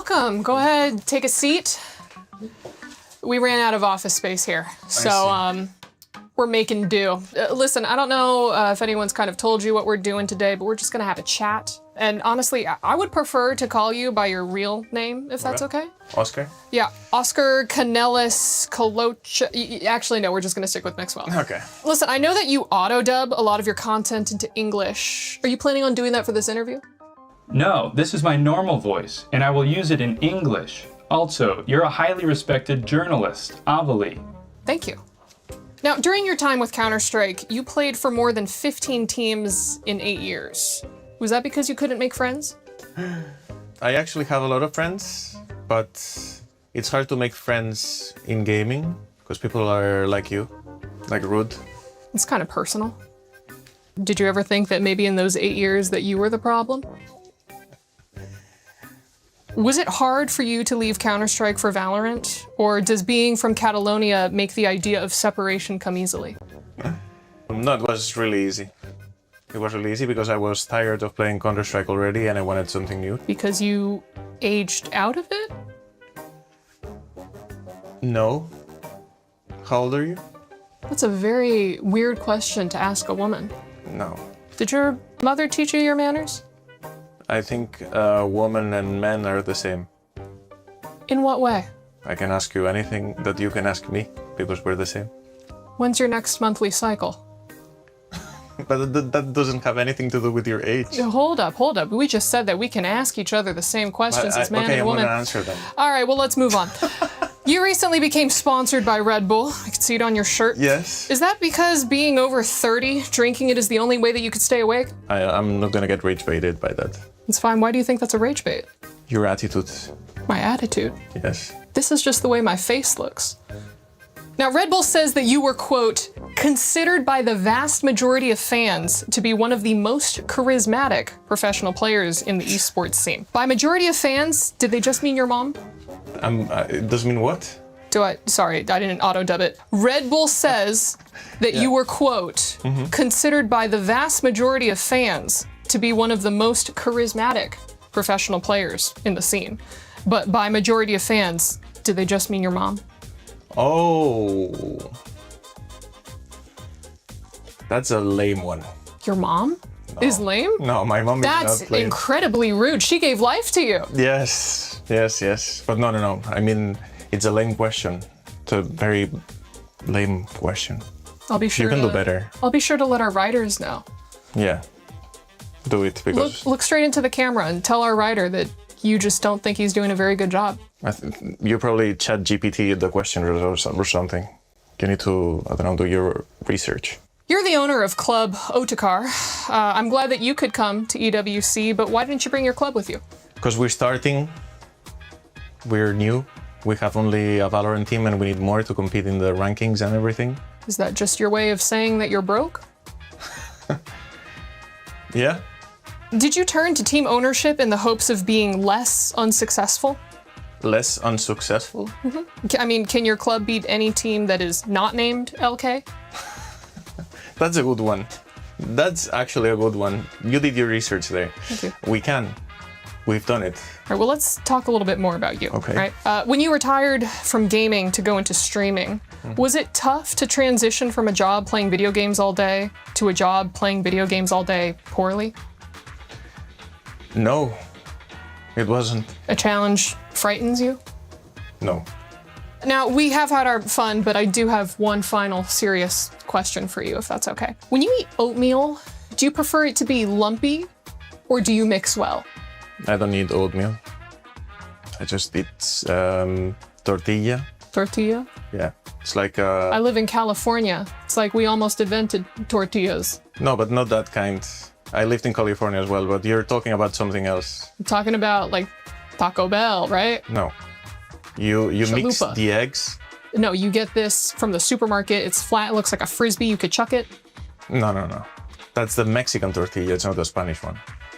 welcome. Go ahead, take a seat. We ran out of office space here, so we're making do. Listen, I don't know if anyone's kind of told you what we're doing today, but we're just gonna have a chat. And honestly, I would prefer to call you by your real name, if that's okay. Oscar? Yeah, Oscar Canellis Colocha. Actually, no, we're just gonna stick with Maxwell. Okay. Listen, I know that you auto-dub a lot of your content into English. Are you planning on doing that for this interview? No, this is my normal voice, and I will use it in English. Also, you're a highly respected journalist, Avali. Thank you. Now, during your time with Counter-Strike, you played for more than 15 teams in 8 years. Was that because you couldn't make friends? I actually have a lot of friends, but it's hard to make friends in gaming because people are like you, like rude. It's kind of personal. Did you ever think that maybe in those 8 years that you were the problem? Was it hard for you to leave Counter-Strike for Valorant? Or does being from Catalonia make the idea of separation come easily? No, it was really easy. It was really easy because I was tired of playing Counter-Strike already and I wanted something new. Because you aged out of it? No. How old are you? That's a very weird question to ask a woman. No. Did your mother teach you your manners? I think women and men are the same. In what way? I can ask you anything that you can ask me because we're the same. When's your next monthly cycle? But that doesn't have anything to do with your age. Hold up. We just said that we can ask each other the same questions as man and woman. Okay, I'm gonna answer them. All right, well, let's move on. You recently became sponsored by Red Bull. I can see it on your shirt. Yes. Is that because being over 30, drinking it is the only way that you could stay awake? I'm not gonna get rage baited by that. It's fine. Why do you think that's a rage bait? Your attitude. My attitude? Yes. This is just the way my face looks. Now, Red Bull says that you were, quote, considered by the vast majority of fans to be one of the most charismatic professional players in the esports scene. By majority of fans, did they just mean your mom? It does mean what? Sorry, I didn't auto-dub it. Red Bull says that you were, quote, considered by the vast majority of fans to be one of the most charismatic professional players in the scene. But by majority of fans, did they just mean your mom? Oh. That's a lame one. Your mom is lame? No, my mom is That's not lame. incredibly rude. She gave life to you. Yes. But no. I mean, it's a lame question. It's a very lame question. I'll be sure you can do better. I'll be sure to let our writers know. Yeah. Do it because... Look straight into the camera and tell our writer that you just don't think he's doing a very good job. You probably chat GPT the question or something. You need to, I don't know, do your research. You're the owner of Club Otakar. I'm glad that you could come to EWC, but why didn't you bring your club with you? Because we're starting. We're new. We have only a Valorant team and we need more to compete in the rankings and everything. Is that just your way of saying that you're broke? Yeah. Did you turn to team ownership in the hopes of being less unsuccessful? Less unsuccessful? I mean, can your club beat any team that is not named LK? That's a good one. That's actually a good one. You did your research there. Thank you. We can. We've done it. All right, well, let's talk a little bit more about you. Okay. Right? When you retired from gaming to go into streaming, was it tough to transition from a job playing video games all day to a job playing video games all day poorly? No, it wasn't. A challenge frightens you? No. Now, we have had our fun, but I do have one final serious question for you, if that's okay. When you eat oatmeal, do you prefer it to be lumpy or do you mix well? I don't need oatmeal. I just eat tortilla. Tortilla? Yeah, it's like I live in California. It's like we almost invented tortillas. No, but not that kind. I lived in California as well, but you're talking about something else. I'm talking about like Taco Bell, right? No. You mix Chalupa. the eggs. No, you get this from the supermarket. It's flat, it looks like a Frisbee, you could chuck it. No. That's the Mexican tortilla, it's not the Spanish one.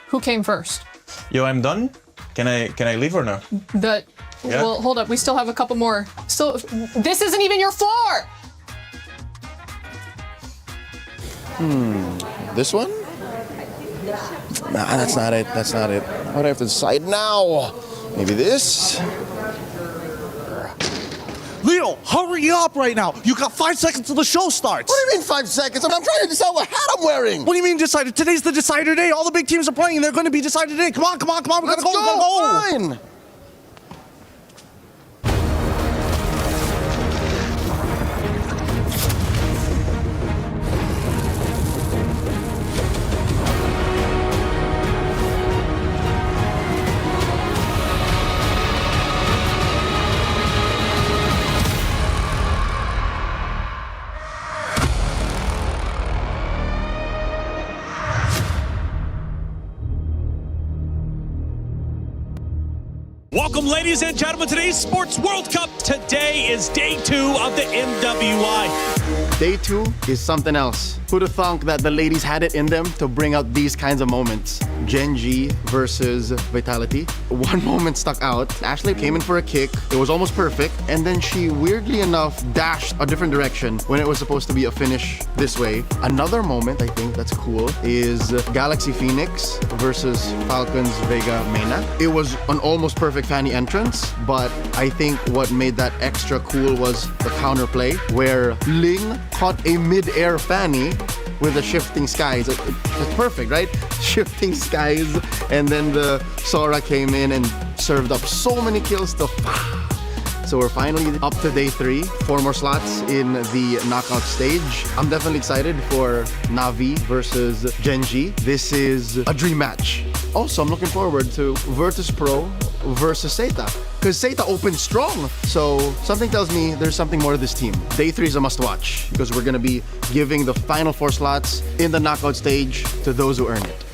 Who came first? Yo, I'm done? Can I leave or no? Yeah. Well, hold up, we still have a couple more. This isn't even your floor! This one? Nah, that's not it. What do I have to decide now? Maybe this. Leo, hurry up right now. You got 5 seconds till the show starts. What do you mean 5 seconds? I'm trying to decide what hat I'm wearing. What do you mean decided? Today's the decider day. All the big teams are playing and they're going to be decided today. Come on. We gotta go. Fine. Welcome, ladies and gentlemen, to today's Sports World Cup. Today is day 2 of the MWI. Day 2 is something else. Who'd have thunk that the ladies had it in them to bring out these kinds of moments? Gen.G versus Vitality. One moment stuck out. Ashley came in for a kick. It was almost perfect. And then she, weirdly enough, dashed a different direction when it was supposed to be a finish this way. Another moment, I think, that's cool is Galaxy Phoenix versus Falcons Vega Mena. It was an almost perfect Fanny entrance, but I think what made that extra cool was the counterplay, where Ling caught a mid-air Fanny with the shifting skies. It's perfect, right? Shifting skies, and then the Sora came in and served up so many kills to. So we're finally up to day 3. 4 more slots in the knockout stage. I'm definitely excited for Na'Vi versus Gen.G. This is a dream match. Also, I'm looking forward to Virtus Pro versus Seita, because Seita opened strong. So something tells me there's something more to this team. Day 3 is a must watch because we're gonna be giving the final 4 slots in the knockout stage to those who earn it.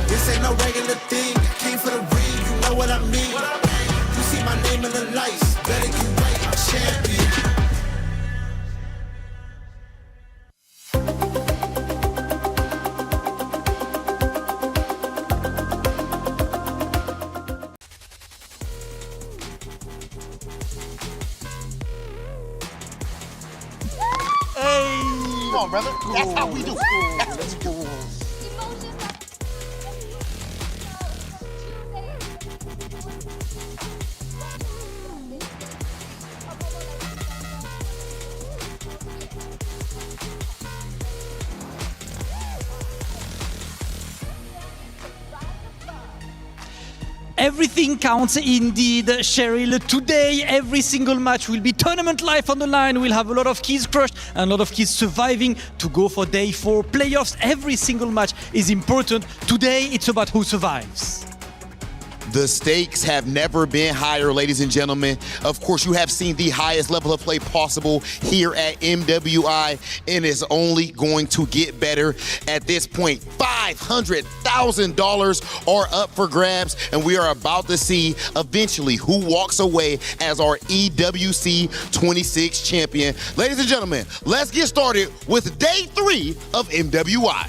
This ain't no regular thing. I came for the ring, you know what I mean. You see my name in the lights, better get right, I'm champion. Come on, brother. That's how we do. Let's go. Everything counts indeed, Cheryl. Today, every single match will be tournament life on the line. We'll have a lot of keys crushed and a lot of keys surviving to go for day 4 playoffs. Every single match is important. Today, it's about who survives. The stakes have never been higher, ladies and gentlemen. Of course, you have seen the highest level of play possible here at MWI, and it's only going to get better at this point. $500,000 are up for grabs, and we are about to see eventually who walks away as our EWC26 champion. Ladies and gentlemen, let's get started with day 3 of MWI.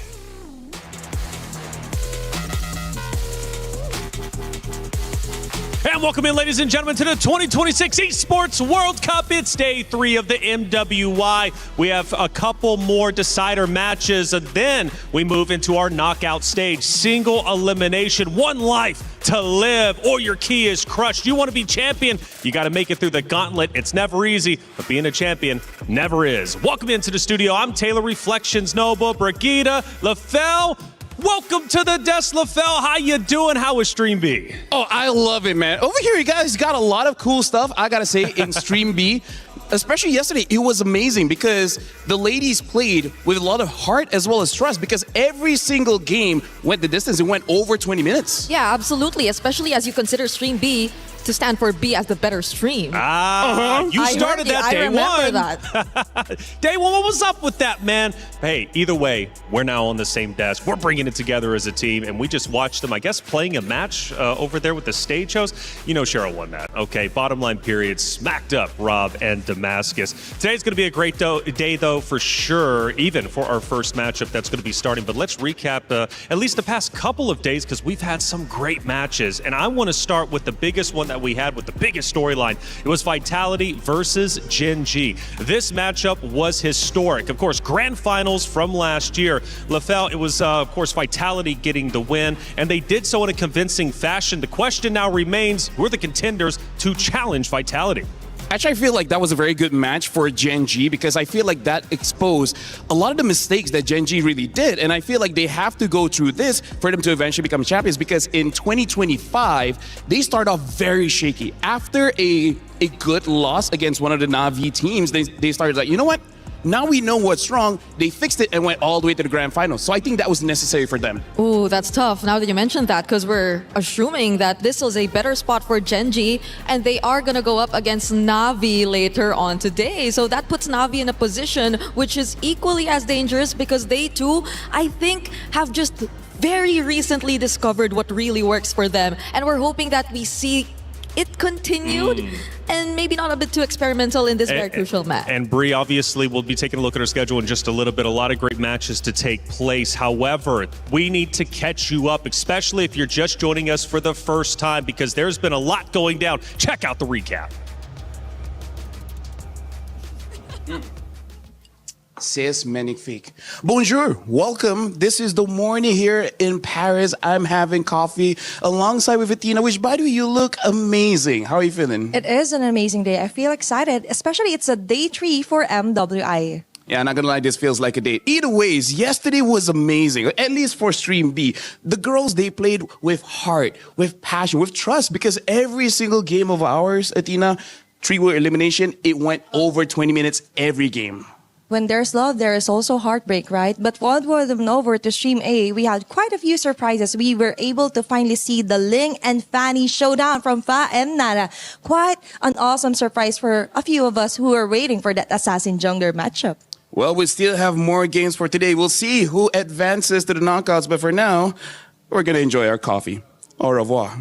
And welcome in, ladies and gentlemen, to the 2026 Esports World Cup. It's day 3 of the MWI. We have a couple more decider matches, and then we move into our knockout stage. Single elimination, 1 life to live, or your key is crushed. You want to be champion, you got to make it through the gauntlet. It's never easy, but being a champion never is. Welcome into the studio. I'm Taylor Reflections Noble, Brigitte, LaFell. Welcome to the desk, LaFell. How you doing? How is Stream B? Oh, I love it, man. Over here, you guys got a lot of cool stuff, I gotta say, in Stream B. Especially yesterday, it was amazing because the ladies played with a lot of heart as well as trust, because every single game went the distance. It went over 20 minutes. Yeah, absolutely. Especially as you consider Stream B to stand for B as the better stream. You started that day 1. I remember that. Day 1, what was up with that, man? Hey, either way, we're now on the same desk. We're bringing it together as a team, and we just watched them, I guess, playing a match over there with the stage host. You know Cheryl won that, okay? Bottom line period, smacked up Rob and Damascus. Today's going to be a great day, though, for sure, even for our first matchup that's going to be starting. But let's recap at least the past couple of days, because we've had some great matches, and I want to start with the biggest one that that we had with the biggest storyline. It was Vitality versus Gen G. This matchup was historic. Of course, grand finals from last year. LaFell, it was, of course, Vitality getting the win, and they did so in a convincing fashion. The question now remains, who are the contenders to challenge Vitality? Actually, I feel like that was a very good match for Gen G because I feel like that exposed a lot of the mistakes that Gen G really did. And I feel like they have to go through this for them to eventually become champions because in 2025, they start off very shaky. After a good loss against one of the Na'Vi teams, they started like, you know what? Now we know what's wrong. They fixed it and went all the way to the grand final. So I think that was necessary for them. Ooh, that's tough now that you mentioned that because we're assuming that this was a better spot for Gen G and they are going to go up against Na'Vi later on today. So that puts Na'Vi in a position which is equally as dangerous because they too, I think, have just very recently discovered what really works for them. And we're hoping that we see it continued and maybe not a bit too experimental in this very crucial match. And Bree, obviously, we'll be taking a look at our schedule in just a little bit. A lot of great matches to take place. However, we need to catch you up, especially if you're just joining us for the first time, because there's been a lot going down. Check out the recap. Says magnifique. Bonjour, welcome. This is the morning here in Paris. I'm having coffee alongside with Athena, which by the way, you look amazing. How are you feeling? It is an amazing day. I feel excited, especially it's a day 3 for MWI. Yeah, I'm not gonna lie, this feels like a date. Either ways, yesterday was amazing, at least for Stream B. The girls, they played with heart, with passion, with trust, because every single game of ours, Athena, 3-way elimination, it went over 20 minutes every game. When there's love, there is also heartbreak, right? But while we're over to Stream A, we had quite a few surprises. We were able to finally see the Ling and Fanny showdown from Fa and Nara. Quite an awesome surprise for a few of us who are waiting for that Assassin Jungler matchup. Well, we still have more games for today. We'll see who advances to the knockouts, but for now, we're gonna enjoy our coffee. Au revoir.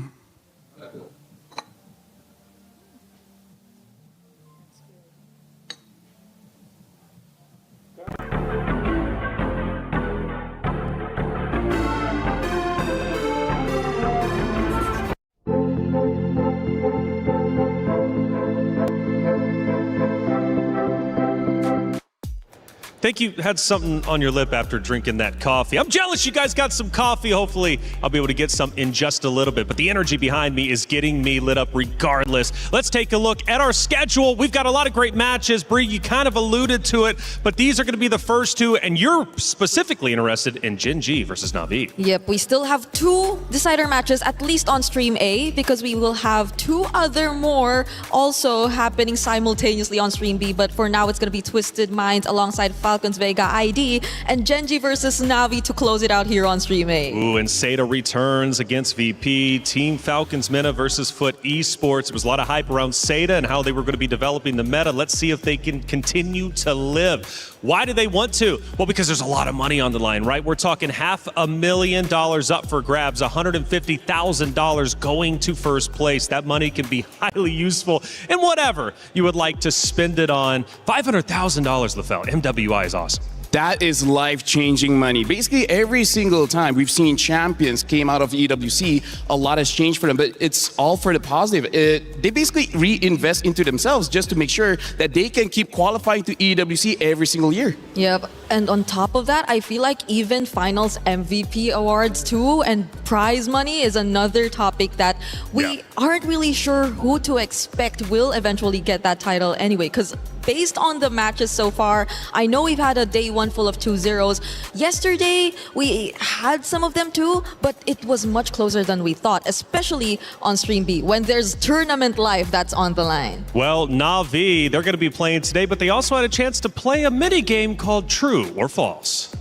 Think you had something on your lip after drinking that coffee. I'm jealous you guys got some coffee. Hopefully, I'll be able to get some in just a little bit. But the energy behind me is getting me lit up regardless. Let's take a look at our schedule. We've got a lot of great matches. Bree, you kind of alluded to it, but these are going to be the first two, and you're specifically interested in Gen G versus Na'Vi. Yep, we still have 2 decider matches, at least on Stream A, because we will have 2 other more also happening simultaneously on Stream B. But for now, it's going to be Twisted Minds alongside Falcons Vega ID and Gen G versus Na'Vi to close it out here on Stream A. Ooh, and Seda returns against VP. Team Falcons Meta versus Foot Esports. There was a lot of hype around Seda and how they were going to be developing the meta. Let's see if they can continue to live. Why do they want to? Well, because there's a lot of money on the line, right? We're talking $500,000 up for grabs, $150,000 going to first place. That money can be highly useful in whatever you would like to spend it on. $500,000, LaFell. MWI is awesome. That is life-changing money. Basically, every single time we've seen champions came out of EWC, a lot has changed for them, but it's all for the positive. They basically reinvest into themselves just to make sure that they can keep qualifying to EWC every single year. Yep, and on top of that, I feel like even finals MVP awards too and prize money is another topic that we aren't really sure who to expect will eventually get that title anyway, because based on the matches so far, I know we've had a day 1 full of 2-0s. Yesterday, we had some of them too, but it was much closer than we thought, especially on Stream B, when there's tournament life that's on the line. Well, Na'Vi, they're going to be playing today, but they also had a chance to play a mini game called True or False.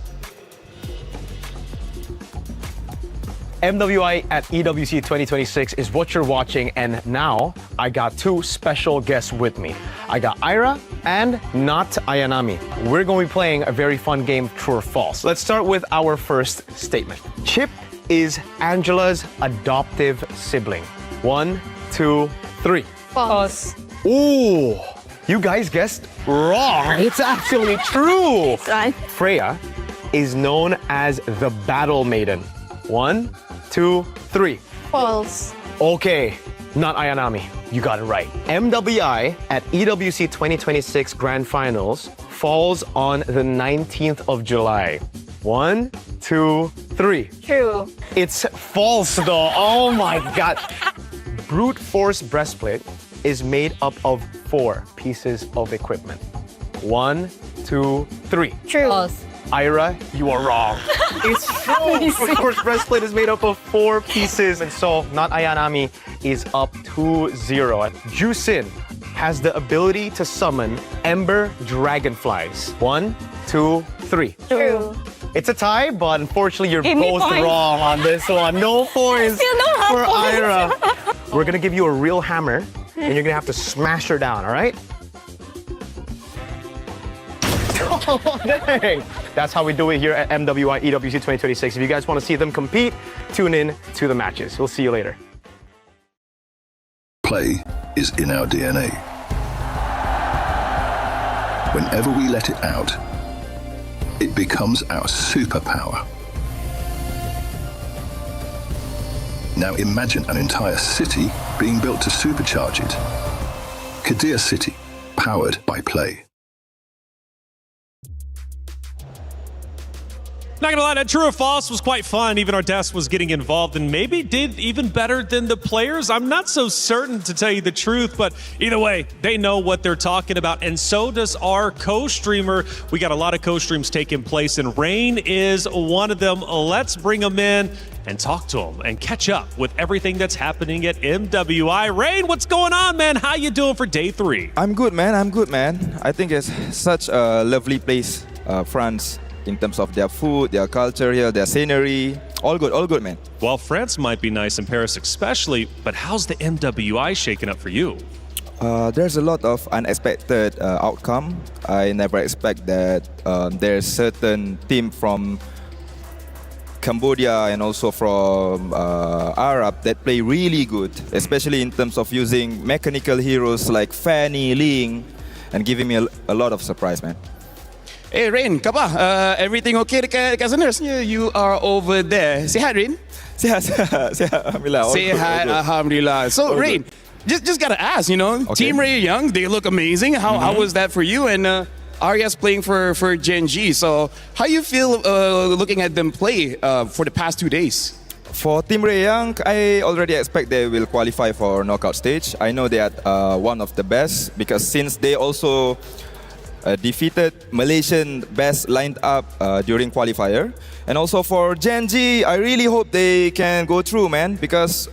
MWI at EWC26 is what you're watching, and now I got 2 special guests with me. I got Ira and not Ayanami. We're going to be playing a very fun game, True or False. Let's start with our first statement. Chip is Angela's adoptive sibling. 1, 2, 3. False. Ooh, you guys guessed wrong. It's actually true. Right. Freya is known as the Battle Maiden. 1, 2, 3. False. Okay, not Ayanami. You got it right. MWI at EWC 2026 Grand Finals falls on the 19th of July. 1, 2, 3. True. It's false though. Oh my God. Brute force breastplate is made up of 4 pieces of equipment. 1, 2, 3. True. False. Ira, you are wrong. It's true. Brute force breastplate is made up of 4 pieces, and so not Ayanami is up 2-0. Jusin has the ability to summon Ember Dragonflies. 1, 2, 3. True. It's a tie, but unfortunately you're Give me both points. wrong on this one. No points still don't have for points. Ira. We're gonna give you a real hammer, and you're gonna have to smash her down, all right? Oh, dang. That's how we do it here at MWI EWC 2026. If you guys want to see them compete, tune in to the matches. We'll see you later. Play is in our DNA. Whenever we let it out, it becomes our superpower. Now imagine an entire city being built to supercharge it. Kadir City, powered by Play. Not gonna lie, that true or false was quite fun. Even our desk was getting involved and maybe did even better than the players. I'm not so certain, to tell you the truth, but either way, they know what they're talking about, and so does our co-streamer. We got a lot of co-streams taking place, and Rain is one of them. Let's bring him in and talk to him and catch up with everything that's happening at MWI. Rain, what's going on, man? How you doing for day 3? I'm good, man. I'm good, man. I think it's such a lovely place, France, in terms of their food, their culture here, their scenery. All good, man. Well, France might be nice in Paris especially, but how's the MWI shaking up for you? There's a lot of unexpected outcome. I never expect that there's certain team from Cambodia and also from Arab that play really good, especially in terms of using mechanical heroes like Fanny, Ling, and giving me a lot of surprise, man. Hey Rain, kapa? Everything okay dekat sana? Rasanya you are over there. Sihat Rain? Sihat, alhamdulillah. Sihat, alhamdulillah. So Rain, just gotta ask, you know, Team Ray Young, they look amazing. How was that for you? And Arya's playing for Gen G. So how you feel looking at them play for the past 2 days? For Team Ray Young, I already expect they will qualify for knockout stage. I know they are one of the best because since they also defeated Malaysian best lined up during qualifier. And also for Gen G, I really hope they can go through, man, because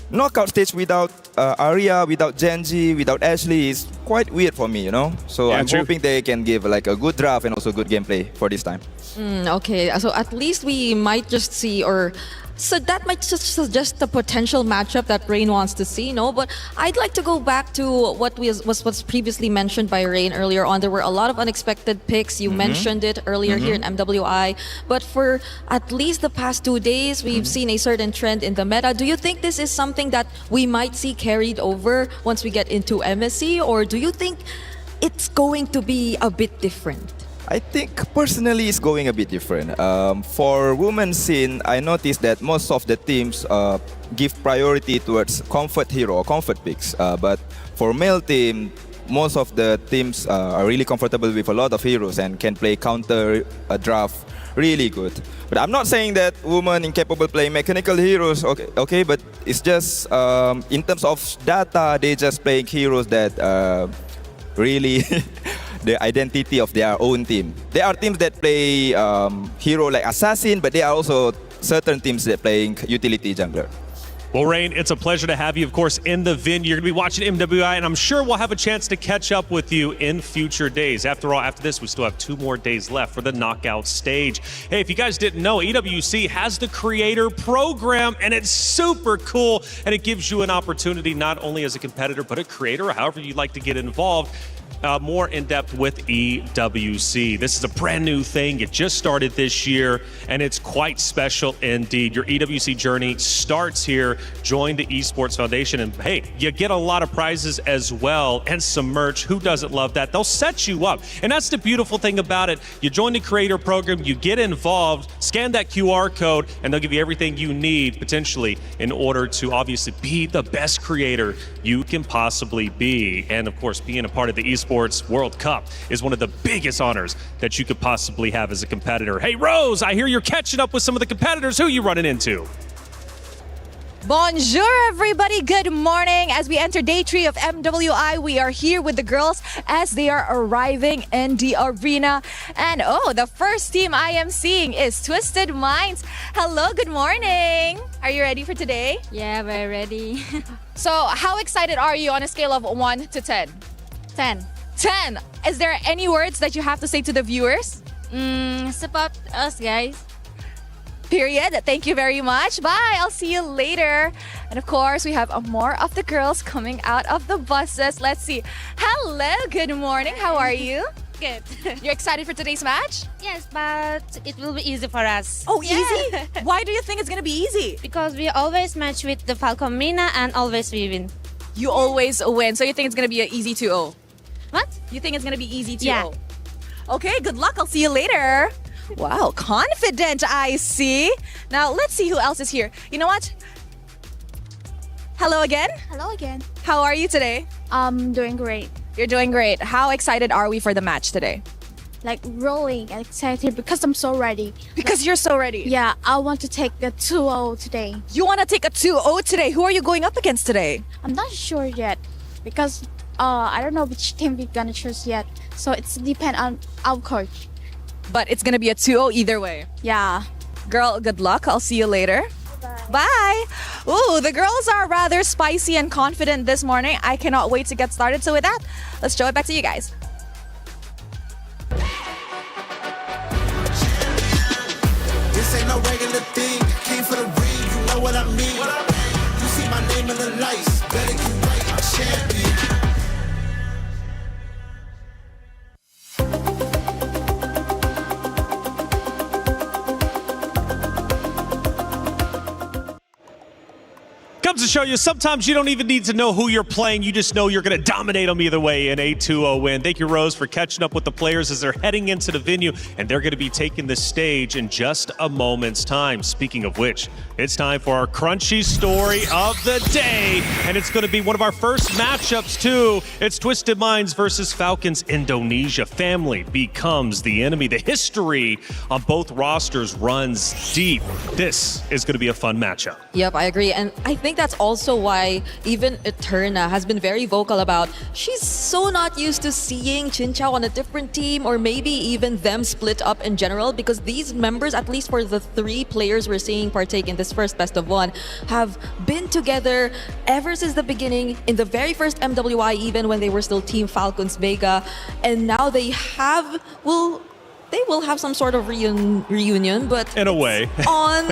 knockout stage without Arya, without Gen G, without Ashley is quite weird for me, you know? So Yeah, I'm true. hoping they can give like a good draft and also good gameplay for this time. Okay, so at least we might just see, or so that might just suggest the potential matchup that Rain wants to see, no? But I'd like to go back to what was previously mentioned by Rain earlier on. There were a lot of unexpected picks. You mentioned it earlier here in MWI. But for at least the past 2 days, we've seen a certain trend in the meta. Do you think this is something that we might see carried over once we get into MSC? Or do you think it's going to be a bit different? I think personally it's going a bit different. For women's scene, I noticed that most of the teams give priority towards comfort hero or comfort picks. But for male team, most of the teams are really comfortable with a lot of heroes and can play counter draft really good. But I'm not saying that women incapable playing mechanical heroes, okay, but it's just in terms of data, they just playing heroes that really the identity of their own team. There are teams that play hero like assassin, but there are also certain teams that playing utility jungler. Well, Rain, it's a pleasure to have you, of course, in the venue. You're going to be watching MWI, and I'm sure we'll have a chance to catch up with you in future days. After all, after this, we still have 2 more days left for the knockout stage. Hey, if you guys didn't know, EWC has the creator program, and it's super cool, and it gives you an opportunity not only as a competitor, but a creator, or however you'd like to get involved. more in depth with EWC. This is a brand new thing. It just started this year, and it's quite special indeed. Your EWC journey starts here. Join the Esports Foundation, and hey, you get a lot of prizes as well and some merch. Who doesn't love that? They'll set you up, and that's the beautiful thing about it. You join the creator program, you get involved, scan that QR code, and they'll give you everything you need potentially in order to obviously be the best creator you can possibly be. And of course, being a part of the Esports World Cup is one of the biggest honors that you could possibly have as a competitor. Hey Rose, I hear you're catching up with some of the competitors. Who are you running into? Bonjour, everybody. Good morning. As we enter day 3 of MWI, we are here with the girls as they are arriving in the arena. And oh, the first team I am seeing is Twisted Minds. Hello, good morning. Are you ready for today? Yeah, very ready. So, how excited are you on a scale of 1 to 10? 10. 10. Is there any words that you have to say to the viewers? Support us, guys. Period. Thank you very much. Bye. I'll see you later. And of course, we have more of the girls coming out of the buses. Let's see. Hello. Good morning. How are you? Good. You're excited for today's match? Yes, but it will be easy for us. Oh, easy? Why do you think it's going to be easy? Because we always match with the Falcon Mina and always we win. You always win. So you think it's going to be an easy 2-0? What? You think it's going to be easy 2-0? Yeah. Okay, good luck. I'll see you later. Wow, confident, I see. Now, let's see who else is here. You know what? Hello again. Hello again. How are you today? Doing great. You're doing great. How excited are we for the match today? Like rolling and excited because I'm so ready. Because you're so ready? Yeah, I want to take a 2-0 today. You want to take a 2-0 today? Who are you going up against today? I'm not sure yet because I don't know which team we're gonna choose yet. So it's depend on our coach. But it's gonna be a 2-0 either way. Yeah. Girl, good luck. I'll see you later. Bye. Ooh, the girls are rather spicy and confident this morning. I cannot wait to get started. So with that, let's show it back to you guys. This ain't no regular thing. Came for the ring, you know what I mean. You see my name in the lights. Better get right, I'm champion. Comes to show you, sometimes you don't even need to know who you're playing. You just know you're going to dominate them either way in a 2-0 win. Thank you, Rose, for catching up with the players as they're heading into the venue, and they're going to be taking the stage in just a moment's time. Speaking of which, it's time for our crunchy story of the day, and it's going to be one of our first matchups, too. It's Twisted Minds versus Falcons Indonesia. Family becomes the enemy. The history on both rosters runs deep. This is going to be a fun matchup. Yep, I agree. And I think that's also why even Eterna has been very vocal about she's so not used to seeing Chinchao on a different team, or maybe even them split up in general, because these members, at least for the 3 players we're seeing partake in this first best of 1, have been together ever since the beginning, in the very first MWI, even when they were still Team Falcons Vega, and now they will have some sort of reunion, but in a way on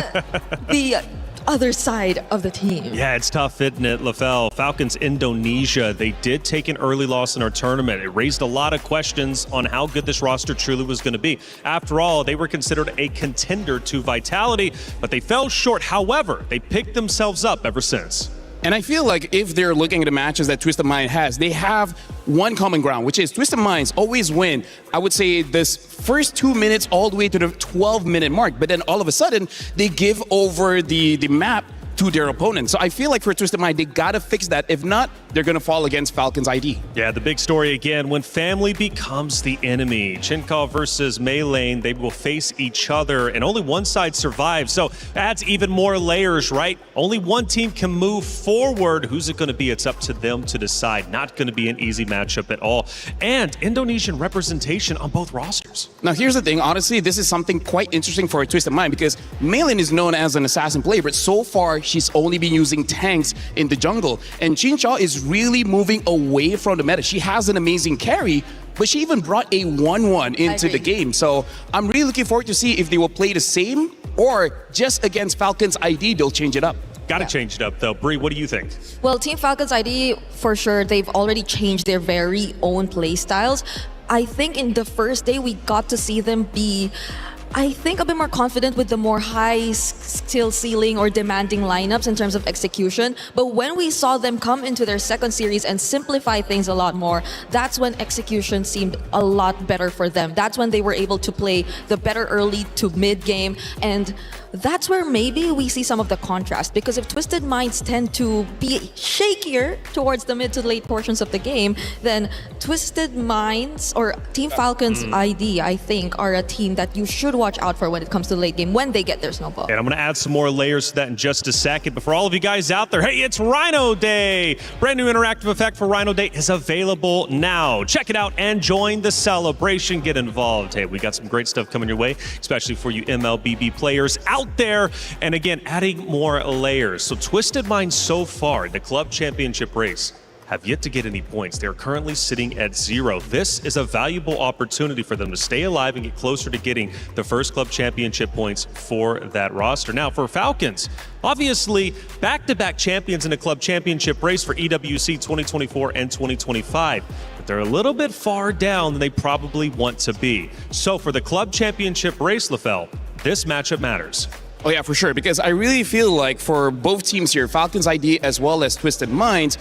the other side of the team. Yeah, it's tough, isn't it, LaFell? Falcons Indonesia, they did take an early loss in our tournament. It raised a lot of questions on how good this roster truly was going to be. After all, they were considered a contender to Vitality, but they fell short. However, they picked themselves up ever since. And I feel like if they're looking at the matches that Twisted Mind has, they have one common ground, which is Twisted Minds always win, I would say, this first 2 minutes all the way to the 12-minute mark. But then all of a sudden, they give over the map to their opponent. So I feel like for Twisted Mind, they gotta fix that. If not, they're gonna fall against Falcons ID. Yeah, the big story again, when family becomes the enemy. Chinchao versus Maylane, they will face each other and only one side survives. So adds even more layers, right? Only one team can move forward. Who's it gonna be? It's up to them to decide. Not gonna be an easy matchup at all. And Indonesian representation on both rosters. Now here's the thing, honestly, this is something quite interesting for a Twisted Mind because Maylane is known as an assassin player, but so far she's only been using tanks in the jungle. And Chinchao is really moving away from the meta. She has an amazing carry, but she even brought a 1-1 into the game. So I'm really looking forward to see if they will play the same or just against Falcons ID, they'll change it up. Got to change it up, though. Bree, what do you think? Well, Team Falcons ID, for sure, they've already changed their very own play styles. I think in the first day, we got to see them be, I think, a bit more confident with the more high skill ceiling or demanding lineups in terms of execution. But when we saw them come into their second series and simplify things a lot more, that's when execution seemed a lot better for them. That's when they were able to play the better early to mid game. And that's where maybe we see some of the contrast, because if Twisted Minds tend to be shakier towards the mid to late portions of the game, then Twisted Minds or Team Falcons ID, I think, are a team that you should watch out for when it comes to the late game when they get their snowball. And I'm going to add some more layers to that in just a second. But for all of you guys out there, hey, it's Rhino Day. Brand new interactive effect for Rhino Day is available now. Check it out and join the celebration. Get involved. Hey, we got some great stuff coming your way, especially for you MLBB players out there. And again, adding more layers. So Twisted Minds so far in the club championship race have yet to get any points. They're currently sitting at 0. This is a valuable opportunity for them to stay alive and get closer to getting the first club championship points for that roster. Now for Falcons, obviously back-to-back champions in the club championship race for EWC 2024 and 2025. But they're a little bit far down than they probably want to be. So for the club championship race, LaFell, this matchup matters. Oh yeah, for sure, because I really feel like for both teams here, Falcons ID as well as Twisted Minds,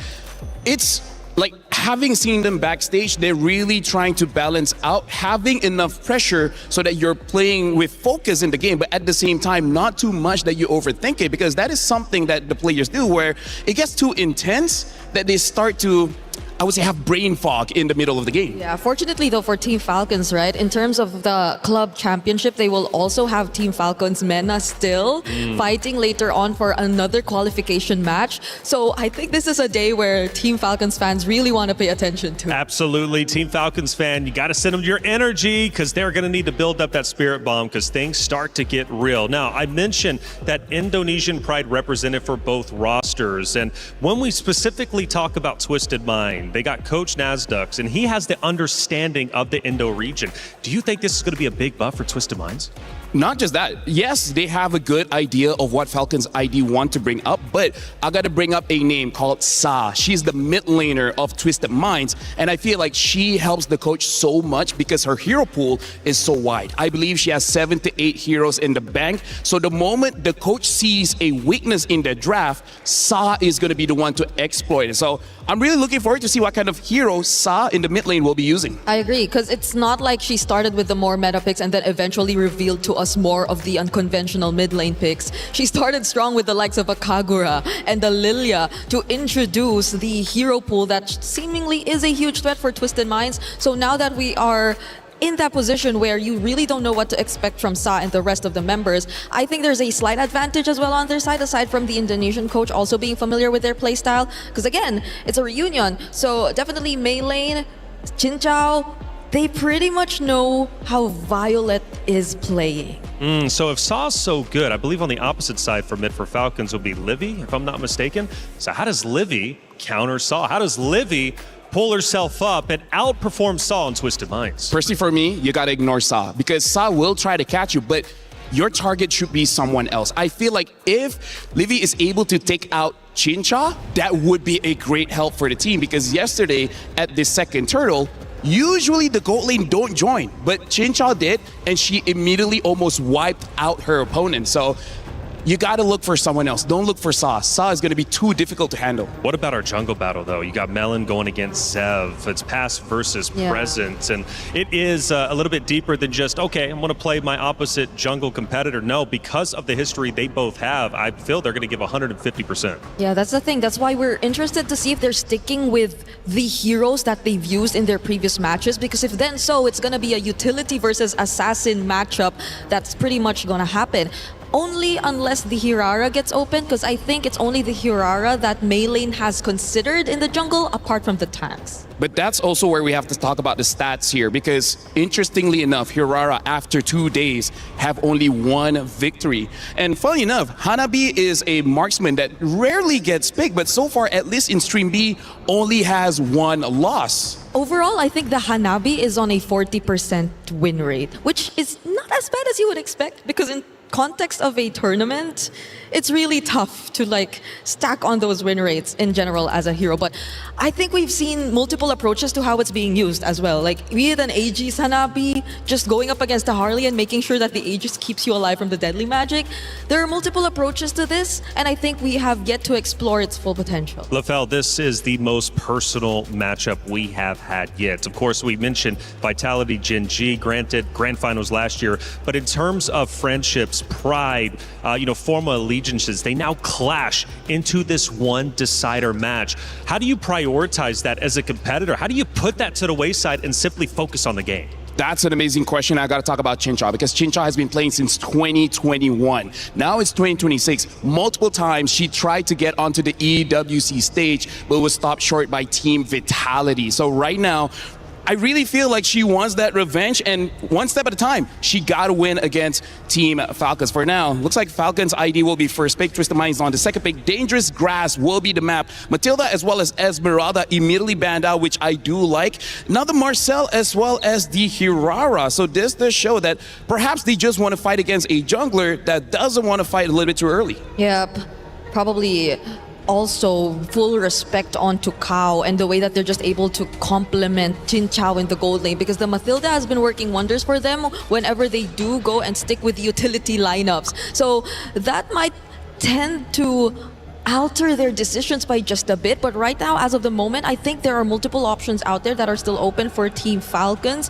it's like having seen them backstage, they're really trying to balance out having enough pressure so that you're playing with focus in the game, but at the same time, not too much that you overthink it, because that is something that the players do where it gets too intense that they start to, I would say, have brain fog in the middle of the game. Yeah, fortunately though for Team Falcons, right, in terms of the club championship, they will also have Team Falcons MENA still fighting later on for another qualification match. So I think this is a day where Team Falcons fans really want to pay attention to. Absolutely. Team Falcons fan, you got to send them your energy because they're going to need to build up that spirit bomb because things start to get real. Now, I mentioned that Indonesian pride represented for both rosters. And when we specifically talk about Twisted Mind, they got Coach Nasdux, and he has the understanding of the Indo region. Do you think this is going to be a big buff for Twisted Minds? Not just that. Yes, they have a good idea of what Falcons ID want to bring up, but I got to bring up a name called Sa. She's the mid laner of Twisted Minds, and I feel like she helps the coach so much because her hero pool is so wide. I believe she has 7 to 8 heroes in the bank, so the moment the coach sees a weakness in the draft, Sa is going to be the one to exploit it. So I'm really looking forward to see what kind of hero Sa in the mid lane will be using. I agree, because it's not like she started with the more meta picks and then eventually revealed to us more of the unconventional mid lane picks. She started strong with the likes of a Kagura and the Lilia to introduce the hero pool that seemingly is a huge threat for Twisted Minds. So now that we are in that position where you really don't know what to expect from Sa and the rest of the members, I think there's a slight advantage as well on their side, aside from the Indonesian coach also being familiar with their playstyle. Because again, it's a reunion. So definitely Mei Lane, Chin Chao, they pretty much know how Violet is playing. So if Sa's so good, I believe on the opposite side for mid for Falcons will be Livy, if I'm not mistaken. So how does Livy counter Sa? How does Livy pull herself up and outperform Sa in Twisted Minds? Personally, for me, you got to ignore Sa because Sa will try to catch you, but your target should be someone else. I feel like if Livy is able to take out Chincha, that would be a great help for the team because yesterday at the second turtle, usually the gold lane don't join, but Chincha did, and she immediately almost wiped out her opponent. So you got to look for someone else. Don't look for Sa. Sa is going to be too difficult to handle. What about our jungle battle, though? You got Melon going against Zev. It's past versus present. And it is a little bit deeper than just, okay, I'm going to play my opposite jungle competitor. No, because of the history they both have, I feel they're going to give 150%. Yeah, that's the thing. That's why we're interested to see if they're sticking with the heroes that they've used in their previous matches. Because if then so, it's going to be a utility versus assassin matchup that's pretty much going to happen. Only unless the Hirara gets open, because I think it's only the Hirara that Mei Lane has considered in the jungle apart from the tanks. But that's also where we have to talk about the stats here because interestingly enough, Hirara after 2 days have only 1 victory. And funny enough, Hanabi is a marksman that rarely gets picked, but so far, at least in Stream B, only has 1 loss. Overall, I think the Hanabi is on a 40% win rate, which is not as bad as you would expect because in context of a tournament, it's really tough to like stack on those win rates in general as a hero. But I think we've seen multiple approaches to how it's being used as well. Like be it an AG Sanabi, just going up against a Harley and making sure that the Aegis keeps you alive from the deadly magic. There are multiple approaches to this, and I think we have yet to explore its full potential. LaFell, this is the most personal matchup we have had yet. Of course, we mentioned Vitality Gen G, granted grand finals last year, but in terms of friendships, pride, formal allegiances, they now clash into this one decider match. How do you prioritize that as a competitor? How do you put that to the wayside and simply focus on the game? That's an amazing question. I got to talk about Chincha because Chincha has been playing since 2021. Now it's 2026. Multiple times she tried to get onto the EWC stage, but was stopped short by Team Vitality. So right now, I really feel like she wants that revenge, and one step at a time, she got to win against Team Falcons. For now, looks like Falcons ID will be first pick, Twisted Minds on the second pick, Dangerous Grass will be the map. Matilda as well as Esmeralda immediately banned out, which I do like. Now the Marcel as well as the Hirara. So this does show that perhaps they just want to fight against a jungler that doesn't want to fight a little bit too early. Yep, probably. Also, full respect onto Kao and the way that they're just able to complement Jin Chao in the gold lane, because the Mathilda has been working wonders for them whenever they do go and stick with utility lineups. So that might tend to alter their decisions by just a bit, but right now, as of the moment, I think there are multiple options out there that are still open for Team Falcons.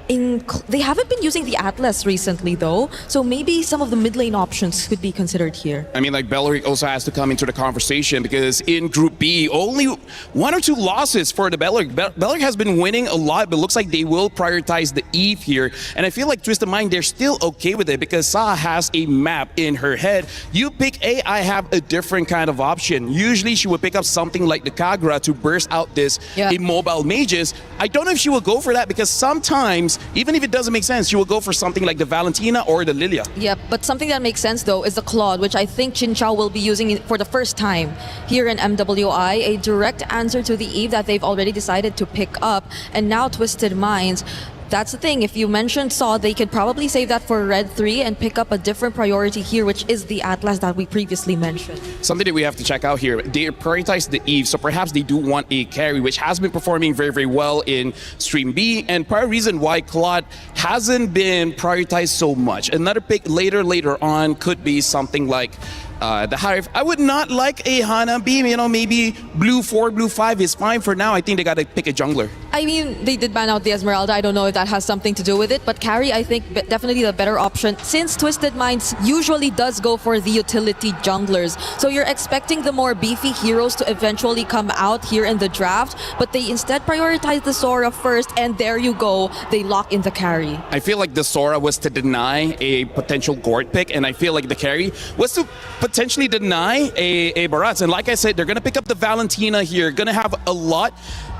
They haven't been using the Atlas recently though, so maybe some of the mid lane options could be considered here. I mean, like Belleric also has to come into the conversation because in Group B, only 1 or 2 losses for the Belleric. Belleric has been winning a lot, but looks like they will prioritize the Eve here. And I feel like Twisted Mind, they're still okay with it because Saha has a map in her head. You pick A, I have a different kind of option. Usually she would pick up something like the Kagura to burst out this immobile mages. I don't know if she will go for that because sometimes, even if it doesn't make sense, she will go for something like the Valentina or the Lilia. Yep, but something that makes sense though is the Claude, which I think Chin Chao will be using for the first time here in MWI, a direct answer to the Eve that they've already decided to pick up. And now Twisted Minds, that's the thing, if you mentioned Saw, they could probably save that for Red 3 and pick up a different priority here, which is the Atlas that we previously mentioned. Something that we have to check out here, they prioritize the Eve, so perhaps they do want a carry, which has been performing very, very well in Stream B, and part of the reason why Claude hasn't been prioritized so much. Another pick later on could be something like the Harif. I would not like a Hana Beam, maybe blue 4, blue 5 is fine for now. I think they gotta pick a jungler. I mean, they did ban out the Esmeralda. I don't know if that has something to do with it, but carry, I think, definitely the better option since Twisted Minds usually does go for the utility junglers. So you're expecting the more beefy heroes to eventually come out here in the draft, but they instead prioritize the Sora first, and there you go, they lock in the carry. I feel like the Sora was to deny a potential Gord pick, and I feel like the carry was to potentially deny a Barats. And like I said, they're going to pick up the Valentina here, going to have a lot.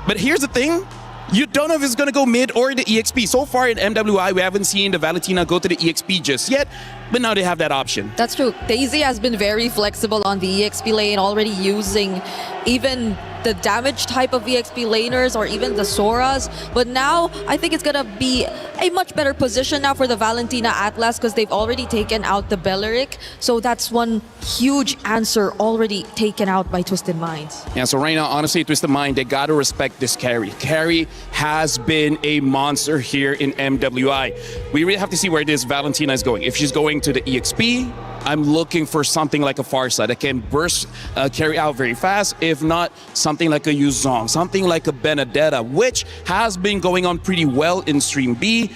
But here's the thing, you don't know if it's going to go mid or the EXP. So far in MWI, we haven't seen the Valentina go to the EXP just yet, but now they have that option. That's true. Daisy has been very flexible on the EXP lane, already using even the damage type of EXP laners or even the Soras. But now, I think it's gonna be a much better position now for the Valentina Atlas because they've already taken out the Belleric. So that's one huge answer already taken out by Twisted Minds. Yeah, so right now, honestly, Twisted Mind, they gotta respect this carry. Carry has been a monster here in MWI. We really have to see where this Valentina is going. If she's going to the EXP, I'm looking for something like a Farsa that can burst carry out very fast. If not, something like a Yuzong, something like a Benedetta, which has been going on pretty well in Stream B.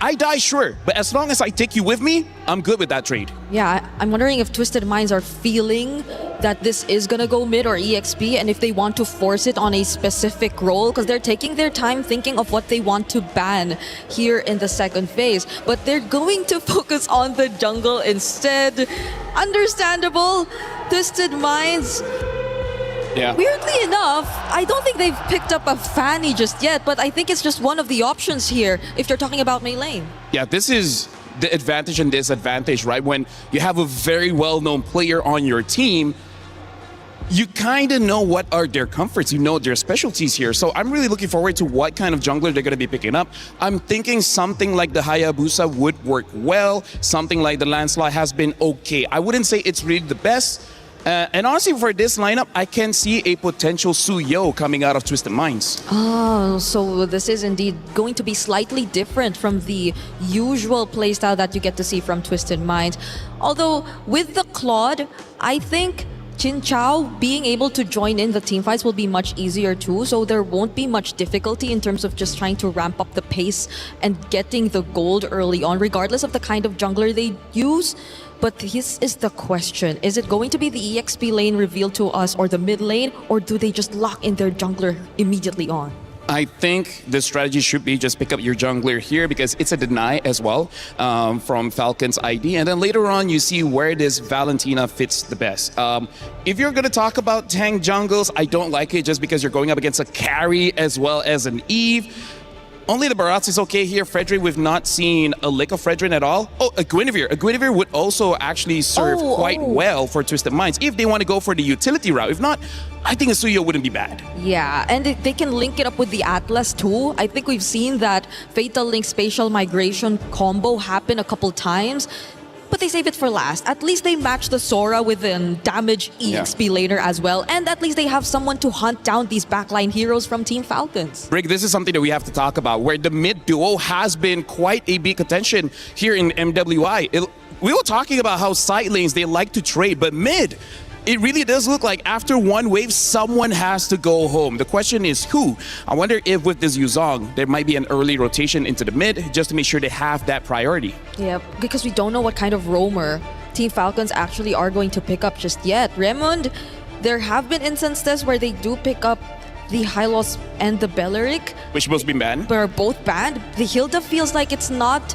I die, sure, but as long as I take you with me, I'm good with that trade. Yeah, I'm wondering if Twisted Minds are feeling that this is gonna go mid or EXP, and if they want to force it on a specific role, because they're taking their time thinking of what they want to ban here in the second phase. But they're going to focus on the jungle instead. Understandable. Twisted Minds. Yeah. Weirdly enough, I don't think they've picked up a Fanny just yet, but I think it's just one of the options here if you're talking about Mei lane. Yeah, this is the advantage and disadvantage, right? When you have a very well-known player on your team, you kind of know what are their comforts, you know their specialties here. So I'm really looking forward to what kind of jungler they're going to be picking up. I'm thinking something like the Hayabusa would work well. Something like the Lancelot has been okay. I wouldn't say it's really the best. And honestly, for this lineup, I can see a potential Suyo coming out of Twisted Minds. Oh, so this is indeed going to be slightly different from the usual playstyle that you get to see from Twisted Minds. Although, with the Claude, I think Chin Chao being able to join in the team fights will be much easier too, so there won't be much difficulty in terms of just trying to ramp up the pace and getting the gold early on, regardless of the kind of jungler they use. But this is the question. Is it going to be the EXP lane revealed to us or the mid lane, or do they just lock in their jungler immediately on? I think the strategy should be just pick up your jungler here because it's a deny as well from Falcon's ID. And then later on, you see where this Valentina fits the best. If you're going to talk about tank jungles, I don't like it just because you're going up against a carry as well as an Eve. Only the Barats is okay here. Fredrin, we've not seen a lick of Fredrin at all. Oh, a Guinevere. A Guinevere would also actually serve quite well for Twisted Minds if they want to go for the utility route. If not, I think a Suyo wouldn't be bad. Yeah, and they can link it up with the Atlas too. I think we've seen that Fatal Link Spatial Migration combo happen a couple times. But they save it for last. At least they match the Sora with an damage EXP laner as well. And at least they have someone to hunt down these backline heroes from Team Falcons. Rick, this is something that we have to talk about, where the mid duo has been quite a big contention here in MWI. We were talking about how side lanes, they like to trade, but mid, it really does look like after one wave, someone has to go home. The question is who? I wonder if with this Yuzong, there might be an early rotation into the mid just to make sure they have that priority. Yeah, because we don't know what kind of roamer Team Falcons actually are going to pick up just yet. Raymond, there have been instances where they do pick up the Hylos and the Belleric, which both been banned. But are both banned. The Hilda feels like it's not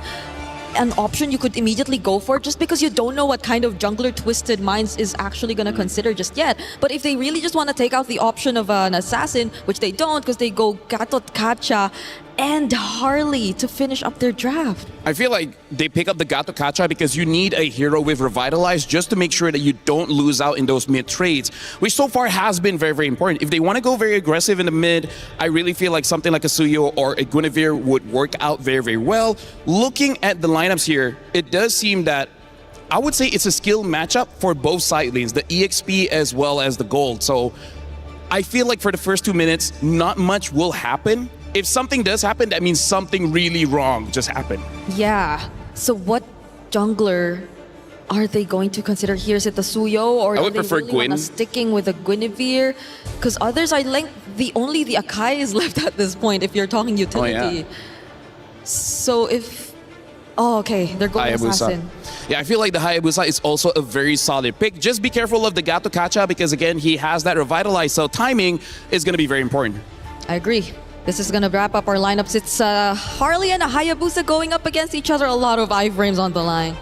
an option you could immediately go for just because you don't know what kind of jungler Twisted Minds is actually going to consider just yet. But if they really just want to take out the option of an assassin, which they don't because they go Gatot Kacha and Harley to finish up their draft. I feel like they pick up the Gato Kacha because you need a hero with Revitalize just to make sure that you don't lose out in those mid trades, which so far has been very, very important. If they want to go very aggressive in the mid, I really feel like something like a Suyo or a Guinevere would work out very, very well. Looking at the lineups here, it does seem that I would say it's a skill matchup for both side lanes, the EXP as well as the gold. So I feel like for the first 2 minutes, not much will happen. If something does happen, that means something really wrong just happened. Yeah. So what jungler are they going to consider here? Is it the Suyo or I would prefer really Gwyn. Sticking with a Guinevere? Because others are like only the Akai is left at this point if you're talking utility. Oh, yeah. So if okay, they're going Hayabusa. assassin. Yeah, I feel like the Hayabusa is also a very solid pick. Just be careful of the Gato Kacha because again, he has that Revitalize, so timing is going to be very important. I agree. This is going to wrap up our lineups. It's Harley and a Hayabusa going up against each other. A lot of iframes on the line.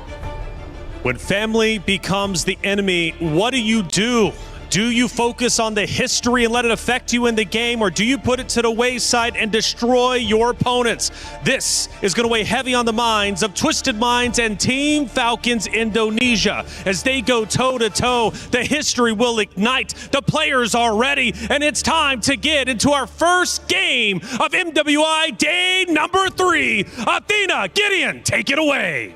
When family becomes the enemy, what do? Do you focus on the history and let it affect you in the game, or do you put it to the wayside and destroy your opponents? This is going to weigh heavy on the minds of Twisted Minds and Team Falcons Indonesia. As they go toe-to-toe, the history will ignite. The players are ready, and it's time to get into our first game of MWI Day number 3. Athena, Gideon, take it away.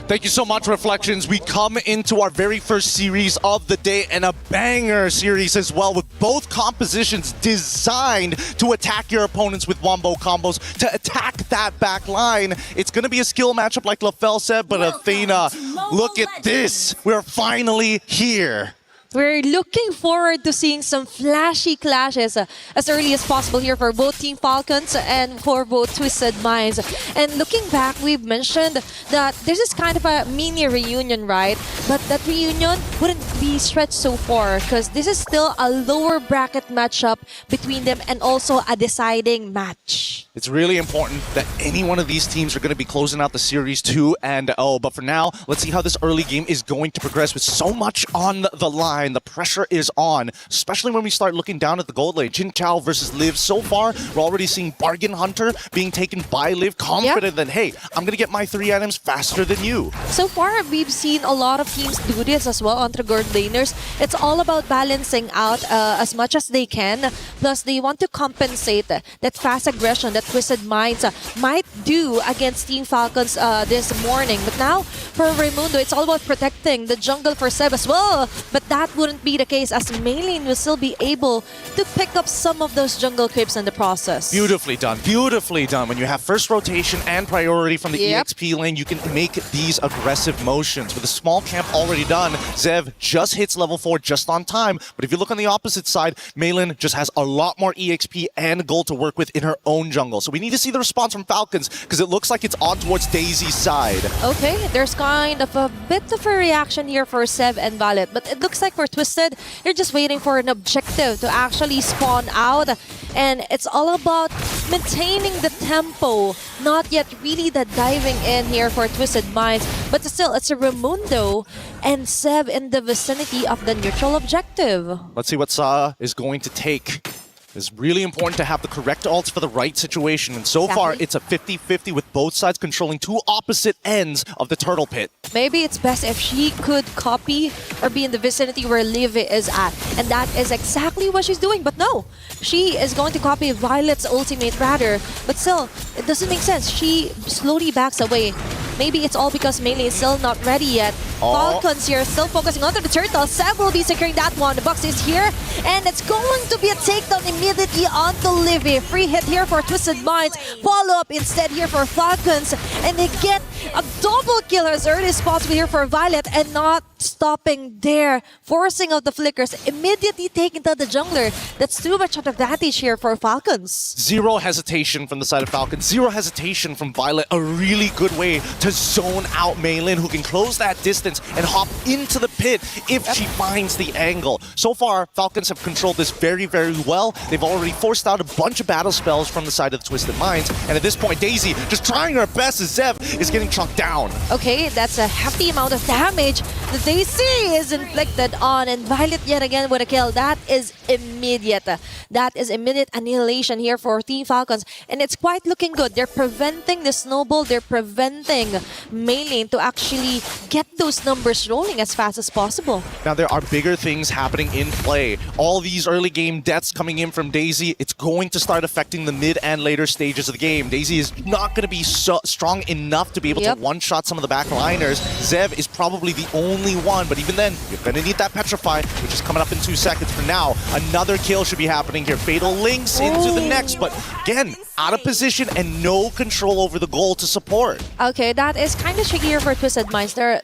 Thank you so much, Reflections. We come into our very first series of the day, and a banger series as well, with both compositions designed to attack your opponents with wombo combos, to attack that back line. It's going to be a skill matchup like LaFell said, but Athena, look at this. We're finally here. We're looking forward to seeing some flashy clashes as early as possible here for both Team Falcons and for both Twisted Minds. And looking back, we've mentioned that this is kind of a mini reunion, right? But that reunion wouldn't be stretched so far because this is still a lower bracket matchup between them and also a deciding match. It's really important that any one of these teams are going to be closing out the series 2-0. But for now, let's see how this early game is going to progress with so much on the line. behind. The pressure is on, especially when we start looking down at the gold lane. Jin Chao versus Liv. So far, we're already seeing Bargain Hunter being taken by Liv, confident that, hey, I'm going to get my 3 items faster than you. So far, we've seen a lot of teams do this as well on the gold laners. It's all about balancing out as much as they can. Plus, they want to compensate that fast aggression that Twisted Minds might do against Team Falcons this morning. But now, for Raimundo, it's all about protecting the jungle for Seb as well. But that wouldn't be the case, as Maylin will still be able to pick up some of those jungle creeps in the process. Beautifully done. Beautifully done. When you have first rotation and priority from the EXP lane, you can make these aggressive motions. With a small camp already done, Zev just hits level 4 just on time. But if you look on the opposite side, Maylin just has a lot more EXP and gold to work with in her own jungle. So we need to see the response from Falcons, because it looks like it's on towards Daisy's side. Okay, there's kind of a bit of a reaction here for Sev and Valet, but it looks like for Twisted, you're just waiting for an objective to actually spawn out, and it's all about maintaining the tempo, not yet really the diving in here for Twisted Minds, but still, it's a Raimundo and Sev in the vicinity of the neutral objective. Let's see what Sa is going to take. It's really important to have the correct ults for the right situation, and so far it's a 50-50 with both sides controlling 2 opposite ends of the turtle pit. Maybe it's best if she could copy or be in the vicinity where Liv is at, and that is exactly what she's doing. But no, she is going to copy Violet's ultimate rather, but still, it doesn't make sense. She slowly backs away. Maybe it's all because Melee is still not ready yet. Falcons here still focusing onto the turtle. Seb will be securing that one. The box is here, and it's going to be a takedown immediately onto Livy. Free hit here for Twisted Minds. Follow up instead here for Falcons, and they get a double kill as early as possible here for Violet, and not stopping there, forcing out the flickers, immediately taking down the jungler. That's too much of an advantage here for Falcons. Zero hesitation from the side of Falcons, zero hesitation from Violet. A really good way to zone out Maylin, who can close that distance and hop into the pit if she finds the angle. So far, Falcons have controlled this very, very well. They've already forced out a bunch of battle spells from the side of the Twisted Minds, and at this point, Daisy just trying her best as Zev is getting chucked down. Okay, that's a hefty amount of damage that Daisy is inflicted on, and Violet yet again with a kill. That is immediate. That is immediate annihilation here for Team Falcons, and it's quite looking good. They're preventing the snowball. They're preventing Maylin to actually get those numbers rolling as fast as possible. Now, there are bigger things happening in play. All these early game deaths coming in from Daisy, it's going to start affecting the mid and later stages of the game. Daisy is not going to be so strong enough to be able to one-shot some of the back liners. Zev is probably the only one, but even then, you're going to need that Petrify, which is coming up in 2 seconds. For now, another kill should be happening here. Fatal links into the next, but again, out of position and no control over the goal to support. Okay, that is kind of tricky here for Twisted Minds. There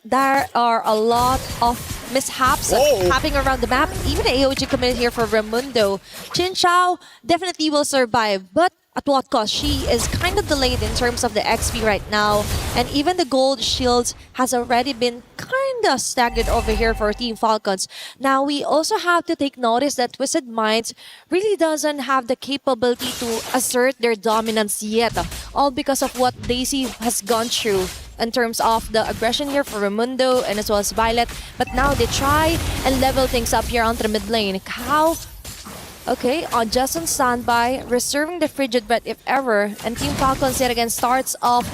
are a lot of mishaps happening around the map. Even the AOG committed here for Raimundo. Jin Chao definitely will survive, but at what cost? She is kind of delayed in terms of the XP right now, and even the gold shields has already been kind of staggered over here for Team Falcons. Now, we also have to take notice that Twisted Minds really doesn't have the capability to assert their dominance yet, all because of what Daisy has gone through in terms of the aggression here for Raimundo and as well as Violet. But now they try and level things up here onto the mid lane. How? Okay, just on standby, reserving the frigid breath if ever, and Team Falcons yet again starts off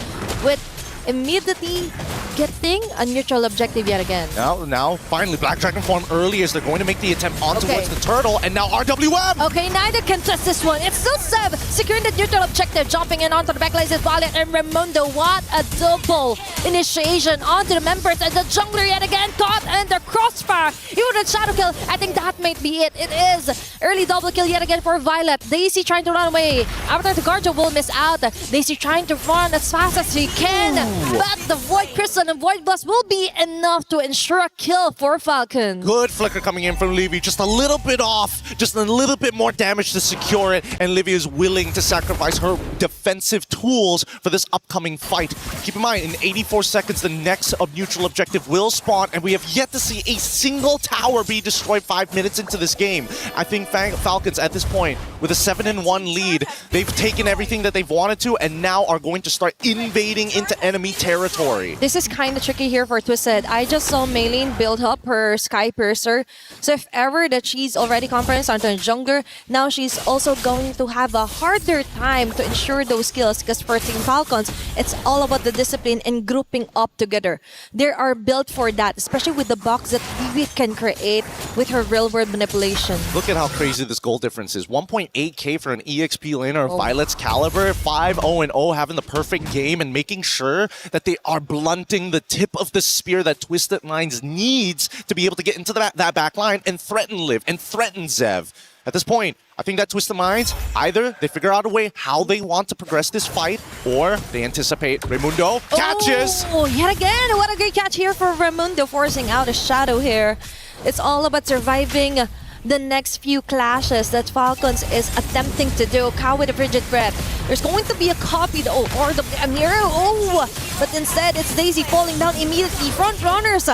with immediately getting a neutral objective yet again. Now, finally, Black Dragon form early as they're going to make the attempt on towards the turtle, and now RWM! Okay, neither can test this one. It's still Seb securing the neutral objective, jumping in onto the backlines is Violet and Raimundo. What a double initiation onto the members, and the jungler yet again caught in the crossfire. Even the shadow kill, I think that might be it. It is early double kill yet again for Violet. Daisy trying to run away. After the Guardian will miss out, Daisy trying to run as fast as she can, but the Void Crystal and Void Blast will be enough to ensure a kill for Falcon. Good flicker coming in from Livy, just a little bit off, just a little bit more damage to secure it, and Livy is willing to sacrifice her defensive tools for this upcoming fight. Keep in mind, in 84 seconds, the next neutral objective will spawn, and we have yet to see a single tower be destroyed 5 minutes into this game. I think Falcons at this point with a 7-1 lead. They've taken everything that they've wanted to and now are going to start invading into enemy territory. This is kind of tricky here for Twisted. I just saw Maylene build up her Sky Piercer. So if ever that she's already confident onto a jungler, now she's also going to have a harder time to ensure those kills, because for Team Falcons, it's all about the discipline and grouping up together. They are built for that, especially with the box that Vivi can create with her real-world manipulation. Look at how crazy this goal difference is. 1.8k for an EXP laner of Violet's caliber. 5-0-0, having the perfect game and making sure that they are blunting the tip of the spear that Twisted Minds needs to be able to get into that back line and threaten Liv and threaten Zev. At this point, I think that Twisted Minds, either they figure out a way how they want to progress this fight, or they anticipate Raimundo catches. Oh, yet again, what a great catch here for Raimundo, forcing out a shadow here. It's all about surviving the next few clashes that Falcons is attempting to do. Cow with a frigid breath. There's going to be a copy though, or the Amira. Oh, but instead it's Daisy falling down immediately. Front runners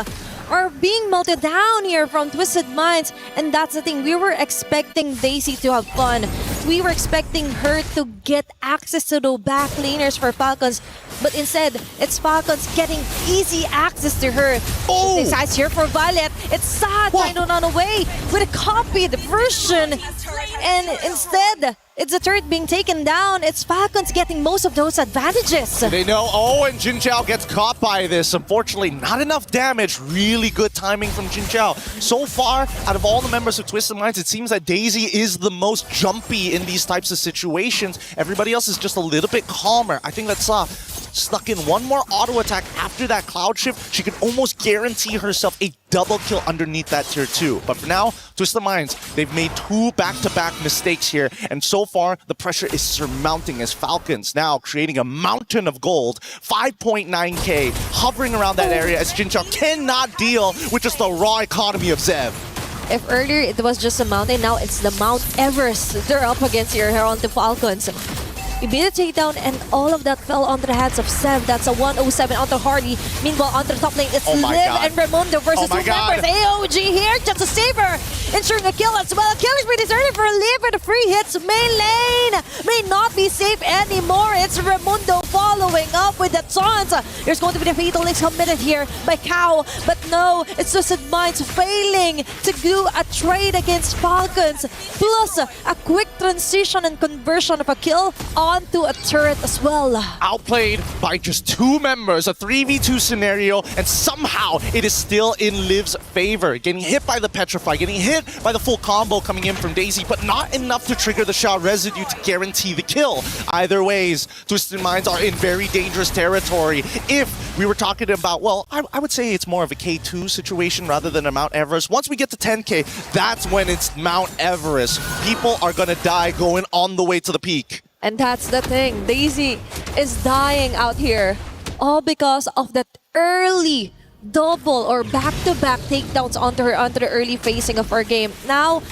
are being melted down here from Twisted Minds, and that's the thing. We were expecting Daisy to have fun. We were expecting her to get access to the back laners for Falcons, but instead, it's Falcons getting easy access to her. Oh! This guy's here for Violet. It's Sad trying to run away with a copied version, and instead, it's a turret being taken down. It's Falcons getting most of those advantages. They know, and Jin Chao gets caught by this. Unfortunately, not enough damage. Really good timing from Jin Chao. So far, out of all the members of Twisted Minds, it seems that Daisy is the most jumpy in these types of situations. Everybody else is just a little bit calmer. I think that's stuck in one more auto attack after that cloud shift. She can almost guarantee herself a double kill underneath that tier 2. But for now, Twisted Minds, they've made 2 back-to-back mistakes here, and so far the pressure is surmounting as Falcons now creating a mountain of gold. 5.9k hovering around that area as Jin Chao cannot deal with just the raw economy of Zev. If earlier it was just a mountain, now it's the Mount Everest they're up against here on the Falcons. You beat a takedown, and all of that fell onto the hands of Zev. That's a 107 onto Hardy. Meanwhile, onto the top lane, it's Liv and Raimundo versus 2 members. AOG here just to save her, ensuring a kill as well. Killing spree is early for Liv with the free hits. Main lane may not be safe anymore. It's Raimundo following up with the taunts. There's going to be the fatal links committed here by Cow, but no, it's Twisted Minds failing to do a trade against Falcons, plus a quick transition and conversion of a kill onto a turret as well. Outplayed by just 2 members, a 3v2 scenario, and somehow it is still in Liv's favor. Getting hit by the Petrify, getting hit by the full combo coming in from Daisy, but not enough to trigger the Shao residue to guarantee the kill. Either ways, Twisted Minds are in very dangerous territory. If we were talking about, well, I would say it's more of a K2 situation rather than a Mount Everest. Once we get to 10k, that's when it's Mount Everest. People are gonna die going on the way to the peak. And that's the thing. Daisy is dying out here, all because of that early double or back-to-back takedowns onto the early phasing of our game. Now,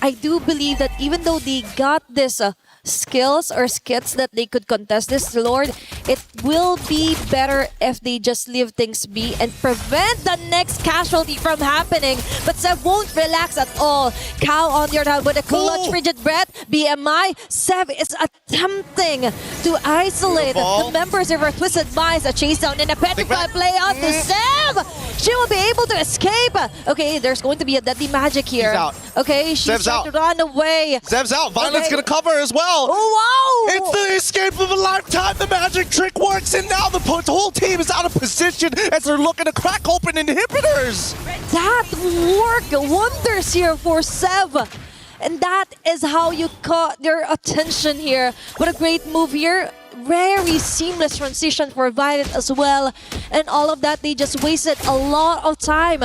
I do believe that even though they got this skills or skits that they could contest this Lord, it will be better if they just leave things be and prevent the next casualty from happening. But Zev won't relax at all. Cow on the other hand with a clutch frigid breath. BMI, Zev is attempting to isolate the members of our Twisted Minds. A chase down and a petrified play out to Zev. She will be able to escape. Okay, there's going to be a deadly magic here. She's out. Okay, she's trying to run away. Zev's out. Violet's gonna cover as well. Oh, wow! It's the escape of a lifetime. The magic trick works, and now the whole team is out of position as they're looking to crack open inhibitors. That worked wonders here for Zev. And that is how you caught their attention here. What a great move here. Very seamless transition for Violet as well. And all of that, they just wasted a lot of time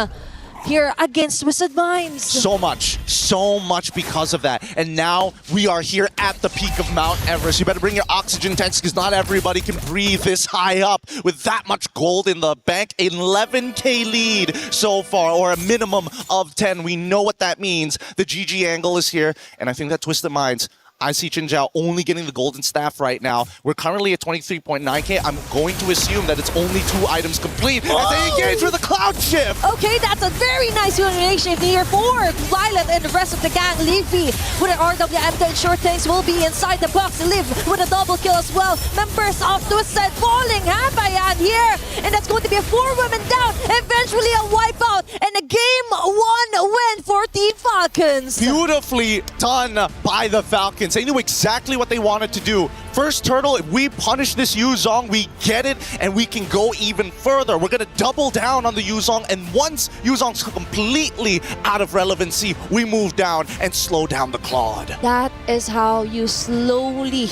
here against Twisted Minds. So much because of that. And now we are here at the peak of Mount Everest. You better bring your oxygen tanks because not everybody can breathe this high up with that much gold in the bank. 11k lead so far, or a minimum of 10. We know what that means. The GG angle is here, and I think that Twisted Minds, I see Jin Zhao only getting the golden staff right now. We're currently at 23.9k. I'm going to assume that it's only 2 items complete as they engage with a cloud shift. Okay, that's a very nice combination here for Violet and the rest of the gang. Leafy with an RWM to ensure things will be inside the box. Live with a double kill as well. Members of Twisted falling hand by hand here. And that's going to be a 4 women down. Eventually a wipeout and a game 1 win for Team Falcons. Beautifully done by the Falcons. They knew exactly what they wanted to do. First turtle, if we punish this Yuzong, we get it, and we can go even further. We're going to double down on the Yuzong, and once Yuzong's completely out of relevancy, we move down and slow down the Claude. That is how you slowly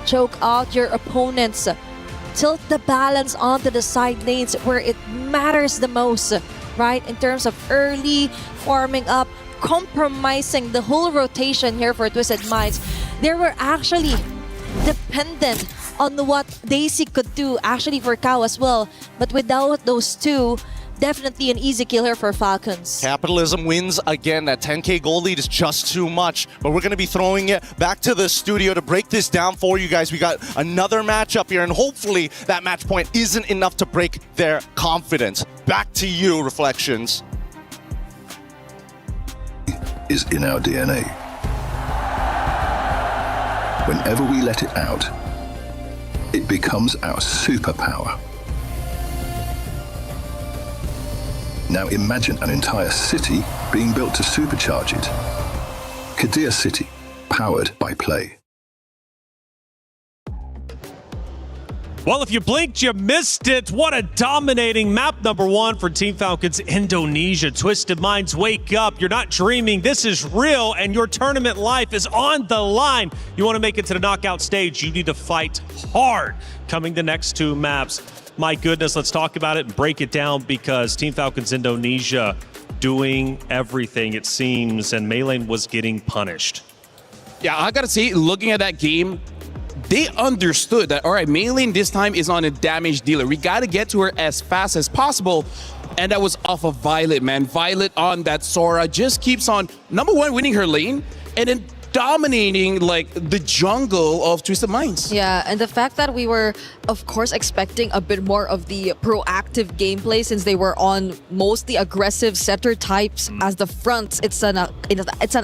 choke out your opponents. Tilt the balance onto the side lanes where it matters the most, right? In terms of early farming up, compromising the whole rotation here for Twisted Minds. They were actually dependent on what Daisy could do, actually for Kao as well. But without those two, definitely an easy kill here for Falcons. Capitalism wins again. That 10k gold lead is just too much. But we're going to be throwing it back to the studio to break this down for you guys. We got another matchup here, and hopefully that match point isn't enough to break their confidence. Back to you, Reflections. Is in our DNA. Whenever we let it out, it becomes our superpower. Now imagine an entire city being built to supercharge it. Kadir City, powered by play. Well, if you blinked, you missed it. What a dominating map number 1 for Team Falcons Indonesia. Twisted Minds, wake up. You're not dreaming. This is real, and your tournament life is on the line. You want to make it to the knockout stage, you need to fight hard. Coming the next 2 maps. My goodness, let's talk about it and break it down, because Team Falcons Indonesia doing everything, it seems, and Maylane was getting punished. Yeah, I gotta say, looking at that game, they understood that, all right, Maylane this time is on a damage dealer. We got to get to her as fast as possible. And that was off of Violet, man. Violet on that Sora just keeps on, number 1, winning her lane, and then dominating like the jungle of Twisted Minds. Yeah, and the fact that we were, of course, expecting a bit more of the proactive gameplay since they were on mostly aggressive setter types as the fronts. It's an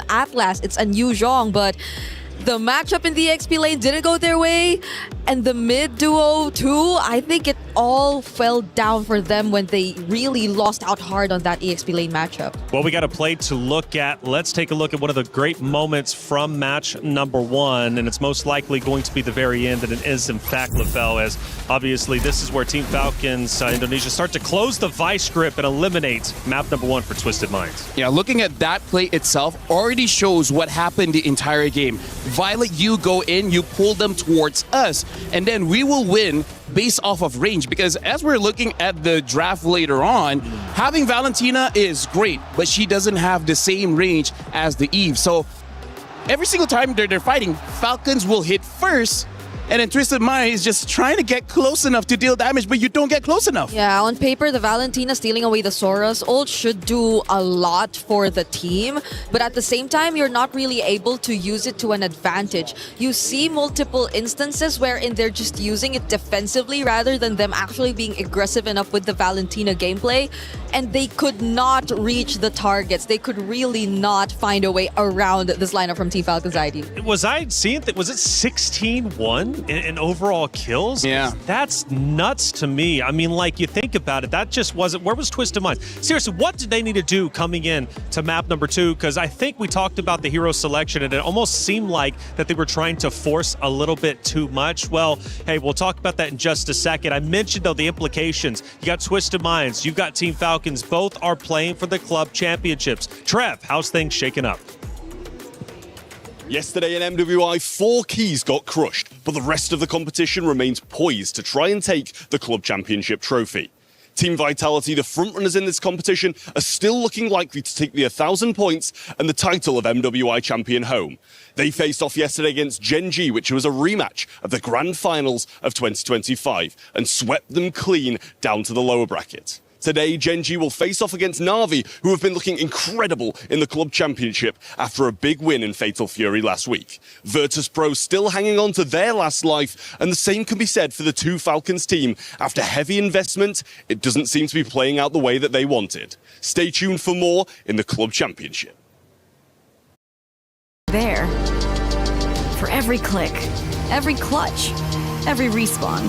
Atlas, it's a Yu Zhong, but the matchup in the XP lane didn't go their way, and the mid duo too. I think it all fell down for them when they really lost out hard on that EXP lane matchup. Well, we got a play to look at. Let's take a look at one of the great moments from match number 1, and it's most likely going to be the very end, and it is in fact LaFell, as obviously this is where Team Falcons Indonesia start to close the vice grip and eliminate map number 1 for Twisted Minds. Yeah, looking at that play itself already shows what happened the entire game. Violet, you go in, you pull them towards us, and then we will win based off of range, because as we're looking at the draft later on, having Valentina is great, but she doesn't have the same range as the Eve. So every single time they're fighting, Falcons will hit first, and then Twisted Mind is just trying to get close enough to deal damage, but you don't get close enough. Yeah, on paper, the Valentina stealing away the Sora's ult should do a lot for the team, but at the same time, you're not really able to use it to an advantage. You see multiple instances wherein they're just using it defensively rather than them actually being aggressive enough with the Valentina gameplay, and they could not reach the targets. They could really not find a way around this lineup from Team Falcons ID. Was I seeing that? Was it 16-1 in overall kills? Yeah. That's nuts to me. I mean, like, you think about it, that just wasn't, where was Twisted Minds? Seriously, what did they need to do coming in to map number 2? Because I think we talked about the hero selection, and it almost seemed like that they were trying to force a little bit too much. Well, hey, we'll talk about that in just a second. I mentioned, though, the implications. You got Twisted Minds, you've got Team Falcons. Both are playing for the club championships. Trev, how's things shaking up? Yesterday in MWI, 4 keys got crushed, but the rest of the competition remains poised to try and take the club championship trophy. Team Vitality, the frontrunners in this competition, are still looking likely to take the 1,000 points and the title of MWI champion home. They faced off yesterday against Gen G, which was a rematch of the grand finals of 2025, and swept them clean down to the lower bracket. Today, Gen G will face off against Na'Vi, who have been looking incredible in the Club Championship after a big win in Fatal Fury last week. Virtus.pro still hanging on to their last life, and the same can be said for the two Falcons team. After heavy investment, it doesn't seem to be playing out the way that they wanted. Stay tuned for more in the Club Championship. There. For every click, every clutch, every respawn.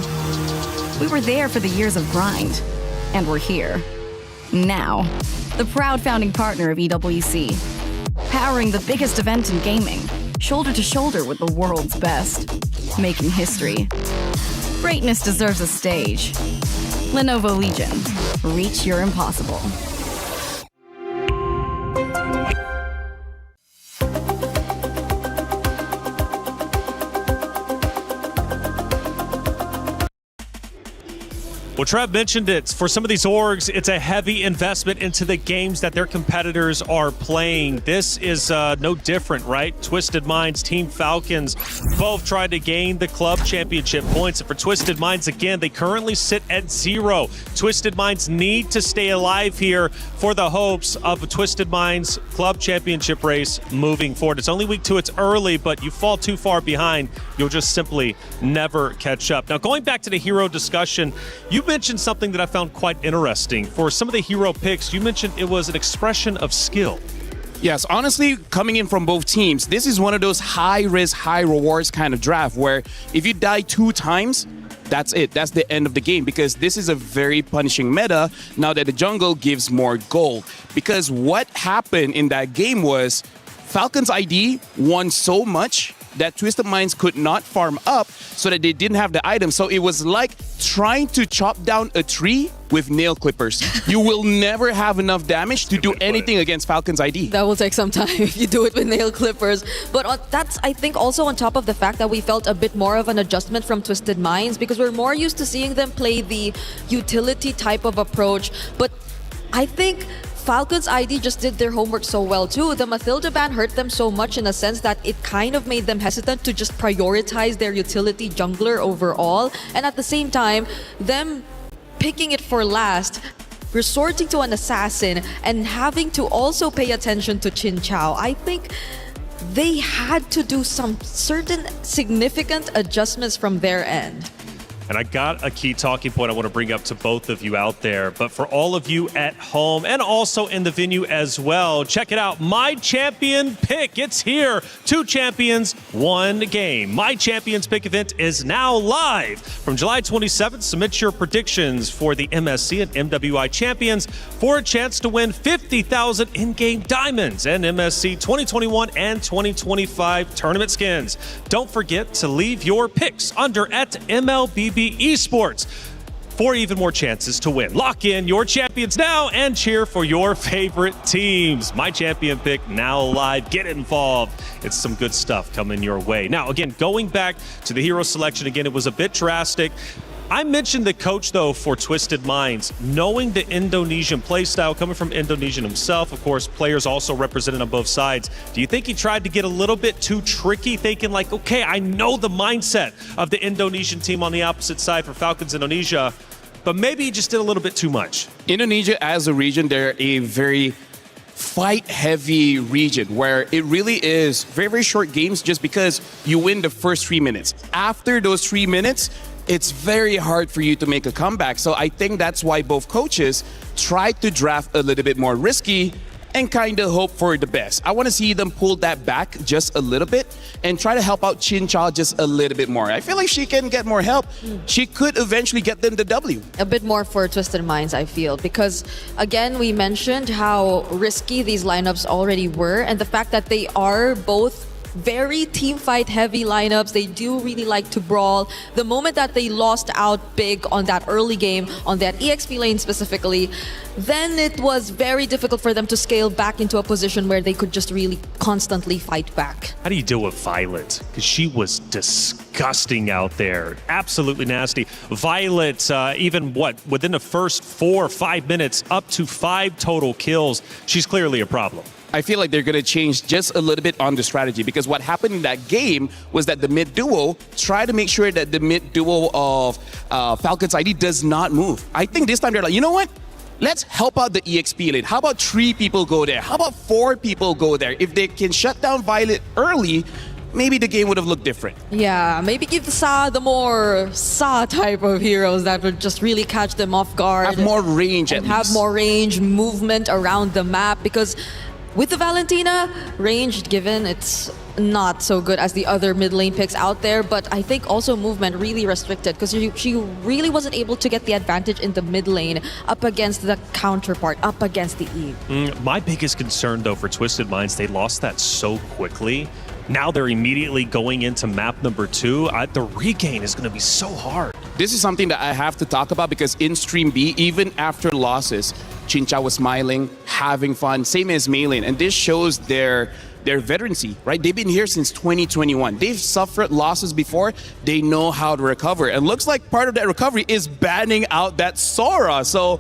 We were there for the years of grind. And we're here. Now. The proud founding partner of EWC. Powering the biggest event in gaming. Shoulder to shoulder with the world's best. Making history. Greatness deserves a stage. Lenovo Legion. Reach your impossible. Well, Trev mentioned it. For some of these orgs, it's a heavy investment into the games that their competitors are playing. This is no different, right? Twisted Minds, Team Falcons, both tried to gain the club championship points. And for Twisted Minds, again, they currently sit at 0. Twisted Minds need to stay alive here for the hopes of a Twisted Minds club championship race moving forward. It's only week 2, it's early, but you fall too far behind, you'll just simply never catch up. Now, going back to the hero discussion, you mentioned something that I found quite interesting. For some of the hero picks, you mentioned it was an expression of skill. Yes, honestly, coming in from both teams, this is one of those high risk, high rewards kind of draft where if you die 2 times, that's it. That's the end of the game, because this is a very punishing meta now that the jungle gives more gold. Because what happened in that game was Falcons ID won so much that Twisted Minds could not farm up so that they didn't have the item. So it was like trying to chop down a tree with nail clippers. You will never have enough damage to do anything against Falcons ID. That will take some time if you do it with nail clippers. But that's, I think, also on top of the fact that we felt a bit more of an adjustment from Twisted Minds, because we're more used to seeing them play the utility type of approach. But I think Falcons ID just did their homework so well too. The Mathilda ban hurt them so much in a sense that it kind of made them hesitant to just prioritize their utility jungler overall. And at the same time, them picking it for last, resorting to an assassin, and having to also pay attention to Chin Chao, I think they had to do some certain significant adjustments from their end. And I got a key talking point I want to bring up to both of you out there. But for all of you at home and also in the venue as well, check it out. My Champion Pick. It's here. 2 champions, 1 game. My Champions Pick event is now live. From July 27th, submit your predictions for the MSC and MWI champions for a chance to win 50,000 in-game diamonds and MSC 2021 and 2025 tournament skins. Don't forget to leave your picks under at MLBB Esports for even more chances to win. Lock in your champions now and cheer for your favorite teams. My Champion Pick now live. Get involved. It's some good stuff coming your way. Now, again, going back to the hero selection, again, it was a bit drastic. I mentioned the coach, though, for Twisted Minds, knowing the Indonesian playstyle, coming from Indonesian himself, of course, players also represented on both sides. Do you think he tried to get a little bit too tricky, thinking like, okay, I know the mindset of the Indonesian team on the opposite side for Falcons Indonesia, but maybe he just did a little bit too much? Indonesia as a region, they're a very fight-heavy region where it really is very, very short games just because you win the first 3 minutes. After those 3 minutes, it's very hard for you to make a comeback. So I think that's why both coaches tried to draft a little bit more risky and kind of hope for the best. I want to see them pull that back just a little bit and try to help out Chin Chao just a little bit more. I feel like she can get more help. She could eventually get them the W. A bit more for Twisted Minds, I feel, because again, we mentioned how risky these lineups already were, and the fact that they are both very team fight heavy lineups. They do really like to brawl. The moment that they lost out big on that early game, on that EXP lane specifically, then it was very difficult for them to scale back into a position where they could just really constantly fight back. How do you deal with Violet? Because she was disgusting out there. Absolutely nasty. Violet, even within the first 4 or 5 minutes, up to 5 total kills. She's clearly a problem. I feel like they're going to change just a little bit on the strategy, because what happened in that game was that the mid duo tried to make sure that the mid duo of Falcons ID does not move. I think this time they're like, you know what? let's help out the EXP lane. How about 3 people go there? How about 4 people go there? If they can shut down Violet early, maybe the game would have looked different. Yeah, maybe give the more Sa type of heroes that would just really catch them off guard. Have more range and have more range, movement around the map, because with the Valentina, range given, it's not so good as the other mid lane picks out there, but I think also movement really restricted because she really wasn't able to get the advantage in the mid lane up against the counterpart, up against the Eve. My biggest concern though for Twisted Minds, they lost that so quickly. Now they're immediately going into map number 2. The regain is going to be so hard. This is something that I have to talk about because in Stream B, even after losses, Chincha was smiling, having fun, same as Maylin, and this shows their veterancy, right? They've been here since 2021. They've suffered losses before. They know how to recover. And looks like part of that recovery is banning out that Sora. So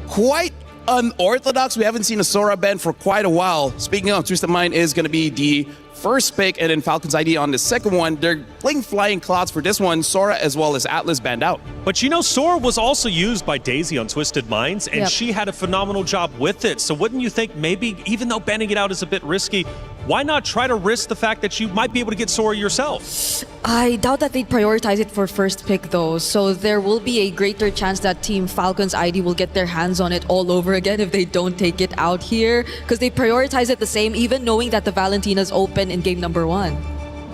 quite unorthodox. We haven't seen a Sora ban for quite a while. Speaking of, Twisted Mind is going to be the first pick, and then Falcon's ID on the second one. They're playing Flying Clouds for this one. Sora as well as Atlas banned out. But you know, Sora was also used by Daisy on Twisted Minds, and she had a phenomenal job with it. So wouldn't you think maybe, even though banning it out is a bit risky, why not try to risk the fact that you might be able to get Sora yourself? I doubt that they'd prioritize it for first pick though, so there will be a greater chance that Team Falcon's ID will get their hands on it all over again if they don't take it out here, because they prioritize it the same even knowing that the Valentina's open in game number 1.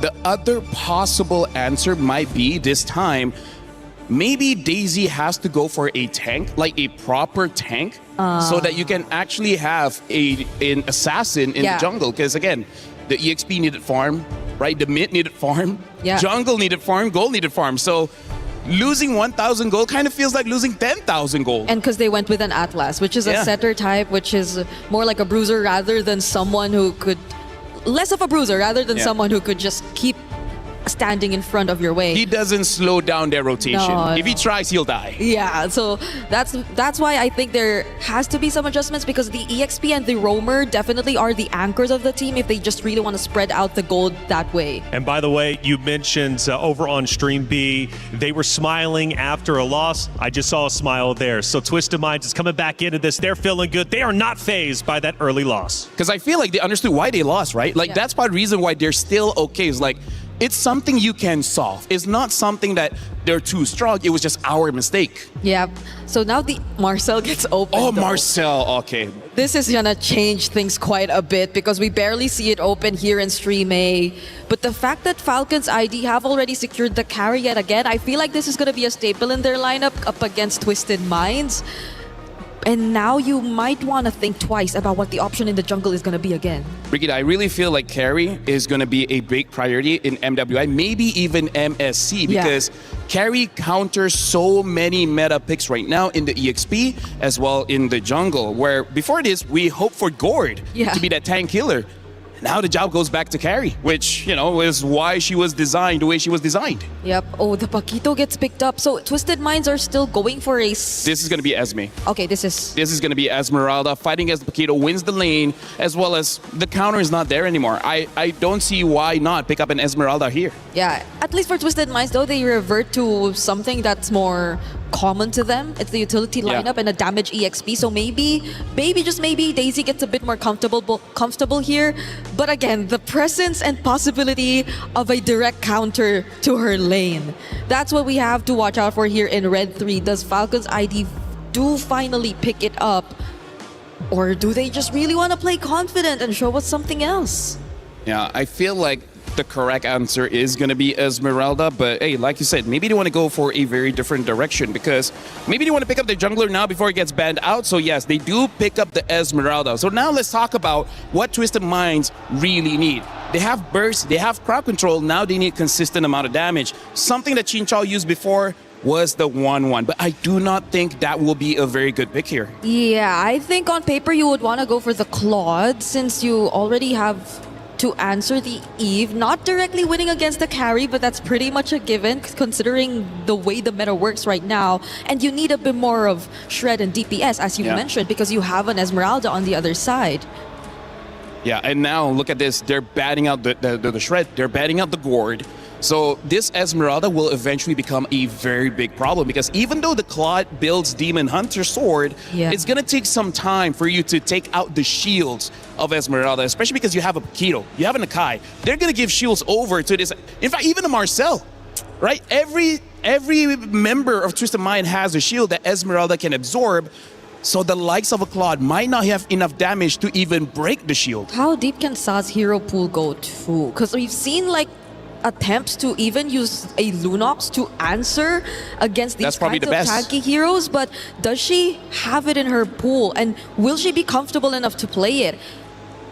The other possible answer might be this time, maybe Daisy has to go for a tank, like a proper tank, so that you can actually have an assassin in the jungle. Because again, the EXP needed farm, right? The mid needed farm, jungle needed farm, gold needed farm. So losing 1,000 gold kind of feels like losing 10,000 gold. And because they went with an Atlas, which is a setter type, which is more like a bruiser rather than someone who could... Less of a bruiser rather than someone who could just keep standing in front of your way. He doesn't slow down their rotation. No, if he tries, he'll die. Yeah, so that's why I think there has to be some adjustments, because the EXP and the roamer definitely are the anchors of the team if they just really want to spread out the gold that way. And by the way, you mentioned over on Stream B, they were smiling after a loss. I just saw a smile there. So Twisted Minds is coming back into this. They're feeling good. They are not fazed by that early loss. Because I feel like they understood why they lost, right? Like that's part of the reason why they're still okay. It's like, it's something you can solve. It's not something that they're too strong. It was just our mistake. Yeah. So now the Marcel gets open. Oh, though. Marcel. Okay. This is gonna change things quite a bit because we barely see it open here in Stream A. But the fact that Falcon's ID have already secured the carry yet again, I feel like this is gonna be a staple in their lineup up against Twisted Minds. And now you might want to think twice about what the option in the jungle is going to be again. Brigitte, I really feel like carry is going to be a big priority in MWI, maybe even MSC, because carry counters so many meta picks right now in the EXP as well in the jungle, where before this, we hoped for Gord to be that tank killer. Now the job goes back to carry, which, you know, is why she was designed the way she was designed. Yep. Oh, the Paquito gets picked up. So Twisted Minds are still going for a... This is going to be Esme. Okay, this is going to be Esmeralda fighting against the Paquito, wins the lane, as well as the counter is not there anymore. I don't see why not pick up an Esmeralda here. Yeah, at least for Twisted Minds though, they revert to something that's more common to them. It's the utility lineup and a damage EXP. So maybe just maybe Daisy gets a bit more comfortable here. But again, the presence and possibility of a direct counter to her lane. That's what we have to watch out for here in Red 3. Does Falcon's ID do finally pick it up? Or do they just really want to play confident and show us something else? Yeah, I feel like the correct answer is going to be Esmeralda, but hey, like you said, maybe they want to go for a very different direction because maybe they want to pick up the jungler now before it gets banned out. So yes, they do pick up the Esmeralda. So now let's talk about what Twisted Minds really need. They have burst, they have crowd control, now they need consistent amount of damage. Something that Chinchao used before was the 1-1, but I do not think that will be a very good pick here. Yeah, I think on paper you would want to go for the Claude since you already have to answer the Eve, not directly winning against the carry, but that's pretty much a given considering the way the meta works right now. And you need a bit more of shred and DPS, as you mentioned, because you have an Esmeralda on the other side. Yeah, and now look at this. They're batting out the shred. They're batting out the gourd. So this Esmeralda will eventually become a very big problem because even though the Claude builds Demon Hunter Sword, it's going to take some time for you to take out the shields of Esmeralda, especially because you have a Paquito, you have an Akai. They're going to give shields over to this. In fact, even a Marcel, right? Every member of Twisted Mind has a shield that Esmeralda can absorb. So the likes of a Claude might not have enough damage to even break the shield. How deep can Sa's hero pool go too? Because we've seen like attempts to even use a Lunox to answer against these kinds of tanky heroes, but does she have it in her pool? And will she be comfortable enough to play it?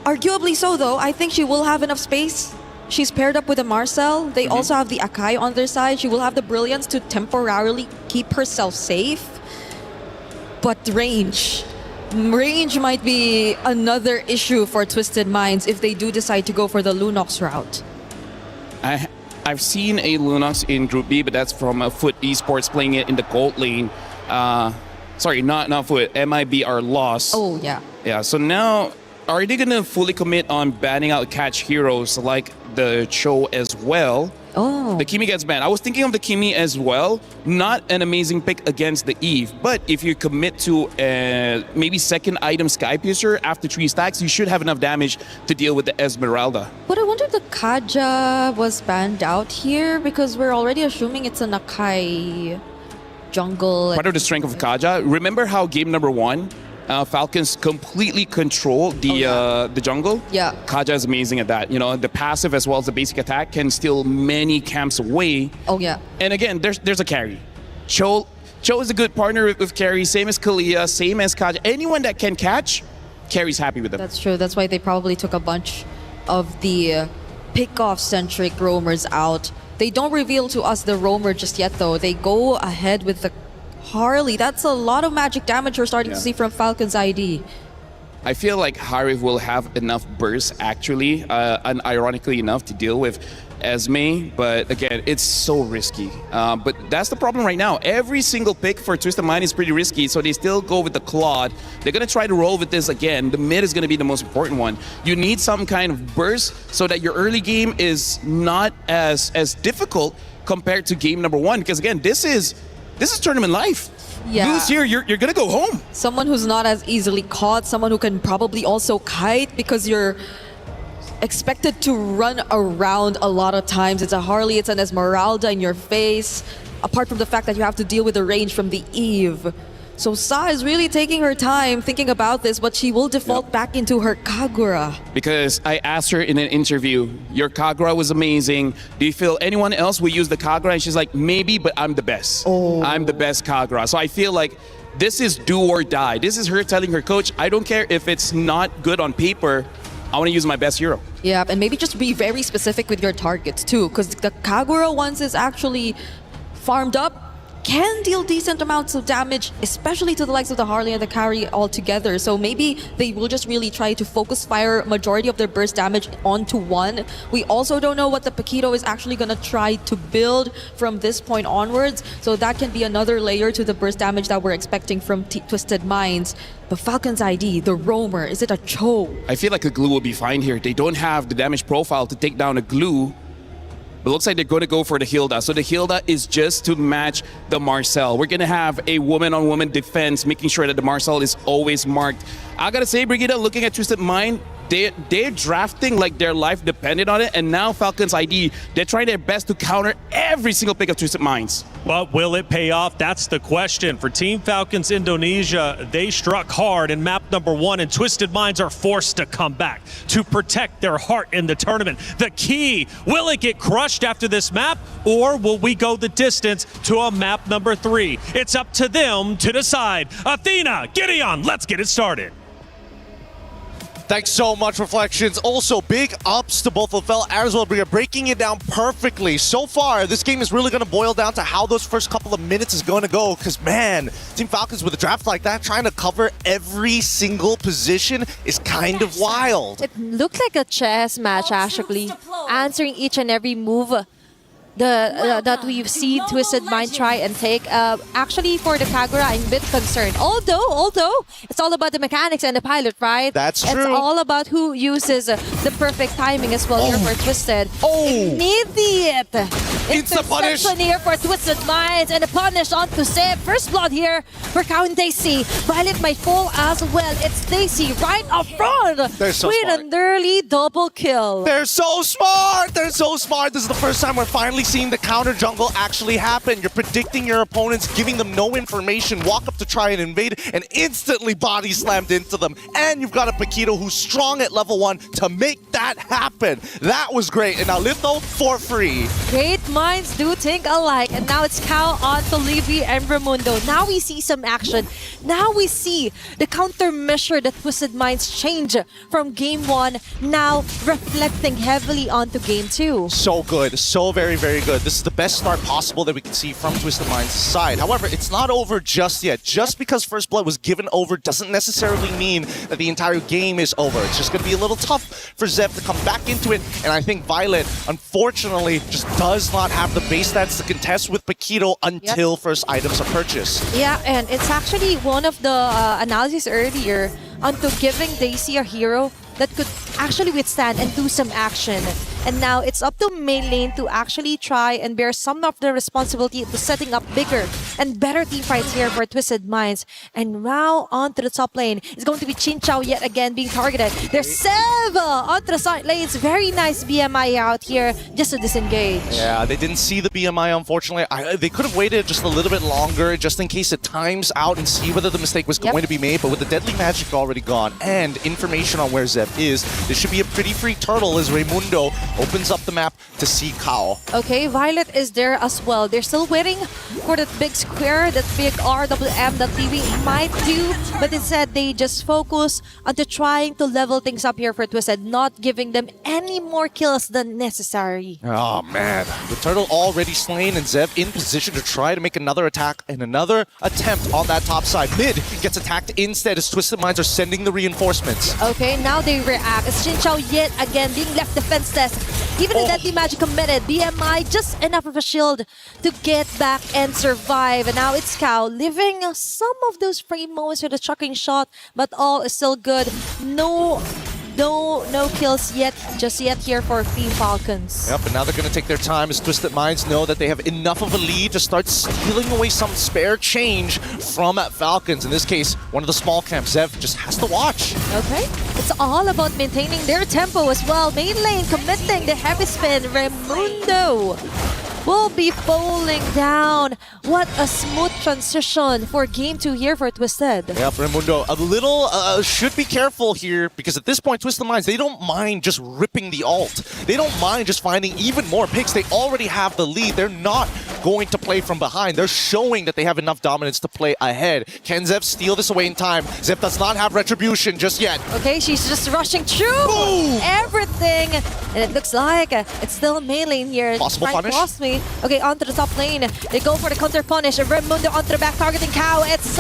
Arguably so though, I think she will have enough space. She's paired up with a Marcel. They also have the Akai on their side. She will have the Brilliance to temporarily keep herself safe. But range might be another issue for Twisted Minds if they do decide to go for the Lunox route. I've seen a Lunox in Group B, but that's from Foot Esports playing it in the gold lane. Sorry, not Foot. MIB are lost. Oh, yeah. Yeah, so now, are they going to fully commit on banning out catch heroes like the Cho as well? Oh. The Kimi gets banned. I was thinking of the Kimi as well. Not an amazing pick against the Eve, but if you commit to maybe second item Sky Piercer after 3 stacks, you should have enough damage to deal with the Esmeralda. But I wonder if the Kaja was banned out here because we're already assuming it's an Akai jungle. Part of the strength of Kaja. Remember how game number 1, Falcons completely control the jungle? Yeah. Kaja is amazing at that. You know, the passive as well as the basic attack can steal many camps away. Oh, yeah. And again, there's a carry. Cho is a good partner with carry, same as Kalia, same as Kaja. Anyone that can catch, carry's happy with them. That's true. That's why they probably took a bunch of the pick-off-centric roamers out. They don't reveal to us the roamer just yet, though. They go ahead with the Harley. That's a lot of magic damage we're starting to see from Falcon's ID. I feel like Harif will have enough burst, actually, and ironically enough, to deal with Esme. But again, it's so risky. But that's the problem right now. Every single pick for Twisted Mind is pretty risky, so they still go with the Claude. They're going to try to roll with this again. The mid is going to be the most important one. You need some kind of burst so that your early game is not as difficult compared to game number 1. Because again, this is tournament life. Yeah. Lose here, you're gonna go home. Someone who's not as easily caught, someone who can probably also kite because you're expected to run around a lot of times. It's a Harley, it's an Esmeralda in your face, apart from the fact that you have to deal with the range from the Eve. So Sa is really taking her time thinking about this, but she will default back into her Kagura. Because I asked her in an interview, your Kagura was amazing. Do you feel anyone else will use the Kagura? And she's like, maybe, but I'm the best. I'm the best Kagura. So I feel like this is do or die. This is her telling her coach, I don't care if it's not good on paper, I want to use my best hero. Yeah, and maybe just be very specific with your targets too, because the Kagura, once is actually farmed up, can deal decent amounts of damage, especially to the likes of the Harley and the carry altogether. So maybe they will just really try to focus fire majority of their burst damage onto one. We also don't know what the Paquito is actually going to try to build from this point onwards. So that can be another layer to the burst damage that we're expecting from Twisted Minds. But Falcon's ID, the roamer, is it a Cho? I feel like a glue will be fine here. They don't have the damage profile to take down a glue. But it looks like they're going to go for the Hilda. So the Hilda is just to match the Marcel. We're going to have a woman-on-woman defense, making sure that the Marcel is always marked. I got to say, Brigitte, looking at Twisted Mind, they're drafting like their life depended on it. And now Falcon's ID, they're trying their best to counter every single pick of Twisted Minds. But will it pay off? That's the question. For Team Falcons Indonesia, they struck hard in map number 1, and Twisted Minds are forced to come back to protect their heart in the tournament. The key, will it get crushed after this map, or will we go the distance to a map number 3? It's up to them to decide. Athena, Gideon, let's get it started. Thanks so much, Reflections. Also, big ups to both Lafell as well, breaking it down perfectly. So far, this game is really going to boil down to how those first couple of minutes is going to go, because, man, Team Falcons with a draft like that, trying to cover every single position is kind of wild. It looked like a chess match, actually, answering each and every move that we've seen Twisted Mind try and take. Actually, for the Kagura, I'm a bit concerned. Although it's all about the mechanics and the pilot, right? That's true. It's all about who uses the perfect timing as well here for Twisted. Immediate interception here for Twisted Minds, and a punish onto Zeb. First blood here for Count Daisy. Violet might fall as well. It's Daisy right up front. They're so with smart. an early double kill. They're so smart! They're so smart! This is the first time we're finally seeing the counter jungle actually happen. You're predicting your opponents, giving them no information, walk up to try and invade, and instantly body slammed into them. And you've got a Paquito who's strong at level 1 to make that happen. That was great. And now Litho for free. Great minds do think alike. And now it's Cal on to Levy and Raimundo. Now we see some action. Now we see the countermeasure that Twisted Minds change from game 1, now reflecting heavily onto game 2. So good. So very, very good. This is the best start possible that we can see from Twisted Mind's side. However, it's not over just yet. Just because First Blood was given over doesn't necessarily mean that the entire game is over. It's just going to be a little tough for Zev to come back into it. And I think Violet, unfortunately, just does not have the base stats to contest with Paquito until first items are purchased. Yeah, and it's actually one of the analyses earlier onto giving Daisy a hero that could actually withstand and do some action. And now it's up to main lane to actually try and bear some of the responsibility to setting up bigger and better team fights here for Twisted Minds. And now onto the top lane is going to be Chinchao yet again being targeted. There's Sev onto the side lanes. Very nice BMI out here just to disengage. Yeah, they didn't see the BMI, unfortunately. They could have waited just a little bit longer just in case it times out and see whether the mistake was going to be made. But with the Deadly Magic already gone and information on where Zev is, this should be a pretty free turtle as Raimundo opens up the map to see Kao. Okay, Violet is there as well. They're still waiting for that big square, that big RWM that TV might do, but instead they just focus on trying to level things up here for Twisted, not giving them any more kills than necessary. Oh man, the turtle already slain and Zev in position to try to make another attack and another attempt on that top side. Mid gets attacked instead as Twisted Minds are sending the reinforcements. Okay, now they react. It's Chinchao yet again being left defenseless. Even the Deadly Magic committed. BMI just enough of a shield to get back and survive. And now it's Kao living some of those frame moments with a chucking shot, but all is still good. No kills yet, just yet here for Team Falcons. Yep, and now they're going to take their time as Twisted Minds know that they have enough of a lead to start stealing away some spare change from Falcons. In this case, one of the small camps. Zev just has to watch. Okay, it's all about maintaining their tempo as well. Main lane committing the heavy spin. Raimundo will be falling down. What a smooth transition for game 2 here for Twisted. Yep, Raimundo a little should be careful here because at this point Twisted Minds, they don't mind just ripping the ult. They don't mind just finding even more picks. They already have the lead. They're not going to play from behind. They're showing that they have enough dominance to play ahead. Can Zev steal this away in time? Zev does not have retribution just yet. Okay, she's just rushing through everything. And it looks like it's still main lane here. Possible punish? Cross me. Okay, onto the top lane. They go for the counter punish. Raimundo onto the back, targeting Kao. It's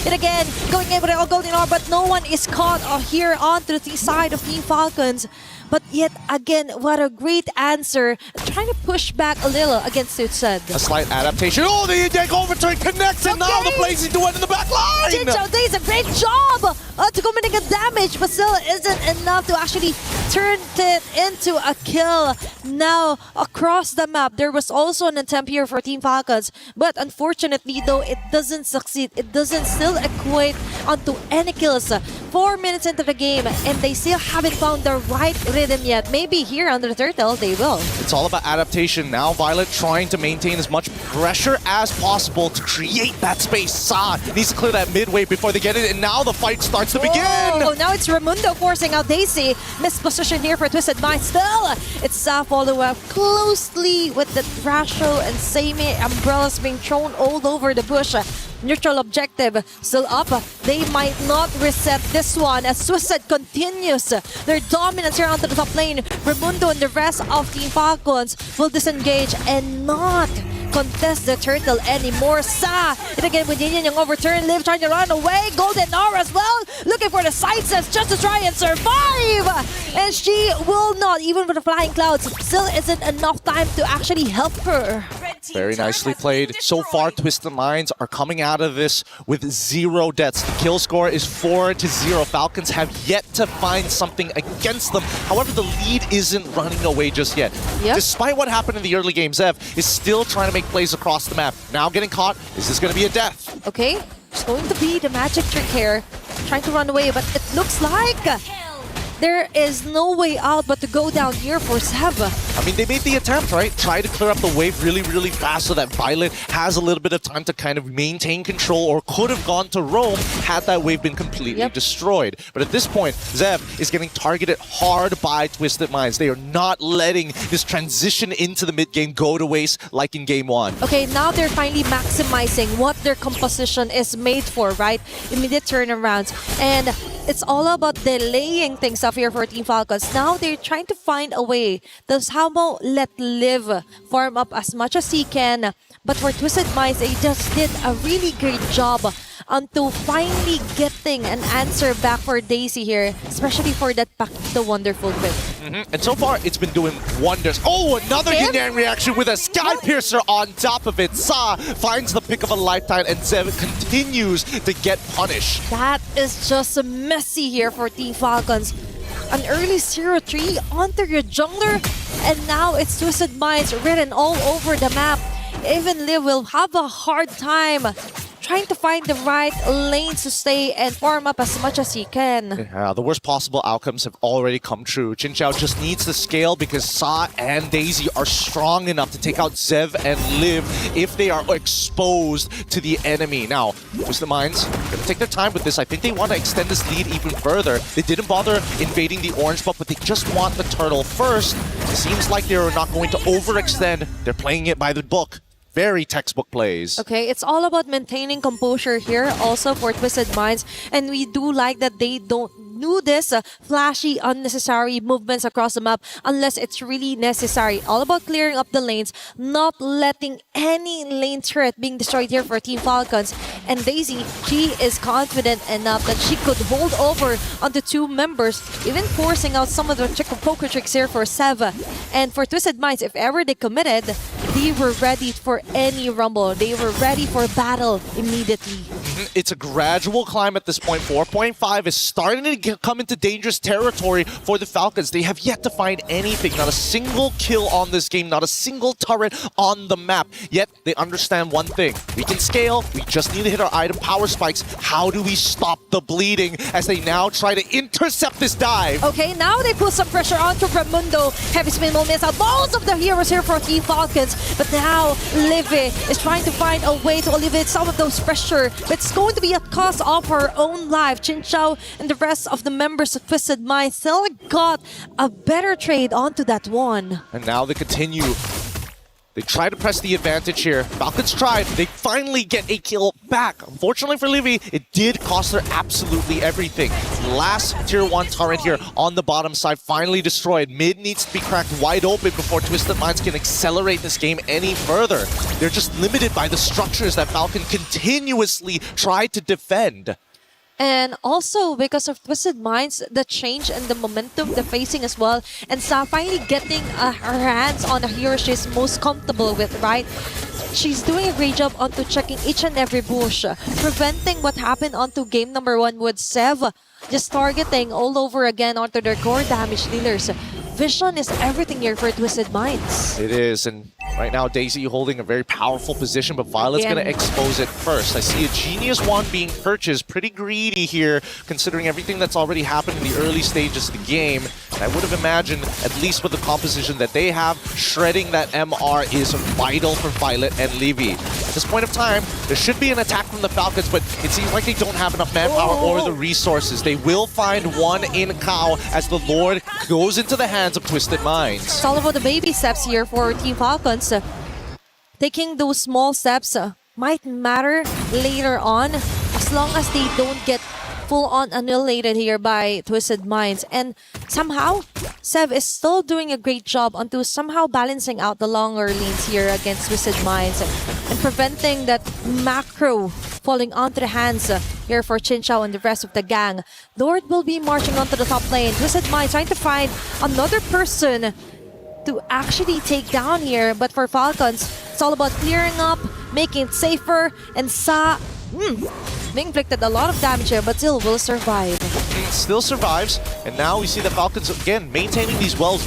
it again, going in with the golden orb, but no one is caught here onto the side of Team Falcons. But yet again, what a great answer. Trying to push back a little against Twisted. A slight adaptation. Oh, the ENG overturn connects, and now the Blazing Duet in the back line! Chinchao does a great job to go make a damage, but still isn't enough to actually turn it into a kill. Now, across the map, there was also an attempt here for Team Falcons, but unfortunately, though, it doesn't succeed. It doesn't still equate onto any kills. 4 minutes into the game, and they still haven't found the right rhythm yet. Maybe here under the turtle, they will. It's all about adaptation. Now Violet trying to maintain as much pressure as possible to create that space. Sa needs to clear that midway before they get it, and now the fight starts to begin! Oh, now it's Raimundo forcing out Daisy. Missed position here for Twisted Minds. Still, it's Sa follow up closely with the Thrasho and Seimi umbrellas being thrown all over the bush. Neutral objective still up. They might not reset this one as Twisted continues their dominance here onto the top lane. Raimundo and the rest of Team Falcons will disengage and not contest the turtle anymore. Sa, and again with Yin yung overturn, Liv trying to run away. Golden Aura as well, looking for the side steps just to try and survive. And she will not, even with the flying clouds, still isn't enough time to actually help her. Very nicely played. So far, Twisted Minds are coming out of this with 0 deaths. The kill score is 4-0. Falcons have yet to find something against them. However, the lead isn't running away just yet. Yep. Despite what happened in the early game, Zev is still trying to make plays across the map. Now getting caught. Is this going to be a death? Okay, it's going to be the magic trick here. Trying to run away, but it looks like there is no way out but to go down here for Zev. I mean, they made the attempt, right? Try to clear up the wave really, really fast so that Violet has a little bit of time to kind of maintain control, or could have gone to roam had that wave been completely destroyed. But at this point, Zev is getting targeted hard by Twisted Minds. They are not letting this transition into the mid game go to waste like in game 1. Okay, now they're finally maximizing what their composition is made for, right? Immediate turnarounds. And it's all about delaying things up here for Team Falcons. Now they're trying to find a way to somehow let Liv farm up as much as he can. But for Twisted Minds, they just did a really great job onto finally getting an answer back for Daisy here, especially for that the wonderful whip. And so far, it's been doing wonders. Oh, another Yin-Yang reaction with a Sky Piercer on top of it. Sa finds the pick of a lifetime, and Zev continues to get punished. That is just messy here for Team Falcons. An early 0-3 onto your jungler, and now it's Twisted Minds written all over the map. Even Liv will have a hard time trying to find the right lanes to stay and farm up as much as he can. Yeah, the worst possible outcomes have already come true. Jin Chao just needs to scale because Sa and Daisy are strong enough to take out Zev and Liv if they are exposed to the enemy. Now, Twisted Minds gonna take their time with this. I think they want to extend this lead even further. They didn't bother invading the orange buff, but they just want the turtle first. It seems like they're not going to overextend. They're playing it by the book. Very textbook plays. Okay, it's all about maintaining composure here also for Twisted Minds. And we do like that they don't do this flashy, unnecessary movements across the map unless it's really necessary. All about clearing up the lanes, not letting any lane turret being destroyed here for Team Falcons. And Daisy, she is confident enough that she could hold over on the 2 members, even forcing out some of the poker tricks here for Seva. And for Twisted Minds, if ever they committed, they were ready for any rumble. They were ready for battle immediately. It's a gradual climb at this point. 4.5 is starting to come into dangerous territory for the Falcons. They have yet to find anything. Not a single kill on this game. Not a single turret on the map. Yet they understand one thing. We can scale. We just need to hit our item power spikes. How do we stop the bleeding as they now try to intercept this dive? Okay, now they put some pressure onto Ramundo. Heavy spin moments out. Most of the heroes here for Team Falcons. But now Livy is trying to find a way to alleviate some of those pressure. But it's going to be at cost of her own life. Chin Chao and the rest of the members of Twisted Minds still got a better trade onto that one. And now they continue. They try to press the advantage here. Falcons tried. They finally get a kill back. Unfortunately for Livy, it did cost her absolutely everything. Last tier 1 turret here on the bottom side finally destroyed. Mid needs to be cracked wide open before Twisted Minds can accelerate this game any further. They're just limited by the structures that Falcon continuously tried to defend. And also because of Twisted Minds, the change and the momentum, the facing as well, and Sa finally getting her hands on the hero she's most comfortable with, right? She's doing a great job onto checking each and every bush, preventing what happened onto game number 1 with Sev just targeting all over again onto their core damage dealers. Vision is everything here for Twisted Minds. It is, and right now Daisy holding a very powerful position, but Violet's going to expose it first. I see a Genius Wand being purchased. Pretty greedy here, considering everything that's already happened in the early stages of the game. And I would have imagined, at least with the composition that they have, shredding that MR is vital for Violet and Levy. At this point of time, there should be an attack from the Falcons, but it seems like they don't have enough manpower or the resources. They will find one in Kao as the Lord goes into the hands of Twisted Minds. It's all about the baby steps here for Team Falcons. Taking those small steps might matter later on as long as they don't get full-on annihilated here by Twisted Minds. And somehow, Sev is still doing a great job onto somehow balancing out the longer lanes here against Twisted Minds and preventing that macro falling onto the hands here for Chinchao and the rest of the gang. Lord will be marching onto the top lane. Twisted Mind trying to find another person to actually take down here. But for Falcons, it's all about clearing up, making it safer, and being inflicted a lot of damage here, but still will survive. Still survives, and now we see the Falcons again maintaining these waves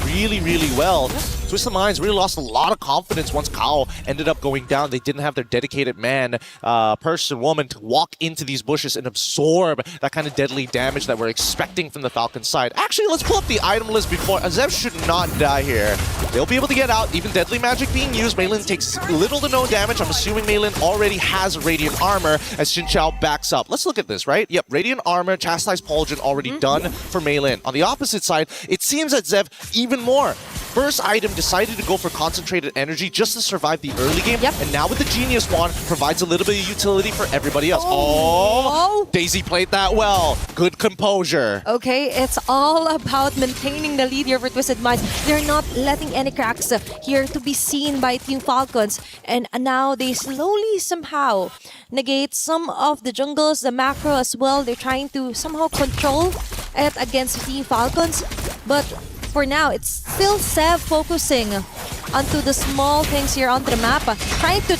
really, really well. Twisted Minds really lost a lot of confidence once Kao ended up going down. They didn't have their dedicated man, person, woman to walk into these bushes and absorb that kind of deadly damage that we're expecting from the Falcon side. Actually, let's pull up the item list before. Zev should not die here. They'll be able to get out. Even deadly magic being used. Maylin takes little to no damage. I'm assuming Maylin already has Radiant Armor as Xin Chao backs up. Let's look at this, right? Yep, Radiant Armor, Chastised Pauldron already done for Maylin. On the opposite side, it seems that Zev even more. First item decided to go for concentrated energy just to survive the early game. And now with the Genius Wand, provides a little bit of utility for everybody else. Oh, Daisy played that well. Good composure. Okay, it's all about maintaining the lead here for Twisted Minds. They're not letting any cracks here to be seen by Team Falcons. And now they slowly somehow negate some of the jungles, the macro as well. They're trying to somehow control it against Team Falcons. But for now, it's still Sev focusing onto the small things here on the map, trying to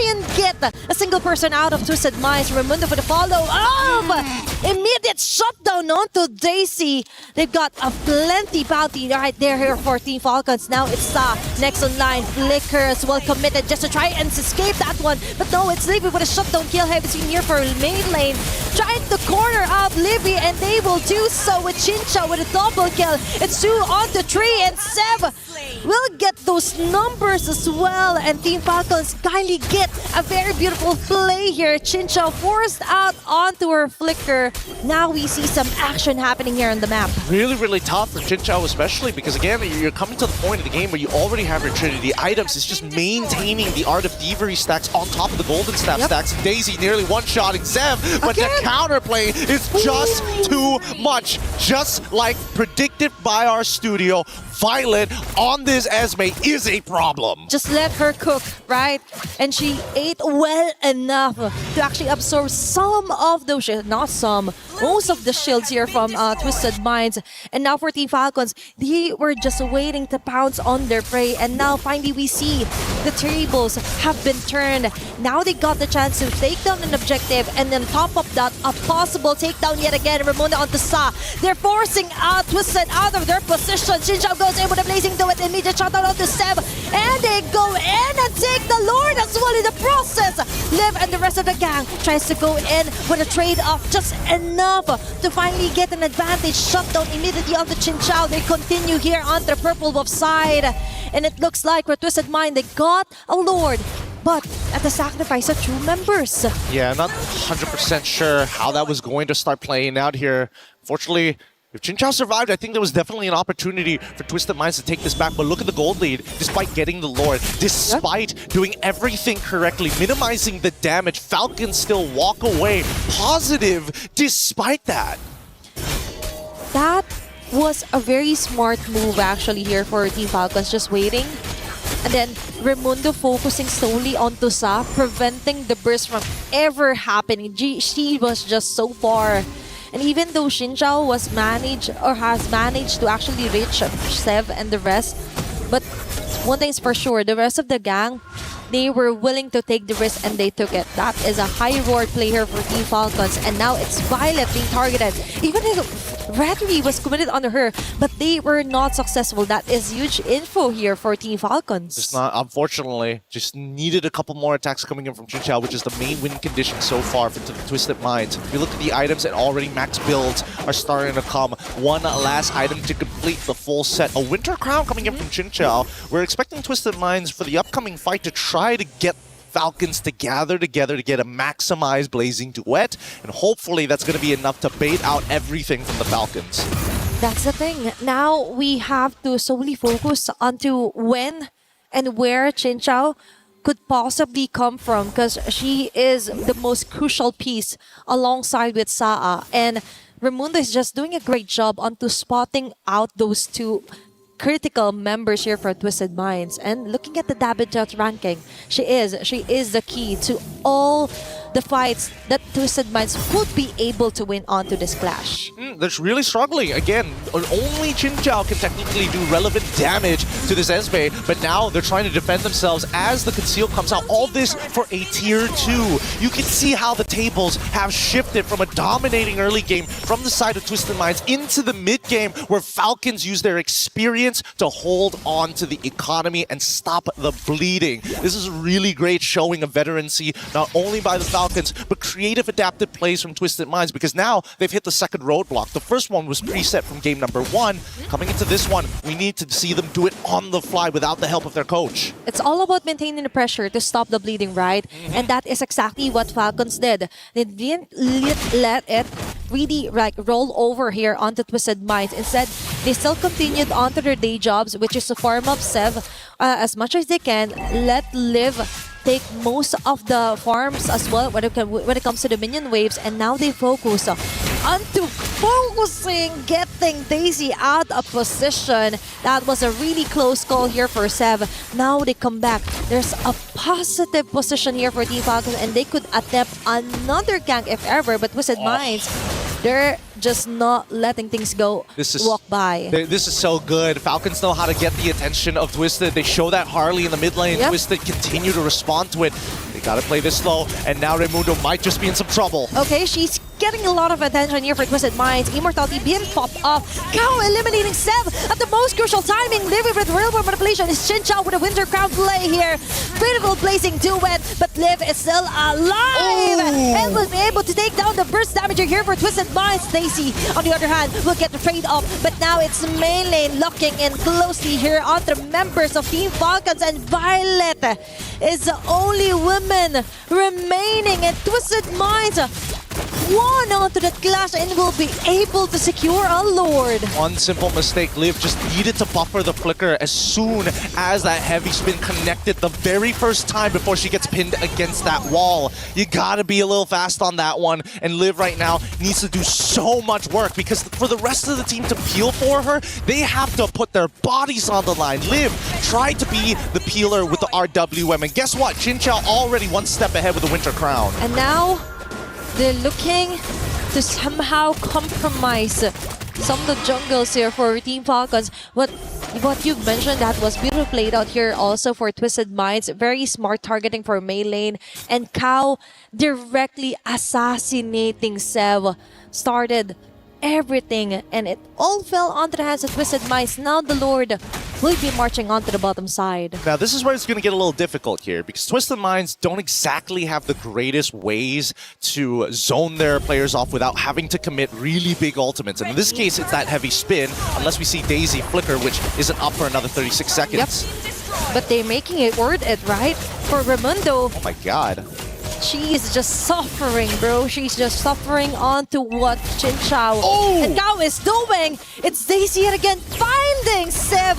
and get a single person out of Twisted Minds. Raimundo for the follow up! Immediate shutdown onto Daisy. They've got a plenty bounty right there here for Team Falcons. Now it's next on line. Flicker as well committed just to try and escape that one. But no, it's Livy with a shutdown kill. Have seen here for main lane. Trying to corner out Livy, and they will do so with Chincha with a double kill. It's 2 on the 3, and Sev will get those numbers as well. And Team Falcons kindly get a very beautiful play here. Chincha forced out onto her Flicker. Now we see some action happening here on the map. Really, really tough for Chinchao especially because again, you're coming to the point of the game where you already have your Trinity items. It's just maintaining the Art of Thievery stacks on top of the Golden Staff stacks. Daisy nearly one-shotting Zev, but the counterplay is just too much. Just like predicted by our studio, Violet on this Esme is a problem. Just let her cook, right? And she ate well enough to actually absorb some of those shields, not some, most of the shields here from Twisted Minds. And now for Team Falcons, they were just waiting to pounce on their prey. And now finally we see the tables have been turned. Now they got the chance to take down an objective, and then top of that, a possible takedown yet again. Ramona onto Sa. They're forcing out Twisted out of their position. Xinjiao goes in with a blazing do it. Immediate shutdown onto Sev. And they go in and take the Lord as well in the process. Liv and the rest of the gang tries to go in with a trade-off, just enough to finally get an advantage. Shutdown immediately onto Chinchao. They continue here on the purple wolf side. And it looks like for Twisted Mind, they got a Lord, but at the sacrifice of 2 members. Yeah, not 100% sure how that was going to start playing out here. Fortunately, if Chinchao survived, I think there was definitely an opportunity for Twisted Minds to take this back. But look at the gold lead, despite getting the Lord, despite doing everything correctly, minimizing the damage, Falcons still walk away positive despite that. That was a very smart move actually here for Team Falcons, just waiting. And then Raimundo focusing solely on Sa, preventing the burst from ever happening. She was just so far. And even though Xinjiao was has managed to actually reach Sev and the rest, but one thing's for sure, the rest of the gang, they were willing to take the risk and they took it. That is a high reward play here for Team Falcons. And now it's Violet being targeted. Even if Rattery was committed on her, but they were not successful. That is huge info here for Team Falcons. Just not, unfortunately, just needed a couple more attacks coming in from Chinchao, which is the main win condition so far for the Twisted Minds. If you look at the items, and already max builds are starting to come. One last item to complete the full set. A Winter Crown coming in from Chinchao. We're expecting Twisted Minds for the upcoming fight to try to get Falcons to gather together to get a maximized Blazing Duet, and hopefully that's going to be enough to bait out everything from the Falcons. That's the thing. Now we have to solely focus onto when and where Chinchao could possibly come from, because she is the most crucial piece alongside with Saa, and Raimundo is just doing a great job onto spotting out those two critical members here for Twisted Minds. And looking at the Dabit ranking, she is the key to all the fights that Twisted Minds would be able to win onto this clash. They're really struggling. Again, only Chin Chao can technically do relevant damage to this Esme, but now they're trying to defend themselves as the Conceal comes out. All this for a tier 2. You can see how the tables have shifted from a dominating early game from the side of Twisted Minds into the mid game, where Falcons use their experience to hold on to the economy and stop the bleeding. This is a really great showing of veterancy, not only by the Falcons, but creative adaptive plays from Twisted Minds, because now they've hit the second roadblock. The first one was preset from game number 1. Coming into this one, we need to see them do it on the fly without the help of their coach. It's all about maintaining the pressure to stop the bleeding, right? And that is exactly what Falcons did. They didn't let it really roll over here onto Twisted Minds. Instead, they still continued onto their day jobs, which is to farm up Sev as much as they can. Let Liv take most of the farms as well when it comes to the minion waves, and now they focus onto getting Daisy out of position. That was a really close call here for Sev. Now they come back. There's a positive position here for Team Falcons, and they could attempt another gank if ever, but Twisted Minds, they're just not letting things go walk by. This is so good. Falcons know how to get the attention of Twisted. They show that Harley in the mid lane. Twisted continue to respond to it. They gotta play this slow, and now Raimundo might just be in some trouble. Okay, she's getting a lot of attention here for Twisted Minds. Immortality being popped off. Kao eliminating Sev at the most crucial timing. Living with real world manipulation is Chin Chao with a Winter Crown play here. Critical placing duet, but Liv is still alive and will be able to take down the burst damager here for Twisted Minds. Daisy, on the other hand, will get the trade off, but now it's main lane locking in closely here on the members of Team Falcons, and Violet is the only woman remaining, and Twisted Minds one onto that clash and will be able to secure a Lord. One simple mistake. Liv just needed to buffer the flicker as soon as that heavy spin connected the very first time before she gets pinned against that wall. You gotta be a little fast on that one, and Liv right now needs to do so much work, because for the rest of the team to peel for her, they have to put their bodies on the line. Liv tried to be the peeler with the RWM, and guess what? Chin Chao already one step ahead with the Winter Crown. And now they're looking to somehow compromise some of the jungles here for Team Falcons. What you've mentioned, that was beautifully played out here also for Twisted Minds. Very smart targeting for Mei lane, and Kao directly assassinating Sev started everything, and it all fell onto the hands of Twisted Minds. Now the Lord will be marching onto the bottom side. Now this is where it's going to get a little difficult here, because Twisted Minds don't exactly have the greatest ways to zone their players off without having to commit really big ultimates. And in this case, it's that heavy spin, unless we see Daisy flicker, which isn't up for another 36 seconds. Yep. But they're making it worth it, right? For Raimundo. Oh my god. She is just suffering, bro. She's just suffering onto what Chin Chao and Kao is doing. It's Daisy yet again finding Sev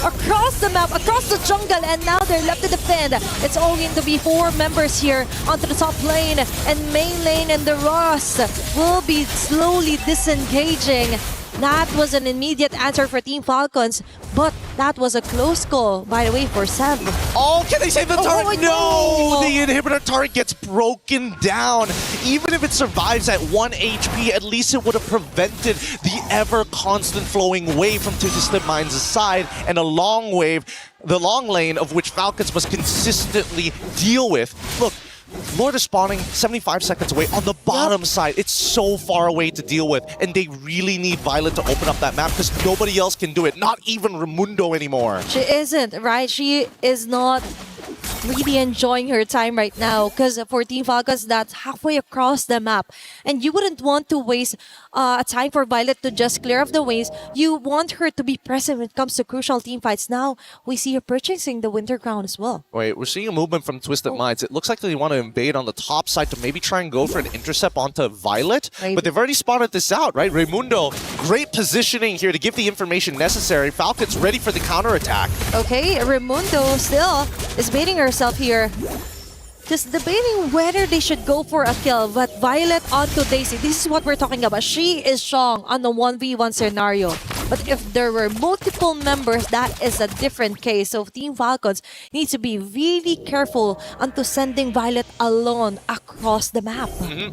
across the map, across the jungle, and now they're left to defend. It's only going to be 4 members here onto the top lane, and main lane and the Ross will be slowly disengaging. That was an immediate answer for Team Falcons, but that was a close call, by the way, for Sev. Oh, can they save the turret? No! The inhibitor turret gets broken down. Even if it survives at 1 HP, at least it would have prevented the ever-constant flowing wave from Twisted Minds' side, and a long wave, the long lane of which Falcons must consistently deal with. Look, Lord is spawning 75 seconds away on the bottom side. It's so far away to deal with, and they really need Violet to open up that map, because nobody else can do it, not even Raimundo anymore. She isn't, right? She is not really enjoying her time right now, because for Team Falcons, that's halfway across the map, and you wouldn't want to waste a time for Violet to just clear off the waves. You want her to be present when it comes to crucial team fights. Now we see her purchasing the Winter Crown as well. Wait, we're seeing a movement from Twisted Minds. It looks like they want to invade on the top side to maybe try and go for an intercept onto Violet, but they've already spotted this out, right? Raimundo, great positioning here to give the information necessary. Falcons ready for the counterattack. Okay, Raimundo still is baiting herself here. Just debating whether they should go for a kill, but Violet onto Daisy. This is what we're talking about. She is strong on the 1v1 scenario. But if there were multiple members, that is a different case. So Team Falcons needs to be really careful onto sending Violet alone across the map.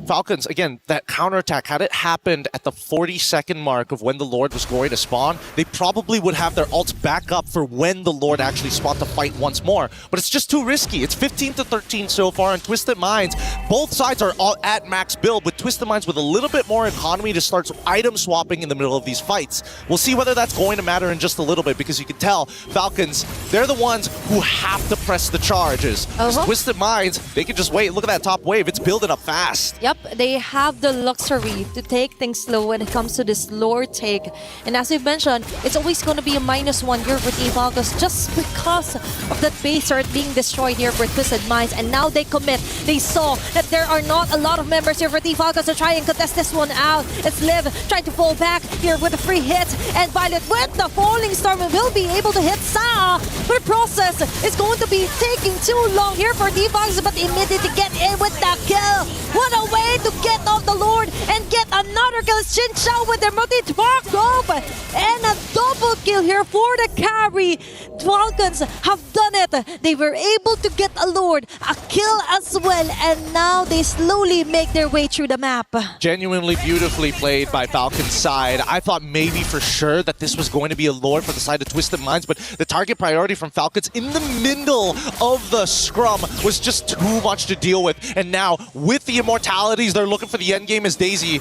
Falcons, again, that counterattack, had it happened at the 40-second mark of when the Lord was going to spawn, they probably would have their ults back up for when the Lord actually spawned to fight once more. But it's just too risky. It's 15-13 so far, and Twisted Minds, both sides are all at max build, with Twisted Minds with a little bit more economy to start item swapping in the middle of these fights. We'll see whether that's going to matter in just a little bit, because you can tell Falcons, they're the ones who have to press the charges. Twisted Minds, they can just wait. Look at that top wave. It's building up fast. Yep, they have the luxury to take things slow when it comes to this Lord take. And as we've mentioned, it's always going to be a -1 here for Team Falcons just because of that base art being destroyed here for Twisted Minds. And now they commit. They saw that there are not a lot of members here for Team Falcons to try and contest this one out. It's Liv trying to fall back here with a free hit. And Violet with the Falling Storm will be able to hit Sa. But the process is going to be taking too long here for Team Falcons, but immediately get in with the kill. What a way to get off the Lord and get another kill. Xin Chao with their multi-twerk rope. And a double kill here for the carry. Falcons have done it. They were able to get a Lord, a kill as well, and now they slowly make their way through the map. Genuinely beautifully played by Falcon's side. I thought maybe for sure that this was going to be a Lord for the side of Twisted Minds, but the target priority from Falcons in the middle of the scrum was just too much to deal with. And now, with the immortalities, they're looking for the end game as Daisy.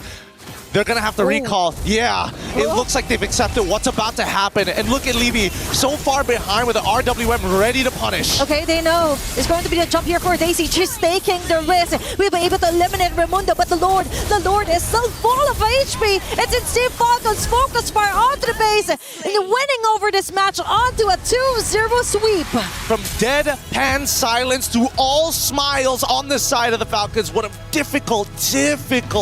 They're going to have to recall. Yeah, it looks like they've accepted what's about to happen. And look at Levy, so far behind with the RWM ready to punish. Okay, they know it's going to be a jump here for Daisy. She's taking the risk. We'll be able to eliminate Raimundo, but the Lord is so full of HP. It's Team Falcons focus fire onto the base and winning over this match onto a 2-0 sweep. From deadpan silence to all smiles on the side of the Falcons. What a difficult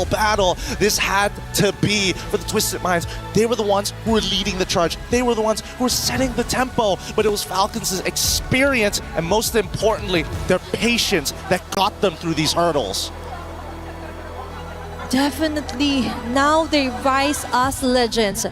battle this had to be for the Twisted Minds. They were the ones who were leading the charge. They were the ones who were setting the tempo. But it was Falcons' experience and, most importantly, their patience that got them through these hurdles. Definitely, now they rise as legends.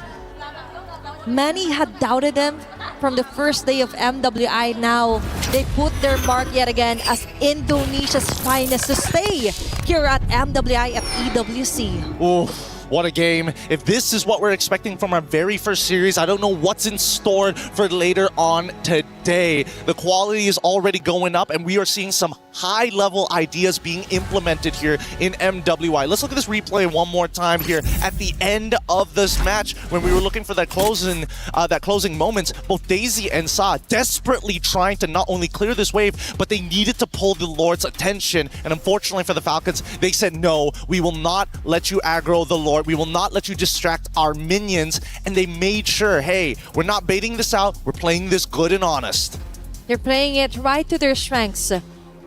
Many had doubted them from the first day of MWI. Now they put their mark yet again as Indonesia's finest to stay here at MWI at EWC. Ooh. What a game. If this is what we're expecting from our very first series, I don't know what's in store for later on today. The quality is already going up, and we are seeing some high-level ideas being implemented here in MWI. Let's look at this replay one more time here at the end of this match when we were looking for that closing moments. Both Daisy and Sa desperately trying to not only clear this wave, but they needed to pull the Lord's attention. And unfortunately for the Falcons, they said, no, we will not let you aggro the Lord. We will not let you distract our minions. And they made sure, hey, we're not baiting this out. We're playing this good and honest. They're playing it right to their strengths.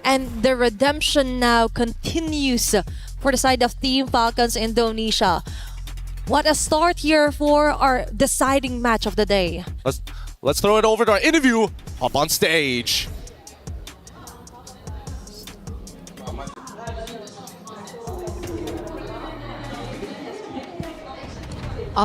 And the redemption now continues for the side of Team Falcons Indonesia. What a start here for our deciding match of the day. Let's throw it over to our interview. Up on stage.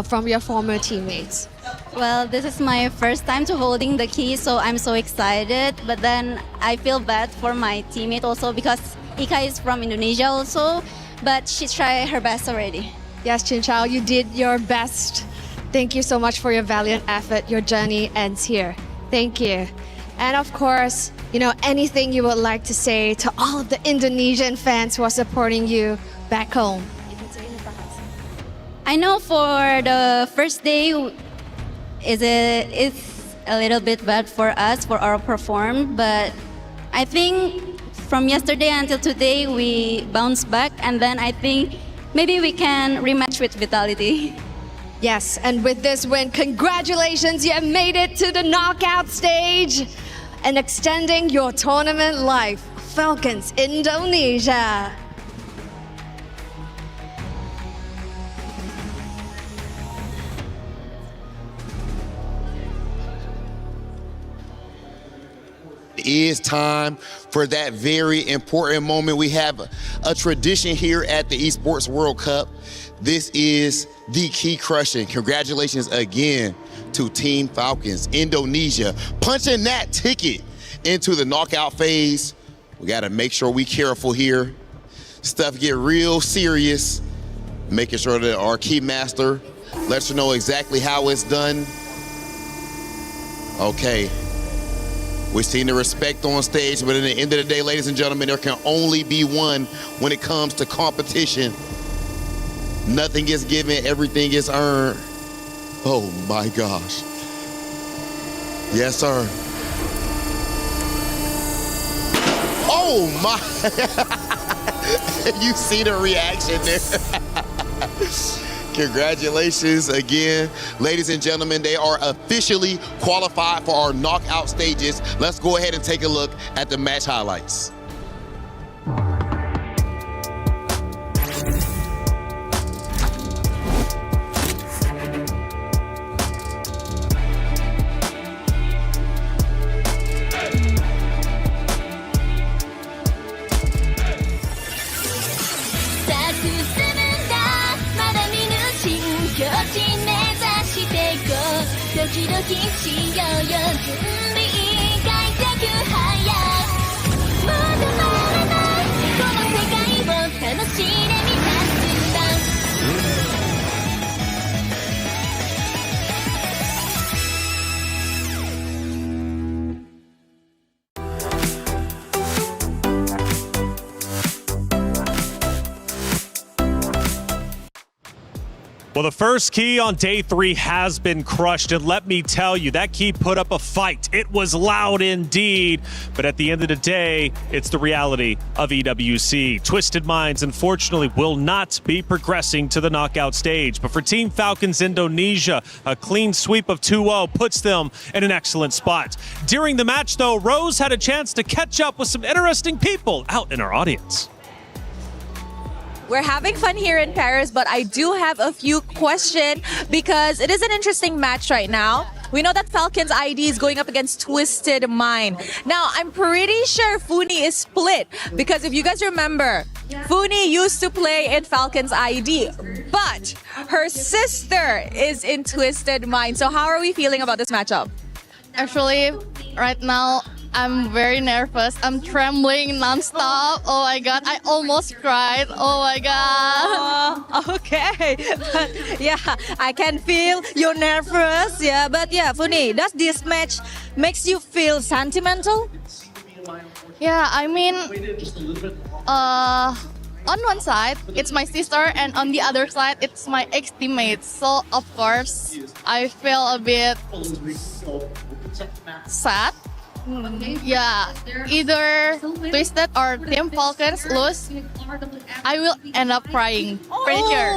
From your former teammates? Well, this is my first time to holding the key, so I'm so excited. But then I feel bad for my teammate also because Ika is from Indonesia also, but she tried her best already. Yes, Xin Chao, you did your best. Thank you so much for your valiant effort. Your journey ends here. Thank you. And of course, anything you would like to say to all of the Indonesian fans who are supporting you back home? I know for the first day, it's a little bit bad for us, for our perform, but I think from yesterday until today, we bounced back, and then I think maybe we can rematch with Vitality. Yes, and with this win, congratulations, you have made it to the knockout stage and extending your tournament life. Falcons Indonesia. It is time for that very important moment. We have a tradition here at the Esports World Cup This is the key crushing. Congratulations again to Team Falcons, Indonesia, punching that ticket into the knockout phase. We gotta make sure we careful here. Stuff get real serious. Making sure that our key master lets you know exactly how it's done. Okay. We've seen the respect on stage, but at the end of the day, ladies and gentlemen, there can only be one when it comes to competition. Nothing is given, everything is earned. Oh my gosh. Yes, sir. Oh my. You see the reaction there. Congratulations again. Ladies and gentlemen, they are officially qualified for our knockout stages. Let's go ahead and take a look at the match highlights. Well, the first key on day 3 has been crushed, and let me tell you, that key put up a fight. It was loud indeed, but at the end of the day, it's the reality of EWC. Twisted Minds, unfortunately, will not be progressing to the knockout stage, but for Team Falcons Indonesia, a clean sweep of 2-0 puts them in an excellent spot. During the match, though, Rose had a chance to catch up with some interesting people out in our audience. We're having fun here in Paris, but I do have a few questions because it is an interesting match right now. We know that Falcons ID is going up against Twisted Mind. Now, I'm pretty sure Funi is split because if you guys remember, Funi used to play in Falcons ID, but her sister is in Twisted Mind. So how are we feeling about this matchup? Actually, right now, I'm very nervous. I'm trembling nonstop. Oh my God, I almost cried. Oh my God. Okay. But yeah, I can feel you're nervous. Yeah, but yeah, Funi, does this match makes you feel sentimental? Yeah, I mean, on one side, it's my sister, and on the other side, it's my ex-teammate. So, of course, I feel a bit sad. Yeah, either Twisted or Team Falcons lose, I will end up crying. Pretty sure.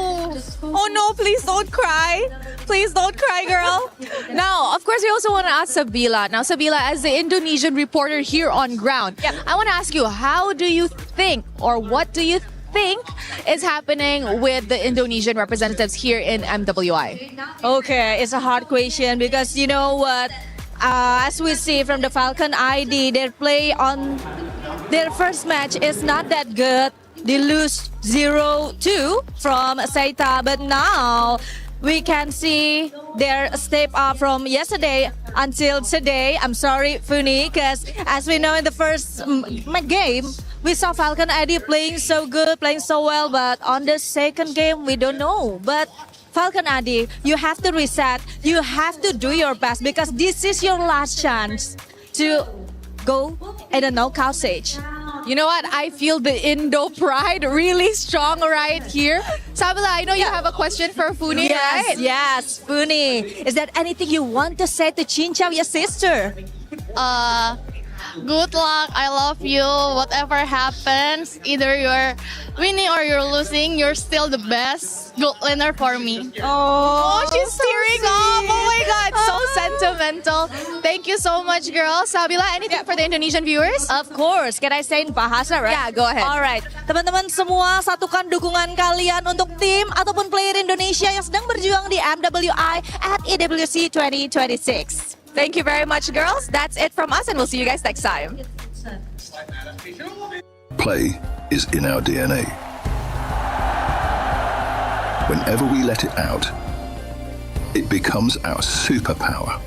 Oh no, please don't cry. Please don't cry, girl. Now, of course, we also want to ask Sabila. Now, Sabila, as the Indonesian reporter here on ground, I want to ask you, how do you think, or what do you think is happening with the Indonesian representatives here in MWI? Okay, it's a hard question because you know what? As we see from the Falcon ID, their play on their first match is not that good. They lose 0-2 from Saita, but now we can see their step up from yesterday until today. I'm sorry, Funi, because as we know in the first game, we saw Falcon ID playing so good, playing so well, but on the second game, we don't know. But Falcon ID, you have to reset. You have to do your best because this is your last chance to go in the knockout stage. You know what? I feel the Indo pride really strong right here. Sabila, I know you have a question for Funi, right? Yes, Funi. Is there anything you want to say to Chinchao, your sister? Good luck. I love you. Whatever happens, either you're winning or you're losing, you're still the best gold winner for me. Oh, she's tearing up. Oh my God, so sentimental. Thank you so much, girl. Sabila, anything for the Indonesian viewers? Of course. Can I say in Bahasa, right? Yeah, go ahead. Alright. Teman-teman semua, satukan dukungan kalian untuk tim ataupun player Indonesia yang sedang berjuang di MWI at EWC 2026. Thank you very much, girls. That's it from us, and we'll see you guys next time. Play is in our DNA. Whenever we let it out, it becomes our superpower.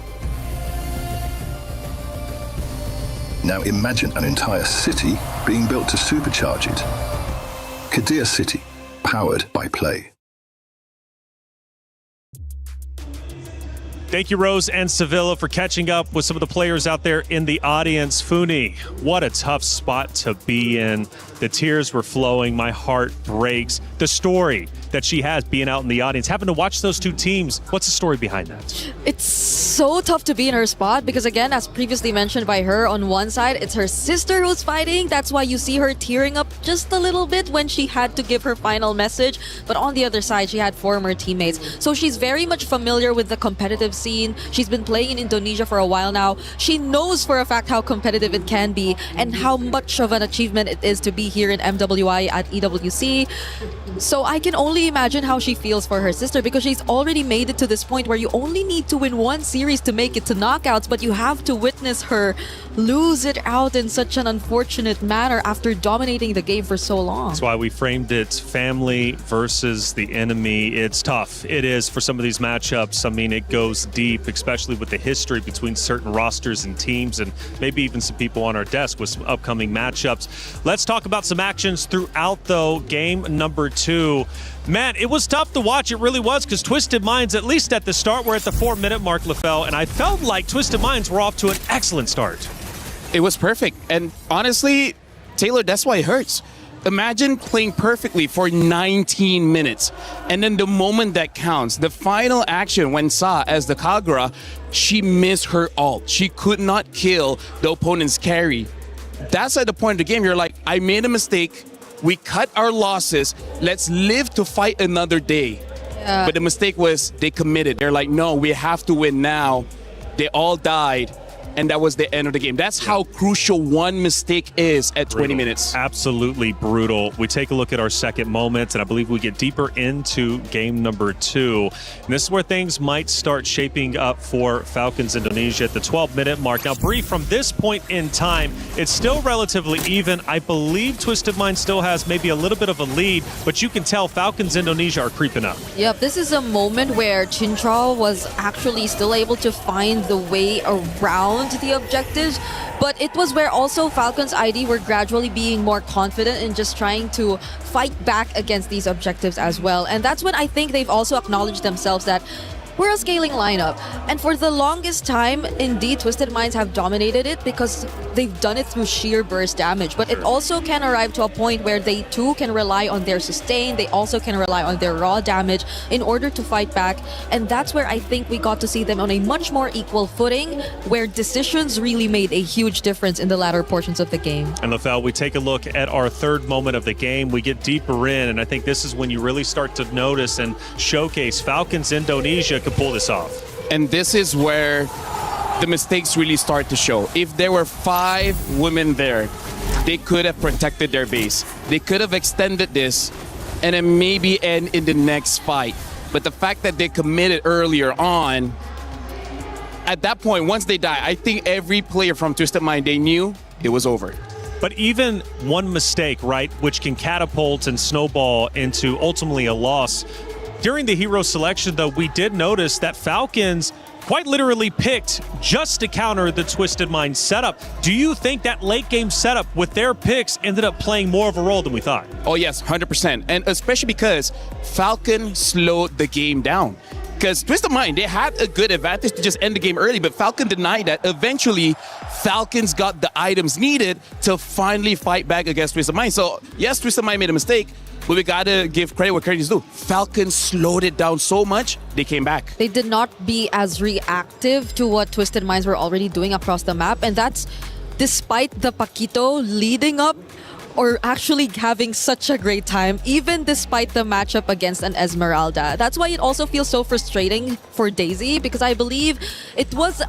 Now imagine an entire city being built to supercharge it. Kadir City, powered by play. Thank you, Rose and Sevilla, for catching up with some of the players out there in the audience. Funi, what a tough spot to be in. The tears were flowing. My heart breaks. The story that she has being out in the audience, having to watch those two teams. What's the story behind that? It's so tough to be in her spot because, again, as previously mentioned by her, on one side, it's her sister who's fighting. That's why you see her tearing up just a little bit when she had to give her final message. But on the other side, she had former teammates. So she's very much familiar with the competitive scene. She's been playing in Indonesia for a while now. She knows for a fact how competitive it can be and how much of an achievement it is to be here in MWI at EWC. So I can only imagine how she feels for her sister because she's already made it to this point where you only need to win one series to make it to knockouts, but you have to witness her lose it out in such an unfortunate manner after dominating the game for so long. That's why we framed it family versus the enemy. It's tough. It is for some of these matchups. I mean, it goes deep, especially with the history between certain rosters and teams and maybe even some people on our desk with some upcoming matchups. Let's talk about some actions throughout, though. Game number 2. Man, it was tough to watch. It really was because Twisted Minds, at least at the start, we're at the 4-minute mark, LaFell, and I felt like Twisted Minds were off to an excellent start. It was perfect. And honestly, Taylor, that's why it hurts. Imagine playing perfectly for 19 minutes. And then the moment that counts, the final action when Sa, as the Kagura, she missed her ult. She could not kill the opponent's carry. That's at the point of the game, you're like, I made a mistake. We cut our losses. Let's live to fight another day. Yeah. But the mistake was they committed. They're like, no, we have to win now. They all died. And that was the end of the game. That's how crucial one mistake is at 20 minutes. Absolutely brutal. We take a look at our second moment, and I believe we get deeper into game number 2. And this is where things might start shaping up for Falcons Indonesia at the 12-minute mark. Now, Bree, from this point in time, it's still relatively even. I believe Twisted Mind still has maybe a little bit of a lead, but you can tell Falcons Indonesia are creeping up. Yep, this is a moment where Chintrao was actually still able to find the way around the objectives, but it was where also Falcons ID were gradually being more confident in just trying to fight back against these objectives as well. And that's when I think they've also acknowledged themselves that we're a scaling lineup. And for the longest time, indeed, Twisted Minds have dominated it because they've done it through sheer burst damage. But it also can arrive to a point where they too can rely on their sustain. They also can rely on their raw damage in order to fight back. And that's where I think we got to see them on a much more equal footing, where decisions really made a huge difference in the latter portions of the game. And LaFell, we take a look at our third moment of the game. We get deeper in, and I think this is when you really start to notice and showcase Falcons Indonesia can pull this off. And this is where the mistakes really start to show. If there were 5 women there, they could have protected their base. They could have extended this and then maybe end in the next fight. But the fact that they committed earlier on, at that point, once they die, I think every player from Twisted Mind, they knew it was over. But even one mistake, right, which can catapult and snowball into ultimately a loss. During the hero selection, though, we did notice that Falcons quite literally picked just to counter the Twisted Mind setup. Do you think that late game setup with their picks ended up playing more of a role than we thought? Oh yes, 100%. And especially because Falcon slowed the game down. Because Twisted Mind, they had a good advantage to just end the game early, but Falcon denied that. Eventually, Falcons got the items needed to finally fight back against Twisted Mind. So yes, Twisted Mind made a mistake, but we gotta give credit where credit is due. Falcons slowed it down so much, they came back. They did not be as reactive to what Twisted Minds were already doing across the map, and that's despite the Paquito leading up or actually having such a great time, even despite the matchup against an Esmeralda. That's why it also feels so frustrating for Daisy, because I believe it was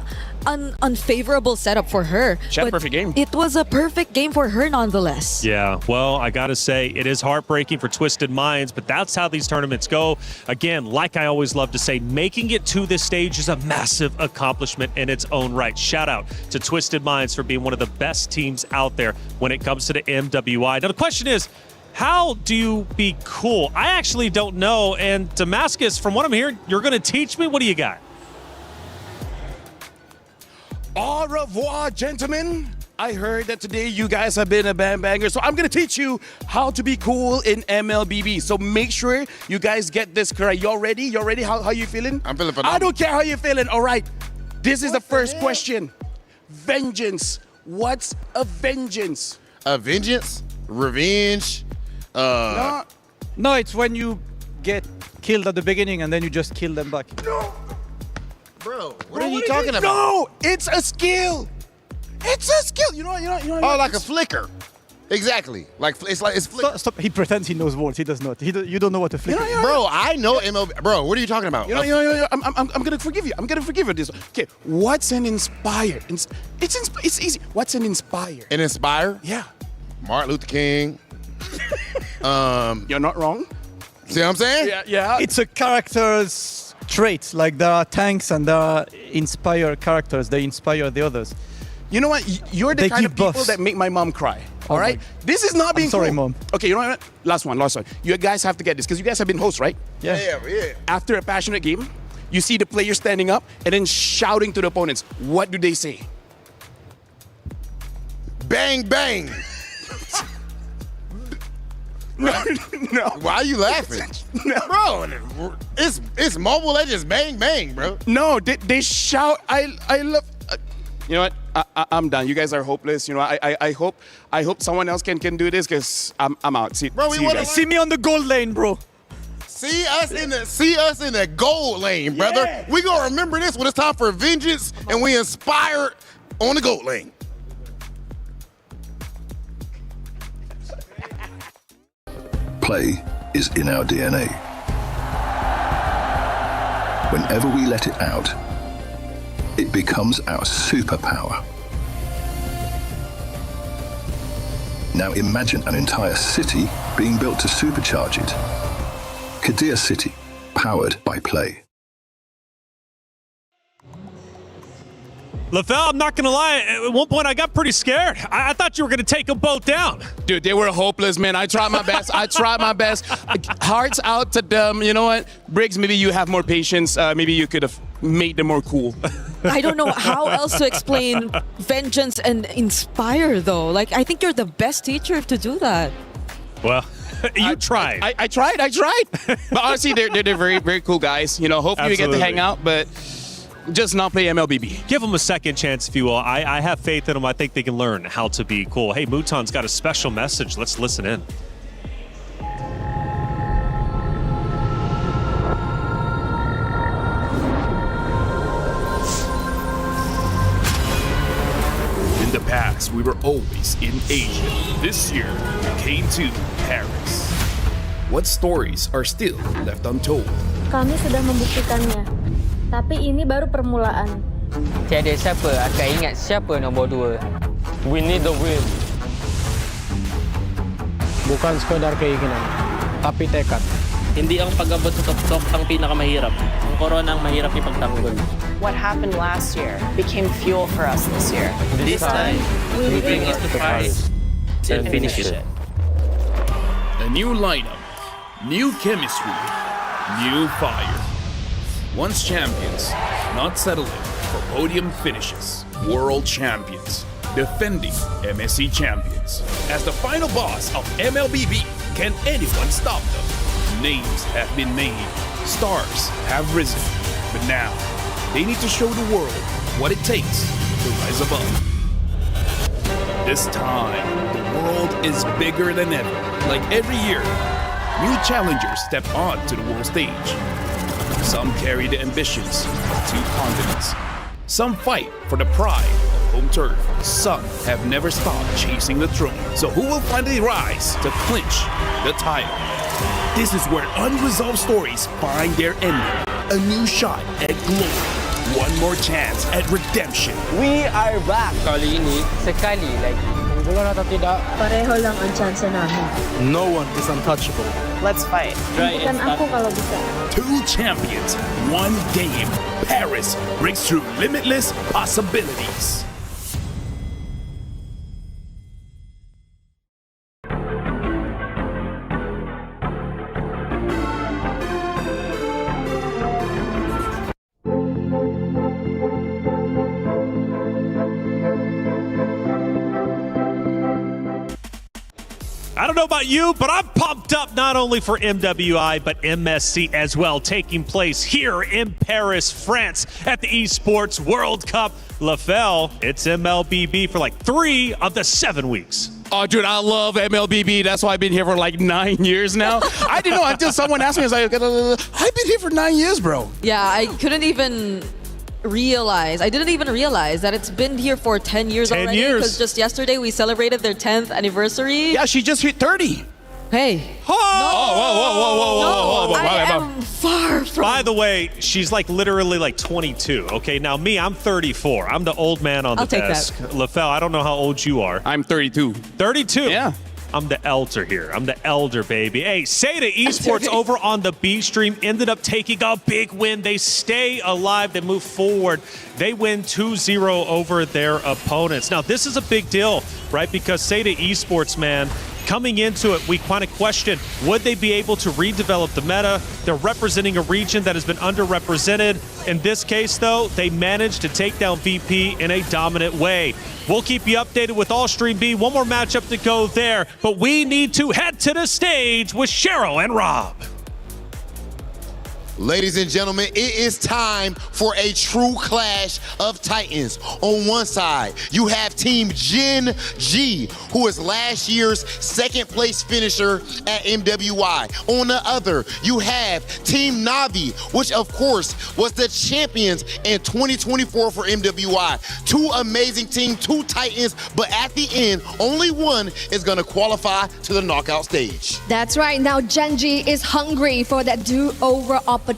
an unfavorable setup for her. She had a perfect game. It was a perfect game for her nonetheless. Yeah, well, I gotta say, it is heartbreaking for Twisted Minds, but that's how these tournaments go. Again, like I always love to say, making it to this stage is a massive accomplishment in its own right. Shout out to Twisted Minds for being one of the best teams out there when it comes to the MWI. Now, the question is, How do you be cool? I actually don't know. And Damascus, from what I'm hearing, you're going to teach me? What do you got? Au revoir, gentlemen. I heard that today you guys have been a banger, so I'm gonna teach you how to be cool in MLBB. So make sure you guys get this correct. Y'all ready? Y'all ready? How you feeling? I'm feeling phenomenal. I don't care how you're feeling. All right. This is the first question. Vengeance. What's a vengeance? A vengeance? Revenge? No, it's when you get killed at the beginning and then you just kill them back. No. Bro, what are you talking about? No, it's a skill. It's a skill. You know. Oh, like a flicker. Exactly. It's flicker. Stop. He pretends he knows words. He does not. You don't know what a flicker is. Bro, I know MLB. Bro, what are you talking about? I'm gonna forgive you. I'm gonna forgive you this. Okay, what's an inspire? It's easy. What's an inspire? An inspire? Yeah. Martin Luther King. You're not wrong. See what I'm saying? Yeah. It's a character's trait. Like there are tanks and there are inspire characters. They inspire the others. You know what? You're the They kind of keep people buffs. that make my mom cry. Oh All right? This is not being I'm sorry, cool. Mom. Okay, you know what? Last one. You guys have to get this because you guys have been hosts, right? Yeah. After a passionate game, you see the player standing up and then shouting to the opponents. What do they say? Bang, bang. No. Why are you laughing? No. Bro, it's Mobile Legends bang, bang, bro. No, they shout. I love. You know what? I'm done. You guys are hopeless. You know, I hope someone else can do this because I'm out. See, Bro, see you guys. See me on the goal lane, bro. See us in the gold lane, brother. Yeah. We gonna remember this when it's time for vengeance and we inspire on the gold lane. Play is in our DNA. Whenever we let it out, it becomes our superpower. Now imagine an entire city being built to supercharge it. Kadir City, powered by play. LaFell, I'm not going to lie. At one point, I got pretty scared. I thought you were going to take them both down. Dude, they were hopeless, man. I tried my best. Hearts out to them. You know what? Briggs, maybe you have more patience. Maybe you could have made them more cool. I don't know how else to explain vengeance and inspire, though. Like, I think you're the best teacher to do that. Well, you tried. I tried. But honestly, they're very, very cool guys. You know, hopefully we get to hang out, but just not play MLBB. Give them a second chance, if you will. I have faith in them. I think they can learn how to be cool. Hey, Muton's got a special message. Let's listen in. In the past, we were always in Asia. This year, we came to Paris. What stories are still left untold? Kami sudah membuktikannya, tapi ini baru permulaan. Tiada siapa akan ingat siapa nombor 2. We need the win. Bukan sekadar keinginan, tapi tekad. Hindi ang pag-abot sa tuktok ang pinakamahirap. Ang korona ang mahirap ipagtanggol. What happened last year became fuel for us this year. This time, we bring it to Paris and finish it. A new lineup, new chemistry, new fire. Once champions, not settling for podium finishes. World champions, defending MSC champions. As the final boss of MLBB, can anyone stop them? Names have been made, stars have risen, but now they need to show the world what it takes to rise above. This time, the world is bigger than ever. Like every year, new challengers step onto the world stage. Some carry the ambitions of 2 continents. Some fight for the pride of home turf. Some have never stopped chasing the throne. So who will finally rise to clinch the title? This is where unresolved stories find their ending. A new shot at glory. One more chance at redemption. We are back. Kali ini, sekali lagi. Bulan atau tidak, Pareho lang ang chance namin. no one is untouchable. Let's fight. Bukan aku kalau bisa. 2 champions, 1 game. Paris breaks through limitless possibilities. about you, but I'm pumped up not only for MWI, but MSC as well, taking place here in Paris, France at the Esports World Cup. LaFell, it's MLBB for like 3 of the 7 weeks. Oh, dude, I love MLBB. That's why I've been here for like 9 years now. I didn't know until someone asked me. I was like, I've been here for 9 years, bro. Yeah, I didn't even realize that it's been here for 10 years 10 already. years. Because just yesterday we celebrated their 10th anniversary. Yeah, she just hit 30. Hey. Oh, whoa. I am far from. By the way, she's like literally like 22. Okay, now me, I'm 34. I'm the old man on the I'll take desk. LaFell, I don't know how old you are. I'm 32. 32? Yeah. I'm the elder here. I'm the elder, baby. Hey, Seda Esports over on the B stream ended up taking a big win. They stay alive. They move forward. They win 2-0 over their opponents. Now, this is a big deal, right? Because Seda Esports, man, coming into it, we kind of questioned, would they be able to redevelop the meta? They're representing a region that has been underrepresented. In this case, though, they managed to take down VP in a dominant way. We'll keep you updated with all Stream B. One more matchup to go there, but we need to head to the stage with Cheryl and Rob. Ladies and gentlemen, it is time for a true clash of titans. On one side, you have Team Gen G, who is last year's second place finisher at MWI. On the other, you have Team Navi, which of course was the champions in 2024 for MWI. Two amazing teams, two titans, but at the end, only one is gonna qualify to the knockout stage. That's right. Now Gen G is hungry for that do-over opportunity,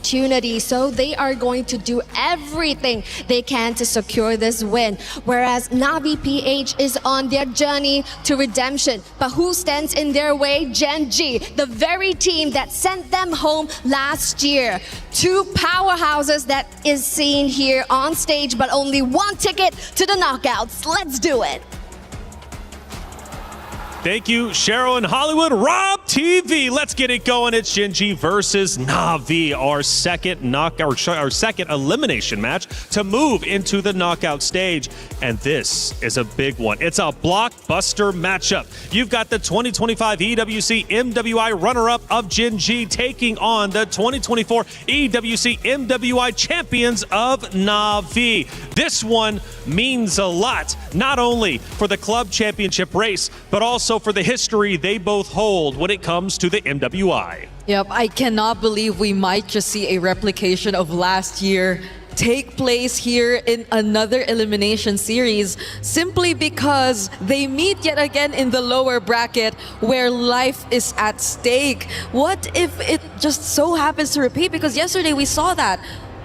so they are going to do everything they can to secure this win. Whereas Navi PH is on their journey to redemption. But who stands in their way? Gen G, the very team that sent them home last year. Two powerhouses that is seen here on stage, but only one ticket to the knockouts. Let's do it. Thank you, Cheryl in Hollywood. Rob TV, let's get it going. It's Gen G versus Navi, our second elimination match to move into the knockout stage. And this is a big one. It's a blockbuster matchup. You've got the 2025 EWC MWI runner-up of Gen G taking on the 2024 EWC MWI champions of Navi. This one means a lot, not only for the club championship race, but also for the history they both hold when it comes to the MWI. Yep, I cannot believe we might just see a replication of last year take place here in another elimination series simply because they meet yet again in the lower bracket where life is at stake. What if it just so happens to repeat? Because yesterday we saw that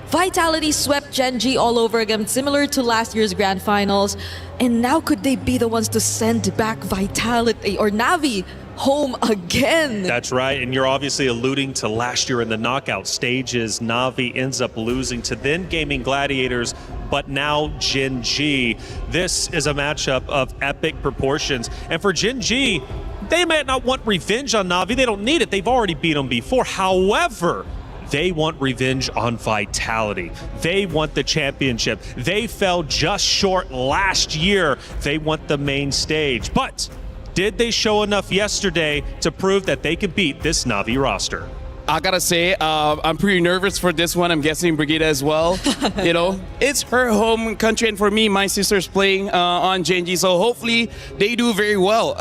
Vitality swept Gen G all over again, similar to last year's grand finals. And now could they be the ones to send back Vitality or Navi home again? That's right, and you're obviously alluding to last year in the knockout stages. Navi ends up losing to then Gaming Gladiators, but now Gen G. This is a matchup of epic proportions. And for Gen G, they might not want revenge on Navi. They don't need it. They've already beat them before. However, they want revenge on Vitality. They want the championship. They fell just short last year. They want the main stage. But did they show enough yesterday to prove that they could beat this Navi roster? I gotta say, I'm pretty nervous for this one. I'm guessing Brigida as well. You know, it's her home country, and for me, my sister's playing on Gen G, so hopefully they do very well.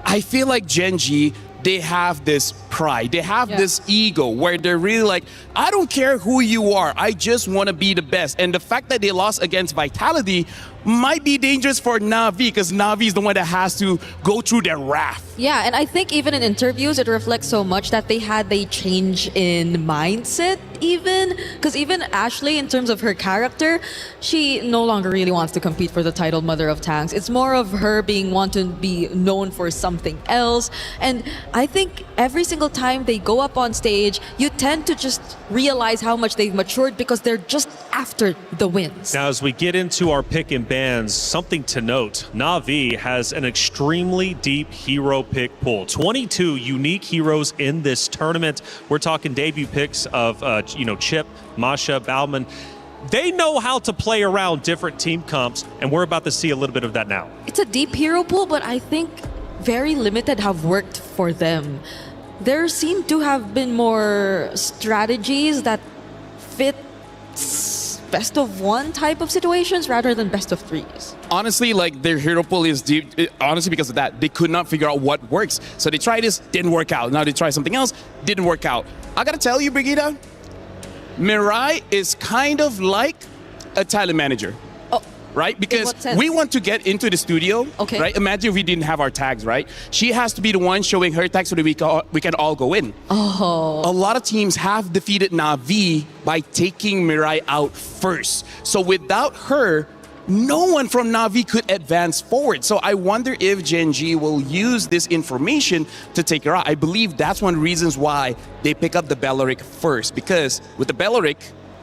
I feel like Gen G, they have this pride, they have this ego where they're really like, I don't care who you are, I just want to be the best. And the fact that they lost against Vitality might be dangerous for Navi, because Navi is the one that has to go through their wrath. Yeah, and I think even in interviews, it reflects so much that they had a change in mindset even. Because even Ashley, in terms of her character, she no longer really wants to compete for the title Mother of Tanks. It's more of her being want to be known for something else. And I think every single time they go up on stage, you tend to just realize how much they've matured because they're just after the wins. Now, as we get into our pick and bans, something to note, Navi has an extremely deep hero pick pool. 22 unique heroes in this tournament. We're talking debut picks of Chip, Masha, Bauman. They know how to play around different team comps, and we're about to see a little bit of that now. It's a deep hero pool, but I think very limited have worked for them. There seem to have been more strategies that fit best of one type of situations rather than best of threes. Honestly, like their hero pool is deep. Honestly, because of that, they could not figure out what works. So they tried this, didn't work out. Now they try something else, didn't work out. I gotta tell you, Brigitte, Mirai is kind of like a talent manager. Right? Because we want to get into the studio, right? Imagine if we didn't have our tags, right? She has to be the one showing her tags so that we can all go in. A lot of teams have defeated Na'Vi by taking Mirai out first. So without her, no one from Na'Vi could advance forward. So I wonder if Gen G will use this information to take her out. I believe that's one of the reasons why they pick up the Belleric first. Because with the Belleric,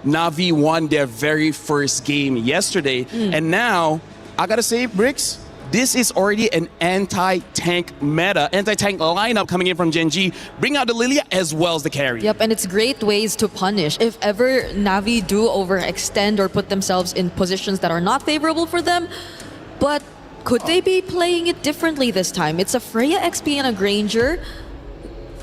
Na'Vi won their very first game yesterday. And now, I gotta say, Bricks, this is already an anti-tank meta, anti-tank lineup coming in from Gen G. Bring out the Lilia as well as the carry. Yep, and it's great ways to punish. If ever Na'Vi do overextend or put themselves in positions that are not favorable for them, but could they be playing it differently this time? It's a Freya XP and a Granger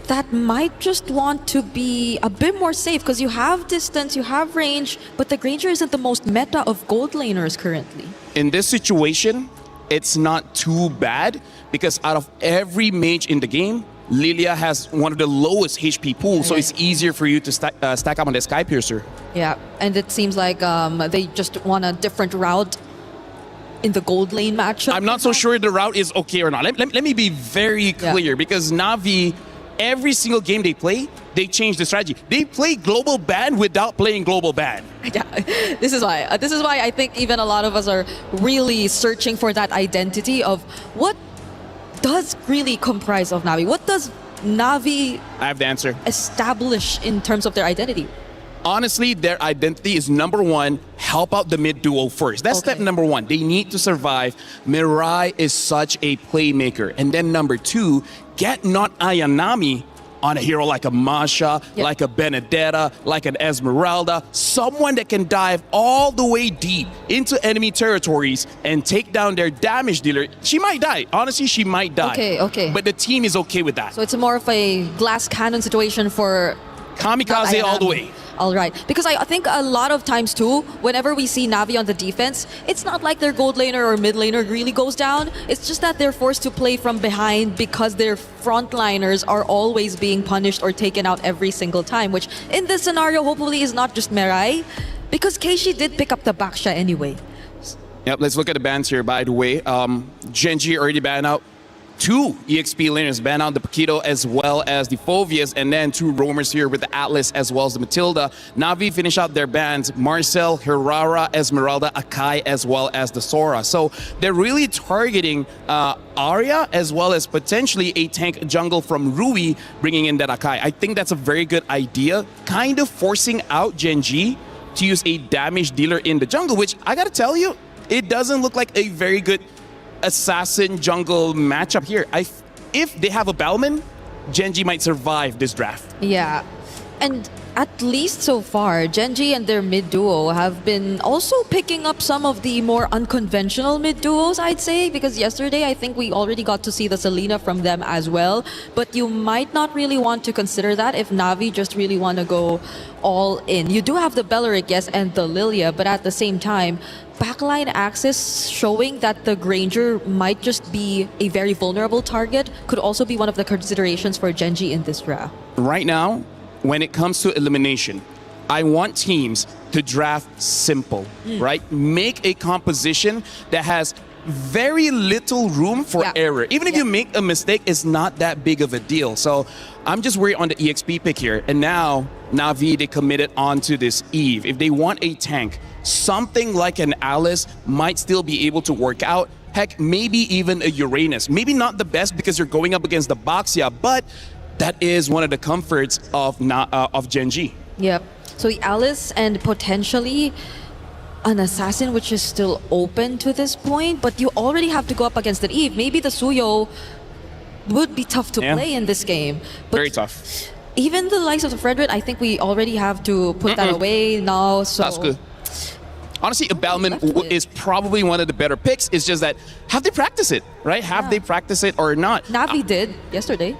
that might just want to be a bit more safe because you have distance, you have range, but the Granger isn't the most meta of gold laners currently. In this situation, it's not too bad because out of every mage in the game, Lilia has one of the lowest HP pools, so it's easier for you to stack up on the Sky Piercer. Yeah, and it seems like they just want a different route in the gold lane matchup. I'm not so sure the route is okay or not. Let me be very clear because Na'Vi, every single game they play, they change the strategy. They play global ban without playing global ban. Yeah, this is why I think even a lot of us are really searching for that identity of what does really comprise of Na'Vi. What does Na'Vi I have the answer. establish in terms of their identity? Honestly, their identity is number one, help out the mid duo first. That's step number one. They need to survive. Mirai is such a playmaker. And then number two, get not Ayanami on a hero like a Masha, like a Benedetta, like an Esmeralda, someone that can dive all the way deep into enemy territories and take down their damage dealer. She might die. Honestly, she might die. Okay. But the team is okay with that. So it's more of a glass cannon situation for Kamikaze all the way. All right. Because I think a lot of times too, whenever we see Na'Vi on the defense, it's not like their gold laner or mid laner really goes down. It's just that they're forced to play from behind because their frontliners are always being punished or taken out every single time, which in this scenario hopefully is not just Mirai, because Keishi did pick up the Baksha anyway. Yep, let's look at the bans here, by the way. Gen G already banned out 2 EXP laners, ban out the Paquito as well as the Phoveus, and then 2 roamers here with the Atlas as well as the Matilda. Na'Vi finish out their bans, Marcel, Hirara, Esmeralda, Akai, as well as the Sora. So they're really targeting Arya as well as potentially a tank jungle from Rui, bringing in that Akai. I think that's a very good idea, kind of forcing out Gen G to use a damage dealer in the jungle, which I gotta tell you, it doesn't look like a very good assassin jungle matchup here. If they have a Bellman, Gen G might survive this draft. Yeah, and at least so far, Gen G and their mid duo have been also picking up some of the more unconventional mid duos, I'd say, because yesterday I think we already got to see the Selena from them as well. But you might not really want to consider that if Na'Vi just really want to go all in. You do have the Belleric, yes, and the Lilia, but at the same time, backline access showing that the Granger might just be a very vulnerable target could also be one of the considerations for Gen G in this draft. Right now, when it comes to elimination, I want teams to draft simple, right? Make a composition that has very little room for error. Even if you make a mistake, it's not that big of a deal. So I'm just worried on the EXP pick here. And now, Na'Vi, they committed onto this Eve. If they want a tank, something like an Alice might still be able to work out. Heck, maybe even a Uranus. Maybe not the best because you're going up against the Baxia, but that is one of the comforts of Gen G. Yep. So the Alice and potentially an assassin, which is still open to this point, but you already have to go up against an Eve. Maybe the Suyo would be tough to play in this game. But very tough. Even the likes of the Frederick, I think we already have to put that away now. So that's good. honestly, Bellman is probably one of the better picks. It's just that, have they practiced it, right? Have they practiced it or not? Navi did yesterday.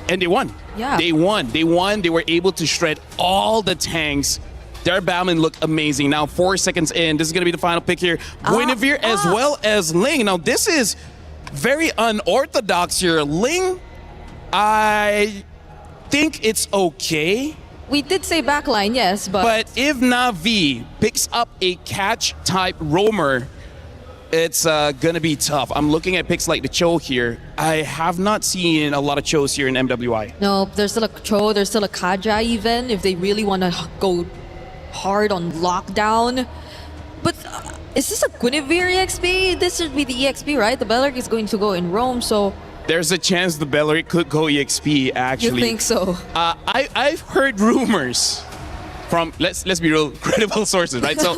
And they won. Yeah. They won. They won. They were able to shred all the tanks. Their Bowman looked amazing. Now 4 seconds in. This is going to be the final pick here. Guinevere as well as Ling. Now this is very unorthodox here. Ling, I think it's okay. We did say backline, yes, But if Navi picks up a catch-type roamer, it's gonna be tough. I'm looking at picks like the Cho here. I have not seen a lot of Chos here in MWI. No, there's still a Cho, there's still a Kaja even, if they really want to go hard on lockdown. But is this a Guinevere EXP? This should be the EXP, right? The Beleric is going to go in Rome, so... There's a chance the Beleric could go EXP, actually. You think so? I've heard rumors from, let's be real, credible sources, right? So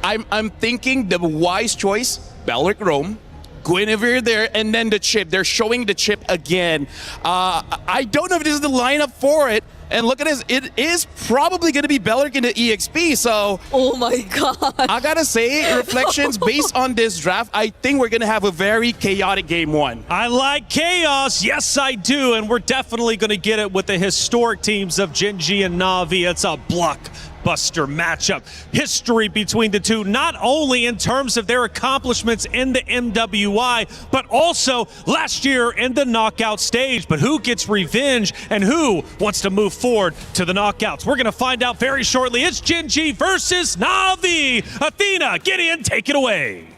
I'm thinking the wise choice, Beleric Rome, Guinevere there, and then the chip. They're showing the chip again. I don't know if this is the lineup for it. And look at this, it is probably going to be Beleric in the EXP, so... Oh my god. I gotta say, reflections based on this draft, I think we're going to have a very chaotic game one. I like chaos, yes I do, and we're definitely going to get it with the historic teams of Gen G and Na'Vi. It's a blockbuster matchup. History between the two, not only in terms of their accomplishments in the MWI, but also last year in the knockout stage. But who gets revenge and who wants to move forward to the knockouts? We're going to find out very shortly. It's Gen G versus Na'Vi. Athena, Gideon, take it away.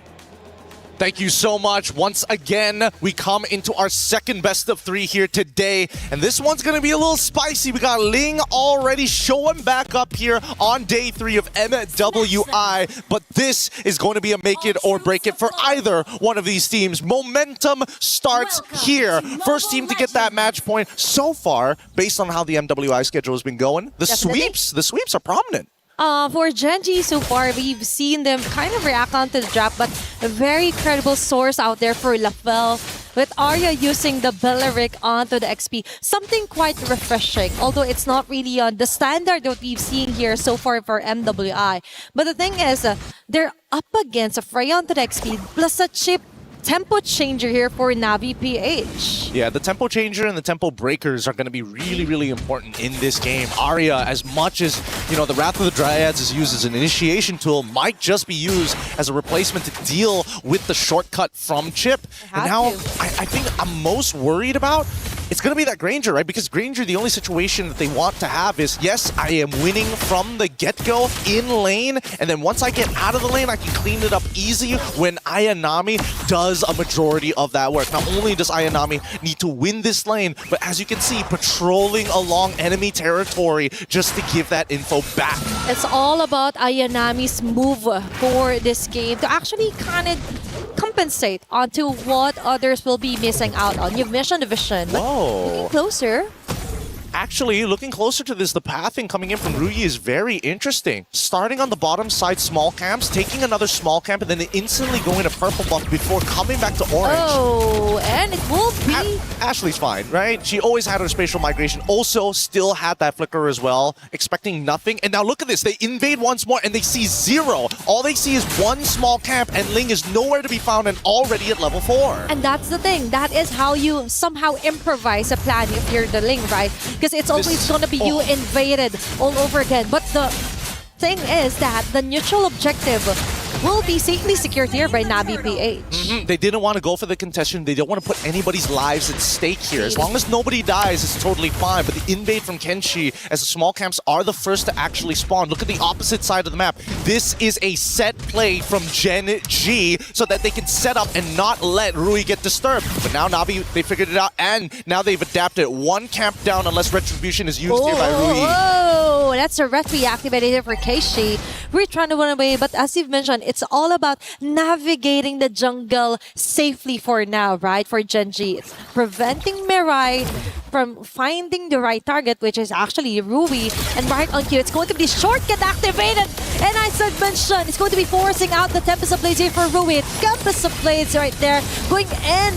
Thank you so much. Once again, we come into our second best of three here today. And this one's going to be a little spicy. We got Ling already showing back up here on day 3 of MWI. But this is going to be a make it or break it for either one of these teams. Momentum starts here. First team to get that match point so far, based on how the MWI schedule has been going. The sweeps are prominent. For Gen G so far, we've seen them kind of react onto the draft, but a very credible source out there for Lafel with Arya using the Beleric onto the XP. Something quite refreshing, although it's not really on the standard that we've seen here so far for MWI. But the thing is, they're up against a Freya onto the XP plus a chip tempo changer here for Na'Vi PH. Yeah, the tempo changer and the tempo breakers are going to be really, really important in this game. Arya, as much as, you know, the Wrath of the Dryads is used as an initiation tool, might just be used as a replacement to deal with the shortcut from Chip. And now, I think I'm most worried about, it's going to be that Granger, right? Because Granger, the only situation that they want to have is, yes, I am winning from the get-go in lane, and then once I get out of the lane, I can clean it up easy when Ayanami does a majority of that work. Not only does Ayanami need to win this lane, but as you can see, patrolling along enemy territory just to give that info back. It's all about Ayanami's move for this game to actually kind of compensate onto what others will be missing out on. You've mentioned the vision. Whoa. Looking closer. Actually, looking closer to this, the pathing coming in from Ruyi is very interesting. Starting on the bottom side small camps, taking another small camp, and then instantly going to purple buff before coming back to orange. Oh, and it will be... Ashley's fine, right? She always had her spatial migration. Also, still had that flicker as well, expecting nothing. And now look at this. They invade once more, and they see 0. All they see is one small camp, and Ling is nowhere to be found and already at level 4. And that's the thing. That is how you somehow improvise a plan if you're the Ling, right? Because it's always going to be you invaded all over again. But the thing is that the neutral objective will be safely secured here by Na'Vi PH. They didn't want to go for the contestation. They don't want to put anybody's lives at stake here. As long as nobody dies, it's totally fine. But the invade from Kenshi, as the small camps are the first to actually spawn. Look at the opposite side of the map. This is a set play from Gen G so that they can set up and not let Ruyi get disturbed. But now Na'Vi, they figured it out, and now they've adapted. One camp down unless Retribution is used here by Ruyi. Oh, that's a Retri activated for Keishi. We're trying to run away, but as you've mentioned, it's all about navigating the jungle safely for now, right? For Gen G. It's preventing Mirai from finding the right target, which is actually Ruyi. And right on cue, it's going to be shortcut activated. And as I mentioned, it's going to be forcing out the Tempest of Blades here for Ruyi. Tempest of Blades right there, going in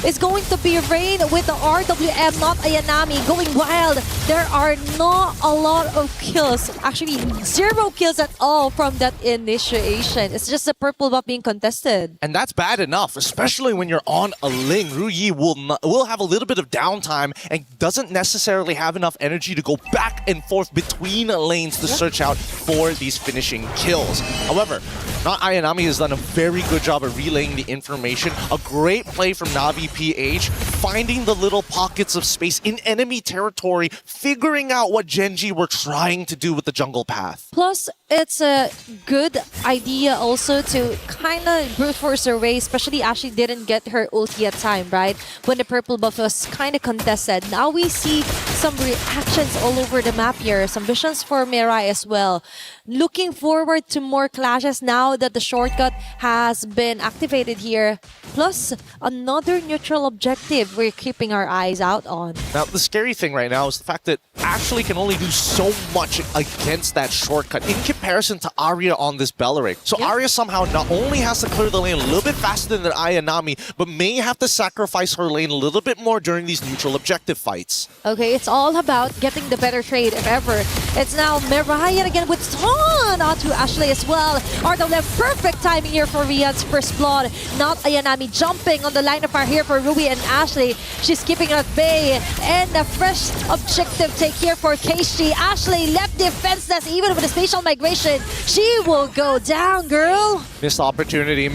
is going to be Rain with the RWM, not Ayanami, going wild. There are not a lot of kills. Actually, 0 kills at all from that initiation. It's just a purple buff being contested. And that's bad enough, especially when you're on a Ling. Ruyi will have a little bit of downtime and doesn't necessarily have enough energy to go back and forth between lanes to search out for these finishing kills. However, not Ayanami has done a very good job of relaying the information. A great play from Navi PH, finding the little pockets of space in enemy territory, figuring out what Genji were trying to do with the jungle path. Plus, it's a good idea also to kind of brute force her way, especially Ashley didn't get her ulti at time, right? When the purple buff was kind of contested. Now we see some reactions all over the map here. Some visions for Mirai as well. Looking forward to more clashes now that the shortcut has been activated here. Plus, another neutral objective we're keeping our eyes out on. Now, the scary thing right now is the fact that Ashley can only do so much against that shortcut in comparison to Arya on this Belleric. So Arya somehow not only has to clear the lane a little bit faster than Ayanami, but may have to sacrifice her lane a little bit more during these neutral objective fights. Okay, it's all about getting the better trade if ever. It's now Mirai again with ton onto Ashley as well. RWM, perfect timing here for Rian's first blood. Not Ayanami jumping on the line of fire here for Ruby and Ashley. She's keeping her at bay. And a fresh objective take here for KC. Ashley left defenseless even with a spatial migration. She will go down, girl. Missed opportunity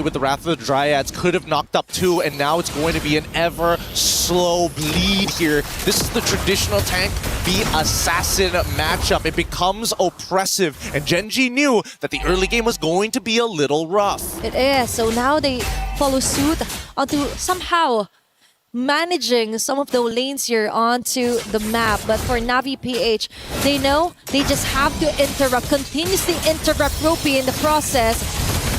with the Wrath of the Dryads. Could have knocked up 2, and now it's going to be an ever slow bleed here. This is the traditional tank v assassin matchup. It becomes oppressive, and Genji knew that the early game was going to be a little rough. It is. So now they follow suit onto somehow managing some of the lanes here onto the map. But for Navi PH, they know they just have to interrupt, continuously interrupt Ropey in the process,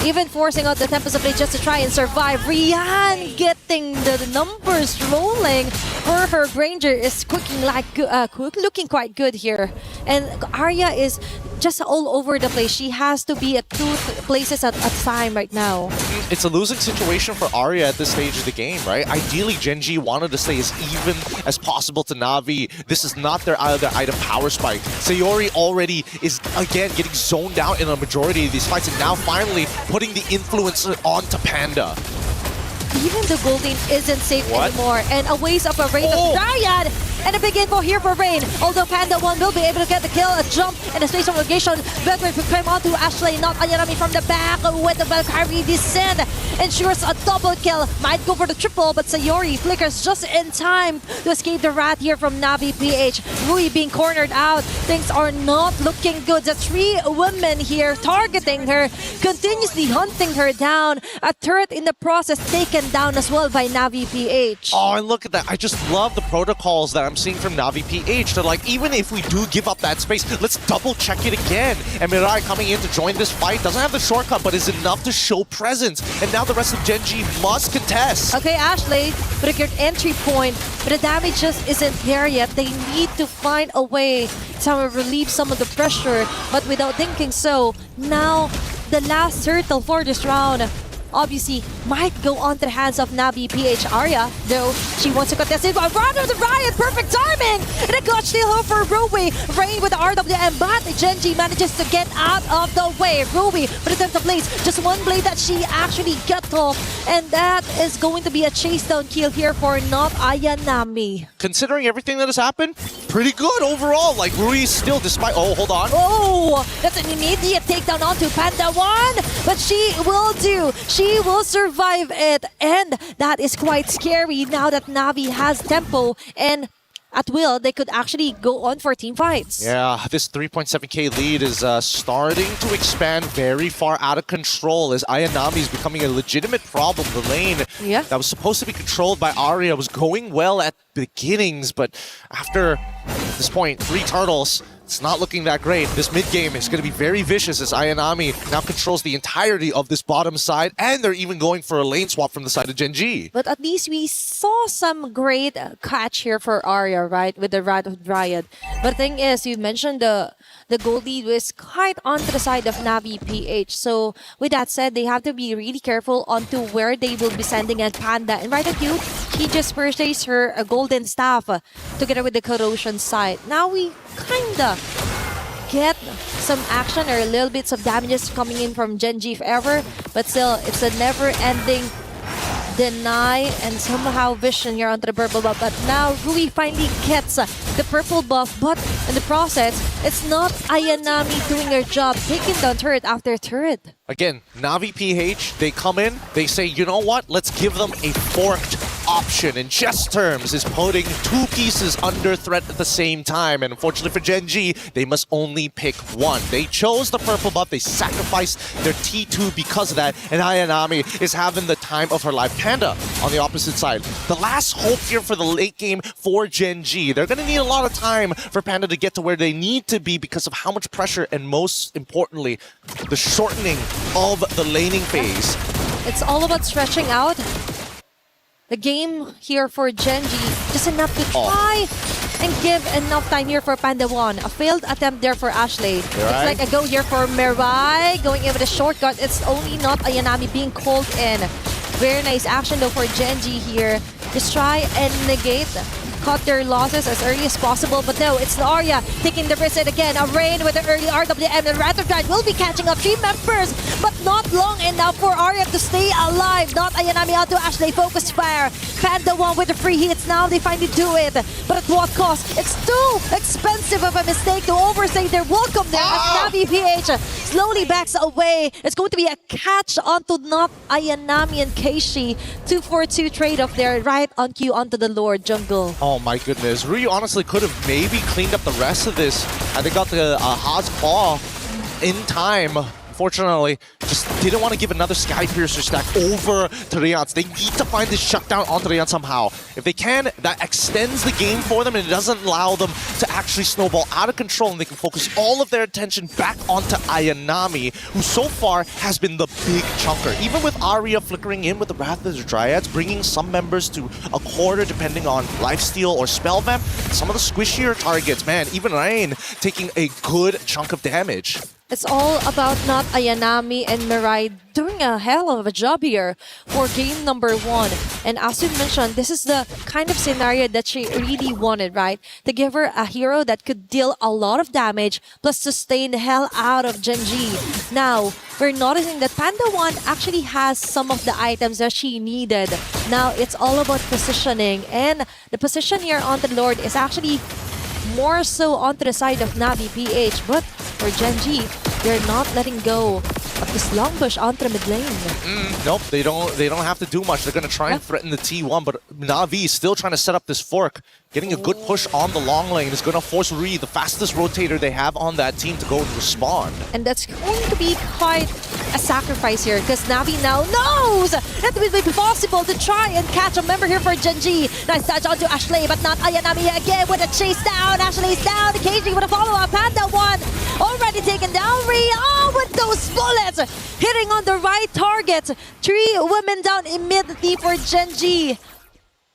even forcing out the Tempest of Blade just to try and survive. Rian getting the numbers rolling for her. Granger is looking quite good here. And Arya is just all over the place. She has to be at 2 places at a time right now. It's a losing situation for Arya at this stage of the game, right? Ideally, Genji wanted to stay as even as possible to Navi. This is not their item power spike. Sayori already is, again, getting zoned out in a majority of these fights, and now finally putting the influence onto Panda. Even the gold lane isn't safe anymore. And a waste of a Rain of Dryad. And a big info here for Rain. Although Panda 1 will be able to get the kill, a jump and a space of location. Better to climb onto Ashley, not Ayanami from the back with the Valkyrie descent. Ensures a double kill. Might go for the triple, but Sayori flickers just in time to escape the rat here from Navi PH. Rui being cornered out. Things are not looking good. The 3 women here targeting her, continuously hunting her down. A turret in the process taken down as well by Navi PH. Oh, and look at that. I just love the protocols that I'm seeing from Navi PH. They're like, even if we do give up that space, let's double check it again. And Mirai coming in to join this fight. Doesn't have the shortcut, but is enough to show presence. And now the rest of Genji must contest. Okay, Ashley, with a good entry point, but the damage just isn't there yet. They need to find a way to relieve some of the pressure, but without thinking so, now the last turtle for this round obviously might go onto the hands of Navi PH. Arya, though, she wants to contest it. Round of the Riot, perfect timing! And a clutch steal home for Ruby. Rain with the RWM, but Genji manages to get out of the way. Ruby with a attempt to blaze, just one blade that she actually got off, and that is going to be a chase down kill here for not Ayanami. Considering everything that has happened, pretty good overall. Like, Rui still, despite... Oh, hold on. Oh, that's an immediate takedown onto Panda 1, but she will do. She will survive it, and that is quite scary now that Navi has tempo, and at will, they could actually go on for team fights. Yeah, this 3.7k lead is starting to expand very far out of control as Ayanami is becoming a legitimate problem. The lane that was supposed to be controlled by Arya was going well at beginnings, but after this point, 3 turtles, it's not looking that great. This mid-game is going to be very vicious as Ayanami now controls the entirety of this bottom side, and they're even going for a lane swap from the side of Genji. But at least we saw some great catch here for Arya, right, with the Wrath of Dryad. But the thing is, you mentioned the the goal lead was quite onto the side of Navi PH. So with that said, they have to be really careful onto where they will be sending at Panda. And right at you, he just purchased her a golden staff together with the corrosion sight. Now we kinda get some action or little bits of damages coming in from Genji if ever, but still it's a never-ending deny and somehow vision here onto the purple buff. But now Rui finally gets the purple buff, but in the process it's not Ayanami doing their job, taking down turret after turret. Again, Navi PH, they come in, they say, you know what, let's give them a forked option. In chess terms, is putting two pieces under threat at the same time. And unfortunately for Genji, they must only pick one. They chose the purple buff, they sacrificed their T2 because of that, and Ayanami is having the time of her life. Panda on the opposite side. The last hope here for the late game for Genji. They're going to need a lot of time for Panda to get to where they need to be because of how much pressure and most importantly, the shortening of the laning phase. It's all about stretching out the game here for Genji, just enough to try and give enough time here for Panda 1. A failed attempt there for Ashley. It's like a go here for Mirai, going in with a shortcut. It's only not Ayanami being called in. Very nice action though for Genji here. Just try and negate, cut their losses as early as possible, but no, it's Arya taking the risk again. A Rain with the early RWM, and Raptor Guide will be catching up 3 members, but not long enough for Arya to stay alive. Not Ayanami out to Ashley, focus fire. Panda 1 with the free hits, now they finally do it, but at what cost? It's too expensive of a mistake to overstay their welcome there as Navi PH slowly backs away. It's going to be a catch onto not Ayanami and Keishi. 2-4-2 trade-off there, right on cue onto the Lord jungle. Oh my goodness, Ryu honestly could have maybe cleaned up the rest of this. They got the Haas Claw in time. Unfortunately, just didn't want to give another Sky Piercer stack over to Riance. They need to find this shutdown onto Riance somehow. If they can, that extends the game for them and it doesn't allow them to actually snowball out of control, and they can focus all of their attention back onto Ayanami, who so far has been the big chunker. Even with Arya flickering in with the Wrath of the Dryads, bringing some members to a quarter depending on lifesteal or spell vamp, some of the squishier targets, man, even Rain taking a good chunk of damage. It's all about not Ayanami and Mirai doing a hell of a job here for game number 1. And as you mentioned, this is the kind of scenario that she really wanted, right? To give her a hero that could deal a lot of damage, plus sustain the hell out of Genji. Now, we're noticing that Panda 1 actually has some of the items that she needed. Now, it's all about positioning. And the position here on the Lord is actually more so onto the side of Navi PH, but for Genji, they're not letting go of this long push onto the mid lane. Nope, they don't have to do much. They're gonna try and threaten the T1, but Navi is still trying to set up this fork. Getting a good push on the long lane is gonna force Rui, the fastest rotator they have on that team, to go and respond. And that's going to be quite a sacrifice here, because Navi now knows that it will be possible to try and catch a member here for Genji. Nice touch onto Ashley, but not Ayanami again with a chase down. Ashley's down, KG with a follow-up. Panda 1 already taken down. With those bullets hitting on the right target. 3 women down immediately for Genji.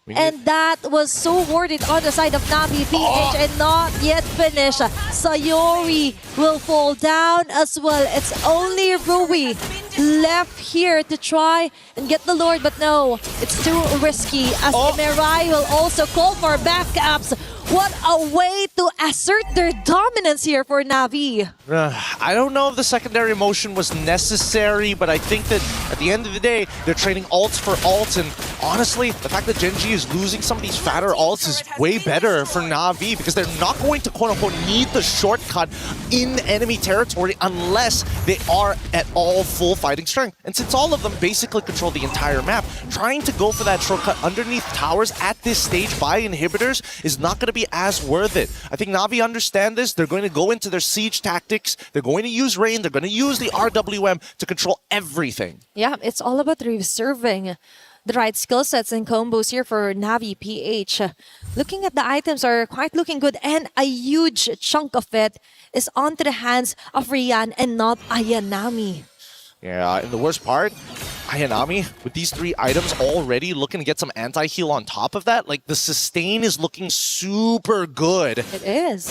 And that was so worth it on the side of Navi PH and not yet finished. Sayori will fall down as well. It's only Rui left here to try and get the Lord, but no, it's too risky as Mirai will also call for backups. What a way to assert their dominance here for Navi. I don't know if the secondary motion was necessary, but I think that at the end of the day, they're trading ults for ults, and honestly, the fact that Genji is losing some of these fatter ults is way better for Navi, because they're not going to quote-unquote need the shortcut in enemy territory unless they are at all full fighting strength. And since all of them basically control the entire map, trying to go for that shortcut underneath towers at this stage by inhibitors is not going to be as worth it. I think Navi understand this. They're going to go into their siege tactics. They're going to use Rain. They're going to use the RWM to control everything. Yeah, it's all about reserving the right skill sets and combos here for Navi PH. Looking at the items are quite looking good, and a huge chunk of it is onto the hands of Rian and not Ayanami. Yeah, and the worst part, Ayanami, with these 3 items already looking to get some anti-heal on top of that, like the sustain is looking super good. It is.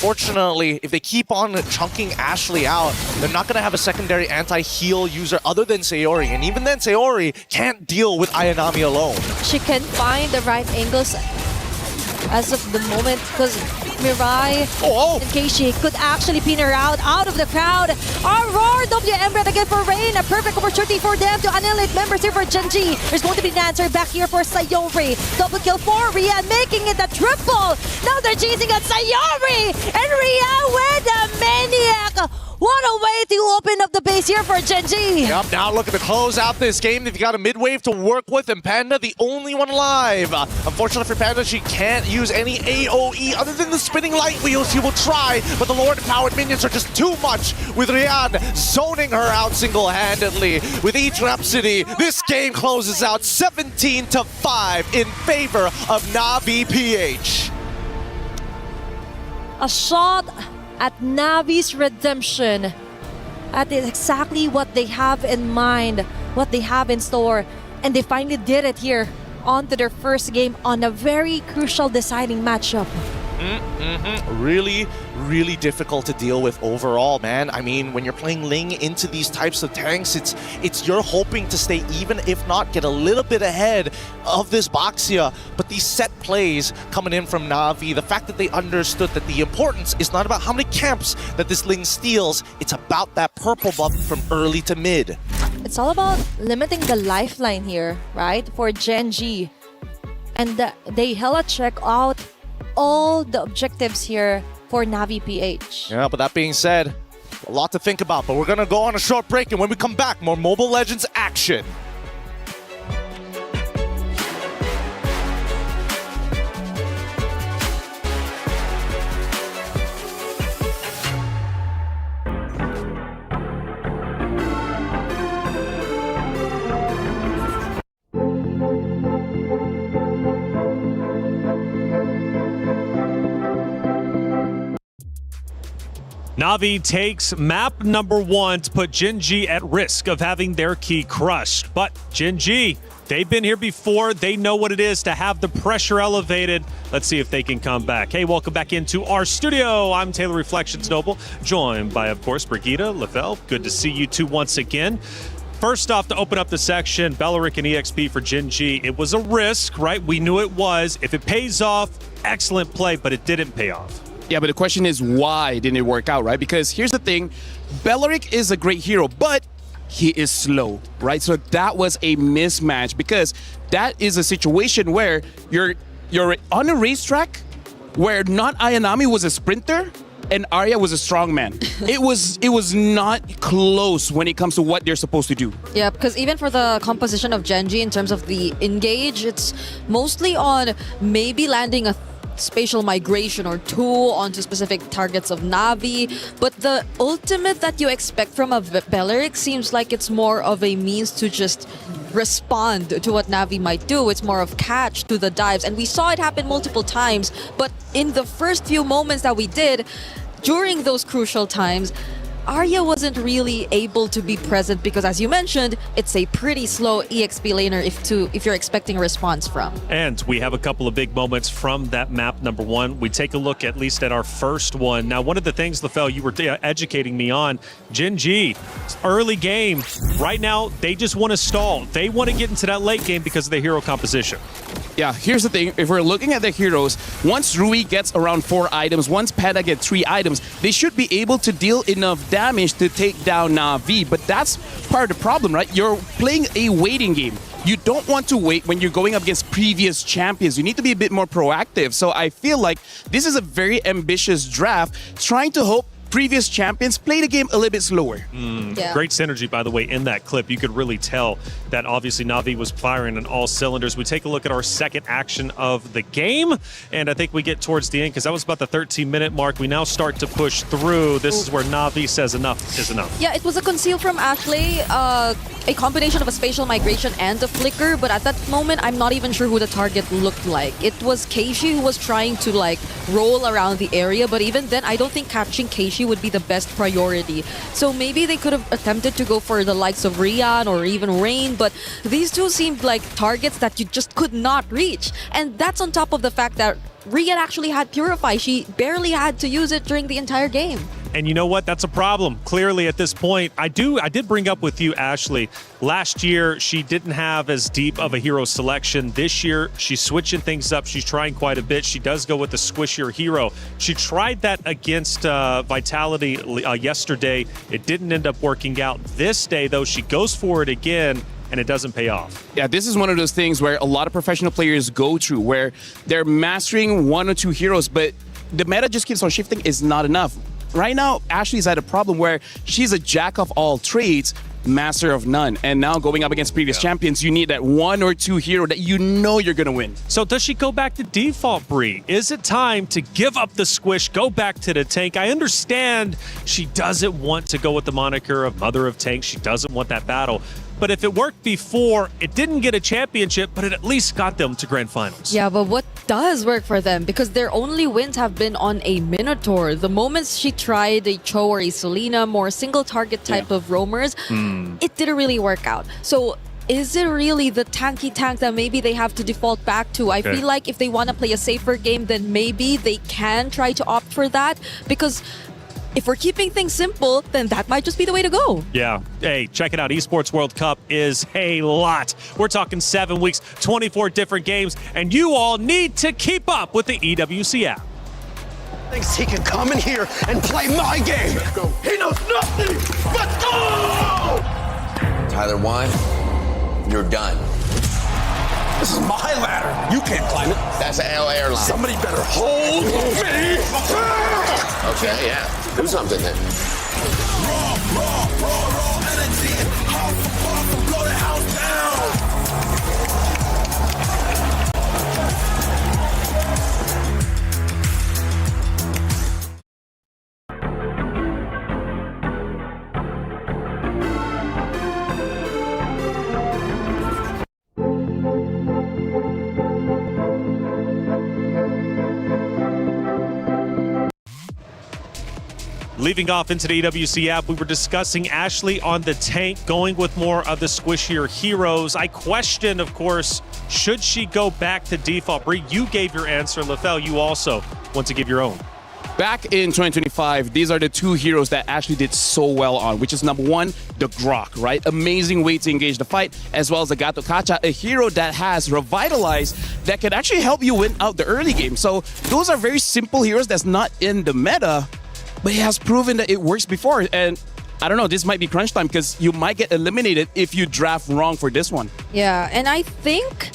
unfortunately, if they keep on chunking Ashley out, they're not going to have a secondary anti-heal user other than Sayori. And even then, Sayori can't deal with Ayanami alone. She can find the right angles as of the moment because Mirai and Keishi could actually pin her out of the crowd. Aurora WM red again for Rain. A perfect opportunity for them to annihilate members here for Genji. There's going to be an answer back here for Sayori. Double kill for Ria, making it a triple. Now they're chasing at Sayori and Ria with a maniac. What a way to open up the base here for Genji. Yep, now looking to close out this game. They've got a mid-wave to work with, and Panda, the only one alive. Unfortunately for Panda, she can't use any AoE other than the spinning light wheels. She will try, but the Lord-empowered minions are just too much, with Rian zoning her out single-handedly. With each Rhapsody, this game closes out 17-5 in favor of Na'Vi PH. A shot at Navi's redemption. That is exactly what they have in mind, what they have in store. And they finally did it here onto their first game on a very crucial deciding matchup. Really, really difficult to deal with overall, man. I mean, when you're playing Ling into these types of tanks, it's you're hoping to stay even, if not get a little bit ahead of this Baxia. But these set plays coming in from Na'Vi, the fact that they understood that the importance is not about how many camps that this Ling steals, it's about that purple buff from early to mid. It's all about limiting the lifeline here, right? For Genji. And they hella check out all the objectives here for Na'Vi PH. Yeah, but that being said, a lot to think about. But we're going to go on a short break, and when we come back, more Mobile Legends action. Na'Vi takes map number 1 to put Genji at risk of having their key crushed. But Genji, they've been here before. They know what it is to have the pressure elevated. Let's see if they can come back. Hey, welcome back into our studio. I'm Taylor Reflections Noble, joined by, of course, Brigitte, Lavelle. Good to see you two once again. First off, to open up the section, Belleric and EXP for Genji. It was a risk, right? We knew it was. If it pays off, excellent play, but it didn't pay off. Yeah, but the question is, why didn't it work out, right? Because here's the thing, Belleric is a great hero, but he is slow, right? So that was a mismatch, because that is a situation where you're on a racetrack where not Ayanami was a sprinter and Arya was a strongman. It was not close when it comes to what they're supposed to do. Yeah, because even for the composition of Genji in terms of the engage, it's mostly on maybe landing a spatial migration or two onto specific targets of Na'Vi, but the ultimate that you expect from a Belleric seems like it's more of a means to just respond to what Na'Vi might do. It's more of catch to the dives, and we saw it happen multiple times, but in the first few moments that we did, during those crucial times, Arya wasn't really able to be present because, as you mentioned, it's a pretty slow EXP laner if you're expecting a response from. And we have a couple of big moments from that map number 1. We take a look at least at our first one. Now, one of the things, Lafelle, you were educating me on, Genji, early game. Right now, they just want to stall. They want to get into that late game because of the hero composition. Yeah, here's the thing. If we're looking at the heroes, once Rui gets around 4 items, once Panda gets 3 items, they should be able to deal enough damage to take down Na'Vi. But that's part of the problem, right? You're playing a waiting game. You don't want to wait when you're going up against previous champions. You need to be a bit more proactive. So I feel like this is a very ambitious draft, trying to hope previous champions play the game a little bit slower. Yeah. Great synergy, by the way, in that clip. You could really tell that obviously Na'Vi was firing on all cylinders. We take a look at our second action of the game, and I think we get towards the end because that was about the 13-minute mark. We now start to push through. This is where Na'Vi says enough is enough. Yeah, it was a conceal from Ashley, a combination of a spatial migration and a flicker, but at that moment, I'm not even sure who the target looked like. It was Keishi who was trying to like roll around the area, but even then, I don't think catching Keishi would be the best priority. So maybe they could have attempted to go for the likes of Rian or even Rain, but these two seemed like targets that you just could not reach. And that's on top of the fact that Rian actually had Purify. She barely had to use it during the entire game. And you know what? That's a problem. Clearly, at this point, I did bring up with you, Ashley. Last year, she didn't have as deep of a hero selection. This year, she's switching things up. She's trying quite a bit. She does go with the squishier hero. She tried that against Vitality yesterday. It didn't end up working out. This day, though, she goes for it again, and it doesn't pay off. Yeah, this is one of those things where a lot of professional players go through, where they're mastering one or two heroes, but the meta just keeps on shifting is not enough. Right now, Ashley's at a problem where she's a jack of all trades, master of none. And now going up against previous champions, you need that one or two hero that you know you're going to win. So does she go back to default, Bree? Is it time to give up the squish, go back to the tank? I understand she doesn't want to go with the moniker of Mother of Tanks. She doesn't want that battle. But if it worked before, it didn't get a championship, but it at least got them to grand finals. Yeah, but what does work for them? Because their only wins have been on a Minotaur. The moments she tried a Cho or a Selena, more single target type of roamers, it didn't really work out. So is it really the tanky tank that maybe they have to default back to? I feel like if they want to play a safer game, then maybe they can try to opt for that. Because if we're keeping things simple, then that might just be the way to go. Yeah. Hey, check it out. Esports World Cup is a lot. We're talking 7 weeks, 24 different games, and you all need to keep up with the EWC app. Thinks he can come in here and play my game. He knows nothing but go! Tyler Wine, you're done. This is my ladder. You can't climb it. That's an L airline. Somebody better hold me. Okay, yeah. Do something then. Raw energy. Blow the house down. Leaving off into the EWC app, we were discussing Ashley on the tank, going with more of the squishier heroes. I question, of course, should she go back to default? Bree, you gave your answer. LaFell, you also want to give your own. Back in 2025, these are the two heroes that Ashley did so well on, which is number one, the Grok, right? Amazing way to engage the fight, as well as the Gato Kacha, a hero that has revitalized that can actually help you win out the early game. So those are very simple heroes that's not in the meta, but it has proven that it works before. And I don't know, this might be crunch time because you might get eliminated if you draft wrong for this one. Yeah, and I think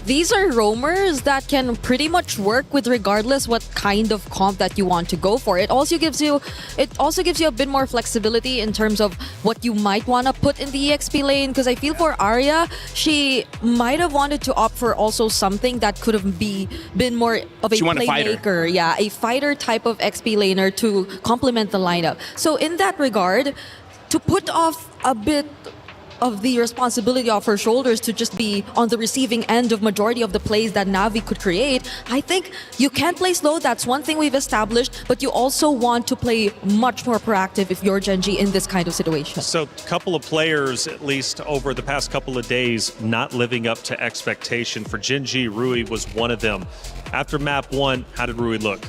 these are roamers that can pretty much work with regardless what kind of comp that you want to go for. It also gives you a bit more flexibility in terms of what you might want to put in the EXP lane, because I feel for Arya, she might have wanted to opt for also something that could have been more of a playmaker. Yeah, a fighter type of XP laner to complement the lineup. So in that regard, to put off a bit of the responsibility off her shoulders to just be on the receiving end of majority of the plays that Navi could create, I think you can play slow. That's one thing we've established, but you also want to play much more proactive if you're Gen G in this kind of situation. So a couple of players, at least over the past couple of days, not living up to expectation. For Gen G, Rui was one of them. After map 1, how did Rui look?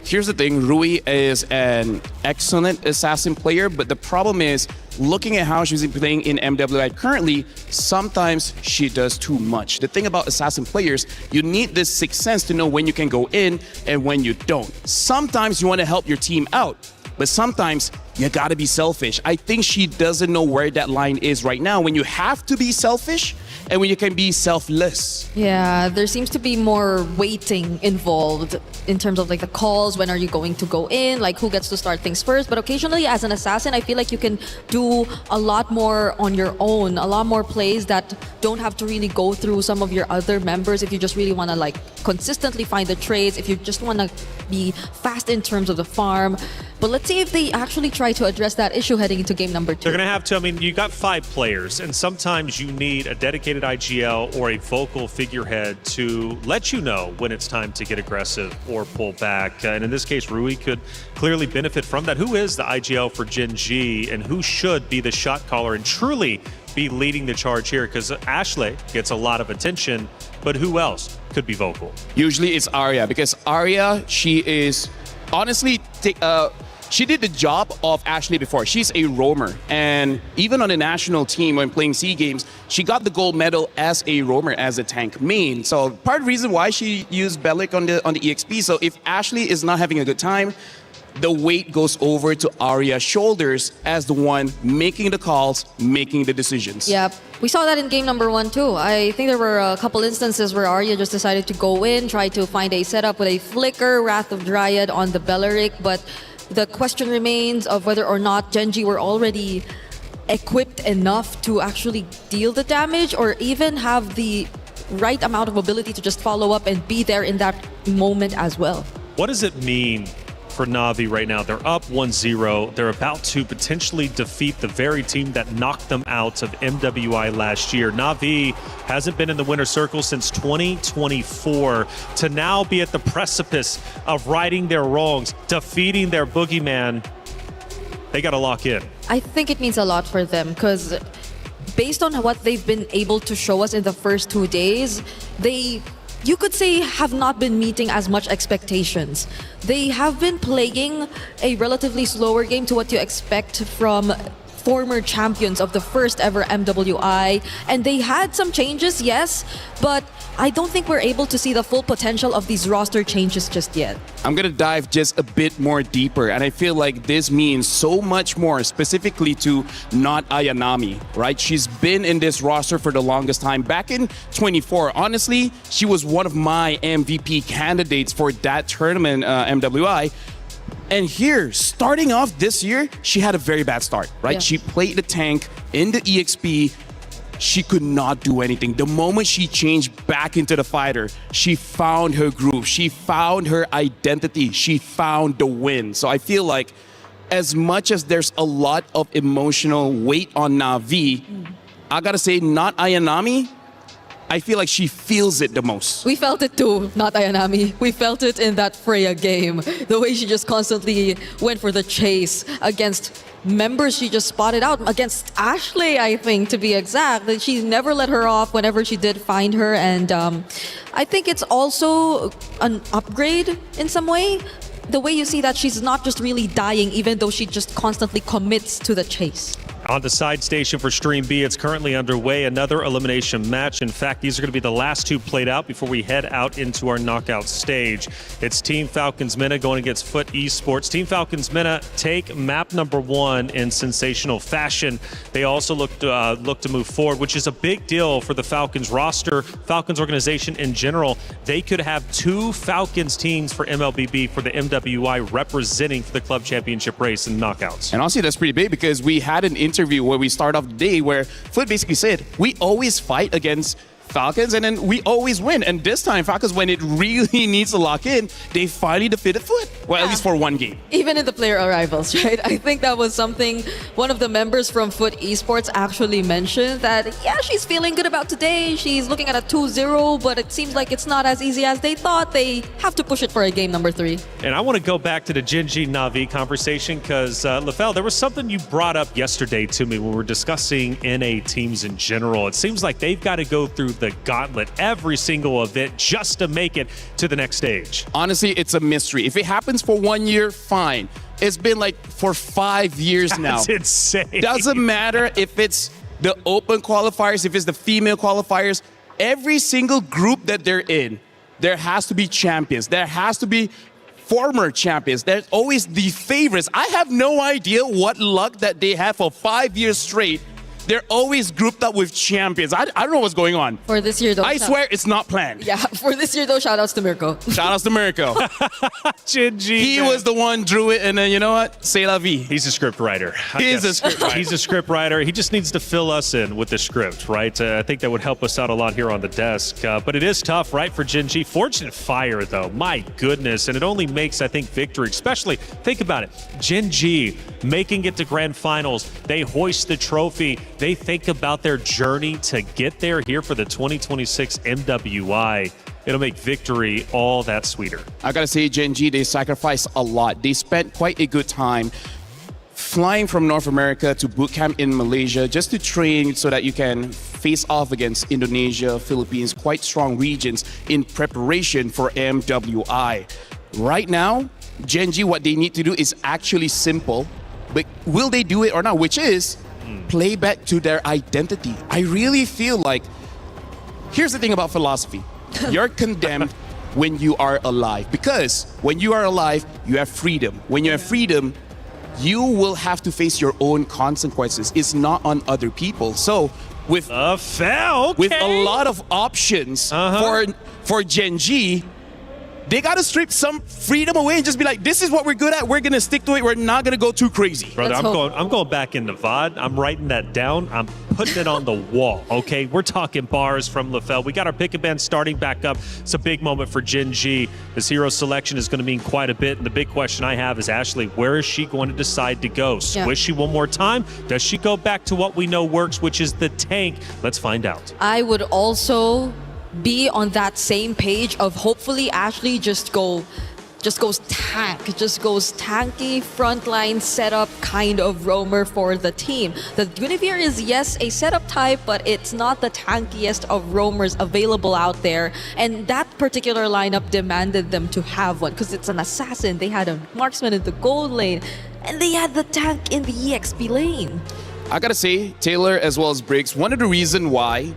Here's the thing, Rui is an excellent assassin player, but the problem is, looking at how she's playing in MWI currently, sometimes she does too much. The thing about assassin players, you need this sixth sense to know when you can go in and when you don't. Sometimes you want to help your team out, but sometimes you gotta be selfish. I think she doesn't know where that line is right now, when you have to be selfish and when you can be selfless. Yeah, there seems to be more waiting involved in terms of like the calls, when are you going to go in, like who gets to start things first. But occasionally as an assassin, I feel like you can do a lot more on your own, a lot more plays that don't have to really go through some of your other members if you just really want to like consistently find the trades, if you just want to be fast in terms of the farm. But let's see if they actually try to address that issue heading into game number 2. They're going to have to. I mean, you got 5 players, and sometimes you need a dedicated IGL or a vocal figurehead to let you know when it's time to get aggressive or pull back. And in this case, Rui could clearly benefit from that. Who is the IGL for Gen G, and who should be the shot caller and truly be leading the charge here? Because Ashley gets a lot of attention, but who else could be vocal? Usually it's Arya, because Arya, she is honestly she did the job of Ashley before. She's a roamer, and even on the national team when playing SEA Games, she got the gold medal as a roamer, as a tank main. So part of the reason why she used Bellic on the EXP. So if Ashley is not having a good time, the weight goes over to Arya's shoulders as the one making the calls, making the decisions. Yep. We saw that in game number 1 too. I think there were a couple instances where Arya just decided to go in, try to find a setup with a flicker, Wrath of Dryad on the Belleric, but the question remains of whether or not Genji were already equipped enough to actually deal the damage or even have the right amount of ability to just follow up and be there in that moment as well. What does it mean for Na'Vi right now? They're up 1-0. They're about to potentially defeat the very team that knocked them out of MWI last year. Na'Vi hasn't been in the winner's circle since 2024. To now be at the precipice of righting their wrongs, defeating their boogeyman, they got to lock in. I think it means a lot for them because based on what they've been able to show us in the first 2 days, you could say have not been meeting as much expectations. They have been playing a relatively slower game to what you expect from former champions of the first ever MWI, and they had some changes, yes, but I don't think we're able to see the full potential of these roster changes just yet. I'm gonna dive just a bit more deeper, and I feel like this means so much more specifically to not Ayanami, right? She's been in this roster for the longest time. Back in 24, honestly, she was one of my MVP candidates for that tournament, MWI. And here, starting off this year, she had a very bad start, right? Yeah. She played the tank in the EXP. She could not do anything. The moment she changed back into the fighter, she found her groove. She found her identity. She found the win. So I feel like as much as there's a lot of emotional weight on Na'Vi, I gotta say, not Ayanami, I feel like she feels it the most. We felt it too, not Ayanami. We felt it in that Freya game. The way she just constantly went for the chase against members she just spotted out. Against Ashley, I think, to be exact. That she never let her off whenever she did find her. And I think it's also an upgrade in some way. The way you see that she's not just really dying, even though she just constantly commits to the chase. On the side station for Stream B, it's currently underway. Another elimination match. In fact, these are going to be the last two played out before we head out into our knockout stage. It's Team Falcons Mena going against Foot Esports. Team Falcons Mena take map number 1 in sensational fashion. They also look to move forward, which is a big deal for the Falcons roster, Falcons organization in general. They could have 2 Falcons teams for MLBB for the MWI representing for the club championship race and knockouts. And honestly, that's pretty big because we had an interview where we start off the day where Foot basically said, we always fight against Falcons and then we always win. And this time, Falcons, when it really needs to lock in, they finally defeated Foot. Well, at least for one game. Even in the player arrivals, right? I think that was something one of the members from Foot Esports actually mentioned that, yeah, she's feeling good about today. She's looking at a 2-0, but it seems like it's not as easy as they thought. They have to push it for a game number 3. And I want to go back to the Genji Na'Vi conversation because, Lefel, there was something you brought up yesterday to me when we were discussing NA teams in general. It seems like they've got to go through the gauntlet every single event just to make it to the next stage. Honestly, it's a mystery. If it happens for 1 year, fine. It's been like for 5 years now. That's insane. Doesn't matter if it's the open qualifiers, if it's the female qualifiers, every single group that they're in, there has to be champions. There has to be former champions. There's always the favorites. I have no idea what luck that they have for 5 years straight. They're always grouped up with champions. I don't know what's going on. For this year, though. I swear it's not planned. Yeah, for this year, though, shout-outs to Mirko. Shout-outs to Mirko. Genji. He was the one drew it, and then, you know what? C'est la vie. He's a script writer. He's a script writer. He's a script writer. He just needs to fill us in with the script, right? I think that would help us out a lot here on the desk. But it is tough, right, for Genji. Fortunate Fire, though. My goodness. And it only makes, I think, victory. Especially, think about it. Genji making it to grand finals. They hoist the trophy. They think about their journey to get there here for the 2026 MWI. It'll make victory all that sweeter. I gotta say, Genji, they sacrificed a lot. They spent quite a good time flying from North America to boot camp in Malaysia just to train so that you can face off against Indonesia, Philippines, quite strong regions in preparation for MWI. Right now, Gen G, what they need to do is actually simple, but will they do it or not? Which is play back to their identity. I really feel like, here's the thing about philosophy. You're condemned when you are alive, because when you are alive, you have freedom. When you have freedom, you will have to face your own consequences. It's not on other people. So with with a lot of options for Gen G, they got to strip some freedom away and just be like, this is what we're good at. We're going to stick to it. We're not going to go too crazy. Brother, I'm going back into VOD. I'm writing that down. I'm putting it on the wall, okay? We're talking bars from LaFell. We got our pick and band starting back up. It's a big moment for Gen G. This hero selection is going to mean quite a bit. And the big question I have is, Ashley, where is she going to decide to go? Squish she one more time? Does she go back to what we know works, which is the tank? Let's find out. I would also be on that same page of hopefully Ashley just goes tanky, frontline setup kind of roamer for the team. The Guinevere is, yes, a setup type, but it's not the tankiest of roamers available out there. And that particular lineup demanded them to have one because it's an assassin. They had a marksman in the gold lane, and they had the tank in the EXP lane. I gotta say, Taylor as well as Briggs, one of the reasons why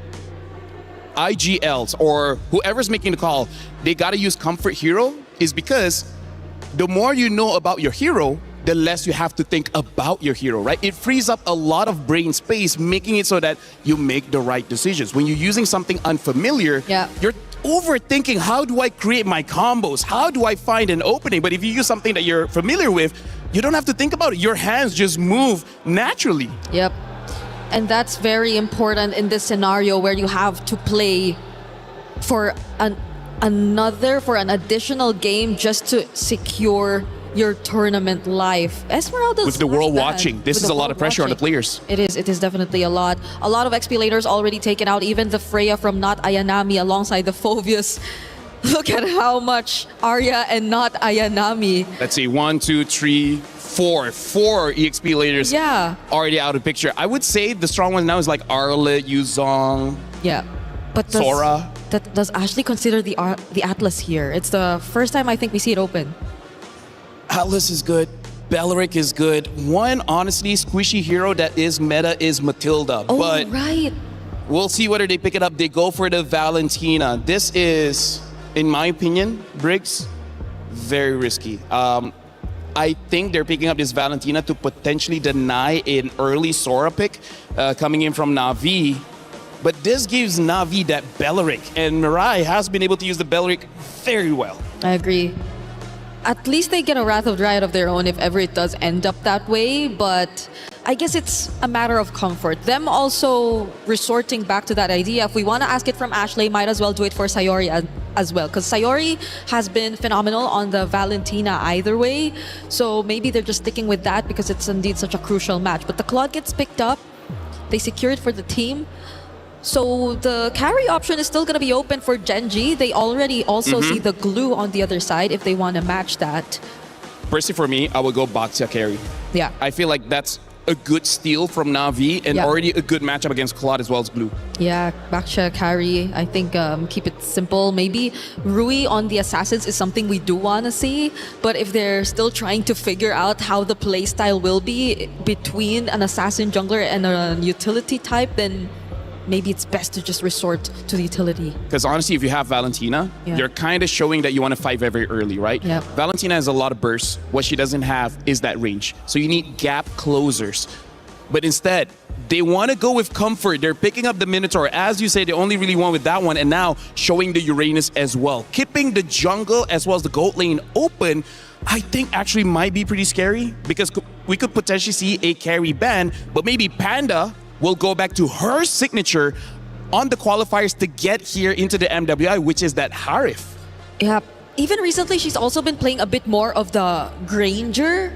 IGLs or whoever's making the call, they gotta use Comfort Hero is because the more you know about your hero, the less you have to think about your hero, right? It frees up a lot of brain space, making it so that you make the right decisions. When you're using something unfamiliar, you're overthinking, how do I create my combos? How do I find an opening? But if you use something that you're familiar with, you don't have to think about it. Your hands just move naturally. Yep. And that's very important in this scenario where you have to play for an additional game just to secure your tournament life. Esmeralda's with the world watching, this is a lot of pressure on the players. It is definitely a lot. A lot of XP laters already taken out, even the Freya from Not Ayanami alongside the Phobius. Look at how much Arya and Not Ayanami. Let's see, 1, 2, 3, 4 EXP laters already out of picture. I would say the strong one now is like Arlet, Yuzong, but Sora. Does Ashley consider the Atlas here? It's the first time I think we see it open. Atlas is good. Bellaric is good. One, honestly, squishy hero that is meta is Matilda. Oh, but right. We'll see whether they pick it up. They go for the Valentina. This is, in my opinion, Briggs, very risky. I think they're picking up this Valentina to potentially deny an early Sora pick coming in from Na'Vi. But this gives Na'Vi that Bellaric, and Mirai has been able to use the Bellaric very well. I agree. At least they get a Wrath of Dryad of their own if ever it does end up that way, but I guess it's a matter of comfort. Them also resorting back to that idea, if we want to ask it from Ashley, might as well do it for Sayori as well, because Sayori has been phenomenal on the Valentina either way, so maybe they're just sticking with that because it's indeed such a crucial match. But the Claude gets picked up, they secure it for the team. So the carry option is still going to be open for Gen G. They already also see the glue on the other side if they want to match that. Personally, for me, I would go Baxia carry. Yeah. I feel like that's a good steal from Na'Vi and already a good matchup against Claude as well as Blue. Yeah, Baksha carry. I think keep it simple. Maybe Rui on the Assassins is something we do want to see, but if they're still trying to figure out how the playstyle will be between an Assassin jungler and a utility type, then maybe it's best to just resort to the utility. Because honestly, if you have Valentina, you're kind of showing that you want to fight very, very early, right? Yep. Valentina has a lot of bursts. What she doesn't have is that range. So you need gap closers. But instead, they want to go with comfort. They're picking up the Minotaur. As you say, they only really went with that one, and now showing the Uranus as well. Keeping the jungle as well as the gold lane open, I think actually might be pretty scary, because we could potentially see a carry ban, but maybe Panda will go back to her signature on the qualifiers to get here into the MWI, which is that Harif. Yeah, even recently she's also been playing a bit more of the Granger.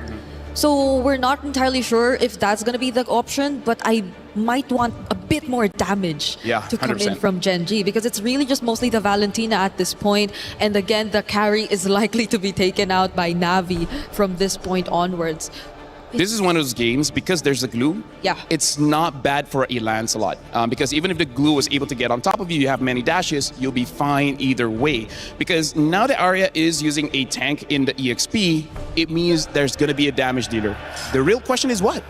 So we're not entirely sure if that's going to be the option, but I might want a bit more damage to come 100%. in from Gen G, because it's really just mostly the Valentina at this point. And again, the carry is likely to be taken out by Na'Vi from this point onwards. This is one of those games, because there's a glue, Yeah. it's not bad for a Lancelot. Because even if the glue was able to get on top of you, you have many dashes, you'll be fine either way. Because now that Arya is using a tank in the EXP, it means there's going to be a damage dealer. The real question is what?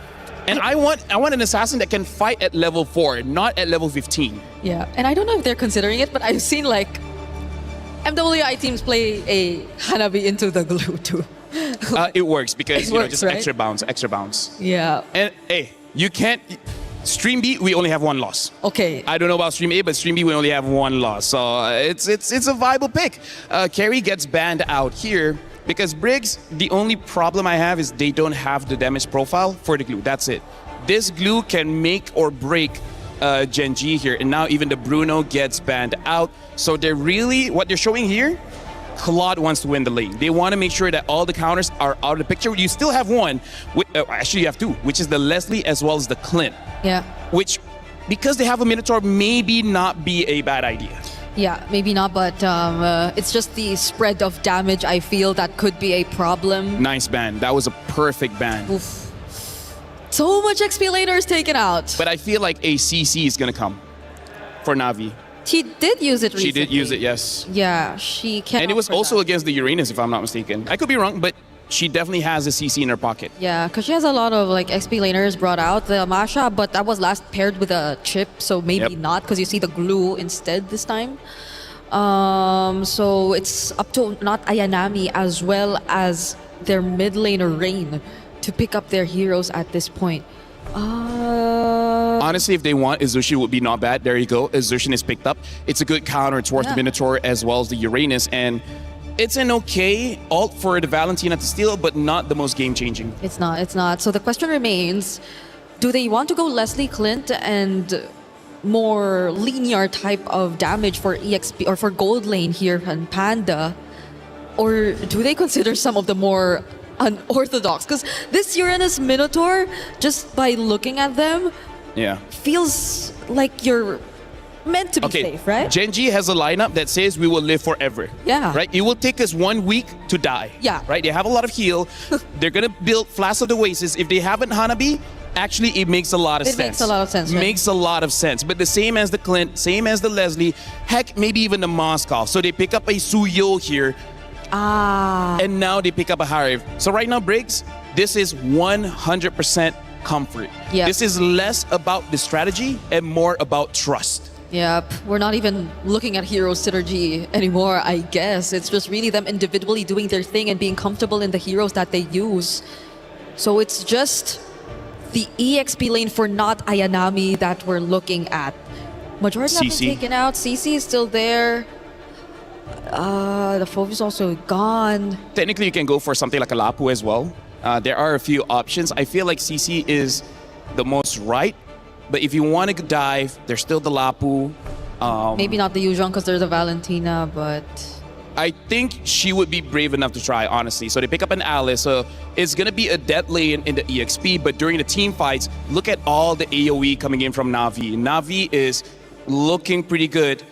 And I want an assassin that can fight at level 4, not at level 15. Yeah, and I don't know if they're considering it, but I've seen like MWI teams play a Hanabi into the glue too. It works because It works, just right? extra bounce. Yeah. And hey, you can't. Stream B, we only have one loss. Okay. I don't know about Stream A, but Stream B, we only have one loss. So it's a viable pick. Carry gets banned out here because Briggs, the only problem I have is they don't have the damage profile for the glue. That's it. This glue can make or break Gen G here. And now even the Bruno gets banned out. So they're really, what they're showing here, Claude wants to win the lane. They want to make sure that all the counters are out of the picture. You still have one, actually you have two, which is the Leslie as well as the Clint. Yeah. Which, because they have a Minotaur, maybe not be a bad idea. Yeah, maybe not, but it's just the spread of damage I feel that could be a problem. Nice ban. That was a perfect ban. Oof. So much XP laner is taken out. But I feel like a CC is going to come for Na'Vi. She did use it recently. She did use it, yes. Yeah, she can. And it was also against the Uranus, if I'm not mistaken. I could be wrong, but she definitely has a CC in her pocket. Yeah, because she has a lot of like XP laners brought out. The Masha, but that was last paired with a chip, so maybe not, because you see the glue instead this time. So it's up to not Ayanami as well as their mid laner Rain to pick up their heroes at this point. Honestly, if they want, Izushi would be not bad. There you go. Izushi is picked up. It's a good counter towards the Minotaur as well as the Uranus. And it's an okay ult for the Valentina to steal, but not the most game-changing. It's not. So the question remains, do they want to go Leslie Clint and more linear type of damage for EXP or for gold lane here and Panda? Or do they consider some of the more unorthodox? Because this Uranus Minotaur, just by looking at them, feels like you're meant to be safe, right? Gen G has a lineup that says we will live forever. Yeah. Right? It will take us 1 week to die. Yeah. Right? They have a lot of heal. They're going to build Flask of the Oasis. If they haven't Hanabi, actually it makes a lot of sense. It makes a lot of sense. Right? Makes a lot of sense. But the same as the Clint, same as the Leslie, heck, maybe even the Moskov. So they pick up a Suyo here. And now they pick up a Hariv. So right now, Briggs, this is 100% comfort. Yep. This is less about the strategy and more about trust. Yep, we're not even looking at hero synergy anymore, I guess. It's just really them individually doing their thing and being comfortable in the heroes that they use. So it's just the EXP lane for not Ayanami that we're looking at. Majority have been taken out. CC is still there. The Fove is also gone. Technically, you can go for something like a Lapu as well. There are a few options. I feel like CC is the most right. But if you want to dive, there's still the Lapu. Maybe not the Yuzhong because there's a Valentina, but... I think she would be brave enough to try, honestly. So they pick up an Alice. So it's going to be a dead lane in the EXP. But during the team fights, look at all the AoE coming in from Na'Vi. Na'Vi is looking pretty good.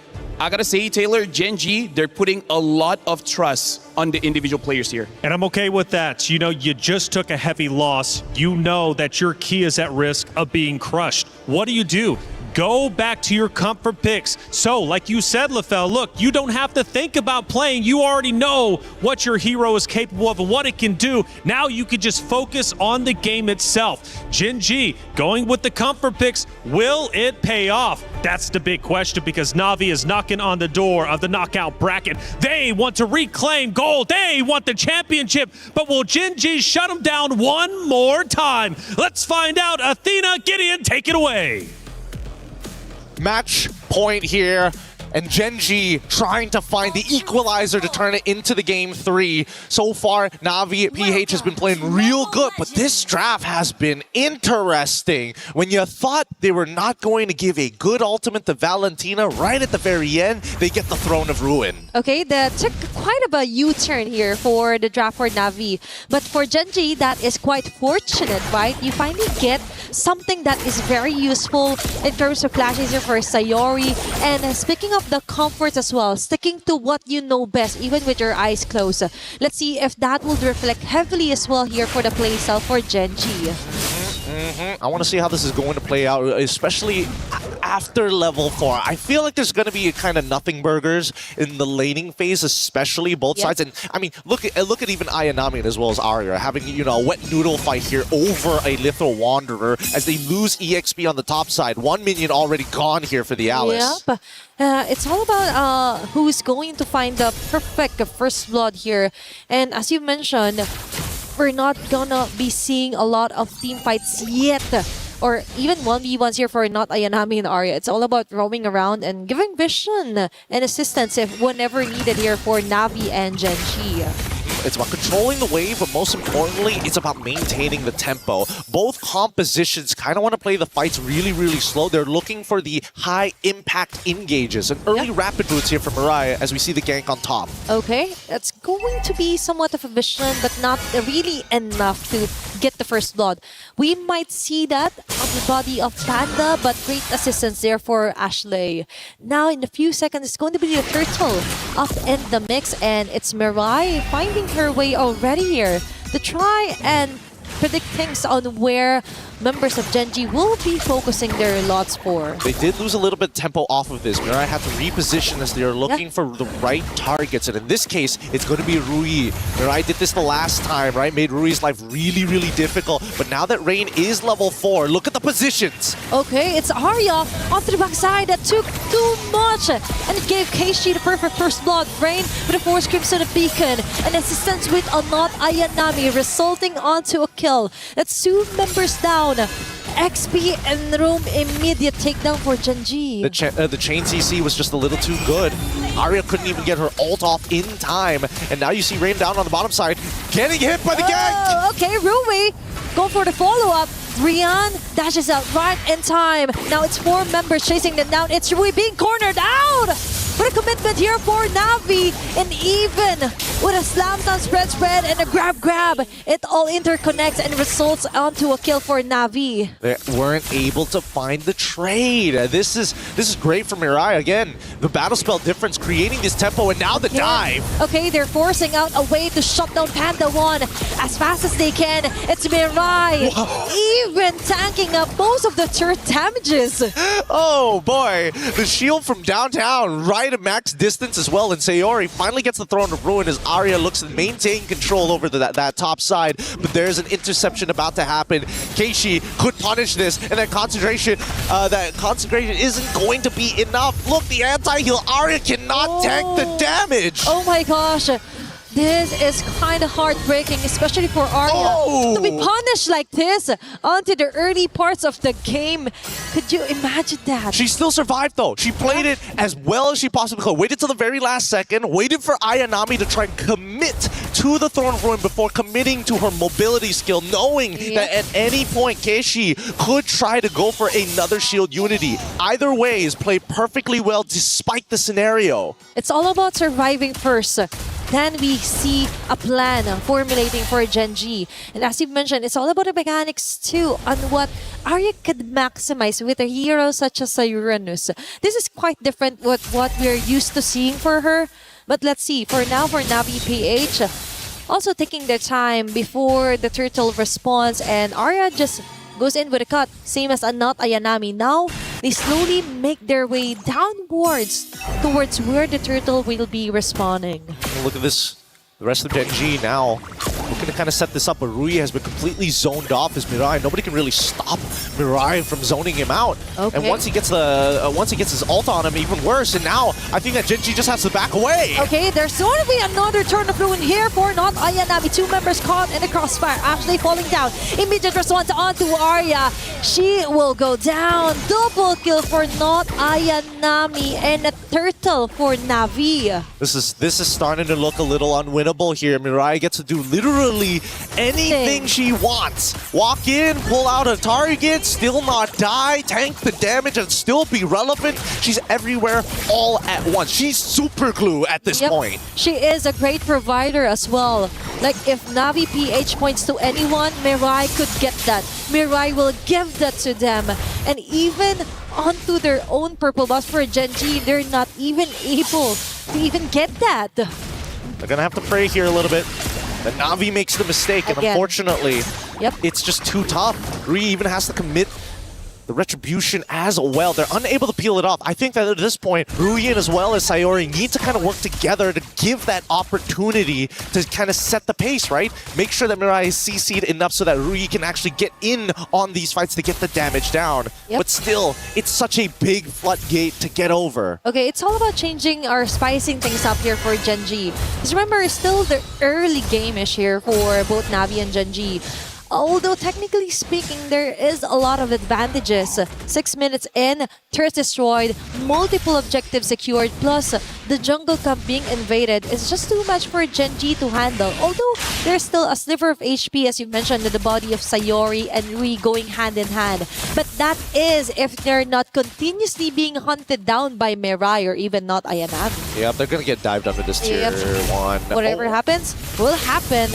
I gotta say, Taylor, Gen G, they're putting a lot of trust on the individual players here. And I'm okay with that. You know, you just took a heavy loss. You know that your key is at risk of being crushed. What do? Go back to your comfort picks. So, like you said, LaFell, look, you don't have to think about playing. You already know what your hero is capable of and what it can do. Now you could just focus on the game itself. Gen G, going with the comfort picks, will it pay off? That's the big question because Na'Vi is knocking on the door of the knockout bracket. They want to reclaim gold. They want the championship. But will Gen G shut them down one more time? Let's find out. Athena, Gideon, take it away. Match point here, and Gen G trying to find the equalizer to turn it into the game 3. So far, Na'Vi at PH has been playing real good, but this draft has been interesting. When you thought they were not going to give a good ultimate to Valentina, right at the very end, they get the Throne of Ruin. Okay, that took quite a U-turn here for the draft for Na'Vi. But for Gen G, that is quite fortunate, right? You finally get something that is very useful in terms of flashes for Sayori. And speaking of the comforts as well, sticking to what you know best, even with your eyes closed. Let's see if that will reflect heavily as well here for the playstyle for Genji. I want to see how this is going to play out, especially after level 4. I feel like there's going to be kind of nothing burgers in the laning phase, especially both sides. And I mean, look at even Ayanami as well as Arya having, you know, a wet noodle fight here over a Lethal Wanderer as they lose EXP on the top side. One minion already gone here for the Alice. Yep. It's all about who's going to find the perfect first blood here. And as you mentioned, we're not gonna be seeing a lot of team fights yet, or even 1v1s here for not Ayanami and Arya. It's all about roaming around and giving vision and assistance if whenever needed here for Navi and Genji. It's about controlling the wave, but most importantly, it's about maintaining the tempo. Both compositions kind of want to play the fights really, really slow. They're looking for the high-impact engages. An early rapid boots here from Mariah as we see the gank on top. Okay, that's going to be somewhat of a vision, but not really enough to get the first blood. We might see that on the body of Panda, but great assistance there for Ashley. Now, in a few seconds, it's going to be the turtle up in the mix, and it's Mirai finding her way already here to try and predict things on where members of Genji will be focusing their lots for. They did lose a little bit of tempo off of this. Mirai had to reposition as they're looking for the right targets. And in this case, it's going to be Rui. Mirai did this the last time, right? Made Rui's life really, really difficult. But now that Rain is level 4, look at the positions. Okay, it's Arya onto the backside that took too much. And it gave Keishi the perfect first blood. Rain with a Force Crimson Beacon. And assistance with a not Ayanami, resulting onto a kill. That's 2 members down. XP and Room immediate takedown for Genji. The chain CC was just a little too good. Arya couldn't even get her ult off in time. And now you see Rain down on the bottom side, getting hit by the gank! Okay, Rui, go for the follow-up. Rian dashes out right in time. Now it's 4 members chasing them down. It's Rui being cornered out! What a commitment here for Navi. And even with a slam down spread and a grab, it all interconnects and results onto a kill for Navi. They weren't able to find the trade. This is great for Mirai. Again, the battle spell difference creating this tempo, and now the dive. Okay, they're forcing out a way to shut down Panda 1 as fast as they can. It's Mirai. Even tanking up most of the turret damages. Oh boy, the shield from downtown right at max distance as well, and Sayori finally gets the Throne of Ruin as Arya looks to maintain control over that top side, but there's an interception about to happen. Keishi could punish this, and that concentration isn't going to be enough. Look, the anti-heal, Arya cannot tank the damage. Oh my gosh. This is kind of heartbreaking, especially for Arya. To be punished like this onto the early parts of the game. Could you imagine that? She still survived though. She played it as well as she possibly could. Waited till the very last second, waited for Ayanami to try and commit to the Throne of Ruin before committing to her mobility skill, knowing that at any point Keishi could try to go for another shield unity. Either way is played perfectly well despite the scenario. It's all about surviving first. Then we see a plan formulating for Genji. And as you've mentioned, it's all about the mechanics too on what Arya could maximize with a hero such as Uranus. This is quite different with what we're used to seeing for her. But let's see, for now for Navi PH, also taking their time before the turtle responds, and Arya just goes in with a cut, same as not Ayanami. Now, they slowly make their way downwards towards where the turtle will be respawning. Look at this. The rest of Genji now looking to kind of set this up, but Rui has been completely zoned off as Mirai. Nobody can really stop Mirai from zoning him out. And once he gets his ult on him, even worse. And now I think that Genji just has to back away. Okay, there's going to be another turn of ruin here for not Ayanami. 2 members caught in the crossfire, actually falling down. Immediate response onto Arya. She will go down. Double kill for not Ayanami and a turtle for Navi. This is starting to look a little unwinnable here. Mirai gets to do literally literally anything she wants. Walk in, pull out a target, still not die, tank the damage, and still be relevant. She's everywhere all at once. She's super glue at this point. She is a great provider as well. Like if Navi PH points to anyone, Mirai could get that. Mirai will give that to them. And even onto their own purple buffs for Genji, they're not even able to even get that. They're gonna have to pray here a little bit. The Navi makes the mistake, and unfortunately, it's just too tough. Rui even has to commit the retribution as well. They're unable to peel it off. I think that at this point, Ruyin as well as Sayori need to kind of work together to give that opportunity to kind of set the pace, right? Make sure that Mirai is CC'd enough so that Rui can actually get in on these fights to get the damage down. But still, it's such a big floodgate to get over. Okay, it's all about changing or spicing things up here for Genji. Because remember, it's still the early game-ish here for both Navi and Genji. Although technically speaking, there is a lot of advantages. 6 minutes in, turret destroyed, multiple objectives secured, plus the jungle camp being invaded is just too much for Genji to handle. Although there's still a sliver of HP, as you mentioned, in the body of Sayori and Rui going hand in hand. But that is if they're not continuously being hunted down by Mirai or even not Ayanami. Yep, they're gonna get dived under this tier 1. Whatever happens will happen.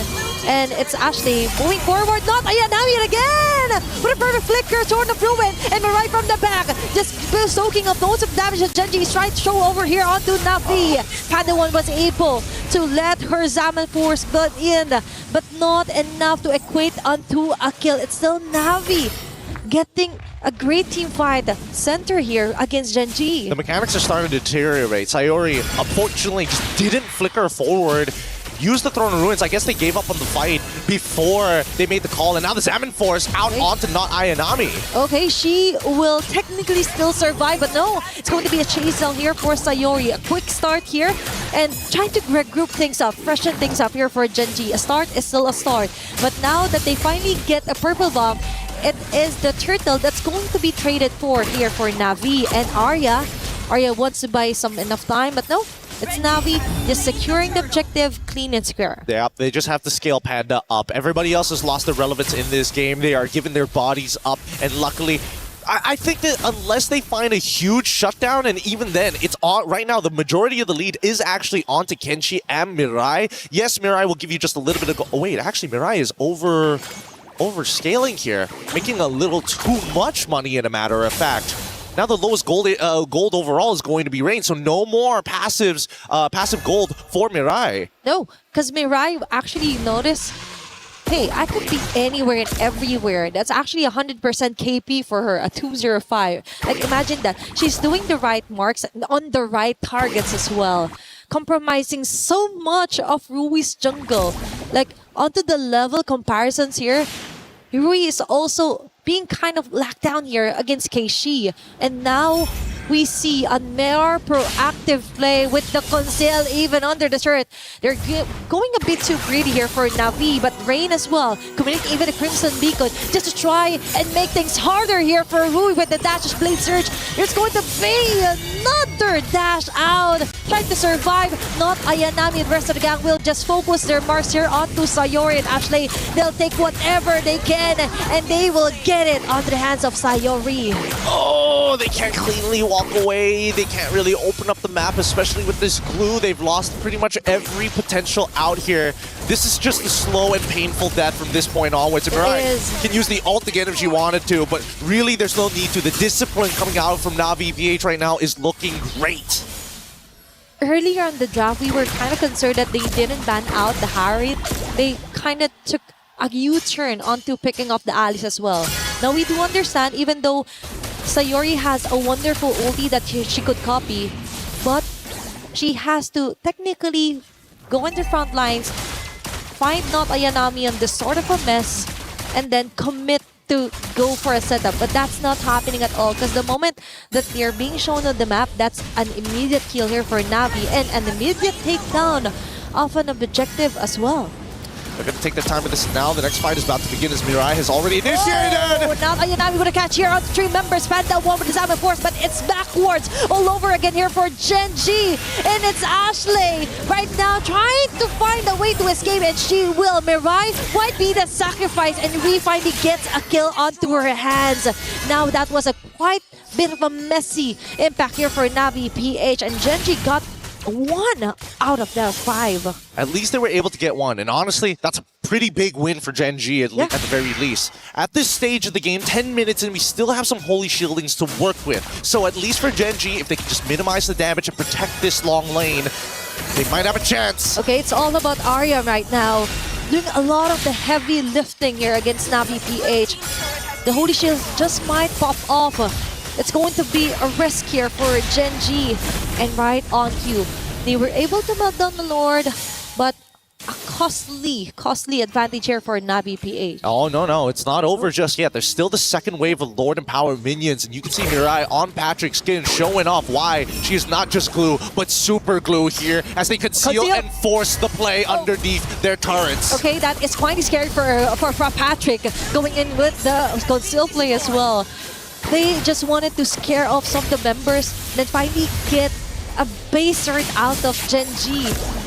And it's actually moving forward. Not Ayanami again! With a perfect flicker, Sword of Ruin, and Mirai from the back. Just soaking up loads of damage that Genji is trying to show over here onto Navi. Padawan was able to let her Zaman Force build in, but not enough to equate onto a kill. It's still Navi getting a great team fight center here against Genji. The mechanics are starting to deteriorate. Sayori, unfortunately, just didn't flicker forward. Used the Throne of Ruins. I guess they gave up on the fight before they made the call, and now the Salmon Force out onto not Ayanami. Okay, she will technically still survive, but no, it's going to be a chase down here for Sayori. A quick start here, and trying to group things up, freshen things up here for Genji. A start is still a start, but now that they finally get a purple bomb, it is the turtle that's going to be traded for here for Navi and Arya. Arya wants to buy some enough time, but no. It's Navi just securing the objective clean and square. Yeah, they just have to scale Panda up. Everybody else has lost their relevance in this game. They are giving their bodies up, and luckily, I think that unless they find a huge shutdown, and even then, it's on right now, the majority of the lead is actually onto Kenshi and Mirai. Yes, Mirai will give you just a little bit of oh wait, actually Mirai is overscaling here, making a little too much money, in a matter of fact. Now the lowest gold overall is going to be Rain, so no more passive gold for Mirai. No, because Mirai actually noticed, hey, I could be anywhere and everywhere. That's actually 100% KP for her, a 205. Like imagine that. She's doing the right marks on the right targets as well. Compromising so much of Rui's jungle. Like onto the level comparisons here, Rui is also being kind of locked down here against Keishi. And now we see a more proactive play with the Conceal even under the turret. They're going a bit too greedy here for Navi, but Rain as well, committing even a Crimson Beacon just to try and make things harder here for Rui with the Dash's Blade Surge. There's going to be another dash out, trying to survive. Not Ayanami and the rest of the gang will just focus their marks here onto Sayori and Ashley. They'll take whatever they can, and they will get it onto the hands of Sayori. Oh, they can't cleanly walk away. They can't really open up the map, especially with this glue. They've lost pretty much every potential out here. This is just a slow and painful death from this point onwards. Mirai can use the ult again if she wanted to, but really there's no need to. The discipline coming out from Navi PH right now is looking great. Earlier in the draft, we were kind of concerned that they didn't ban out the Harry. They kind of took a U-turn onto picking up the allies as well. Now we do understand, even though Sayori has a wonderful ulti that she could copy, but she has to technically go in the front lines, find not Ayanami on this sort of a mess, and then commit to go for a setup. But that's not happening at all, because the moment that they're being shown on the map, that's an immediate kill here for Navi and an immediate takedown of an objective as well. They're going to take their time with this now. The next fight is about to begin as Mirai has already initiated. Oh, now Ayanabi with a catch here on the 3 members. Panda one with the Salmon Force, but it's backwards all over again here for Gen G. And it's Ashley right now trying to find a way to escape, and she will. Mirai might be the sacrifice, and Ree finally gets a kill onto her hands. Now that was a quite bit of a messy impact here for Navi PH, and Gen G got 1 out of the 5. At least they were able to get 1, and honestly, that's a pretty big win for Gen G at the very least. At this stage of the game, 10 minutes and we still have some holy shieldings to work with. So at least for Gen G, if they can just minimize the damage and protect this long lane, they might have a chance. Okay, it's all about Arya right now, doing a lot of the heavy lifting here against Navi PH. The holy shield just might pop off. It's going to be a risk here for Gen G. And right on cue, they were able to melt down the Lord, but a costly advantage here for Navi PH. Oh, no, it's not over just yet. There's still the second wave of Lord and Power minions, and you can see Mirai on Patrick's skin showing off why she is not just glue, but super glue here as they conceal and force the play underneath their turrets. Okay, that is quite scary for Patrick going in with the conceal play as well. They just wanted to scare off some of the members, then finally get a base turret out of Gen G.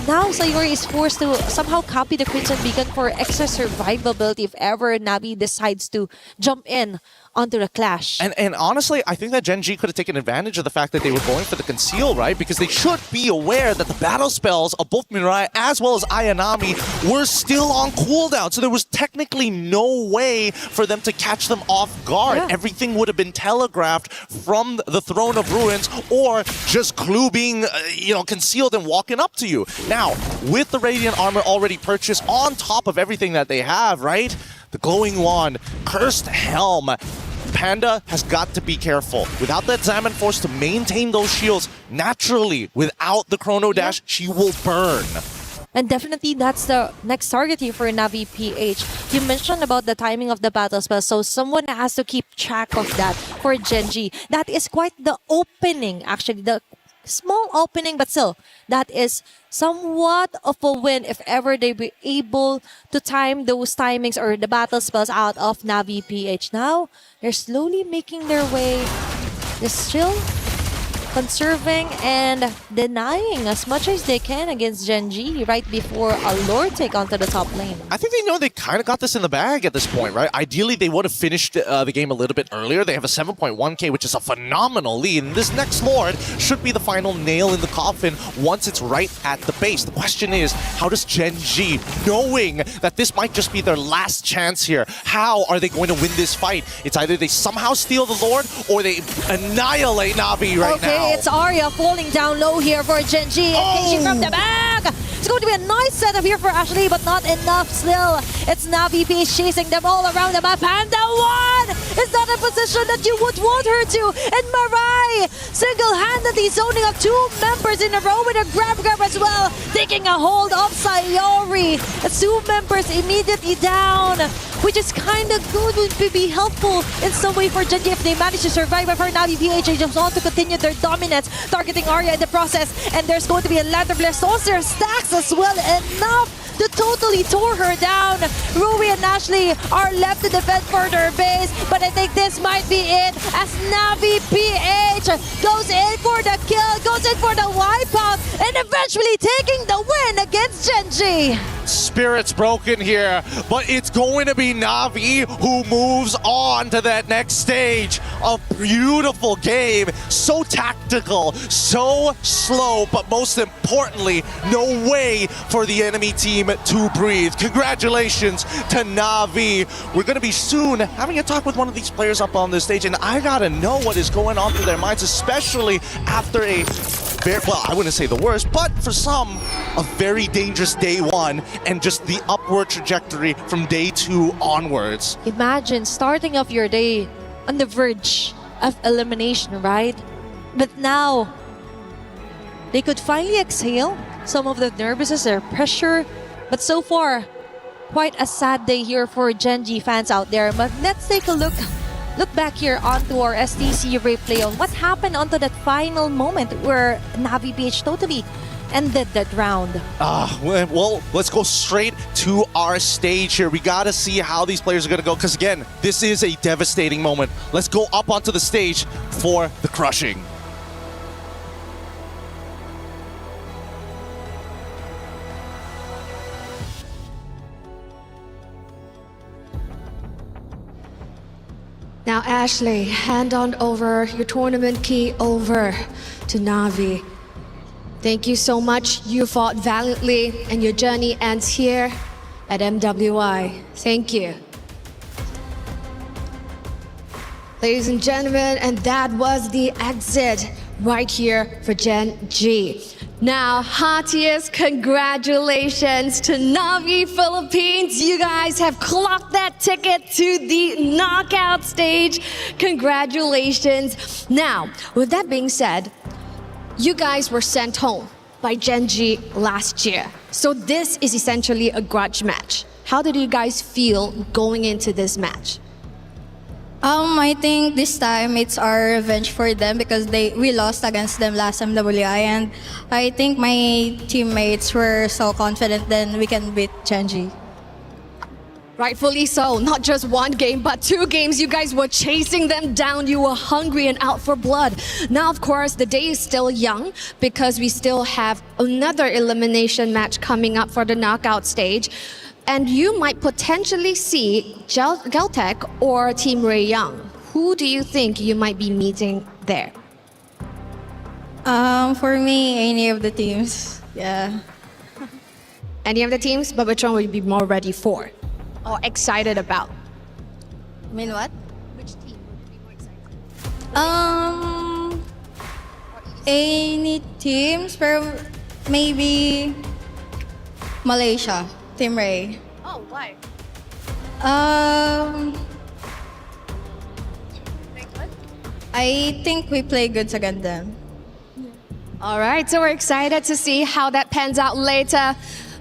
Now Sayori is forced to somehow copy the Crimson Beacon for extra survivability if ever Navi decides to jump in onto the clash. And honestly, I think that Gen G could have taken advantage of the fact that they were going for the conceal, right? Because they should be aware that the battle spells of both Mirai as well as Ayanami were still on cooldown. So there was technically no way for them to catch them off guard. Yeah. Everything would have been telegraphed from the Throne of Ruins or just Clue being, concealed and walking up to you. Now, with the Radiant Armor already purchased on top of everything that they have, right? The Glowing Wand, Cursed Helm, Panda has got to be careful. Without that Salmon Force to maintain those shields, naturally, without the Chrono Dash, she will burn. And definitely that's the next target here for Navi PH. You mentioned about the timing of the battle spell, so someone has to keep track of that for Gen G. That is quite the opening, actually, the small opening, but still, that is somewhat of a win if ever they be able to time those timings or the battle spells out of Navi PH. Now, they're slowly making their way. They're still conserving and denying as much as they can against Gen G right before a Lord take onto the top lane. I think they know they kind of got this in the bag at this point, right? Ideally, they would have finished the game a little bit earlier. They have a 7.1k, which is a phenomenal lead. And this next Lord should be the final nail in the coffin once it's right at the base. The question is, how does Gen G, knowing that this might just be their last chance here, how are they going to win this fight? It's either they somehow steal the Lord or they annihilate Navi right now. It's Arya falling down low here for Gen G. Engaging from the back. It's going to be a nice setup here for Ashley, but not enough still. It's Navi PH chasing them all around the map. Panda 1 is not a position that you would want her to. And Mirai single-handedly zoning up 2 members in a row with a grab as well. Taking a hold of Sayori. It's 2 members immediately down, which is kind of good, would be helpful in some way for Gen G if they manage to survive. But for Navi PH, they just want to continue their dominance, targeting Arya in the process. And there's going to be a ladder blast on their stacks as well. Enough to totally tore her down. Rui and Ashley are left to defend for their base, but I think this might be it as Navi PH goes in for the kill, goes in for the wipeout, and eventually taking the win against Gen G. Spirit's broken here, but it's going to be Navi who moves on to that next stage. A beautiful game, so tactical, so slow, but most importantly, no way for the enemy team to breathe. Congratulations to Navi. We're going to be soon having a talk with one of these players up on this stage, and I gotta know what is going on through their minds, especially after a well, I wouldn't say the worst, but for some, a very dangerous day 1 and just the upward trajectory from day 2 onwards. Imagine starting off your day on the verge of elimination, right? But now, they could finally exhale some of the nervousness or pressure. But so far, quite a sad day here for Gen G fans out there. But let's take a look back here onto our STC replay on what happened onto that final moment where Navi PH totally ended that round? Well, let's go straight to our stage here. We got to see how these players are going to go because, again, this is a devastating moment. Let's go up onto the stage for the crushing. Now, Ashley, hand on over your tournament key over to Navi. Thank you so much. You fought valiantly, and your journey ends here at MWI. Thank you. Ladies and gentlemen, and that was the exit right here for Gen G. Now, heartiest congratulations to Navi Philippines. You guys have clocked that ticket to the knockout stage. Congratulations. Now, with that being said, you guys were sent home by Gen G last year. So this is essentially a grudge match. How did you guys feel going into this match? I think this time it's our revenge for them because we lost against them last MWI, and I think my teammates were so confident then we can beat Genji. Rightfully so. Not just one game, but 2 games. You guys were chasing them down. You were hungry and out for blood. Now, of course, the day is still young because we still have another elimination match coming up for the knockout stage. And you might potentially see Geltec or Team Ray Young. Who do you think you might be meeting there? For me, any of the teams. Yeah. Any of the teams? But which one would you be more ready for? Or excited about? I mean what? Which team would you be more excited? Any teams, pero maybe Malaysia, Team Ray. Oh, why? I think we play good against them. All right, so we're excited to see how that pans out later.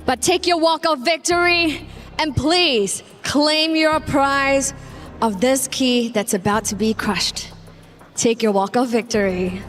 But take your walk of victory and please claim your prize of this key that's about to be crushed. Take your walk of victory.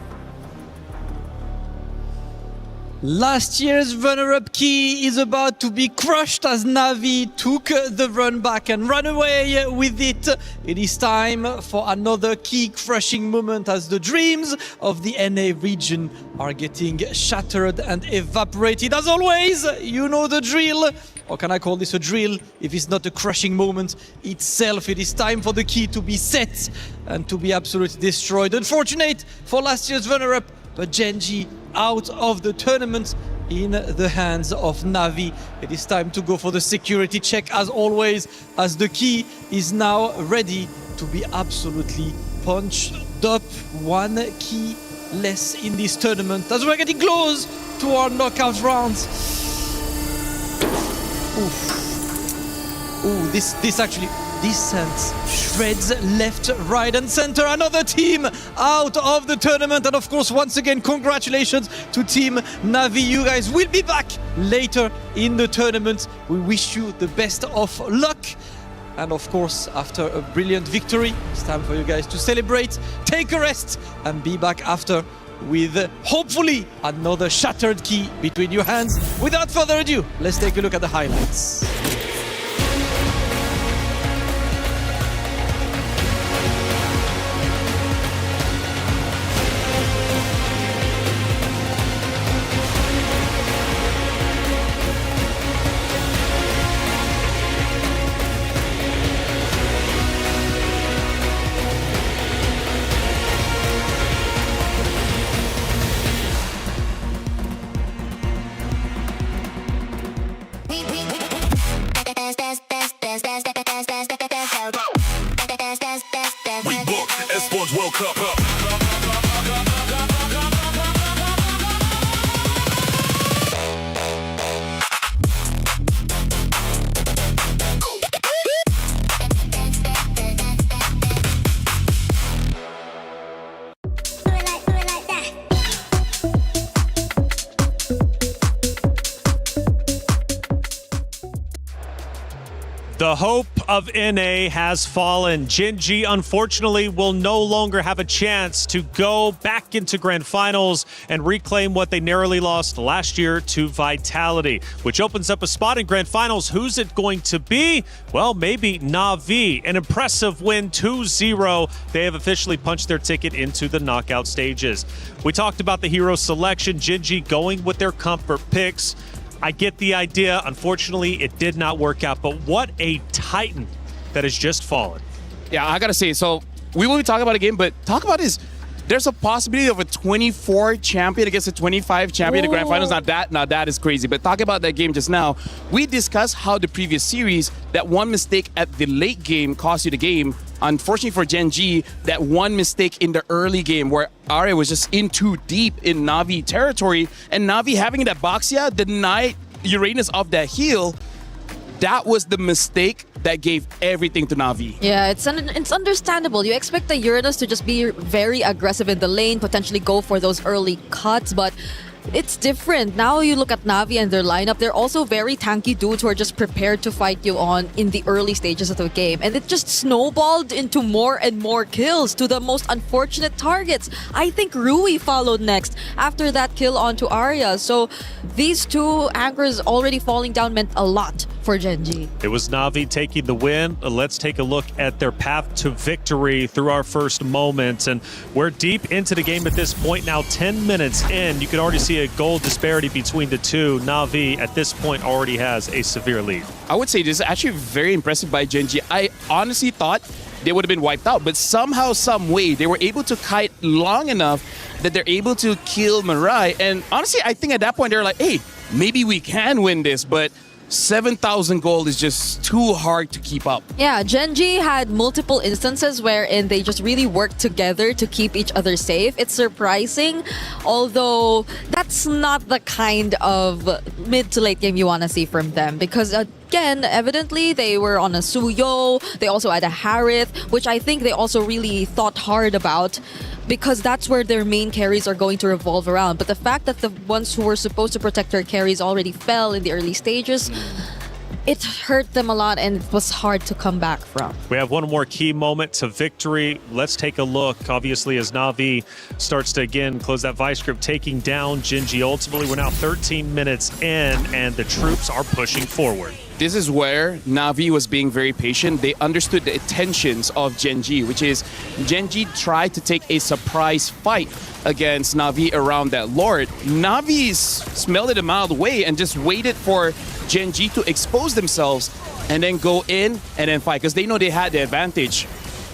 Last year's runner-up key is about to be crushed as Navi took the run back and ran away with it. It is time for another key-crushing moment as the dreams of the NA region are getting shattered and evaporated. As always, you know the drill. Or can I call this a drill if it's not a crushing moment itself? It is time for the key to be set and to be absolutely destroyed. Unfortunate for last year's runner-up, but Genji out of the tournament in the hands of Navi. It is time to go for the security check as always, as the key is now ready to be absolutely punched up. 1 key less in this tournament as we're getting close to our knockout rounds. Ooh, this sends shreds left, right and center. Another team out of the tournament. And of course, once again, congratulations to Team Navi. You guys will be back later in the tournament. We wish you the best of luck. And of course, after a brilliant victory, it's time for you guys to celebrate, take a rest and be back after with hopefully another shattered key between your hands. Without further ado, let's take a look at the highlights. The hope of NA has fallen. Gen G, unfortunately, will no longer have a chance to go back into grand finals and reclaim what they narrowly lost last year to Vitality, which opens up a spot in grand finals. Who's it going to be? Well, maybe Na'Vi. An impressive win, 2-0. They have officially punched their ticket into the knockout stages. We talked about the hero selection. Gen G going with their comfort picks. I get the idea. Unfortunately, it did not work out. But what a Titan that has just fallen. Yeah, I got to say, so we will be talking about a game, but talk about this. There's a possibility of a 24 champion against a 25 champion in the grand finals. Now that is crazy. But talking about that game just now, we discussed how the previous series, that one mistake at the late game cost you the game. Unfortunately for Gen G, that one mistake in the early game where Arya was just in too deep in Na'Vi territory, and Na'Vi having that Boxia denied Uranus of that heal. That was the mistake that gave everything to Na'Vi. Yeah, it's understandable. You expect the Uranus to just be very aggressive in the lane, potentially go for those early cuts, but it's different. Now you look at Na'Vi and their lineup, they're also very tanky dudes who are just prepared to fight you on in the early stages of the game. And it just snowballed into more and more kills to the most unfortunate targets. I think Rui followed next after that kill onto Arya. So these two anchors already falling down meant a lot for Gen G. It was Na'Vi taking the win. Let's take a look at their path to victory through our first moments. And we're deep into the game at this point now, 10 minutes in. You can already see a goal disparity between the two. Na'Vi at this point already has a severe lead. I would say this is actually very impressive by Gen G. I honestly thought they would have been wiped out, but somehow, some way, they were able to kite long enough that they're able to kill Mirai. And honestly, I think at that point, they're like, hey, maybe we can win this, but 7,000 gold is just too hard to keep up. Yeah, Gen G had multiple instances wherein they just really worked together to keep each other safe. It's surprising, although that's not the kind of mid to late game you want to see from them, because again, evidently they were on a Suyo. They also had a Harith, which I think they also really thought hard about, because that's where their main carries are going to revolve around. But the fact that the ones who were supposed to protect their carries already fell in the early stages, it hurt them a lot and it was hard to come back from. We have one more key moment to victory. Let's take a look, obviously, as Na'Vi starts to again close that vice grip, taking down Gen G. Ultimately, we're now 13 minutes in and the troops are pushing forward. This is where Na'Vi was being very patient. They understood the intentions of Gen G, which is Gen G tried to take a surprise fight against Na'Vi around that Lord. Na'Vi smelled it a mile away and just waited for Gen G to expose themselves and then go in and then fight, because they know they had the advantage.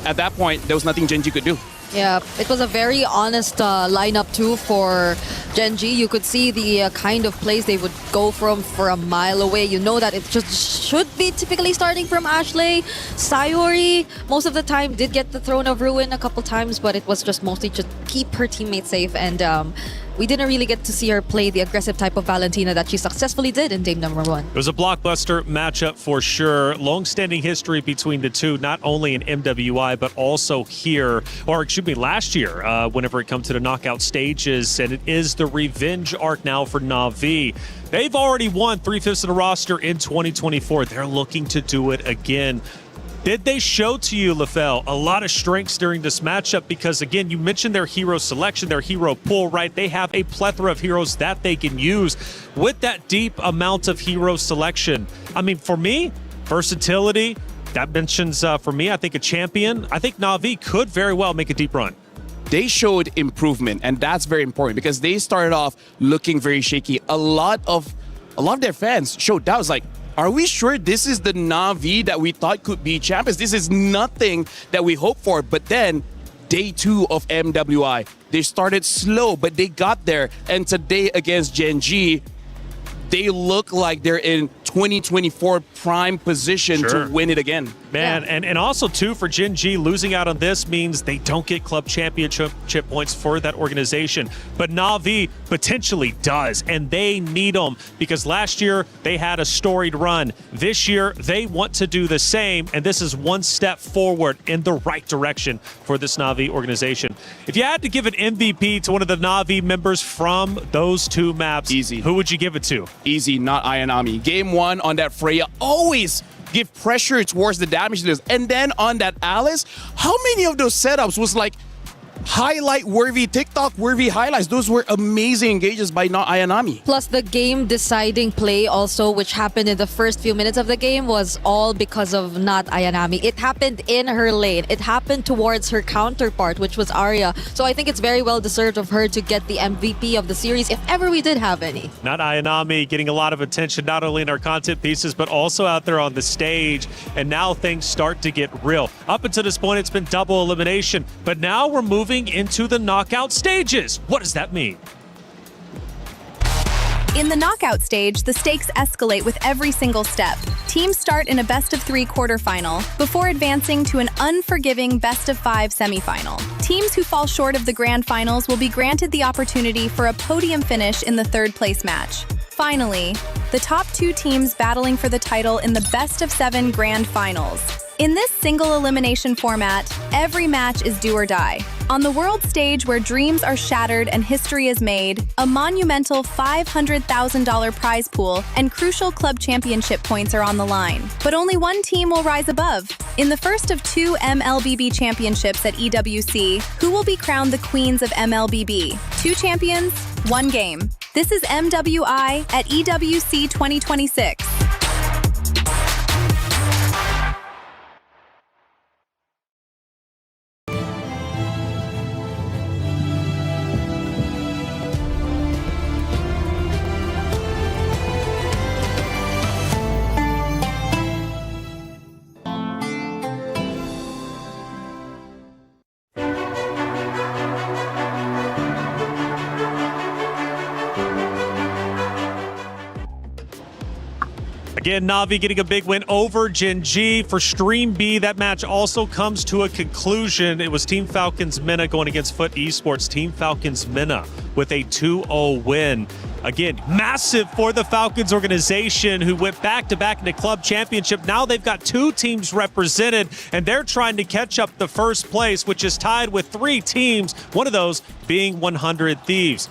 At that point, there was nothing Gen G could do. Yeah, it was a very honest lineup too for Gen G. You could see the kind of plays they would go from for a mile away. You know that it just should be typically starting from Ashley. Sayori, most of the time, did get the Throne of Ruin a couple times, but it was just mostly just keep her teammates safe. And we didn't really get to see her play the aggressive type of Valentina that she successfully did in game number 1. It was a blockbuster matchup for sure. Long-standing history between the two, not only in MWI, but also here, or excuse me, last year, whenever it comes to the knockout stages. And it is the revenge arc now for Na'Vi. They've already won 3/5 of the roster in 2024. They're looking to do it again. Did they show to you, LaFell, a lot of strengths during this matchup? Because, again, you mentioned their hero selection, their hero pool, right? They have a plethora of heroes that they can use with that deep amount of hero selection. I mean, for me, versatility, that mentions, for me, I think a champion. I think Na'Vi could very well make a deep run. They showed improvement, and that's very important because they started off looking very shaky. A lot of their fans showed doubts, like, are we sure this is the Na'Vi that we thought could be champions? This is nothing that we hoped for. But then, day 2 of MWI, they started slow, but they got there. And today against Gen G, they look like they're in 2024 prime position to win it again. Man, and also, too, for Gen G, losing out on this means they don't get club championship points for that organization. But Na'Vi potentially does, and they need them because last year they had a storied run. This year, they want to do the same, and this is one step forward in the right direction for this Na'Vi organization. If you had to give an MVP to one of the Na'Vi members from those two maps, easy. Who would you give it to? Easy, not Ayanami. Game 1 on that Freya, always give pressure towards the damage dealers. And then on that Alice, how many of those setups was like highlight-worthy, TikTok-worthy highlights? Those were amazing engages by Ayanami. Plus the game-deciding play also, which happened in the first few minutes of the game, was all because of not Ayanami. It happened in her lane. It happened towards her counterpart, which was Arya. So I think it's very well deserved of her to get the MVP of the series, if ever we did have any. Not Ayanami getting a lot of attention, not only in our content pieces, but also out there on the stage. And now things start to get real. Up until this point, it's been double elimination, but now we're moving into the knockout stages. What does that mean? In the knockout stage, the stakes escalate with every single step. Teams start in a best-of-3 quarterfinal before advancing to an unforgiving best-of-5 semifinal. Teams who fall short of the grand finals will be granted the opportunity for a podium finish in the third-place match. Finally, the top 2 teams battling for the title in the best-of-7 grand finals. In this single elimination format, every match is do or die. On the world stage where dreams are shattered and history is made, a monumental $500,000 prize pool and crucial club championship points are on the line. But only one team will rise above. In the first of 2 MLBB championships at EWC, who will be crowned the queens of MLBB? 2 champions, 1 game. This is MWI at EWC 2026. Again, Na'Vi getting a big win over Gen G. For Stream B, that match also comes to a conclusion. It was Team Falcons Mena going against Foot Esports. Team Falcons Mena with a 2-0 win. Again, massive for the Falcons organization, who went back-to-back in the club championship. Now they've got 2 teams represented, and they're trying to catch up the first place, which is tied with 3 teams, one of those being 100 Thieves.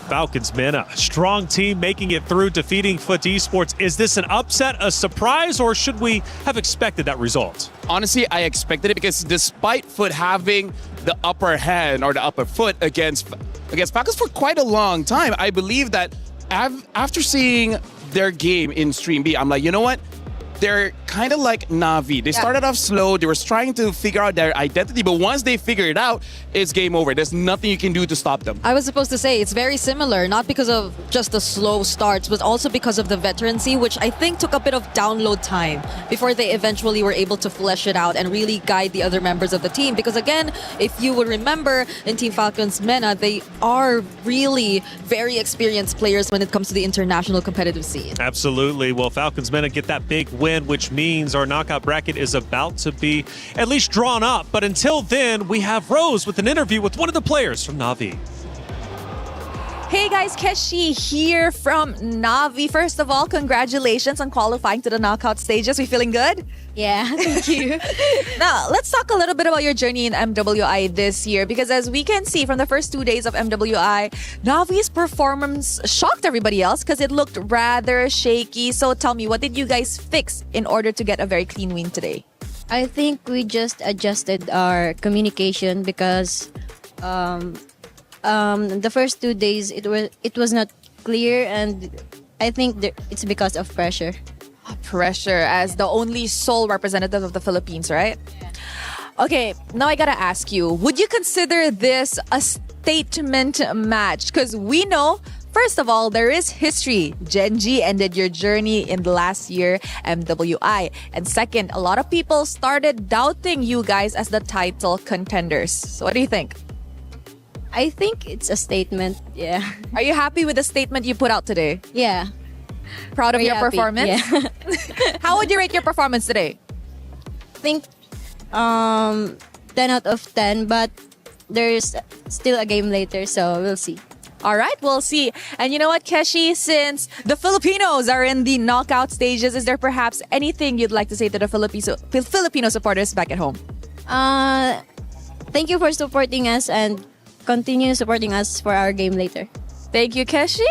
Falcons Mena, strong team making it through, defeating Foot Esports. Is this an upset, a surprise, or should we have expected that result? Honestly, I expected it because despite Foot having the upper hand or the upper foot against Falcons for quite a long time, I believe that after seeing their game in Stream B, I'm like, you know what? They're kind of like Na'Vi. They started off slow. They were trying to figure out their identity, but once they figure it out, it's game over. There's nothing you can do to stop them. I was supposed to say it's very similar, not because of just the slow starts, but also because of the veterancy, which I think took a bit of download time before they eventually were able to flesh it out and really guide the other members of the team. Because again, if you would remember, in Team Falcons Mena, they are really very experienced players when it comes to the international competitive scene. Absolutely. Well, Falcons Mena get that big win, which means our knockout bracket is about to be at least drawn up. But until then, we have Rose with an interview with one of the players from Na'Vi. Hey guys, Keshi here from Na'Vi. First of all, congratulations on qualifying to the knockout stages. We feeling good? Yeah, thank you. Now, let's talk a little bit about your journey in MWI this year, because as we can see from the first 2 days of MWI, Na'Vi's performance shocked everybody else because it looked rather shaky. So tell me, what did you guys fix in order to get a very clean win today? I think we just adjusted our communication because the first 2 days it was not clear, and I think it's because of pressure. Pressure as the only sole representative of the Philippines, right? Okay, now I gotta ask you, would you consider this a statement match? Because we know, first of all, there is history. Gen G ended your journey in the last year, MWI. And second, a lot of people started doubting you guys as the title contenders. So what do you think? I think it's a statement, yeah. Are you happy with the statement you put out today? Yeah. Proud of Very your happy, performance? yeah. How would you rate your performance today? I think 10 out of 10, but there's still a game later, so we'll see. All right, we'll see. And you know what, Keshi, since the Filipinos are in the knockout stages, is there perhaps anything you'd like to say to the Filipino supporters back at home? Thank you for supporting us, and continue supporting us for our game later. Thank you, Keshi.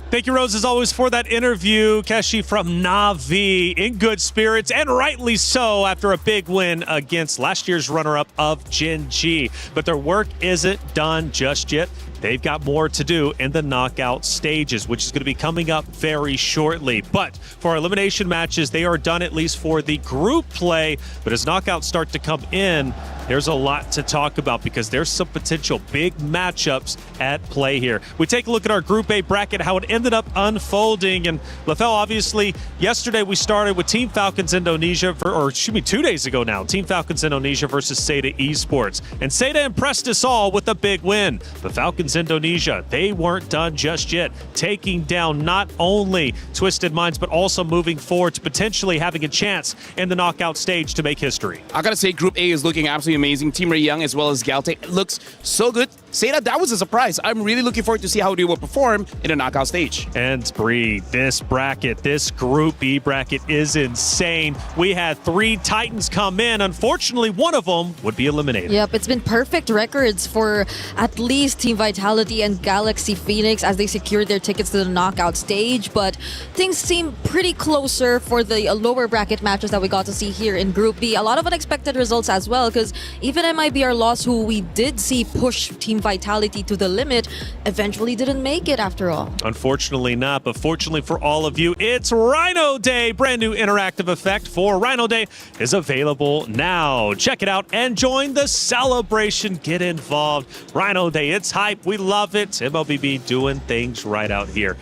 Thank you, Rose, as always, for that interview. Keshi from Navi in good spirits, and rightly so, after a big win against last year's runner-up of Gen G. But their work isn't done just yet. They've got more to do in the knockout stages, which is going to be coming up very shortly. But for our elimination matches, they are done at least for the group play. But as knockouts start to come in, there's a lot to talk about because there's some potential big matchups at play here. We take a look at our Group A bracket, how it ended up unfolding. And LaFell, obviously, yesterday we started with Team Falcons Indonesia, 2 days ago now, Team Falcons Indonesia versus Seda Esports. And Seda impressed us all with a big win. The Falcons Indonesia, they weren't done just yet, taking down not only Twisted Minds, but also moving forward to potentially having a chance in the knockout stage to make history. I gotta say, Group A is looking absolutely amazing. Team Ray Young as well as Galte looks so good. Seda, that was a surprise. I'm really looking forward to see how they will perform in a knockout stage. And Bree, this bracket, this Group B bracket is insane. We had 3 Titans come in. Unfortunately, one of them would be eliminated. Yep, it's been perfect records for at least Team Vitality and Galaxy Phoenix as they secured their tickets to the knockout stage. But things seem pretty closer for the lower bracket matches that we got to see here in Group B. A lot of unexpected results as well, because even MIBR Lost, who we did see push Team Vitality to the limit, eventually didn't make it after all. Unfortunately not, but fortunately for all of you, it's Rhino Day. Brand new interactive effect for Rhino Day is available now. Check it out and join the celebration. Get involved. Rhino Day, it's hype. We love it. MLBB doing things right out here.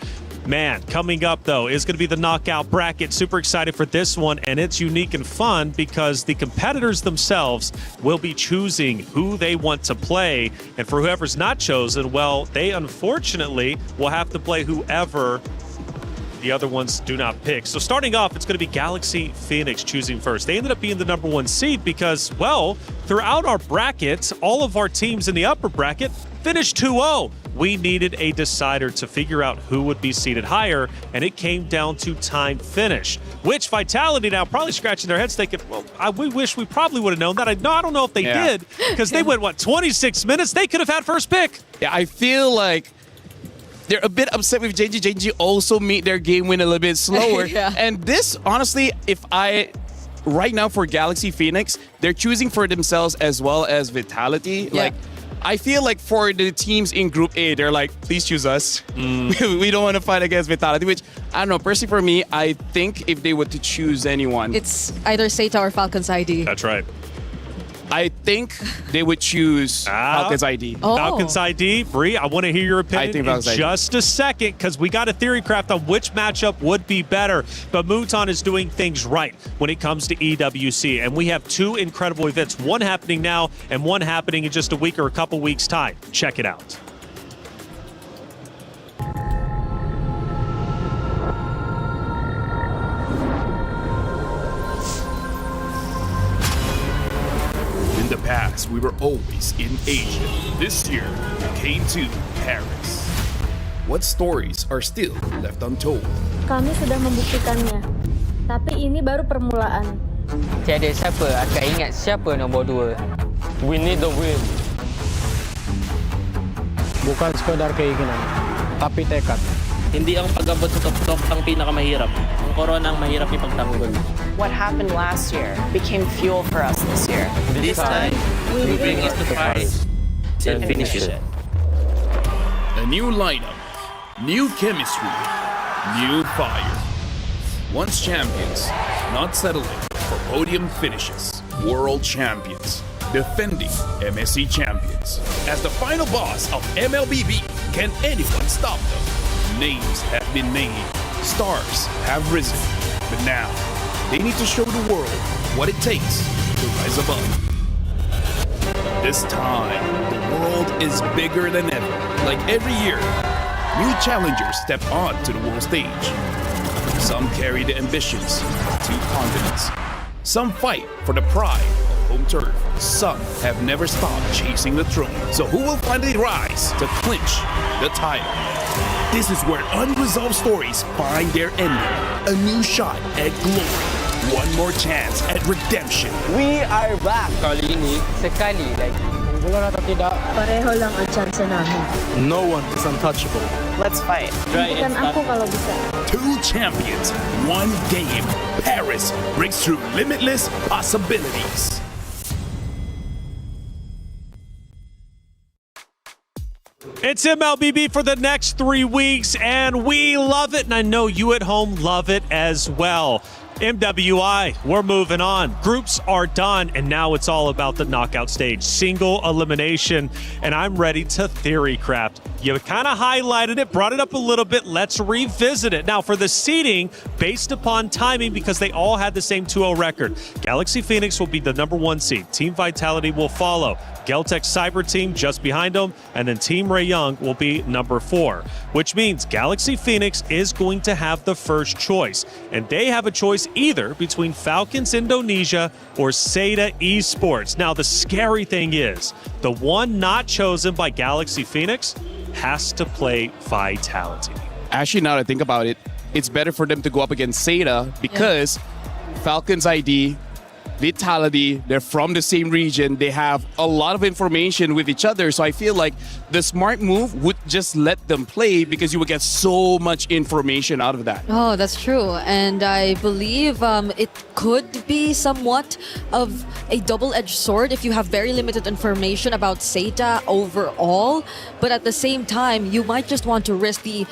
Man, coming up, though, is going to be the knockout bracket. Super excited for this one, and it's unique and fun because the competitors themselves will be choosing who they want to play. And for whoever's not chosen, well, they unfortunately will have to play whoever the other ones do not pick. So starting off, it's going to be Galaxy Phoenix choosing first. They ended up being the #1 seed because, well, throughout our bracket, all of our teams in the upper bracket finished 2-0. We needed a decider to figure out who would be seated higher, and it came down to time finish, which Vitality now probably scratching their heads thinking, well, we wish we probably would have known that. I don't know if they did, because they went, 26 minutes? They could have had first pick. Yeah, I feel like they're a bit upset with JG. JG also made their game win a little bit slower. And this, honestly, right now for Galaxy Phoenix, they're choosing for themselves as well as Vitality. Like, I feel like for the teams in Group A, they're like, please choose us. We don't want to fight against Vitality, which, I don't know, personally for me, I think if they were to choose anyone, it's either Seta or Falcons ID. That's right. I think they would choose Falcons ID. Falcons ID. Bree, I want to hear your opinion in just a second because we got a theory craft on which matchup would be better. But Muton is doing things right when it comes to EWC. And we have 2 incredible events, one happening now and one happening in just a week or a couple weeks' time. Check it out. In the past, we were always in Asia. This year, we came to Paris. What stories are still left untold? Kami sudah membuktikannya, tapi ini baru permulaan. Tiada siapa akan ingat siapa nombor 2. We need the win. Bukan sekadar keinginan, tapi tekad. Hindi ang pag-abot sa top ang pinakamahirap. Ang koronang mahirap ipagtanggol. What happened last year became fuel for us this year. This time, we bring it to Paris and finish it. A new lineup, new chemistry, new fire. Once champions, not settling for podium finishes. World champions, defending MSC champions. As the final boss of MLBB, can anyone stop them? Names have been made, stars have risen, but now they need to show the world what it takes to rise above. This time, the world is bigger than ever. Like every year, new challengers step on to the world stage. Some carry the ambitions of 2 continents. Some fight for the pride of home turf. Some have never stopped chasing the throne. So who will finally rise to clinch the title? This is where unresolved stories find their ending. A new shot at glory. One more chance at redemption. We are back. Kali ini, sekali lagi, Mula na tidak. Pareho lang ang chance namin. No one is untouchable. Let's fight. Kan ako kalau bisa. Two champions, one game. Paris breaks through limitless possibilities. It's MLBB for the next 3 weeks, and we love it, and I know you at home love it as well. MWI, we're moving on. Groups are done, and now it's all about the knockout stage. Single elimination, and I'm ready to theory craft. You kind of highlighted it, brought it up a little bit. Let's revisit it. Now, for the seeding, based upon timing, because they all had the same 2-0 record, Galaxy Phoenix will be the #1 seed. Team Vitality will follow. Geltec Cyber Team just behind them, and then Team Ray Young will be #4, which means Galaxy Phoenix is going to have the first choice, and they have a choice either between Falcons Indonesia or Seda Esports. Now, the scary thing is, the one not chosen by Galaxy Phoenix has to play Vitality. Actually, now that I think about it, it's better for them to go up against Seda because Falcons ID, Vitality, they're from the same region. They have a lot of information with each other. So I feel like the smart move would just let them play because you would get so much information out of that. Oh, that's true. And I believe it could be somewhat of a double-edged sword if you have very limited information about Seda overall. But at the same time, you might just want to risk the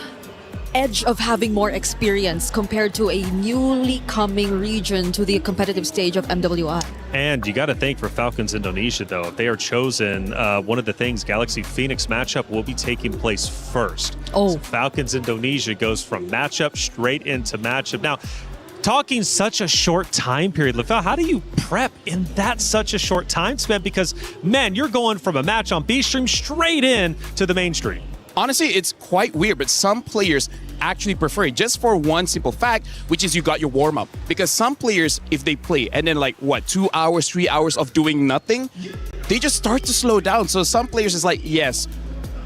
edge of having more experience compared to a newly coming region to the competitive stage of MWI. And you got to think for Falcons Indonesia, though, if they are chosen, one of the things, Galaxy Phoenix matchup will be taking place first. Oh. So Falcons Indonesia goes from matchup straight into matchup. Now, talking such a short time period, Lefel, how do you prep in that such a short time span? Because, man, you're going from a match on B stream straight in to the mainstream. Honestly, it's quite weird, but some players actually prefer it just for one simple fact, which is you got your warm-up. Because some players, if they play and then 2 hours, 3 hours of doing nothing, they just start to slow down. So some players is like, yes,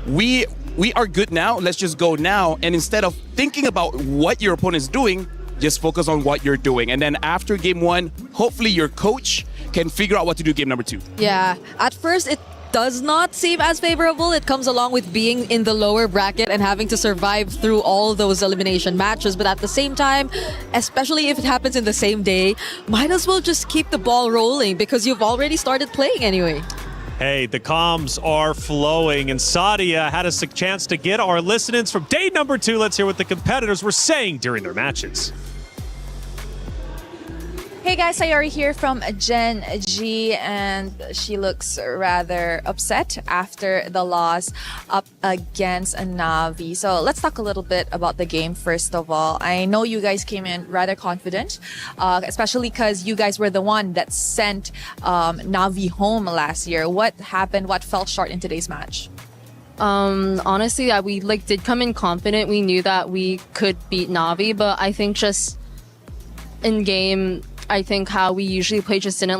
we are good now, let's just go now. And instead of thinking about what your opponent is doing, just focus on what you're doing. And then after game 1, hopefully your coach can figure out what to do game number 2. Yeah, at first it does not seem as favorable. It comes along with being in the lower bracket and having to survive through all those elimination matches. But at the same time, especially if it happens in the same day, might as well just keep the ball rolling because you've already started playing anyway. Hey, the comms are flowing, and Sadia had a chance to get our listeners from day number 2. Let's hear what the competitors were saying during their matches. Hey guys, Sayori here from Gen G, and she looks rather upset after the loss up against Navi. So let's talk a little bit about the game first of all. I know you guys came in rather confident, especially because you guys were the one that sent Navi home last year. What happened? What fell short in today's match? Honestly, we did come in confident. We knew that we could beat Navi, but I think just in game, I think how we usually play just didn't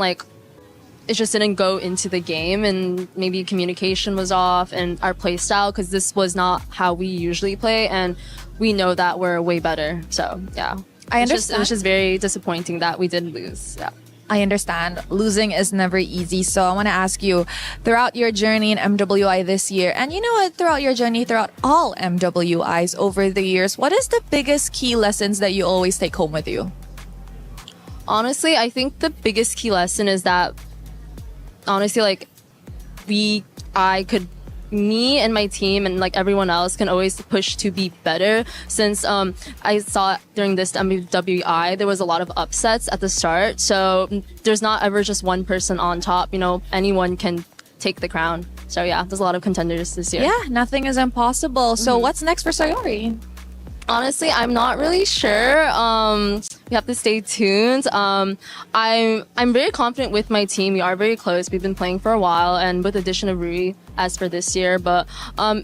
go into the game, and maybe communication was off and our play style, because this was not how we usually play, and we know that we're way better. So yeah, I understand. It was just very disappointing that we did lose. Yeah. I understand. Losing is never easy. So I want to ask you, throughout your journey in MWI this year, and you know what, throughout your journey, throughout all MWIs over the years, what is the biggest key lessons that you always take home with you? Honestly, I think the biggest key lesson is that, honestly, me and my team and everyone else can always push to be better. Since I saw during this MWI, there was a lot of upsets at the start. So there's not ever just one person on top. You know, anyone can take the crown. So yeah, there's a lot of contenders this year. Yeah, nothing is impossible. So what's next for Sayori? Honestly, I'm not really sure. We have to stay tuned. I'm very confident with my team. We are very close. We've been playing for a while, and with the addition of Rui as for this year, but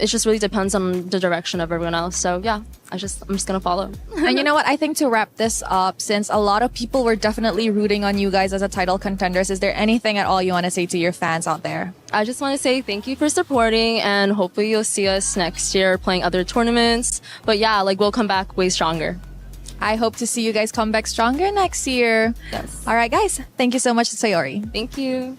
it just really depends on the direction of everyone else. So yeah, I'm just gonna follow. And you know what? I think to wrap this up, since a lot of people were definitely rooting on you guys as a title contenders, is there anything at all you want to say to your fans out there? I just want to say thank you for supporting, and hopefully you'll see us next year playing other tournaments. But yeah, we'll come back way stronger. I hope to see you guys come back stronger next year. Yes. All right, guys. Thank you so much, Sayori. Thank you.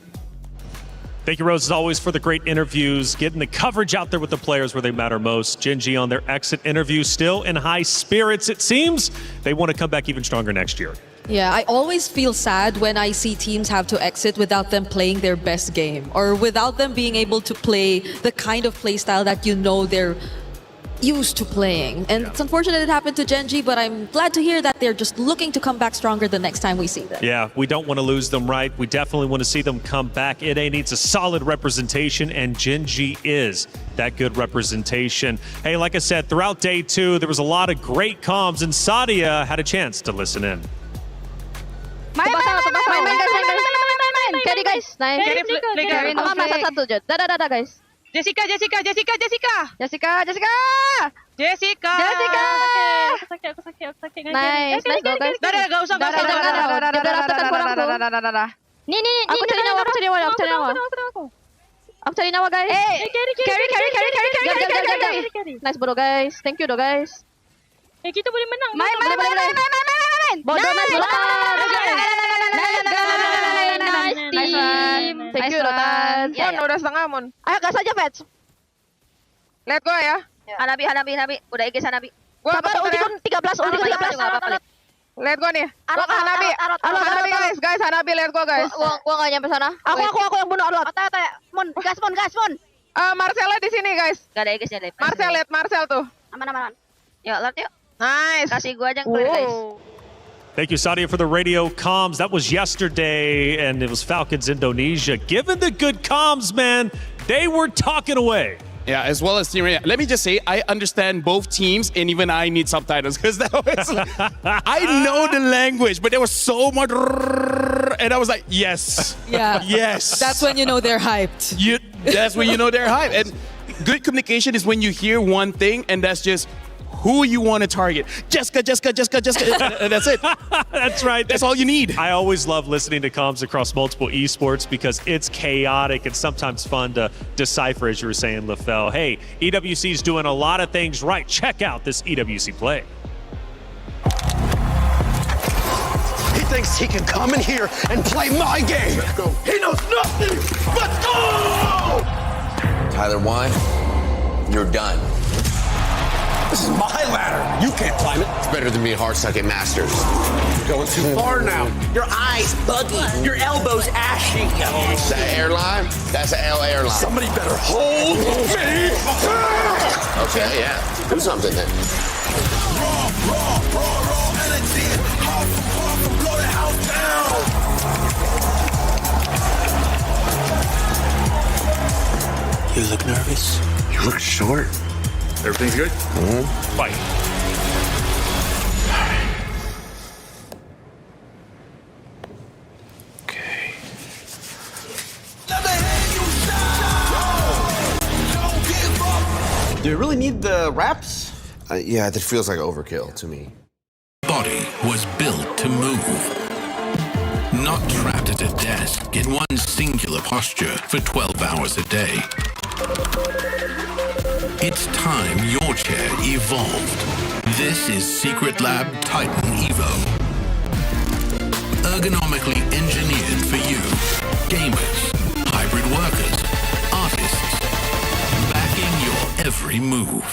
Thank you, Rose, as always, for the great interviews, getting the coverage out there with the players where they matter most. Gen G on their exit interview, still in high spirits, it seems. They want to come back even stronger next year. Yeah, I always feel sad when I see teams have to exit without them playing their best game or without them being able to play the kind of play style that you know they're used to playing. And it's unfortunate it happened to Gen G, but I'm glad to hear that they're just looking to come back stronger the next time we see them. Yeah, we don't want to lose them, right? We definitely want to see them come back. NA needs a solid representation, and Gen G is that good representation. Hey, like I said, throughout day 2, there was a lot of great comms, and Sadia had a chance to listen in. Main carry guys, nice. Carry no masa satu Jod. Dadah guys. Jessica. Nice go guys. Dadah, gak usah. Nih. Aku cari nyawa guys. Carry. Nice bro guys. Thank you do guys. Kita boleh menang. Main. Bodoh mas. Nice team. Thank you Rotan. Udah setengah Mon. Ayo gas aja Vets. Let go ya. Hanabi. Udah EG Hanabi. Sabar, ulti kun 13. Let go nih. Gua ke Hanabi. Hanabi guys. Hanabi let go guys. Gua enggak nyampe sana. Aku yang bunuh Arlot. Mon, gas Mon. Marcella di sini guys. Gak ada EG-nya deh. Marcel tuh. Aman. Yuk, Lord yuk. Nice. Kasih gua aja yang clear guys. Thank you, Sadia, for the radio comms. That was yesterday, and it was Falcons Indonesia. Given the good comms, man, they were talking away. Yeah, as well as Team Reyna. Let me just say, I understand both teams, and even I need subtitles because that was. I know the language, but there was so much, and I was like, yes, Yeah. yes. That's when you know they're hyped. That's when you know they're hyped. And good communication is when you hear one thing, and that's just who you want to target. Jessica. That's it. That's right. That's all you need. I always love listening to comms across multiple esports because it's chaotic and sometimes fun to decipher, as you were saying, LaFell. Hey, EWC's doing a lot of things right. Check out this EWC play. He thinks he can come in here and play my game. He knows nothing but go! Tyler Wine, you're done. This is my ladder. You can't climb it. It's better than being hard stuck at Masters. You're going too far now. Your eyes buggy. Your elbows ashy. That airline? That's an L airline. Somebody better hold me. Okay, yeah. Do something then. Raw energy. Blow the house down. You look nervous. You look short. Everything's good? Fight. Okay. Do you really need the wraps? Yeah, that feels like overkill to me. Body was built to move. Not trapped at a desk in one singular posture for 12 hours a day. It's time your chair evolved. This is Secret Lab Titan Evo. Ergonomically engineered for you. Gamers, hybrid workers, artists. Backing your every move.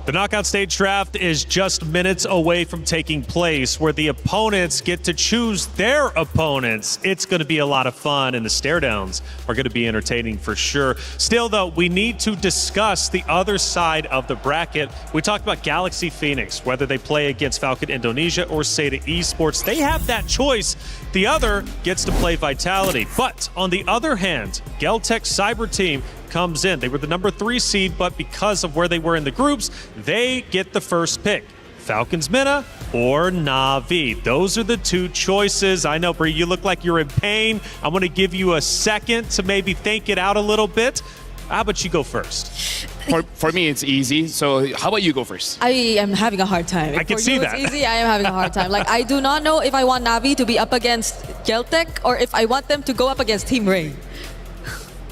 The knockout stage draft is just minutes away from taking place, where the opponents get to choose their opponents. It's going to be a lot of fun, and the stare downs are going to be entertaining for sure. Still, though, we need to discuss the other side of the bracket. We talked about Galaxy Phoenix, whether they play against Falcon Indonesia or Seda Esports. They have that choice. The other gets to play Vitality. But on the other hand, Geltech Cyber Team comes in. They were the number 3 seed, but because of where they were in the groups, they get the first pick. Falcons Mina or Na'Vi. Those are the two choices. I know, Bree, you look like you're in pain. I'm going to give you a second to maybe think it out a little bit. How about you go first? For me, it's easy. So how about you go first? I am having a hard time. I can For see you that. It's easy. I am having a hard time. Like, I do not know if I want Na'Vi to be up against Geltech or if I want them to go up against Team Ray.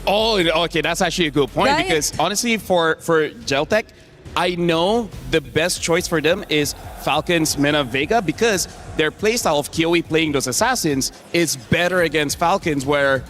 Oh, okay, that's actually a good point, Right? because honestly, for Geltech, I know the best choice for them is Falcons Mena Vega, because their playstyle of KOE playing those assassins is better against Falcons, where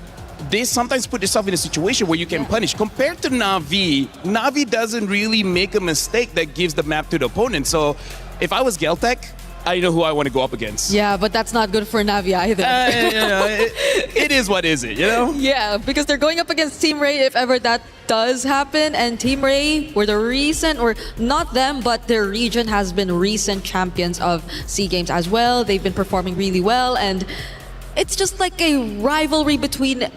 they sometimes put themselves in a situation where you can punish. Compared to Na'Vi, Na'Vi doesn't really make a mistake that gives the map to the opponent. So if I was Geltec, I know who I want to go up against. Yeah, but that's not good for Navi either. It is what is it, you know? Yeah, because they're going up against Team Ray if ever that does happen. And Team Ray were the recent, or not them, but their region has been recent champions of SEA Games as well. They've been performing really well. And it's just like a rivalry between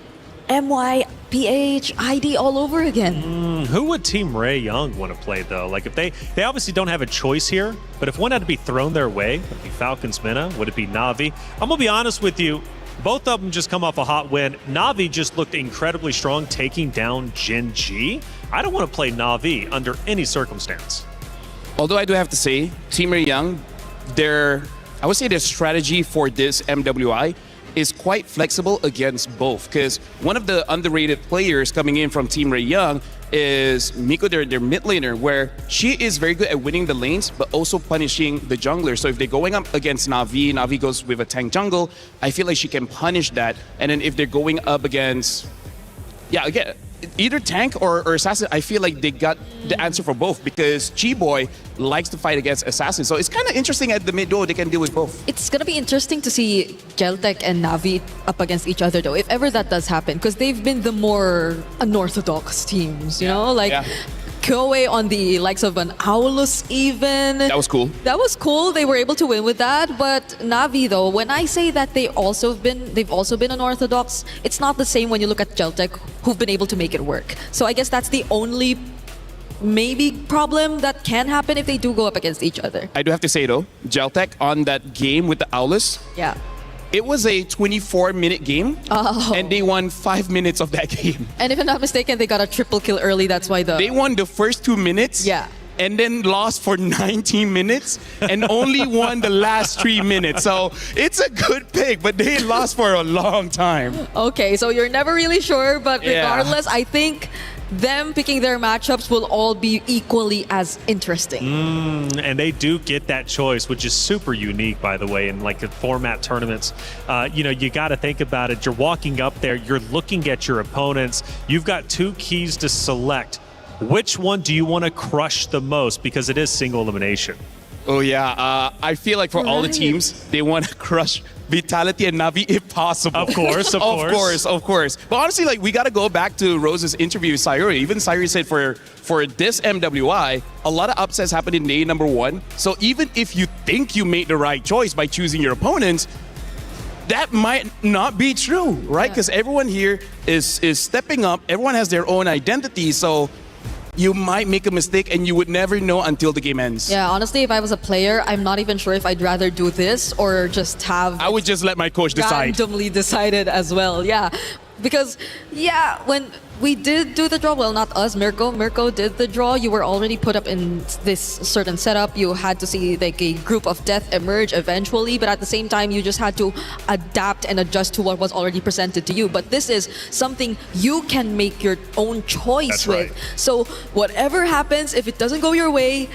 MY, PH, ID all over again. Who would Team Ray Young want to play, though? Like, if they obviously don't have a choice here, but if one had to be thrown their way, would it be Falcons Mina? Would it be Na'Vi? I'm going to be honest with you. Both of them just come off a hot win. Na'Vi just looked incredibly strong, taking down Gen G. I don't want to play Na'Vi under any circumstance. Although I do have to say, Team Ray Young, I would say their strategy for this MWI is quite flexible against both, because one of the underrated players coming in from Team Ray Young is Miko, their mid laner, where she is very good at winning the lanes, but also punishing the jungler. So if they're going up against Na'Vi, Na'Vi goes with a tank jungle, I feel like she can punish that. And then if they're going up against, again, either tank or assassin, I feel like they got the answer for both, because G-Boy likes to fight against assassins. So it's kind of interesting at the mid duo, they can deal with both. It's going to be interesting to see Geltec and Na'Vi up against each other, though, if ever that does happen, because they've been the more unorthodox teams, you know? Like, Koei on the likes of an Aulus even. That was cool. That was cool. They were able to win with that. But Na'Vi, though, when I say that they've also been unorthodox, it's not the same when you look at Geltec, who've been able to make it work. So I guess that's the only maybe problem that can happen if they do go up against each other. I do have to say, though, Geltec on that game with the Aulus, it was a 24-minute game, and they won 5 minutes of that game. And if I'm not mistaken, they got a triple kill early. That's why they won the first 2 minutes. And then lost for 19 minutes and only won the last 3 minutes. So it's a good pick, but they lost for a long time. Okay, so you're never really sure, but regardless, I think them picking their matchups will all be equally as interesting. And they do get that choice, which is super unique, by the way, in like the format tournaments. You got to think about it. You're walking up there, you're looking at your opponents. You've got 2 keys to select. Which one do you want to crush the most? Because it is single elimination. Oh, yeah. I feel like for all the teams, they want to crush Vitality and Na'Vi if possible. Of course. Of course. But honestly, like, we got to go back to Rose's interview with Sayuri. Even Sayuri said for this MWI, a lot of upsets happened in day number 1. So even if you think you made the right choice by choosing your opponents, that might not be true, right? Because everyone here is stepping up. Everyone has their own identity. So you might make a mistake and you would never know until the game ends. Yeah, honestly, if I was a player, I'm not even sure if I'd rather do this or just have... I would just let my coach decide. Randomly decided as well, Because, when we did do the draw, well, not us, Mirko did the draw, you were already put up in this certain setup. You had to see like a group of death emerge eventually, but at the same time, you just had to adapt and adjust to what was already presented to you. But this is something you can make your own choice with. So whatever happens, if it doesn't go your way,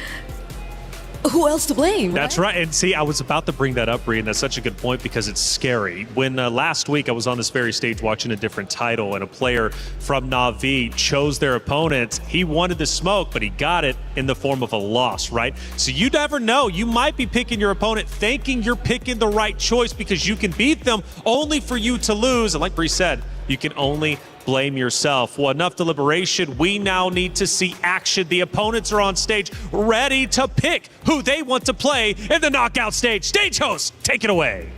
who else to blame? That's right. And see, I was about to bring that up, Bree, and that's such a good point because it's scary. When last week I was on this very stage watching a different title and a player from Na'Vi chose their opponent, he wanted the smoke, but he got it in the form of a loss, right? So you never know. You might be picking your opponent thinking you're picking the right choice because you can beat them only for you to lose. And like Bree said, you can only blame yourself. Well, enough deliberation. We now need to see action. The opponents are on stage ready to pick who they want to play in the knockout stage. Stage host, take it away.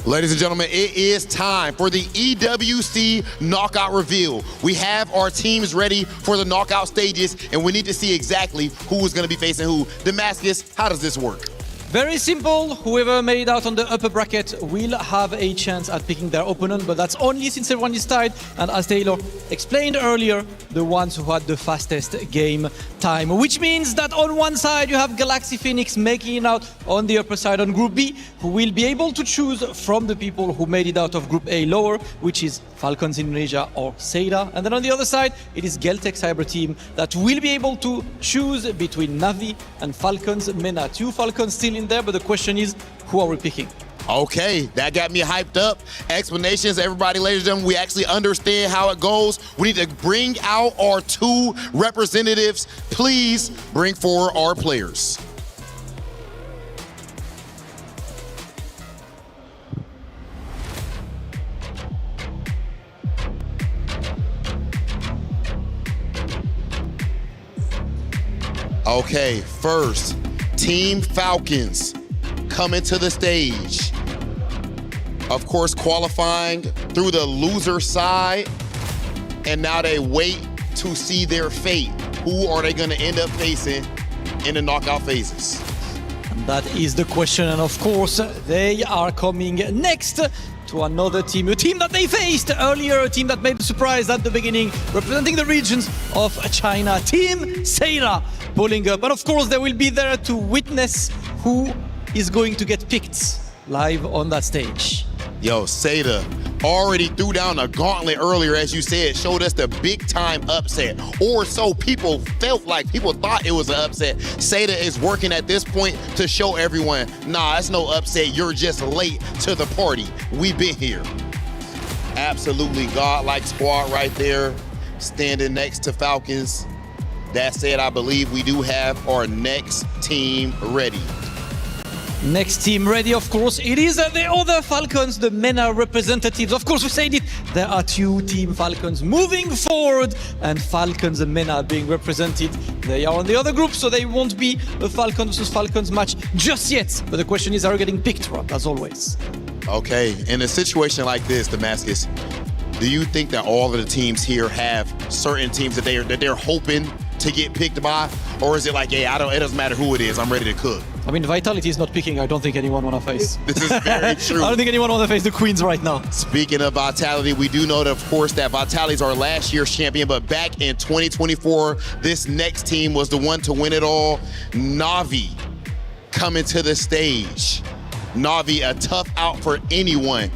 Ladies and gentlemen, it is time for the EWC knockout reveal. We have our teams ready for the knockout stages, and we need to see exactly who is going to be facing who. Damascus, how does this work? Very simple. Whoever made it out on the upper bracket will have a chance at picking their opponent, but that's only since everyone is tied. And as Taylor explained earlier, the ones who had the fastest game time. Which means that on one side, you have Galaxy Phoenix making it out on the upper side on Group B, who will be able to choose from the people who made it out of Group A lower, which is Falcons Indonesia or Seda. And then on the other side, it is Geltec Cyber Team that will be able to choose between Na'Vi and Falcons MENA. 2 Falcons still in there, but the question is, who are we picking? Okay, that got me hyped up. Explanations, everybody, ladies and gentlemen, we actually understand how it goes. We need to bring out our 2 representatives. Please bring forward our players. Okay, first, Team Falcons coming to the stage. Of course, qualifying through the loser side, and now they wait to see their fate. Who are they going to end up facing in the knockout phases? And that is the question, and of course, they are coming next to another team, a team that they faced earlier, a team that made a surprise at the beginning, representing the regions of China, Team Seda pulling up. And of course, they will be there to witness who is going to get picked live on that stage. Yo, Seda already threw down a gauntlet earlier, as you said, showed us the big time upset, or so people felt like. People thought it was an upset. Seda is working at this point to show everyone, nah, it's no upset, you're just late to the party. We've been here. Absolutely godlike squad right there, standing next to Falcons. That said, I believe we do have our next team ready. Next team ready, of course, it is the other Falcons, the MENA representatives. Of course, we said it, there are 2 Team Falcons moving forward, and Falcons and MENA being represented. They are on the other group, so they won't be a Falcons versus Falcons match just yet. But the question is, are we getting picked, Rob, as always? Okay, in a situation like this, Damascus, do you think that all of the teams here have certain teams that they're hoping to get picked by? Or is it like, yeah, it doesn't matter who it is, I'm ready to cook? I mean, Vitality is not picking. I don't think anyone want to face. This is very true. I don't think anyone want to face the Queens right now. Speaking of Vitality, we do know, that, of course, that Vitality is our last year's champion, but back in 2024, this next team was the one to win it all. Na'Vi coming to the stage. Na'Vi, a tough out for anyone,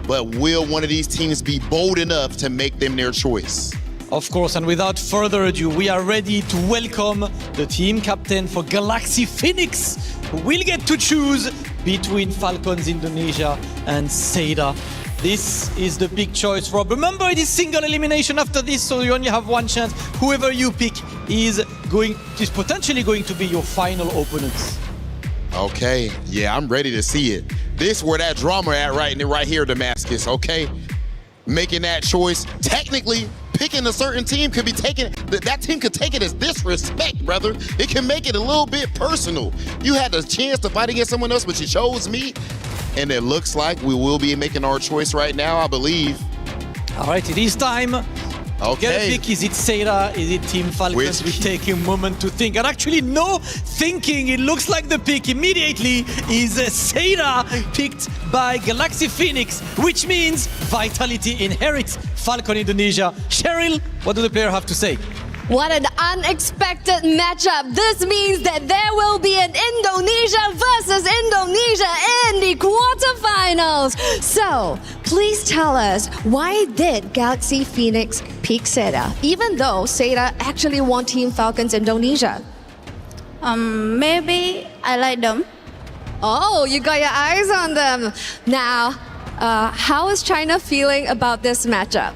but will one of these teams be bold enough to make them their choice? Of course, and without further ado, we are ready to welcome the team captain for Galaxy Phoenix, who will get to choose between Falcons Indonesia and Seda. This is the big choice, Rob. Remember, it is single elimination after this, so you only have one chance. Whoever you pick is potentially going to be your final opponent. Okay, yeah, I'm ready to see it. This where that drama at right here, Damascus, okay? Making that choice, technically, picking a certain team could be taken, that team could take it as disrespect, brother. It can make it a little bit personal. You had the chance to fight against someone else, but you chose me. And it looks like we will be making our choice right now, I believe. All right, it is time. Okay. Get a pick. Is it Seda? Is it Team Falcons? We take a moment to think. And actually, no thinking. It looks like the pick immediately is Seda, picked by Galaxy Phoenix, which means Vitality inherits Falcon Indonesia. Cheryl, what do the players have to say? What an unexpected matchup. This means that there will be an Indonesia versus Indonesia in the quarterfinals. So, please tell us, why did Galaxy Phoenix pick Seda, even though Seda actually won Team Falcons Indonesia? Maybe I like them. Oh, you got your eyes on them. Now, how is China feeling about this matchup?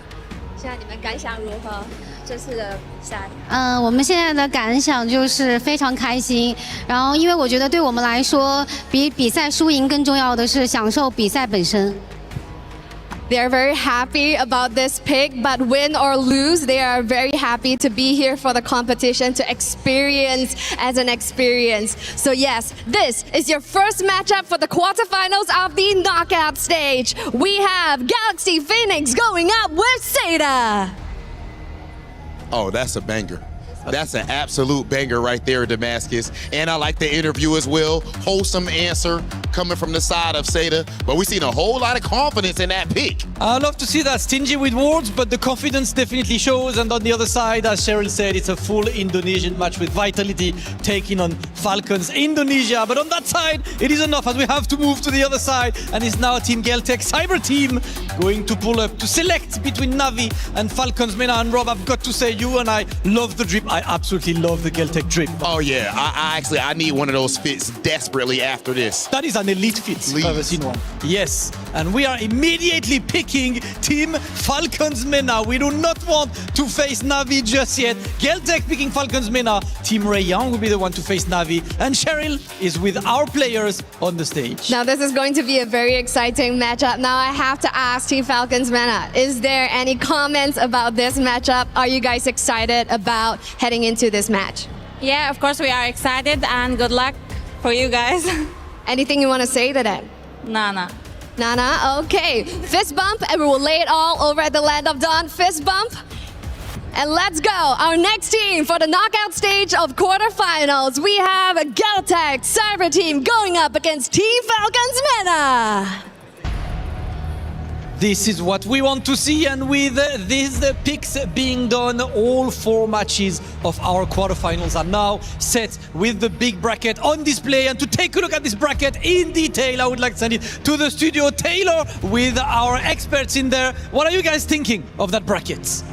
现在你们感想如何？这次的比赛？我们现在的感想就是非常开心。然后，因为我觉得对我们来说，比比赛输赢更重要的是享受比赛本身。 They're very happy about this pick, but win or lose, they are very happy to be here for the competition, to experience as an experience. So yes, this is your first matchup for the quarterfinals of the knockout stage. We have Galaxy Phoenix going up with Seda. Oh, that's a banger. That's an absolute banger right there, Damascus. And I like the interview as well. Wholesome answer coming from the side of Seda. But we've seen a whole lot of confidence in that pick. I love to see that. Stingy with words, but the confidence definitely shows. And on the other side, as Cheryl said, it's a full Indonesian match with Vitality taking on Falcons Indonesia. But on that side, it is enough as we have to move to the other side. And it's now Team Geltech Cyber Team going to pull up to select between Na'Vi and Falcons. Mena and Rob, I've got to say, you and I love the drip. I absolutely love the Geltec drip. Oh yeah, I need one of those fits desperately after this. That is an elite fit. I've ever seen one. Yes, and we are immediately picking Team Falcons Mena. We do not want to face Navi just yet. Geltec picking Falcons Mena. Team Ray Young will be the one to face Navi, and Cheryl is with our players on the stage. Now this is going to be a very exciting matchup. Now I have to ask Team Falcons Mena, is there any comments about this matchup? Are you guys excited about heading into this match? Yeah, of course we are excited, and good luck for you guys. Anything you want to say to them? Nana. Nana, okay. Fist bump, and we will lay it all over at the Land of Dawn. Fist bump. And let's go. Our next team for the knockout stage of quarterfinals. We have a Geltec Cyber team going up against Team Falcons Mena. This is what we want to see, and with these picks being done, all 4 matches of our quarterfinals are now set with the big bracket on display. And to take a look at this bracket in detail, I would like to send it to the studio. Taylor with our experts in there. What are you guys thinking of that bracket?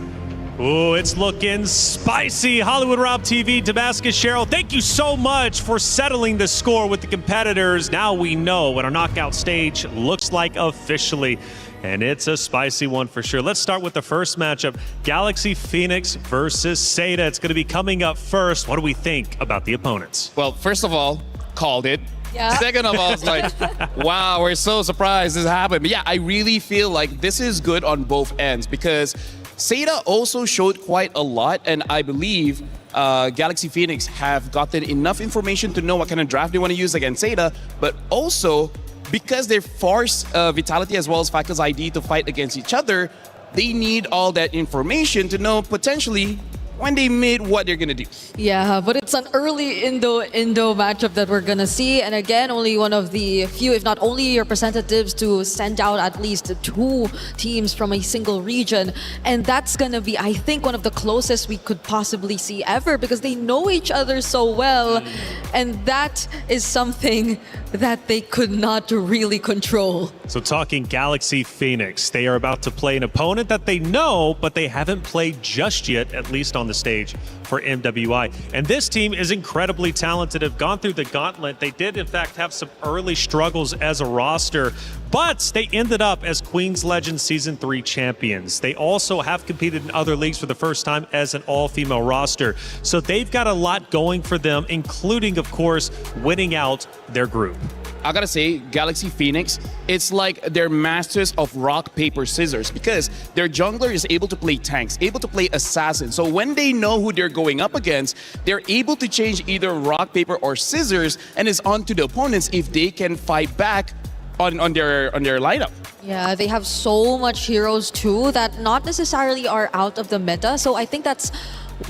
Ooh, it's looking spicy. Hollywood Rob TV, Damascus Cheryl, thank you so much for settling the score with the competitors. Now we know what our knockout stage looks like officially, and it's a spicy one for sure. Let's start with the first matchup, Galaxy Phoenix versus Seda. It's going to be coming up first. What do we think about the opponents? Well, first of all, called it. Yeah. Second of all, it's like, wow, we're so surprised this happened. But yeah, I really feel like this is good on both ends because Seda also showed quite a lot, and I believe Galaxy Phoenix have gotten enough information to know what kind of draft they want to use against Seda, but also because they force Vitality as well as Falcons ID to fight against each other, they need all that information to know potentially when they mid what they're gonna do. Yeah, but it's an early Indo matchup that we're gonna see, and again, only one of the few, if not only representatives, to send out at least 2 teams from a single region, and that's gonna be, I think, one of the closest we could possibly see ever because they know each other so well, and that is something that they could not really control. So talking Galaxy Phoenix, they are about to play an opponent that they know, but they haven't played just yet, at least on the stage for MWI. And this team is incredibly talented, have gone through the gauntlet. They did, in fact, have some early struggles as a roster, but they ended up as Queen's Legend Season 3 champions. They also have competed in other leagues for the first time as an all-female roster. So they've got a lot going for them, including, of course, winning out their group. I gotta say, Galaxy Phoenix, it's like they're masters of rock, paper, scissors because their jungler is able to play tanks, able to play assassins. So when they know who they're going up against, they're able to change either rock, paper, or scissors, and it's on to the opponents if they can fight back on their lineup. Yeah, they have so much heroes too that not necessarily are out of the meta. So I think that's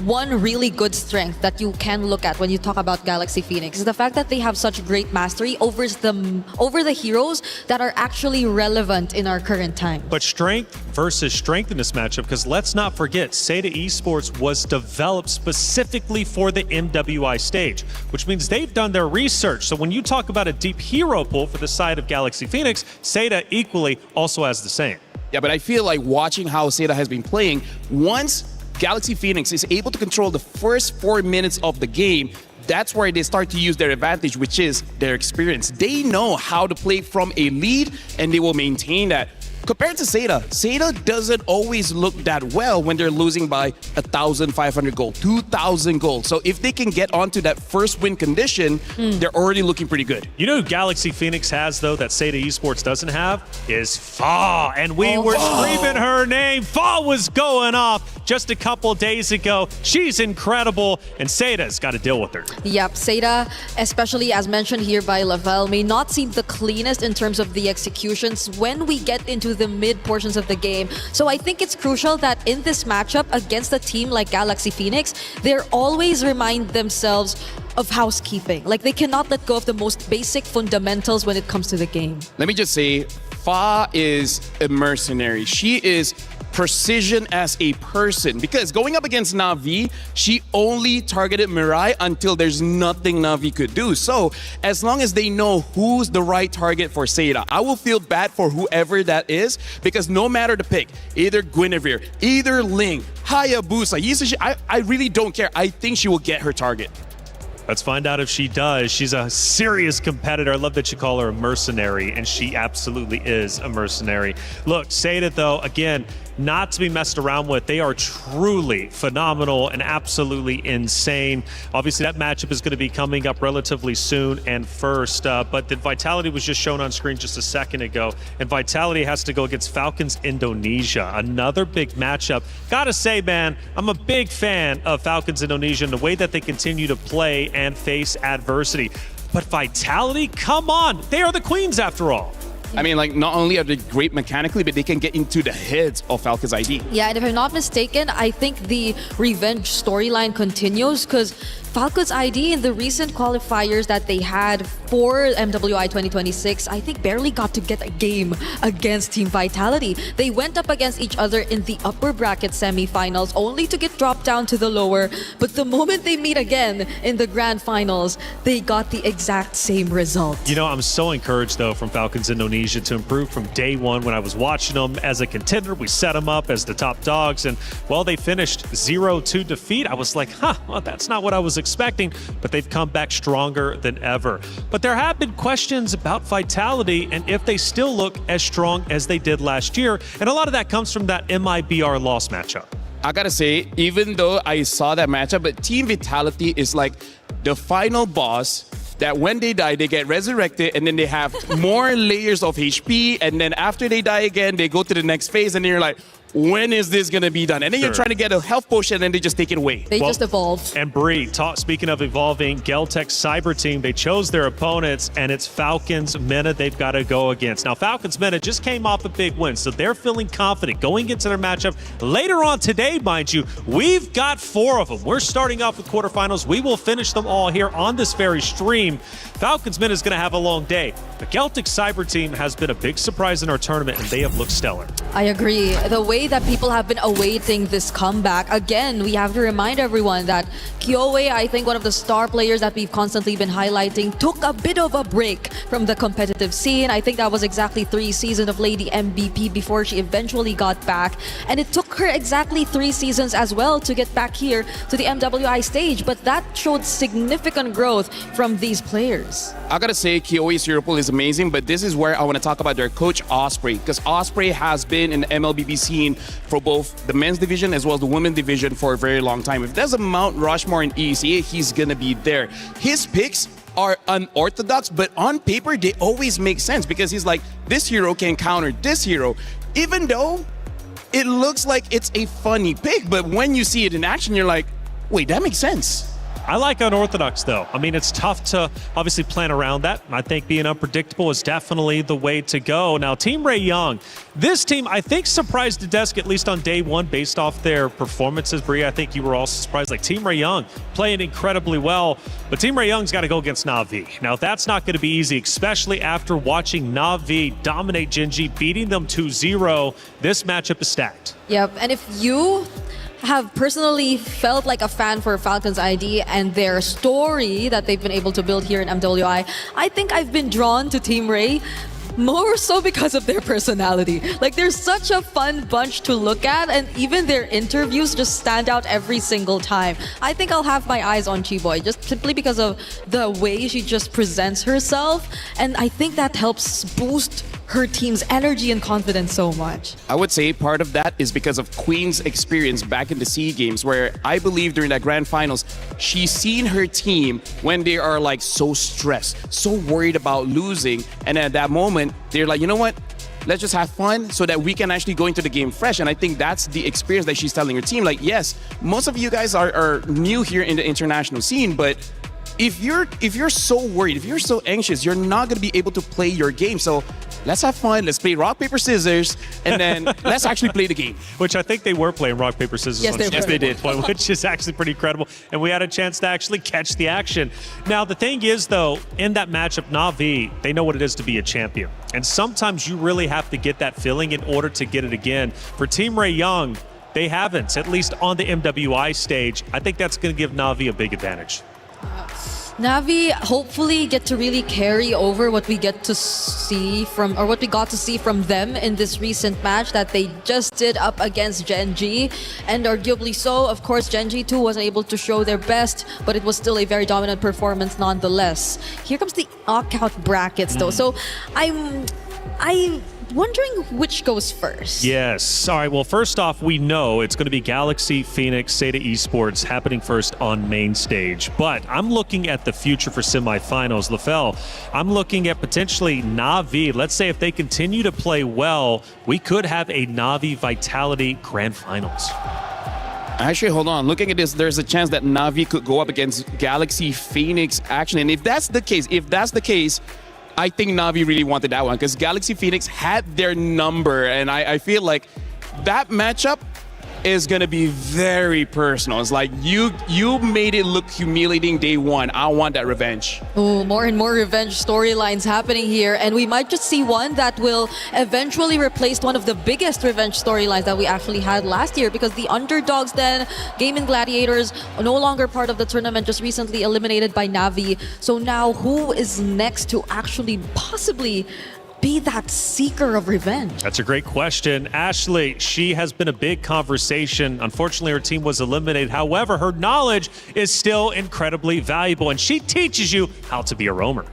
one really good strength that you can look at when you talk about Galaxy Phoenix is the fact that they have such great mastery over the heroes that are actually relevant in our current time. But strength versus strength in this matchup, because let's not forget, Seda Esports was developed specifically for the MWI stage, which means they've done their research. So when you talk about a deep hero pool for the side of Galaxy Phoenix, Seda equally also has the same. Yeah, but I feel like watching how Seda has been playing, once Galaxy Phoenix is able to control the first 4 minutes of the game, that's where they start to use their advantage, which is their experience. They know how to play from a lead, and they will maintain that. Compared to Seda, Seda doesn't always look that well when they're losing by 1,500 gold, 2,000 gold. So if they can get onto that first win condition, they're already looking pretty good. You know who Galaxy Phoenix has, though, that Seda Esports doesn't have? Is Fa. And we were screaming her name. Fa was going off just a couple days ago. She's incredible, and Seda's got to deal with her. Yep, Seda, especially as mentioned here by Lavelle, may not seem the cleanest in terms of the executions when we get into the mid portions of the game. So I think it's crucial that in this matchup against a team like Galaxy Phoenix, they're always remind themselves of housekeeping. Like, they cannot let go of the most basic fundamentals when it comes to the game. Let me just say, Fa is a mercenary. She is precision as a person. Because going up against Na'Vi, she only targeted Mirai until there's nothing Na'Vi could do. So as long as they know who's the right target for Seira, I will feel bad for whoever that is, because no matter the pick, either Guinevere, either Ling, Hayabusa, Yisashi, I really don't care. I think she will get her target. Let's find out if she does. She's a serious competitor. I love that you call her a mercenary, and she absolutely is a mercenary. Look, Seda, though, again, not to be messed around with. They are truly phenomenal and absolutely insane. Obviously, that matchup is going to be coming up relatively soon and first, but the Vitality was just shown on screen just a second ago, and Vitality has to go against Falcons Indonesia. Another big matchup. Gotta say, man, I'm a big fan of Falcons Indonesia and the way that they continue to play and face adversity. But Vitality, come on, they are the queens after all. I mean, like, not only are they great mechanically, but they can get into the heads of Falcons ID. Yeah, and if I'm not mistaken, I think the revenge storyline continues, because Falcons ID in the recent qualifiers that they had for MWI 2026, I think barely got to get a game against Team Vitality. They went up against each other in the upper bracket semifinals, only to get dropped down to the lower. But the moment they meet again in the grand finals, they got the exact same result. You know, I'm so encouraged, though, from Falcons Indonesia to improve from day one. When I was watching them as a contender, we set them up as the top dogs, and well, they finished 0-2 defeat. I was like, well, that's not what I was expecting, but they've come back stronger than ever. But there have been questions about Vitality and if they still look as strong as they did last year, and a lot of that comes from that MIBR loss matchup. I gotta say, even though I saw that matchup, but Team Vitality is like the final boss that when they die, they get resurrected, and then they have more layers of HP, and then after they die again, they go to the next phase, and then you're like, when is this going to be done? And then you're trying to get a health potion, and then they just take it away. They just evolve. And Bree, speaking of evolving, Geltech's Cyber Team, they chose their opponents, and it's Falcons Mena they've got to go against. Now, Falcons Mena just came off a big win, so they're feeling confident going into their matchup. Later on today, mind you, we've got 4 of them. We're starting off with quarterfinals. We will finish them all here on this very stream. Falcons Mena is going to have a long day. The Geltech Cyber Team has been a big surprise in our tournament, and they have looked stellar. I agree. The way that people have been awaiting this comeback, again, we have to remind everyone that Kyoei, I think one of the star players that we've constantly been highlighting, took a bit of a break from the competitive scene. I think that was exactly 3 seasons of Lady MVP before she eventually got back. And it took her exactly 3 seasons as well to get back here to the MWI stage. But that showed significant growth from these players. I gotta say, Kyoei's Hero Pool is amazing, but this is where I want to talk about their coach, Osprey, because Osprey has been in the MLBB scene for both the men's division as well as the women's division for a very long time. If there's a Mount Rushmore in ECA, he's gonna be there. His picks are unorthodox, but on paper, they always make sense, because he's like, this hero can counter this hero, even though it looks like it's a funny pick, but when you see it in action, you're like, wait, that makes sense. I like unorthodox, though. I mean, it's tough to obviously plan around that. I think being unpredictable is definitely the way to go. Now, Team Ray Young, this team, I think, surprised the desk, at least on day one, based off their performances. Bria, I think you were also surprised. Like, Team Ray Young playing incredibly well, but Team Ray Young's got to go against Na'Vi. Now, that's not going to be easy, especially after watching Na'Vi dominate Genji, beating them 2-0. This matchup is stacked. Yep, and if you have personally felt like a fan for Falcons ID and their story that they've been able to build here in MWI, I think I've been drawn to Team Ray more so because of their personality. Like, they're such a fun bunch to look at, and even their interviews just stand out every single time. I think I'll have my eyes on Chiboy just simply because of the way she just presents herself, and I think that helps boost her team's energy and confidence so much. I would say part of that is because of Queen's experience back in the SEA Games, where I believe during that grand finals, she's seen her team when they are like so stressed, so worried about losing, and at that moment, they're like, you know what? Let's just have fun so that we can actually go into the game fresh. And I think that's the experience that she's telling her team. Like, yes, most of you guys are new here in the international scene, but if you're so worried, if you're so anxious, you're not going to be able to play your game. So let's have fun, let's play rock, paper, scissors, and then let's actually play the game. Which I think they were playing rock, paper, scissors. Yes, they did. Point, which is actually pretty incredible. And we had a chance to actually catch the action. Now, the thing is, though, in that matchup, Na'Vi, they know what it is to be a champion. And sometimes you really have to get that feeling in order to get it again. For Team Ray Young, they haven't, at least on the MWI stage. I think that's going to give Na'Vi a big advantage. Na'Vi hopefully get to really carry over what we get to see from, or what we got to see from them in this recent match that they just did up against Gen G. And arguably so, of course, Gen G too wasn't able to show their best, but it was still a very dominant performance nonetheless. Here comes the knockout brackets though. So I'm wondering which goes first. Yes. All right. Well, first off, we know it's going to be Galaxy, Phoenix, Seda Esports happening first on main stage. But I'm looking at the future for semifinals. LaFell, I'm looking at potentially Na'Vi. Let's say if they continue to play well, we could have a Na'Vi Vitality Grand Finals. Actually, hold on. Looking at this, there's a chance that Na'Vi could go up against Galaxy, Phoenix, action. And if that's the case, I think Na'Vi really wanted that one because Galaxy Phoenix had their number, and I feel like that matchup is going to be very personal. It's like you made it look humiliating day one. I want that revenge. Oh, more and more revenge storylines happening here, and we might just see one that will eventually replace one of the biggest revenge storylines that we actually had last year, because the underdogs then, Gaming Gladiators, no longer part of the tournament, just recently eliminated by Na'Vi. So now who is next to actually possibly be that seeker of revenge? That's a great question. Ashley, she has been a big conversation. Unfortunately, her team was eliminated. However, her knowledge is still incredibly valuable, and she teaches you how to be a roamer.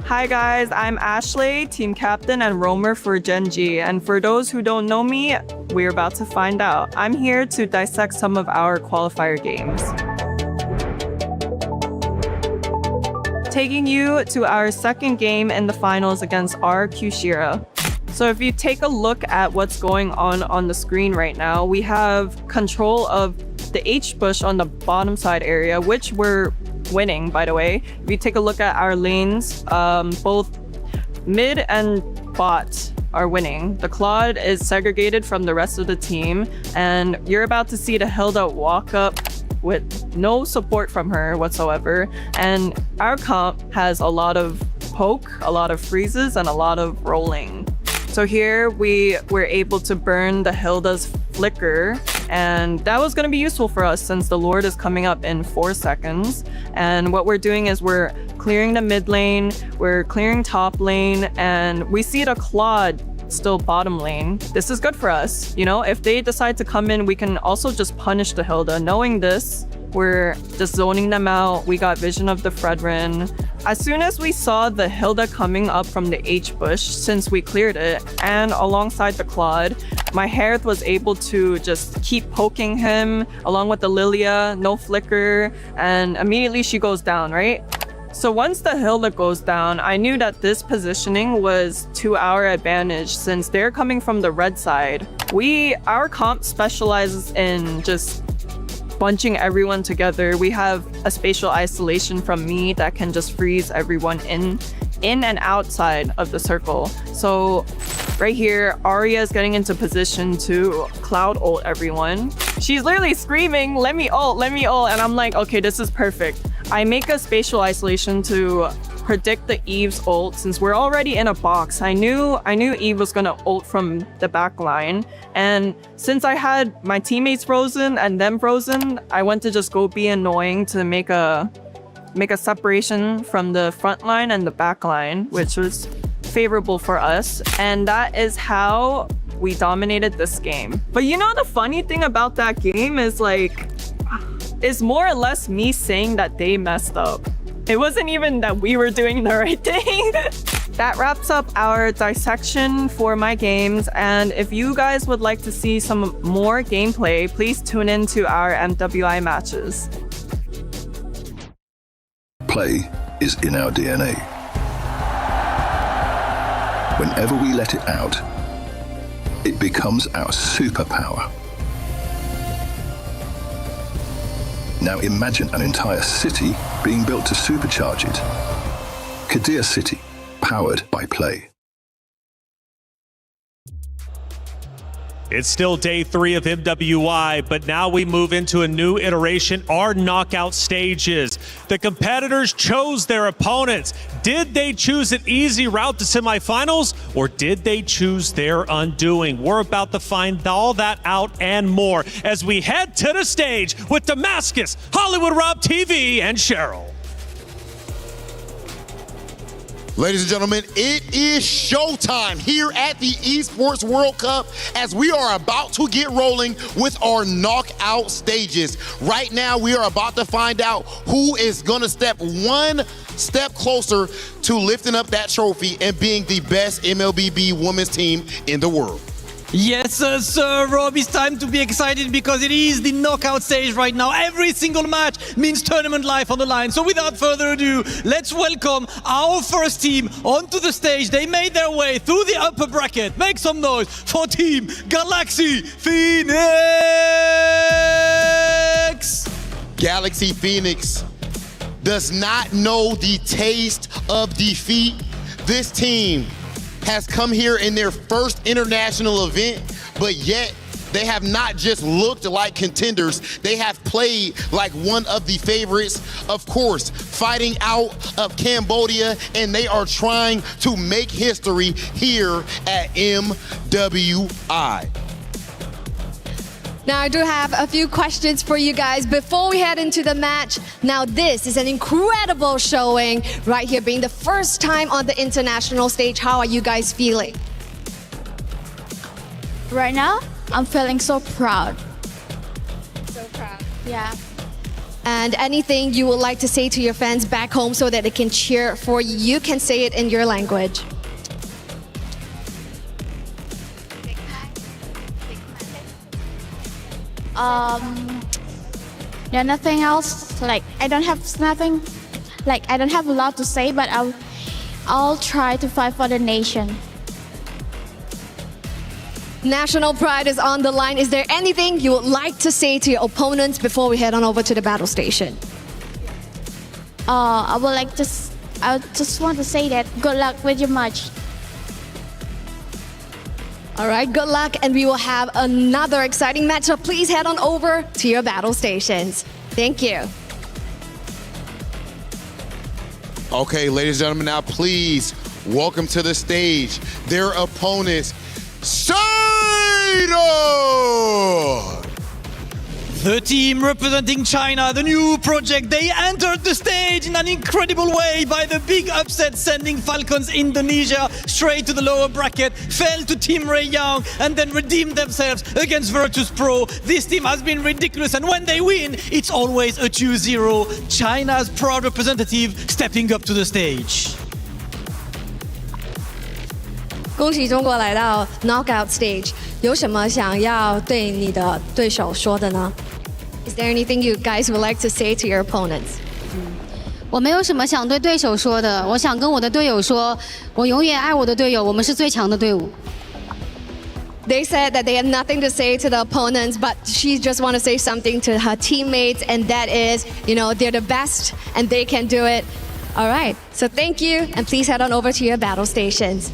Hi guys, I'm Ashley, team captain and roamer for Gen G. And for those who don't know me, we're about to find out. I'm here to dissect some of our qualifier games. Taking you to our second game in the finals against RQ Shira. So if you take a look at what's going on the screen right now, we have control of the H bush on the bottom side area, which we're winning, by the way. If you take a look at our lanes, both mid and bot are winning. The Claude is segregated from the rest of the team, and you're about to see the Hilda walk up with no support from her whatsoever. And our comp has a lot of poke, a lot of freezes, and a lot of rolling. So here we were able to burn the Hilda's flicker, and that was going to be useful for us since the Lord is coming up in 4 seconds. And what we're doing is we're clearing the mid lane, we're clearing top lane, and we see the Claude still bottom lane. This is good for us. You know, if they decide to come in, we can also just punish the Hilda. Knowing this, we're just zoning them out. We got vision of the Fredrin. As soon as we saw the Hilda coming up from the H bush, since we cleared it, and alongside the Claude, my Hereth was able to just keep poking him along with the Lilia, no flicker, and immediately she goes down, right? So once the Hilda goes down, I knew that this positioning was to our advantage since they're coming from the red side. Our comp specializes in just bunching everyone together. We have a spatial isolation from me that can just freeze everyone in and outside of the circle. So right here, Arya is getting into position to cloud ult everyone. She's literally screaming, let me ult, and I'm like, okay, this is perfect. I make a spatial isolation to predict the Eve's ult since we're already in a box. I knew Eve was gonna ult from the back line, and since I had my teammates frozen and them frozen, I went to just go be annoying to make a separation from the front line and the back line, which was favorable for us, and that is how we dominated this game. But you know, the funny thing about that game is like, it's more or less me saying that they messed up. It wasn't even that we were doing the right thing. That wraps up our dissection for my games, and if you guys would like to see some more gameplay, please tune in to our MWI matches. Play is in our DNA. Whenever we let it out, it becomes our superpower. Now imagine an entire city being built to supercharge it. Kadir City, powered by Play. It's still day 3 of MWI, but now we move into a new iteration, our knockout stages. The competitors chose their opponents. Did they choose an easy route to semifinals, or did they choose their undoing? We're about to find all that out and more as we head to the stage with Damascus, Hollywood Rob TV, and Cheryl. Ladies and gentlemen, it is showtime here at the Esports World Cup as we are about to get rolling with our knockout stages. Right now, we are about to find out who is going to step one step closer to lifting up that trophy and being the best MLBB women's team in the world. Yes, sir, Rob, it's time to be excited because it is the knockout stage right now. Every single match means tournament life on the line. So without further ado, let's welcome our first team onto the stage. They made their way through the upper bracket. Make some noise for Team Galaxy Phoenix! Galaxy Phoenix does not know the taste of defeat. This team has come here in their first international event, but yet they have not just looked like contenders, they have played like one of the favorites, of course, fighting out of Cambodia, and they are trying to make history here at MWI. Now, I do have a few questions for you guys before we head into the match. Now, this is an incredible showing right here, being the first time on the international stage. How are you guys feeling? Right now, I'm feeling so proud. So proud. Yeah. And anything you would like to say to your fans back home so that they can cheer for you, you can say it in your language. Yeah, nothing else. Like I don't have nothing. Like I don't have a lot to say, but I'll try to fight for the nation. National pride is on the line. Is there anything you would like to say to your opponents before we head on over to the battle station? I just want to say that good luck with your match. All right, good luck, and we will have another exciting match, so please head on over to your battle stations. Thank you. Okay, ladies and gentlemen, now please welcome to the stage their opponents, Seda! The team representing China, the new project, they entered the stage in an incredible way by the big upset, sending Falcons Indonesia straight to the lower bracket, fell to Team Ray Young, and then redeemed themselves against Virtus Pro. This team has been ridiculous, and when they win, it's always a 2-0. China's proud representative stepping up to the stage. 恭喜中国来到 knockout stage， 有什么想要对你的对手说的呢？ Is there anything you guys would like to say to your opponents? 我没有什么想对对手说的，我想跟我的队友说，我永远爱我的队友，我们是最强的队伍。 They said that they have nothing to say to the opponents, but she just want to say something to her teammates, and that is, you know, they're the best and they can do it. All right, so thank you, and please head on over to your battle stations.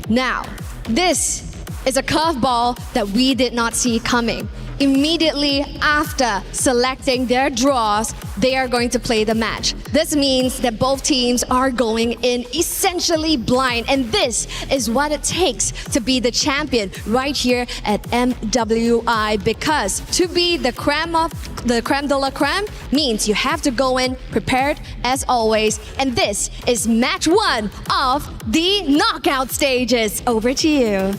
Now, this is a curveball that we did not see coming. Immediately after selecting their draws, they are going to play the match. This means that both teams are going in essentially blind, and this is what it takes to be the champion right here at MWI, because to be the creme de la creme means you have to go in prepared as always, and this is match 1 of the knockout stages. Over to you.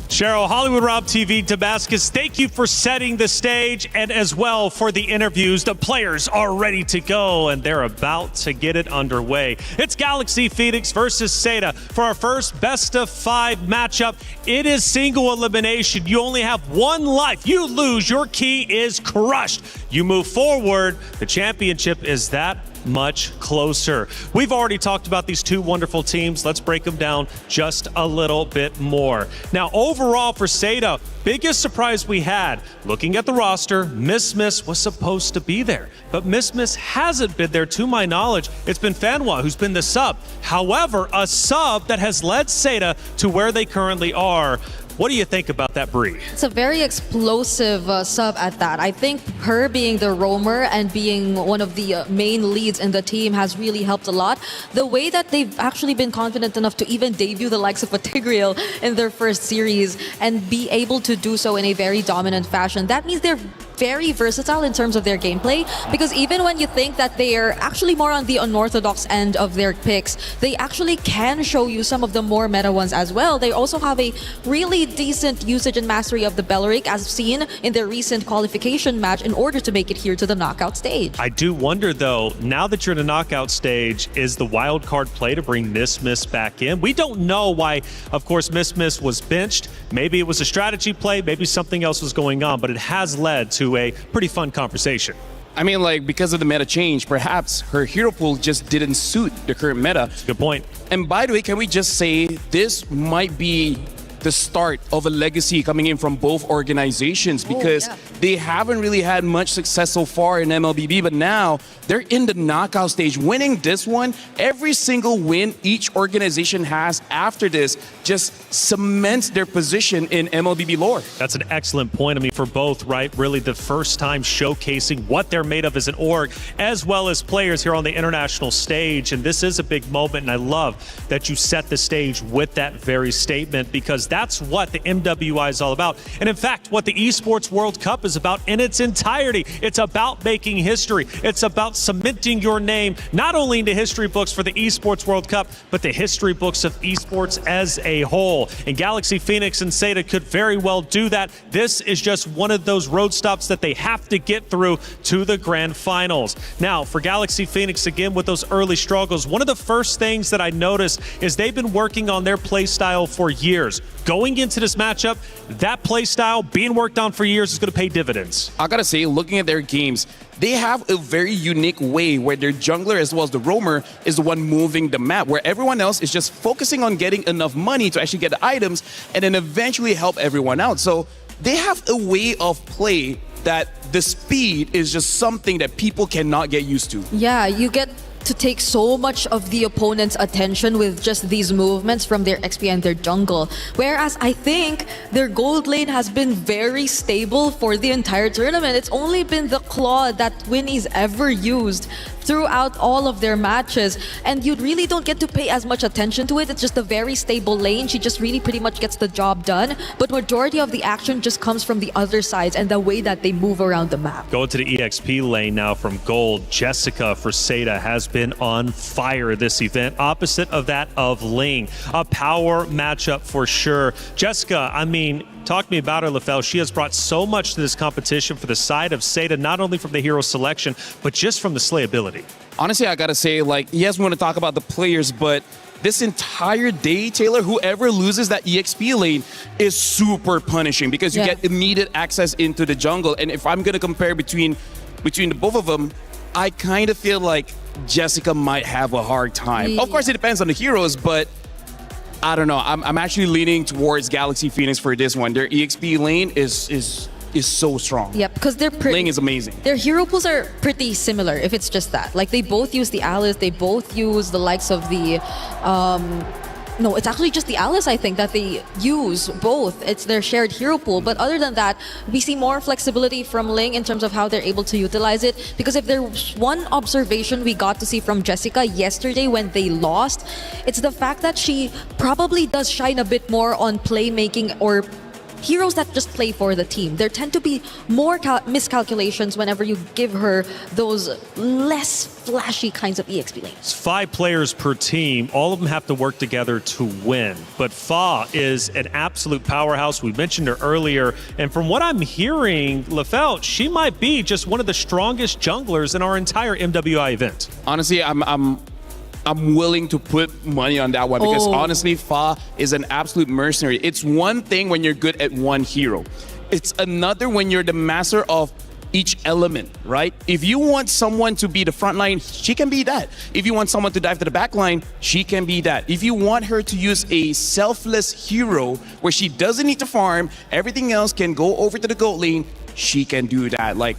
Cheryl, Hollywood Rob TV, Damascus, thank you for setting the stage and as well for the interviews. The players are ready to go and they're about to get it underway. It's Galaxy Phoenix versus Seda for our first best of 5 matchup. It is single elimination. You only have 1 life. You lose, your key is crushed. You move forward. The championship is that much closer. We've already talked about these two wonderful teams. Let's break them down just a little bit more. Now, overall for Seda, biggest surprise we had, looking at the roster, Miss was supposed to be there, but Miss hasn't been there to my knowledge. It's been Fanwa who's been the sub. However, a sub that has led Seda to where they currently are. What do you think about that, Bree? It's a very explosive sub at that. I think her being the roamer and being one of the main leads in the team has really helped a lot. The way that they've actually been confident enough to even debut the likes of a Tigreal in their first series and be able to do so in a very dominant fashion, that means they're very versatile in terms of their gameplay, because even when you think that they are actually more on the unorthodox end of their picks, they actually can show you some of the more meta ones as well. They also have a really decent usage and mastery of the Belleric, as seen in their recent qualification match, in order to make it here to the knockout stage. I do wonder though, now that you're in a knockout stage, is the wild card play to bring Miss back in? We don't know why, of course, Miss was benched. Maybe it was a strategy play, maybe something else was going on, but it has led to a pretty fun conversation. I mean, like, because of the meta change, perhaps her hero pool just didn't suit the current meta. That's a good point. And by the way, can we just say this might be the start of a legacy coming in from both organizations, because they haven't really had much success so far in MLBB, but now they're in the knockout stage. Winning this one, every single win each organization has after this just cements their position in MLBB lore. That's an excellent point. I mean, for both, right? Really the first time showcasing what they're made of as an org, as well as players here on the international stage. And this is a big moment, and I love that you set the stage with that very statement, because that's what the MWI is all about. And in fact, what the Esports World Cup is about in its entirety. It's about making history. It's about cementing your name, not only in the history books for the Esports World Cup, but the history books of esports as a whole. And Galaxy Phoenix and Seda could very well do that. This is just one of those road stops that they have to get through to the grand finals. Now, for Galaxy Phoenix, again, with those early struggles, one of the first things that I noticed is they've been working on their play style for years. Going into this matchup, that play style being worked on for years is going to pay dividends. I gotta say, looking at their games, they have a very unique way where their jungler as well as the roamer is the one moving the map, where everyone else is just focusing on getting enough money to actually get the items and then eventually help everyone out. So they have a way of play that the speed is just something that people cannot get used to. Yeah, you get to take so much of the opponent's attention with just these movements from their XP and their jungle. Whereas I think their gold lane has been very stable for the entire tournament. It's only been the claw that Winnie's ever used throughout all of their matches, and you really don't get to pay as much attention to it. It's just a very stable lane. She just really pretty much gets the job done, but majority of the action just comes from the other sides and the way that they move around the map. Going to the EXP lane now from gold, Jessica for Seda has been on fire this event, opposite of that of Ling. A power matchup for sure. Jessica, I mean, talk to me about her, Lefel. She has brought so much to this competition for the side of Seda, not only from the hero selection, but just from the slayability. Honestly, I gotta say, like, yes, we want to talk about the players, but this entire day, Taylor, whoever loses that EXP lane is super punishing, because you get immediate access into the jungle. And if I'm gonna compare between the both of them, I kind of feel like Jessica might have a hard time. Of course, it depends on the heroes, but I don't know. I'm actually leaning towards Galaxy Phoenix for this one. Their EXP lane is so strong. Yep, because they're Ling is amazing. Their hero pools are pretty similar, if it's just that. Like, they both use the Alice, they both use the likes of the no, it's actually just the Alice, I think, that they use both. It's their shared hero pool. But other than that, we see more flexibility from Ling in terms of how they're able to utilize it. Because if there's one observation we got to see from Jessica yesterday when they lost, it's the fact that she probably does shine a bit more on playmaking or heroes that just play for the team. There tend to be more miscalculations whenever you give her those less flashy kinds of EXP lanes. It's 5 players per team. All of them have to work together to win. But Fa is an absolute powerhouse. We mentioned her earlier. And from what I'm hearing, Lefel, she might be just one of the strongest junglers in our entire MWI event. Honestly, I'm willing to put money on that one, because honestly, Fa is an absolute mercenary. It's one thing when you're good at one hero. It's another when you're the master of each element, right? If you want someone to be the front line, she can be that. If you want someone to dive to the back line, she can be that. If you want her to use a selfless hero where she doesn't need to farm, everything else can go over to the goat lane, she can do that. Like,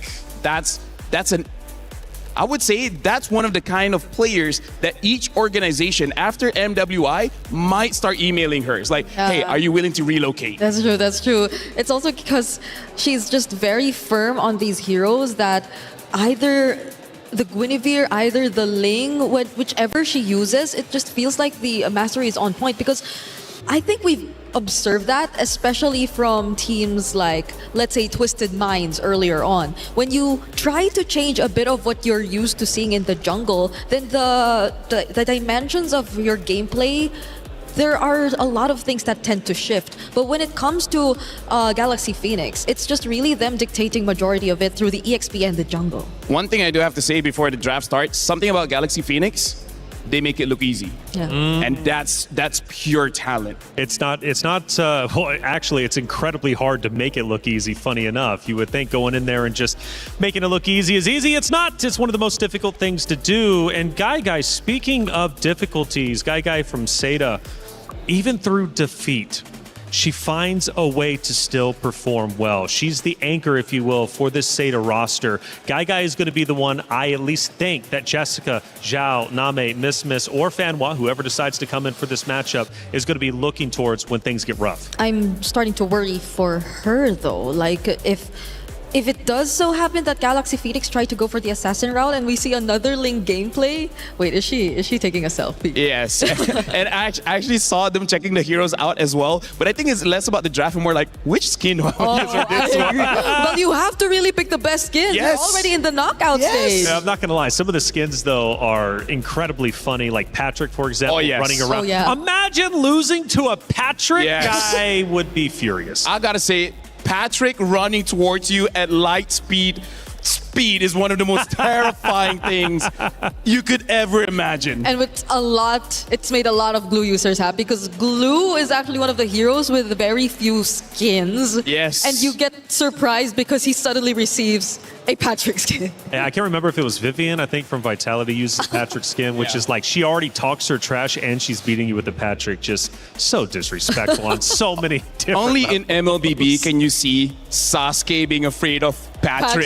I would say that's one of the kind of players that each organization after MWI might start emailing her. It's like, hey, are you willing to relocate? That's true, that's true. It's also because she's just very firm on these heroes that either the Guinevere, either the Ling, whichever she uses, it just feels like the mastery is on point, because I think we've observed that, especially from teams like, let's say, Twisted Minds earlier on. When you try to change a bit of what you're used to seeing in the jungle, then the dimensions of your gameplay, there are a lot of things that tend to shift. But when it comes to Galaxy Phoenix, it's just really them dictating majority of it through the EXP and the jungle. One thing I do have to say before the draft starts, something about Galaxy Phoenix, they make it look easy. Yeah. And that's pure talent. It's not, well, actually, it's incredibly hard to make it look easy, funny enough. You would think going in there and just making it look easy is easy. It's not. It's one of the most difficult things to do. And Guy, speaking of difficulties, Guy from Seda, even through defeat, she finds a way to still perform well. She's the anchor, if you will, for this Seda roster. Guy is going to be the one, I at least think, that Jessica, Zhao, Name, Miss, or Fanwa, whoever decides to come in for this matchup, is going to be looking towards when things get rough. I'm starting to worry for her, though. Like, if it does so happen that Galaxy Phoenix tried to go for the assassin route and we see another Ling gameplay, wait, is she taking a selfie? Yes, and I actually saw them checking the heroes out as well, but I think it's less about the draft and more like, which skin do I use for this one? Well, you have to really pick the best skin. Yes. You're already in the knockout stage. Yeah, I'm not going to lie. Some of the skins, though, are incredibly funny. Like Patrick, for example, running around. Oh, yeah. Imagine losing to a Patrick. Yes. Guy would be furious. I gotta say, Patrick running towards you at light speed is one of the most terrifying things you could ever imagine. And it's made a lot of Glue users happy, because Glue is actually one of the heroes with very few skins. Yes. And you get surprised because he suddenly receives a Patrick skin. Yeah, I can't remember if it was Vivian, I think, from Vitality uses Patrick's skin, which is like, she already talks her trash and she's beating you with the Patrick. Just so disrespectful on so many different Only levels. in MLBB can you see Sasuke being afraid of Patrick.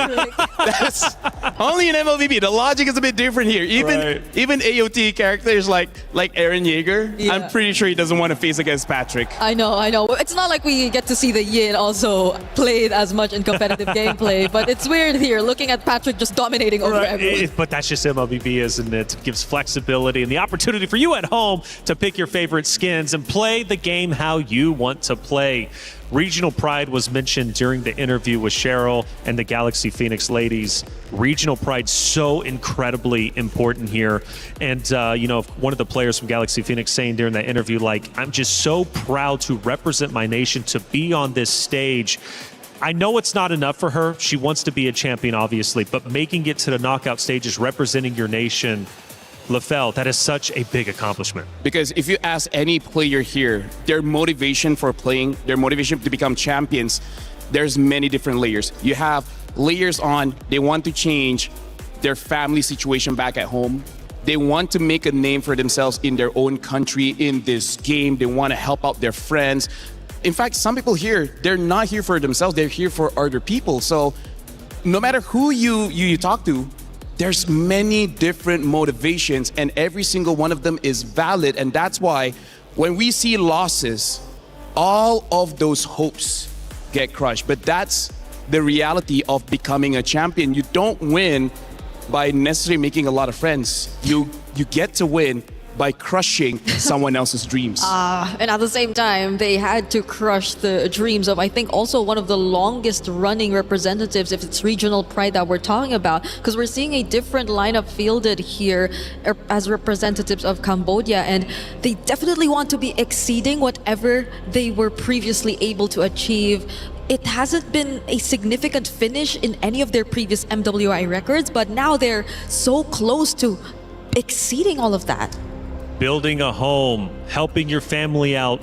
That's only in MLBB. The logic is a bit different here. Even AOT characters like Eren Yeager, I'm pretty sure he doesn't want to face against Patrick. I know. It's not like we get to see the Yin also played as much in competitive gameplay, but it's weird here looking at Patrick just dominating over everyone. But that's just MLBB, isn't it? It gives flexibility and the opportunity for you at home to pick your favorite skins and play the game how you want to play. Regional pride was mentioned during the interview with Cheryl and the Galaxy Phoenix ladies. Regional pride so incredibly important here. And, one of the players from Galaxy Phoenix saying during that interview, like, I'm just so proud to represent my nation, to be on this stage. I know it's not enough for her. She wants to be a champion, obviously, but making it to the knockout stages, representing your nation, LaFell, that is such a big accomplishment. Because if you ask any player here, their motivation for playing, their motivation to become champions, there's many different layers. You have layers on, they want to change their family situation back at home. They want to make a name for themselves in their own country, in this game. They want to help out their friends. In fact, some people here, they're not here for themselves, they're here for other people. So no matter who you talk to, there's many different motivations and every single one of them is valid. And that's why when we see losses, all of those hopes get crushed. But that's the reality of becoming a champion. You don't win by necessarily making a lot of friends. You get to win by crushing someone else's dreams. And at the same time, they had to crush the dreams of, I think, also one of the longest running representatives, if it's regional pride that we're talking about, because we're seeing a different lineup fielded here as representatives of Cambodia, and they definitely want to be exceeding whatever they were previously able to achieve. It hasn't been a significant finish in any of their previous MWI records, but now they're so close to exceeding all of that. Building a home, helping your family out,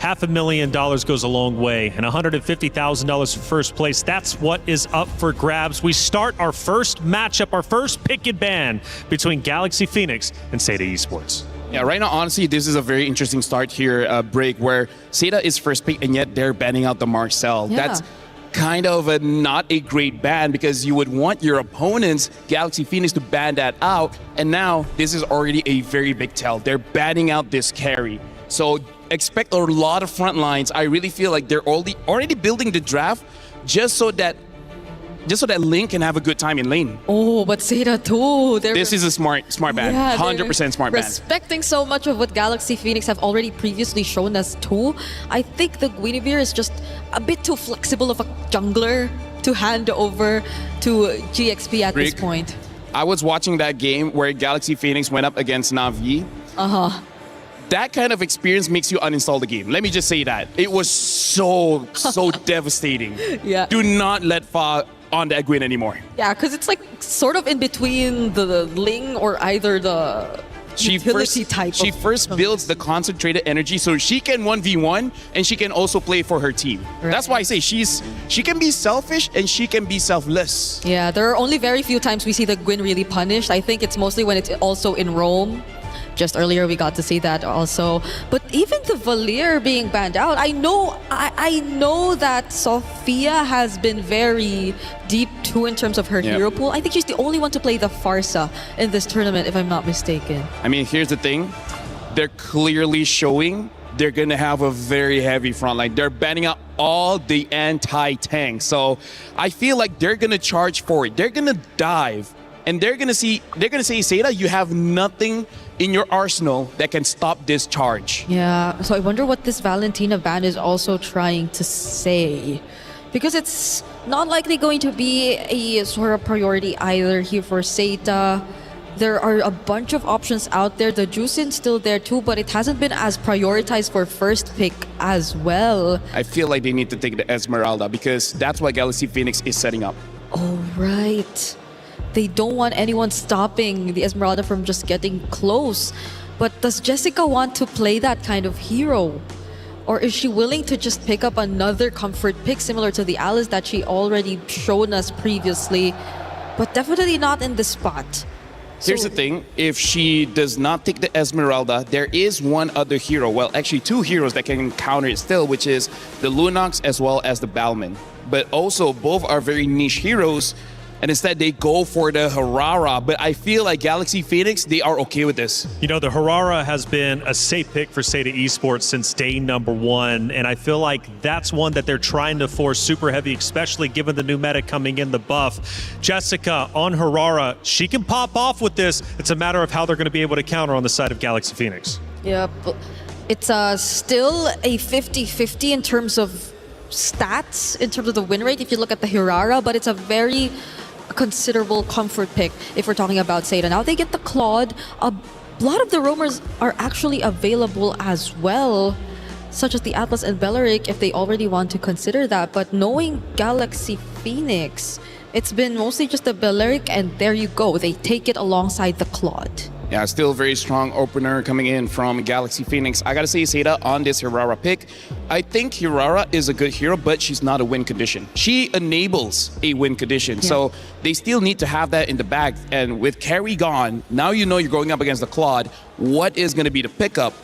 $500,000 goes a long way, and $150,000 for first place. That's what is up for grabs. We start our first matchup, our first pick and ban between Galaxy Phoenix and Seda Esports. Yeah, right now, honestly, this is a very interesting start here, break, where Seda is first pick, and yet they're banning out the Marcel. Yeah. That's kind of not a great ban, because you would want your opponents, Galaxy Phoenix, to ban that out. And now, this is already a very big tell. They're banning out this carry. So expect a lot of front lines. I really feel like they're already building the draft just so that Link can have a good time in lane. Oh, but Seda too. This is a smart ban. Yeah, 100% smart ban. Respecting so much of what Galaxy Phoenix have already previously shown us too, I think the Guinevere is just a bit too flexible of a jungler to hand over to GXP at this point. I was watching that game where Galaxy Phoenix went up against Na'Vi. That kind of experience makes you uninstall the game. Let me just say that. It was so devastating. Yeah. Do not let Fa on that Gwyn anymore. Yeah, because it's like sort of in between the Ling or either the utility type. She first builds the concentrated energy so she can 1v1 and she can also play for her team. Right. That's why I say she can be selfish and she can be selfless. Yeah, there are only very few times we see the Gwyn really punished. I think it's mostly when it's also in Rome. Just earlier we got to see that also. But even the Valier being banned out, I know that Sophia has been very deep too in terms of her hero pool. I think she's the only one to play the Farsa in this tournament, if I'm not mistaken. I mean, here's the thing. They're clearly showing they're going to have a very heavy front line. They're banning out all the anti-tank. So I feel like they're going to charge for it. They're going to dive. And they're gonna say, Seda, you have nothing in your arsenal that can stop this charge. Yeah, so I wonder what this Valentina ban is also trying to say. Because it's not likely going to be a sort of priority either here for Seda. There are a bunch of options out there. The Juicing's still there too, but it hasn't been as prioritized for first pick as well. I feel like they need to take the Esmeralda because that's what Galaxy Phoenix is setting up. Oh, right. They don't want anyone stopping the Esmeralda from just getting close. But does Jessica want to play that kind of hero? Or is she willing to just pick up another comfort pick similar to the Alice that she already shown us previously? But definitely not in this spot. Here's the thing, if she does not take the Esmeralda, there is one other hero, well actually two heroes that can counter it still, which is the Lunox as well as the Balman. But also both are very niche heroes, and instead they go for the Harara. But I feel like Galaxy Phoenix, they are okay with this. You know, the Harara has been a safe pick for Seda Esports since day number one, and I feel like that's one that they're trying to force super heavy, especially given the new meta coming in, the buff. Jessica on Harara, she can pop off with this. It's a matter of how they're going to be able to counter on the side of Galaxy Phoenix. Yeah, it's still a 50-50 in terms of stats, in terms of the win rate if you look at the Hirara, but it's a very considerable comfort pick if we're talking about Seda. Now they get the Claude. A lot of the roamers are actually available as well, such as the Atlas and Belleric if they already want to consider that. But knowing Galaxy Phoenix, it's been mostly just the Belleric, and there you go. They take it alongside the Claude. Yeah, still very strong opener coming in from Galaxy Phoenix. I gotta say, Seda on this Hirara pick, I think Hirara is a good hero, but she's not a win condition. She enables a win condition, so they still need to have that in the bag. And with carry gone, now you know you're going up against the Claude. What is gonna be the pickup?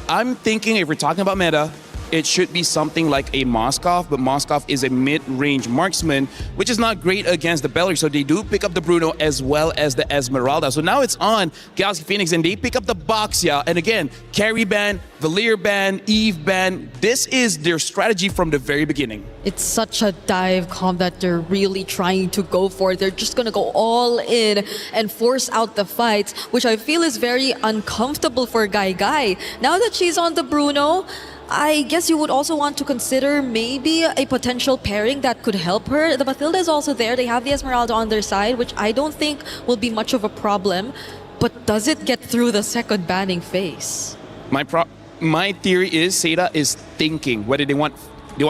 I'm thinking if we're talking about meta, it should be something like a Moskov, but Moskov is a mid-range marksman, which is not great against the Belleric, so they do pick up the Bruno as well as the Esmeralda. So now it's on Galaxy Phoenix, and they pick up the Boxia, and again, carry ban, Valier ban, Eve ban. This is their strategy from the very beginning. It's such a dive comp that they're really trying to go for. They're just gonna go all in and force out the fights, which I feel is very uncomfortable for Guy. Now that she's on the Bruno, I guess you would also want to consider maybe a potential pairing that could help her. The Mathilda is also there. They have the Esmeralda on their side, which I don't think will be much of a problem. But does it get through the second banning phase? My theory is Seda is thinking whether they want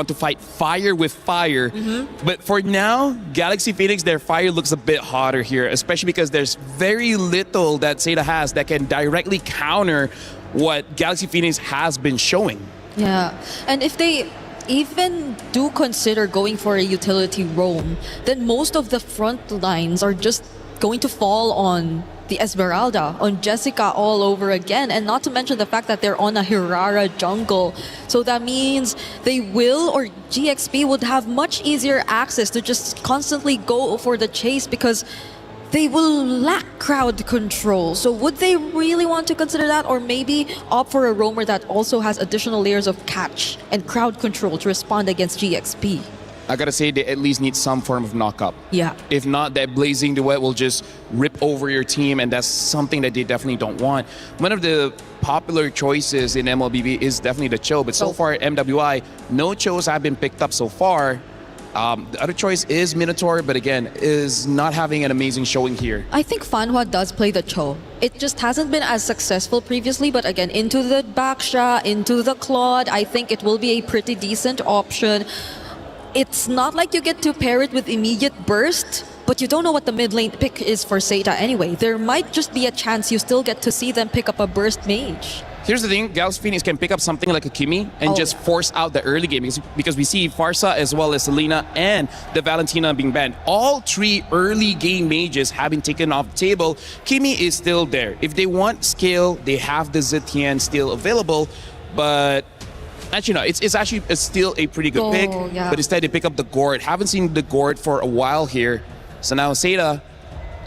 to fight fire with fire. But for now, Galaxy Phoenix, their fire looks a bit hotter here, especially because there's very little that Seda has that can directly counter what Galaxy Phoenix has been showing. Yeah, and if they even do consider going for a utility roam, then most of the front lines are just going to fall on the Esmeralda, on Jessica all over again, and not to mention the fact that they're on a Hirara jungle. So that means they will, or GXP would have much easier access to just constantly go for the chase because they will lack crowd control. So would they really want to consider that, or maybe opt for a roamer that also has additional layers of catch and crowd control to respond against GXP? I gotta say, they at least need some form of knockup. Yeah. If not, that Blazing Duet will just rip over your team, and that's something that they definitely don't want. One of the popular choices in MLBB is definitely the Cho, but so far MWI, no Chos have been picked up so far. The other choice is Minotaur, but again, is not having an amazing showing here. I think Fanhua does play the Cho. It just hasn't been as successful previously, but again, into the Baksha, into the Claude, I think it will be a pretty decent option. It's not like you get to pair it with immediate burst, but you don't know what the mid lane pick is for Seta anyway. There might just be a chance you still get to see them pick up a burst mage. Here's the thing, Galaxy Phoenix can pick up something like a Kimi and just force out the early game because we see Farsa as well as Selena and the Valentina being banned. All three early game mages have been taken off the table. Kimi is still there. If they want scale, they have the Zetian still available, but actually no, it's still a pretty good pick, yeah. but instead they pick up the Gord. Haven't seen the Gord for a while here. So now Seda,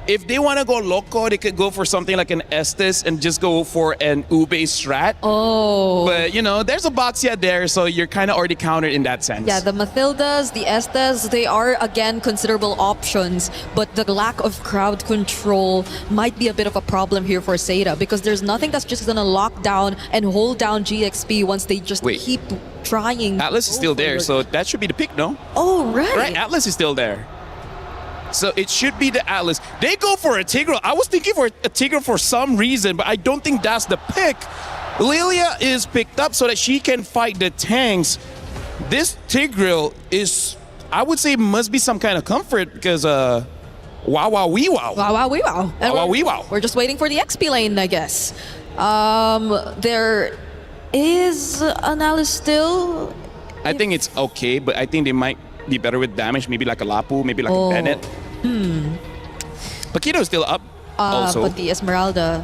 if they want to go loco, they could go for something like an Estes and just go for an Ube strat. Oh. But, you know, there's a Boxia there, so you're kind of already countered in that sense. Yeah, the Mathildas, the Estes, they are, again, considerable options. But the lack of crowd control might be a bit of a problem here for Seda because there's nothing that's just going to lock down and hold down GXP once they just keep trying. Atlas is still there, so that should be the pick, no? Oh, right. Right, Atlas is still there. So it should be the Atlas. They go for a Tigreal. I was thinking for a Tigreal for some reason, but I don't think that's the pick. Lilia is picked up so that she can fight the tanks. This Tigreal is, I would say, must be some kind of comfort because wow, wow, wee, wow. Wow, wow, wee, wow. Wow, wow, wee, wow. We're just waiting for the XP lane, I guess. There is an Alice still. I think it's okay, but I think they might be better with damage, maybe like a Lapu, maybe like a Bennett. Paquito is still up also. But the Esmeralda,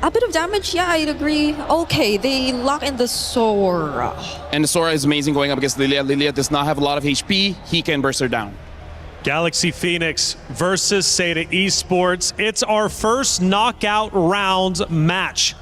a bit of damage, yeah, I'd agree. Okay, they lock in the Sora. And the Sora is amazing going up against Lilia. Lilia does not have a lot of HP. He can burst her down. Galaxy Phoenix versus Seda Esports. It's our first knockout rounds match.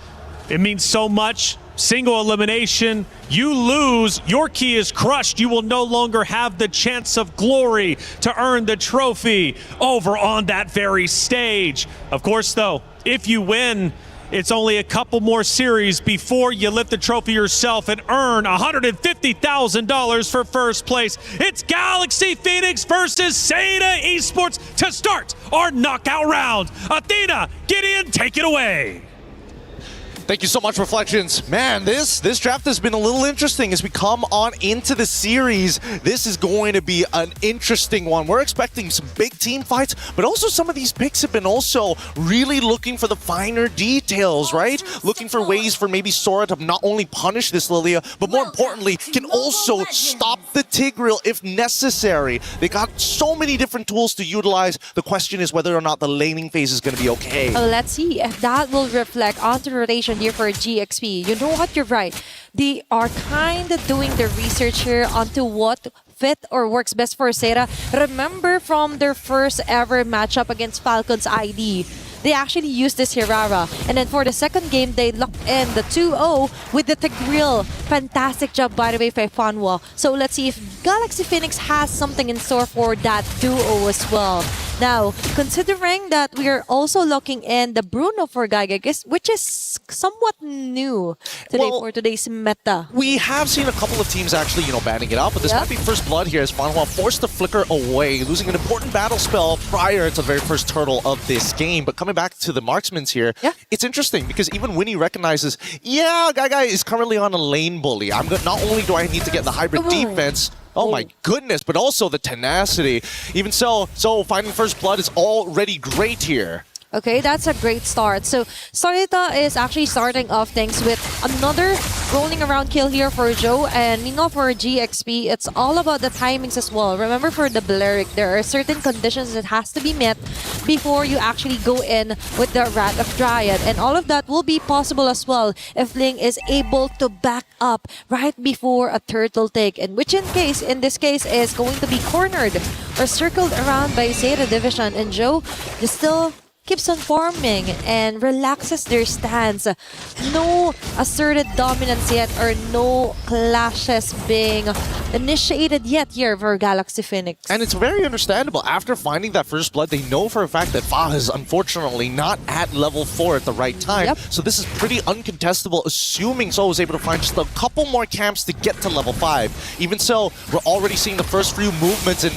It means so much. Single elimination, you lose, your key is crushed. You will no longer have the chance of glory to earn the trophy over on that very stage. Of course, though, if you win, it's only a couple more series before you lift the trophy yourself and earn $150,000 for first place. It's Galaxy Phoenix versus Seda Esports to start our knockout round. Athena, Gideon, take it away. Thank you so much, Reflections. Man, this draft has been a little interesting as we come on into the series. This is going to be an interesting one. We're expecting some big team fights, but also some of these picks have been also really looking for the finer details, right? Looking for ways for maybe Sora to not only punish this Lilia, but more importantly, can also stop the Tigreal if necessary. They got so many different tools to utilize. The question is whether or not the laning phase is going to be okay. Let's see if that will reflect onto rotation here for GXP. You know what? You're right. They are kind of doing the research here onto what fit or works best for Seda. Remember from their first ever matchup against Falcons ID, they actually used this Hirara. And then for the second game, they locked in the 2-0 with the Tigreal. Fantastic job, by the way, by Fanhua. So let's see if Galaxy Phoenix has something in store for that duo as well. Now, considering that we are also locking in the Bruno for Gygax, which is somewhat new today for today's meta. We have seen a couple of teams actually, banning it out, but this might be first blood here as Fanhua forced the flicker away, losing an important battle spell prior to the very first turtle of this game. But coming back to the marksmans here, it's interesting because even Winnie recognizes, Gygai is currently on a lane bully. Not only do I need to get the hybrid defense, oh my goodness, but also the tenacity. Even so finding first blood is already great here. Okay, that's a great start. So Sarita is actually starting off things with another rolling around kill here for Joe, and meanwhile for GXP, it's all about the timings as well. Remember, for the Balearic, there are certain conditions that has to be met before you actually go in with the Wrath of Dryad, and all of that will be possible as well if Ling is able to back up right before a turtle take, and which in this case is going to be cornered or circled around by Zeta Division, and Joe is still keeps on farming and relaxes their stance. No asserted dominance yet, or no clashes being initiated yet here for Galaxy Phoenix. And it's very understandable. After finding that first blood, they know for a fact that Fa is unfortunately not at level 4 at the right time. Yep. So this is pretty uncontestable, assuming Zo was able to find just a couple more camps to get to level 5. Even so, we're already seeing the first few movements, and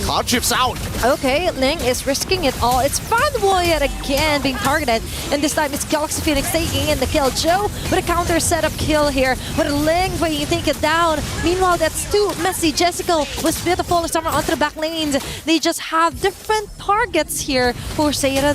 Cloud Chip's out. Okay, Ling is risking it all. It's Fanboy yet again being targeted, and this time it's Galaxy Phoenix taking in the kill. Joe with a counter setup kill here, with Ling where you take it down. Meanwhile, that's too messy. Jessica was beautiful somewhere onto the back lanes. They just have different targets here for Zeta.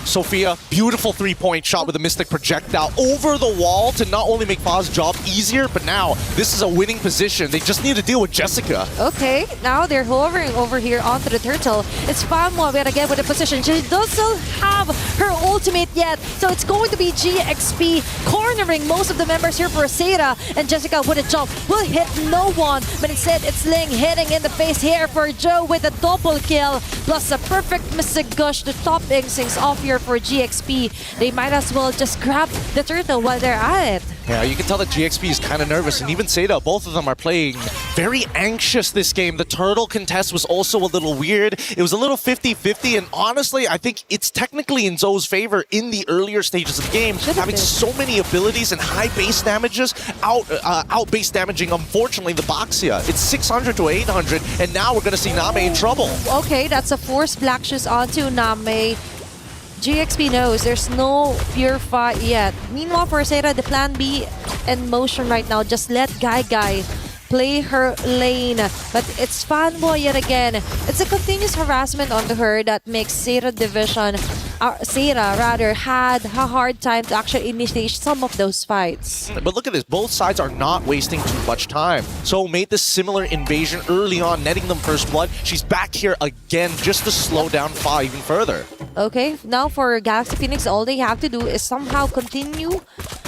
Sophia, beautiful three-point shot with a Mystic Projectile over the wall to not only make Fa's job easier, but now this is a winning position. They just need to deal with Jessica. Okay, now they're hovering over here onto the turtle. It's Famwa again with the position. She doesn't have her ultimate yet, so it's going to be GXP cornering most of the members here for Zeta, and Jessica with a jump will hit no one, but instead it's Ling hitting in the face here for Joe with a double kill, plus a perfect Mystic Gush to top things off here for GXP. They might as well just grab the turtle while they're at it. Yeah, you can tell that GXP is kind of nervous, and even Zeta, both of them are playing very anxious this game. The turtle contest was also a little weird. It was a little 50-50, and honestly, I think it's technically in Zo's favor in the earlier stages of the game, having so many abilities and high base damages, out base damaging, unfortunately, the Baxia. It's 600 to 800, and now we're going to see Name in trouble. Okay, that's a forced Black Shoes onto Name. GXP knows there's no pure fight yet. Meanwhile, for Zeta, the plan B in motion right now. Just let Guy play her lane. But it's Fanboy yet again. It's a continuous harassment onto her that makes Zeta Division, Zeta rather, had a hard time to actually initiate some of those fights. But look at this, both sides are not wasting too much time. So made this similar invasion early on, netting them first blood. She's back here again just to slow down Fa even further. Okay, now for Galaxy Phoenix, all they have to do is somehow continue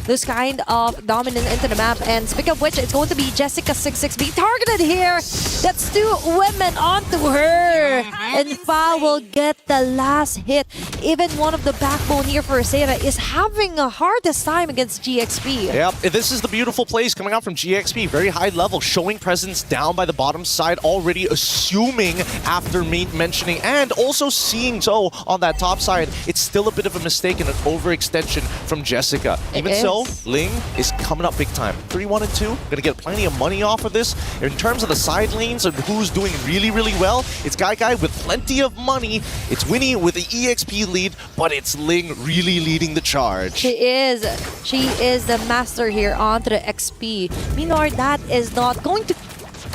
this kind of dominance into the map. And speaking of which, it's going to be Jessica26 being targeted here. That's two women onto her. And Fa will get the last hit. Even one of the backbone here for Zeta is having a hardest time against GXP. Yep, this is the beautiful plays coming out from GXP. Very high level, showing presence down by the bottom side, already assuming after mentioning and also seeing Zo on that top side. It's still a bit of a mistake and an overextension from Jessica. Even so, Ling is coming up big time. 3-1 and 2, gonna get plenty of money off of this. In terms of the side lanes and who's doing really, really well, it's Guy with plenty of money. It's Winnie with the EXP lead, but it's Ling really leading the charge. She is the master here onto the XP. Meanwhile, that is not going to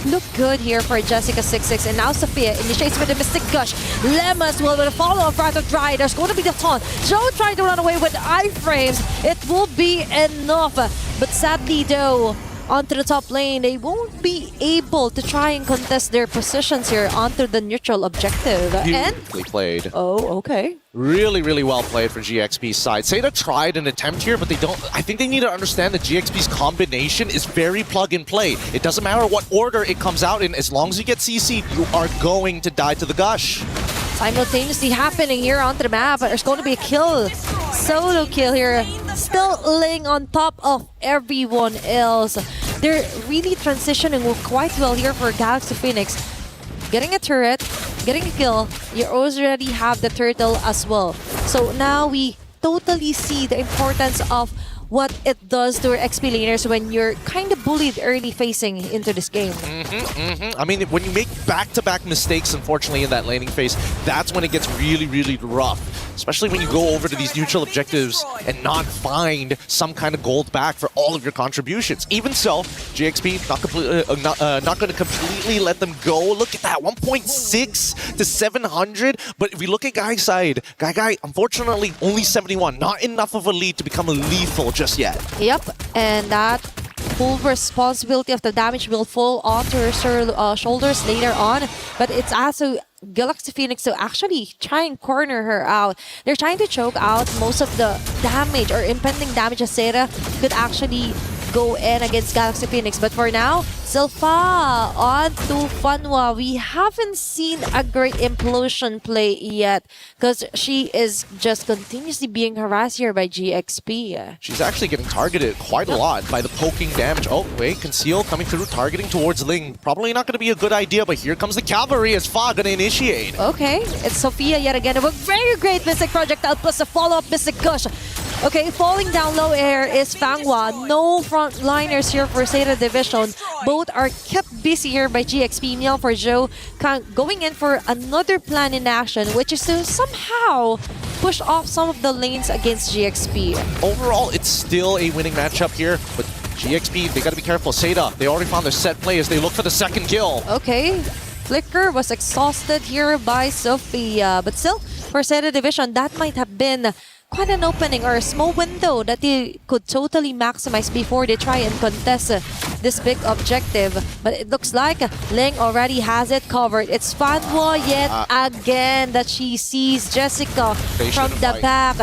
look good here for Jessica26, and now Sophia initiates with the Mystic Gush. Lemas will with a follow-up right of Dry. There's going to be the taunt. Joe trying to run away with iframes. It will be enough, but sadly though, onto the top lane, they won't be able to try and contest their positions here onto the neutral objective. Beautifully played. Oh, okay. Really, really well played for GXP's side. Zeta tried an attempt here, but they don't. I think they need to understand that GXP's combination is very plug and play. It doesn't matter what order it comes out in, as long as you get CC'd, you are going to die to the Gush. Simultaneously happening here onto the map, but there's going to be a kill. Solo kill here. Still laying on top of everyone else. They're really transitioning quite well here for Galaxy Phoenix. Getting a turret, getting a kill, you already have the turtle as well. So now we totally see the importance of what it does to XP laners when you're kind of bullied early facing into this game. I mean, when you make back-to-back mistakes, unfortunately, in that laning phase, that's when it gets really, really rough. Especially when you go over to these neutral objectives and not find some kind of gold back for all of your contributions. Even so, GXP not going to completely let them go. Look at that, 1.6 to 700. But if we look at Guy's side, Guy, unfortunately, only 71. Not enough of a lead to become lethal just yet. Yep, and that full responsibility of the damage will fall onto her shoulders later on. But it's also Galaxy Phoenix to actually try and corner her out. They're trying to choke out most of the damage or impending damage as Sera could actually go in against Galaxy Phoenix. But for now, Silpha on to Fanwa. We haven't seen a great implosion play yet because she is just continuously being harassed here by GXP. She's actually getting targeted quite a lot by the poking damage. Oh, wait, Conceal coming through, targeting towards Ling. Probably not going to be a good idea, but here comes the cavalry as Fa going to initiate. Okay, it's Sophia yet again with a very great Mystic Projectile plus a follow-up Mystic Gush. Okay, falling down low air is Fanghua. No frontliners here for Zeta Division. Both are kept busy here by GXP. Meal for Joe going in for another plan in action, which is to somehow push off some of the lanes against GXP. Overall, it's still a winning matchup here, but GXP, they got to be careful. Zeta, they already found their set play as they look for the second kill. Okay, Flicker was exhausted here by Sophia, but still, for Zeta Division, that might have been quite an opening or a small window that they could totally maximize before they try and contest this big objective. But it looks like Ling already has it covered. It's Fanwa yet again that she sees Jessica from the back.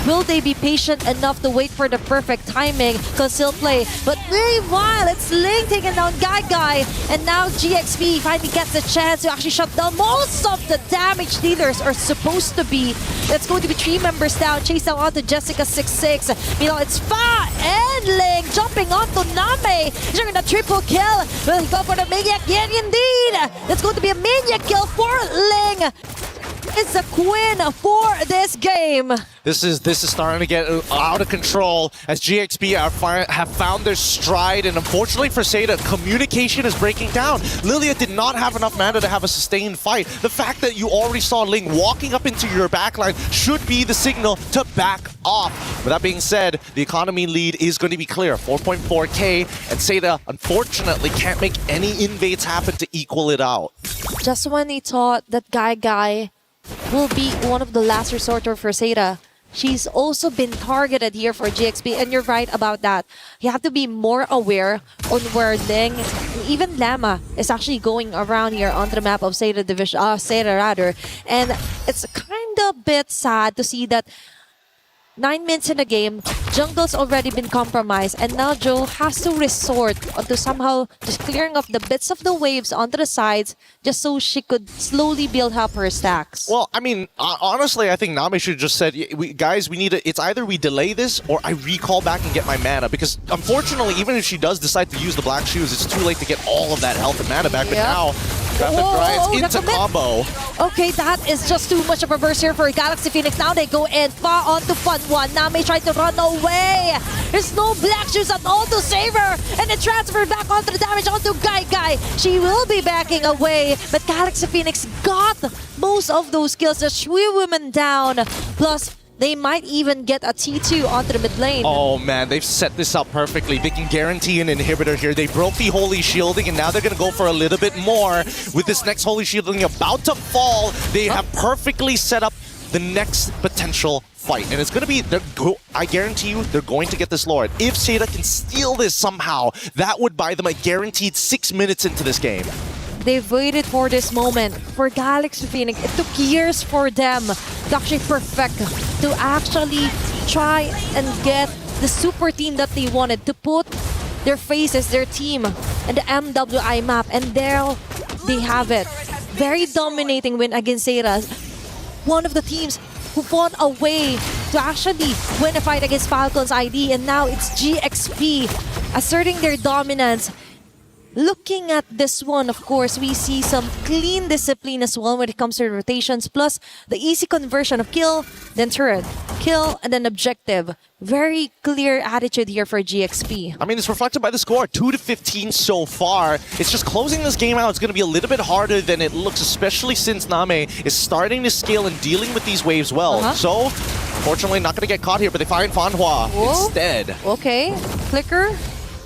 Will they be patient enough to wait for the perfect timing? Conceal play. But meanwhile, it's Ling taking down Guy. And now GXP finally gets a chance to actually shut down most of the damage dealers are supposed to be. It's going to be 3 members down. Chase down onto Jessica 6-6. You know, it's Fa and Ling jumping onto Name. They're gonna triple kill. Will he go for the Maniac? Yeah, indeed. That's going to be a Maniac kill for Ling. It's a queen for this game. This is starting to get out of control as GXP have found their stride, and unfortunately for Zeta, communication is breaking down. Lilia did not have enough mana to have a sustained fight. The fact that you already saw Ling walking up into your backline should be the signal to back off. With that being said, the economy lead is going to be clear, 4.4k, and Zeta unfortunately can't make any invades happen to equal it out. Just when he thought that Guy will be one of the last resorter for Zeta, she's also been targeted here for GXP, and you're right about that. You have to be more aware on where Ling, even Lama, is actually going around here onto the map of Zeta Division, Zeta rather. And it's kind of bit sad to see that 9 minutes in the game, jungle's already been compromised, and now Joe has to resort to somehow just clearing off the bits of the waves onto the sides just so she could slowly build up her stacks. Well, I mean, honestly, I think Nami should have just said, guys, we need to, it's either we delay this or I recall back and get my mana, because unfortunately, even if she does decide to use the Black Shoes, it's too late to get all of that health and mana back. But now, Traffic Dryads into combo. Okay, that is just too much of a burst here for Galaxy Phoenix. Now they go in, far onto Fanwa. Nami tried to run away. There's no Black Shoes at all to save her. And it transferred back onto the damage onto Guy. She will be backing away. But Galaxy Phoenix got most of those kills. The Shui women down. Plus, they might even get a T2 onto the mid lane. Oh man, they've set this up perfectly. They can guarantee an inhibitor here. They broke the Holy Shielding, and now they're going to go for a little bit more. With this next Holy Shielding about to fall, they have perfectly set up the next potential fight. And it's going to be, I guarantee you, they're going to get this Lord. If Zeta can steal this somehow, that would buy them a guaranteed 6 minutes into this game. They've waited for this moment. For Galaxy Phoenix, it took years for them to actually perfect, to actually try and get the super team that they wanted, to put their faces, their team, in the MWI map. And there they have it. Very dominating win against Zeta. One of the teams who fought a way to actually win a fight against Falcon's ID. And now it's GXP asserting their dominance. looking at this one, of course, we see some clean discipline as well when it comes to rotations, plus the easy conversion of kill, then turret, kill, and then objective. Very clear attitude here for GXP. I mean, it's reflected by the score, 2-15 so far. It's just closing this game out. It's going to be a little bit harder than it looks, especially since Name is starting to scale and dealing with these waves well. So, fortunately, not going to get caught here, but they find Fanhua instead. Okay, Flicker.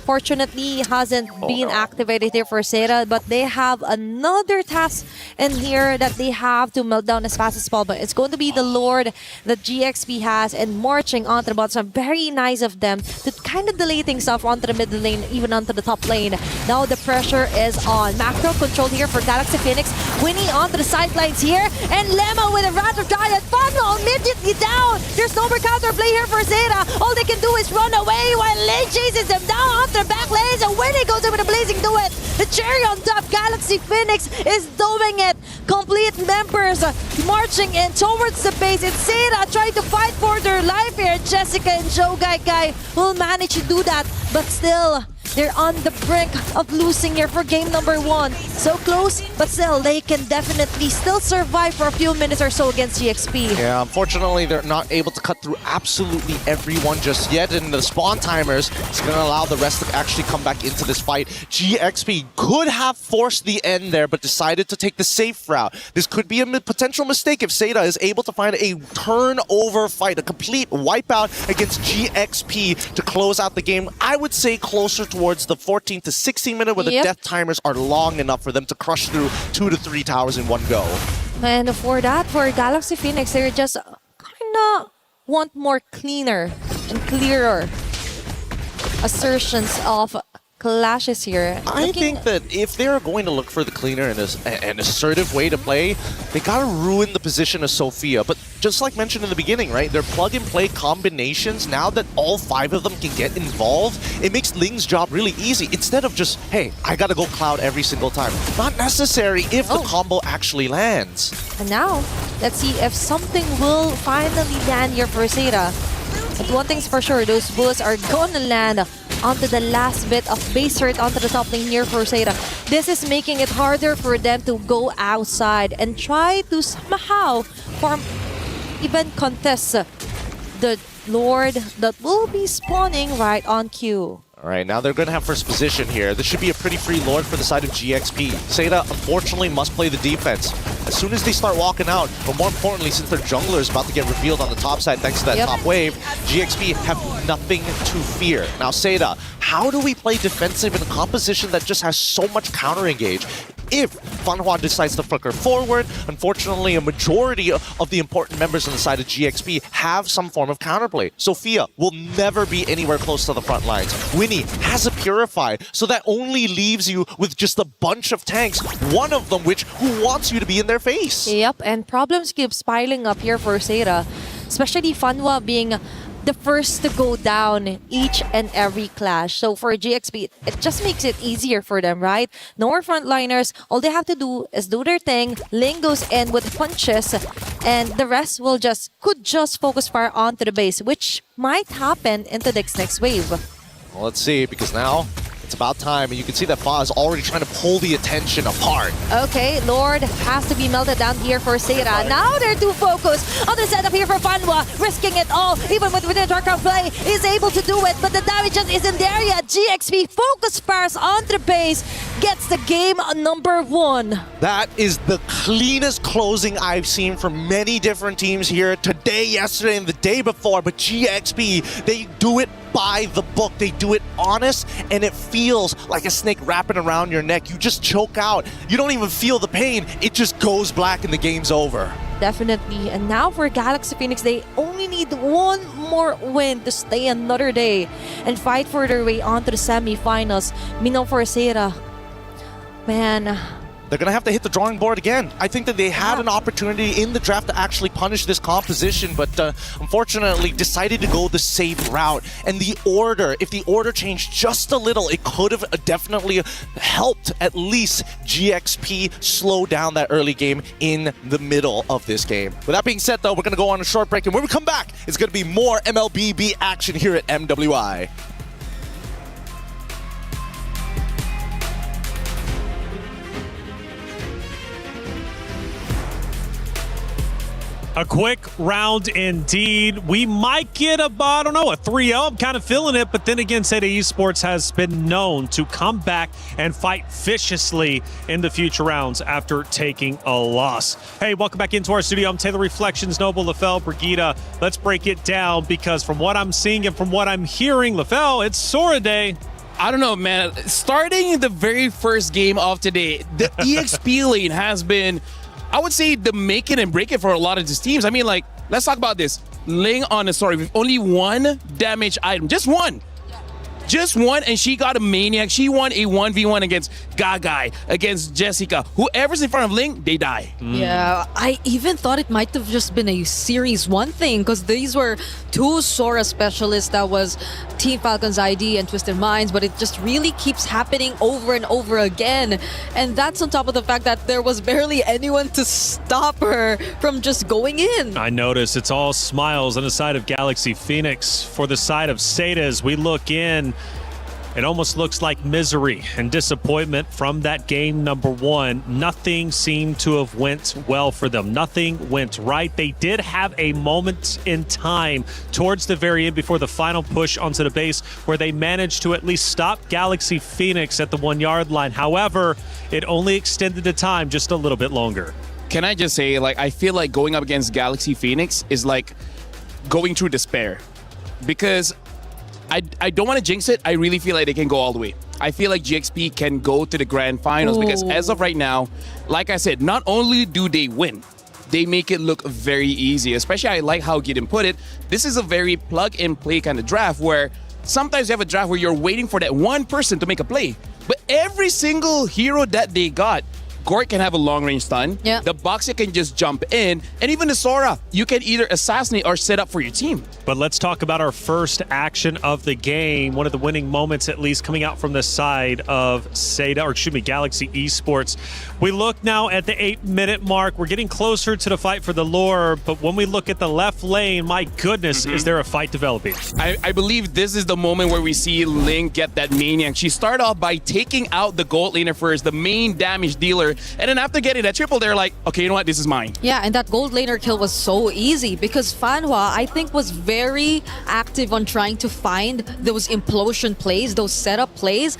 Fortunately, hasn't been activated here for Zeta, but they have another task in here that they have to melt down as fast as possible. But it's going to be the Lord that GXP has and marching onto the bottom. So very nice of them to kind of delay things off onto the mid lane, even onto the top lane. Now the pressure is on. Macro control here for Galaxy Phoenix. Winnie onto the sidelines here. And Lemma with a Rat of Giant. Funnel immediately down. There's no more counterplay here for Zeta. All they can do is run away while Lane chases them down onto the back lanes, and Winnie goes in with a blazing duet. The cherry on top, Galaxy Phoenix is doing it. Complete members marching in towards the base. It's Zeta trying to fight for their life here. Jessica and Joe Guy will manage to do that, but still, they're on the brink of losing here for game number 1. So close, but still, they can definitely still survive for a few minutes or so against GXP. Yeah, unfortunately, they're not able to cut through absolutely everyone just yet, and the spawn timers is going to allow the rest to actually come back into this fight. GXP could have forced the end there, but decided to take the safe route. This could be a potential mistake if Zeta is able to find a turnover fight, a complete wipeout against GXP to close out the game. I would say closer towards the 14 to 16 minute where the death timers are long enough for them to crush through 2 to 3 towers in one go. And for that, for Galaxy Phoenix, they just kind of want more cleaner and clearer assertions of clashes here. I think that if they're going to look for the cleaner and an assertive way to play, they gotta ruin the position of Sophia. But just like mentioned in the beginning, right? Their plug-and-play combinations, now that all 5 of them can get involved, it makes Ling's job really easy. Instead of just, hey, I gotta go Cloud every single time. Not necessary if the combo actually lands. And now, let's see if something will finally land here for Zeta. But one thing's for sure, those bullets are gonna land onto the last bit of base hurt onto the top lane here for Zeta. This is making it harder for them to go outside and try to somehow form, even contest the Lord that will be spawning right on cue. All right, now they're going to have first position here. This should be a pretty free Lord for the side of GXP. Zeta, unfortunately, must play the defense. As soon as they start walking out, but more importantly, since their jungler is about to get revealed on the top side thanks to that top wave, GXP have nothing to fear. Now, Zeta, how do we play defensive in a composition that just has so much counter-engage? If Fanhua decides to flicker forward, unfortunately, a majority of the important members on the side of GXP have some form of counterplay. Sophia will never be anywhere close to the front lines. Winnie has a Purify, so that only leaves you with just a bunch of tanks, one of them who wants you to be in their face. Yep, and problems keeps piling up here for Zeta, especially Fanhua being the first to go down each and every clash. So for GXP, it just makes it easier for them, right? No more frontliners. All they have to do is do their thing. Ling goes in with punches, and the rest could just focus fire onto the base, which might happen into the next wave. Well, let's see, because now it's about time, and you can see that Fa is already trying to pull the attention apart. Okay, Lord has to be melted down here for Zeta. Now they're too focused on the setup here for Fanhua, risking it all, even with the dark play, is able to do it, but the damage just isn't there yet. GXP focus fires onto the base, gets the game number 1. That is the cleanest closing I've seen from many different teams here today, yesterday, and the day before, but GXP, they do it by the book. They do it honest, and it feels like a snake wrapping around your neck. You just choke out. You don't even feel the pain. It just goes black and the game's over. Definitely. And now for Galaxy Phoenix, they only need one more win to stay another day and fight for their way onto the semifinals. Meanwhile for Zeta, man, they're going to have to hit the drawing board again. I think that they had an opportunity in the draft to actually punish this composition, but unfortunately decided to go the safe route. And the order, if the order changed just a little, it could have definitely helped at least GXP slow down that early game in the middle of this game. With that being said, though, we're going to go on a short break, and when we come back, it's going to be more MLBB action here at MWI. A quick round indeed. We might get a 3-0. I'm kind of feeling it, but then again, Seda Esports has been known to come back and fight viciously in the future rounds after taking a loss. Hey, welcome back into our studio. I'm Taylor Reflections, Noble, LaFell, Brigida. Let's break it down because from what I'm seeing and from what I'm hearing, LaFell, it's Sora Day. I don't know, man. Starting the very first game of today, the EXP lane has been, I would say, the make it and break it for a lot of these teams. I mean, like, let's talk about this. Ling on the story with only one damage item. Just one. Just one, and she got a maniac. She won a 1v1 against Gagai, against Jessica. Whoever's in front of Ling, they die. Yeah, I even thought it might have just been a Series 1 thing because these were two Sora specialists. That was Team Falcon's ID and Twisted Minds, but it just really keeps happening over and over again. And that's on top of the fact that there was barely anyone to stop her from just going in. I notice it's all smiles on the side of Galaxy Phoenix. For the side of Seda, as we look in, it almost looks like misery and disappointment from that game number one. Nothing seemed to have went well for them. Nothing went right. They did have a moment in time towards the very end before the final push onto the base where they managed to at least stop Galaxy Phoenix at the 1 yard line. However, it only extended the time just a little bit longer. Can I just say, like, I feel like going up against Galaxy Phoenix is like going through despair because I don't want to jinx it. I really feel like they can go all the way. I feel like GXP can go to the grand finals because as of right now, like I said, not only do they win, they make it look very easy. Especially, I like how Gideon put it. This is a very plug-and-play kind of draft where sometimes you have a draft where you're waiting for that one person to make a play. But every single hero that they got, Gort can have a long-range stun. Yeah. The Boxer can just jump in. And even the Sora, you can either assassinate or set up for your team. But let's talk about our first action of the game. One of the winning moments, at least, coming out from the side of Galaxy Esports. We look now at the 8-minute mark. We're getting closer to the fight for the lore. But when we look at the left lane, my goodness, is there a fight developing? I believe this is the moment where we see Ling get that maniac. She started off by taking out the gold laner first, the main damage dealer. And then after getting that triple, they're like, okay, you know what? This is mine. Yeah, and that gold laner kill was so easy because Fanhua, I think, was very active on trying to find those implosion plays, those setup plays.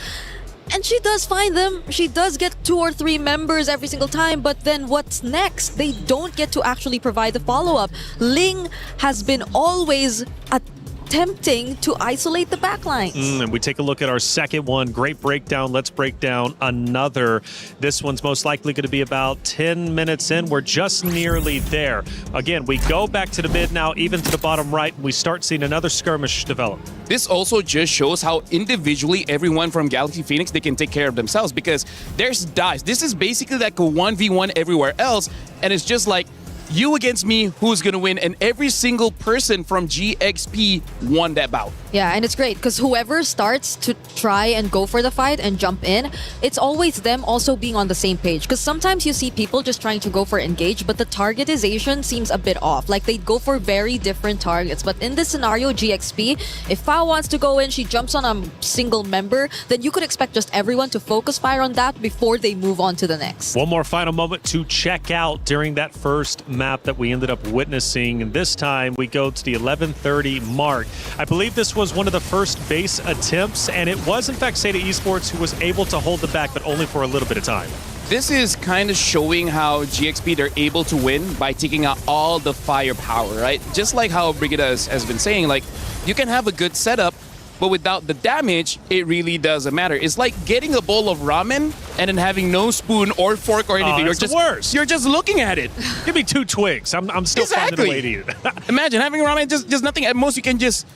And she does find them. She does get 2 or 3 members every single time, but then what's next? They don't get to actually provide the follow-up. Ling has been always attempting to isolate the backlines. And we take a look at our second one. Great breakdown. Let's break down another. This one's most likely going to be about 10 minutes in. We're just nearly there. Again, we go back to the mid now, even to the bottom right, and we start seeing another skirmish develop. This also just shows how individually everyone from Galaxy Phoenix, they can take care of themselves because there's dice. This is basically like a 1v1 everywhere else, and it's just like, you against me, who's gonna win? And every single person from GXP won that bout. Yeah, and it's great because whoever starts to try and go for the fight and jump in, it's always them also being on the same page. Because sometimes you see people just trying to go for engage, but the targetization seems a bit off. Like, they go for very different targets. But in this scenario, GXP, if Fao wants to go in, she jumps on a single member, then you could expect just everyone to focus fire on that before they move on to the next. One more final moment to check out during that first map that we ended up witnessing, and this time we go to the 11:30 mark. I believe this was one of the first base attempts, and it was in fact Seda Esports who was able to hold the back, but only for a little bit of time. This is kind of showing how GXP, they're able to win by taking out all the firepower, right? Just like how Brigida has been saying, like, you can have a good setup, but without the damage, it really doesn't matter. It's like getting a bowl of ramen and then having no spoon or fork or anything. You're just worse. You're just looking at it. Give me 2 twigs. I'm still finding a way to eat it. Imagine having ramen, just nothing. At most, you can just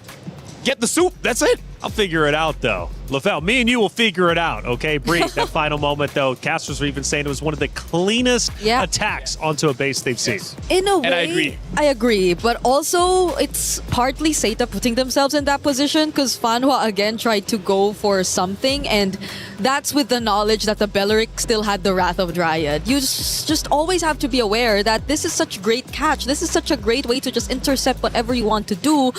get the soup. That's it. I'll figure it out, though. LaFell, me and you will figure it out, okay? Bree, that final moment, though, casters were even saying it was one of the cleanest attacks onto a base they've seen. In a way, And I agree. But also, it's partly Seta putting themselves in that position because Fanhua again tried to go for something, and that's with the knowledge that the Belleric still had the Wrath of Dryad. You just always have to be aware that this is such a great catch. This is such a great way to just intercept whatever you want to do.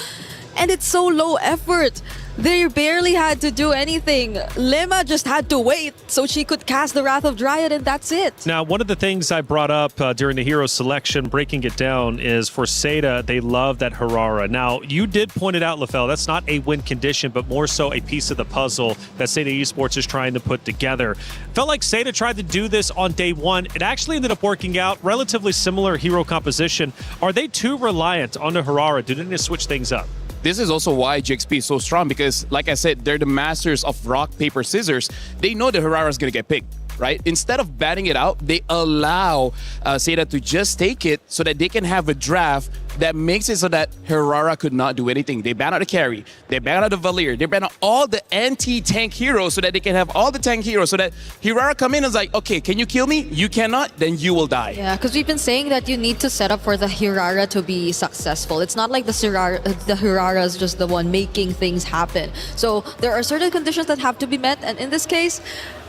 And it's so low effort. They barely had to do anything. Lema just had to wait so she could cast the Wrath of Dryad, and that's it. Now, one of the things I brought up during the hero selection, breaking it down, is for Seda, they love that Harara. Now, you did point it out, LaFell, that's not a win condition, but more so a piece of the puzzle that Seda Esports is trying to put together. Felt like Seda tried to do this on day one. It actually ended up working out. Relatively similar hero composition. Are they too reliant on the Harara? Do they need to switch things up? This is also why GXP is so strong because, like I said, they're the masters of rock, paper, scissors. They know the Harara is going to get picked, right? Instead of batting it out, they allow Seda to just take it so that they can have a draft that makes it so that Harara could not do anything. They ban out the carry, they ban out the Valier, they ban out all the anti-tank heroes so that they can have all the tank heroes so that Harara come in and is like, okay, can you kill me? You cannot, then you will die. Yeah, because we've been saying that you need to set up for the Hirara to be successful. It's not like the Hirara is just the one making things happen. So there are certain conditions that have to be met, and in this case,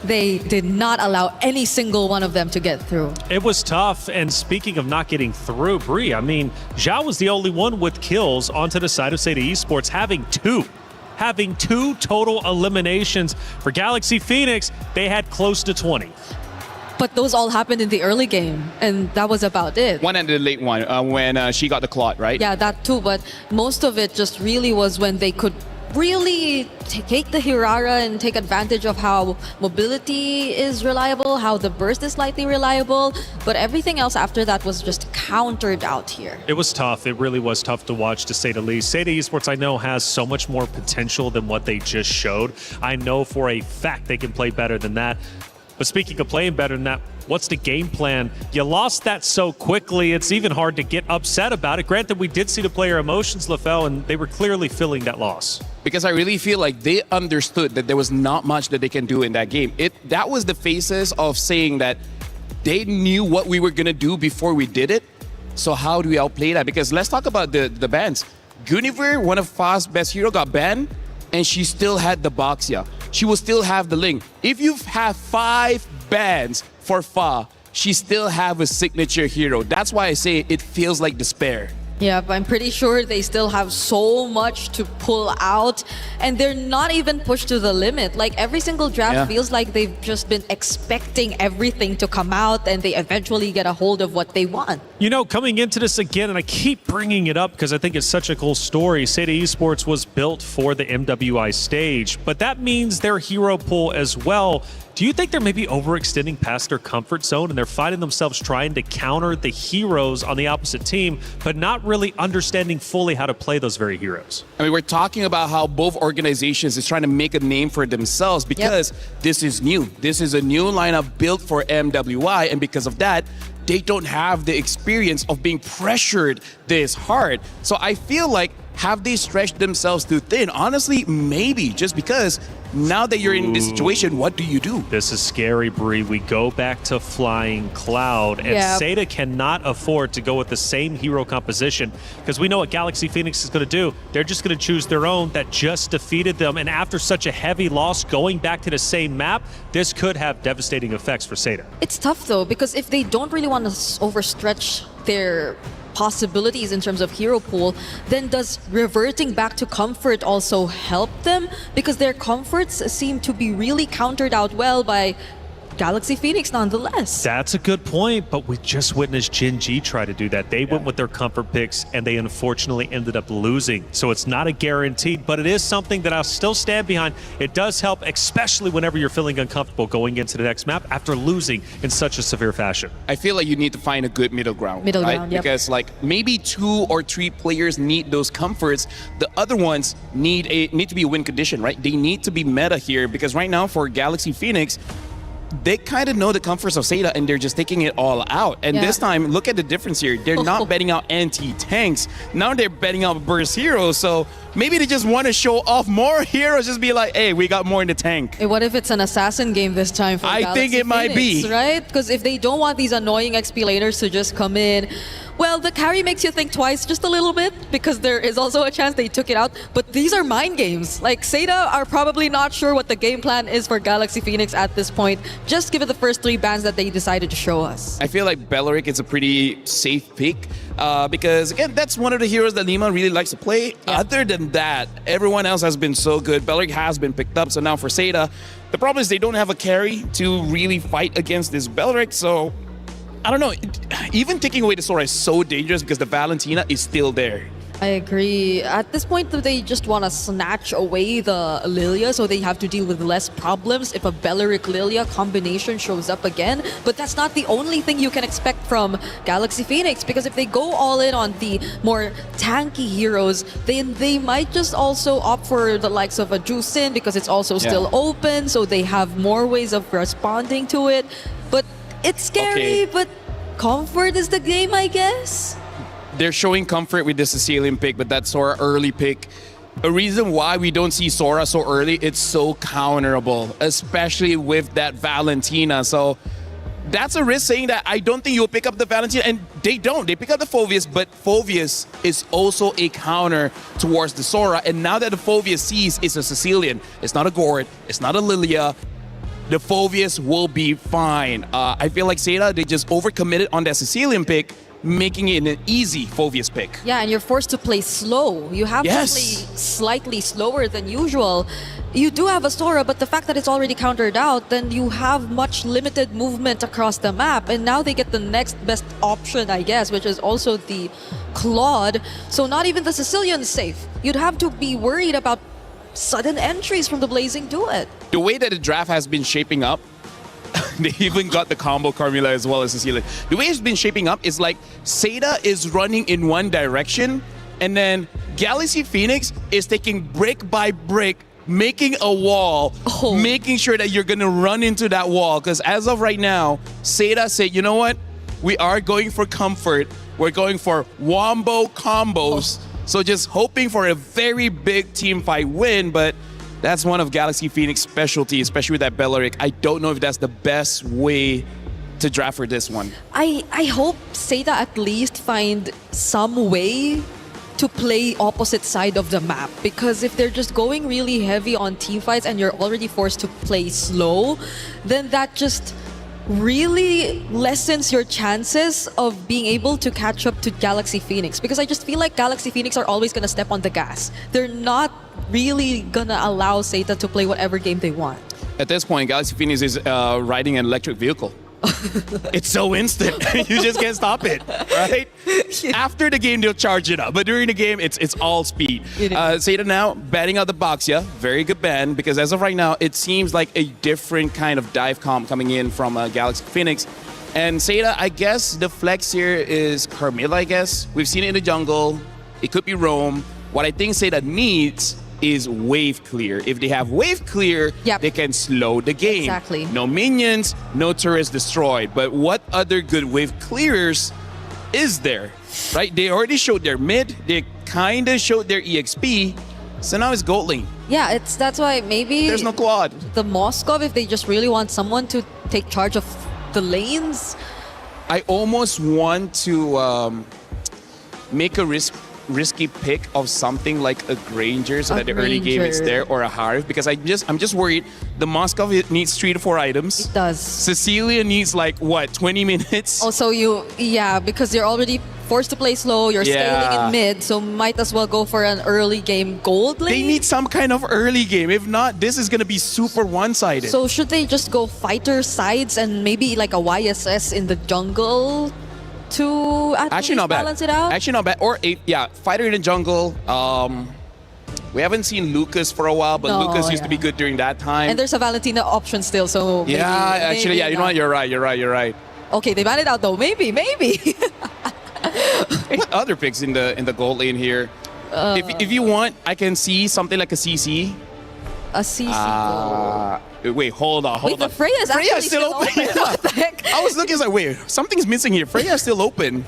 they did not allow any single one of them to get through. It was tough, and speaking of not getting through, Bree, I mean, Zhao was the only one with kills onto the side of Seda Esports, having two total eliminations. For Galaxy Phoenix, they had close to 20. But those all happened in the early game, and that was about it. One and the late one, when she got the clot, right? Yeah, that too, but most of it just really was when they could really take the Hirara and take advantage of how mobility is reliable, how the burst is slightly reliable, but everything else after that was just countered out here. It was tough. It really was tough to watch, to say the least. Seda Esports, I know, has so much more potential than what they just showed. I know for a fact they can play better than that. But speaking of playing better than that, what's the game plan? You lost that so quickly, it's even hard to get upset about it. Granted, we did see the player emotions, LaFell, and they were clearly feeling that loss. Because I really feel like they understood that there was not much that they can do in that game. That was the phases of saying that they knew what we were going to do before we did it. So how do we outplay that? Because let's talk about the bans. Guinevere, one of Fa's best hero, got banned, and she still had the Boxia. She will still have the Ling. If you have 5 bans for Fa, she still have a signature hero. That's why I say it feels like despair. Yeah, but I'm pretty sure they still have so much to pull out, and they're not even pushed to the limit. Like every single draft feels like they've just been expecting everything to come out, and they eventually get a hold of what they want. You know, coming into this again, and I keep bringing it up because I think it's such a cool story, Seda Esports was built for the MWI stage, but that means their hero pool as well. Do you think they're maybe overextending past their comfort zone and they're finding themselves trying to counter the heroes on the opposite team, but not really understanding fully how to play those very heroes? I mean, we're talking about how both organizations is trying to make a name for themselves because this is new. This is a new lineup built for MWI, and because of that, they don't have the experience of being pressured this hard. So I feel like, have they stretched themselves too thin? Honestly, maybe, just because now that you're in this situation, what do you do? This is scary, Bree. We go back to Flying Cloud, and Seda cannot afford to go with the same hero composition because we know what Galaxy Phoenix is going to do. They're just going to choose their own that just defeated them, and after such a heavy loss, going back to the same map, this could have devastating effects for Seda. It's tough though, because if they don't really want to overstretch their possibilities in terms of hero pool, then does reverting back to comfort also help them? Because their comforts seem to be really countered out well by Galaxy Phoenix nonetheless. That's a good point, but we just witnessed Gen G try to do that. They went with their comfort picks, and they unfortunately ended up losing. So it's not a guarantee, but it is something that I'll still stand behind. It does help, especially whenever you're feeling uncomfortable going into the next map after losing in such a severe fashion. I feel like you need to find a good middle ground. Yep. Because like maybe 2 or 3 players need those comforts. The other ones need to be a win condition, right? They need to be meta here, because right now for Galaxy Phoenix, they kind of know the comforts of Seda, and they're just taking it all out. And this time, look at the difference here. They're not betting out anti-tanks. Now they're betting out burst heroes. So maybe they just want to show off more heroes. Just be like, hey, we got more in the tank. Hey, what if it's an assassin game this time for Galaxy think it Phoenix, might be. right? Because if they don't want these annoying XP laners to just come in, Well, the carry makes you think twice just a little bit because there is also a chance they took it out. But these are mind games. Like, Seda are probably not sure what the game plan is for Galaxy Phoenix at this point. Just give it the first 3 bans that they decided to show us. I feel like Belleric is a pretty safe pick because, again, that's one of the heroes that Nima really likes to play. Yeah. Other than that, everyone else has been so good. Belleric has been picked up, so now for Seda, the problem is they don't have a carry to really fight against this Belleric, so I don't know. Even taking away the Sora is so dangerous because the Valentina is still there. I agree. At this point, they just want to snatch away the Lilia, so they have to deal with less problems if a Belleric Lilia combination shows up again. But that's not the only thing you can expect from Galaxy Phoenix, because if they go all in on the more tanky heroes, then they might just also opt for the likes of a Jusin because it's also still open, so they have more ways of responding to it. But it's scary, but comfort is the game, I guess. They're showing comfort with the Sicilian pick, but that Sora early pick. A reason why we don't see Sora so early, it's so counterable, especially with that Valentina. So that's a risk, saying that I don't think you'll pick up the Valentina, and they don't. They pick up the Phoveus, but Phoveus is also a counter towards the Sora. And now that the Phoveus sees it's a Sicilian, it's not a Gord, it's not a Lilia, the Phoveus will be fine. I feel like Seda, they just overcommitted on that Sicilian pick, making it an easy Phoveus pick. Yeah, and you're forced to play slow. You have to play slightly slower than usual. You do have a Sora, but the fact that it's already countered out, then you have much limited movement across the map. And now they get the next best option, I guess, which is also the Claude. So not even the Sicilian's safe. You'd have to be worried about sudden entries from the Blazing Duet. The way that the draft has been shaping up, they even got the combo Carmilla as well as Cecilia. The way it's been shaping up is like Seda is running in one direction, and then Galaxy Phoenix is taking brick by brick, making a wall, making sure that you're gonna run into that wall. Because as of right now, Seda said, you know what? We are going for comfort. We're going for wombo combos. So just hoping for a very big team fight win, but that's one of Galaxy Phoenix's specialty, especially with that Belleric. I don't know if that's the best way to draft for this one. I hope Seda at least find some way to play opposite side of the map, because if they're just going really heavy on team fights and you're already forced to play slow, then that just really lessens your chances of being able to catch up to Galaxy Phoenix, because I just feel like Galaxy Phoenix are always gonna step on the gas. They're not really gonna allow Seda to play whatever game they want. At this point, Galaxy Phoenix is riding an electric vehicle. It's so instant. You just can't stop it, right? After the game, they'll charge it up. But during the game, it's all speed. Seda now banning out the Boxia. Very good ban, because as of right now, it seems like a different kind of dive comp coming in from Galaxy Phoenix. And Seda, I guess the flex here is Carmilla, I guess. We've seen it in the jungle. It could be Roam. What I think Seda needs is wave clear. If they have wave clear, they can slow the game. Exactly. No minions, no turrets destroyed. But what other good wave clearers is there? Right? They already showed their mid. They kind of showed their EXP. So now it's gold lane. Yeah, that's why maybe there's no quad. The Moskov, if they just really want someone to take charge of the lanes. I almost want to make a risky pick of something like a Granger, so that the early game is there, or a Harv, because I'm just worried the Moskov needs 3 to 4 items. It does. Cecilia needs like what, 20 minutes? Also because you're already forced to play slow, you're scaling in mid, so might as well go for an early game gold lane. They need some kind of early game. If not, this is gonna be super one-sided. So should they just go fighter sides and maybe like a YSS in the jungle to actually not balance it out? Actually not bad. Or fighter in the jungle. We haven't seen Lucas for a while, but Lucas used to be good during that time. And there's a Valentina option still, so you know what? You're right. Okay, they banned it out though. Maybe. What other picks in the gold lane here? If you want, I can see something like a CC. A CC. Wait, hold on. The Freya's actually still open. What the heck? I was looking, like, wait, something's missing here. Freya's still open.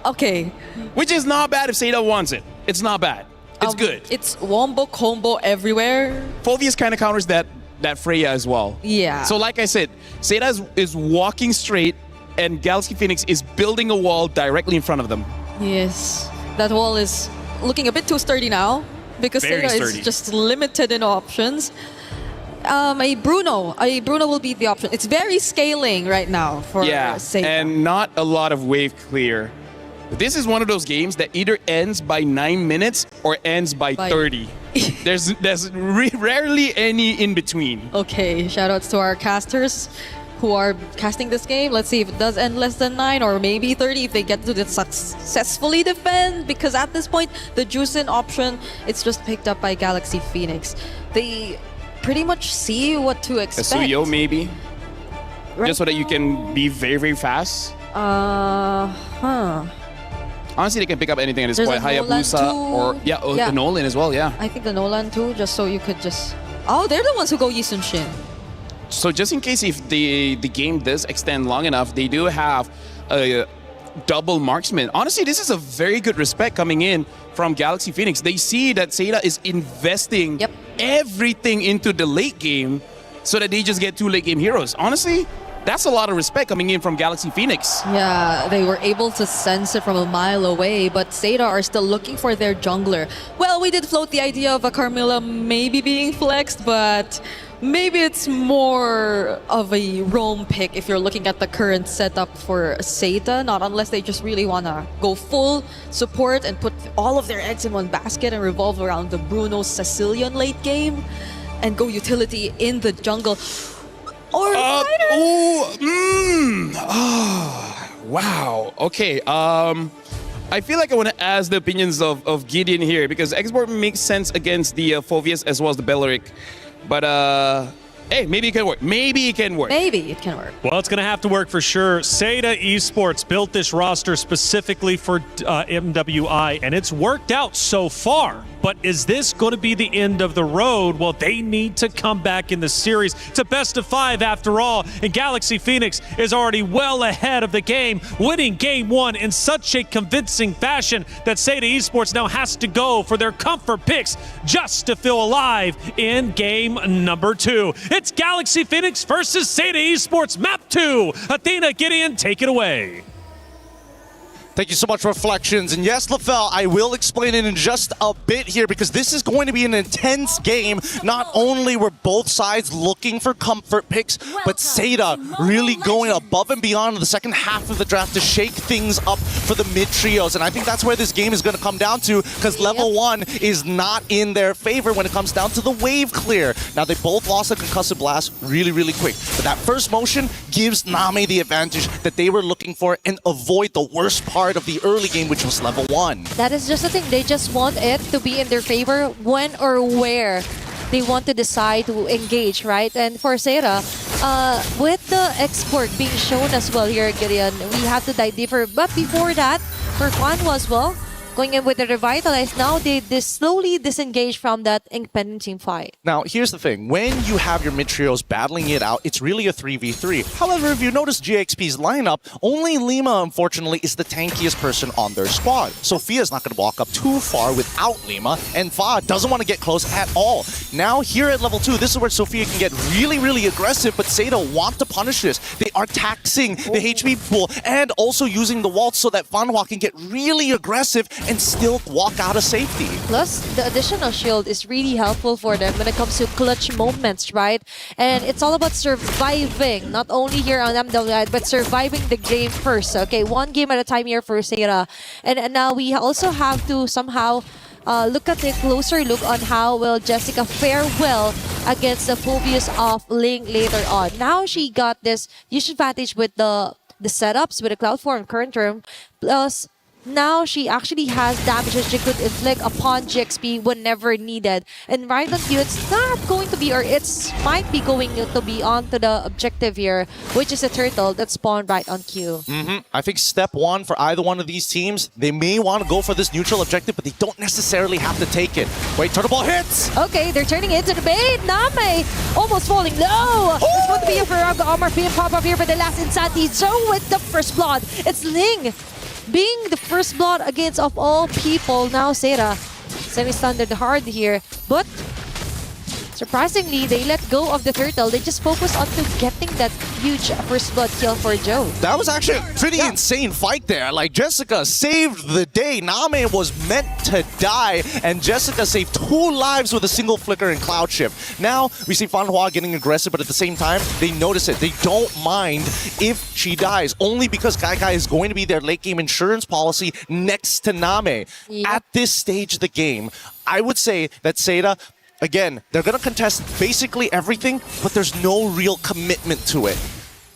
Okay. Which is not bad if Seda wants it. It's not bad. It's good. It's wombo combo everywhere. Phoveus kind of counters that Freya as well. Yeah. So like I said, Seda is walking straight, and Galaxy Phoenix is building a wall directly in front of them. Yes, that wall is looking a bit too sturdy now because Very Sega sturdy. is just limited in options. A Bruno will be the option. It's very scaling right now for Sega. And not a lot of wave clear. This is one of those games that either ends by 9 minutes or ends by 30. There's rarely any in between. Okay, shoutouts to our casters who are casting this game. Let's see if it does end less than 9 or maybe 30 if they get to successfully defend, because at this point, the Juicin option, it's just picked up by Galaxy Phoenix. They pretty much see what to expect. A Suyo maybe? Just so that you can be very, very fast? Honestly, they can pick up anything at this There's point. a Nolan Hayabusa too. the Nolan as well, yeah. I think the Nolan too, just so you could just... Oh, they're the ones who go Yisun Shin. So just in case if the game does extend long enough, they do have a double marksman. Honestly, this is a very good respect coming in from Galaxy Phoenix. They see that Seda is investing everything into the late game so that they just get 2 late game heroes. Honestly, that's a lot of respect coming in from Galaxy Phoenix. Yeah, they were able to sense it from a mile away, but Seda are still looking for their jungler. Well, we did float the idea of a Carmilla maybe being flexed, but maybe it's more of a roam pick if you're looking at the current setup for Seda, not unless they just really want to go full support and put all of their eggs in one basket and revolve around the Bruno Sicilian late game and go utility in the jungle. Or wow. Okay. I feel like I want to ask the opinions of Gideon here because Export makes sense against the Phoveus as well as the Belleric. But hey, maybe it can work. Maybe it can work. Maybe it can work. Well, it's going to have to work for sure. Seda Esports built this roster specifically for MWI, and it's worked out so far. But is this going to be the end of the road? Well, they need to come back in the series. It's a best of 5 after all, and Galaxy Phoenix is already well ahead of the game, winning Game 1 in such a convincing fashion that Seda Esports now has to go for their comfort picks just to feel alive in Game number 2. It's Galaxy Phoenix versus Seda Esports Map 2. Athena, Gideon, take it away. Thank you so much, Reflections. And yes, LaFell, I will explain it in just a bit here because this is going to be an intense game. Not only were both sides looking for comfort picks, but Seda really going above and beyond in the second half of the draft to shake things up for the mid-trios. And I think that's where this game is going to come down to because level 1 is not in their favor when it comes down to the wave clear. Now, they both lost a concussive blast really, really quick. But that first motion gives Name the advantage that they were looking for and avoid the worst part of the early game, which was level 1. That is just the thing. They just want it to be in their favor when or where they want to decide to engage, right? And for Seda, with the export being shown as well here, Gideon, we have to dive deeper. But before that, for Kwanwa as well, going in with the Revitalize, now they slowly disengage from that independent team fight. Now, here's the thing. When you have your mid-trios battling it out, it's really a 3v3. However, if you notice GXP's lineup, only Lima, unfortunately, is the tankiest person on their squad. Sophia's not going to walk up too far without Lima, and Fa doesn't want to get close at all. Now, here at level 2, this is where Sophia can get really, really aggressive, but Seda want to punish this. They are taxing the HP pool and also using the waltz so that Fanhua can get really aggressive and still walk out of safety. Plus, the additional shield is really helpful for them when it comes to clutch moments, right? And it's all about surviving, not only here on MWI, but surviving the game first. Okay, 1 game at a time here for Seda. And now we also have to somehow look at a closer look on how will Jessica fare well against the Phoveus of Ling later on. Now she got this huge advantage with the setups with the Cloud Form current term, plus now she actually has damage that she could inflict upon GXP whenever needed. And right on cue, it's not going to be, or it's might be going to be onto the objective here, which is a turtle that spawned right on cue. I think step 1 for either one of these teams, they may want to go for this neutral objective, but they don't necessarily have to take it. Wait, turtle ball hits! Okay, they're turning into the bait. Name almost falling low. It's going to be a Faraga armor being pop up here for the last Insanity. So with the first blood, it's Ling being the first blood against, of all people, now Seda. Semi-standard hard here, but surprisingly, they let go of the turtle. They just focus on to getting that huge first blood kill for Joe. That was actually a pretty insane fight there. Like, Jessica saved the day. Name was meant to die, and Jessica saved 2 lives with a single flicker and cloud shift. Now, we see Fanhua getting aggressive, but at the same time, they notice it. They don't mind if she dies, only because Kai is going to be their late game insurance policy next to Name. At this stage of the game, I would say that Seda, again, they're going to contest basically everything, but there's no real commitment to it.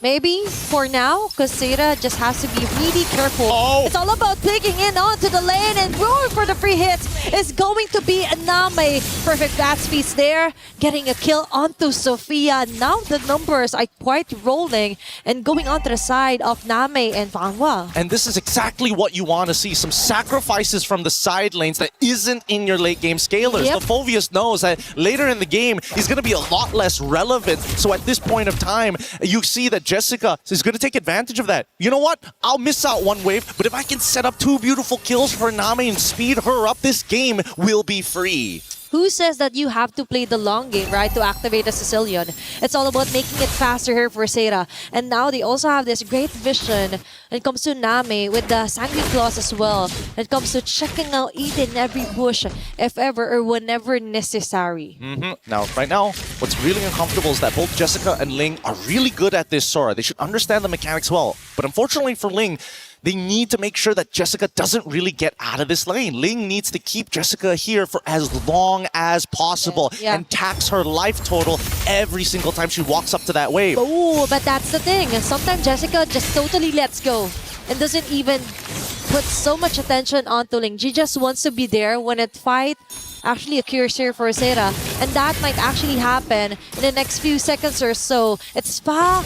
Maybe for now, because Seda just has to be really careful. It's all about digging in onto the lane and going for the free hits. Is going to be Name. Perfect bat speeds there, getting a kill onto Sophia. Now the numbers are quite rolling and going onto the side of Name and Fanhua. And this is exactly what you want to see. Some sacrifices from the side lanes that isn't in your late game scalers. The Phoveus knows that later in the game, he's going to be a lot less relevant. So at this point of time, you see that Jessica is going to take advantage of that. You know what? I'll miss out 1 wave, but if I can set up 2 beautiful kills for Name and speed her up, this game will be free. Who says that you have to play the long game, right, to activate a Sicilian? It's all about making it faster here for Seda. And now they also have this great vision when it comes to Name with the Sanguine Claws as well. When it comes to checking out each and every bush, if ever or whenever necessary. Now, right now, what's really uncomfortable is that both Jessica and Ling are really good at this Sora. They should understand the mechanics well. But unfortunately for Ling, they need to make sure that Jessica doesn't really get out of this lane. Ling needs to keep Jessica here for as long as possible and tax her life total every single time she walks up to that wave. Oh, but that's the thing. Sometimes Jessica just totally lets go and doesn't even put so much attention onto Ling. She just wants to be there when a fight actually occurs here for Seda. And that might actually happen in the next few seconds or so. It's Spa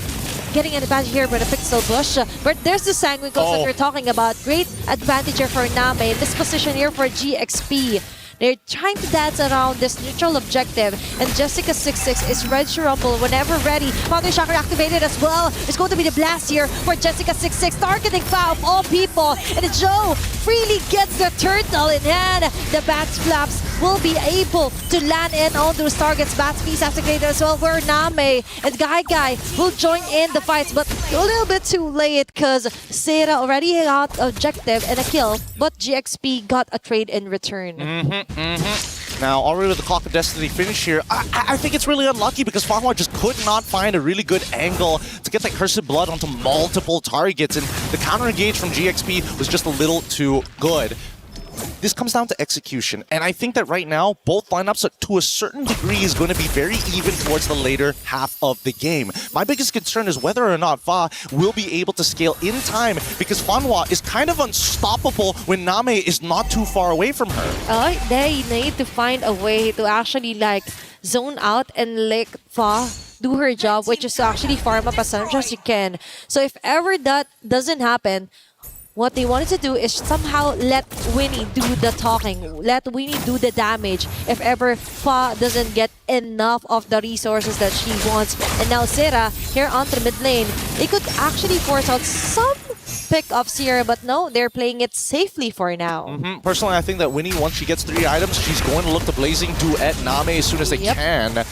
getting an advantage here for the Pixel Bush. But there's the Sanguine Claws that we're talking about. Great advantage here for Name. In this position here for GXP. They're trying to dance around this neutral objective, and Jessica26 is ready to rumble whenever ready. Foundry Chakra activated as well. It's going to be the blast here for Jessica26, targeting Fa of all people. And Joe freely gets the turtle in hand. The bat flaps will be able to land in on those targets. Bat piece activated as well for Name. And Guy will join in the fights, but a little bit too late because Seda already got objective and a kill, but GXP got a trade in return. Now, already with the Clock of Destiny finish here, I think it's really unlucky because Fanhua just could not find a really good angle to get that Cursed Blood onto multiple targets, and the counter engage from GXP was just a little too good. This comes down to execution, and I think that right now, both lineups to a certain degree is going to be very even towards the later half of the game. My biggest concern is whether or not Fa will be able to scale in time, because Fanhua is kind of unstoppable when Name is not too far away from her. They need to find a way to actually like zone out and let Fa do her job, which is to actually farm up as much as you can. So if ever that doesn't happen, what they wanted to do is somehow let Winnie do the talking, let Winnie do the damage if ever Fa doesn't get enough of the resources that she wants. And now Seda here onto the mid lane, they could actually force out some pickups here, but no, they're playing it safely for now. Personally, I think that Winnie, once she gets 3 items, she's going to look to Blazing Duet Name as soon as they can.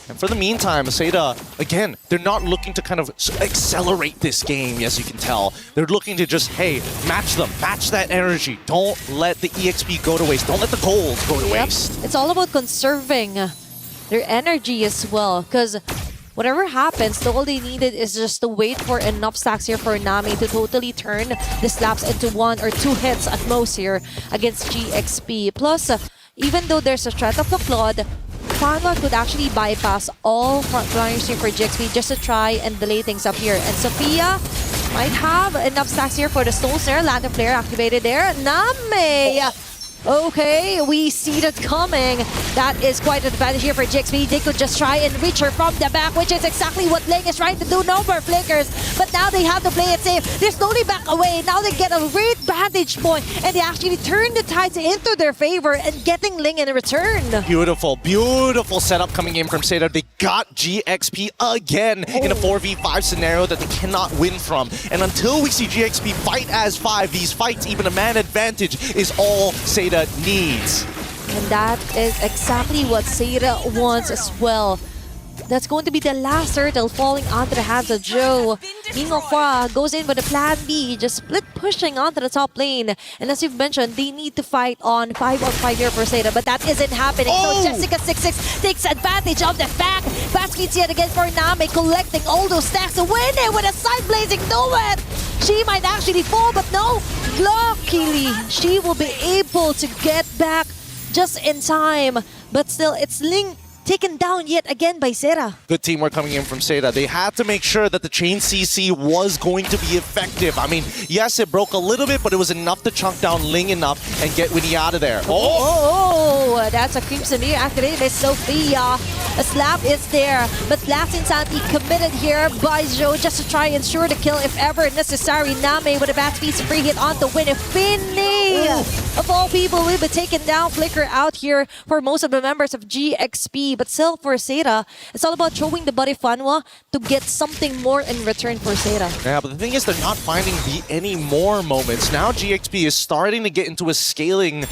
And for the meantime, Seda, again, they're not looking to kind of accelerate this game, as you can tell. They're looking to just, hey, match them, match that energy. Don't let the EXP go to waste. Don't let the gold go to waste. It's all about conserving their energy as well, because whatever happens, all they needed is just to wait for enough stacks here for Nami to totally turn the slaps into 1 or 2 hits at most here against GXP. Plus, even though there's a threat of the Claude, Fanhua could actually bypass all frontliners here for GXP just to try and delay things up here. And Sophia might have enough stacks here for the Stone Snare. Lantern Flare activated there. Name! Okay, we see that coming. That is quite an advantage here for GXP. They could just try and reach her from the back, which is exactly what Ling is trying to do. No more flickers, but now they have to play it safe. They're slowly back away. Now they get a great vantage point, and they actually turn the tides into their favor and getting Ling in return. Beautiful, beautiful setup coming in from Seda. They got GXP again in a 4v5 scenario that they cannot win from. And until we see GXP fight as 5, these fights, even a man advantage, is all Seda needs. And that is exactly what Seda wants as well. That's going to be the last turtle falling onto the hands of Joe. Ningokwa goes in with a plan B, just split pushing onto the top lane. And as you've mentioned, they need to fight on 5-on-5 here for Seda, but that isn't happening. So Jessica26 takes advantage of the fact. Fast speeds yet again for Name, collecting all those stacks. Win it with a side blazing duet. She might actually fall, but no. Luckily, she will be able to get back just in time. But still, it's Ling taken down yet again by Seda. Good teamwork coming in from Seda. They had to make sure that the chain CC was going to be effective. I mean, yes, it broke a little bit, but it was enough to chunk down Ling enough and get Winnie out of there. Oh, that's a Crimson Mirror activated by Sophia. A slap is there, but last insanity committed here by Joe just to try and ensure the kill if ever necessary. Name with a bad speed free hit on the win. Finny, of all people, will be taken down. Flicker out here for most of the members of GXP. But still, for Seda, it's all about throwing the body Fanwa to get something more in return for Seda. Yeah, but the thing is, they're not finding any more moments. Now GXP is starting to get into a scaling,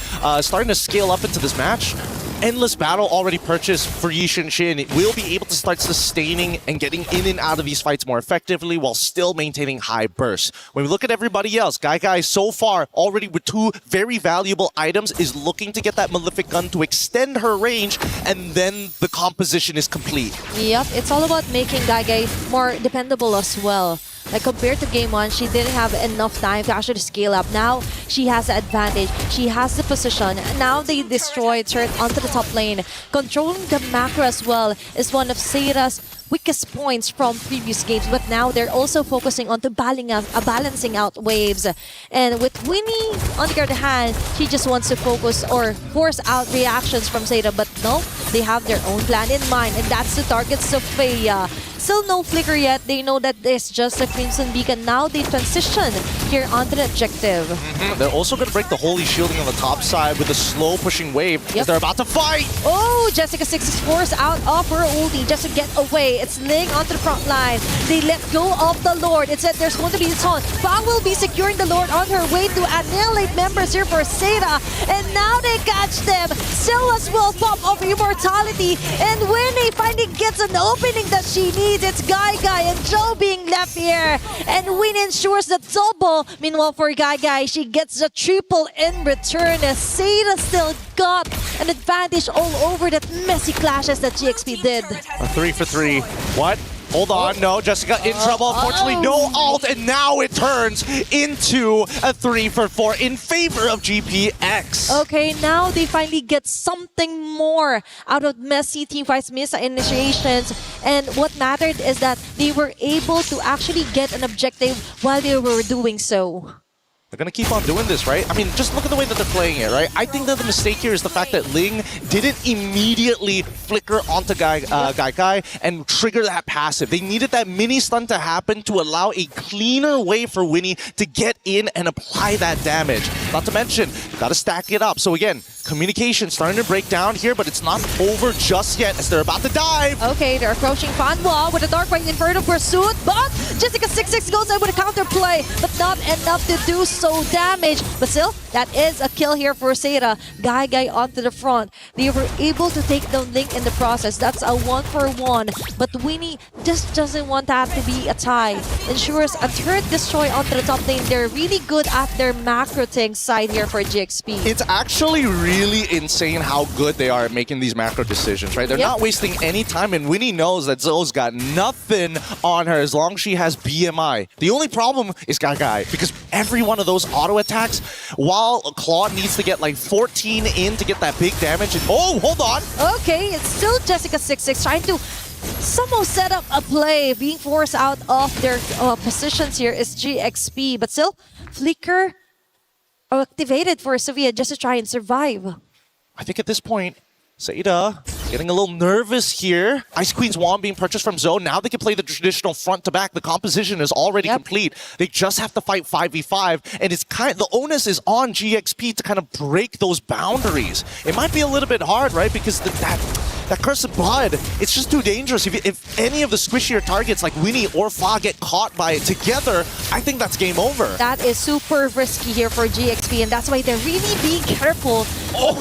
starting to scale up into this match. Endless Battle already purchased for Yi Shin. It will be able to start sustaining and getting in and out of these fights more effectively while still maintaining high bursts. When we look at everybody else, Guy so far already with 2 very valuable items is looking to get that Malefic Gun to extend her range, and then the composition is complete. Yep, it's all about making Guy more dependable as well. Like compared to game 1, she didn't have enough time to actually scale up. Now she has the advantage. She has the position. Now they destroyed her onto the top lane. Controlling the macro as well is one of Seda's weakest points from previous games, but now they're also focusing on balancing out waves. And with Winnie, on the other hand, she just wants to focus or force out reactions from Seda, but no, they have their own plan in mind, and that's to target Sophia. Still no flicker yet. They know that it's just a Crimson Beacon. Now they transition here onto the objective. They're also going to break the Holy Shielding on the top side with a slow pushing wave as they're about to fight. Oh, Jessica6 is forced out of her ulti just to get away. It's Ling onto the front line. They let go of the Lord. It said there's going to be a taunt. Fang will be securing the Lord on her way to annihilate members here for Seda. And now they catch them. Silas will pop of immortality. And Winnie finally gets an opening that she needs. It's Guy and Joe being left here. And Winnie ensures the double. Meanwhile, for Guy, she gets the triple in return. As Seda still got an advantage all over that messy clashes that GXP did. A 3 for 3. What? Hold on, no, Jessica in trouble. Unfortunately, no ult, and now it turns into a 3 for 4 in favor of GPX. Okay, now they finally get something more out of messy teamfights, miss initiations, and what mattered is that they were able to actually get an objective while they were doing so. They're going to keep on doing this, right? I mean, just look at the way that they're playing it, right? I think that the mistake here is the fact that Ling didn't immediately flicker onto Guy and trigger that passive. They needed that mini stun to happen to allow a cleaner way for Winnie to get in and apply that damage. Not to mention, got to stack it up. So again, communication starting to break down here, but it's not over just yet as they're about to dive. Okay, they're approaching Fanwa with a Dark Right Inferno pursuit, but Jessica6 goes in with a counterplay, but not enough to do so damage. But still, that is a kill here for Seda. Guy onto the front. They were able to take down Link in the process. That's a 1-for-1, but Winnie just doesn't want that to be a tie. Ensures a turret destroy onto the top lane. They're really good at their macro tank side here for GXP. It's actually really insane how good they are at making these macro decisions, right? They're not wasting any time, and Winnie knows that Zoe's got nothing on her as long as she has BMI. The only problem is Guy, because every one of those auto attacks, while Claude needs to get like 14 in to get that big damage, and oh, hold on. Okay, it's still Jessica6 trying to somehow set up a play. Being forced out of their positions here is GXP, but still, Flicker activated for Sophia just to try and survive. I think at this point, Seda getting a little nervous here. Ice Queen's wand being purchased from Zoe. Now they can play the traditional front to back. The composition is already complete. They just have to fight 5v5, and it's the onus is on GXP to kind of break those boundaries. It might be a little bit hard, right? Because that that Curse of Blood, it's just too dangerous. If any of the squishier targets like Winnie or Fa get caught by it together, I think that's game over. That is super risky here for GXP, and that's why they're really being careful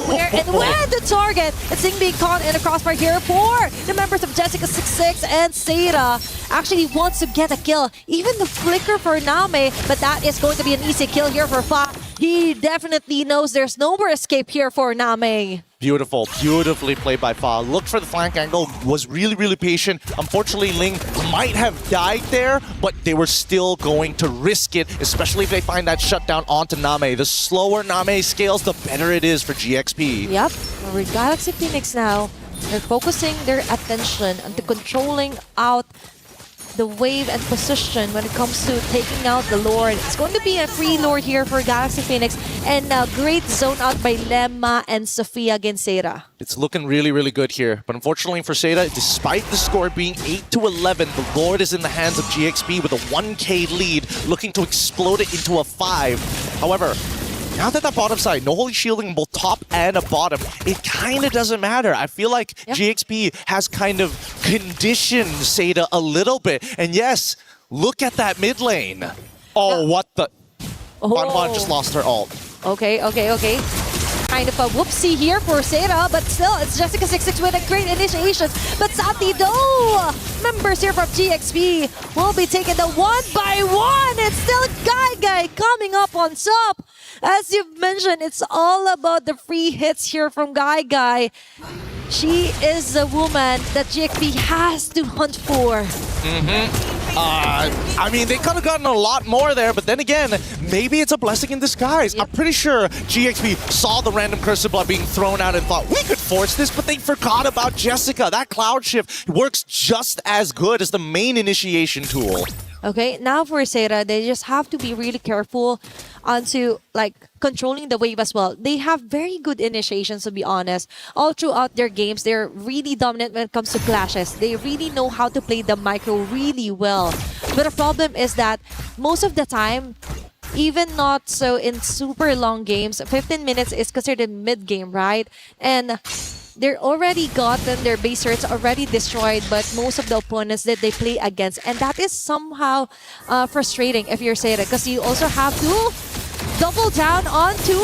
where and when the target. It's being caught in a crossbar here for the members of Jessica26 and Seda. Actually wants to get a kill. Even the flicker for Name, but that is going to be an easy kill here for Fa. He definitely knows there's no more escape here for Name. Beautiful, beautifully played by Fa. Looked for the flank angle, was really, really patient. Unfortunately, Ling might have died there, but they were still going to risk it, especially if they find that shutdown onto Name. The slower Name scales, the better it is for GXP. Yep, with Galaxy Phoenix now, they're focusing their attention on the controlling out the wave and position when it comes to taking out the Lord. It's going to be a free Lord here for Galaxy Phoenix, and a great zone out by Lemma and Sofia against Seda. It's looking really, really good here. But unfortunately for Seda, despite the score being 8-11, the Lord is in the hands of GXP with a 1k lead, looking to explode it into a 5. However, now that that bottom side, no holy shielding both top and a bottom, it kind of doesn't matter. I feel like GXP has kind of conditioned Seda a little bit. And yes, look at that mid lane. Oh, what the? Bonbon just lost her ult. Okay. Kind of a whoopsie here for Seda, but still, it's Jessica26 with a great initiation. But Santi, though, members here from GXP will be taking the 1-by-1. It's still Guy coming up on top. As you've mentioned, it's all about the free hits here from Guy. She is the woman that GXP has to hunt for. I mean, they could have gotten a lot more there, but then again, maybe it's a blessing in disguise. I'm pretty sure GXP saw the random Curse of Blood being thrown out and thought, we could force this, but they forgot about Jessica. That Cloud Shift works just as good as the main initiation tool. Okay, now for Seda, they just have to be really careful onto controlling the wave as well. They have very good initiations, to be honest. All throughout their games, they're really dominant when it comes to clashes. They really know how to play the micro really well. But the problem is that most of the time, even not so in super long games, 15 minutes is considered mid-game, right? And they're already gotten their base turrets already destroyed, but most of the opponents that they play against, and that is somehow frustrating if you're Seda, because you also have to double down onto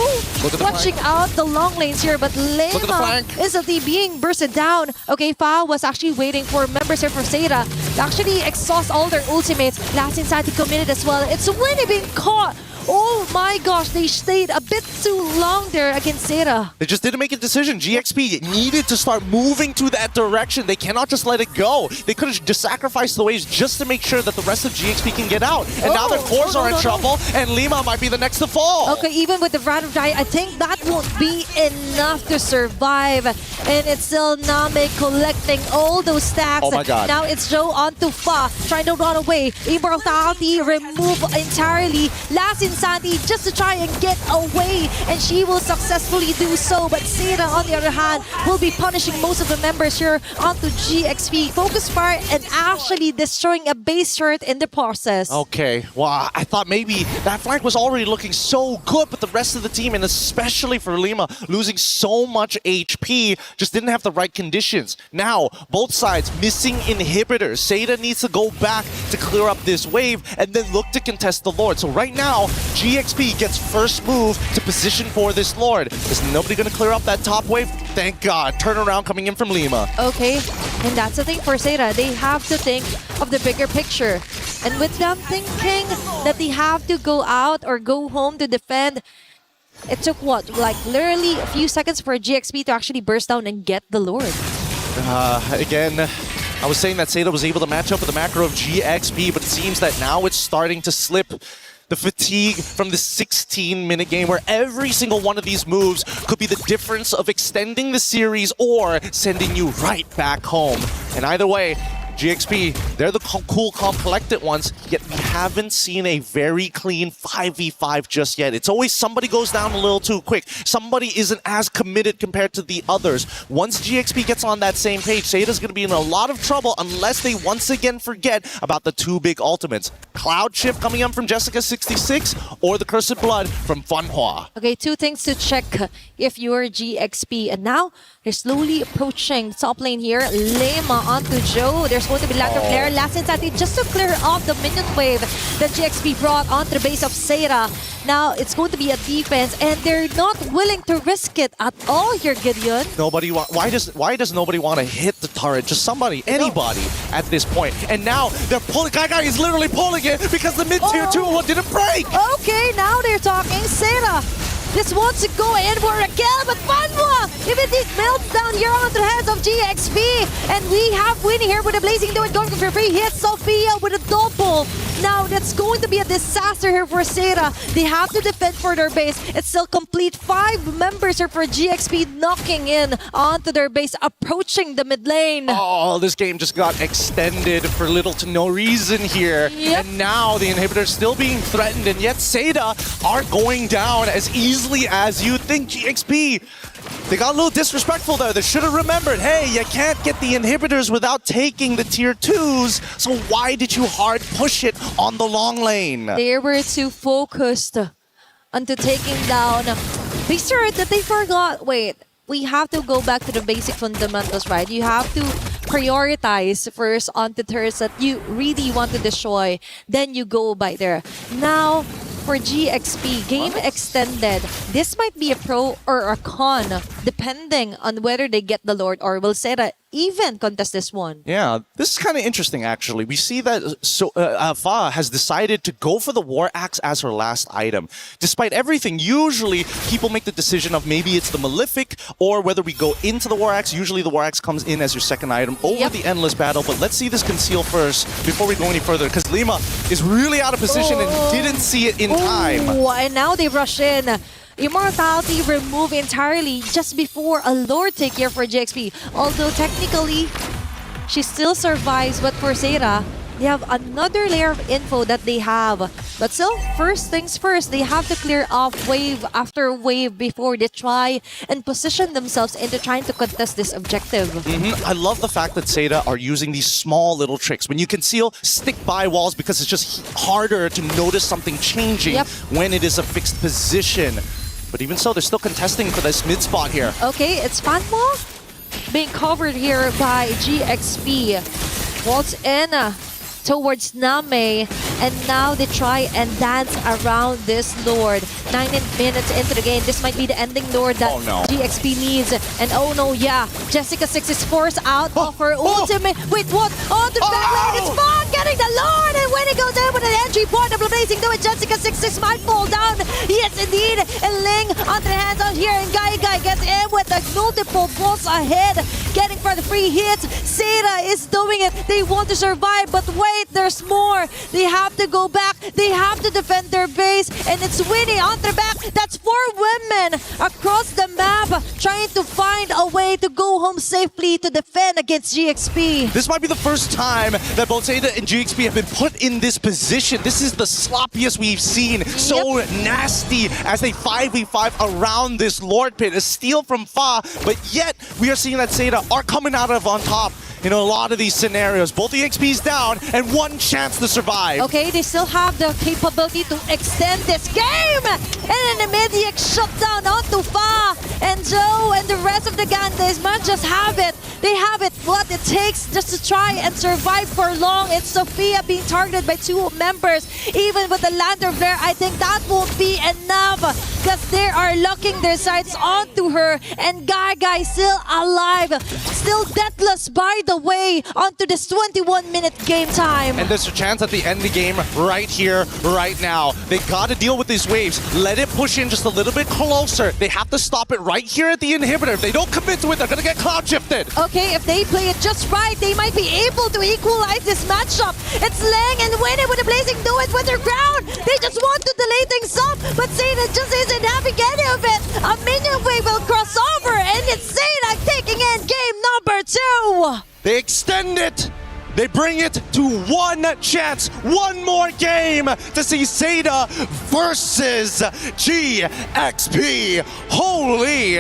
watching out the long lanes here, but Lema instantly being bursted down. Okay, Fa was actually waiting for members here for Seda to actually exhaust all their ultimates. Last Insanity committed as well. It's Winnie being caught. Oh my gosh, they stayed a bit too long there against Seda. They just didn't make a decision. GXP needed to start moving to that direction. They cannot just let it go. They could have just sacrificed the waves just to make sure that the rest of GXP can get out. And now their cores are in trouble, and Lima might be the next to fall. Okay, even with the random die, I think that won't be enough to survive. And it's still Name collecting all those stacks. Oh my god. Now it's Joe onto Fa, trying to run away. Immortality removed entirely. Last Insanity just to try and get away, and she will successfully do so. But Seda, on the other hand, will be punishing most of the members here onto GXP. Focus Fire and actually destroying a base turret in the process. Okay, well, I thought maybe that flank was already looking so good, but the rest of the team, and especially for Lima, losing so much HP, just didn't have the right conditions. Now, both sides missing inhibitors. Seda needs to go back to clear up this wave and then look to contest the Lord. So right now, GXP gets first move to position for this Lord. Is nobody going to clear up that top wave? Thank God. Turnaround coming in from Lima. Okay, and that's the thing for Seda. They have to think of the bigger picture. And with them thinking that they have to go out or go home to defend, it took what? Like literally a few seconds for GXP to actually burst down and get the Lord. Again, I was saying that Seda was able to match up with the macro of GXP, but it seems that now it's starting to slip. The fatigue from the 16-minute game where every single one of these moves could be the difference of extending the series or sending you right back home. And either way, GXP, they're the cool, calm, collected ones, yet we haven't seen a very clean 5v5 just yet. It's always somebody goes down a little too quick. Somebody isn't as committed compared to the others. Once GXP gets on that same page, Seida's going to be in a lot of trouble unless they once again forget about the two big ultimates. Cloud Shift coming in from Jessica26 or the Cursed Blood from Fanhua. Okay, two things to check if you're GXP. And now, they're slowly approaching top lane here. Lema onto Joe. There's going to be lack of flare. Last Insanity just to clear off the minion wave that GXP brought onto the base of Seira. Now, it's going to be a defense, and they're not willing to risk it at all here, Gideon. Why does nobody want to hit the turret? Just somebody, anybody at this point. And now they're pulling. Guy is literally pulling it because the mid-tier 2 didn't break. Okay, now they're talking. Seira just wants to go in for a kill, but Fanhua immediately melts down here onto the hands of GXP. And we have Winnie here with a Blazing Duet going for free hit. Sophia with a double. Now that's going to be a disaster here for Seira. They have to defend for their base. It's still complete 5 members here for GXP knocking in onto their base, approaching the mid lane. Oh, this game just got extended for little to no reason here. Yep. And now the inhibitor's still being threatened, and yet Seira are going down as easily as you think. GXP, they got a little disrespectful there. They should have remembered, hey, you can't get the inhibitors without taking the tier 2s, so why did you hard push it on the long lane? They were too focused onto taking down. Be sure that they forgot, wait, we have to go back to the basic fundamentals, right? You have to prioritize first on the turrets that you really want to destroy, then you go by there. Now, for GXP, game extended. This might be a pro or a con, depending on whether they get the Lord or will Seira even contest this one. Yeah, this is kind of interesting, actually. We see that Fa has decided to go for the War Axe as her last item. Despite everything, usually people make the decision of maybe it's the Malefic or whether we go into the War Axe. Usually the War Axe comes in as your second item over the Endless Battle, but let's see this conceal first before we go any further, because Lima is really out of position and didn't see it in time. And now they rush in. Immortality removed entirely just before a Lord take here for GXP. Although technically, she still survives, but for Seira, they have another layer of info that they have. But still, first things first, they have to clear off wave after wave before they try and position themselves into trying to contest this objective. I love the fact that Seira are using these small little tricks. When you conceal, stick by walls because it's just harder to notice something changing when it is a fixed position. But even so, they're still contesting for this mid spot here. Okay, it's Fanhua being covered here by GXP. Waltz in towards Name, and now they try and dance around this Lord. 9 minutes into the game, this might be the ending Lord that GXP needs. And oh no, Jessica6 is forced out of her ultimate. Wait, what? On the back line, it's Fa getting the Lord, and when he goes in with an entry point of Blazing Duet, Jessica6 might fall down. Yes, indeed. And Ling onto the hands out here, and Guy gets in with the multiple balls ahead, getting for the free hits. Seira is doing it. They want to survive, but wait, there's more. They have to go back. They have to defend their base, and it's Winnie on their back. That's 4 women across the map trying to find a way to go home safely to defend against GXP. This might be the first time that both Seira and GXP have been put in this position. This is the sloppiest we've seen. So nasty as they 5v5 around this Lord pit. A steal from Fa, but yet we are seeing that Seira are coming out of on top in a lot of these scenarios. Both the XP's down and one chance to survive. Okay, they still have the capability to extend this game! And an immediate shutdown onto Fa and Joe and the rest of the gang. They might just have it. They have it, what it takes just to try and survive for long. It's Sophia being targeted by 2 members. Even with the Lander Flare, I think that won't be enough because they are locking their sights onto her. And Guy still alive, still deathless by the way, onto this 21-minute game time. And there's a chance at the end of the game right here, right now. They got to deal with these waves. Let it push in just a little bit closer. They have to stop it right here at the inhibitor. If they don't commit to it, they're going to get cloud shifted. Okay, if they play it just right, they might be able to equalize this matchup. It's Leng and Winnie with a Blazing Duet with their ground. They just want to delay things up, but Seira just isn't having any of it. A minion wave will cross over, and it's Seira taking in game number 2. They extend it. They bring it to one chance, one more game to see Seda versus GXP. Holy!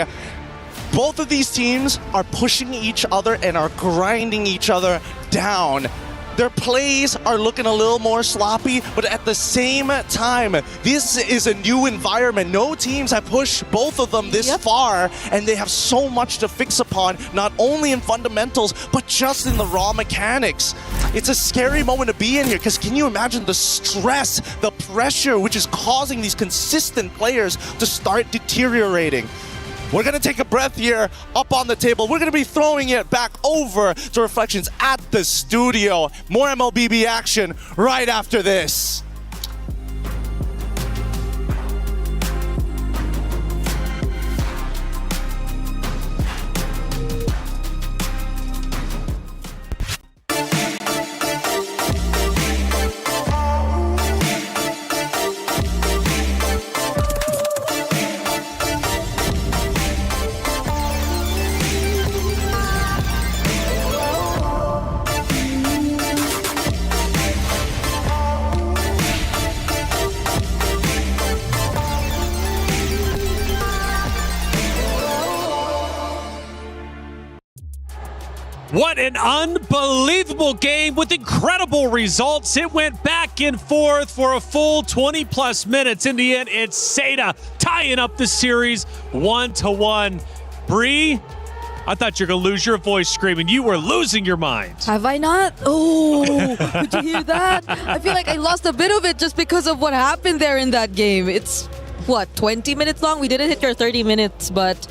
Both of these teams are pushing each other and are grinding each other down. Their plays are looking a little more sloppy, but at the same time, this is a new environment. No teams have pushed both of them this far, and they have so much to fix upon, not only in fundamentals, but just in the raw mechanics. It's a scary moment to be in here, because can you imagine the stress, the pressure, which is causing these consistent players to start deteriorating? We're going to take a breath here up on the table. We're going to be throwing it back over to Reflections at the studio. More MLBB action right after this. What an unbelievable game with incredible results. It went back and forth for a full 20-plus minutes. In the end, it's Seda tying up the series 1-1. Bree, I thought you were going to lose your voice screaming. You were losing your mind. Have I not? Oh, did you hear that? I feel like I lost a bit of it just because of what happened there in that game. It's, what, 20 minutes long? We didn't hit our 30 minutes, but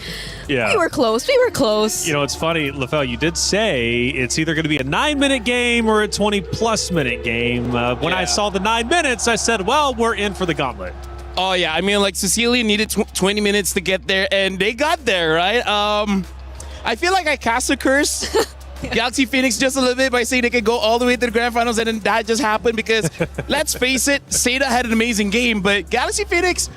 yeah, we were close. We were close. You know, it's funny, LaFell, you did say it's either going to be a 9-minute game or a 20-plus minute game. When I saw the 9 minutes, I said, well, we're in for the gauntlet. Oh, yeah. I mean, like, Cecilia needed 20 minutes to get there, and they got there, right? I feel like I cast a curse Galaxy Phoenix just a little bit by saying they could go all the way to the grand finals, and then that just happened because, let's face it, Seda had an amazing game, but Galaxy Phoenix,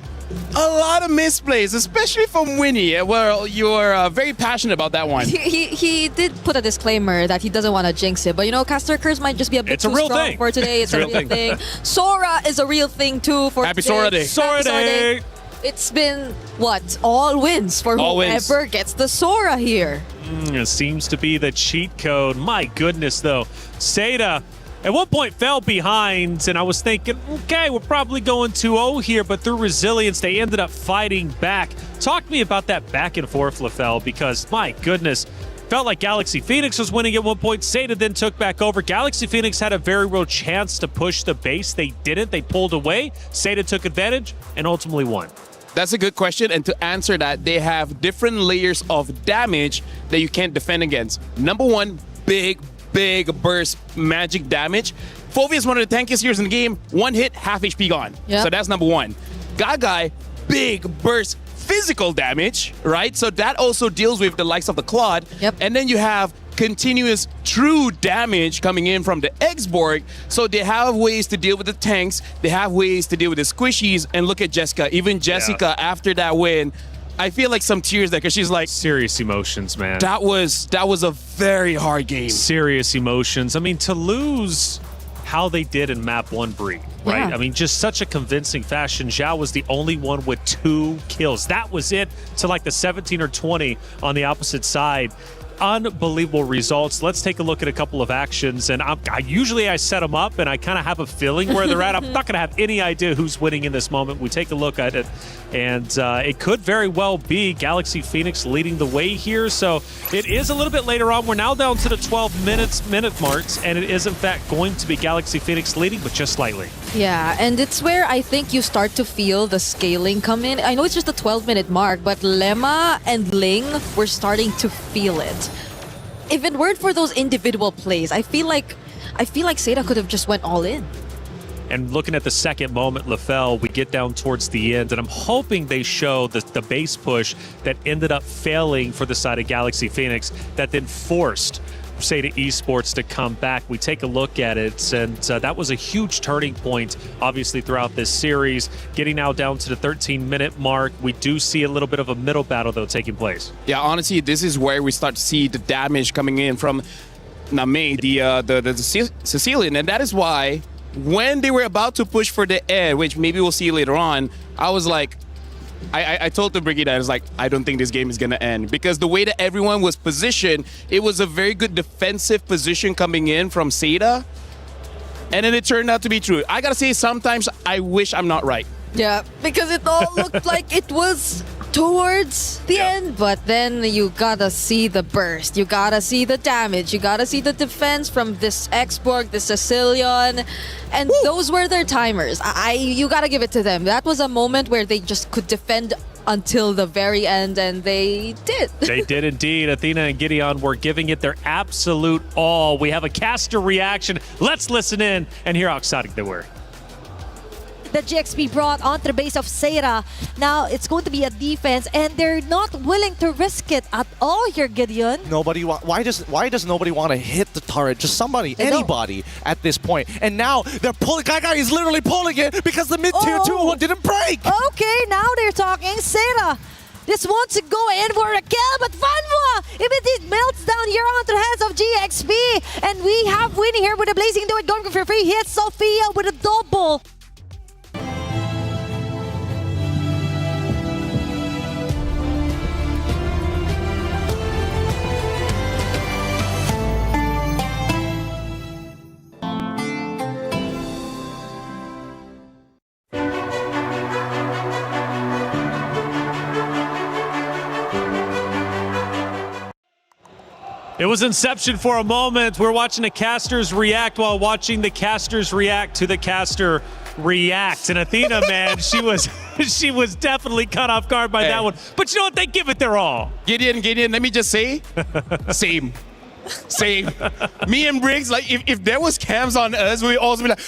a lot of misplays, especially from Winnie. Well, you're very passionate about that one. He did put a disclaimer that he doesn't want to jinx it, but you know, Caster Curse might just be a bit too strong for today. It's a real thing. Sora is a real thing too for Happy today. Sora Day. Sora Day. It's been, what, all wins for whoever gets the Sora here. It seems to be the cheat code. My goodness, though. Seda at one point fell behind, and I was thinking, okay, we're probably going 2-0 here, but through resilience, they ended up fighting back. Talk to me about that back and forth, LaFell, because, my goodness, felt like Galaxy Phoenix was winning at one point. Seda then took back over. Galaxy Phoenix had a very real chance to push the base. They didn't. They pulled away. Seda took advantage and ultimately won. That's a good question, and to answer that, they have different layers of damage that you can't defend against. Number one, big burst magic damage. Fovea is one of the tankiest heroes in the game. One hit, half HP gone. Yep. So that's number one. Gagai, big burst physical damage, right? So that also deals with the likes of the Claude. Yep. And then you have continuous true damage coming in from the X-Borg. So they have ways to deal with the tanks. They have ways to deal with the squishies. And look at Jessica. Even Jessica, after that win, I feel like some tears there because she's like, serious emotions, man. That was a very hard game. Serious emotions. I mean, to lose how they did in map 1, Bree, right? Yeah. I mean, just such a convincing fashion. Zhao was the only one with 2 kills. That was it to like the 17 or 20 on the opposite side. Unbelievable results. Let's take a look at a couple of actions. And usually I set them up and I kind of have a feeling where they're at. I'm not going to have any idea who's winning in this moment. We take a look at it, and it could very well be Galaxy Phoenix leading the way here. So it is a little bit later on. We're now down to the 12 minute marks, and it is in fact going to be Galaxy Phoenix leading, but just slightly. Yeah, and it's where I think you start to feel the scaling come in. I know it's just a 12-minute mark, but Lemma and Ling were starting to feel it. If it weren't for those individual plays, I feel like Seda could have just went all in. And looking at the second moment, LaFell, we get down towards the end, and I'm hoping they show the base push that ended up failing for the side of Galaxy Phoenix that then forced Seda Esports to come back. We take a look at it, and that was a huge turning point, obviously, throughout this series. Getting now down to the 13-minute mark, we do see a little bit of a middle battle, though, taking place. Yeah, honestly, this is where we start to see the damage coming in from Name, the Sicilian, and that is why when they were about to push for the end, which maybe we'll see later on, I was like, I told the Brigida, I was like, I don't think this game is gonna end, because the way that everyone was positioned, it was a very good defensive position coming in from Seda, and then it turned out to be true. I gotta say, sometimes I wish I'm not right. Yeah, because it all looked like it was towards the end, but then you gotta see the burst, you gotta see the damage, you gotta see the defense from this Expo, the Sicilian, and those were their timers. You gotta give it to them. That was a moment where they just could defend until the very end, and they did. They did indeed. Athena and Gideon were giving it their absolute all. We have a caster reaction. Let's listen in and hear how excited they were. The GXP brought onto the base of Seda. Now it's going to be a defense, and they're not willing to risk it at all here, Gideon. Why does nobody want to hit the turret? Just somebody, anybody at this point. And now they're pulling. Gaga is literally pulling it because the mid tier 2 didn't break. Okay, now they're talking. Seda just wants to go in for a kill, but Fanwa immediately melts down here onto the hands of GXP. And we have winning here with a Blazing Do It going for free hits. Sophia with a double. It was Inception for a moment. We're watching the casters react while watching the casters react to the caster react. And Athena, man, she was definitely caught off guard by that one. But you know what? They give it their all. Gideon, let me just say, same. Me and Briggs, like, if there was cams on us, we'd also be like,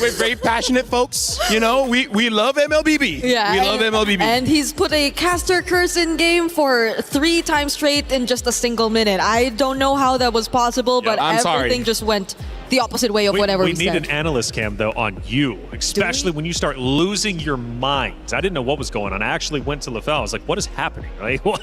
we're very passionate folks. You know, we love MLBB. Yeah, we love MLBB. And he's put a caster curse in game for 3 times straight in just a single minute. I don't know how that was possible, but everything just went the opposite way of whatever we said. We need an analyst cam, though, on you, especially when you start losing your mind. I didn't know what was going on. I actually went to LaFell. I was like, what is happening? Like, what?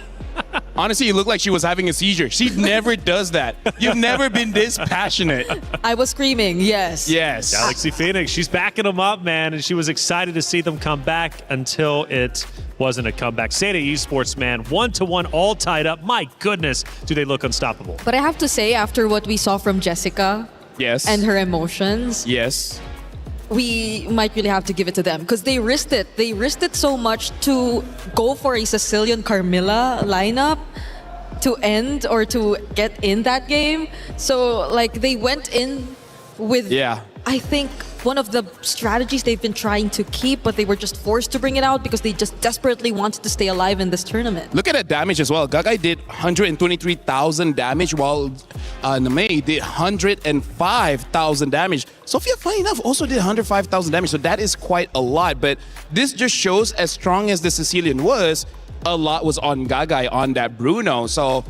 Honestly, it looked like she was having a seizure. She never does that. You've never been this passionate. I was screaming, yes. Yes. Galaxy Phoenix, she's backing them up, man, and she was excited to see them come back until it wasn't a comeback. Seda Esports, man, 1-1, all tied up. My goodness, do they look unstoppable. But I have to say, after what we saw from Jessica, yes, and her emotions, yes, we might really have to give it to them because they risked it. They risked it so much to go for a Sicilian Carmilla lineup to end or to get in that game. So, like, they went in with, I think, one of the strategies they've been trying to keep, but they were just forced to bring it out because they just desperately wanted to stay alive in this tournament. Look at that damage as well. Gagai did 123,000 damage, while Name did 105,000 damage. Sophia, funny enough, also did 105,000 damage, so that is quite a lot. But this just shows, as strong as the Sicilian was, a lot was on Gagai on that Bruno. So,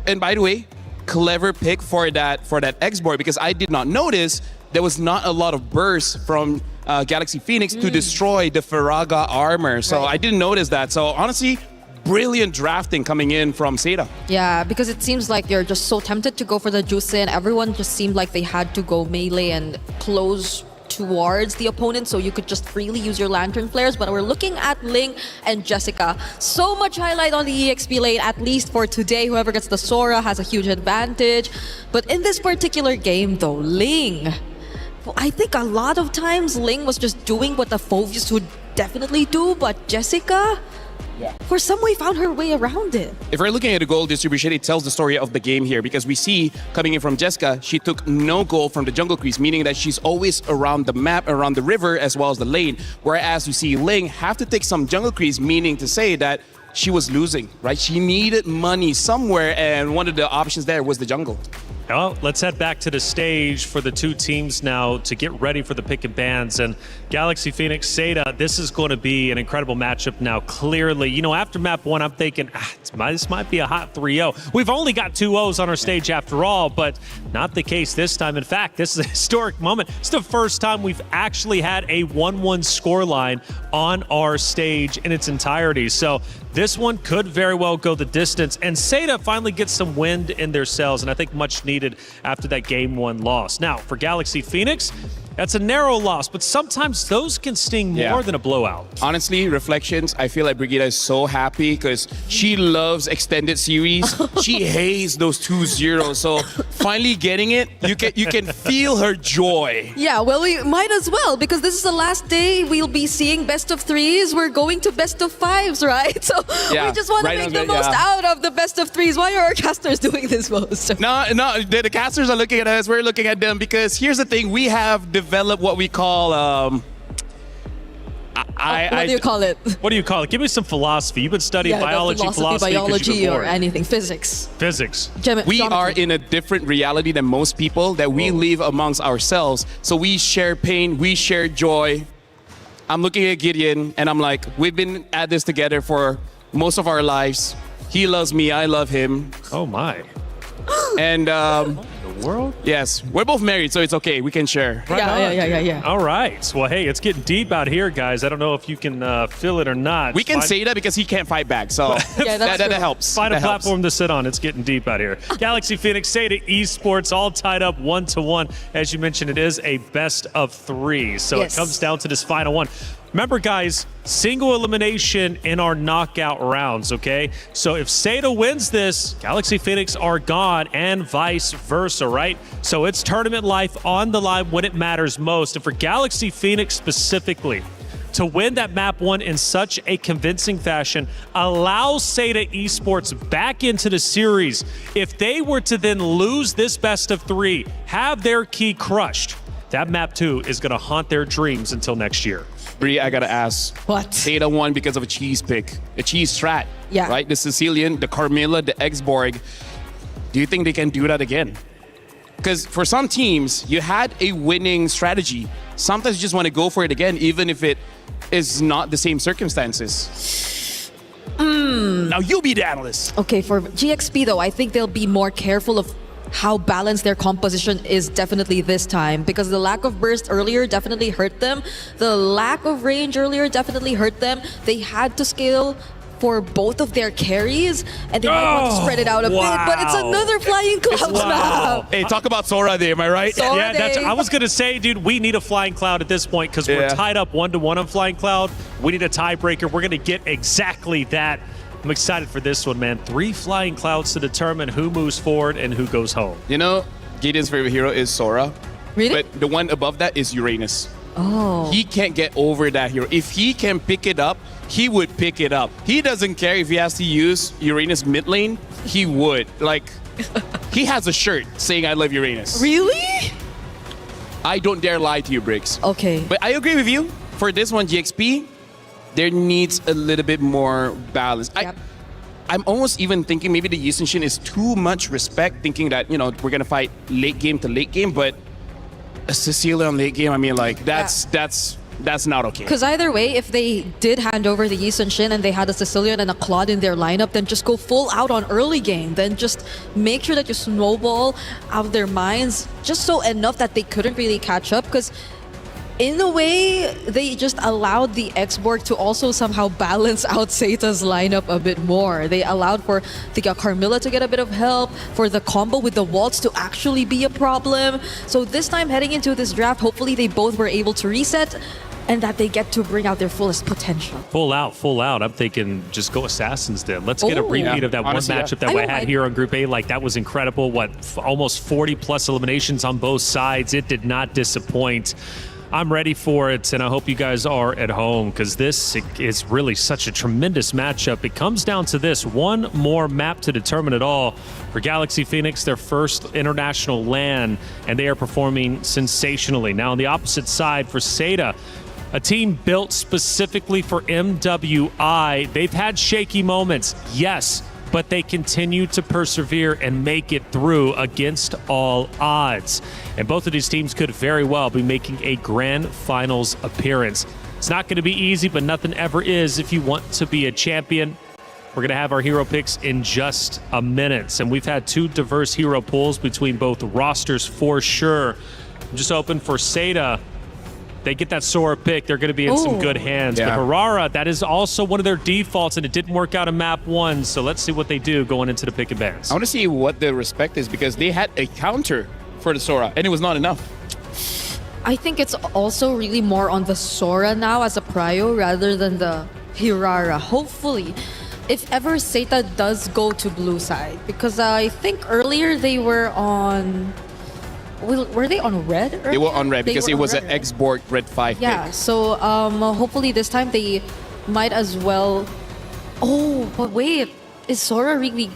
and by the way, clever pick for that X-board, because I did not notice there was not a lot of bursts from Galaxy Phoenix to destroy the Faraga armor. So I didn't notice that. So honestly, brilliant drafting coming in from Seda. Yeah, because it seems like they're just so tempted to go for the juice in. Everyone just seemed like they had to go melee and close towards the opponent so you could just freely use your lantern flares. But we're looking at Ling and Jessica. So much highlight on the EXP lane, at least for today. Whoever gets the Sora has a huge advantage. But in this particular game though, Ling, I think a lot of times Ling was just doing what the Phoveus would definitely do, but Jessica, for some way, found her way around it. If we're looking at the gold distribution, it tells the story of the game here, because we see, coming in from Jessica, she took no gold from the jungle crease, meaning that she's always around the map, around the river, as well as the lane. Whereas you see Ling have to take some jungle crease, meaning to say that she was losing, right? She needed money somewhere, and one of the options there was the jungle. Well, let's head back to the stage for the two teams now to get ready for the pick and bans. And Galaxy Phoenix, Seda, this is going to be an incredible matchup now, clearly. You know, after map 1, I'm thinking, this might be a hot 3-0. We've only got 2 O's on our stage after all, but not the case this time. In fact, this is a historic moment. It's the first time we've actually had a 1-1 scoreline on our stage in its entirety. So this one could very well go the distance. And Seda finally gets some wind in their sails, and I think much needed after that Game 1 loss. Now, for Galaxy Phoenix, that's a narrow loss, but sometimes those can sting more than a blowout. Honestly, reflections, I feel like Brigida is so happy because she loves extended series. She hates those 2-0. So finally getting it, you can feel her joy. Yeah, well, we might as well, because this is the last day we'll be seeing best of 3s. We're going to best of 5s, right? So we just want to make the most out of the best of 3s. Why are our casters doing this most? No, the casters are looking at us. We're looking at them because here's the thing. We have develop what we call what do you call it? What do you call it? Give me some philosophy. You've been studying biology, philosophy, biology, or anything, physics. Physics. We are in a different reality than most people that we live amongst ourselves. So we share pain, we share joy. I'm looking at Gideon and I'm like, we've been at this together for most of our lives. He loves me, I love him. Oh my. And the world? Yes, we're both married, so it's okay. We can share. Yeah. All right. Well, hey, it's getting deep out here, guys. I don't know if you can feel it or not. We can say that because he can't fight back, so that helps. Find a platform to sit on. It's getting deep out here. Galaxy Phoenix, Seda Esports, all tied up 1-1. As you mentioned, it is a best of 3, so it comes down to this final one. Remember, guys, single elimination in our knockout rounds, okay? So if Seda wins this, Galaxy Phoenix are gone and vice versa, right? So it's tournament life on the line when it matters most. And for Galaxy Phoenix specifically, to win that map 1 in such a convincing fashion allows Seda Esports back into the series. If they were to then lose this best of 3, have their key crushed, that map 2 is going to haunt their dreams until next year. Bree, I gotta ask. What? Seda won because of a cheese pick, a cheese strat. Yeah. Right? The Sicilian, the Carmilla, the X-Borg. Do you think they can do that again? Because for some teams, you had a winning strategy. Sometimes you just want to go for it again, even if it is not the same circumstances. Now you be the analyst. Okay, for GXP though, I think they'll be more careful of how balanced their composition is definitely this time, because the lack of burst earlier definitely hurt them. The lack of range earlier definitely hurt them. They had to scale for both of their carries, and they might want to spread it out a bit, but it's another Flying Clouds map. Hey, talk about Sora Day, am I right? Yeah, I was going to say, dude, we need a Flying Cloud at this point because we're tied up 1-1 on Flying Cloud. We need a tiebreaker. We're going to get exactly that. I'm excited for this one, man. 3 Flying Clouds to determine who moves forward and who goes home. You know, Gideon's favorite hero is Sora. Really? But the one above that is Uranus. Oh. He can't get over that hero. If he can pick it up, he would pick it up. He doesn't care if he has to use Uranus mid lane. He would. Like, he has a shirt saying, I love Uranus. Really? I don't dare lie to you, Briggs. Okay. But I agree with you. For this one, GXP, there needs a little bit more balance. Yep. I'm almost even thinking maybe the Yushin Shin is too much respect, thinking that, you know, we're going to fight late game to late game, but a Cecilia on late game, I mean, like, that's not okay. Because either way, if they did hand over the Yi Sun Shin and they had a Sicilian and a Claude in their lineup, then just go full out on early game. Then just make sure that you snowball out of their minds just so enough that they couldn't really catch up. Because in a way, they just allowed the X-Borg to also somehow balance out Seta's lineup a bit more. They allowed for the Carmilla to get a bit of help, for the combo with the Waltz to actually be a problem. So this time heading into this draft, hopefully they both were able to reset and that they get to bring out their fullest potential. Full out. I'm thinking just go Assassins then. Let's get a repeat of that honestly, one matchup that we had here on Group A. Like, that was incredible. Almost 40 plus eliminations on both sides. It did not disappoint. I'm ready for it, and I hope you guys are at home, because this is really such a tremendous matchup. It comes down to this one more map to determine it all. For Galaxy Phoenix, their first international LAN, and they are performing sensationally. Now, on the opposite side, for Seda, a team built specifically for MWI, they've had shaky moments, yes, but they continue to persevere and make it through against all odds. And both of these teams could very well be making a grand finals appearance. It's not going to be easy, but nothing ever is if you want to be a champion. We're going to have our hero picks in just a minute. And we've had two diverse hero pools between both rosters for sure. I'm just hoping for Seda. They get that Sora pick, they're going to be in some good hands. Yeah. But Harara, that is also one of their defaults, and it didn't work out in map 1. So let's see what they do going into the pick and bans. I want to see what the respect is because they had a counter for the Sora, and it was not enough. I think it's also really more on the Sora now as a prio rather than the Hirara. Hopefully, if ever Seta does go to blue side, because I think earlier they were on... Were they on red? Earlier? They were on red because They it were was on an red, right? X-Borg red 5 Yeah, pick. so hopefully this time they might as well... Oh, but wait, is Sora really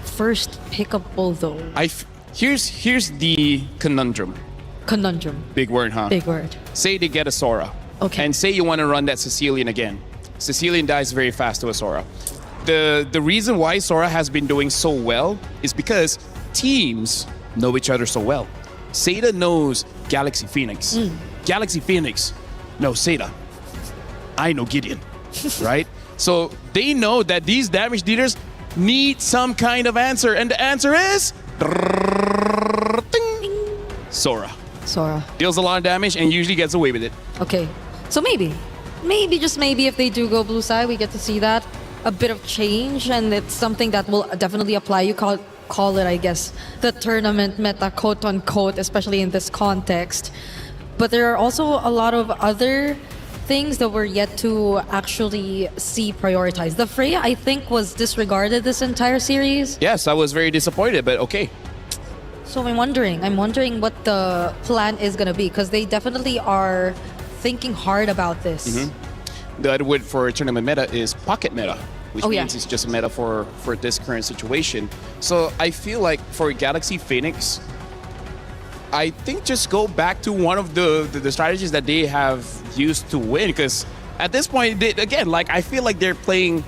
first pickable though? Here's the conundrum. Conundrum. Big word, huh? Big word. Say they get a Sora. Okay. And say you want to run that Sicilian again. Sicilian dies very fast to a Sora. The reason why Sora has been doing so well is because teams know each other so well. Seda knows Galaxy Phoenix. Galaxy Phoenix knows Seda. I know Gideon, right? So they know that these damage dealers need some kind of answer, and the answer is Sora. Sora. Deals a lot of damage and usually gets away with it. Okay, so maybe, just maybe if they do go blue side, we get to see that. A bit of change, and it's something that will definitely apply. You call it, I guess, the tournament meta, quote unquote, especially in this context. But there are also a lot of other things that we're yet to actually see prioritized. The Freya, I think, was disregarded this entire series. Yes, I was very disappointed, but okay. So I'm wondering what the plan is gonna be, because they definitely are thinking hard about this. The other word for tournament meta is pocket meta, which Oh, means yeah. it's just a meta for this current situation. So I feel like for Galaxy Phoenix, I think just go back to one of the strategies that they have used to win, because at this point, again, like I feel like they're playing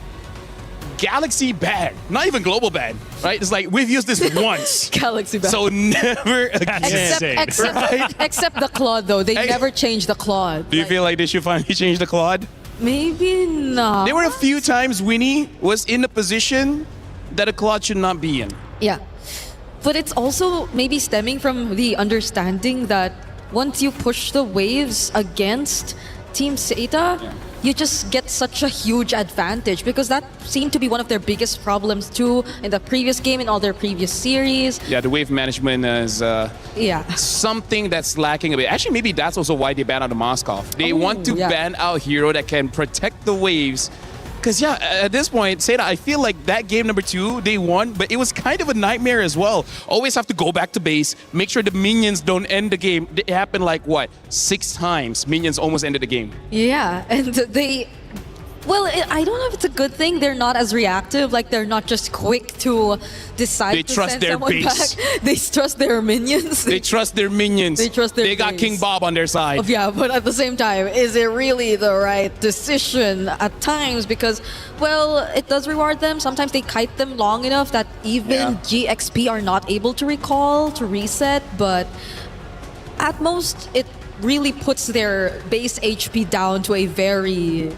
Galaxy bad, not even global bad, right? It's like we've used this once. Galaxy bad. So never again. Except the Claude, though. They never changed the Claude. Do you feel like they should finally change the Claude? Maybe not. There were a few times Winnie was in a position that a Claude should not be in. Yeah. But it's also maybe stemming from the understanding that once you push the waves against Team Seta, you just get such a huge advantage, because that seemed to be one of their biggest problems too in the previous game, in all their previous series. Yeah, the wave management is something that's lacking a bit. Actually, maybe that's also why they banned out the Moskov. They want to ban out hero that can protect the waves. Because, yeah, at this point, Seda, I feel like that game number 2, they won, but it was kind of a nightmare as well. Always have to go back to base, make sure the minions don't end the game. It happened like, what, 6 times minions almost ended the game. Yeah, and they... Well, I don't know if it's a good thing. They're not as reactive. Like, they're not just quick to decide They to trust send their someone base. back. They trust their minions. They trust their minions. They trust their They got base. King Bob on their side. Yeah, but at the same time, is it really the right decision at times? Because, well, it does reward them. Sometimes they kite them long enough that even GXP are not able to recall, to reset. But at most, it really puts their base HP down to a very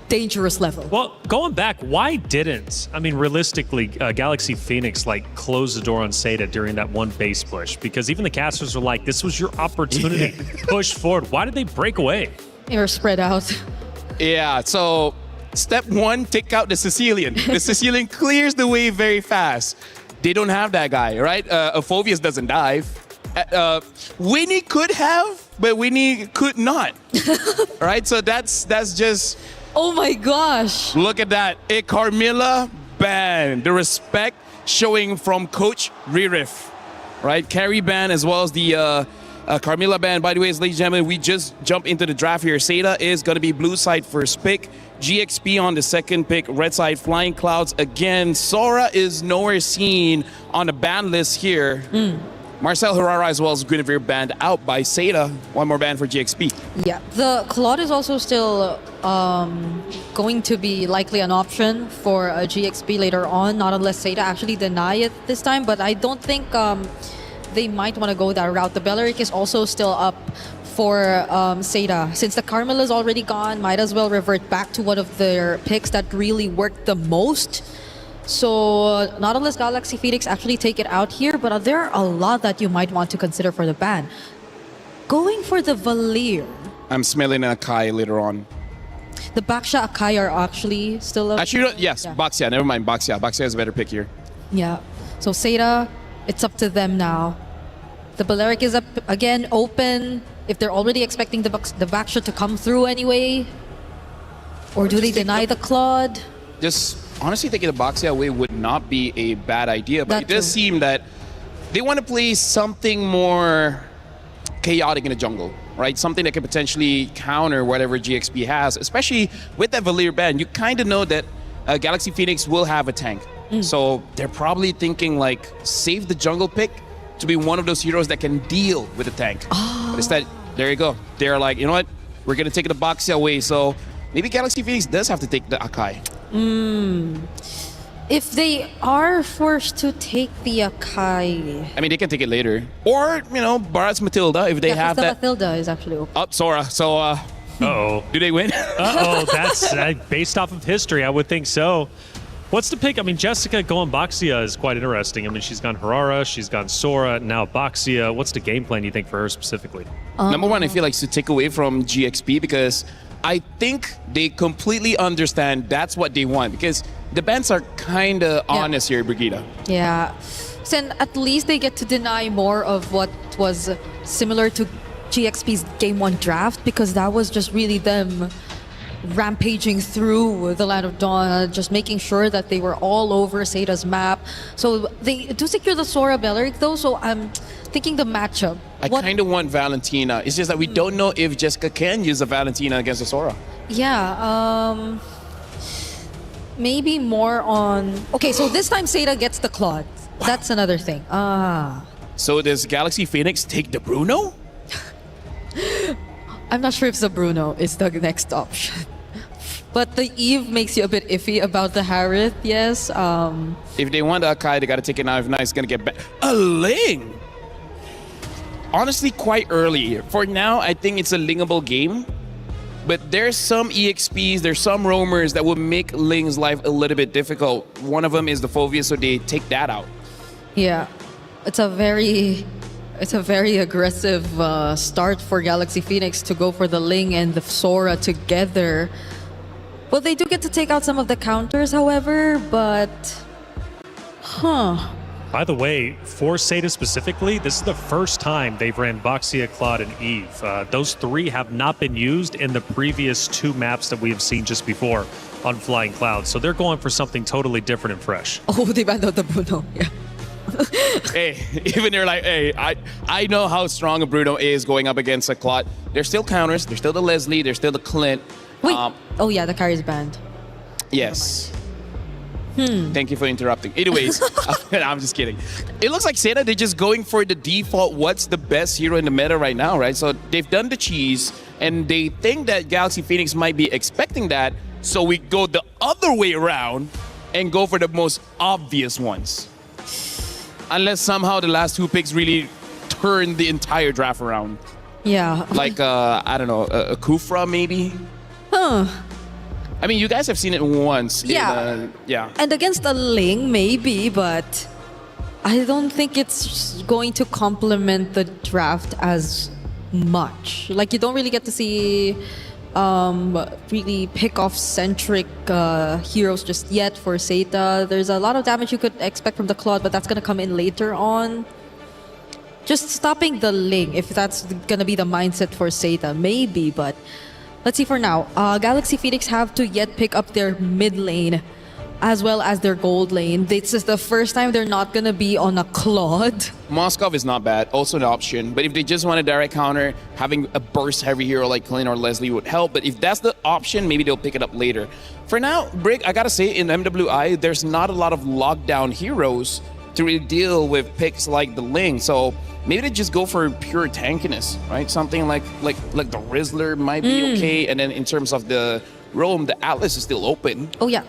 dangerous level. Well, going back, why didn't, I mean, realistically, Galaxy Phoenix, like, close the door on Seda during that one base push? Because even the casters were like, this was your opportunity. Push forward. Why did they break away? They were spread out. Yeah, so step 1, take out the Sicilian. The Sicilian clears the wave very fast. They don't have that guy, right? Ophovius doesn't dive. Winnie could have, but Winnie could not. Right? So that's just... Oh my gosh. Look at that. A Carmilla ban. The respect showing from Coach Ririf. Right? Carry ban as well as the Carmilla ban. By the way, ladies and gentlemen, we just jump into the draft here. Seda is going to be blue side first pick. GXP on the second pick. Red side Flying Clouds again. Sora is nowhere seen on the ban list here. Marcel Herrera as well as Guinevere banned out by Seda. One more ban for GXP. Yeah, the Claude is also still going to be likely an option for a GXP later on, not unless Seda actually deny it this time, but I don't think they might want to go that route. The Belleric is also still up for Seda. Since the Carmel is already gone, might as well revert back to one of their picks that really worked the most. So not unless Galaxy Phoenix actually take it out here, but there are a lot that you might want to consider for the ban. Going for the Valier. I'm smelling an Akai later on. The Baksha Akai are actually still up. Actually, yes, yeah. Baxia. Never mind, Baxia. Baxia is a better pick here. Yeah. So Seda, it's up to them now. The Balearic is up again, open. If they're already expecting the Baksha to come through anyway. Or do they deny the Claude? Just honestly taking the Baxia away would not be a bad idea, but it does seem that they want to play something more chaotic in the jungle, right? Something that can potentially counter whatever GXP has, especially with that Valier ban. You kind of know that Galaxy Phoenix will have a tank. So they're probably thinking like, save the jungle pick to be one of those heroes that can deal with the tank. But instead, there you go. They're like, you know what? We're going to take the Baxia away. So maybe Galaxy Phoenix does have to take the Akai. If they are forced to take the Akai... I mean, they can take it later. Or, you know, Barat's Matilda, if they have that. Matilda is actually open. Up, Sora. So, Uh-oh. Do they win? Uh-oh, that's based off of history, I would think so. What's the pick? I mean, Jessica going Baxia is quite interesting. I mean, she's gone Herrera, she's gone Sora, now Baxia. What's the game plan, you think, for her specifically? Number one, I feel like to take away from GXP because I think they completely understand that's what they want because the bans are kind of honest here, Brigida. Yeah. So at least they get to deny more of what was similar to GXP's Game 1 draft because that was just really them rampaging through the Land of Dawn, just making sure that they were all over Seda's map. So they do secure the Sora Belleric though, so I'm thinking the matchup. I kind of want Valentina. It's just that we don't know if Jessica can use a Valentina against a Sora. Yeah, maybe more on... Okay, so this time Seda gets the Claude. Wow. That's another thing. So does Galaxy Phoenix take the Bruno? I'm not sure if the Bruno is the next option. But the Eve makes you a bit iffy about the Harith, yes. If they want the Akai, they got to take it now. If not, it's going to get back. A Ling! Honestly, quite early. For now, I think it's a Lingable game. But there's some EXPs, there's some roamers that will make Ling's life a little bit difficult. One of them is the Fovea, so they take that out. Yeah, it's a very aggressive start for Galaxy Phoenix to go for the Ling and the Sora together. Well, they do get to take out some of the counters, however, but... By the way, for Seda specifically, this is the first time they've ran Baxia, Claude, and Eve. Those three have not been used in the previous two maps that we have seen just before on Flying Cloud. So they're going for something totally different and fresh. Oh, they banned out the Bruno, yeah. Hey, even they're like, hey, I know how strong a Bruno is going up against a Claude. There's still counters. There's still the Leslie. There's still the Clint. Wait. Oh, yeah, the carry's banned. Yes. Thank you for interrupting. Anyways, I'm just kidding. It looks like Seda, they're just going for the default, what's the best hero in the meta right now, right? So they've done the cheese, and they think that Galaxy Phoenix might be expecting that, so we go the other way around and go for the most obvious ones. Unless somehow the last two picks really turn the entire draft around. Yeah. Like, I don't know, a Kufra maybe? I mean, you guys have seen it once. Yeah. Yeah. And against a Ling, maybe, but I don't think it's going to complement the draft as much. Like, you don't really get to see really pick-off-centric heroes just yet for Seda. There's a lot of damage you could expect from the Claude, but that's going to come in later on. Just stopping the Ling, if that's going to be the mindset for Seda, maybe, but... Let's see for now. Galaxy Phoenix have to yet pick up their mid lane as well as their gold lane. This is the first time they're not going to be on a Claude. Moskov is not bad, also an option. But if they just want a direct counter, having a burst heavy hero like Clint or Leslie would help. But if that's the option, maybe they'll pick it up later. For now, Brig, I gotta say, in MWI, there's not a lot of lockdown heroes to really deal with picks like the Ling. So maybe they just go for pure tankiness, right? Something like the Rizzler might be okay. And then in terms of the roam, the Atlas is still open. Oh yeah,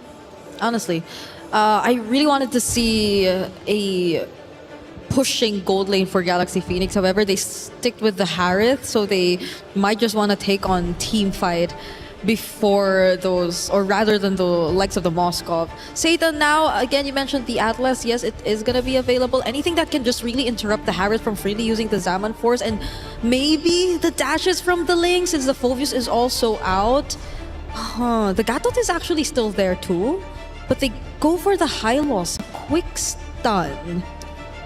honestly. I really wanted to see a pushing gold lane for Galaxy Phoenix. However, they stick with the Harith, so they might just want to take on team fight before those, or rather than the likes of the Moskov. Satan, now, again, you mentioned the Atlas. Yes, it is going to be available. Anything that can just really interrupt the Harith from freely using the Zaman Force, and maybe the dashes from the Ling, since the Phoveus is also out. The Gatot is actually still there too, but they go for the high loss, quick stun.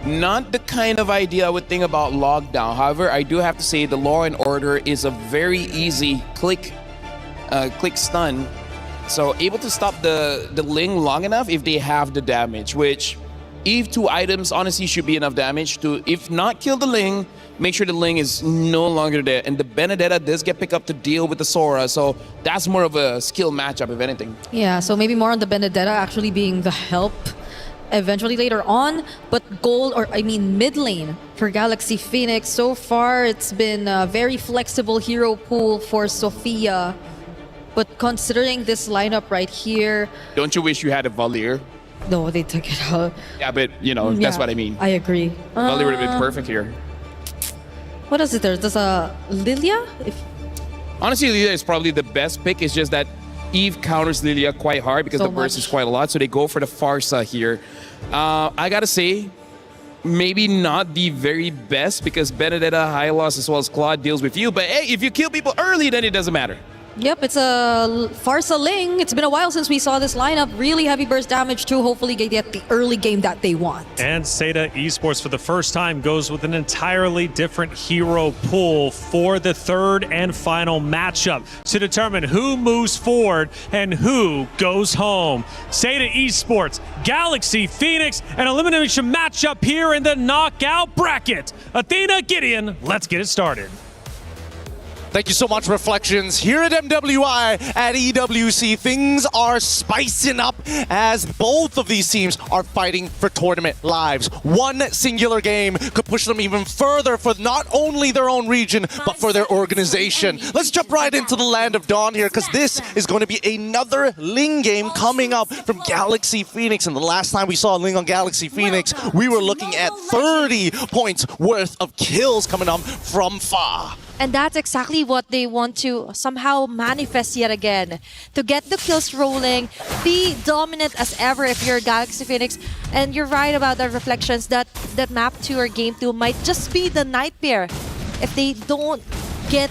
Not the kind of idea I would think about lockdown. However, I do have to say the Law and Order is a very easy click stun. So able to stop the Ling long enough if they have the damage, which if 2 items honestly should be enough damage to, if not kill the Ling, make sure the Ling is no longer there. And the Benedetta does get picked up to deal with the Sora, so that's more of a skill matchup if anything. Yeah, so maybe more on the Benedetta actually being the help eventually later on, but mid lane for Galaxy Phoenix. So far, it's been a very flexible hero pool for Sophia. But considering this lineup right here... Don't you wish you had a Valier? No, they took it out. Yeah, but, that's what I mean. I agree. Valier would have been perfect here. What is it there? There's a Lilia? Honestly, Lilia is probably the best pick. It's just that Eve counters Lilia quite hard because the burst is quite a lot, so they go for the Farsa here. I gotta say, maybe not the very best because Benedetta, Hylos, as well as Claude deals with you, but hey, if you kill people early, then it doesn't matter. Yep, it's a Farsa Ling. It's been a while since we saw this lineup. Really heavy burst damage too. Hopefully they get the early game that they want. And Seda Esports for the first time goes with an entirely different hero pool for the third and final matchup to determine who moves forward and who goes home. Seda Esports, Galaxy Phoenix, an elimination matchup here in the knockout bracket. Athena, Gideon, let's get it started. Thank you so much, Reflections. Here at MWI at EWC, things are spicing up as both of these teams are fighting for tournament lives. One singular game could push them even further for not only their own region, but for their organization. Let's jump right into the Land of Dawn here, because this is going to be another Ling game coming up from Galaxy Phoenix. And the last time we saw Ling on Galaxy Phoenix, we were looking at 30 points worth of kills coming up from Fa. And that's exactly what they want to somehow manifest yet again. To get the kills rolling, be dominant as ever if you're Galaxy Phoenix. And you're right about the Reflections that map 2 or game 2 might just be the nightmare if they don't get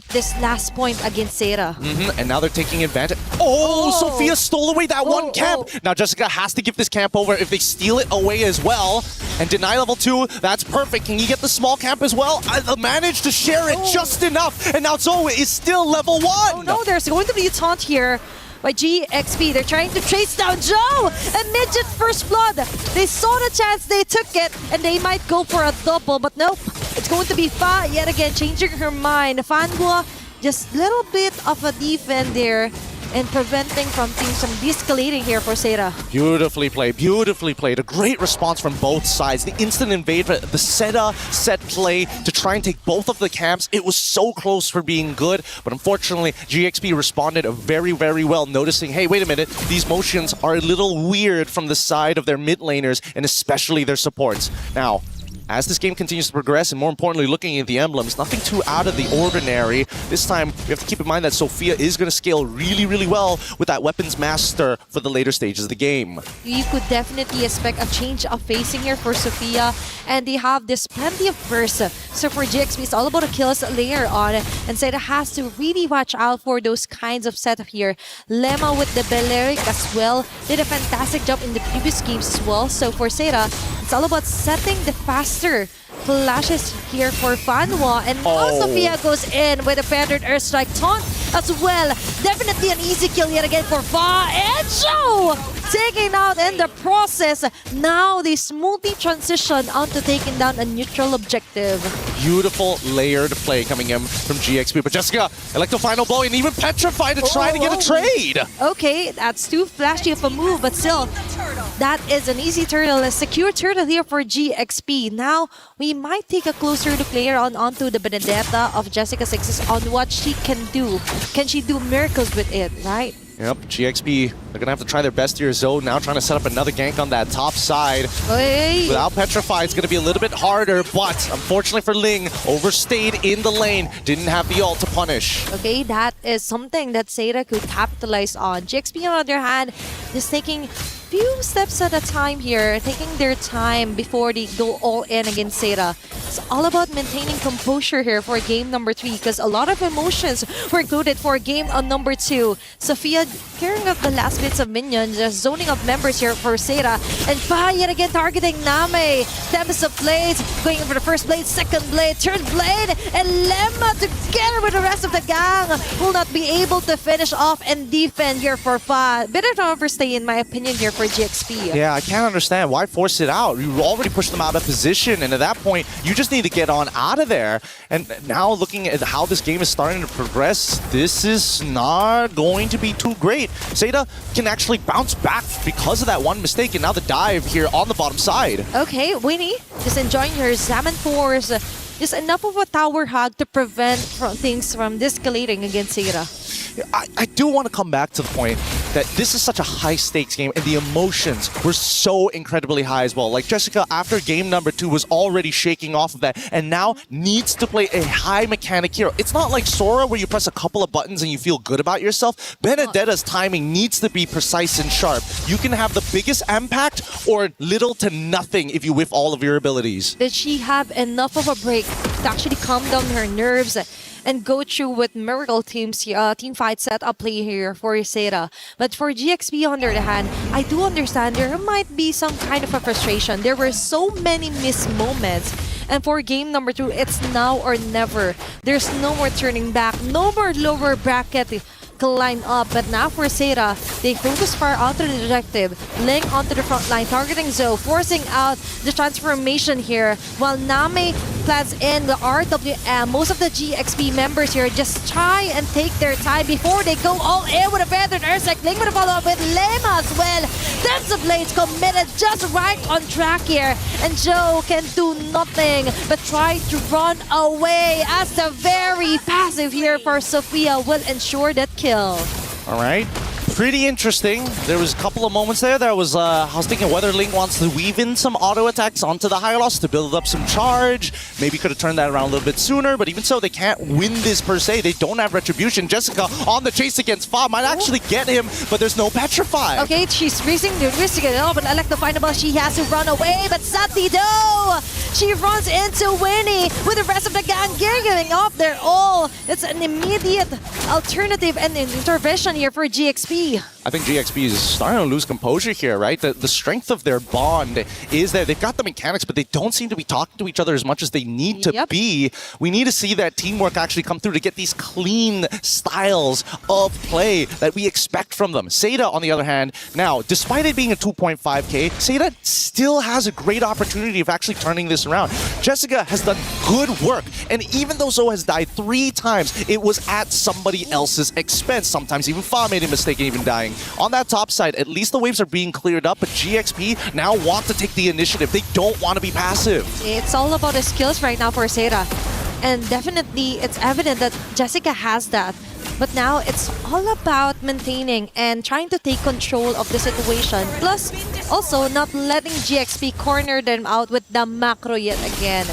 this last point against Sarah. And now they're taking advantage. Oh, Sophia stole away that one camp. Now Jessica has to give this camp over if they steal it away as well. And deny level 2, that's perfect. Can you get the small camp as well? I managed to share it just enough. And now Zoe is still level 1. Oh no, there's going to be a taunt here by GXP. They're trying to chase down Joe and Midget First Blood. They saw the chance, they took it, and they might go for a double, but nope. It's going to be Fa yet again, changing her mind. Fangua, just a little bit of a defend there and preventing from things from de-escalating here for Sarah. Beautifully played, beautifully played. A great response from both sides. The instant invade, the set play to try and take both of the camps. It was so close for being good, but unfortunately, GXP responded very, very well, noticing, hey, wait a minute, these motions are a little weird from the side of their mid laners, and especially their supports. Now, as this game continues to progress, and more importantly, looking at the emblems, nothing too out of the ordinary. This time, we have to keep in mind that Sophia is going to scale really, really well with that Weapons Master for the later stages of the game. You could definitely expect a change of facing here for Sophia, and they have this plenty of burst. So for GXP, it's all about the kills later on, and Sarah has to really watch out for those kinds of setup here. Lemma with the Balearic as well did a fantastic job in the previous games as well. So for Sarah, it's all about setting the faster flashes here for Fanwa, and Sophia goes in with a feathered Earthstrike taunt as well. Definitely an easy kill yet again for Fa, and Joe taking out in the process. Now they smoothly transition onto taking down a neutral objective. Beautiful layered play coming in from GXP, but Jessica, Electro Final Blow and even Petrified to try to get a trade. Okay, that's too flashy of a move, but still, That is an easy turtle, a secure turtle here for GXP. Now, we might take a closer look later on onto the Benedetta of Jessica6 on what she can do. Can she do miracles with it, right? Yep, GXP, they're going to have to try their best here. Zoe now trying to set up another gank on that top side. Hey. Without Petrify, it's going to be a little bit harder, but unfortunately for Ling, overstayed in the lane. Didn't have the ult to punish. Okay, that is something that Seda could capitalize on. GXP, on the other hand, is taking few steps at a time here, taking their time before they go all in against Seda. It's all about maintaining composure here for game number 3 because a lot of emotions were included for game number 2. Sophia carrying up the last bits of minions, just zoning up members here for Seda. And Pa yet again targeting Name. Tempest of Blades, going in for the first blade, second blade, third blade, and Lemma together with the rest of the gang will not be able to finish off and defend here for Pa. Bit of an overstay in my opinion here for GXP. Yeah, I can't understand. Why force it out? You already pushed them out of position, and at that point, you just need to get on out of there. And now looking at how this game is starting to progress, this is not going to be too great. Seda can actually bounce back because of that one mistake, and now the dive here on the bottom side. Okay, Winnie just enjoying her Salmon Force. Just enough of a tower hug to prevent things from escalating against Seda. I do want to come back to the point that this is such a high-stakes game and the emotions were so incredibly high as well. Like Jessica, after game number 2, was already shaking off of that and now needs to play a high mechanic hero. It's not like Sora where you press a couple of buttons and you feel good about yourself. Benedetta's timing needs to be precise and sharp. You can have the biggest impact or little to nothing if you whiff all of your abilities. Did she have enough of a break to actually calm down her nerves and go through with Miracle team fight setup play here for Seda? But for GXP on the other hand, I do understand there might be some kind of a frustration. There were so many missed moments. And for game number 2, it's now or never. There's no more turning back, no more lower bracket line up, but now for Seda, they focus fire onto the objective, laying onto the front line, targeting Zoe, forcing out the transformation here, while Name plans in the RWM. Most of the GXP members here just try and take their time before they go all in with a feathered Ursak. Ling with a follow-up with Lema as well. That's the Blades committed just right on track here, and Joe can do nothing but try to run away as the very passive here for Sophia will ensure that kill. All right. Pretty interesting. There was a couple of moments there that I was thinking whether Ling wants to weave in some auto attacks onto the Hylos to build up some charge. Maybe could have turned that around a little bit sooner, but even so, they can't win this per se. They don't have Retribution. Jessica on the chase against Fa might actually get him, but there's no Petrify. Okay, she's risking it all, but Electofindable, she has to run away, but Sati though! She runs into Winnie with the rest of the gang giving off their all. It's an immediate alternative and intervention here for GXP. I think GXP is starting to lose composure here, right? The strength of their bond is that they've got the mechanics, but they don't seem to be talking to each other as much as they need to be. We need to see that teamwork actually come through to get these clean styles of play that we expect from them. Seda, on the other hand, now, despite it being a 2.5k, Seda still has a great opportunity of actually turning this around. Jessica has done good work, and even though Zoe has died 3 times, it was at somebody else's expense. Sometimes even Fa made a mistake and even dying. On that top side, at least the waves are being cleared up, but GXP now want to take the initiative. They don't want to be passive. It's all about the skills right now for Seda. And definitely, it's evident that Jessica has that. But now, it's all about maintaining and trying to take control of the situation. Plus, also not letting GXP corner them out with the macro yet again.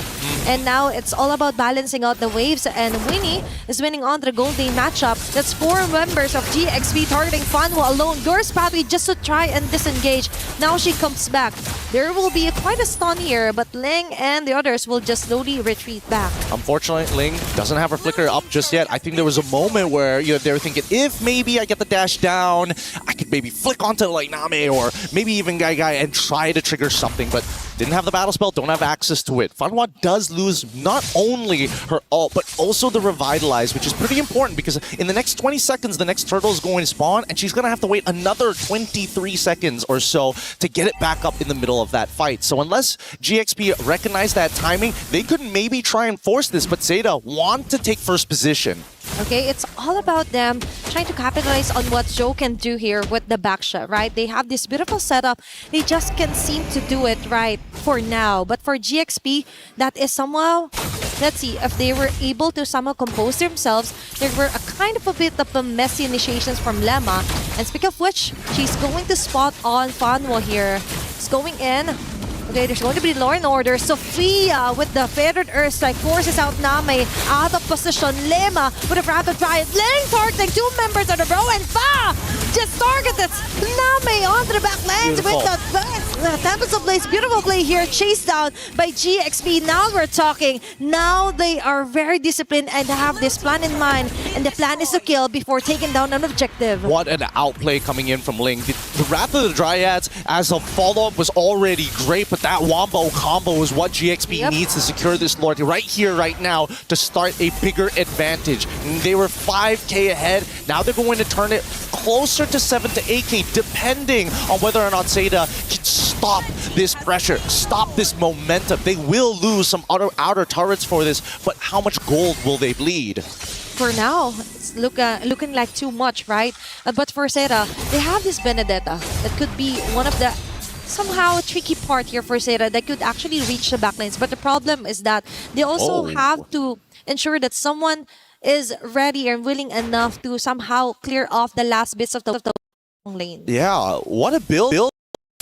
And now, it's all about balancing out the waves. And Winnie is winning on the Gold Day matchup. That's 4 members of GXP targeting Fanwa alone. Girls probably just to try and disengage. Now she comes back. There will be quite a stun here, but Ling and the others will just slowly retreat back. Unfortunately, Ling doesn't have her flicker up just yet. I think there was a moment where they were thinking, if maybe I get the dash down, I could maybe flick onto like Name or maybe even Gai and try to trigger something, but didn't have the battle spell, don't have access to it. Fanwa does lose not only her ult, but also the Revitalize, which is pretty important because in the next 20 seconds, the next turtle is going to spawn, and she's going to have to wait another 23 seconds or so to get it back up in the middle of that fight. So unless GXP recognize that timing, they could maybe try and force this, but Zeta want to take first position. Okay, it's all about them trying to capitalize on what Joe can do here with the backshot, right? They have this beautiful setup. They just can't seem to do it right for now. But for GXP, that is somehow... Let's see, if they were able to somehow compose themselves, there were a kind of a bit of a messy initiations from Lemma. And speak of which, she's going to spot on Fanwo here. It's going in. Okay, there's going to be law and order. Sophia with the feathered earth strike forces out Name out of position. Lemma with a rapid fire. Ling targeting 2 members of the row, and Fa just targeted Name onto the back lanes with the Tempest of Blaze. Beautiful play here, chased down by GXP. Now we're talking. Now they are very disciplined and have this plan in mind, and the plan is to kill before taking down an objective. What an outplay coming in from Ling. The Wrath of the Dryads as a follow-up was already great, but that Wombo combo is what GXP needs to secure this Lord right here, right now, to start a bigger advantage. And they were 5k ahead. Now they're going to turn it closer to 7 to 8k, depending on whether or not Seda can stop this pressure, stop this momentum. They will lose some outer turrets for this, but how much gold will they bleed? For now, it's looking like too much, right? But for Seda, they have this Benedetta that could be one of the somehow tricky part here for Seda that could actually reach the backlines. But the problem is that they also have to ensure that someone is ready and willing enough to somehow clear off the last bits of the lane. Yeah, what a build.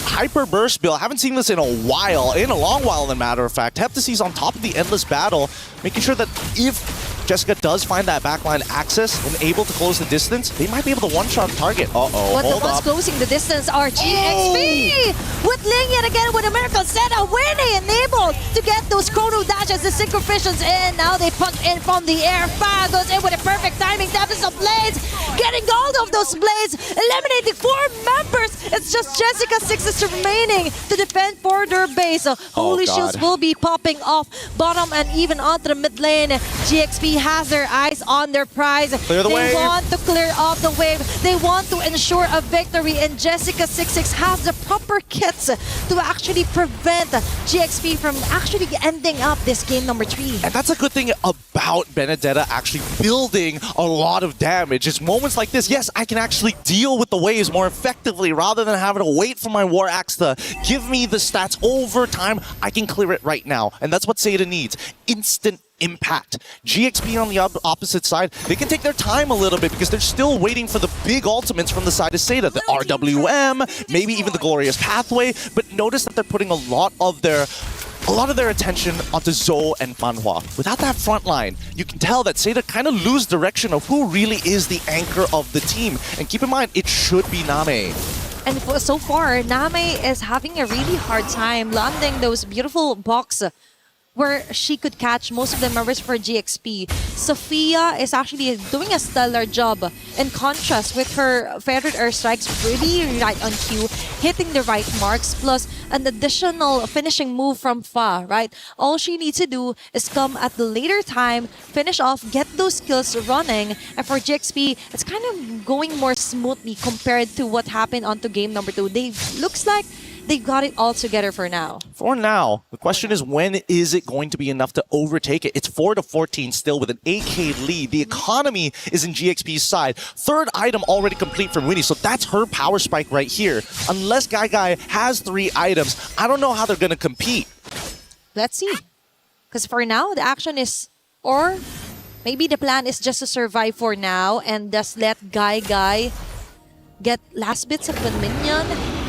Hyper burst build. I haven't seen this in a while, in a long while, as a matter of fact. Heptasy's on top of the endless battle, making sure that if Jessica does find that backline access and able to close the distance, they might be able to one-shot target. But the ones closing the distance are GXP! With Ling yet again with a miracle setup, Winnie enabled to get those chrono dashes, the synchro visions in. Now they punch in from the air. Fa goes in with a perfect timing. Tempest of Blades, getting gold of those blades, eliminating 4 members. It's just Jessica 6 is remaining to defend for their base. Holy shields will be popping off bottom and even onto the mid lane. GXP has their eyes on their prize. Clear the wave. They want to clear off the wave. They want to ensure a victory, and Jessica 66 has the proper kits to actually prevent GXP from actually ending up this game number 3. And that's a good thing about Benedetta actually building a lot of damage. It's moments like this, yes, I can actually deal with the waves more effectively rather than having to wait for my War Axe to give me the stats over time. I can clear it right now. And that's what Seda needs. Instant impact. GXP on the opposite side, they can take their time a little bit because they're still waiting for the big ultimates from the side of Seda. The RWM, maybe even the Glorious Pathway, but notice that they're putting a lot of their attention onto Zoe and Fanhua. Without that front line, you can tell that Seda kind of lose direction of who really is the anchor of the team. And keep in mind, it should be Name. And so far, Name is having a really hard time landing those beautiful blocks where she could catch most of the members for GXP. Sophia is actually doing a stellar job. In contrast with her feathered earth strikes, really right on cue, hitting the right marks, plus an additional finishing move from Fa, right? All she needs to do is come at the later time, finish off, get those skills running, and for GXP, it's kind of going more smoothly compared to what happened onto game number 2. Looks like they've got it all together for now. For now. The question is, when is it going to be enough to overtake it? It's 4-14 still with an 8k lead. The economy is in GXP's side. 3rd item already complete from Winnie, so that's her power spike right here. Unless Guy has 3 items, I don't know how they're going to compete. Let's see. Because for now, the action is... Or maybe the plan is just to survive for now and just let Guy get last bits of a minion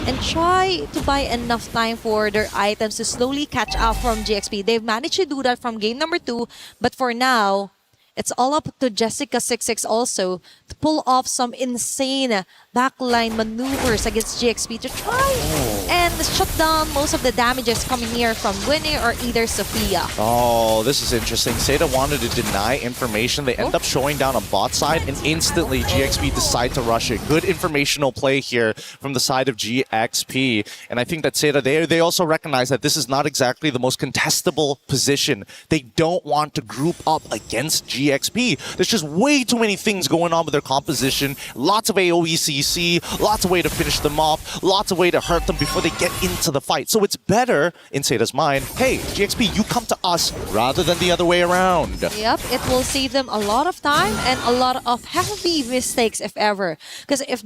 and try to buy enough time for their items to slowly catch up from GXP. They've managed to do that from game number 2, but for now, it's all up to Jessica 66 also to pull off some insane backline maneuvers against GXP to try and shut down most of the damages coming here from Winnie or either Sophia. Oh, this is interesting. Seda wanted to deny information. They end up showing down on bot side, and instantly GXP decide to rush it. Good informational play here from the side of GXP. And I think that Seda, they also recognize that this is not exactly the most contestable position. They don't want to group up against GXP. There's just way too many things going on with their composition. Lots of AoE CC, lots of way to finish them off, lots of way to hurt them before they get into the fight. So it's better, in Seida's mind, hey, GXP, you come to us rather than the other way around. Yep, it will save them a lot of time and a lot of heavy mistakes, if ever. Because if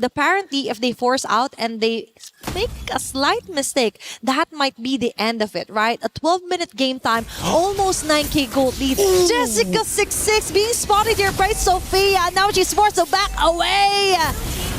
they force out and they make a slight mistake, that might be the end of it, right? A 12-minute game time, almost 9k gold lead. Jessica26 being spotted here by Sophia. Now she's forced to back away.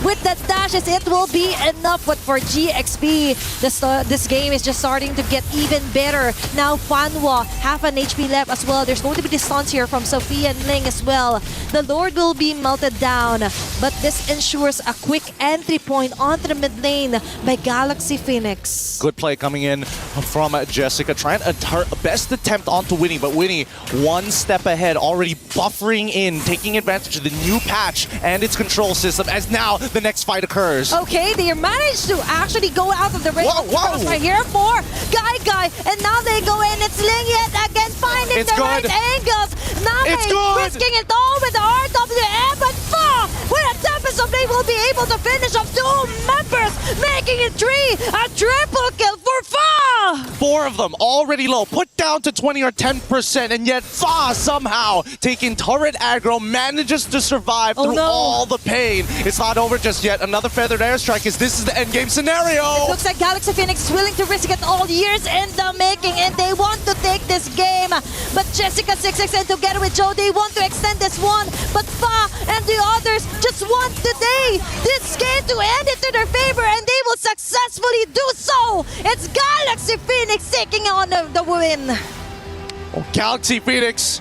With the dashes, it will be enough. But for GXP, this game is just starting to get even better. Now Fanwa, half an HP left as well. There's going to be the stuns here from Sophia and Ling as well. The Lord will be melted down. But this ensures a quick entry point onto the mid lane by Galaxy Phoenix. Good play coming in from Jessica, trying her best attempt onto Winnie, but Winnie one step ahead, already buffering in, taking advantage of the new patch and its control system as now the next fight occurs. Okay, they managed to actually go out of the range of crossfire here for Guy, and now they go in. It's Ling yet again finding the right angles. Now they're risking it all with the RWM, but Fa with a Tempest of they will be able to finish off 2 members, making it 3, a triple kill for Fa. 4 of them already low, put down to 20 or 10%, and yet Fa somehow taking turret aggro manages to survive through all the pain. It's not over just yet. Another feathered airstrike as this is the endgame scenario. It looks like Galaxy Phoenix is willing to risk it all, years in the making, and they want to take this game. But Jessica26 and together with Joe, they want to extend this one. But Fa and the others just want today this game to end it to their favor, and they will successfully do so. It's Galaxy Phoenix taking on the win. Oh, Galaxy Phoenix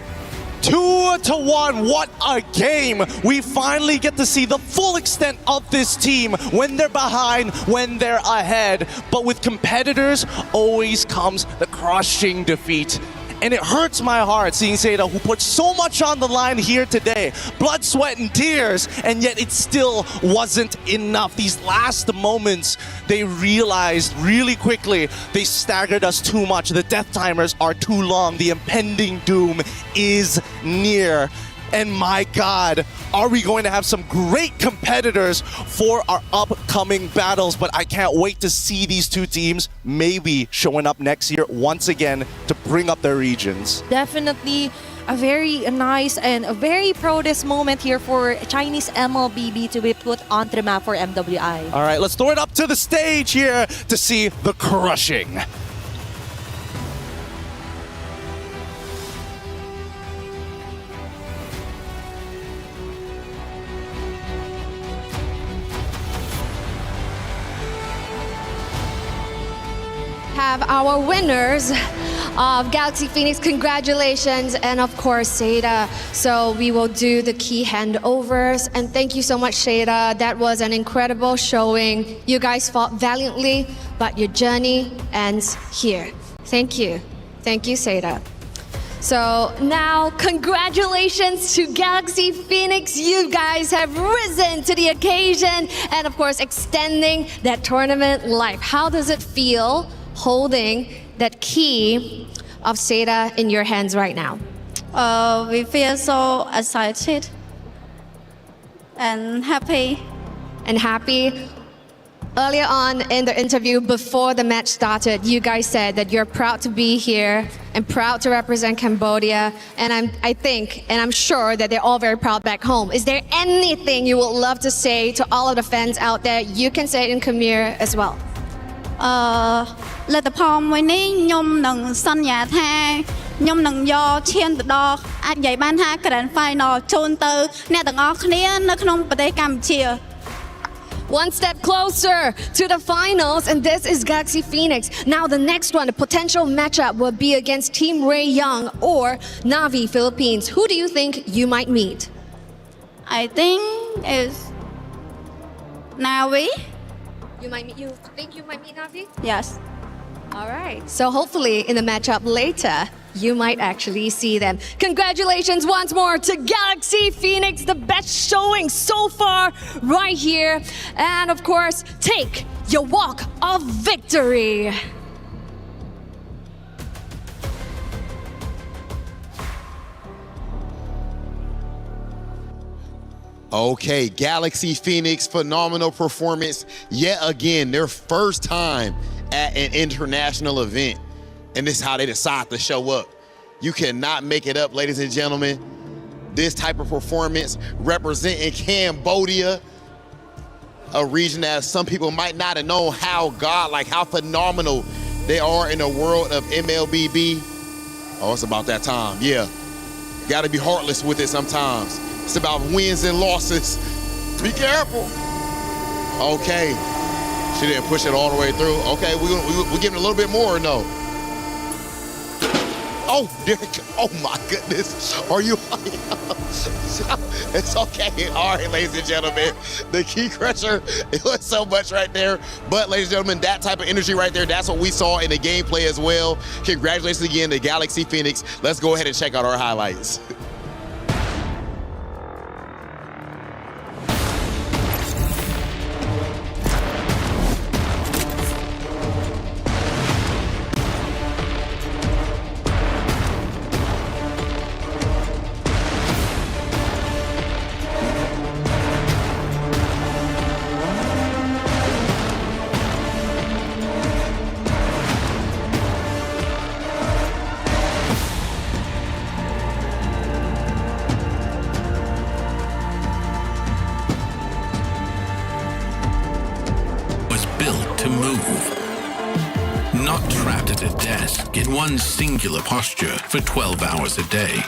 2-1, what a game! We finally get to see the full extent of this team when they're behind, when they're ahead. But with competitors, always comes the crushing defeat. And it hurts my heart seeing Seida, who put so much on the line here today. Blood, sweat, and tears, and yet it still wasn't enough. These last moments, they realized really quickly they staggered us too much. The death timers are too long. The impending doom is near. And my God, are we going to have some great competitors for our upcoming battles. But I can't wait to see these two teams maybe showing up next year once again to bring up their regions. Definitely a very nice and a very proudest moment here for Chinese MLBB to be put onto the map for MWI. All right, let's throw it up to the stage here to see the crushing. Have our winners of Galaxy Phoenix. Congratulations, and of course Seida. So we will do the key handovers, and thank you so much, Seida. That was an incredible showing. You guys fought valiantly, but your journey ends here. Thank you, Seida. So now, congratulations to Galaxy Phoenix. You guys have risen to the occasion and of course extending that tournament life. How does it feel holding that key of Seida in your hands right now? We feel so excited and happy. Earlier on in the interview, before the match started, you guys said that you're proud to be here and proud to represent Cambodia. And I'm sure that they're all very proud back home. Is there anything you would love to say to all of the fans out there? You can say it in Khmer as well. លទ្ធផលមួយនេះខ្ញុំនឹងសន្យាថាខ្ញុំនឹងយកឈានទៅដល់អាចនិយាយបានថា Grand Final ជូនទៅអ្នកទាំងអស់គ្នានៅក្នុងប្រទេសកម្ពុជា One step closer to the finals, and this is Galaxy Phoenix. Now the next one, the potential matchup will be against Team Ray Young or Navi Philippines. Who do you think you might meet? I think is Navi. You think you might meet Navi? Yes. All right. So hopefully in the matchup later, you might actually see them. Congratulations once more to Galaxy Phoenix, the best showing so far right here. And of course, take your walk of victory. Okay, Galaxy Phoenix, phenomenal performance. Yet again, their first time at an international event. And this is how they decide to show up. You cannot make it up, ladies and gentlemen. This type of performance representing Cambodia, a region that some people might not have known how godlike, how phenomenal they are in the world of MLBB. Oh, it's about that time, yeah. Gotta be heartless with it sometimes. It's about wins and losses. Be careful. Okay, she didn't push it all the way through. Okay, we're giving a little bit more or no? Oh, oh my goodness. Are you? It's okay. All right, ladies and gentlemen. The key crusher, it was so much right there. But ladies and gentlemen, that type of energy right there, that's what we saw in the gameplay as well. Congratulations again to Galaxy Phoenix. Let's go ahead and check out our highlights. Not trapped at a desk in one singular posture for 12 hours a day.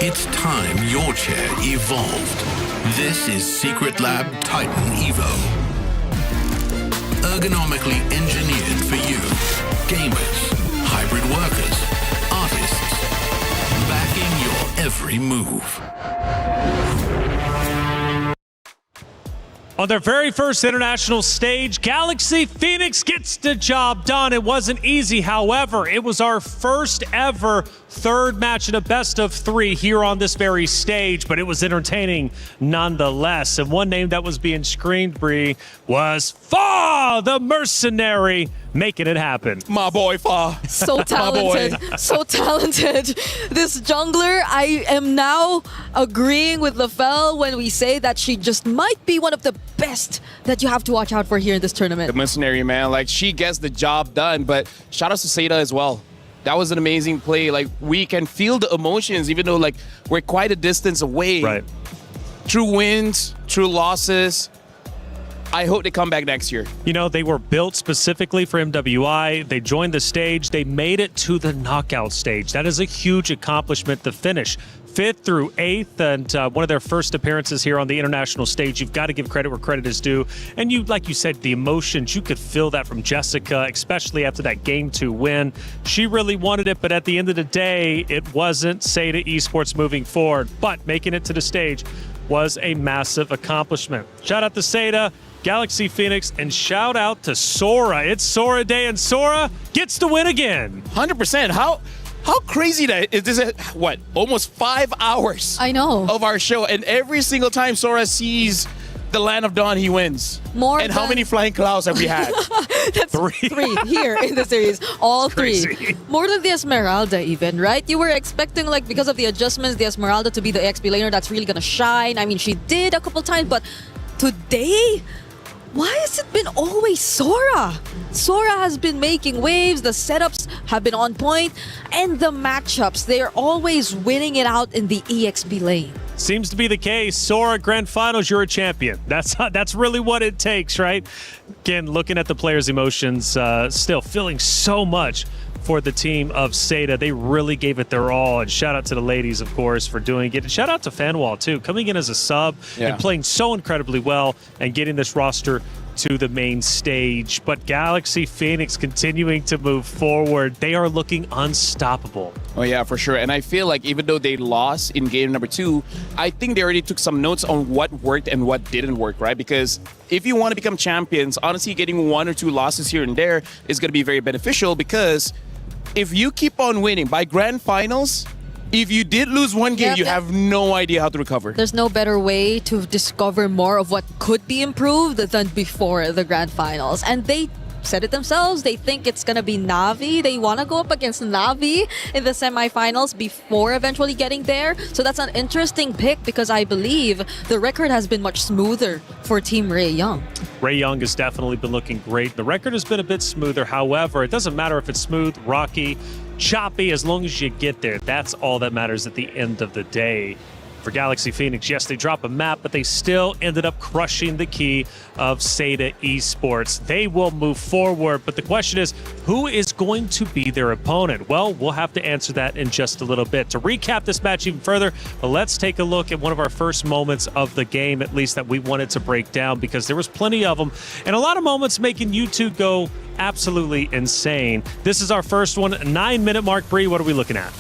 It's time your chair evolved. This is Secret Lab Titan Evo. Ergonomically engineered for you, gamers, hybrid workers, artists, backing your every move. On their very first international stage, Galaxy Phoenix gets the job done. It wasn't easy, however, it was our first ever third match in a best of three here on this very stage, but it was entertaining nonetheless. And one name that was being screamed, Bree, was Fa, the mercenary, making it happen. My boy, Fa. So talented. So talented. This jungler, I am now agreeing with LaFell when we say that she just might be one of the best that you have to watch out for here in this tournament. The mercenary, man. Like, she gets the job done, but shout out to Seda as well. That was an amazing play. Like, we can feel the emotions, even though, like, we're quite a distance away. Right. True wins, true losses. I hope they come back next year. You know, they were built specifically for MWI. They joined the stage. They made it to the knockout stage. That is a huge accomplishment to finish 5th through 8th, and one of their first appearances here on the international stage. You've got to give credit where credit is due. And you, like you said, the emotions, you could feel that from Jessica, especially after that Game 2 win. She really wanted it, but at the end of the day, it wasn't Seda Esports moving forward. But making it to the stage was a massive accomplishment. Shout out to Seda, Galaxy Phoenix, and shout out to Sora. It's Sora Day, and Sora gets the win again. 100%. How crazy that is this? What, almost 5 hours? I know. Of our show, and every single time Sora sees the Land of Dawn, he wins. And how many flying clouds have we had? That's three here in the series. All three. More than the Esmeralda even, right? You were expecting, like, because of the adjustments, the Esmeralda to be the XP laner that's really gonna shine. I mean, she did a couple times, but today, why has it been always Sora? Sora has been making waves, the setups have been on point, and the matchups, they're always winning it out in the EXP lane. Seems to be the case. Sora, Grand Finals, you're a champion. That's really what it takes, right? Again, looking at the players' emotions, still feeling so much for the team of Seda. They really gave it their all, and shout out to the ladies, of course, for doing it. And shout out to Fanwall, too, coming in as a sub and playing so incredibly well and getting this roster to the main stage. But Galaxy Phoenix continuing to move forward. They are looking unstoppable. Oh, yeah, for sure. And I feel like even though they lost in game number 2, I think they already took some notes on what worked and what didn't work, right? Because if you want to become champions, honestly, getting 1 or 2 losses here and there is going to be very beneficial, because if you keep on winning by grand finals, if you did lose one game, you have no idea how to recover. There's no better way to discover more of what could be improved than before the grand finals. And they said it themselves. They think it's gonna be Na'Vi. They want to go up against Na'Vi in the semifinals before eventually getting there. So that's an interesting pick because I believe the record has been much smoother for Team Ray Young. Ray Young has definitely been looking great. The record has been a bit smoother. However, it doesn't matter if it's smooth, rocky, choppy, as long as you get there. That's all that matters at the end of the day. For Galaxy Phoenix, yes, they drop a map, but they still ended up crushing the key of Seda Esports. They will move forward, but the question is, who is going to be their opponent? Well, we'll have to answer that in just a little bit. To recap this match even further, let's take a look at one of our first moments of the game, at least that we wanted to break down, because there was plenty of them, and a lot of moments making you two go absolutely insane. This is our first one, 9-minute mark. Bree, what are we looking at?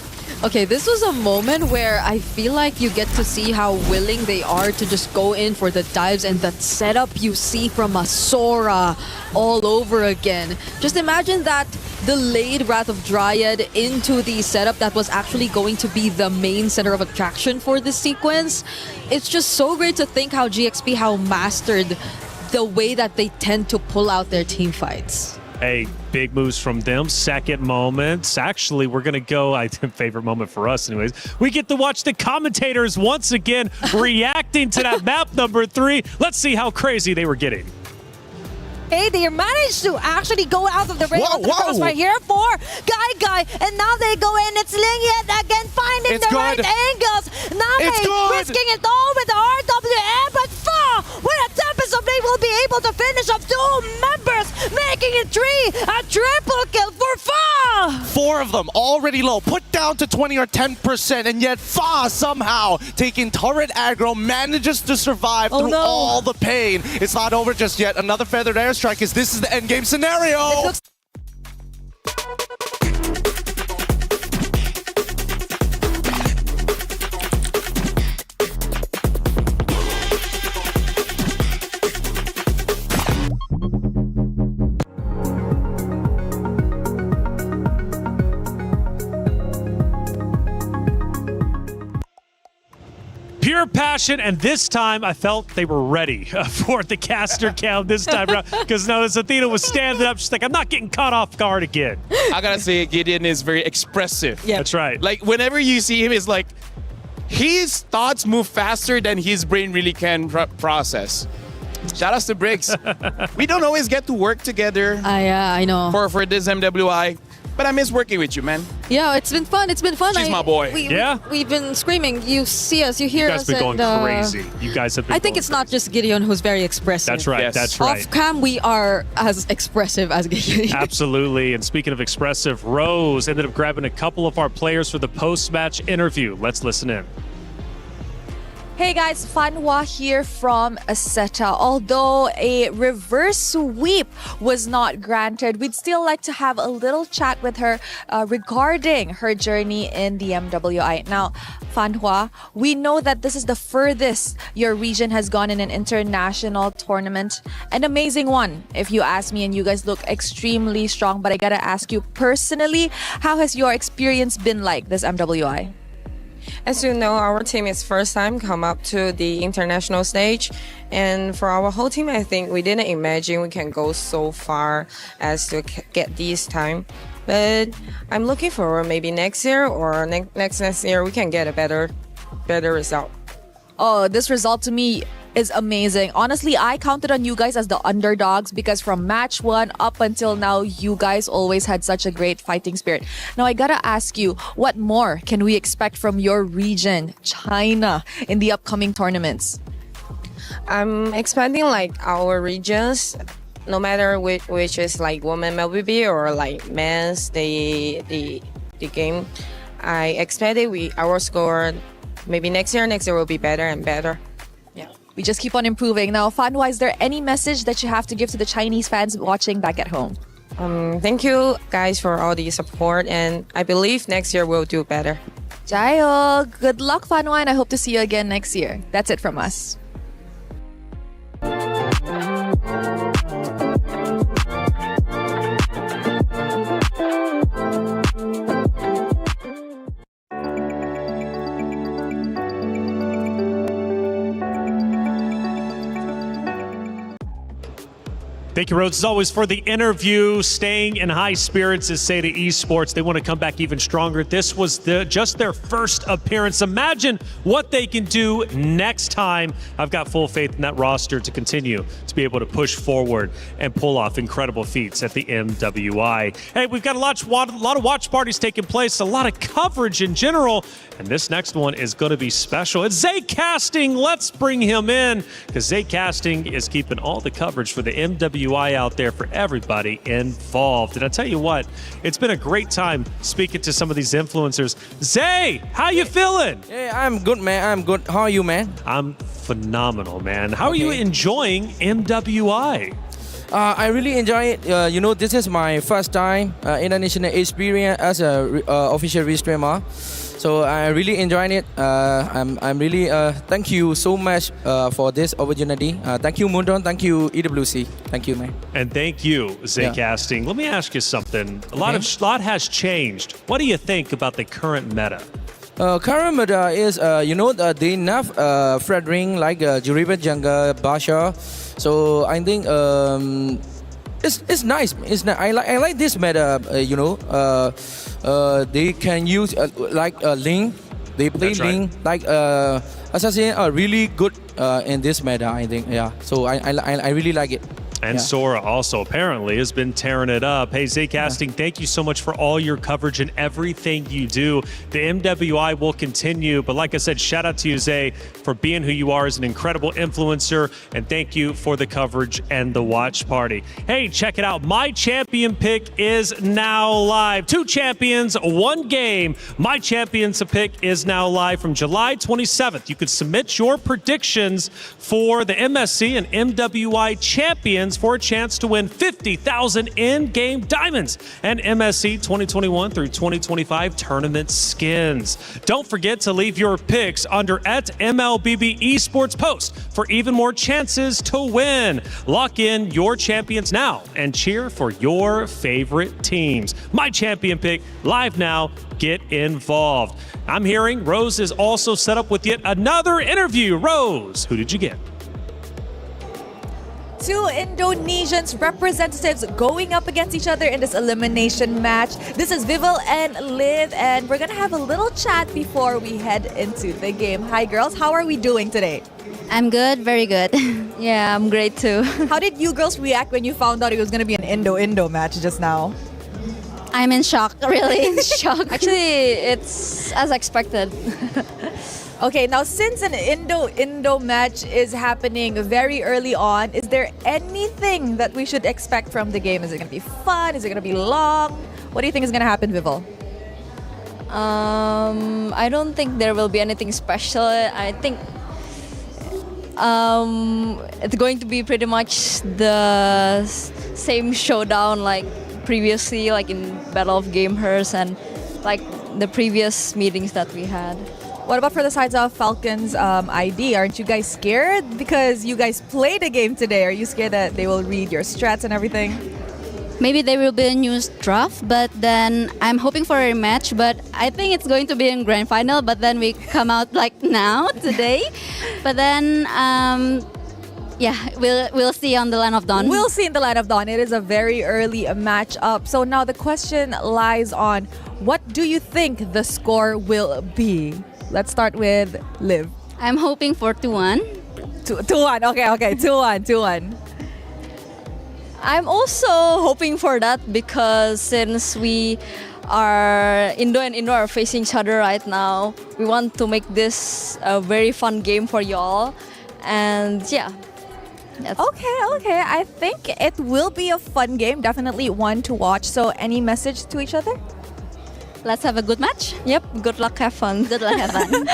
Okay, this was a moment where I feel like you get to see how willing they are to just go in for the dives and that setup you see from a Sora all over again. Just imagine that delayed Wrath of Dryad into the setup that was actually going to be the main center of attraction for this sequence. It's just so great to think how GXP mastered the way that they tend to pull out their team fights. Hey, big moves from them. Second moments. Actually, we're going to go, I think, favorite moment for us anyways. We get to watch the commentators once again reacting to that map number 3. Let's see how crazy they were getting. Hey, they managed to actually go out of the ring of the crossfire here for Guy, and now they go in. It's Ling yet again, finding the right angles. Name risking it all with the RWM, but Fa with a Tempest of Blade will be able to finish off 2 members, making it 3. A triple kill for Fa. 4 of them already low, put down to 20 or 10%, and yet Fa somehow taking turret aggro manages to survive through all the pain. It's not over just yet. Another feathered airstrike is this is the end game scenario. Pure passion, and this time I felt they were ready for the caster count this time around, because notice Athena was standing up. She's like, I'm not getting caught off guard again. I gotta say, Gideon is very expressive. Yeah, that's right. Like, whenever you see him, it's like his thoughts move faster than his brain really can process. Shout out to Briggs. We don't always get to work together. Yeah, I know. For this MWI. But I miss working with you, man. Yeah, it's been fun. It's been fun. She's my boy. We've been screaming. You see us, you hear us. You guys have been going crazy. You guys have been I think it's not just Gideon who's very expressive. That's right. Yes. That's right. Off cam, we are as expressive as Gideon. Absolutely. And speaking of expressive, Rose ended up grabbing a couple of our players for the post-match interview. Let's listen in. Hey guys, Fanhua here from Aseta. Although a reverse sweep was not granted, we'd still like to have a little chat with her regarding her journey in the MWI. Now, Fanhua, we know that this is the furthest your region has gone in an international tournament. An amazing one, if you ask me, and you guys look extremely strong. But I gotta ask you personally, how has your experience been like this MWI? As you know, our team is first time come up to the international stage, and for our whole team, I think we didn't imagine we can go so far as to get this time. But I'm looking forward maybe next year or next year we can get a better result. Oh, this result to me is amazing. Honestly, I counted on you guys as the underdogs because from match 1 up until now, you guys always had such a great fighting spirit. Now, I gotta ask you, what more can we expect from your region, China, in the upcoming tournaments? I'm expecting like our regions, no matter which is like women MLBB or like men's the game. I expected our score maybe next year will be better and better. We just keep on improving. Now, Fanhua, is there any message that you have to give to the Chinese fans watching back at home? Thank you guys for all the support, and I believe next year we'll do better. Jayo! Good luck, Fanhua, and I hope to see you again next year. That's it from us. Thank you, Rhodes, as always, for the interview. Staying in high spirits is Seda Esports. They want to come back even stronger. This was just their first appearance. Imagine what they can do next time. I've got full faith in that roster to continue to be able to push forward and pull off incredible feats at the MWI. Hey, we've got a lot of watch parties taking place, a lot of coverage in general, and this next one is going to be special. It's Zay Casting. Let's bring him in, because Zay Casting is keeping all the coverage for the MWI out there for everybody involved. And I tell you what, it's been a great time speaking to some of these influencers. Zay, how you feeling? Hey, I'm good, man. I'm good. How are you, man? I'm phenomenal, man. How are you enjoying MWI? I really enjoy it. This is my first time international experience as a official restreamer. So I really enjoyed it. I'm really thank you so much for this opportunity. Thank you, Mundon. Thank you, EWC. Thank you, man. And thank you, Zay Casting. Let me ask you something. A lot has changed. What do you think about the current meta? Current meta is, they enough Fredring like Juriba Jungle, Basha. So I think it's nice. I like this meta. They can use Link. They play Link like Assassin are really good in this meta. I think So I really like it. And Sora also apparently has been tearing it up. Hey, Zay Casting, thank you so much for all your coverage and everything you do. The MWI will continue, but like I said, shout out to you, Zay, for being who you are as an incredible influencer, and thank you for the coverage and the watch party. Hey, check it out. My champion pick is now live. 2 champions, 1 game. My champions pick is now live from July 27th. You could submit your predictions for the MSC and MWI champions for a chance to win 50,000 in-game diamonds and MSC 2021 through 2025 tournament skins. Don't forget to leave your picks under @MLBB Esports post for even more chances to win. Lock in your champions now and cheer for your favorite teams. My champion pick live now. Get involved. I'm hearing Rose is also set up with yet another interview. Rose, who did you get? 2 Indonesians representatives going up against each other in this elimination match. This is Vival and Liv, and we're gonna have a little chat before we head into the game. Hi girls, how are we doing today? I'm good, very good. Yeah, I'm great too. How did you girls react when you found out it was gonna be an Indo-Indo match just now? I'm in shock, really in shock. Actually, it's as expected. Okay, now since an Indo-Indo match is happening very early on, is there anything that we should expect from the game? Is it going to be fun? Is it going to be long? What do you think is going to happen, Vival? I don't think there will be anything special. I think it's going to be pretty much the same showdown like previously, like in Battle of Gamehurst and like the previous meetings that we had. What about for the sides of Falcons ID? Aren't you guys scared? Because you guys played a game today. Are you scared that they will read your strats and everything? Maybe there will be a new draft, but then I'm hoping for a rematch. But I think it's going to be in grand final. But then we come out like now today. But then we'll see on the Land of Dawn. We'll see in the Land of Dawn. It is a very early matchup. So now the question lies on, what do you think the score will be? Let's start with Liv. I'm hoping for 2-1. 2-1. Okay. 2-1. I'm also hoping for that because since we are Indo and Indo are facing each other right now, we want to make this a very fun game for y'all. And yeah. Okay. I think it will be a fun game. Definitely one to watch. So any message to each other? Let's have a good match. Yep, good luck, have fun. Good luck, have fun.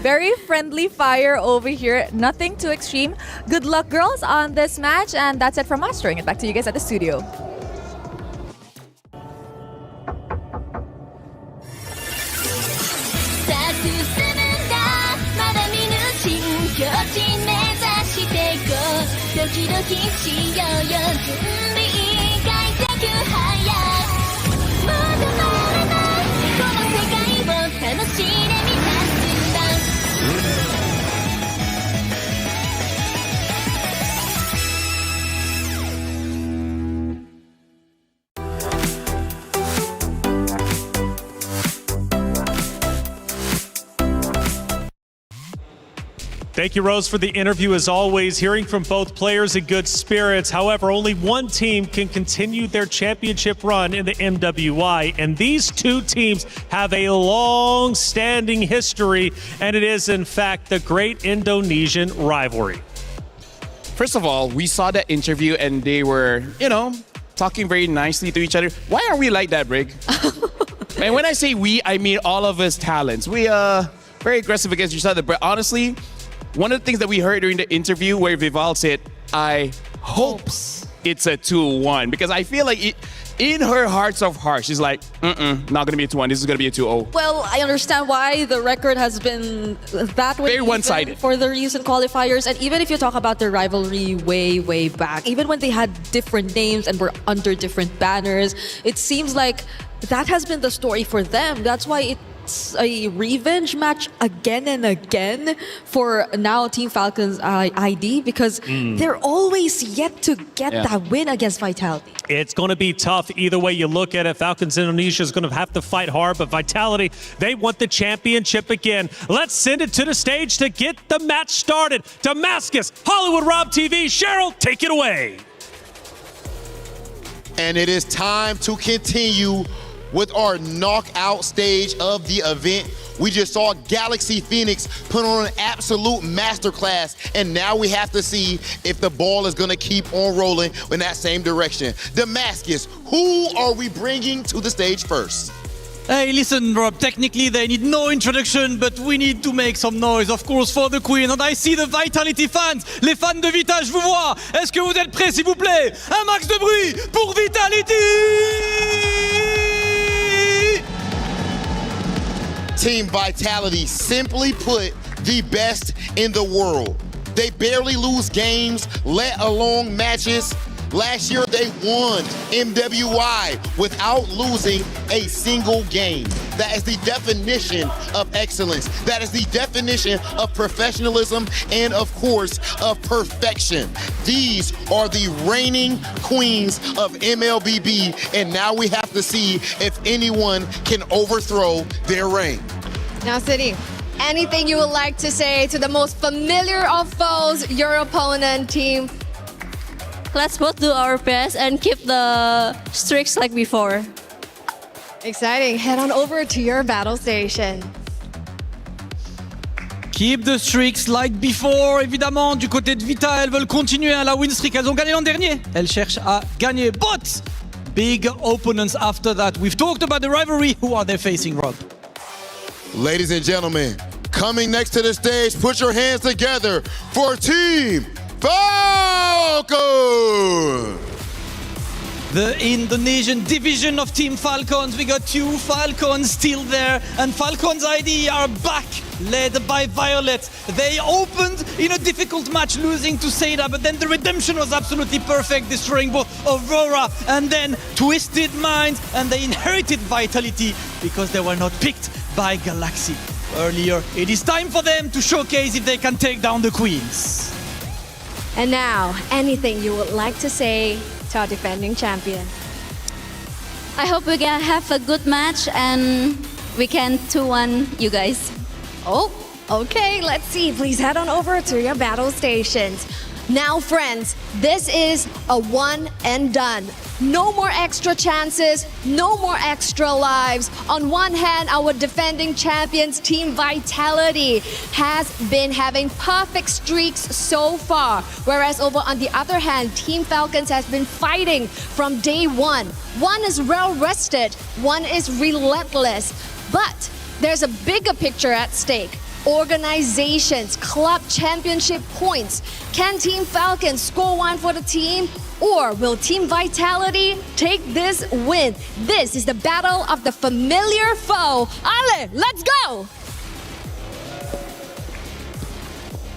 Very friendly fire over here. Nothing too extreme. Good luck, girls, on this match. And that's it from us. Throwing it back to you guys at the studio. Thank you, Rose, for the interview as always. Hearing from both players in good spirits. However, only one team can continue their championship run in the MWI, and these two teams have a long-standing history, and it is, in fact, the great Indonesian rivalry. First of all, we saw that interview and they were, talking very nicely to each other. Why are we like that, Brig? And when I say we, I mean all of us talents. We are very aggressive against each other, but honestly, one of the things that we heard during the interview where Vival said, I hope it's a 2-1, because I feel like in her hearts of hearts, she's like, not going to be a 2-1, this is going to be a 2-0. Well, I understand why the record has been that way. Very one-sided. For the recent qualifiers. And even if you talk about the rivalry way back, even when they had different names and were under different banners, it seems like that has been the story for them. That's why it's a revenge match again and again for now Team Falcons ID, because they're always yet to get that win against Vitality. It's going to be tough either way you look at it. Falcons Indonesia is going to have to fight hard, but Vitality, they want the championship again. Let's send it to the stage to get the match started. Damascus, Hollywood Rob TV. Cheryl, take it away. And it is time to continue with our knockout stage of the event. We just saw Galaxy Phoenix put on an absolute masterclass, and now we have to see if the ball is going to keep on rolling in that same direction. Damascus, who are we bringing to the stage first? Hey, listen, Rob, technically they need no introduction, but we need to make some noise, of course, for the Queen. And I see the Vitality fans. Les fans de Vita, je vous vois. Est-ce que vous êtes prêts, s'il vous plaît? Un max de bruit pour Vitality! Team Vitality, simply put, the best in the world. They barely lose games, let alone matches. Last year, they won MWI without losing a single game. That is the definition of excellence. That is the definition of professionalism and, of course, of perfection. These are the reigning queens of MLBB, and now we have to see if anyone can overthrow their reign. Now, City, anything you would like to say to the most familiar of foes, your opponent, team? Let's both do our best and keep the streaks like before. Exciting. Head on over to your battle station. Keep the streaks like before, évidemment. Du côté de Vita, elles veulent continuer la win streak. Elles ont gagné l'an dernier. Elles cherchent à gagner. But big opponents after that. We've talked about the rivalry. Who are they facing, Rob? Ladies and gentlemen, coming next to the stage, put your hands together for Team Falcon! The Indonesian division of Team Falcons. We got two Falcons still there, and Falcons ID are back, led by Violet. They opened in a difficult match, losing to Seda, but then the redemption was absolutely perfect, destroying both Aurora and then Twisted Minds, and they inherited Vitality because they were not picked by Galaxy earlier. It is time for them to showcase if they can take down the Queens. And now, anything you would like to say to our defending champion? I hope we can have a good match and we can 2-1 you guys. Oh, okay, let's see. Please head on over to your battle stations. Now, friends, this is a one and done. No more extra chances, no more extra lives. On one hand, our defending champions, Team Vitality, has been having perfect streaks so far. Whereas over on the other hand, Team Falcons has been fighting from day one. One is well rested, one is relentless. But there's a bigger picture at stake. Organizations, club championship points. Can Team Falcons score one for the team? Or will Team Vitality take this win? This is the battle of the familiar foe. Ale, let's go!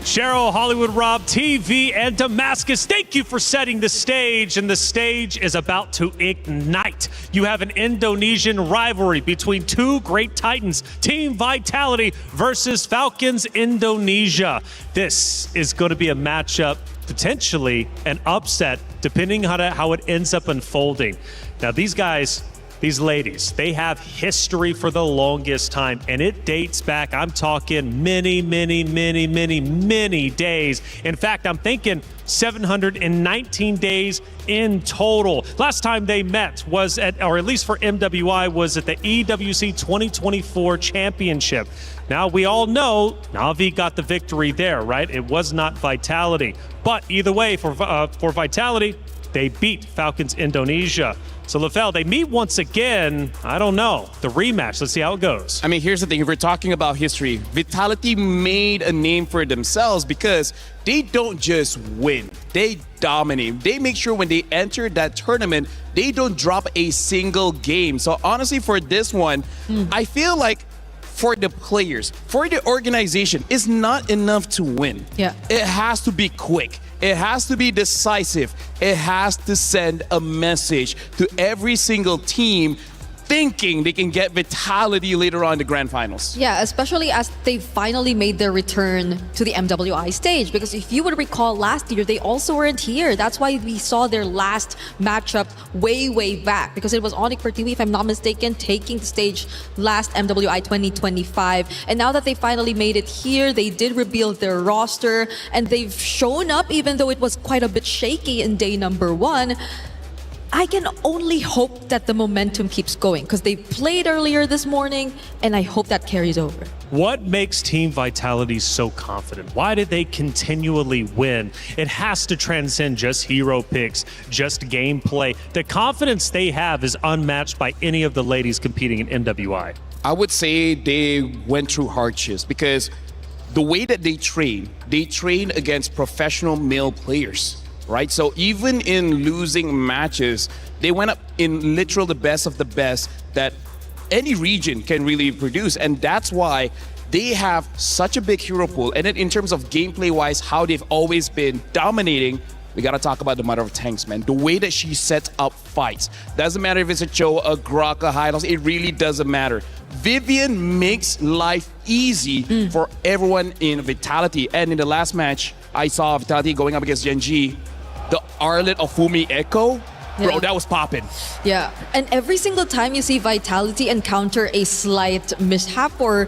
Cheryl, Hollywood Rob TV, and Damascus, thank you for setting the stage, and the stage is about to ignite. You have an Indonesian rivalry between two great titans, Team Vitality versus Falcons Indonesia. This is going to be a matchup, potentially an upset, depending on how it ends up unfolding. Now, these guys, these ladies, they have history for the longest time, and it dates back, I'm talking many, many, many, many, many days. In fact, I'm thinking 719 days in total. Last time they met was or at least for MWI, was at the EWC26 championship. Now, we all know Na'Vi got the victory there, right? It was not Vitality. But either way, for Vitality, they beat Falcons Indonesia. So, LaFell, they meet once again. I don't know. The rematch. Let's see how it goes. I mean, here's the thing. If we're talking about history, Vitality made a name for themselves because they don't just win. They dominate. They make sure when they enter that tournament, they don't drop a single game. So, honestly, for this one, I feel like for the players, for the organization, it's not enough to win. Yeah. It has to be quick. It has to be decisive. It has to send a message to every single team thinking they can get Vitality later on in the grand finals. Yeah, especially as they finally made their return to the MWI stage. Because if you would recall last year, they also weren't here. That's why we saw their last matchup way, way back. Because it was Onyx for TV, if I'm not mistaken, taking the stage last MWI 2025. And now that they finally made it here, they did rebuild their roster. And they've shown up, even though it was quite a bit shaky in day number 1. I can only hope that the momentum keeps going because they played earlier this morning, and I hope that carries over. What makes Team Vitality so confident? Why did they continually win? It has to transcend just hero picks, just gameplay. The confidence they have is unmatched by any of the ladies competing in MWI. I would say they went through hardships because the way that they train against professional male players. Right? So even in losing matches, they went up in literal the best of the best that any region can really produce. And that's why they have such a big hero pool. And then in terms of gameplay-wise, how they've always been dominating, we got to talk about the Mother of Tanks, man. The way that she sets up fights. Doesn't matter if it's a Cho, a Grok, a Hylos, it really doesn't matter. Vivian makes life easy for everyone in Vitality. And in the last match, I saw Vitality going up against Genji. The Arlet of Fumi Echo, bro, that was popping. Yeah, and every single time you see Vitality encounter a slight mishap or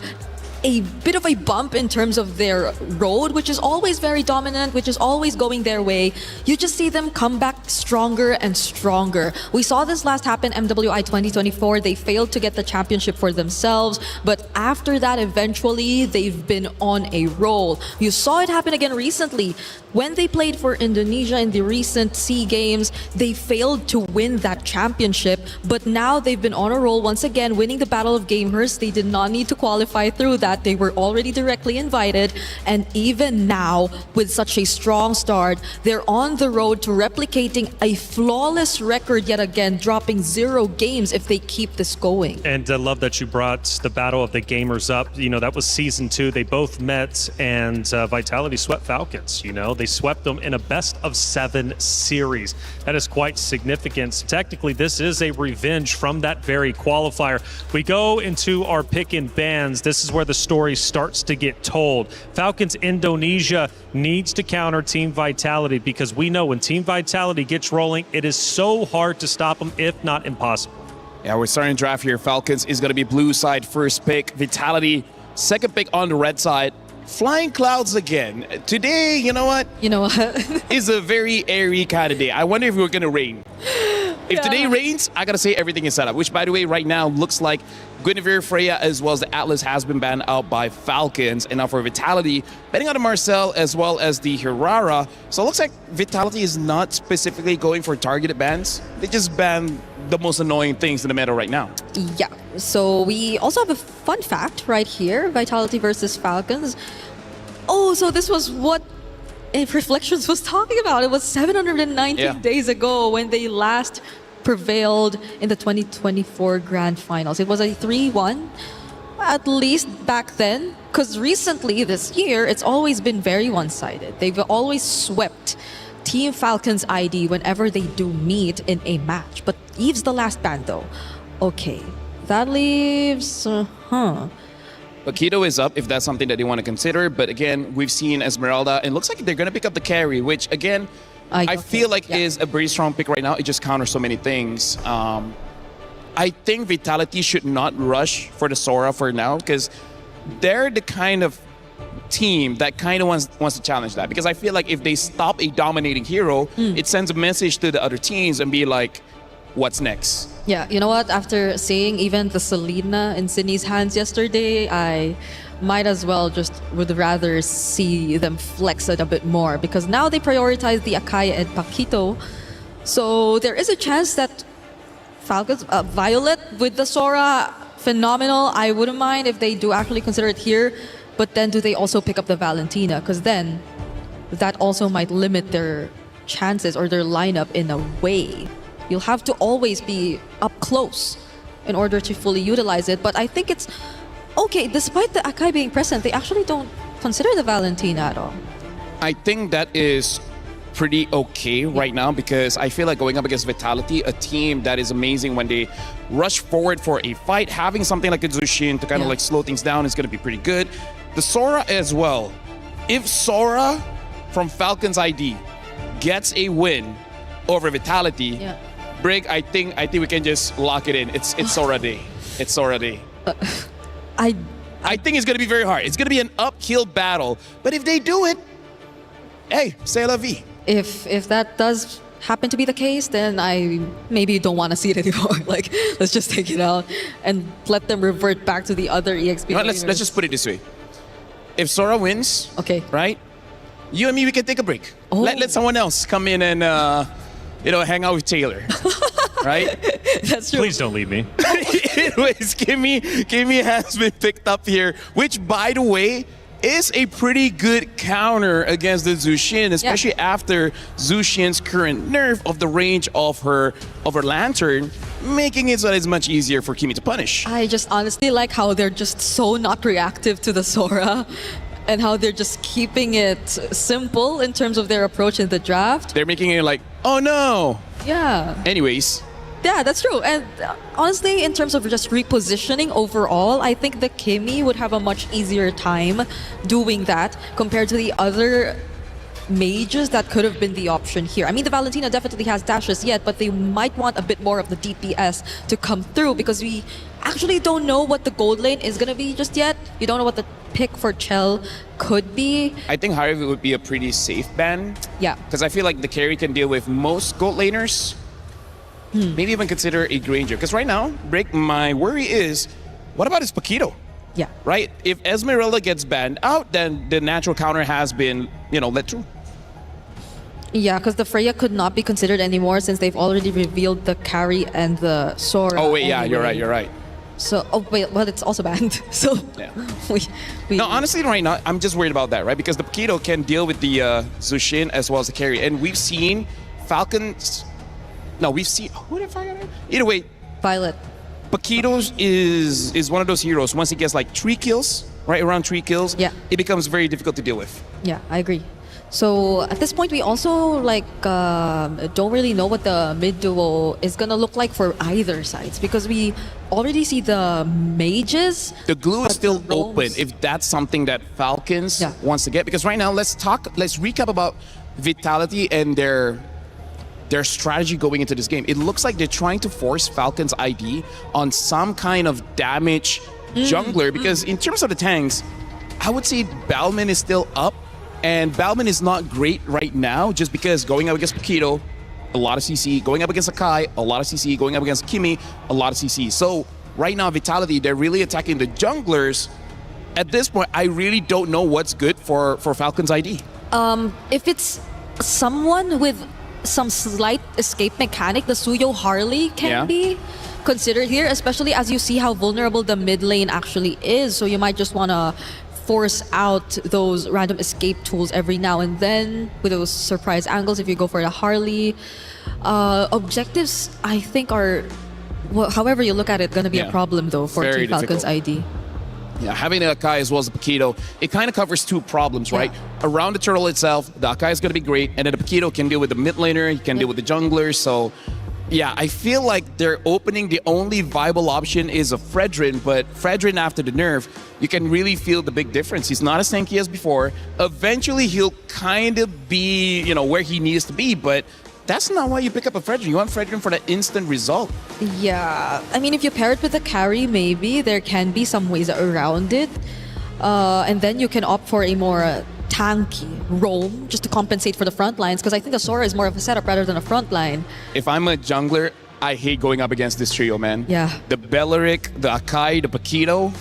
a bit of a bump in terms of their road, which is always very dominant, which is always going their way, you just see them come back stronger and stronger. We saw this last happen MWI 2024. They failed to get the championship for themselves, but after that, eventually, they've been on a roll. You saw it happen again recently. When they played for Indonesia in the recent SEA Games, they failed to win that championship, but now they've been on a roll once again, winning the Battle of Gamehurst. They did not need to qualify through that. They were already directly invited, and even now, with such a strong start, they're on the road to replicating a flawless record yet again, dropping 0 games if they keep this going. And I love that you brought the Battle of the Gamers up. You know, that was season 2. They both met, and Vitality swept Falcons. You know, they swept them in a best-of-7 series. That is quite significant. Technically, this is a revenge from that very qualifier. We go into our pick and bans. This is where the story starts to get told. Falcons Indonesia needs to counter Team Vitality because we know when Team Vitality gets rolling, it is so hard to stop them, if not impossible. Yeah, we're starting to draft here. Falcons is going to be blue side first pick. Vitality second pick on the red side. Flying clouds again. Today, you know what? Is a very airy kind of day. I wonder if we're going to rain. If today rains, I got to say everything is set up, which, by the way, right now looks like Guinevere, Freya, as well as the Atlas has been banned out by Falcons. And now for Vitality, betting on the Marcel as well as the Hirara. So it looks like Vitality is not specifically going for targeted bans. They just ban the most annoying things in the meta right now. Yeah, so we also have a fun fact right here, Vitality versus Falcons. Oh, so this was what Reflections was talking about. It was 719 days ago when they last prevailed in the 2024 Grand Finals. It was a 3-1, at least back then, because recently this year, it's always been very one-sided. They've always swept Team Falcons ID whenever they do meet in a match. But Eve's the last ban, though. Okay, that leaves... But Keto is up if that's something that they want to consider. But again, we've seen Esmeralda, and it looks like they're going to pick up the carry, which again, I feel like is a very strong pick right now. It just counters so many things. I think Vitality should not rush for the Sora for now because they're the kind of team that kind of wants to challenge that. Because I feel like if they stop a dominating hero, it sends a message to the other teams and be like, what's next? Yeah, you know what? After seeing even the Selena in Sydney's hands yesterday, I might as well just would rather see them flex it a bit more because now they prioritize the Akai and Paquito. So there is a chance that Falcons, Violet with the Sora, phenomenal. I wouldn't mind if they do actually consider it here. But then do they also pick up the Valentina? Because then that also might limit their chances or their lineup in a way. You'll have to always be up close in order to fully utilize it. But I think it's okay, despite the Akai being present, they actually don't consider the Valentina at all. I think that is pretty okay right now because I feel like going up against Vitality, a team that is amazing when they rush forward for a fight, having something like a Zushin to kind of like slow things down is going to be pretty good. The Sora as well. If Sora from Falcons ID gets a win over Vitality, Brig, I think we can just lock it in. It's Sora day. It's Sora day. I think it's going to be very hard. It's going to be an uphill battle. But if they do it, hey, c'est la vie. If that does happen to be the case, then I maybe don't want to see it anymore. Like, let's just take it out and let them revert back to the other EXP. You know, let's just put it this way. If Sora wins, right? You and me, we can take a break. Let someone else come in and hang out with Taylor, right? That's true. Please don't leave me. Anyways, Kimmy has been picked up here, which, by the way, is a pretty good counter against the Zushin, especially after Zushin's current nerf of the range of her lantern, making it so that it's much easier for Kimmy to punish. I just honestly like how they're just so not reactive to the Sora and how they're just keeping it simple in terms of their approach in the draft. They're making it like, oh no. Yeah. Anyways. Yeah, that's true. And honestly, in terms of just repositioning overall, I think the Kimmy would have a much easier time doing that compared to the other mages that could have been the option here. I mean, the Valentina definitely has dashes yet, but they might want a bit more of the DPS to come through because we actually don't know what the gold lane is going to be just yet. You don't know what the pick for Chell could be. I think Harvey would be a pretty safe ban. Yeah. Because I feel like the carry can deal with most gold laners. Maybe even consider a Granger. Because right now, Brick, my worry is, what about his Paquito? Yeah. Right? If Esmeralda gets banned out, then the natural counter has been, let through. Yeah, because the Freya could not be considered anymore since they've already revealed the carry and the Sora. Oh, wait, yeah, you're right. So, well, it's also banned. So, No, honestly, right now, I'm just worried about that, right? Because the Paquito can deal with the Zushin as well as the carry. And we've seen Falcons... No, we've seen... Who did I get? Either way... Violet. Paquito is one of those heroes. Once he gets like 3 kills, right around 3 kills, it becomes very difficult to deal with. Yeah, I agree. So at this point, we also don't really know what the mid duo is gonna look like for either sides because we already see the mages. The glue is still open if that's something that Falcons wants to get. Because right now, let's recap about Vitality and their strategy going into this game. It looks like they're trying to force Falcons ID on some kind of damage jungler because in terms of the tanks, I would say Balman is still up and Balman is not great right now just because going up against Paquito, a lot of CC, going up against Akai, a lot of CC, going up against Kimmy, a lot of CC. So right now, Vitality, they're really attacking the junglers. At this point, I really don't know what's good for Falcons ID. If it's someone with some slight escape mechanic, the Suyo Harley can be considered here, especially as you see how vulnerable the mid lane actually is. So you might just want to force out those random escape tools every now and then with those surprise angles if you go for the Harley. Objectives, I think, are, however you look at it, going to be a problem though for Team Falcons ID. Yeah, having the Akai as well as the Paquito, it kind of covers 2 problems, right? Around the turtle itself, the Akai is going to be great, and then the Paquito can deal with the mid laner, he can deal with the jungler, so yeah, I feel like they're opening the only viable option is a Fredrin, but Fredrin after the nerf, you can really feel the big difference. He's not as tanky as before. Eventually, he'll kind of be, where he needs to be, but that's not why you pick up a Fredrin. You want Fredrin for that instant result. Yeah, I mean, if you pair it with a carry, maybe there can be some ways around it. And then you can opt for a more tanky roam just to compensate for the front lines, because I think the Sora is more of a setup rather than a front line. If I'm a jungler, I hate going up against this trio, man. Yeah. The Belleric, the Akai, the Paquito.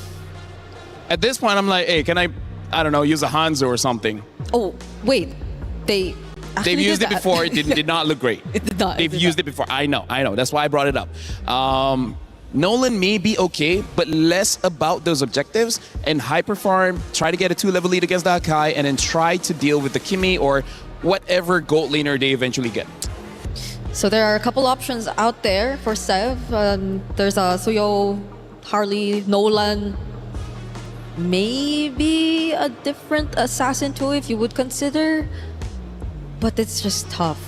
At this point, I'm like, hey, can I don't know, use a Hanzo or something? Oh, wait. They've used it before. It did not look great. It did not. They've used it before. I know. That's why I brought it up. Nolan may be okay, but less about those objectives and hyper farm, try to get a 2-level lead against the Akai, and then try to deal with the Kimi or whatever gold laner they eventually get. So there are a couple options out there for Sev. There's a Suyo, Harley, Nolan, maybe a different assassin too if you would consider, but it's just tough.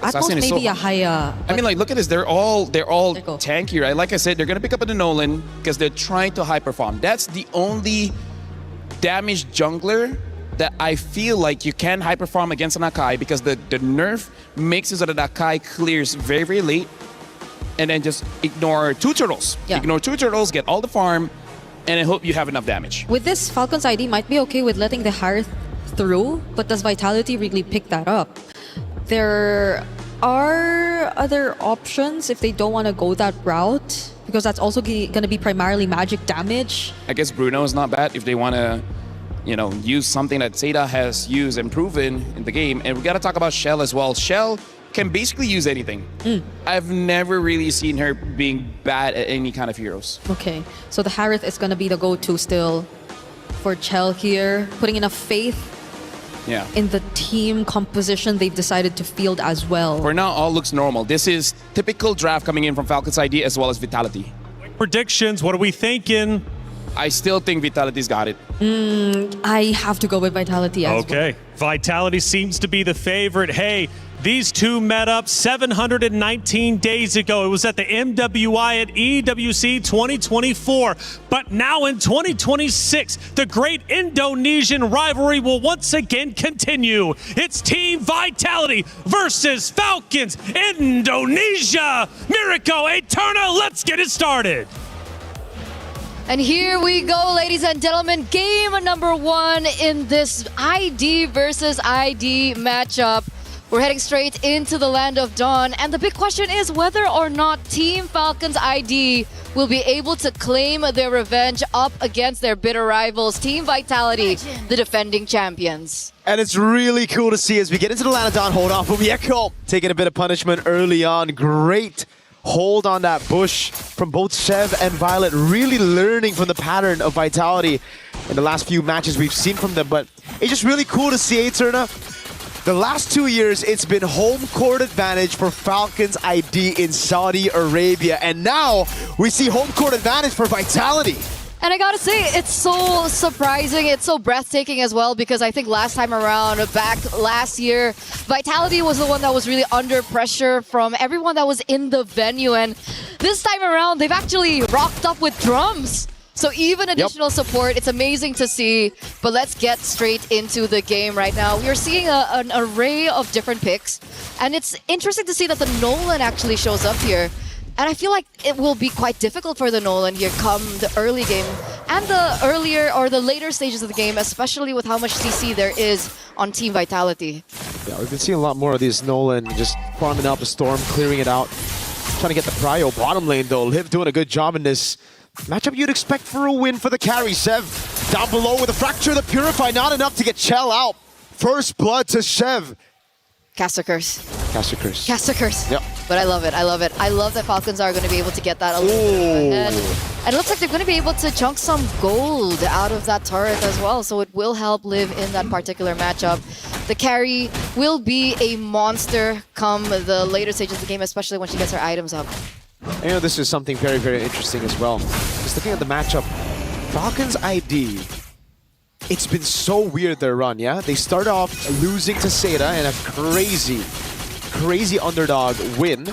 At most maybe a Haya. I mean, like, look at this. They're all tanky, right? Like I said, they're gonna pick up the Nolan because they're trying to hyper farm. That's the only damaged jungler that I feel like you can hyper farm against an Akai, because the nerf makes it so that Akai clears very, very late, and then just ignore 2 turtles. Yeah. Ignore 2 turtles, get all the farm, and I hope you have enough damage. With this, Falcon's ID might be okay with letting the Hearth through, but does Vitality really pick that up? There are other options if they don't want to go that route, because that's also going to be primarily magic damage. I guess Bruno is not bad if they want to, you know, use something that Zeta has used and proven in the game. And we got to talk about Shell as well. Shell can basically use anything. I've never really seen her being bad at any kind of heroes. Okay, so the Harith is going to be the go-to still for Chell here, putting enough faith in the team composition they've decided to field as well. For now, all looks normal. This is typical draft coming in from Falcon's ID as well as Vitality. Predictions, what are we thinking? I still think Vitality's got it. I have to go with Vitality as well. Okay, Vitality seems to be the favorite. Hey, these two met up 719 days ago. It was at the MWI at EWC26. But now in 2026, the great Indonesian rivalry will once again continue. It's Team Vitality versus Falcons Indonesia. Miracle Eterna, let's get it started. And here we go, ladies and gentlemen. Game number 1 in this ID versus ID matchup. We're heading straight into the Land of Dawn. And the big question is whether or not Team Falcons ID will be able to claim their revenge up against their bitter rivals, Team Vitality, the defending champions. And it's really cool to see as we get into the Land of Dawn. Hold on from Yeko, taking a bit of punishment early on. Great hold on that bush from both Sev and Violet, really learning from the pattern of Vitality in the last few matches we've seen from them. But it's just really cool to see Eterna. The last 2 years, it's been home court advantage for Falcons ID in Saudi Arabia. And now we see home court advantage for Vitality. And I gotta say, it's so surprising, it's so breathtaking as well, because I think last time around, back last year, Vitality was the one that was really under pressure from everyone that was in the venue. And this time around, they've actually rocked up with drums. So even additional support, it's amazing to see. But let's get straight into the game right now. We are seeing an array of different picks. And it's interesting to see that the Nolan actually shows up here. And I feel like it will be quite difficult for the Nolan here come the early game and the earlier or the later stages of the game, especially with how much CC there is on Team Vitality. Yeah, we've been seeing a lot more of these Nolan just farming out the storm, clearing it out, trying to get the prio bottom lane though. Liv doing a good job in this matchup you'd expect for a win for the carry. Sev down below with a fracture, the Purify, not enough to get Chell out. First blood to Sev. Caster Curse. Caster Curse. Caster Curse. Yep. But I love it. I love it. I love that Falcons are going to be able to get that a little bit ahead. And it looks like they're going to be able to chunk some gold out of that turret as well. So it will help Liv in that particular matchup. The carry will be a monster come the later stages of the game, especially when she gets her items up. You know, this is something very, very interesting as well. Just looking at the matchup, Falcons ID, it's been so weird their run, yeah? They start off losing to Seda in a crazy underdog win.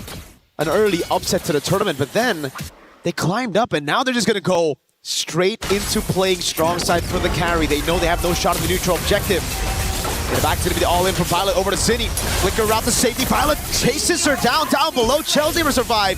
An early upset to the tournament, but then they climbed up and now they're just gonna go straight into playing strong side for the carry. They know they have no shot at the neutral objective. In the back, it's going to be the all-in from Violet over to Cine. Flicker around the safety. Violet chases her down below. Chelsea will survive.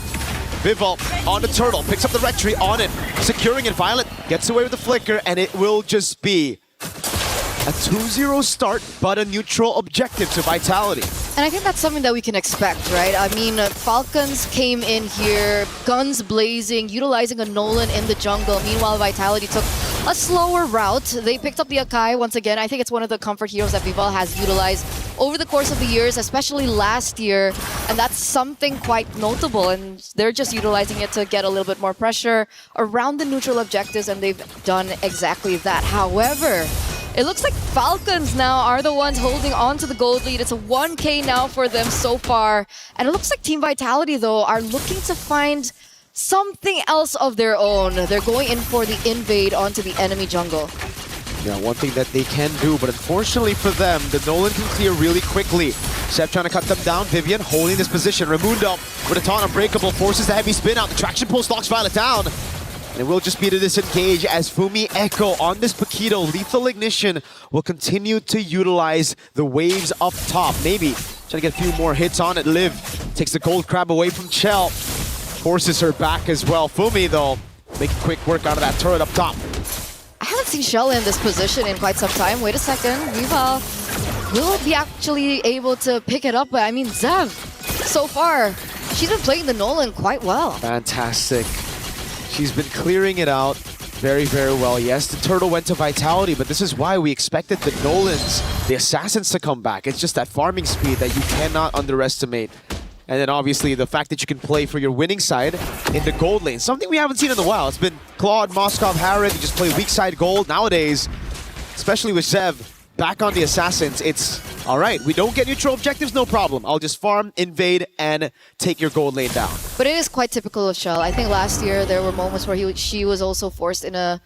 Vival on the turtle, picks up the red tree on it, securing it. Violet gets away with the flicker, and it will just be a 2-0 start, but a neutral objective to Vitality. And I think that's something that we can expect, right? I mean, Falcons came in here, guns blazing, utilizing a Nolan in the jungle. Meanwhile, Vitality took a slower route. They picked up the Akai once again. I think it's one of the comfort heroes that Vival has utilized over the course of the years, especially last year. And that's something quite notable. And they're just utilizing it to get a little bit more pressure around the neutral objectives, and they've done exactly that. However, it looks like Falcons now are the ones holding on to the gold lead. It's a 1K now for them so far. And it looks like Team Vitality, though, are looking to find something else of their own. They're going in for the invade onto the enemy jungle. Yeah, one thing that they can do, but unfortunately for them, the Nolan can clear really quickly. Seb trying to cut them down. Vivian holding this position. Raimundo with a taunt unbreakable, forces the heavy spin out. The traction post locks Violet down. And it will just be to disengage as Fumi Echo on this Paquito. Lethal Ignition will continue to utilize the waves up top. Maybe trying to get a few more hits on it. Liv takes the gold crab away from Chell. Forces her back as well. Fumi, though, making quick work out of that turret up top. I haven't seen Shell in this position in quite some time. Wait a second. Vival will be actually able to pick it up. But I mean, Zev, so far, she's been playing the Nolan quite well. Fantastic. She's been clearing it out very, very well. Yes, the turtle went to Vitality, but this is why we expected the Nolans, the Assassins, to come back. It's just that farming speed that you cannot underestimate. And then obviously the fact that you can play for your winning side in the gold lane. Something we haven't seen in a while. It's been Claude, Moskov, Harrod. You just play weak side gold. Nowadays, especially with Zev, back on the Assassins, it's all right. We don't get neutral objectives, no problem. I'll just farm, invade, and take your gold lane down. But it is quite typical of Shell. I think last year there were moments where she was also forced in a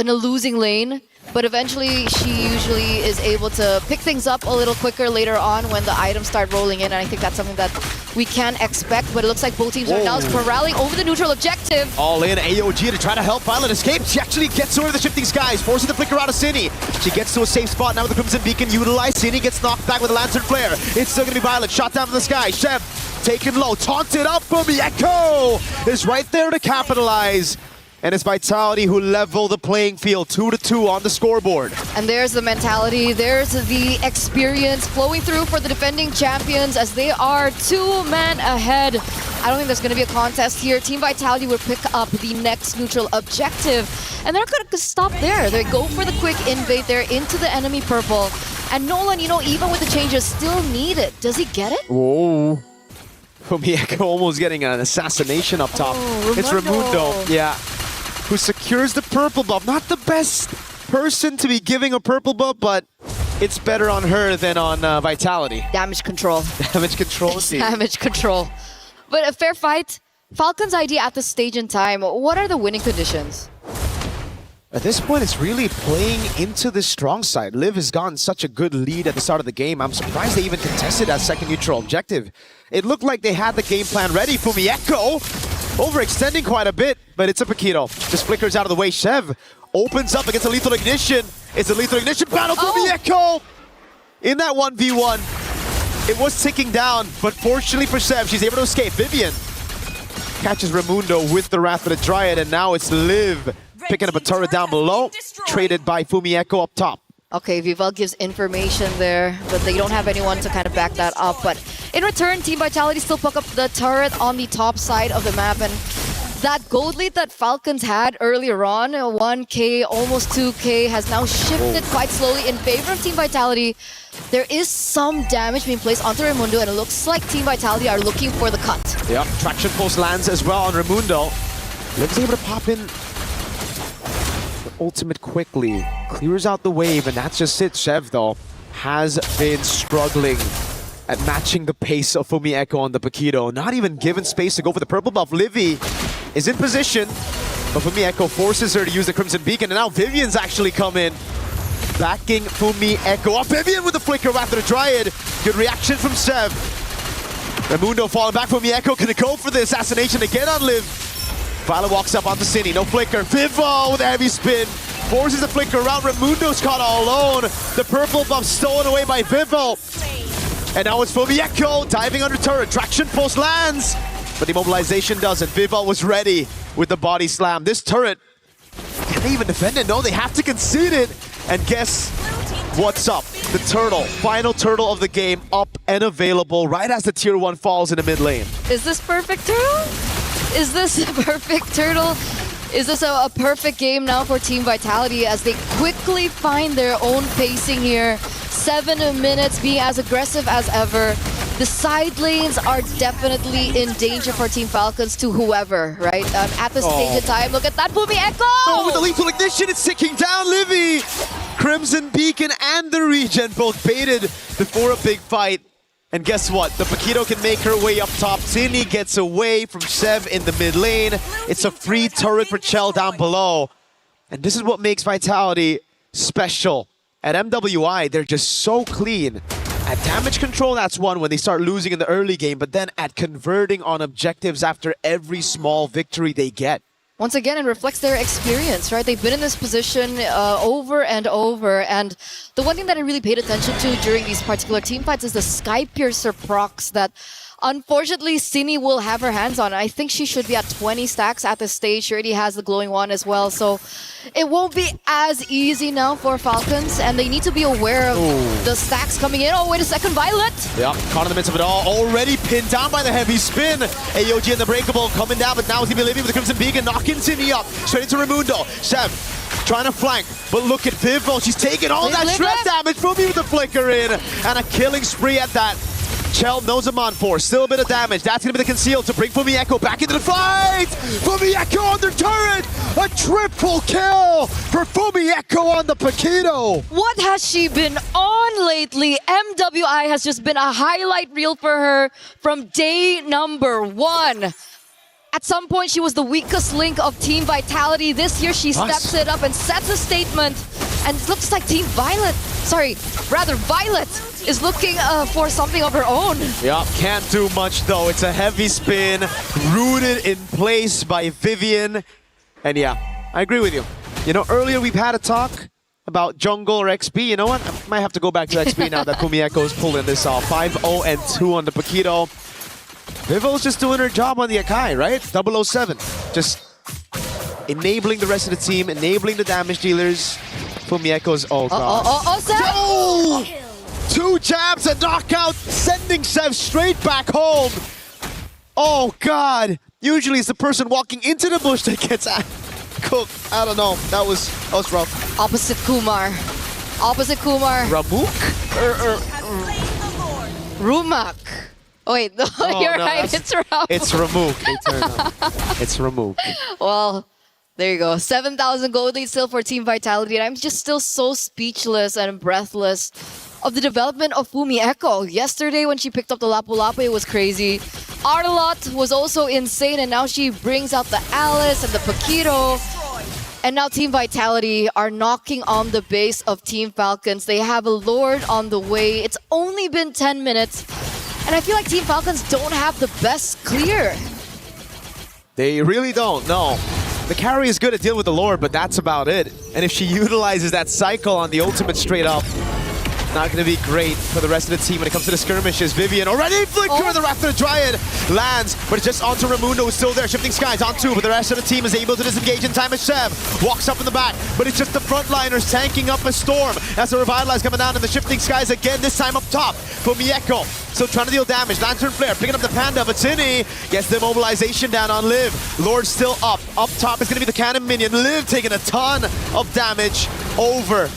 losing lane. But eventually, she usually is able to pick things up a little quicker later on when the items start rolling in. And I think that's something that we can expect. But it looks like both teams are now corralling over the neutral objective. All in AOG to try to help Violet escape. She actually gets over the shifting skies, forcing the flicker out of Cine. She gets to a safe spot now with the Crimson Beacon utilized. Cine gets knocked back with a Lantern Flare. It's still going to be Violet. Shot down from the sky. Sheb taken low. Taunted up from the Echo. Is right there to capitalize. And it's Vitality who level the playing field 2-2 on the scoreboard. And there's the mentality, there's the experience flowing through for the defending champions as they are 2 men ahead. I don't think there's going to be a contest here. Team Vitality will pick up the next neutral objective. And they're going to stop there. They go for the quick invade there into the enemy purple. And Nolan, you know, even with the changes, still need it. Does he get it? Whoa. Fumi Echo almost getting an assassination up top. It's Raimundo. Yeah. Who secures the purple buff. Not the best person to be giving a purple buff, but it's better on her than on Vitality. Damage control. Damage control. Damage control. But a fair fight. Falcon's idea at this stage in time. What are the winning conditions? At this point, it's really playing into the strong side. Liv has gotten such a good lead at the start of the game. I'm surprised they even contested that second neutral objective. It looked like they had the game plan ready. Fumi Echo overextending quite a bit, but it's a Paquito. Just flickers out of the way. Shev opens up against a Lethal Ignition. It's a Lethal Ignition battle. Fumi Echo in that 1v1. It was ticking down, but fortunately for Shev, she's able to escape. Vivian catches Raimundo with the Wrath of the Dryad, and now it's Liv picking up a turret down below, traded by Fumi Echo up top. Okay, Vival gives information there, but they don't have anyone to kind of back that up. But in return, Team Vitality still pick up the turret on the top side of the map. And that gold lead that Falcons had earlier on, 1K, almost 2K, has now shifted quite slowly in favor of Team Vitality. There is some damage being placed onto Raimundo, and it looks like Team Vitality are looking for the cut. Yep, traction post lands as well on Raimundo. Liv's able to pop in ultimate quickly, clears out the wave, and that's just it. Shev, though, has been struggling at matching the pace of Fumi Echo on the Paquito. Not even given space to go for the purple buff. Livy is in position, but Fumi Echo forces her to use the Crimson Beacon, and now Vivian's actually come in, backing Fumi Echo up. Vivian with the flicker after the Dryad. Good reaction from Shev. Raimundo falling back. Fumi Echo gonna go for the assassination again on Liv. Violet walks up onto Cine, no flicker. Vival with a heavy spin. forces the flicker around. Raimundo's caught all alone. The purple buff stolen away by Vivo. And now it's Fumieko diving under turret. Traction force lands, but the immobilization doesn't. Vivo was ready with the body slam. This turret, can they even defend it? No, they have to concede it. And guess what's up? The turtle, final turtle of the game, up and available right as the tier 1 falls in the mid lane. Is this perfect turtle? Is this a perfect turtle? Is this a perfect game now for Team Vitality as they quickly find their own pacing here? 7 minutes being as aggressive as ever. The side lanes are definitely in danger for Team Falcons to whoever, right? At the stage of time, look at that Fumieko! Oh, with the lethal ignition, it's ticking down, Livy! Crimson Beacon and the Regen both baited before a big fight. And guess what? The Paquito can make her way up top. Tini gets away from Sev in the mid lane. It's a free turret for Chell down below. And this is what makes Vitality special. At MWI, they're just so clean. At damage control, that's one when they start losing in the early game, but then at converting on objectives after every small victory they get. Once again, it reflects their experience, right? They've been in this position over and over. And the one thing that I really paid attention to during these particular team fights is the Sky Piercer procs that unfortunately Cini will have her hands on. I think she should be at 20 stacks at this stage. She already has the glowing one as well. So it won't be as easy now for Falcons. And they need to be aware of the stacks coming in. Oh, wait a second, Violet! Yeah, caught in the midst of it all. Already pinned down by the heavy spin. AOG and the Breakable coming down, but now he's gonna be living with the Crimson Beacon, knocking Cini up. Straight into Raimundo. Sev trying to flank, but look at Vivo. She's taking all that shred damage from me with the flicker in. And a killing spree at that. Chell knows him on for. Still a bit of damage. That's going to be the conceal to bring Fumieko back into the fight. Fumieko on the turret. A triple kill for Fumieko on the Paquito. What has she been on lately? MWI has just been a highlight reel for her from day number 1. At some point, she was the weakest link of Team Vitality. This year, she steps it up and sets a statement. And it looks like Team Violet is looking for something of her own. Yeah, can't do much though. It's a heavy spin, rooted in place by Vivian. And yeah, I agree with you. You know, earlier we've had a talk about jungle or XP. You know what? I might have to go back to XP now that Fumieko's pulling this off. 5-0-2 on the Paquito. Vivo's just doing her job on the Akai, right? 007. Just enabling the rest of the team, enabling the damage dealers. Fumieko's, oh god. Sev! 2 jabs, a knockout, sending Sev straight back home. Oh god. Usually it's the person walking into the bush that gets cooked. I don't know. That was rough. Opposite Kumar. Ramuk? Rumak. Oh wait, no, you're no, right. It's Ramuk. It's Ramuk. It's Ramuk. Well, there you go. 7,000 gold lead still for Team Vitality. And I'm just still so speechless and breathless of the development of Fumieko. Yesterday when she picked up the Lapu Lapu, it was crazy. Arlot was also insane, and now she brings out the Alice and the Paquito. And now Team Vitality are knocking on the base of Team Falcons. They have a Lord on the way. It's only been 10 minutes. And I feel like Team Falcons don't have the best clear. They really don't, no. The carry is good at dealing with the Lord, but that's about it. And if she utilizes that cycle on the ultimate straight up, not going to be great for the rest of the team when it comes to the skirmishes. Vivian already flicker the Raptor Dryad lands, but it's just onto Raimundo who's still there. Shifting Skies on 2, but the rest of the team is able to disengage in time as Sev walks up in the back, but it's just the frontliners tanking up a storm as the Revitalize coming down, and the Shifting Skies again, this time up top for Mieko. So trying to deal damage. Lantern Flare picking up the Panda, but Tini gets the immobilization down on Liv. Lord still up. Up top is going to be the Cannon Minion. Liv taking a ton of damage over.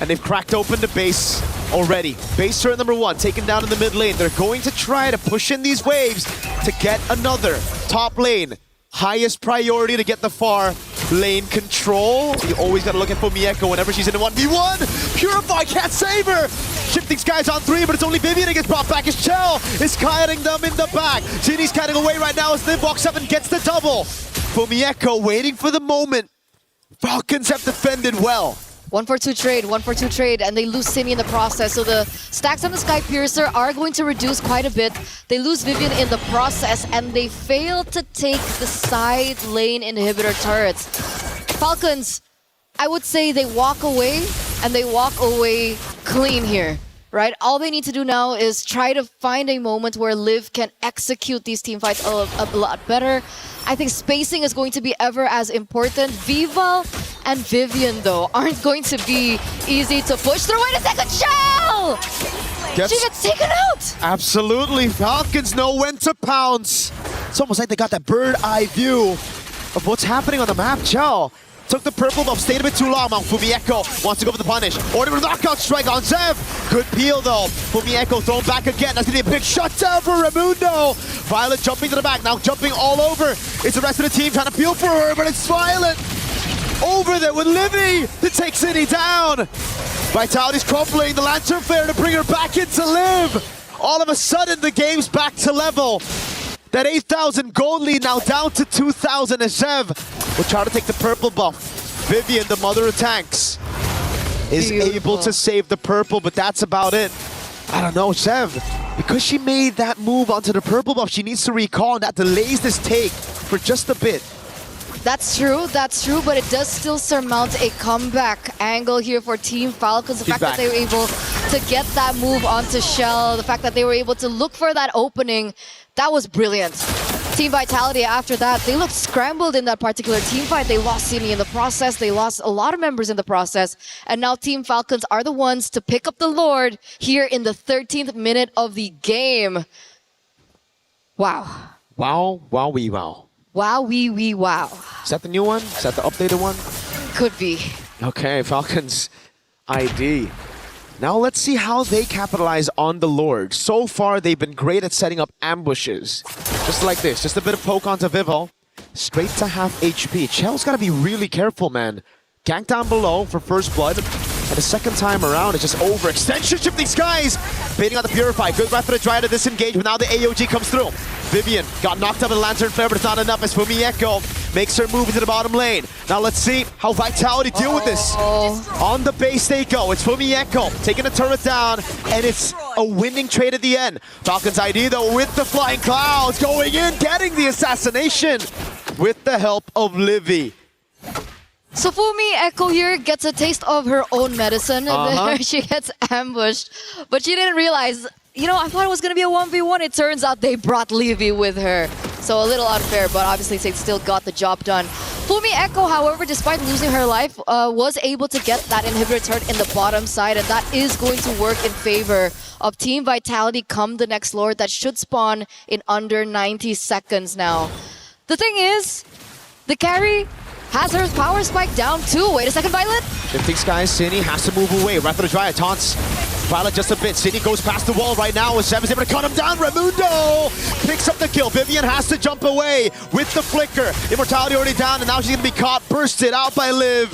And they've cracked open the base already. Base turret number 1 taken down in the mid lane. They're going to try to push in these waves to get another top lane. Highest priority to get the far lane control. You always got to look at Fumieko whenever she's in a 1v1. Purify can't save her. Shifting Skies on 3, but it's only Vivian that gets brought back as Chell is kiting them in the back. Tini's kiting away right now as Liv walks up and gets the double. Fumieko waiting for the moment. Falcons have defended well. 1-for-2 trade, and they lose Cini in the process. So the stacks on the Sky Piercer are going to reduce quite a bit. They lose Vivian in the process, and they fail to take the side lane inhibitor turrets. Falcons I would say they walk away, and they walk away clean here, right? All they need to do now is try to find a moment where Liv can execute these team fights a lot better. I think spacing is going to be ever as important. Viva and Vivian, though, aren't going to be easy to push through. Wait a second, Shell! She gets taken out! Absolutely, Falcons know when to pounce. It's almost like they got that bird eye view of what's happening on the map. Chell took the purple buff, stayed a bit too long. Fumi Echo wants to go for the punish. Order with a knockout strike on Zev. Good peel though. Fumi Echo thrown back again. That's gonna be a big shutdown for Raimundo. Violet jumping to the back, now jumping all over. It's the rest of the team trying to peel for her, but it's Violet over there with Livy to take City down. Vitality's crumpling the Lantern Flare to bring her back into Liv. All of a sudden, the game's back to level. That 8,000 gold lead now down to 2,000 as Zev will try to take the purple buff. Vivian, the mother of tanks, is able to save the purple, but that's about it. I don't know, Zev, because she made that move onto the purple buff, she needs to recall, and that delays this take for just a bit. That's true, but it does still surmount a comeback angle here for Team Falcons. The fact that they were able to get that move onto Shell, the fact that they were able to look for that opening, that was brilliant. Team Vitality, after that, they looked scrambled in that particular team fight. They lost Sini in the process, they lost a lot of members in the process, and now Team Falcons are the ones to pick up the Lord here in the 13th minute of the game. Wow. Wow, wow, wee, wow. Wow, wee, wow. Is that the new one? Is that the updated one? Could be. Okay, Falcons ID. Now let's see how they capitalize on the Lord. So far, they've been great at setting up ambushes. Just like this, just a bit of poke onto Vivo. Straight to half HP. Chell's gotta be really careful, man. Gank down below for first blood. And the second time around, it's just overextension ship these guys. Baiting on the Purify. Good right for the Dryad to disengage, but now the AOG comes through. Vivian got knocked up in the Lantern Flare, but it's not enough as Fumi Echo makes her move into the bottom lane. Now let's see how Vitality deal with this. On the base they go. It's Fumi Echo taking the turret down, and it's a winning trade at the end. Falcons ID though with the Flying Clouds going in, getting the assassination with the help of Livy. So Fumi Echo here gets a taste of her own medicine, and then she gets ambushed. But she didn't realize, you know, I thought it was going to be a 1v1. It turns out they brought Livy with her. So a little unfair, but obviously they still got the job done. Fumi Echo, however, despite losing her life, was able to get that inhibitor turret in the bottom side, and that is going to work in favor of Team Vitality come the next Lord. That should spawn in under 90 seconds now. The thing is, the carry has her power spike down too. Wait a second, Violet. Shifting skies, Cini has to move away. Right for the Dryad, taunts Violet just a bit. Cini goes past the wall right now. Sev is able to cut him down. Raimundo picks up the kill. Vivian has to jump away with the flicker. Immortality already down, and now she's gonna be caught, bursted out by Liv.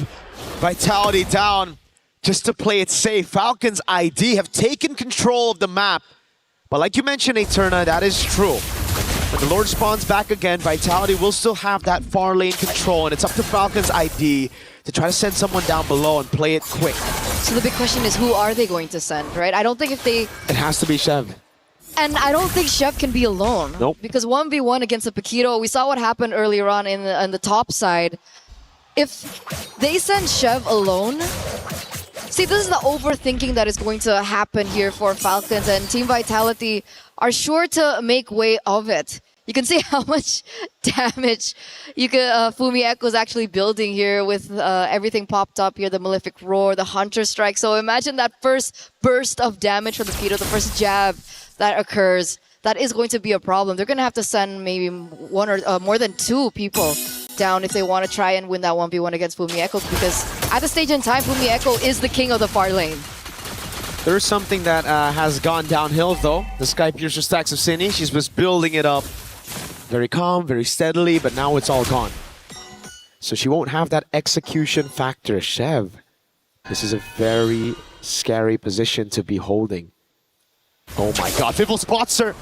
Vitality down just to play it safe. Falcons ID have taken control of the map. But like you mentioned, Eterna, that is true. When the Lord spawns back again, Vitality will still have that far lane control, and it's up to Falcons ID to try to send someone down below and play it quick. So the big question is, who are they going to send, right? I don't think if they... It has to be Shev. And I don't think Shev can be alone. Nope. Because 1v1 against a Paquito, we saw what happened earlier on in the top side. If they send Shev alone... See, this is the overthinking that is going to happen here for Falcons, and Team Vitality are sure to make way of it. You can see how much damage Fumi Echo is actually building here with everything popped up here, the Malefic Roar, the Hunter Strike. So imagine that first burst of damage from the Paquito, the first jab that occurs. That is going to be a problem. They're going to have to send maybe one or more than two people down if they want to try and win that 1v1 against Fumi Echo, because at this stage in time, Fumi Echo is the king of the far lane. There's something that has gone downhill though. The Sky Piercer stacks of Cini. She's just building it up very calm, very steadily, but now it's all gone. So she won't have that execution factor. Shev, this is a very scary position to be holding. Oh my god, Vivel spots her.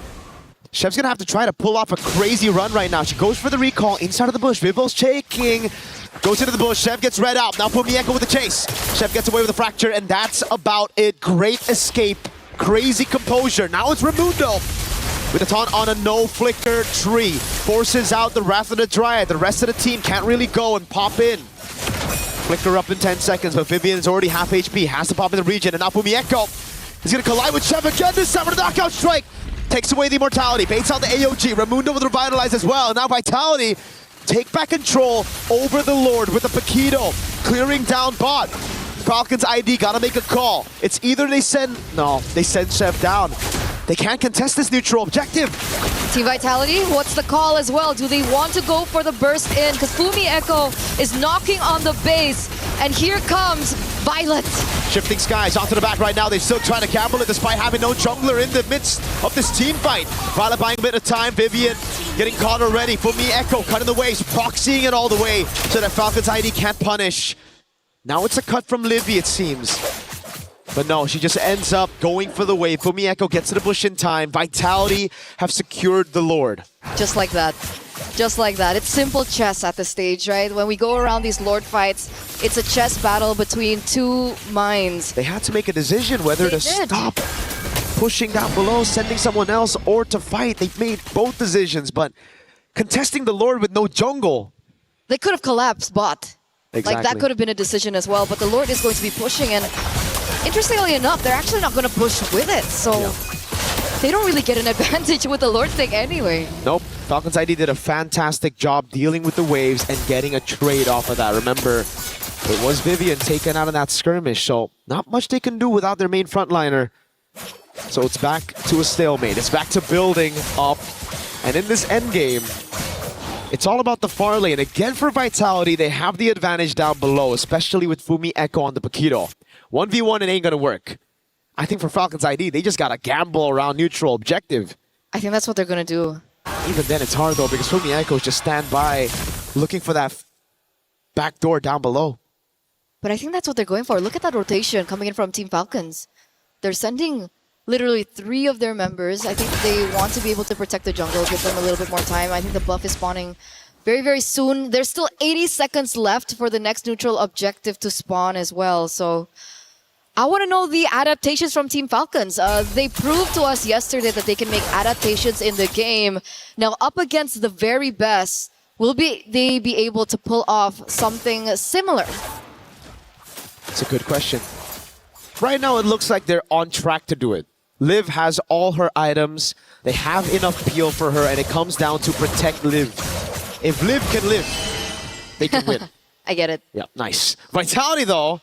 Shev's gonna have to try to pull off a crazy run right now. She goes for the recall inside of the bush. Vivel's shaking. Goes into the bush. Shev gets read out. Now Fumi Echo with the chase. Shev gets away with the fracture, and that's about it. Great escape. Crazy composure. Now it's Raimundo with a taunt on a no flicker tree. Forces out the Wrath of the Dryad. The rest of the team can't really go and pop in. Flicker up in 10 seconds, but Vivian's already half HP, has to pop in the region, and now Fumi Echo is going to collide with Chev again, this time with a knockout strike. Takes away the immortality, baits out the AOG, Raimundo with Revitalize as well. Now Vitality take back control over the Lord with a Paquito, clearing down bot. Falcons ID gotta make a call. It's either they send Chev down. They can't contest this neutral objective. Team Vitality, what's the call as well? Do they want to go for the burst in? Because Fumi Echo is knocking on the base, and here comes Violet. Shifting skies onto the back right now. They're still trying to gamble it despite having no jungler in the midst of this team fight. Violet buying a bit of time. Vivian getting caught already. Fumi Echo cutting the waves, proxying it all the way so that Falcons ID can't punish. Now it's a cut from Livy, it seems. But no, she just ends up going for the wave. Fumi Echo gets to the bush in time. Vitality have secured the Lord. Just like that. Just like that. It's simple chess at this stage, right? When we go around these Lord fights, it's a chess battle between two minds. They had to make a decision whether to stop pushing down below, sending someone else, or to fight. They've made both decisions, but contesting the Lord with no jungle. They could have collapsed bot. Exactly. Like, that could have been a decision as well, but the Lord is going to be pushing, and interestingly enough, they're actually not going to push with it, so they don't really get an advantage with the Lord thing anyway. Nope. Falcons ID did a fantastic job dealing with the waves and getting a trade off of that. Remember, it was Vivian taken out of that skirmish, so not much they can do without their main frontliner. So it's back to a stalemate. It's back to building up, and in this endgame, it's all about the far lane. Again, for Vitality, they have the advantage down below, especially with Fumi Echo on the Paquito. 1v1, it ain't gonna work. I think for Falcons ID, they just gotta gamble around neutral objective. I think that's what they're gonna do. Even then, it's hard though, because Fumi Echoes just stand by, looking for that back door down below. But I think that's what they're going for. Look at that rotation coming in from Team Falcons. They're sending literally 3 of their members. I think they want to be able to protect the jungle, give them a little bit more time. I think the buff is spawning very, very soon. There's still 80 seconds left for the next neutral objective to spawn as well. So I want to know the adaptations from Team Falcons. They proved to us yesterday that they can make adaptations in the game. Now, up against the very best, will they be able to pull off something similar? It's a good question. Right now, it looks like they're on track to do it. Liv has all her items. They have enough peel for her, and it comes down to protect Liv. If Liv can live, they can win. I get it. Yeah, nice. Vitality, though,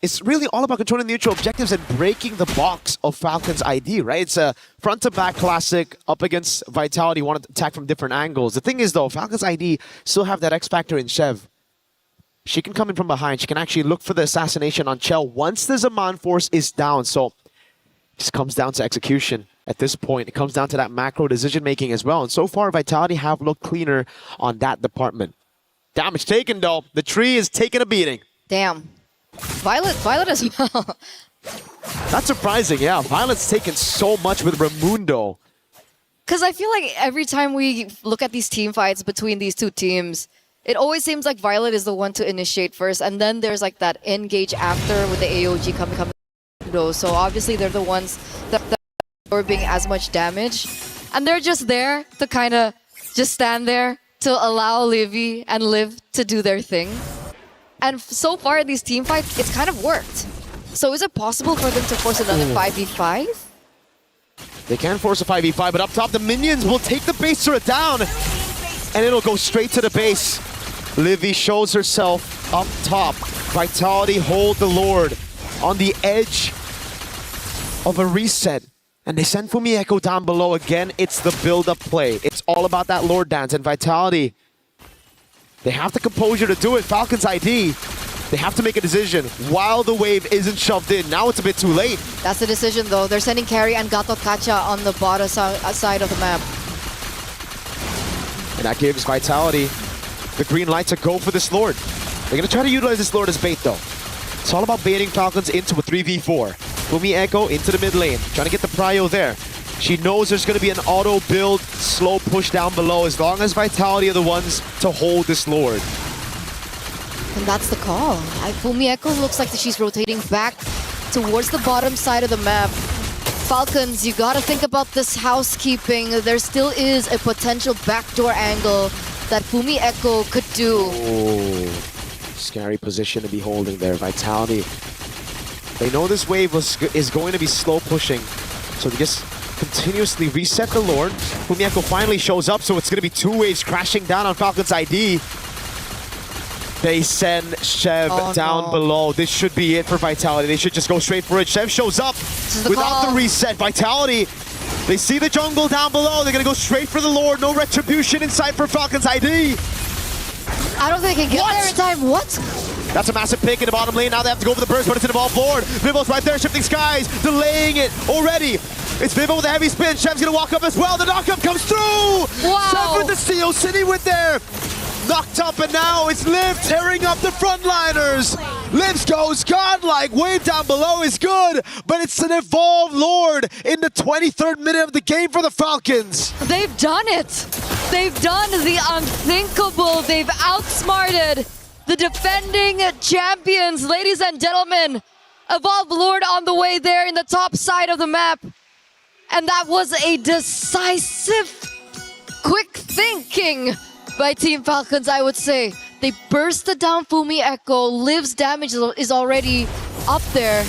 it's really all about controlling neutral objectives and breaking the box of Falcons ID, right? It's a front-to-back classic up against Vitality, want to attack from different angles. The thing is, though, Falcons ID still have that X-Factor in Chev. She can come in from behind. She can actually look for the assassination on Chell once the Zaman force is down. So it just comes down to execution at this point. It comes down to that macro decision-making as well. And so far, Vitality have looked cleaner on that department. Damage taken, though. The tree is taking a beating. Damn. Violet as well. Not surprising, yeah. Violet's taken so much with Raimundo. Because I feel like every time we look at these team fights between these two teams, it always seems like Violet is the one to initiate first, and then there's like that engage after with the AOG coming. So obviously they're the ones that are absorbing as much damage, and they're just there to kind of just stand there to allow Livy and Liv to do their thing. And so far in these team fights, it's kind of worked. So is it possible for them to force another 5v5? They can force a 5v5, but up top the minions will take the base turret down, and it'll go straight to the base. Livy shows herself up top. Vitality hold the Lord on the edge of a reset. And they send Fumi Echo down below again. It's the build-up play. It's all about that Lord dance. And Vitality, they have the composure to do it. Falcons ID, they have to make a decision while the wave isn't shoved in. Now it's a bit too late. That's the decision though. They're sending Carry and Gato Kacha on the bottom side of the map. And that gives Vitality the green light to go for this Lord. They're going to try to utilize this Lord as bait, though. It's all about baiting Falcons into a 3v4. Fumi Echo into the mid lane, trying to get the prio there. She knows there's going to be an auto build, slow push down below, as long as Vitality are the ones to hold this Lord. And that's the call. Fumi Echo looks like she's rotating back towards the bottom side of the map. Falcons, you gotta think about this housekeeping. There still is a potential backdoor angle that Fumi Echo could do. Scary position to be holding there. Vitality. They know this wave is going to be slow pushing. So they just continuously reset the Lord. Fumieko finally shows up, so it's going to be 2 waves crashing down on Falcons ID. They send Chev down below. This should be it for Vitality. They should just go straight for it. Chev shows up without the reset. Vitality, they see the jungle down below. They're going to go straight for the Lord. No retribution in sight for Falcons ID. I don't think they can get there in time. What? That's a massive pick in the bottom lane. Now they have to go for the burst, but it's an evolved Lord. Vivo's right there, shifting skies, delaying it already. It's Vivo with a heavy spin. Chev's gonna walk up as well. The knockup comes through! Wow! Chev with the steal, City with there. Knocked up, and now it's Liv tearing up the frontliners. Liv goes godlike. Wave down below is good, but it's an evolved Lord in the 23rd minute of the game for the Falcons. They've done it. They've done the unthinkable. They've outsmarted the defending champions. Ladies and gentlemen, Evolved Lord on the way there in the top side of the map. And that was a decisive, quick thinking by Team Falcons, I would say. They bursted down Fumieko. Liv's damage is already up there.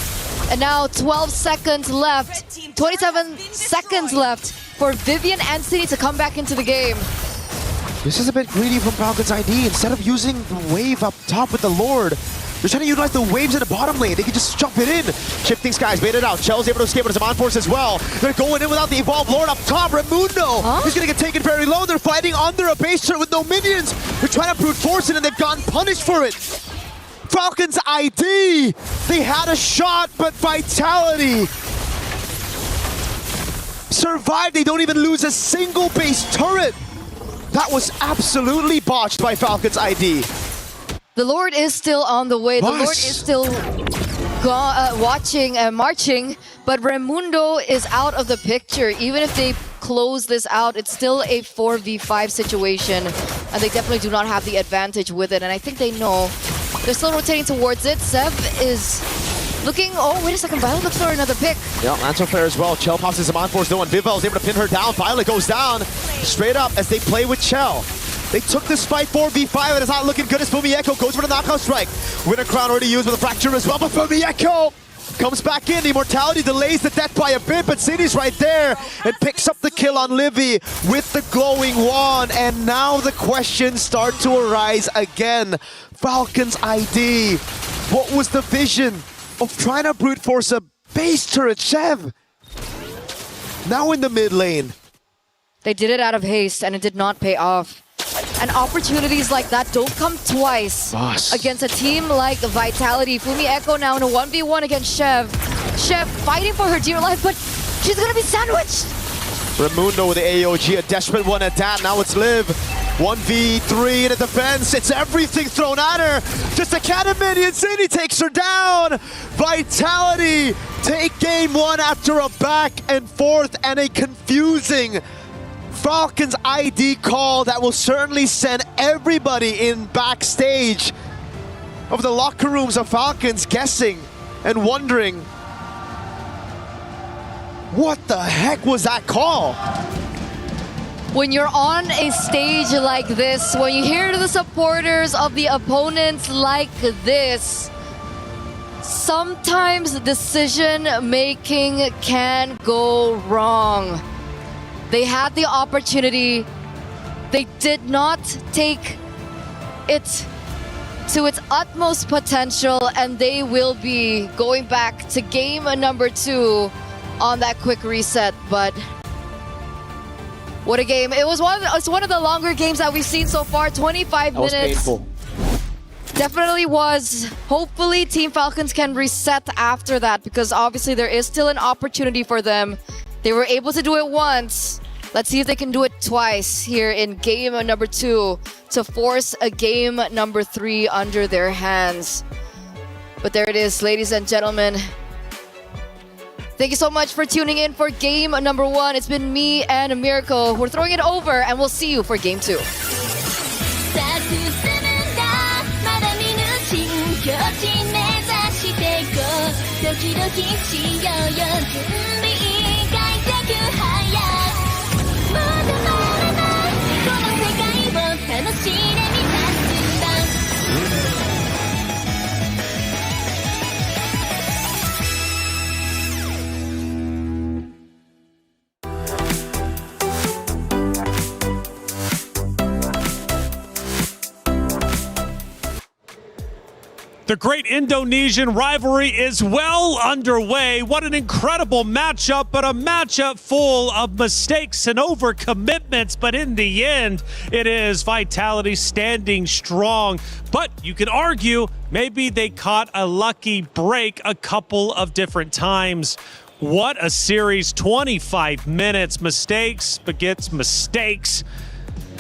And now 12 seconds left, 27 seconds left for Vivian and City to come back into the game. This is a bit greedy from Falcons ID. Instead of using the wave up top with the Lord, they're trying to utilize the waves in the bottom lane. They can just jump it in. Shifting skies, baited out. Chell's able to escape with his on force as well. They're going in without the evolved Lord up top. Raimundo is going to get taken very low. They're fighting under a base turret with no minions. They're trying to brute force it, and they've gotten punished for it. Falcons ID, they had a shot, but Vitality survived. They don't even lose a single base turret. That was absolutely botched by Falcons ID. The Lord is still on the way. The Lord is still watching and marching, but Raimundo is out of the picture. Even if they close this out, it's still a 4v5 situation, and they definitely do not have the advantage with it, and I think they know. They're still rotating towards it. Sev is looking... Oh, wait a second. Violet looks for another pick. Yeah, Lancer Fair as well. Chell pops his on force though, and Vivel is able to pin her down. Violet goes down straight up as they play with Chell. They took this fight 4v5, and it's not looking good as Fumieko goes for the knockout strike. Winter Crown already used with a fracture as well, but Fumieko comes back in. The Immortality delays the death by a bit, but City's right there and picks up the kill on Livy with the glowing wand. And now the questions start to arise again. Falcons ID, what was the vision of trying to brute force a base turret? Chev now in the mid lane. They did it out of haste, and it did not pay off. And opportunities like that don't come twice against a team like Vitality. Fumieko now in a 1v1 against Chev. Chev fighting for her dear life, but she's gonna be sandwiched. Raimundo with the AOG, a desperate one at that. Now it's Liv. 1v3 in a defense. It's everything thrown at her. Just a cannon minion. City takes her down. Vitality take game one after a back and forth and a confusing Falcons ID call that will certainly send everybody in backstage of the locker rooms of Falcons guessing and wondering, what the heck was that call? When you're on a stage like this, when you hear the supporters of the opponents like this, sometimes decision making can go wrong. They had the opportunity. They did not take it to its utmost potential, and they will be going back to game number 2 on that quick reset. But what a game. It's one of the longer games that we've seen so far, 25 minutes. That was painful. Definitely was. Hopefully Team Falcons can reset after that, because obviously there is still an opportunity for them. They were able to do it once. Let's see if they can do it twice here in game number 2 to force a game number 3 under their hands. But there it is, ladies and gentlemen. Thank you so much for tuning in for game number 1. It's been me and Miracle. We're throwing it over, and we'll see you for game 2. The great Indonesian rivalry is well underway. What an incredible matchup, but a matchup full of mistakes and overcommitments. But in the end, it is Vitality standing strong. But you could argue maybe they caught a lucky break a couple of different times. What a series, 25 minutes, mistakes begets mistakes.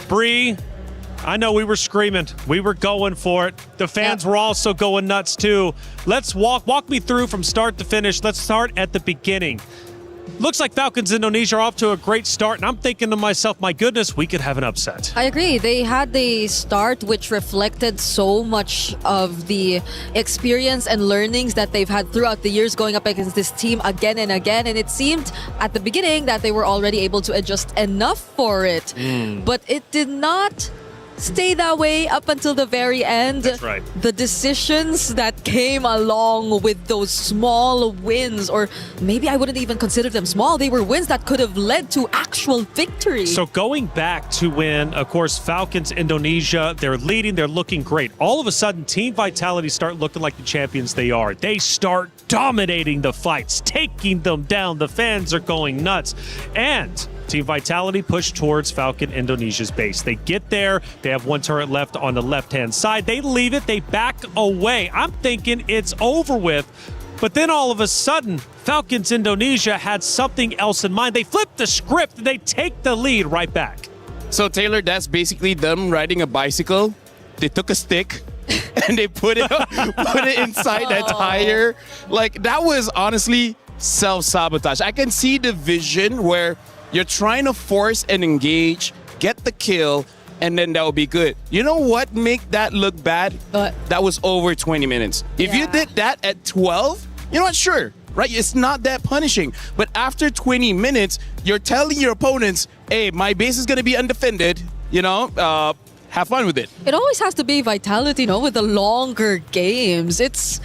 Bree, I know we were screaming. We were going for it. The fans were also going nuts too. Let's walk me through from start to finish. Let's start at the beginning. Looks like Falcons Indonesia are off to a great start, and I'm thinking to myself, my goodness, we could have an upset. I agree. They had the start which reflected so much of the experience and learnings that they've had throughout the years going up against this team again and again. And it seemed at the beginning that they were already able to adjust enough for it. But it did not stay that way up until the very end. That's right. The decisions that came along with those small wins, or maybe I wouldn't even consider them small, they were wins that could have led to actual victory. So going back to when, of course, Falcons Indonesia, they're leading, they're looking great. All of a sudden, Team Vitality start looking like the champions they are. They start dominating the fights, taking them down. The fans are going nuts. And Team Vitality push towards Falcon Indonesia's base. They get there. They have one turret left on the left-hand side. They leave it. They back away. I'm thinking it's over with. But then all of a sudden, Falcons Indonesia had something else in mind. They flip the script. They take the lead right back. So, Taylor, that's basically them riding a bicycle. They took a stick and they put it inside that tire. Like, that was honestly self-sabotage. I can see the vision where you're trying to force and engage, get the kill, and then that will be good. You know what make that look bad? That was over 20 minutes. If you did that at 12, you know what? Sure, right? It's not that punishing. But after 20 minutes, you're telling your opponents, hey, my base is going to be undefended, you know? Have fun with it. It always has to be Vitality, you know, with the longer games. It's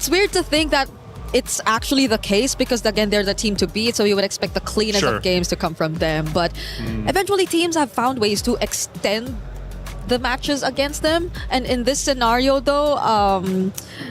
weird to think that it's actually the case because, again, they're the team to beat, so you would expect the cleanest of games to come from them. But eventually teams have found ways to extend the matches against them. And in this scenario, though,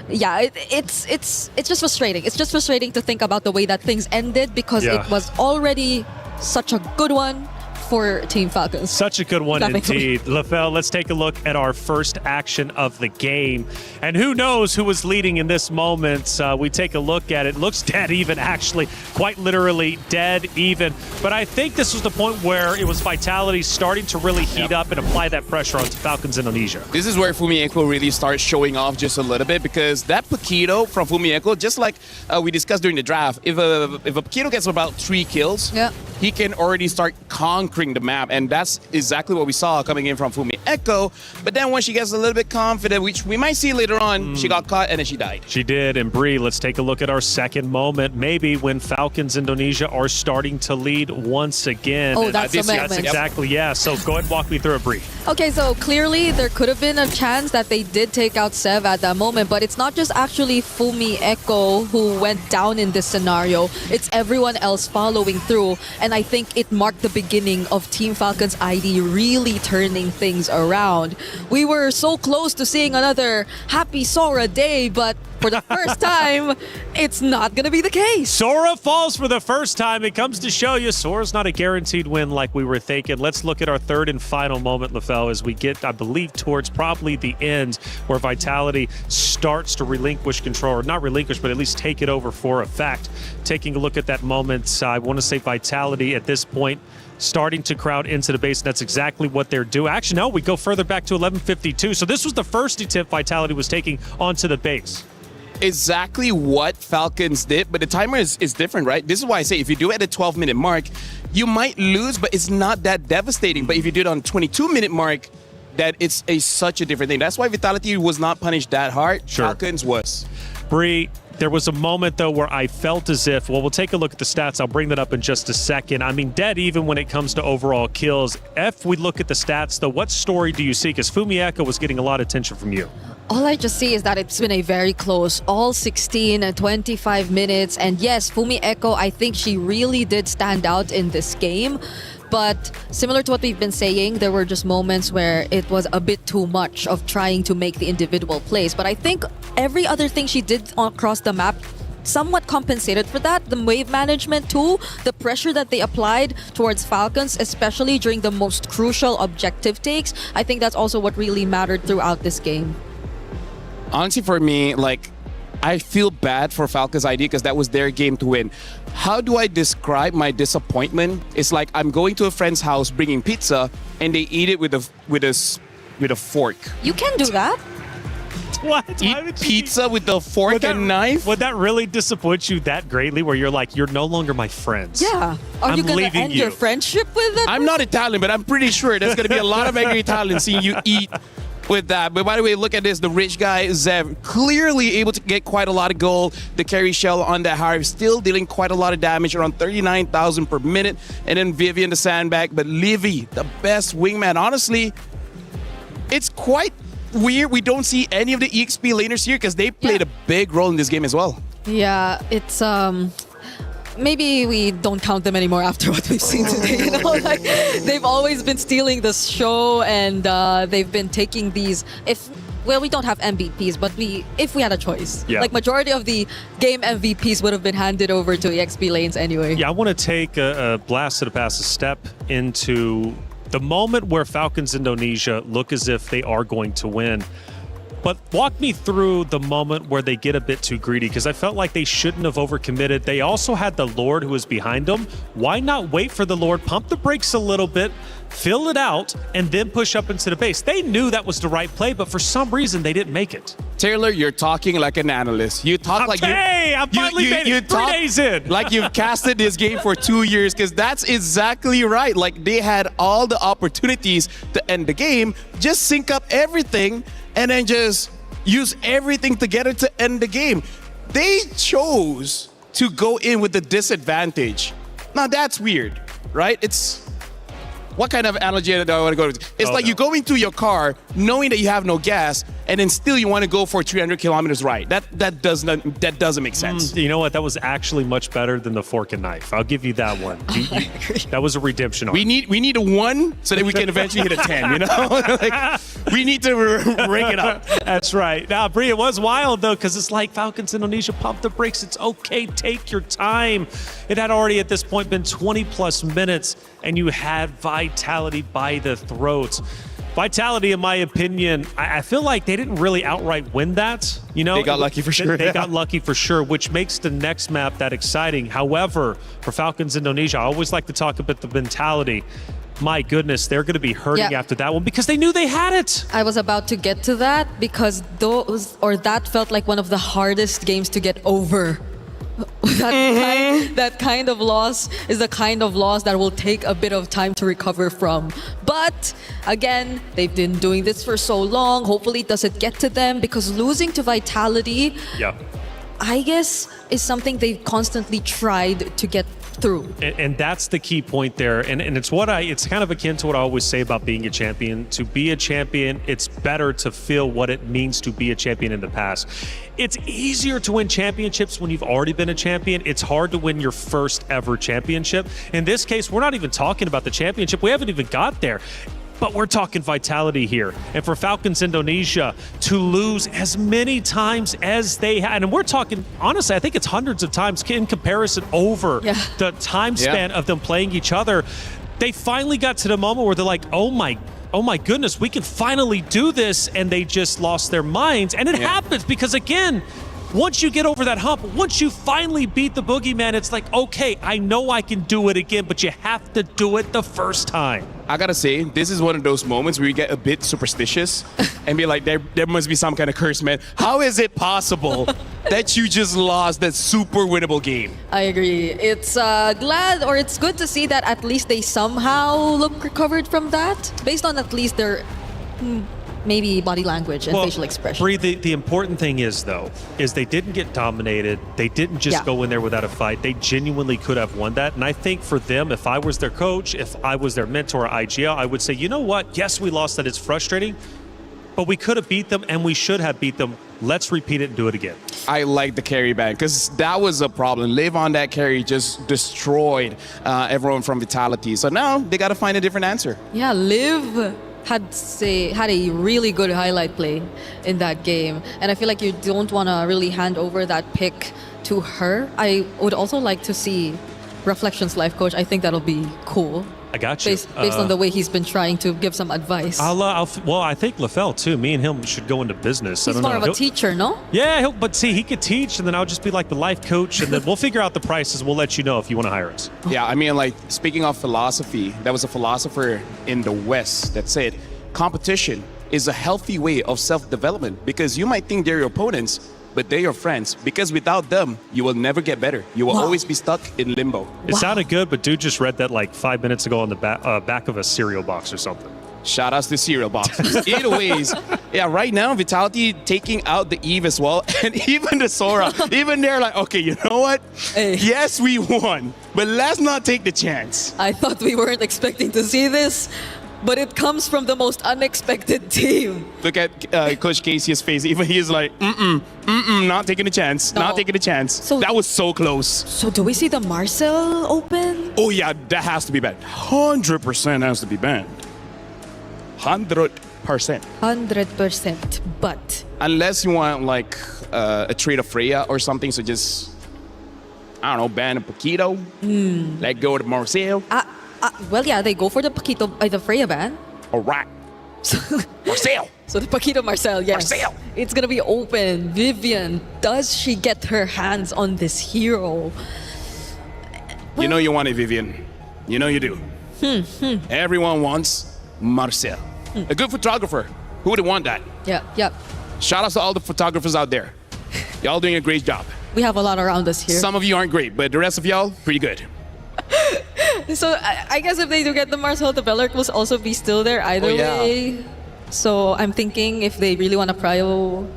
it's just frustrating. It's just frustrating to think about the way that things ended because it was already such a good one for Team Falcons. Such a good one indeed. LaFell, let's take a look at our first action of the game. And who knows who was leading in this moment. We take a look at it. Looks dead even, actually. Quite literally dead even. But I think this was the point where it was Vitality starting to really heat up and apply that pressure onto Falcons Indonesia. This is where Fumieko really starts showing off just a little bit because that Paquito from Fumieko, just like we discussed during the draft, if a Paquito gets about 3 kills, he can already start conquering the map, and that's exactly what we saw coming in from Fumieko. But then when she gets a little bit confident, which we might see later on, she got caught and then she died. She did. And Bree, let's take a look at our second moment, maybe when Falcons Indonesia are starting to lead once again. Oh, that's the moment. That's exactly, yeah. So go ahead and walk me through it, Bree. Okay, so clearly there could have been a chance that they did take out Sev at that moment, but it's not just actually Fumieko who went down in this scenario. It's everyone else following through, and I think it marked the beginning of Team Falcons ID really turning things around. We were so close to seeing another happy Sora day, but for the first time, it's not going to be the case. Sora falls for the first time. It comes to show you Sora's not a guaranteed win like we were thinking. Let's look at our third and final moment, LaFell, as we get, I believe, towards probably the end where Vitality starts to relinquish control, or not relinquish, but at least take it over for a fact. Taking a look at that moment, I want to say Vitality at this point starting to crowd into the base, and that's exactly what they're doing. Actually, no, we go further back to 11:52. So this was the first attempt Vitality was taking onto the base. Exactly what Falcons did, but the timer is different, right? This is why I say if you do it at a 12-minute mark, you might lose, but it's not that devastating. But if you do it on 22-minute mark, that it's such a different thing. That's why Vitality was not punished that hard. Falcons was. Bree, there was a moment, though, where I felt as if, well, we'll take a look at the stats. I'll bring that up in just a second. I mean, dead even when it comes to overall kills. If we look at the stats, though, what story do you see? Because Fumieko was getting a lot of attention from you. All I just see is that it's been a very close, all 16 and 25 minutes. And yes, Fumieko, I think she really did stand out in this game. But similar to what we've been saying, there were just moments where it was a bit too much of trying to make the individual plays. But I think every other thing she did across the map somewhat compensated for that. The wave management too, the pressure that they applied towards Falcons, especially during the most crucial objective takes, I think that's also what really mattered throughout this game. Honestly, for me, like, I feel bad for Falcons ID because that was their game to win. How do I describe my disappointment? It's like I'm going to a friend's house bringing pizza and they eat it with a fork. You can do that. What? Eat pizza with a fork and knife? Would that really disappoint you that greatly where you're like, you're no longer my friends? Yeah. Are you going to end your friendship with it? I'm not Italian, but I'm pretty sure there's going to be a lot of angry Italians seeing you eat with that. But by the way, look at this. The rich guy, Zev, clearly able to get quite a lot of gold. The carry shell on that Harv, still dealing quite a lot of damage, around 39,000 per minute. And then Vivian, the sandbag. But Livy, the best wingman. Honestly, it's quite weird we don't see any of the EXP laners here because they played a big role in this game as well. Yeah, it's maybe we don't count them anymore after what we've seen today. You know, like they've always been stealing the show, and they've been taking these. We don't have MVPs, but if we had a choice, like majority of the game MVPs would have been handed over to EXP lanes anyway. Yeah, I want to take a blast to the past, a step into the moment where Falcons Indonesia look as if they are going to win. But walk me through the moment where they get a bit too greedy, because I felt like they shouldn't have overcommitted. They also had the Lord who was behind them. Why not wait for the Lord, pump the brakes a little bit, fill it out, and then push up into the base? They knew that was the right play, but for some reason they didn't make it. Taylor, you're talking like an analyst. You talk like I'm finally made it 3 days in. Like you've casted this game for 2 years, because that's exactly right. Like they had all the opportunities to end the game, just sync up everything, and then just use everything together to end the game. They chose to go in with the disadvantage. Now that's weird, right? It's what kind of analogy do I want to go to? It's like you go into your car knowing that you have no gas, and then still you want to go for 300 kilometers right. That doesn't make sense. You know what? That was actually much better than the fork and knife. I'll give you that one. That was a redemption arc. We need a 1 so that we can eventually hit a 10. You know, like, we need to rank it up. That's right. Now, Bree, it was wild though, because it's like Falcons Indonesia, pump the brakes. It's okay. Take your time. It had already at this point been 20 plus minutes, and you had Vitality by the throat. Vitality, in my opinion, I feel like they didn't really outright win that. You know, they got lucky for sure. They got lucky for sure, which makes the next map that exciting. However, for Falcons Indonesia, I always like to talk about the mentality. My goodness, they're going to be hurting after that one because they knew they had it. I was about to get to that because that felt like one of the hardest games to get over. That kind of loss is the kind of loss that will take a bit of time to recover from. But again, they've been doing this for so long. Hopefully it doesn't get to them, because losing to Vitality, I guess, is something they've constantly tried to get through. And that's the key point there. And it's kind of akin to what I always say about being a champion. To be a champion, it's better to feel what it means to be a champion in the past. It's easier to win championships when you've already been a champion. It's hard to win your first ever championship. In this case, we're not even talking about the championship. We haven't even got there. But we're talking Vitality here. And for Falcons Indonesia to lose as many times as they had, and we're talking, honestly, I think it's hundreds of times in comparison over the time span of them playing each other. They finally got to the moment where they're like, oh my goodness, we can finally do this. And they just lost their minds. And it happens because, again, once you get over that hump, once you finally beat the boogeyman, it's like, okay, I know I can do it again, but you have to do it the first time. I gotta say, this is one of those moments where you get a bit superstitious and be like, there must be some kind of curse, man. How is it possible that you just lost that super winnable game? I agree. It's it's good to see that at least they somehow look recovered from that, based on at least their maybe body language and facial expression. Bree, the important thing is, though, is they didn't get dominated. They didn't just go in there without a fight. They genuinely could have won that. And I think for them, if I was their coach, if I was their mentor at IGL, I would say, you know what? Yes, we lost that. It's frustrating, but we could have beat them and we should have beat them. Let's repeat it and do it again. I like the carry ban because that was a problem. Live on that carry just destroyed everyone from Vitality. So now they got to find a different answer. Yeah, Liv had a really good highlight play in that game. And I feel like you don't want to really hand over that pick to her. I would also like to see Reflection's life coach. I think that'll be cool. I got you. Based on the way he's been trying to give some advice. Well, I think LaFell too. Me and him should go into business. He's more of a teacher, no? Yeah, but see, he could teach, and then I'll just be like the life coach, and then we'll figure out the prices. We'll let you know if you want to hire us. Yeah, I mean, like, speaking of philosophy, there was a philosopher in the West that said competition is a healthy way of self-development because you might think they're your opponents, but they're your friends. Because without them, you will never get better. You will always be stuck in limbo. It sounded good, but dude just read that like 5 minutes ago on the back of a cereal box or something. Shout outs to cereal boxes. Either ways, yeah, right now, Vitality taking out the Eve as well, and even the Sora, even they're like, okay, you know what? Hey. Yes, we won, but let's not take the chance. I thought we weren't expecting to see this, but it comes from the most unexpected team. Look at Coach Casey's face. Even he's like, not taking a chance, not taking a chance. So that was so close. So do we see the Marcel open? Oh yeah, that has to be banned. 100% has to be banned. 100%. 100%, but unless you want like a trade of Freya or something, so just, I don't know, ban a Paquito, let go to Marcel. Well, yeah, they go for the Paquito, the Freya ban. All right. Marcel. So the Paquito Marcel, yes. Marcel. It's gonna be open. Vivian, does she get her hands on this hero? You know you want it, Vivian. You know you do. Everyone wants Marcel. A good photographer. Who would want that? Yeah. Shout out to all the photographers out there. Y'all doing a great job. We have a lot around us here. Some of you aren't great, but the rest of y'all, pretty good. So I guess if they do get the Marcel, the Bellark will also be still there either way. So I'm thinking if they really want to prio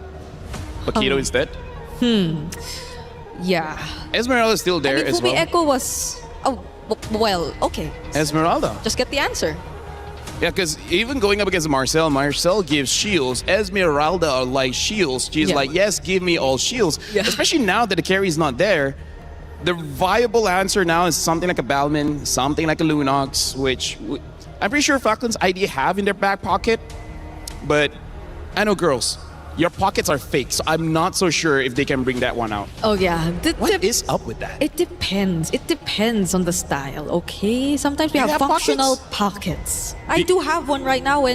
Paquito instead? Yeah. Esmeralda is still there as well. Echo was... Oh, well, okay. Esmeralda. Just get the answer. Yeah, because even going up against Marcel gives shields. Esmeralda are like shields. She's like, yes, give me all shields. Especially now that the carry is not there. The viable answer now is something like a Balman, something like a Lunox, which I'm pretty sure Falcon's ID have in their back pocket. But I know, girls, your pockets are fake, so I'm not so sure if they can bring that one out. Oh, yeah. What is up with that? It depends. It depends on the style, okay? Sometimes we have functional pockets. I do have one right now.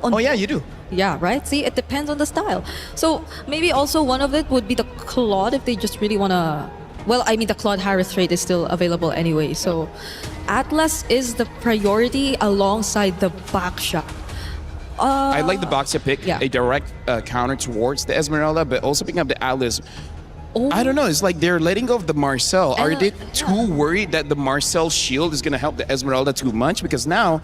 Oh, yeah, you do. Yeah, right? See, it depends on the style. So maybe also one of it would be the Claude if they just really want to... Well, I mean, the Claude Harris trade is still available anyway. So Atlas is the priority alongside the Baksha. I like the Baksha pick, a direct counter towards the Esmeralda, but also picking up the Atlas. I don't know, it's like they're letting go of the Marcel. Are they too worried that the Marcel shield is going to help the Esmeralda too much? Because now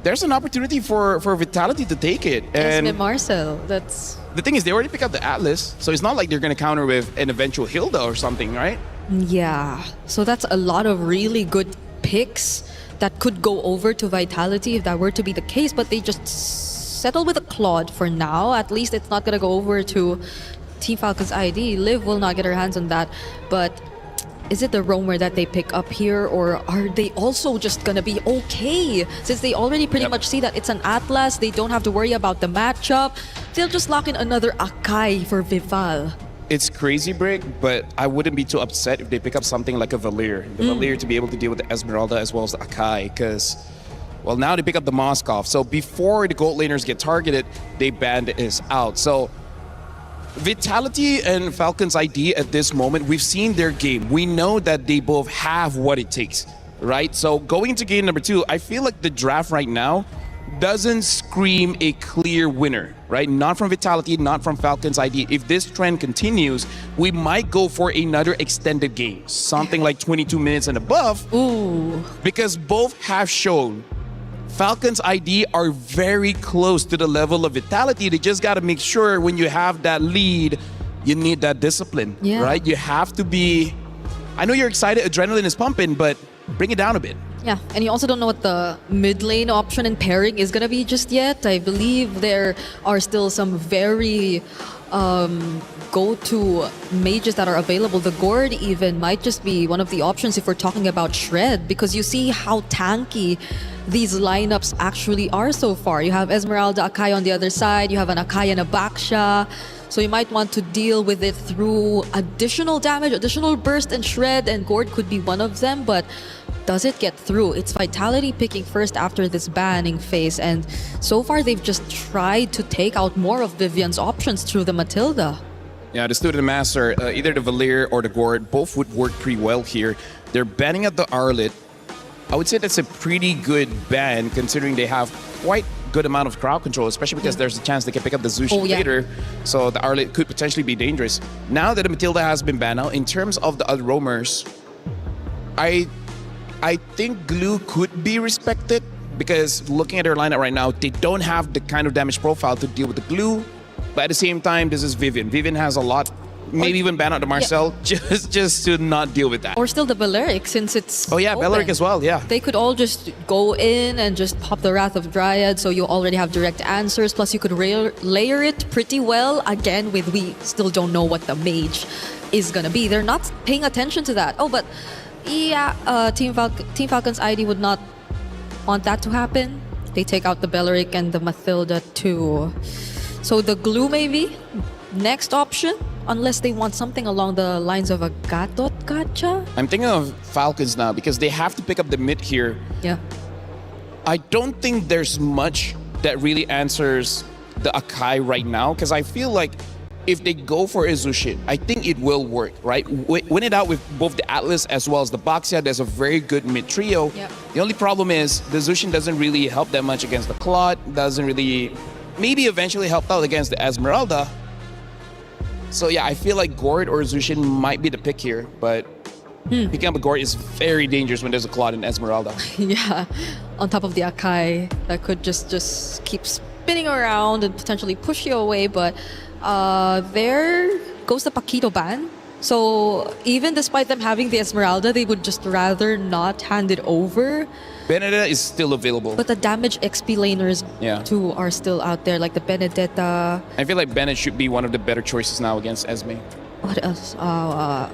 there's an opportunity for Vitality to take it. And Marcel, that's... The thing is, they already picked up the Atlas, so it's not like they're going to counter with an eventual Hilda or something, right? Yeah, so that's a lot of really good picks that could go over to Vitality if that were to be the case, but they just settle with a Claude for now. At least it's not going to go over to Team Falcon's ID. Liv will not get her hands on that, but is it the Roamer that they pick up here, or are they also just going to be okay? Since they already pretty much see that it's an Atlas, they don't have to worry about the matchup. They'll just lock in another Akai for Vival. It's crazy, Brick, but I wouldn't be too upset if they pick up something like a Valir. The Valir to be able to deal with the Esmeralda as well as the Akai, because, well, now they pick up the Moskov. So before the gold laners get targeted, they banned is out. So Vitality and Falcon's ID at this moment, we've seen their game. We know that they both have what it takes, right? So going into game number 2, I feel like the draft right now doesn't scream a clear winner, right? Not from Vitality, not from Falcon's ID. If this trend continues, we might go for another extended game, something like 22 minutes and above. Ooh. Because both have shown Falcon's ID are very close to the level of Vitality. They just got to make sure when you have that lead, you need that discipline, right? You have to be... I know you're excited, adrenaline is pumping, but bring it down a bit. Yeah, and you also don't know what the mid lane option and pairing is going to be just yet. I believe there are still some very go to mages that are available, the Gord even might just be one of the options if we're talking about Shred, because you see how tanky these lineups actually are so far. You have Esmeralda, Akai on the other side, you have an Akai and a Baksha, so you might want to deal with it through additional damage, additional burst and Shred, and Gord could be one of them, but does it get through? It's Vitality picking first after this banning phase, and so far they've just tried to take out more of Vivian's options through the Matilda. Yeah, the Student Master, either the Valir or the Gord, both would work pretty well here. They're banning at the Arlet. I would say that's a pretty good ban considering they have quite good amount of crowd control, especially because there's a chance they can pick up the Zushin later. So the Arlet could potentially be dangerous. Now that the Matilda has been banned out, in terms of the other roamers, I think Glue could be respected because looking at their lineup right now, they don't have the kind of damage profile to deal with the Glue. But at the same time, this is Vivian. Vivian has a lot, maybe even ban out the Marcel just to not deal with that. Or still the Balearic, since it's open. Balearic as well, yeah. They could all just go in and just pop the Wrath of Dryad, so you already have direct answers, plus you could layer it pretty well. Again, we still don't know what the mage is gonna be. They're not paying attention to that. Oh, but yeah, Team Falcon's ID would not want that to happen. They take out the Balearic and the Mathilda too. So the Glue maybe next option, unless they want something along the lines of a Gatot Gacha. I'm thinking of Falcons now because they have to pick up the mid here. Yeah. I don't think there's much that really answers the Akai right now because I feel like if they go for a Zushin, I think it will work, right? Win it out with both the Atlas as well as the Baxia. There's a very good mid trio. Yep. The only problem is the Zushin doesn't really help that much against the Claude, doesn't really, maybe eventually help out against the Esmeralda. So yeah, I feel like Gord or Zushin might be the pick here, but picking up a Gord is very dangerous when there's a Claude and Esmeralda. Yeah, on top of the Akai that could just keep spinning around and potentially push you away, but there goes the Paquito ban. So even despite them having the Esmeralda, they would just rather not hand it over. Benedetta is still available. But the damage XP laners too are still out there, like the Benedetta. I feel like Bennett should be one of the better choices now against Esme. What else? A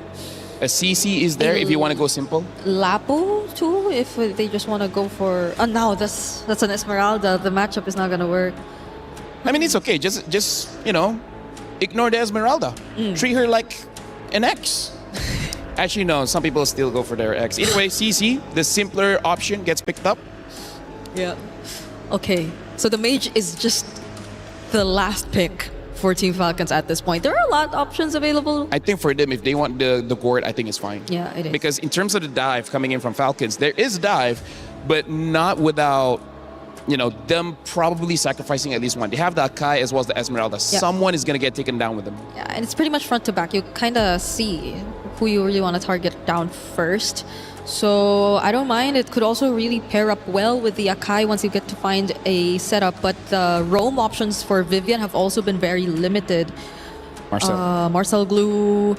CC is there if you want to go simple. Lapo too, if they just want to go for... Oh no, that's an Esmeralda. The matchup is not going to work. I mean, it's okay. Just you know, ignore the Esmeralda. Treat her like an X. Actually, no. Some people still go for their X. Either way, CC, the simpler option, gets picked up. Yeah. Okay. So the mage is just the last pick for Team Falcons at this point. There are a lot of options available. I think for them, if they want the Gord, I think it's fine. Yeah, it is. Because in terms of the dive coming in from Falcons, there is dive, but not without, you know, them probably sacrificing at least one. They have the Akai as well as the Esmeralda. Yeah. Someone is going to get taken down with them. Yeah, and it's pretty much front to back. You kind of see who you really want to target down first. So I don't mind. It could also really pair up well with the Akai once you get to find a setup. But the roam options for Vivian have also been very limited. Marcel Glue.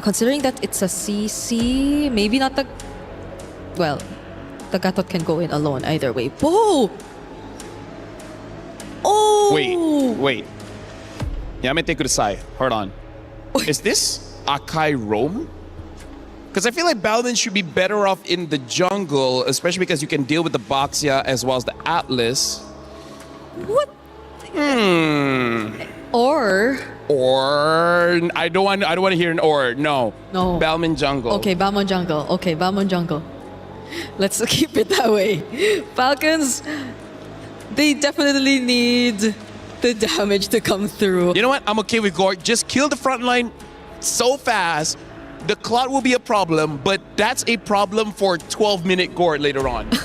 Considering that it's a CC, maybe not the... Well, the Gatot can go in alone either way. Whoa! Oh! Wait. Yamete Kudasai, hold on. Is this Akai roam? Because I feel like Balvin should be better off in the jungle, especially because you can deal with the Baxia as well as the Atlas. What? Or I don't want to hear an or. No. Balmon jungle. Okay, Balmon jungle. Let's keep it that way. Falcons, they definitely need the damage to come through. You know what? I'm okay with Gord. Just kill the front line so fast. The cloud will be a problem, but that's a problem for 12-minute Gord later on. 0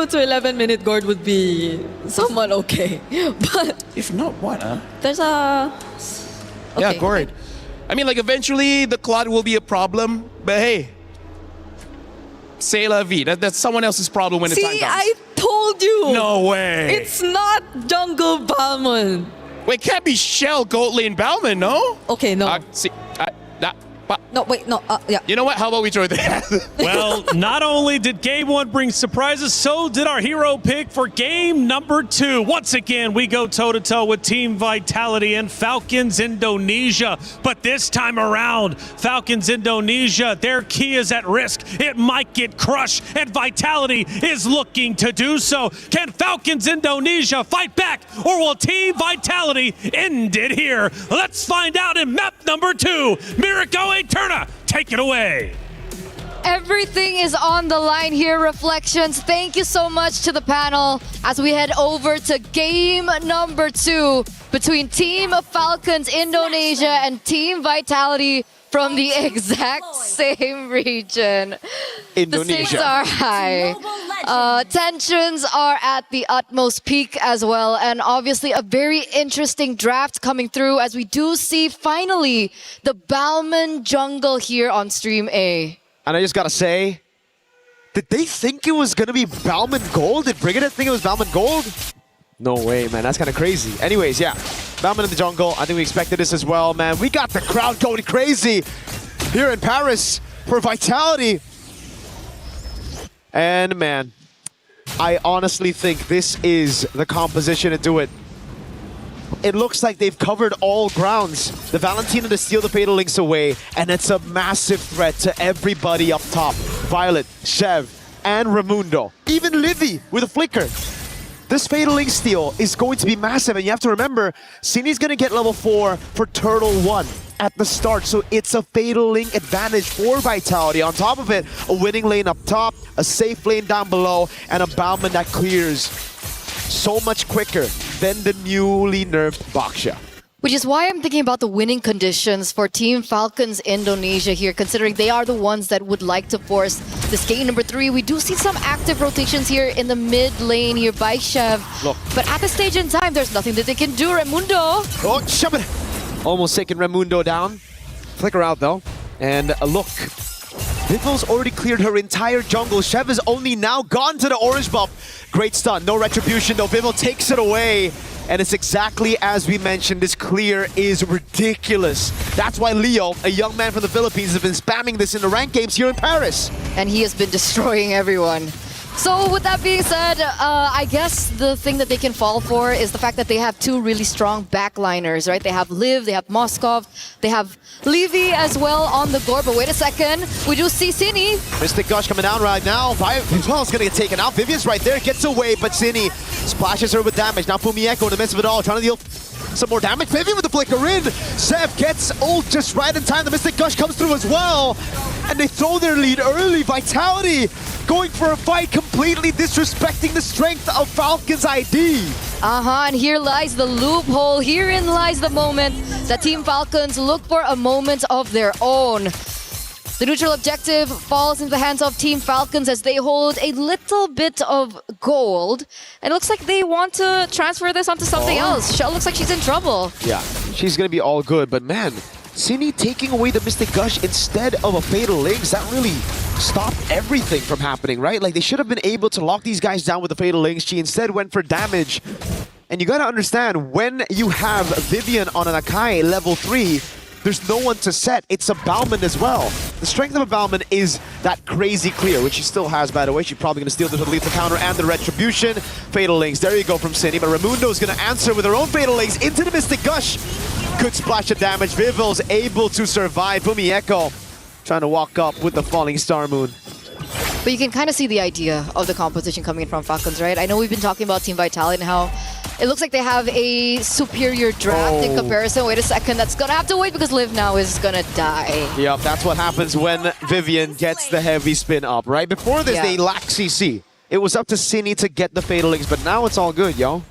to 11-minute Gord would be somewhat okay. But if not, what, huh? There's a... Okay. Yeah, Gord. I mean, like, eventually the cloud will be a problem, but hey, c'est la vie. That's someone else's problem when the time comes. See, I told you. No way. It's not Jungle Balmon. Wait, can't be Shell, Goat Lane, Balmon, no? Okay, no. No, wait, no, yeah. You know what? How about we throw that? Well, not only did game one bring surprises, so did our hero pick for game number 2. Once again, we go toe-to-toe with Team Vitality and Falcons Indonesia. But this time around, Falcons Indonesia, their key is at risk. It might get crushed, and Vitality is looking to do so. Can Falcons Indonesia fight back, or will Team Vitality end it here? Let's find out in map number 2. Mirako Turner, take it away. Everything is on the line here, Reflections. Thank you so much to the panel as we head over to game number 2 between Team Falcons Indonesia and Team Vitality from the exact same region. Indonesia. The stakes are high. Tensions are at the utmost peak as well. And obviously a very interesting draft coming through as we do see finally the Bauman jungle here on Stream A. And I just gotta say, did they think it was gonna be Bauman Gold? Did Brigadier think it was Bauman Gold? No way, man. That's kind of crazy. Anyways, yeah. Bauman in the jungle. I think we expected this as well, man. We got the crowd going crazy here in Paris for Vitality. And, man, I honestly think this is the composition to do it. It looks like they've covered all grounds. The Valentina to steal the Fatal Links away, and it's a massive threat to everybody up top. Violet, Chev, and Raimundo. Even Livy with a flicker. This Fatal Link steal is going to be massive, and you have to remember, Cini's going to get level 4 for Turtle 1 at the start, so it's a Fatal Link advantage for Vitality. On top of it, a winning lane up top, a safe lane down below, and a Bauman that clears so much quicker than the newly nerfed Baksha. Which is why I'm thinking about the winning conditions for Team Falcons Indonesia here, considering they are the ones that would like to force this game number 3. We do see some active rotations here in the mid lane here by Chev. Look. But at this stage in time, there's nothing that they can do. Raimundo. Oh, shove it. Almost taking Raimundo down. Flicker out though. And look. Vival's already cleared her entire jungle. Chev is only now gone to the orange buff. Great stun. No retribution though. Vival takes it away. And it's exactly as we mentioned, this clear is ridiculous. That's why Leo, a young man from the Philippines, has been spamming this in the ranked games here in Paris. And he has been destroying everyone. So with that being said, I guess the thing that they can fall for is the fact that they have 2 really strong backliners, right? They have Liv, they have Moskov, they have Levy as well on the board. But wait a second, we do see Cini. Mystic Gush coming down right now. Vival's gonna get taken out. Vivian's right there, gets away, but Cini splashes her with damage. Now Fumieko in the midst of it all, trying to deal some more damage. Vivian with the flicker in. Sev gets ult just right in time. The Mystic Gush comes through as well. And they throw their lead early. Vitality going for a fight, completely disrespecting the strength of Falcon's ID. And here lies the loophole. Herein lies the moment that Team Falcons look for a moment of their own. The neutral objective falls into the hands of Team Falcons as they hold a little bit of gold. And it looks like they want to transfer this onto something else. Shell looks like she's in trouble. Yeah, she's going to be all good. But man, Cini taking away the Mystic Gush instead of a Fatal Links, that really stopped everything from happening, right? Like, they should have been able to lock these guys down with the Fatal Links. She instead went for damage. And you got to understand, when you have Vivian on an Akai level 3, there's no one to set. It's a Bauman as well. The strength of a Bauman is that crazy clear, which she still has, by the way. She's probably going to steal the lethal counter and the retribution. Fatal Links, there you go from Cini. But Raimundo is going to answer with her own Fatal Links into the Mystic Gush. Good splash of damage. Vival's able to survive. Fumieko trying to walk up with the falling Star Moon. But you can kind of see the idea of the composition coming in from Falcons, right? I know we've been talking about Team Vitality and how it looks like they have a superior draft in comparison. Wait a second, that's gonna have to wait because Liv now is gonna die. Yep, that's what happens when Vivian gets the heavy spin up, right? Before this, they lacked CC. It was up to Cini to get the Fatal Links, but now it's all good, yo.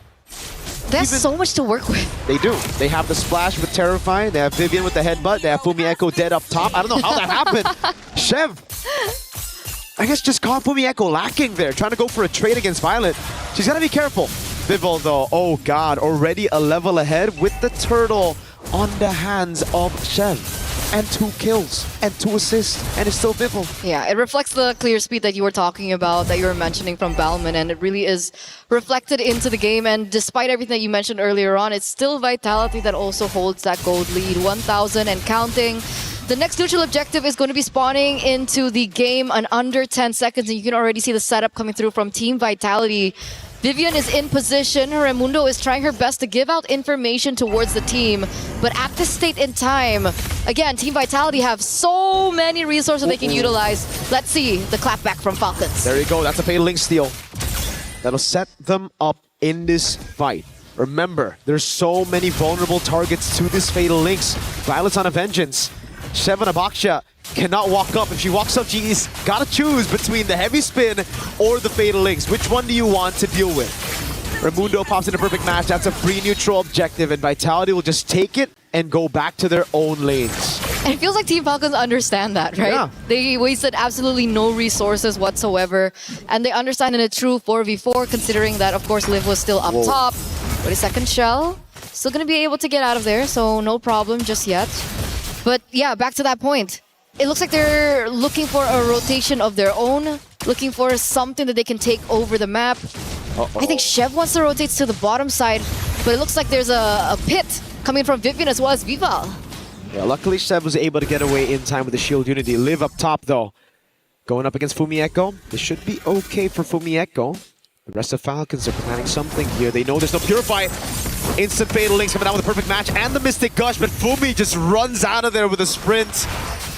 There's so much to work with. They do. They have the splash with Terrifying. They have Vivian with the headbutt. They have Fumieko dead up top. I don't know how that happened. Chev, I guess just caught Fumieko lacking there, trying to go for a trade against Violet. She's got to be careful. Vival, though, oh god, already a level ahead with the turtle on the hands of Chev. And 2 kills and 2 assists, and it's still Vival. Yeah, it reflects the clear speed that you were talking about, that you were mentioning from Bauman, and it really is reflected into the game. And despite everything that you mentioned earlier on, it's still Vitality that also holds that gold lead, 1,000 and counting. The next neutral objective is going to be spawning into the game in under 10 seconds, and you can already see the setup coming through from Team Vitality. Vivian is in position. Raimundo is trying her best to give out information towards the team. But at this state in time, again, Team Vitality have so many resources they can utilize. Let's see the clapback from Falcons. There you go. That's a Fatal Link steal. That'll set them up in this fight. Remember, there's so many vulnerable targets to this Fatal Links. Violet's on a vengeance. Shev and Abaksha cannot walk up. If she walks up, she's got to choose between the heavy spin or the Fatal Links. Which one do you want to deal with? Raimundo pops in a perfect match. That's a free neutral objective, and Vitality will just take it and go back to their own lanes. And it feels like Team Falcons understand that, right? Yeah. They wasted absolutely no resources whatsoever, and they understand in a true 4v4, considering that, of course, Liv was still up top. But a second shell, still going to be able to get out of there, so no problem just yet. But yeah, back to that point. It looks like they're looking for a rotation of their own, looking for something that they can take over the map. I think Shev wants to rotate to the bottom side, but it looks like there's a pit coming from Vivian as well as Vival. Yeah, luckily Shev was able to get away in time with the shield unity. Liv up top though, going up against Fumi Echo. This should be okay for Fumi Echo. The rest of Falcons are planning something here. They know there's no Purify. Instant Fatal Links coming out with a perfect match and the Mystic Gush, but Fumi just runs out of there with a sprint.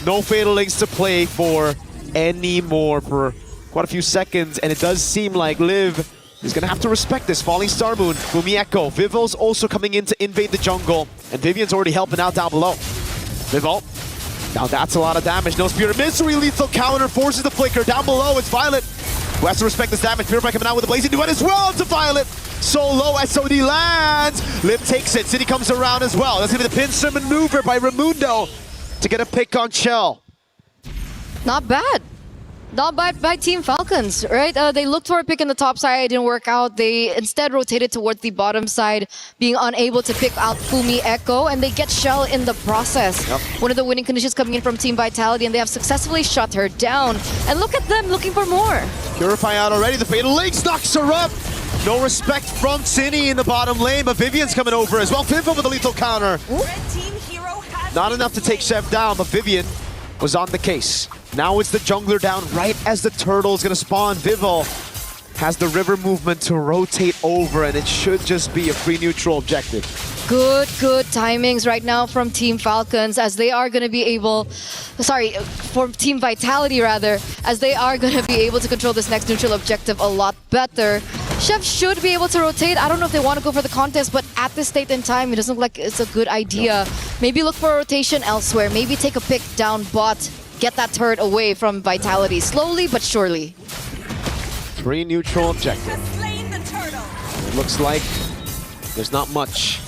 No Fatal Links to play for anymore for quite a few seconds, and it does seem like Liv is going to have to respect this. Falling Star Moon, Fumi Echo. Vival's also coming in to invade the jungle, and Vivian's already helping out down below. Vival, now that's a lot of damage. No Spirit Mystery, lethal counter, forces the flicker. Down below, it's Violet, who has to respect this damage. Purify coming out with a blazing duet as well to Violet. So low, SOD lands. Liv takes it. City comes around as well. That's going to be the pincer maneuver by Raimundo to get a pick on Shell. Not bad. Not bad by Team Falcons, right? They looked for a pick in the top side, it didn't work out. They instead rotated towards the bottom side, being unable to pick out Fumi Echo, and they get Shell in the process. One of the winning conditions coming in from Team Vitality, and they have successfully shut her down. And look at them looking for more. Purify out already. The Fatal Links knocks her up. No respect from Cine in the bottom lane, but Vivian's coming over as well. Vivian with a lethal counter. Not enough to take Shev down, but Vivian was on the case. Now it's the jungler down right as the turtle is going to spawn. Vival has the river movement to rotate over, and it should just be a free neutral objective. Good timings right now from Team Falcons, as they are going to be able, from Team Vitality rather, as they are going to be able to control this next neutral objective a lot better. Shev should be able to rotate. I don't know if they want to go for the contest, but at this state in time, it doesn't look like it's a good idea. Maybe look for a rotation elsewhere. Maybe take a pick down bot. Get that turret away from Vitality. Slowly but surely. Free neutral objective. It looks like there's not much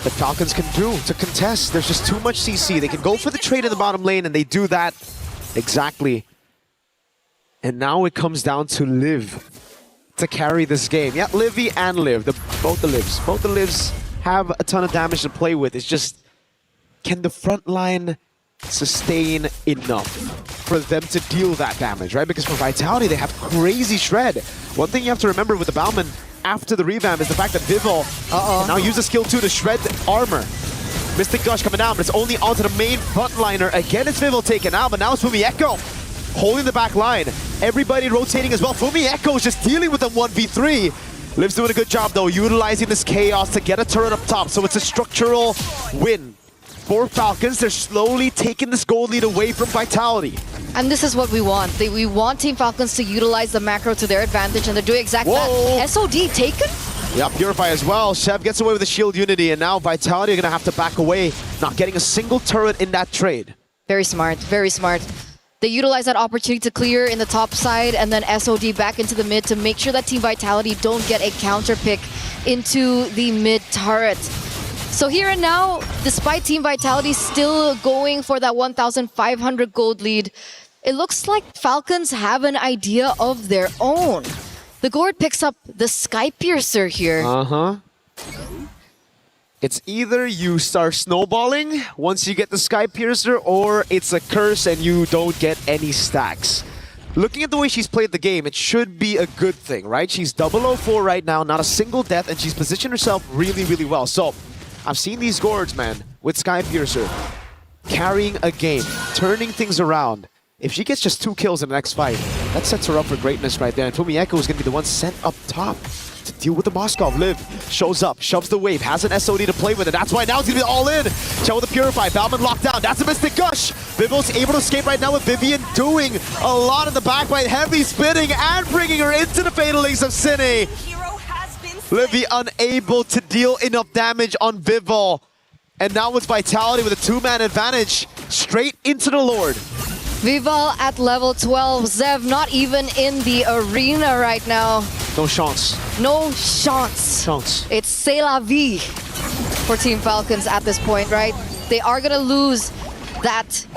that Falcons can do to contest. There's just too much CC. They can go for the trade in the bottom lane, and they do that exactly. And now it comes down to Liv to carry this game. Yeah, Livy and Liv, both the Livs. Both the Livs have a ton of damage to play with. It's just, can the front line sustain enough for them to deal that damage, right? Because for Vitality, they have crazy shred. One thing you have to remember with the Bauman after the revamp is the fact that Vival can now use the skill 2 to shred the armor. Mystic Gush coming out, but it's only onto the main frontliner. Again, it's Vival taken out, but now it's Fumi Echo holding the back line. Everybody rotating as well. Fumi Echo is just dealing with them 1v3. Liv's doing a good job though, utilizing this chaos to get a turret up top. So it's a structural win for Falcons. They're slowly taking this gold lead away from Vitality. And this is what we want. We want Team Falcons to utilize the macro to their advantage, and they're doing exactly that. SOD taken? Yeah, Purify as well. Shev gets away with the shield unity, and now Vitality are going to have to back away, not getting a single turret in that trade. Very smart, very smart. They utilize that opportunity to clear in the top side, and then SOD back into the mid to make sure that Team Vitality don't get a counter pick into the mid turret. So here and now, despite Team Vitality still going for that 1,500 gold lead, it looks like Falcons have an idea of their own. The Gourd picks up the Sky Piercer here. It's either you start snowballing once you get the Sky Piercer, or it's a curse and you don't get any stacks. Looking at the way she's played the game, it should be a good thing, right? She's 004 right now, not a single death, and she's positioned herself really, really well. So, I've seen these Gourds, man, with Sky Piercer. carrying a game, turning things around. If she gets just 2 kills in the next fight, that sets her up for greatness right there. And Fumi Echo is going to be the one sent up top to deal with the Moskov. Liv shows up, shoves the wave, has an SOD to play with it. That's why now it's going to be all in. Chell with the Purify, Balman locked down. That's a Mystic Gush. Vivo's able to escape right now with Vivian doing a lot in the back by heavy spinning and bringing her into the Fatal Links of Cine. Livy unable to deal enough damage on Vivo. And now with Vitality with a 2-man advantage, straight into the Lord. Vival at level 12. Zev not even in the arena right now. No chance. No chance. It's c'est la vie for Team Falcons at this point, right? They are going to lose that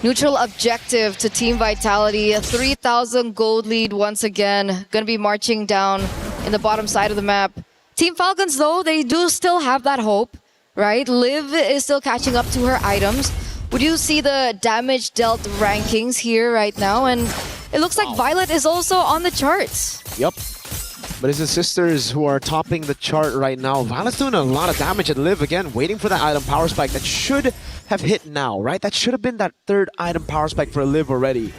neutral objective to Team Vitality. A 3,000 gold lead once again. Going to be marching down in the bottom side of the map. Team Falcons, though, they do still have that hope, right? Liv is still catching up to her items. Would you see the damage dealt rankings here right now? And it looks like Violet is also on the charts. Yep. But it's the sisters who are topping the chart right now. Violet's doing a lot of damage at Liv again, waiting for that item power spike that should have hit now, right? That should have been that 3rd item power spike for Liv already.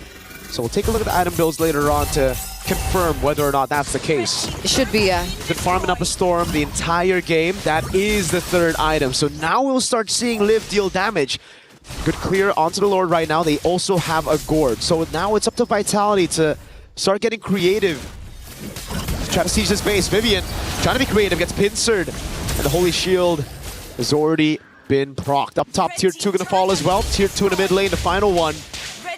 So we'll take a look at the item builds later on to confirm whether or not that's the case. It should be, yeah. Been farming up a Storm the entire game. That is the 3rd item. So now we'll start seeing Liv deal damage. Good clear onto the Lord right now. They also have a Gourd. So now it's up to Vitality to start getting creative. Try to siege this base. Vivian trying to be creative, gets pincered. And the Holy Shield has already been procced. Up top, Tier 2 gonna fall as well. Tier 2 in the mid lane, the final one.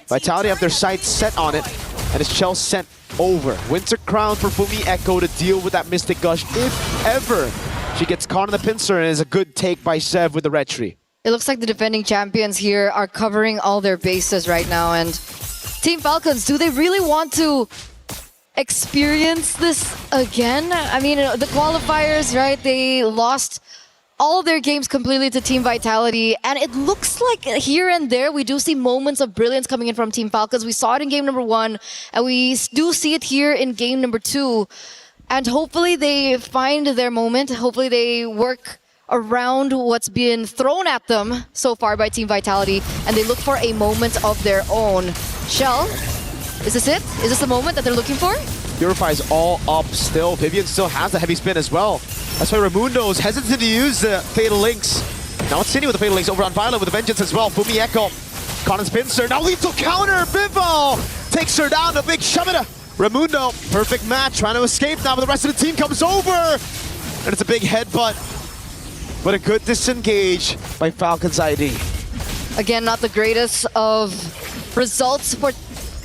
Vitality have their sights set on it. And it's Chell sent over. Winter Crown for Fumi Echo to deal with that Mystic Gush if ever she gets caught in the pincer, and is a good take by Sev with the red tree. It looks like the defending champions here are covering all their bases right now. And Team Falcons, do they really want to experience this again? I mean, the qualifiers, right? They lost all their games completely to Team Vitality. And it looks like here and there, we do see moments of brilliance coming in from Team Falcons. We saw it in game number 1, and we do see it here in game number 2. And hopefully they find their moment. Hopefully they work around what's been thrown at them so far by Team Vitality, and they look for a moment of their own. Shell, is this it? Is this the moment that they're looking for? Purify's all up still. Vivian still has the heavy spin as well. That's why Raimundo's hesitant to use the Fatal Links. Now it's Cine with the Fatal Links over on Violet with the Vengeance as well. Fumi Echo, Conan's pincer. Now lethal counter. Vivo takes her down. A big shove it. Raimundo, perfect match. Trying to escape now, but the rest of the team comes over. And it's a big headbutt. But a good disengage by Falcons ID. Again, not the greatest of results for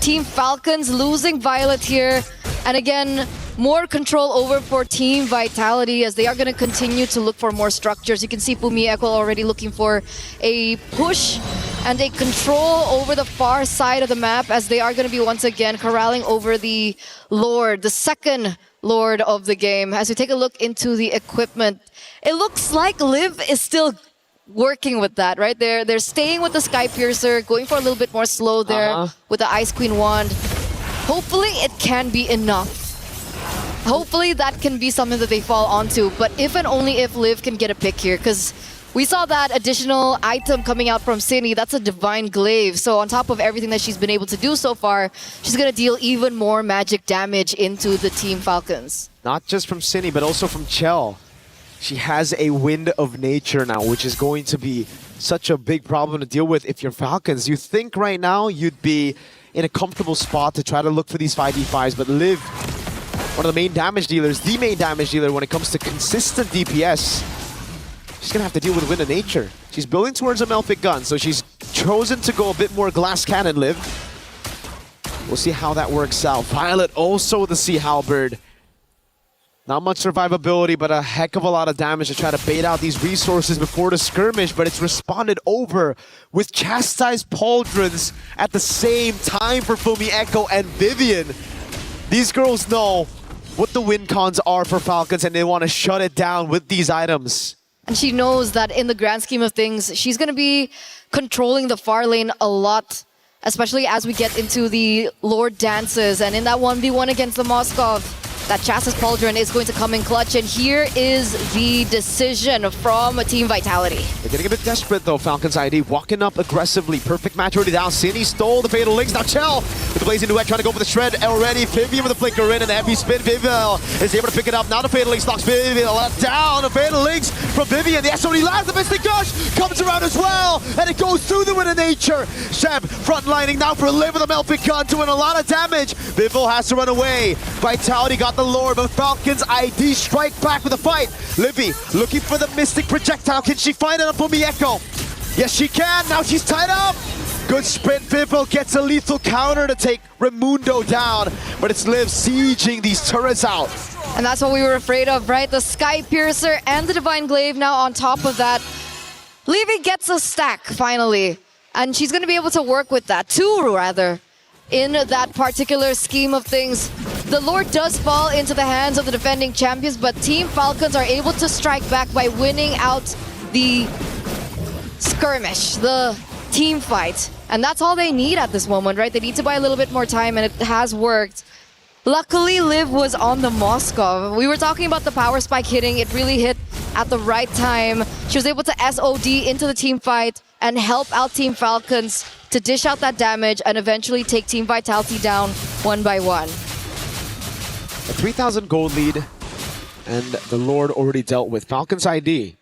Team Falcons, losing Violet here. And again, more control over for Team Vitality as they are going to continue to look for more structures. You can see Fumi Echo already looking for a push and a control over the far side of the map as they are going to be once again corralling over the Lord, the 2nd Lord of the game. As we take a look into the equipment, it looks like Liv is still working with that, right? They're staying with the Sky Piercer, going for a little bit more slow there with the Ice Queen wand. Hopefully it can be enough. Hopefully that can be something that they fall onto, but if and only if Liv can get a pick here, because we saw that additional item coming out from Cine. That's a Divine Glaive. So on top of everything that she's been able to do so far, she's going to deal even more magic damage into the Team Falcons. Not just from Cine, but also from Chell. She has a Wind of Nature now, which is going to be such a big problem to deal with if you're Falcons. You think right now you'd be in a comfortable spot to try to look for these 5v5s, but Liv, one of the main damage dealers, the main damage dealer when it comes to consistent DPS, she's going to have to deal with Wind of Nature. She's building towards a Melfic gun, so she's chosen to go a bit more glass cannon, Liv. We'll see how that works out. Violet also with the Sea Halberd. Not much survivability, but a heck of a lot of damage to try to bait out these resources before the skirmish, but it's responded over with Chastised Pauldrons at the same time for Fumi Echo and Vivian. These girls know what the win cons are for Falcons, and they want to shut it down with these items. And she knows that in the grand scheme of things, she's going to be controlling the far lane a lot, especially as we get into the Lord dances. And in that 1v1 against the Moskov, that Chassis Pauldron is going to come in clutch. And here is the decision from Team Vitality. They're getting a bit desperate though, Falcons ID. Walking up aggressively. Perfect match already down. Cine stole the Fatal Links. Now Chell with the Blazing Duet trying to go for the shred already. Vivian with the flicker in and the heavy spin. Vivian is able to pick it up. Now the Fatal Links knocks Vivian down. The Fatal Links from Vivian. The SOD lands. The Mystic Gush comes around as well. And it goes through the Wind of Nature. Sheb frontlining now for Liv with a Melfic gun doing a lot of damage. Vivo has to run away. Vitality got the lore, but Falcons ID strike back with a fight. Livy looking for the Mystic Projectile. Can she find it for Mieko? Yes, she can. Now she's tied up. Good sprint. Vivo gets a lethal counter to take Raimundo down, but it's Liv sieging these turrets out. And that's what we were afraid of, right? The Sky Piercer and the Divine Glaive now on top of that. Livy gets a stack finally, and she's going to be able to work with that. Two, rather, in that particular scheme of things. The Lord does fall into the hands of the defending champions, but Team Falcons are able to strike back by winning out the skirmish, the team fight. And that's all they need at this moment, right? They need to buy a little bit more time, and it has worked. Luckily, Liv was on the Moskov. We were talking about the power spike hitting. It really hit at the right time. She was able to SOD into the team fight and help out Team Falcons to dish out that damage and eventually take Team Vitality down one by one. A 3,000 gold lead, and the Lord already dealt with. Falcons ID.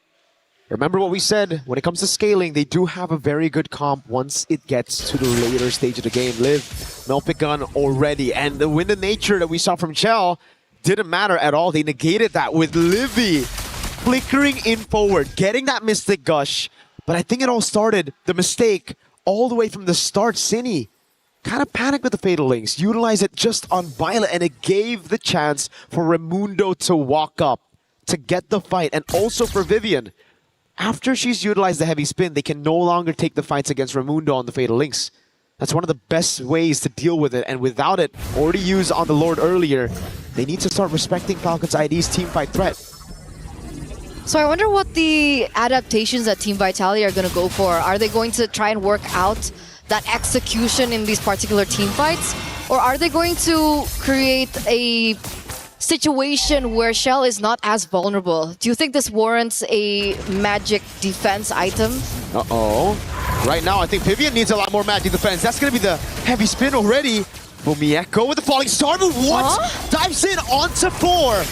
Remember what we said, when it comes to scaling, they do have a very good comp once it gets to the later stage of the game. Liv, Melfic Gun already, and the Wind of Nature that we saw from Chell didn't matter at all. They negated that with Livy flickering in forward, getting that Mystic Gush. But I think it all started, the mistake, all the way from the start. Cine kind of panicked with the Fatal Links, utilized it just on Violet, and it gave the chance for Raimundo to walk up, to get the fight, and also for Vivian. After she's utilized the heavy spin, they can no longer take the fights against Raimundo on the Fatal Links. That's one of the best ways to deal with it, and without it, already used on the Lord earlier, they need to start respecting Falcons ID's teamfight threat. So I wonder what the adaptations that Team Vitality are going to go for. Are they going to try and work out that execution in these particular team fights? Or are they going to create a situation where Shell is not as vulnerable? Do you think this warrants a magic defense item? Uh-oh. Right now, I think Vivian needs a lot more magic defense. That's going to be the heavy spin already. Mieko with the falling star move. What? Huh? Dives in onto 4.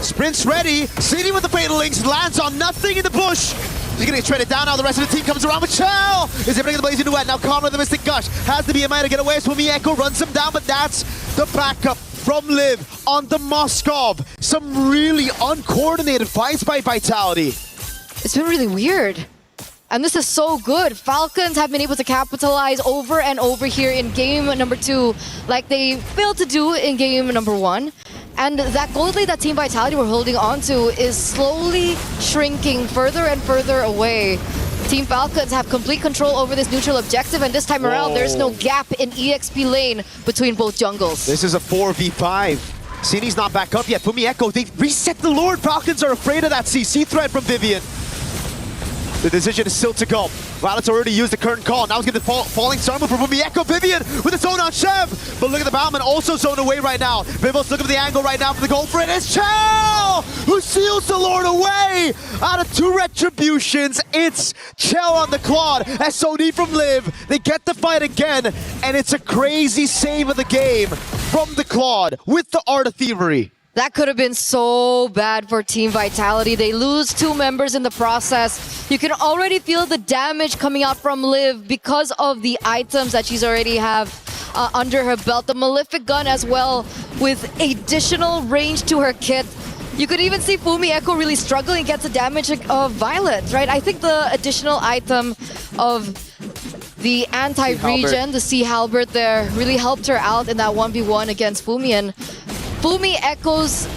Sprints ready. City with the Fatal Links. Lands on nothing in the bush. He's going to get shredded down now. The rest of the team comes around with Chell. Is able to get the Blazing Duet. Now Conrad the Mystic Gush has the BMI to get away. So Mieko runs him down, but that's the backup from Liv on the Moskov. Some really uncoordinated fights by Vitality. It's been really weird. And this is so good. Falcons have been able to capitalize over and over here in game number 2, like they failed to do in game number 1. And that gold lead that Team Vitality were holding on to is slowly shrinking further and further away. Team Falcons have complete control over this neutral objective, and this time around, there's no gap in EXP lane between both jungles. This is a 4v5. Cine's not back up yet. Mieko, they reset the Lord. Falcons are afraid of that CC threat from Vivian. The decision is still to go. Violet's already used the current call. Now he's getting the falling star move from Mieko. Vivian with a zone on Chev. But look at the Batman also zoned away right now. Vivo's looking for the angle right now for the goal for it. It's Chell who seals the Lord away. Out of 2 retributions, it's Chell on the Claude. SOD from Liv. They get the fight again. And it's a crazy save of the game from the Claude with the Art of Thievery. That could have been so bad for Team Vitality. They lose 2 members in the process. You can already feel the damage coming out from Liv because of the items that she's already have under her belt. The Malefic Gun as well with additional range to her kit. You could even see Mieko really struggling against the damage of Violet, right? I think the additional item of the anti-regen, the Sea Halberd there, really helped her out in that 1v1 against Fumi. And Mieko's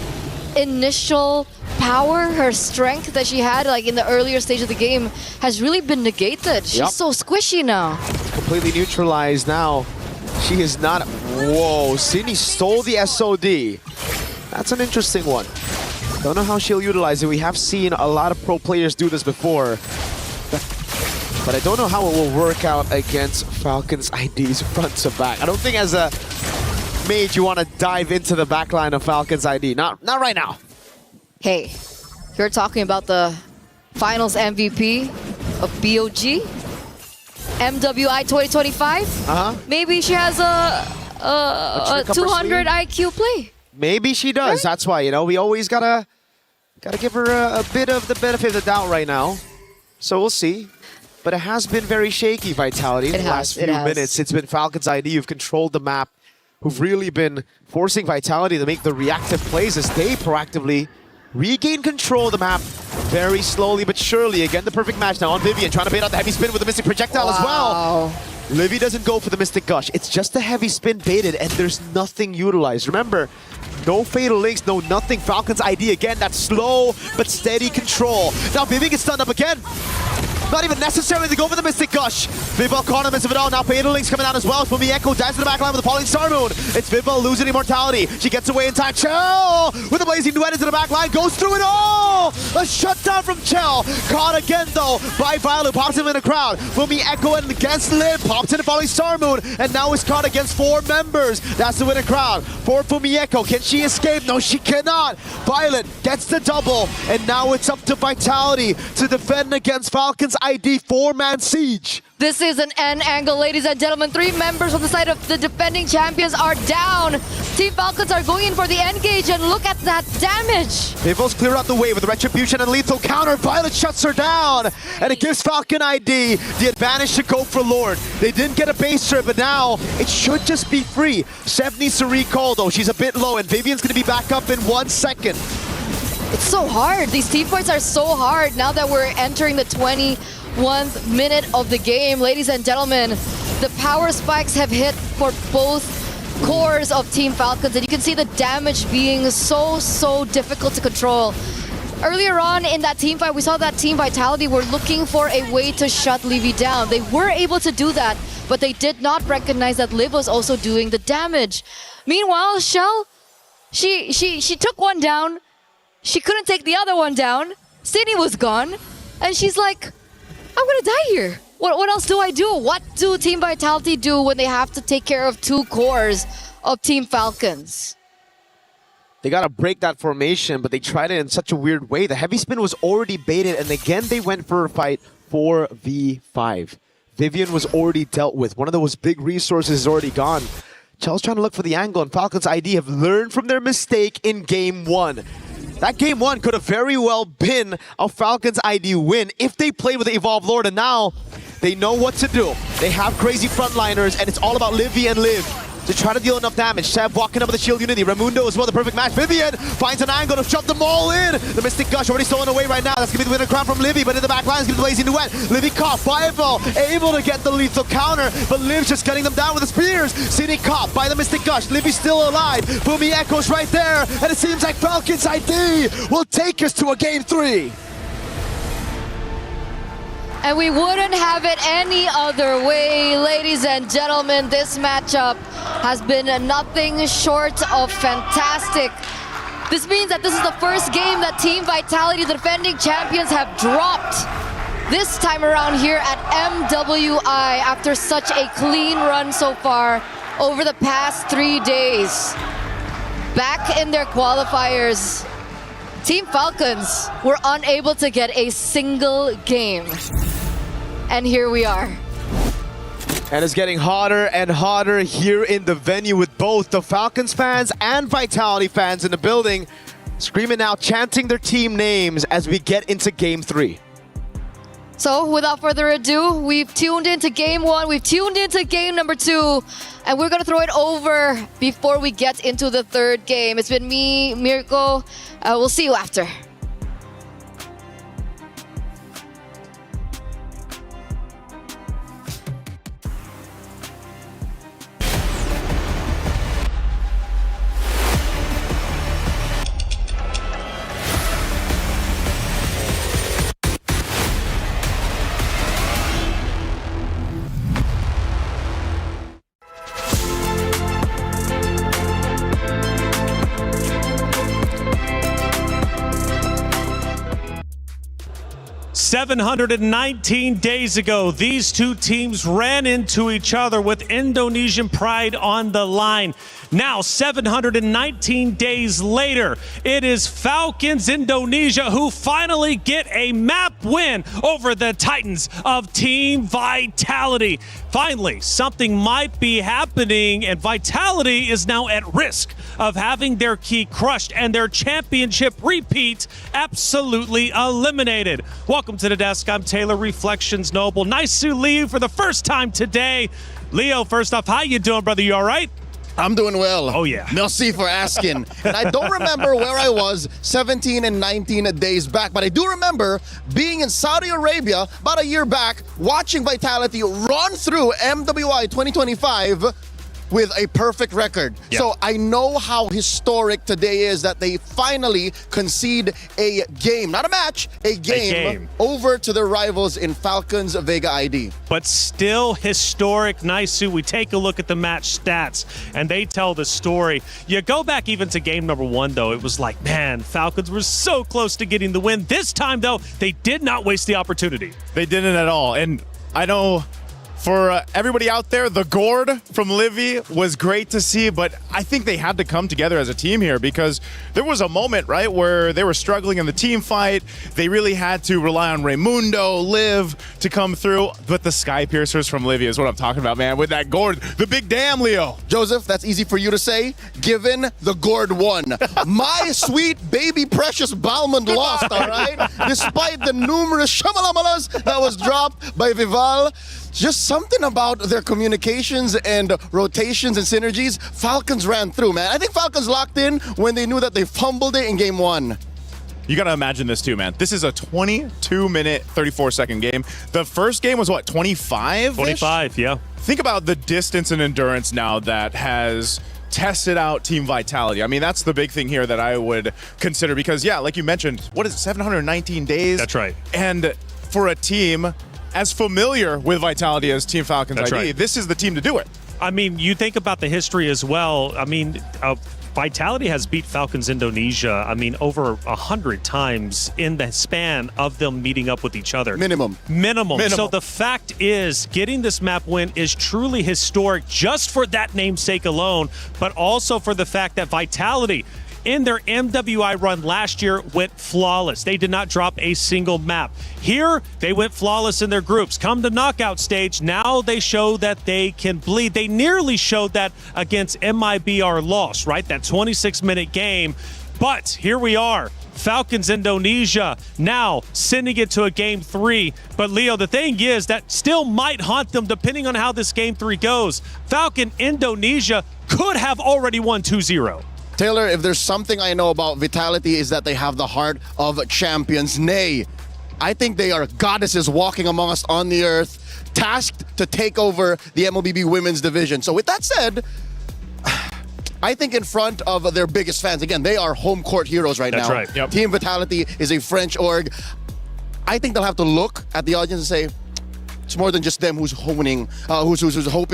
initial power, her strength that she had like in the earlier stage of the game has really been negated. She's so squishy now. Completely neutralized now. She is not... Whoa, Cine stole the SOD. That's an interesting one. Don't know how she'll utilize it. We have seen a lot of pro players do this before. But I don't know how it will work out against Falcons ID's front to back. I don't think as a made you want to dive into the backline of Falcons ID? Not right now. Hey, you're talking about the finals MVP of BOG? MWI 2025? Maybe she has a 200 IQ play. Maybe she does. Right? That's why, we always gotta give her a bit of the benefit of the doubt right now. So we'll see. But it has been very shaky, Vitality, in the last few minutes. It's been Falcons ID who've controlled the map, who've really been forcing Vitality to make the reactive plays as they proactively regain control of the map very slowly but surely. Again, the perfect match now on Vivian, trying to bait out the heavy spin with the Mystic Projectile as well. Livy doesn't go for the Mystic Gush. It's just a heavy spin baited, and there's nothing utilized. Remember, no Fatal Links, no nothing. Falcons ID again, that slow but steady control. Now Vivian gets stunned up again. Not even necessary to go for the Mystic Gush. Vival caught him of it all. Now Fatal Links coming out as well. Fumi Echo dives to the back line with the Falling Star Moon. It's Vival losing immortality. She gets away in time. Chell with the Blazing Duet into the back line. Goes through it all. A shutdown from Chell. Caught again though by Violet. Pops him in the crowd. Fumi Echo against Liv. Pops in the Falling Star Moon. And now is caught against 4 members. That's the winning crowd for Fumi Echo. Can she escape? No, she cannot. Violet gets the double. And now it's up to Vitality to defend against Falcons ID 4-man siege. This is an N angle, ladies and gentlemen. 3 members on the side of the defending champions are down. Team Falcons are going in for the engage, and look at that damage. Vival's clear out the way with Retribution and lethal counter. Violet shuts her down, and it gives Falcon ID the advantage to go for Lord. They didn't get a base trip, but now it should just be free. Sev needs to recall though. She's a bit low, and Vivian's gonna be back up in 1 second. It's so hard. These team fights are so hard now that we're entering the 21st minute of the game. Ladies and gentlemen, the power spikes have hit for both cores of Team Falcons, and you can see the damage being so difficult to control. Earlier on in that team fight, we saw that Team Vitality were looking for a way to shut Livy down. They were able to do that, but they did not recognize that Liv was also doing the damage. Meanwhile, Shell, she took one down. She couldn't take the other one down. Sydney was gone. And she's like, I'm gonna die here. What else do I do? What do Team Vitality do when they have to take care of 2 cores of Team Falcons? They gotta break that formation, but they tried it in such a weird way. The heavy spin was already baited, and again they went for a fight 4v5. Vivian was already dealt with. One of those big resources is already gone. Chell's trying to look for the angle, and Falcons ID have learned from their mistake in Game 1. That Game 1 could have very well been a Falcons ID win if they played with the Evolved Lord, and now they know what to do. They have crazy frontliners, and it's all about Livy and Liv to try to deal enough damage. Sev walking up with the Shield Unity. Raimundo as well, the perfect match. Vivian finds an angle to shove them all in. The Mystic Gush already stolen away right now. That's going to be the winner crown from Livy, but in the back line is going to be Blazing Duet. Livy caught, Fireball able to get the lethal counter, but Liv's just cutting them down with the spears. City caught by the Mystic Gush. Livy still alive. Fumi Echo's right there, and it seems like Falcons ID will take us to a Game 3. And we wouldn't have it any other way, ladies and gentlemen. This matchup has been nothing short of fantastic. This means that this is the first game that Team Vitality, the defending champions, have dropped this time around here at MWI after such a clean run so far over the past 3 days. Back in their qualifiers, Team Falcons were unable to get a single game. And here we are. And it's getting hotter and hotter here in the venue with both the Falcons fans and Vitality fans in the building, screaming out, chanting their team names as we get into Game 3. So without further ado, we've tuned into Game 1, we've tuned into Game number 2, and we're gonna throw it over before we get into the 3rd game. It's been me, Mirko. We'll see you after. 719 days ago, these two teams ran into each other with Indonesian pride on the line. Now, 719 days later, it is Falcons Indonesia who finally get a map win over the Titans of Team Vitality. Finally, something might be happening, and Vitality is now at risk of having their key crushed and their championship repeat absolutely eliminated. Welcome to the desk. I'm Taylor Reflections Noble. Nice to leave for the first time today. Leo, first off, how you doing, brother? You all right? I'm doing well. Oh, yeah. Merci for asking. And I don't remember where I was 17 and 19 days back, but I do remember being in Saudi Arabia about a year back, watching Vitality run through MWI 2025 with a perfect record. Yep. So I know how historic today is that they finally concede a game, not a match, a game over to their rivals in Falcons Vega ID. But still historic. Naisu, we take a look at the match stats, and they tell the story. You go back even to game number one, though, it was like, man, Falcons were so close to getting the win. This time, though, they did not waste the opportunity. They didn't at all. And I know for everybody out there, the gourd from Livy was great to see, but I think they had to come together as a team here because there was a moment, right, where they were struggling in the team fight. They really had to rely on Raimundo, Liv to come through, but the Sky Piercers from Livy is what I'm talking about, man, with that gourd. The big damn, Leo. Joseph, that's easy for you to say, given the gourd won. My sweet baby precious Balmond lost, all right? Despite the numerous shamalamalas that was dropped by Vival. Just something about their communications and rotations and synergies. Falcons ran through, man. I think Falcons locked in when they knew that they fumbled it in game one. You got to imagine this too, man. This is a 22-minute, 34-second game. The first game was what, 25? 25, yeah. Think about the distance and endurance now that has tested out Team Vitality. I mean, that's the big thing here that I would consider because, yeah, like you mentioned, what is it, 719 days? That's right. And for a team as familiar with Vitality as Team Falcons ID, right. This is the team to do it. I mean, you think about the history as well. I mean, Vitality has beat Falcons Indonesia, I mean, over 100 times in the span of them meeting up with each other. Minimum. So the fact is, getting this map win is truly historic just for that namesake alone, but also for the fact that Vitality, in their MWI run last year, went flawless. They did not drop a single map. Here, they went flawless in their groups. Come to knockout stage, now they show that they can bleed. They nearly showed that against MIBR loss, right? That 26-minute game. But here we are. Falcons Indonesia now sending it to a game three. But Leo, the thing is that still might haunt them depending on how this game three goes. Falcon Indonesia could have already won 2-0. Taylor, if there's something I know about Vitality is that they have the heart of champions. Nay, I think they are goddesses walking among us on the earth, tasked to take over the MLBB women's division. So with that said, I think in front of their biggest fans, again, they are home court heroes right now. That's right. Yep. Team Vitality is a French org. I think they'll have to look at the audience and say, it's more than just them who's hoping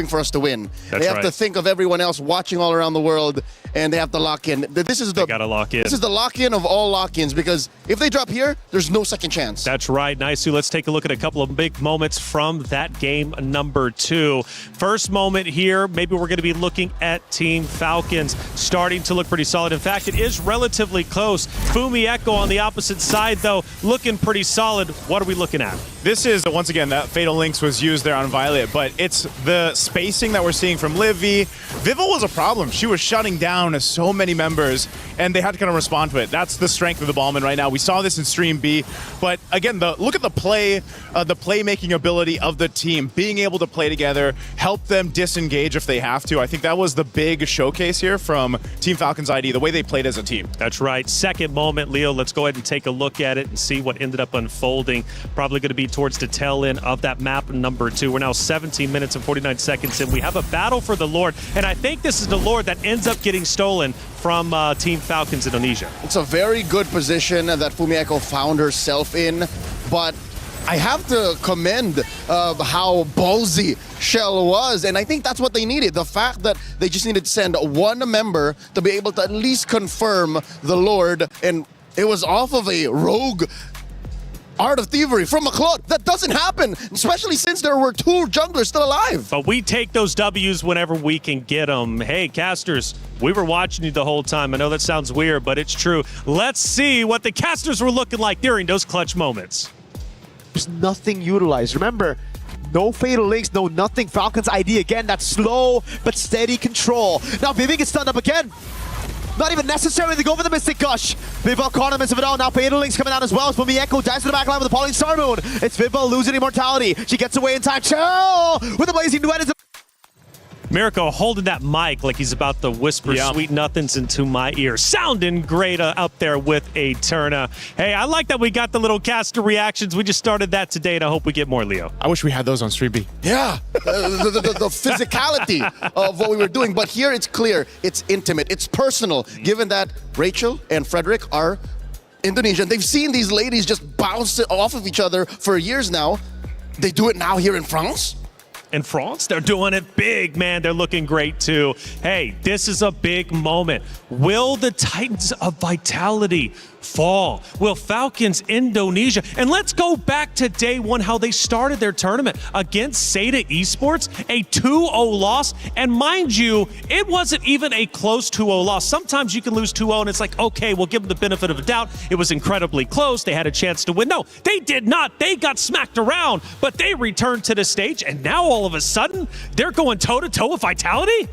for us to win. They have to think of everyone else watching all around the world, and they have to lock in. They gotta lock in. This is the lock-in of all lock-ins, because if they drop here, there's no second chance. That's right. Nice. Let's take a look at a couple of big moments from that game number two. First moment here, maybe we're going to be looking at Team Falcons starting to look pretty solid. In fact, it is relatively close. Fumi Echo on the opposite side, though, looking pretty solid. What are we looking at? This is, once again, that Fatal Links was used there on Violet, but it's the spacing that we're seeing from Livy. Vival was a problem. She was shutting down so many members, and they had to kind of respond to it. That's the strength of the Ballman right now. We saw this in Stream B, but again, look at the playmaking ability of the team, being able to play together, help them disengage if they have to. I think that was the big showcase here from Team Falcons ID, the way they played as a team. That's right. Second moment, Leo, let's go ahead and take a look at it and see what ended up unfolding. Probably going to be towards the tail end of that map number two. We're now 17 minutes and 49 seconds in. We have a battle for the Lord, and I think this is the Lord that ends up getting stolen from Team Falcons Indonesia. It's a very good position that Fumieko found herself in, but I have to commend how ballsy Shell was, and I think that's what they needed. The fact that they just needed to send one member to be able to at least confirm the Lord, and it was off of a rogue Art of Thievery from McLeod. That doesn't happen, especially since there were 2 junglers still alive. But we take those W's whenever we can get them. Hey, casters, we were watching you the whole time. I know that sounds weird, but it's true. Let's see what the casters were looking like during those clutch moments. There's nothing utilized. Remember, no fatal links, no nothing. Falcons ID again, that slow but steady control. Now Vivi gets stunned up again. Not even necessary to go for the Mystic Gush. Vival caught him of it all. Now Fatal Link's coming out as well. It's Mieko dives to the back line with the Pauline Star Moon. It's Vival losing immortality. She gets away in time. Chill with the Blazing Duet. Mirko holding that mic like he's about to whisper sweet nothings into my ear. Sounding great up there with a Eterna. Hey, I like that we got the little caster reactions. We just started that today, and I hope we get more, Leo. I wish we had those on Stream B. Yeah, the physicality of what we were doing. But here it's clear, it's intimate, it's personal, given that Rachel and Frederick are Indonesian. They've seen these ladies just bounce off of each other for years now. They do it now here in France. In France, they're doing it big, man. They're looking great too. Hey, this is a big moment. Will the Titans of Vitality fall? Will Falcons Indonesia? And let's go back to day one, how they started their tournament against Seda Esports, a 2-0 loss. And mind you, it wasn't even a close 2-0 loss. Sometimes you can lose 2-0 and it's like, okay, we'll give them the benefit of the doubt. It was incredibly close. They had a chance to win. No, they did not. They got smacked around, but they returned to the stage, and now all of a sudden, they're going toe-to-toe with Vitality?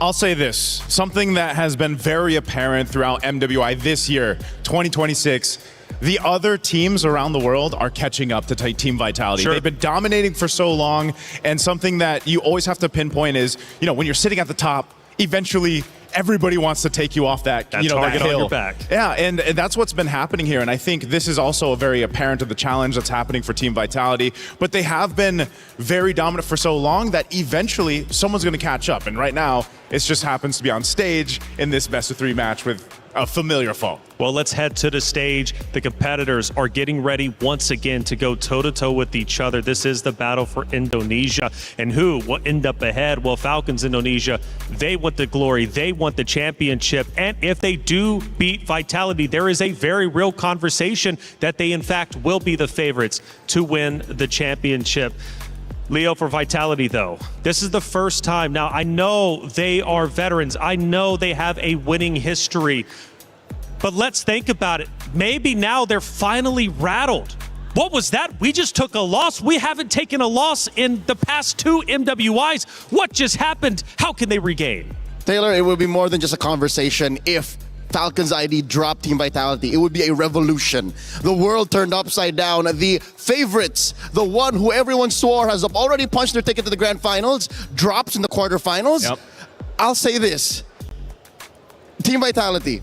I'll say this, something that has been very apparent throughout MWI this year, 2026, the other teams around the world are catching up to Team Vitality. Sure. They've been dominating for so long, and something that you always have to pinpoint is, you know, when you're sitting at the top, eventually everybody wants to take you off that, that you know, target that hill. on your back. Yeah, and that's what's been happening here. And I think this is also a very apparent of the challenge that's happening for Team Vitality. But they have been very dominant for so long that eventually someone's going to catch up. And right now, it just happens to be on stage in this best-of-3 match with a familiar foe. Well, let's head to the stage. The competitors are getting ready once again to go toe-to-toe with each other. This is the battle for Indonesia. And who will end up ahead? Well, Falcons Indonesia, they want the glory. They want the championship. And if they do beat Vitality, there is a very real conversation that they, in fact, will be the favorites to win the championship. Leo, for Vitality, though, this is the first time. Now, I know they are veterans. I know they have a winning history. But let's think about it. Maybe now they're finally rattled. What was that? We just took a loss. We haven't taken a loss in the past 2 MWIs. What just happened? How can they regain? Taylor, it would be more than just a conversation if Falcons ID dropped Team Vitality. It would be a revolution. The world turned upside down. The favorites, the one who everyone swore has already punched their ticket to the grand finals, drops in the quarterfinals. Yep. I'll say this. Team Vitality,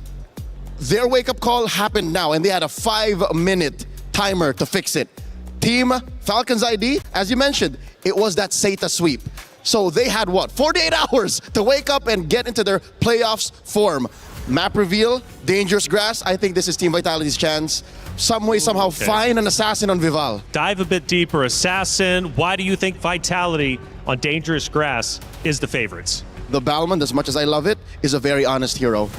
their wake-up call happened now, and they had a 5-minute timer to fix it. Team Falcons ID, as you mentioned, it was that Seta sweep. So they had, what, 48 hours to wake up and get into their playoffs form. Map reveal, Dangerous Grass. I think this is Team Vitality's chance. Some way, somehow, find an assassin on Vival. Dive a bit deeper. Assassin, why do you think Vitality on Dangerous Grass is the favorites? The Balmond, as much as I love it, is a very honest hero.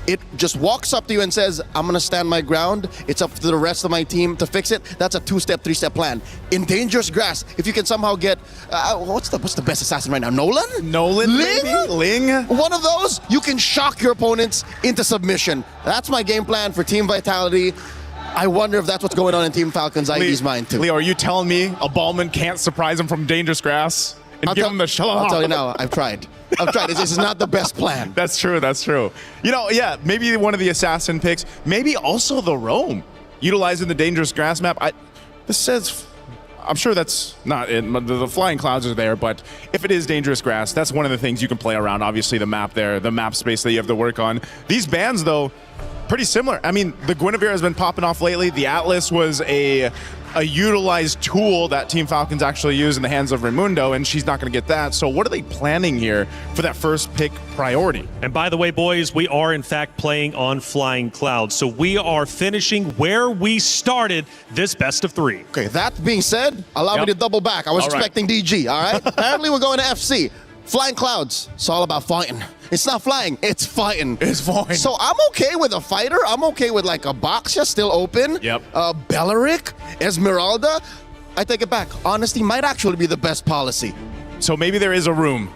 It just walks up to you and says, I'm going to stand my ground. It's up to the rest of my team to fix it. That's a 2-step, 3-step plan. In Dangerous Grass, if you can somehow get, what's the best assassin right now? Nolan? Ling? Ling? One of those, you can shock your opponents into submission. That's my game plan for Team Vitality. I wonder if that's what's going on in Team Falcons ID's mind too. Leo, are you telling me a Ballman can't surprise him from Dangerous Grass and give him the shalom? I'll tell you now, I've tried. This is not the best plan. That's true, that's true. You know, yeah, maybe one of the assassin picks, maybe also the roam, utilizing the Dangerous Grass map. This says, I'm sure that's not it. The flying clouds are there, but if it is Dangerous Grass, that's one of the things you can play around. Obviously, the map there, the map space that you have to work on. These bans, though, pretty similar. I mean, the Guinevere has been popping off lately. The Atlas was a utilized tool that Team Falcons actually use in the hands of Raimundo, and she's not going to get that. So what are they planning here for that first pick priority? And by the way, boys, we are in fact playing on Flying Clouds. So we are finishing where we started this best of 3. Okay, that being said, allow me to double back. I was expecting DG, all right? Apparently we're going to FC. Flying clouds. It's all about fighting. It's not flying. It's fighting. It's flying. So I'm okay with a fighter. I'm okay with like a Boxia still open. Yep. Belleric, Esmeralda. I take it back. Honesty might actually be the best policy. So maybe there is a room.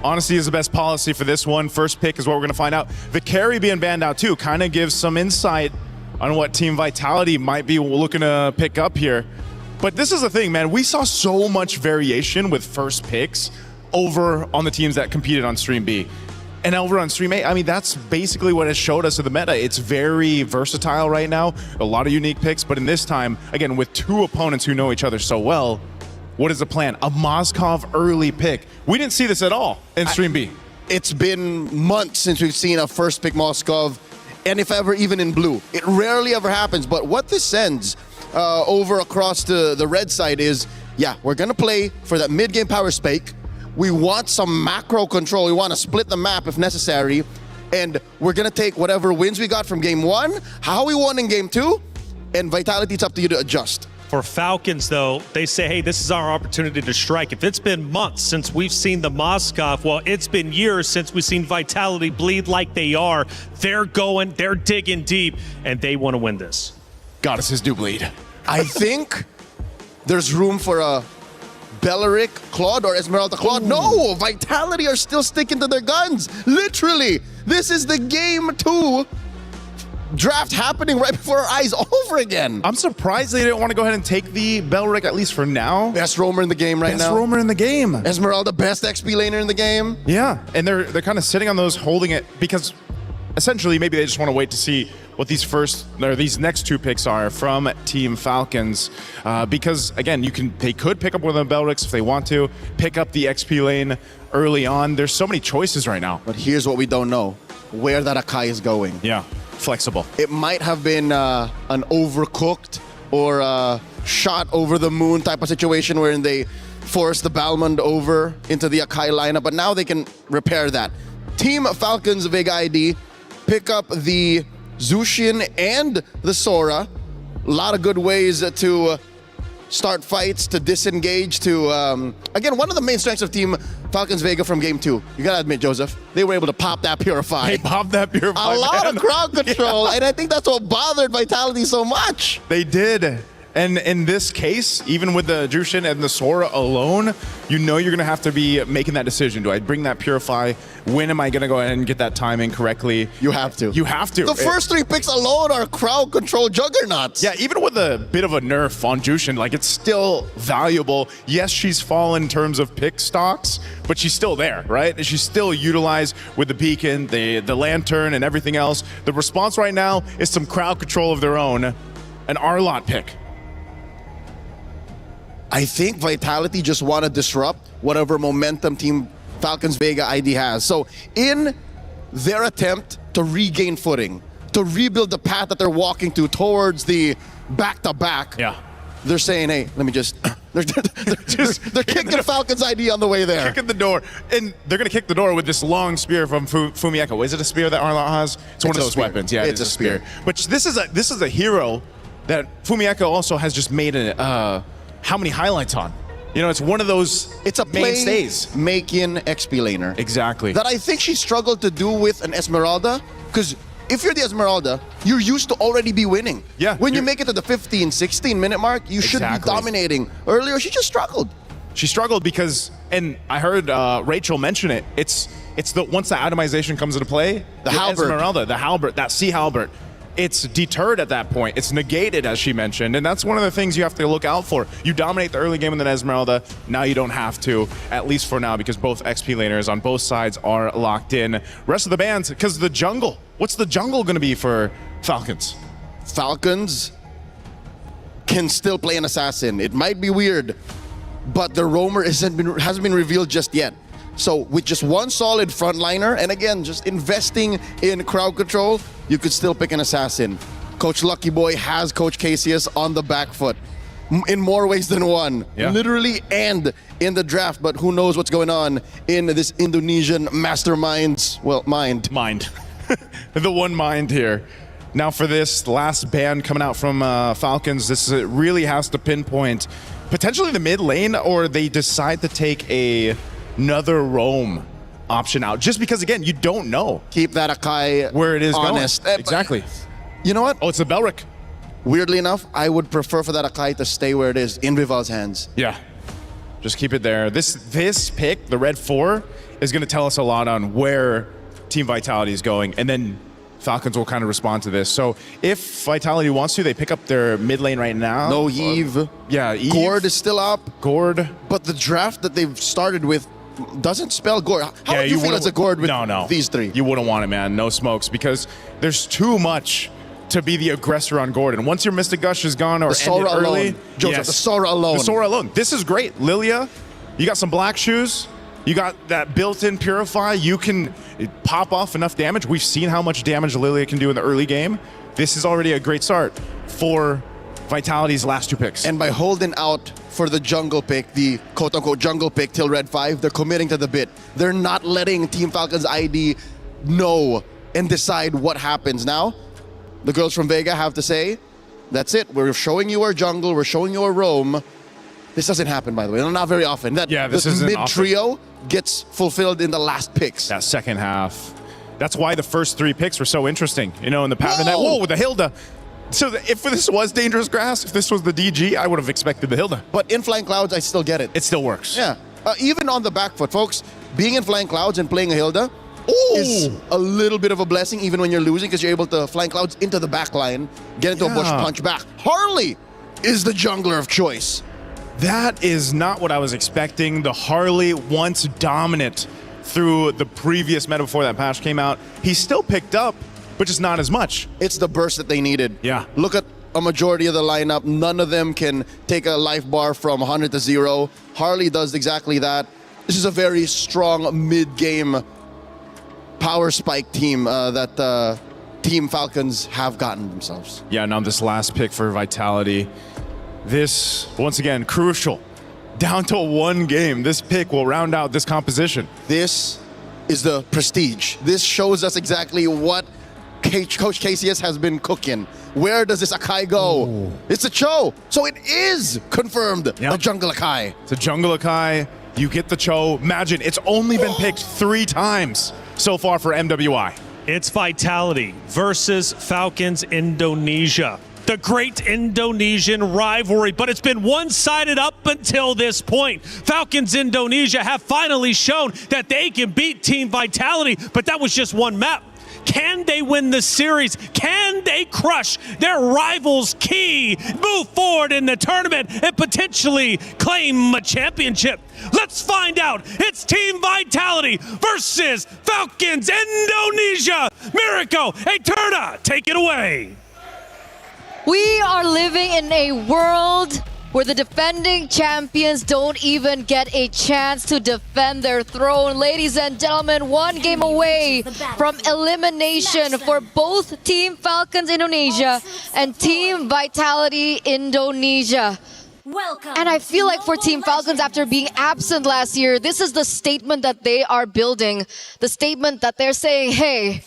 Honesty is the best policy for this one. First pick is what we're going to find out. The carry being banned out too kind of gives some insight on what Team Vitality might be looking to pick up here. But this is the thing, man. We saw so much variation with first picks over on the teams that competed on Stream B. And over on Stream A, I mean, that's basically what it showed us of the meta. It's very versatile right now. A lot of unique picks. But in this time, again, with two opponents who know each other so well, what is the plan? A Moskov early pick. We didn't see this at all in Stream B. It's been months since we've seen a first pick Moskov, and if ever, even in blue. It rarely ever happens. But what this sends over across the red side is, yeah, we're going to play for that mid-game power spike. We want some macro control. We want to split the map if necessary. And we're going to take whatever wins we got from game 1, how we won in game 2, and Vitality, it's up to you to adjust. For Falcons, though, they say, hey, this is our opportunity to strike. If it's been months since we've seen the Moskov, well, it's been years since we've seen Vitality bleed like they are. They're going, they're digging deep, and they want to win this. Goddesses do bleed. I think there's room for a Belleric Claude or Esmeralda Claude. Ooh. No, Vitality are still sticking to their guns. Literally, this is the game 2 draft happening right before our eyes over again. I'm surprised they didn't want to go ahead and take the Belleric, at least for now. Best roamer in the game right now. Best roamer in the game. Esmeralda, best XP laner in the game. Yeah, and they're kind of sitting on those, holding it, because essentially maybe they just want to wait to see what these next 2 picks are from Team Falcons, because again, they could pick up one of the Bellerics if they want to, pick up the XP lane early on. There's so many choices right now. But here's what we don't know: where that Akai is going. Yeah, flexible. It might have been an overcooked or shot over the moon type of situation wherein they forced the Balmond over into the Akai lineup, but now they can repair that. Team Falcons Vega ID pick up the Zushin and the Sora. A lot of good ways to start fights, to disengage, to again, one of the main strengths of Team Falcons Vega from game 2. You gotta admit, Joseph, they were able to pop that Purify. They popped that Purify. A lot of crowd control, yeah. And I think that's what bothered Vitality so much. They did. And in this case, even with the Jushin and the Sora alone, you know you're going to have to be making that decision. Do I bring that Purify? When am I going to go ahead and get that timing correctly? You have to. You have to. The first 3 picks alone are crowd control juggernauts. Yeah, even with a bit of a nerf on Jushin, like, it's still valuable. Yes, she's fallen in terms of pick stocks, but she's still there, right? And she's still utilized with the beacon, the lantern, and everything else. The response right now is some crowd control of their own, an Arlott pick. I think Vitality just want to disrupt whatever momentum Team Falcons Vega ID has. So in their attempt to regain footing, to rebuild the path that they're walking to towards the back-to-back, they're saying, hey, let me just... they're kicking Falcons ID on the way there. Kicking the door. And they're going to kick the door with this long spear from Fumieko. Is it a spear that Arlott has? It's one of those weapons. Yeah, it's a spear. But this is a hero that Fumieko also has just made how many highlights on? You know, it's one of those mainstays. Making XP laner. Exactly. That I think she struggled to do with an Esmeralda, because if you're the Esmeralda, you're used to already be winning. Yeah. When you make it to the 15, 16 minute mark, you should be dominating. Earlier, she just struggled. She struggled because, and I heard Rachel mention it, it's the once the atomization comes into play, the halberd. Esmeralda, the halberd, that sea halberd, it's deterred at that point. It's negated, as she mentioned, and that's one of the things you have to look out for. You dominate the early game with an Esmeralda, now you don't have to, at least for now, because both XP laners on both sides are locked in. Rest of the bans, because the jungle. What's the jungle going to be for Falcons? Falcons can still play an assassin. It might be weird, but the roamer hasn't been revealed just yet. So with just one solid frontliner, and again, just investing in crowd control, you could still pick an assassin. Coach Lucky Boy has Coach Casius on the back foot in more ways than one, literally and in the draft, but who knows what's going on in this Indonesian mastermind's, well, mind. The one mind here. Now for this last ban coming out from Falcons, this really has to pinpoint potentially the mid lane, or they decide to take a another roam option out. Just because, again, you don't know. Keep that Akai where it is honest. going. Exactly. You know what? Oh, it's a Belric. Weirdly enough, I would prefer for that Akai to stay where it is, in Vival's hands. Yeah. Just keep it there. This pick, the red 4, is going to tell us a lot on where Team Vitality is going. And then Falcons will kind of respond to this. So if Vitality wants to, they pick up their mid lane right now. No Eve. Yeah, Eve. Gord is still up. Gord. But the draft that they've started with doesn't spell Gord. How would you feel as a Gord with these three? You wouldn't want it, man. No smokes. Because there's too much to be the aggressor on Gordon. Once your Mystic Gush is gone or the Sora ended early. Alone. Joseph, the Sora alone. The Sora alone. This is great. Lilia, you got some black shoes. You got that built-in Purify. You can pop off enough damage. We've seen how much damage Lilia can do in the early game. This is already a great start for Vitality's last 2 picks. And by holding out for the jungle pick, the quote-unquote jungle pick till red 5, they're committing to the bit. They're not letting Team Falcons ID know and decide what happens. Now, the girls from Vega have to say, that's it. We're showing you our jungle. We're showing you our roam. This doesn't happen, by the way. Not very often. This mid-trio gets fulfilled in the last picks. That second half. That's why the first 3 picks were so interesting. You know, in the pattern. Whoa, with the Hilda. So if this was Dangerous Grass, if this was the DG, I would have expected the Hilda. But in Flying Clouds, I still get it. It still works. Yeah. Even on the back foot, folks, being in Flying Clouds and playing a Hilda is a little bit of a blessing, even when you're losing, because you're able to Flying Clouds into the back line, get into a bush, punch back. Harley is the jungler of choice. That is not what I was expecting. The Harley, once dominant through the previous meta before that patch came out, he's still picked up, but just not as much. It's the burst that they needed. Yeah. Look at a majority of the lineup. None of them can take a life bar from 100 to 0. Harley does exactly that. This is a very strong mid-game power spike team that Team Falcons have gotten themselves. Yeah, now this last pick for Vitality. This, once again, crucial. Down to 1 game. This pick will round out this composition. This is the prestige. This shows us exactly what Coach KCS has been cooking. Where does this Akai go? Ooh. It's a Cho. So it is confirmed a Jungle Akai. It's a Jungle Akai. You get the Cho. Imagine, it's only been picked 3 times so far for MWI. It's Vitality versus Falcons Indonesia. The great Indonesian rivalry, but it's been one-sided up until this point. Falcons Indonesia have finally shown that they can beat Team Vitality, but that was just one map. Can they win the series? Can they crush their rivals' key, move forward in the tournament, and potentially claim a championship? Let's find out. It's Team Vitality versus Falcons Indonesia. Mirko, Eterna, take it away. We are living in a world where the defending champions don't even get a chance to defend their throne. Ladies and gentlemen, 1 game away from elimination for both Team Falcons Indonesia and Team Vitality Indonesia. And I feel like for Team Falcons, after being absent last year, this is the statement that they are building. The statement that they're saying, hey,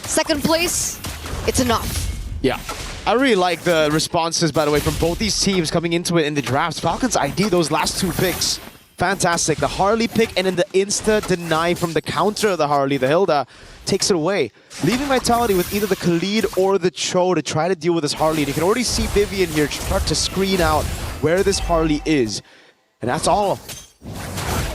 2nd place, it's enough. Yeah. I really like the responses, by the way, from both these teams coming into it in the drafts. Falcons ID those last 2 picks. Fantastic. The Harley pick and then the insta-deny from the counter of the Harley, the Hilda, takes it away. Leaving Vitality with either the Khalid or the Cho to try to deal with this Harley. And you can already see Vivian here start to screen out where this Harley is. And that's all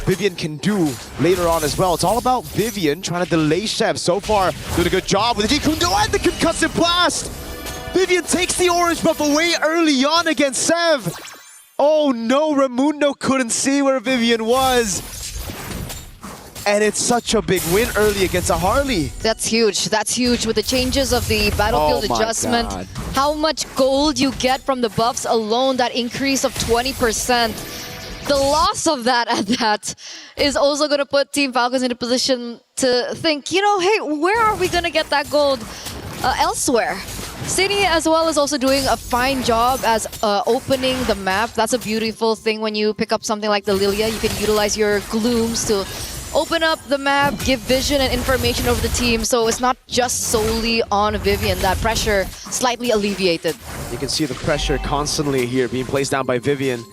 Vivian can do later on as well. It's all about Vivian trying to delay Chef. So far, doing a good job with the Jikundo and the Concussive Blast. Vivian takes the orange buff away early on against Sev. Oh no, Raimundo couldn't see where Vivian was. And it's such a big win early against a Harley. That's huge. That's huge with the changes of the battlefield adjustment. God. How much gold you get from the buffs alone, that increase of 20%. The loss of that at that is also going to put Team Falcons in a position to think, you know, hey, where are we going to get that gold elsewhere? City as well is also doing a fine job as opening the map. That's a beautiful thing when you pick up something like the Lilia. You can utilize your glooms to open up the map, give vision and information over the team. So it's not just solely on Vivian. That pressure slightly alleviated. You can see the pressure constantly here being placed down by Vivian.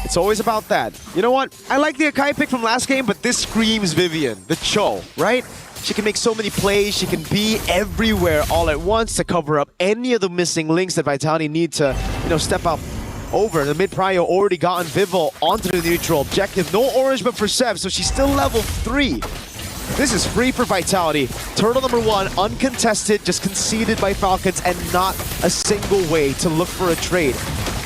It's always about that. You know what? I like the Akai pick from last game, but this screams Vivian, the Cho, right? She can make so many plays. She can be everywhere all at once to cover up any of the missing links that Vitality need to, step up over. The mid prio already gotten Vival onto the neutral objective. No orange, but for Sev, so she's still level 3. This is free for Vitality. Turtle number 1, uncontested, just conceded by Falcons, and not a single way to look for a trade.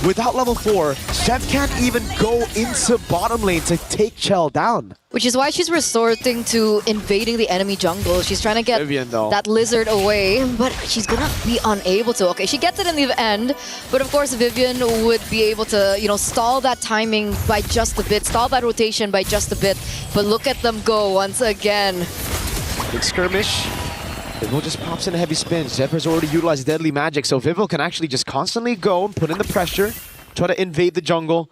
Without level 4, Sev can't even go into bottom lane to take Chell down. Which is why she's resorting to invading the enemy jungle. She's trying to get Vivian, though, that lizard away, but she's gonna be unable to. Okay, she gets it in the end, but of course Vivian would be able to, stall that timing by just a bit, stall that rotation by just a bit. But look at them go once again. Big skirmish. Vival just pops in a heavy spin. Zeb has already utilized deadly magic, so Vival can actually just constantly go and put in the pressure, try to invade the jungle.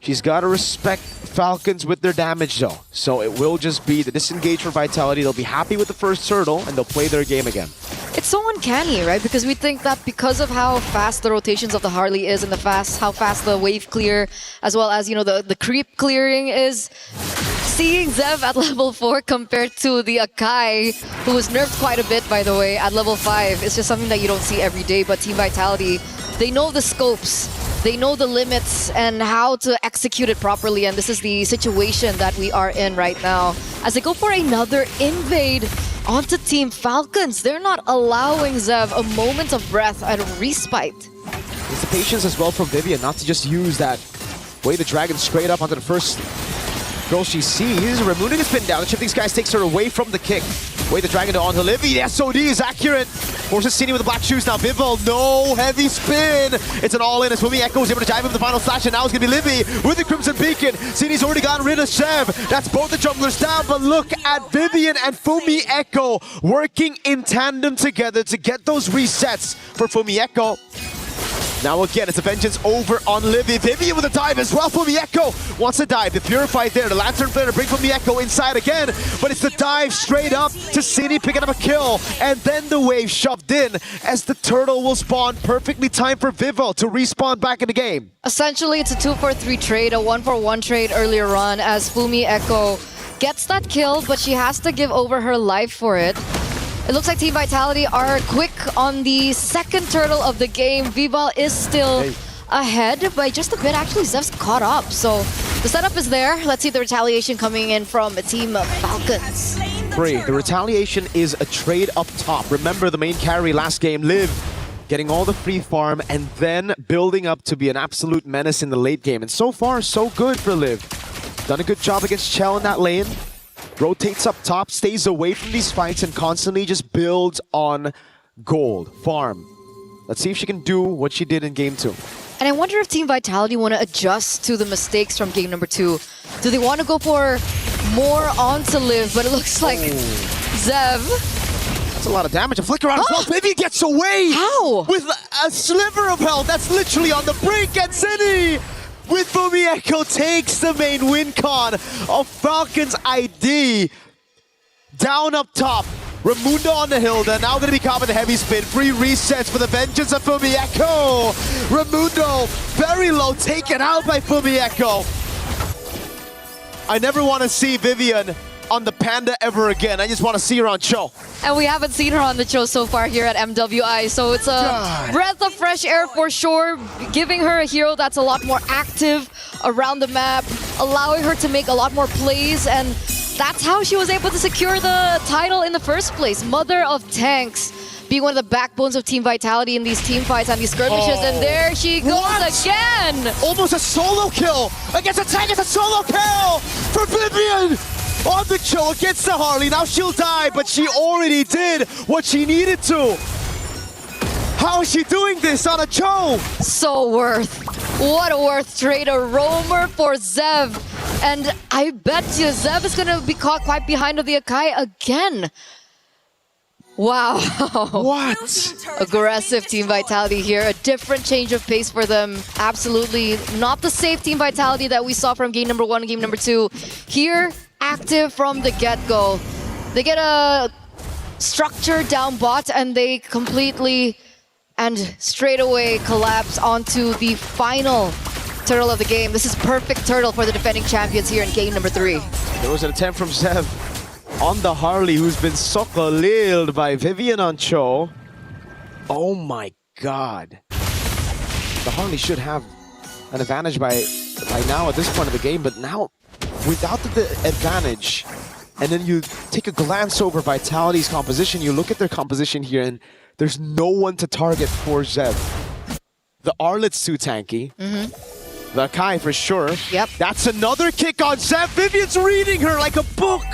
She's got to respect Falcons with their damage though. So it will just be the disengage for Vitality. They'll be happy with the first turtle and they'll play their game again. It's so uncanny, right? Because we think that because of how fast the rotations of the Harley is and how fast the wave clear, as well as, the creep clearing is, seeing Zev at level 4 compared to the Akai, who was nerfed quite a bit, by the way, at level 5, it's just something that you don't see every day. But Team Vitality, they know the scopes, they know the limits and how to execute it properly. And this is the situation that we are in right now. As they go for another invade onto Team Falcons, they're not allowing Zev a moment of breath and respite. It's the patience as well from Vivian, not to just use that way the dragon straight up onto the first girl she sees. Removing a spin down. The Shifting Skies takes her away from the kick. Way the dragon to onto Livy. The SOD is accurate. Forces Cini with the black shoes now. Vival, no heavy spin. It's an all-in as Fumi Echo is able to dive in the final slash, and now it's going to be Livy with the Crimson Beacon. Cini's already gotten rid of Sev. That's both the junglers down, but look at Vivian and Fumi Echo working in tandem together to get those resets for Fumi Echo. Now again, it's a vengeance over on Livy. Vivian with a dive as well. Fumi Echo wants to dive. The Purify there. The Lantern Flare to bring Fumi Echo inside again. But it's the dive straight up to Cini picking up a kill. And then the wave shoved in as the turtle will spawn. Perfectly timed for Vival to respawn back in the game. Essentially, it's a 2-for-3 trade, a 1-for-1 trade earlier on as Fumi Echo gets that kill, but she has to give over her life for it. It looks like Team Vitality are quick on the second turtle of the game. Vival is still ahead by just a bit. Actually, Zev's caught up. So the setup is there. Let's see the retaliation coming in from Team Falcons. Free. The retaliation is a trade up top. Remember the main carry last game, Liv, getting all the free farm and then building up to be an absolute menace in the late game. And so far, so good for Liv. Done a good job against Chell in that lane. Rotates up top, stays away from these fights, and constantly just builds on gold, farm. Let's see if she can do what she did in Game 2. And I wonder if Team Vitality want to adjust to the mistakes from Game number 2. Do they want to go for more onto Liv? But it looks like Zev. That's a lot of damage. A flicker on as well. Maybe he gets away. How? With a sliver of health. That's literally on the brink. And Cini with Fumi Echo takes the main win con of Falcons ID. Down up top. Ramundo on the Hilda, now going to be caught with a heavy spin. Free resets for the vengeance of Fumi Echo. Ramundo, very low, taken out by Fumi Echo. I never want to see Vivian on the Panda ever again. I just want to see her on Cho. And we haven't seen her on the Cho so far here at MWI, so it's a breath of fresh air for sure, giving her a hero that's a lot more active around the map, allowing her to make a lot more plays, and that's how she was able to secure the title in the first place. Mother of Tanks, being one of the backbones of Team Vitality in these team fights and these skirmishes, and there she goes again! Almost a solo kill against a tank. It's a solo kill for Vivian on the Cho against the Harley. Now she'll die, but she already did what she needed to. How is she doing this on a Cho? So worth. What a worth trade. A roamer for Zev. And I bet you Zev is going to be caught quite behind of the Akai again. Wow. What? Aggressive Team Vitality here. A different change of pace for them. Absolutely not the safe Team Vitality that we saw from game number 1 and game number 2. Here, active from the get-go. They get a structure down bot and they completely and straight away collapse onto the final turtle of the game. This is perfect turtle for the defending champions here in game number 3. There was an attempt from Zev on the Harley, who's been sokoliled by Vivian on Cho. Oh my god. The Harley should have an advantage by now at this point of the game, but now without the advantage, and then you take a glance over Vitality's composition, you look at their composition here, and there's no one to target for Zev. The Arlet's too tanky. The Kai for sure. Yep. That's another kick on Zev. Vivian's reading her like a book.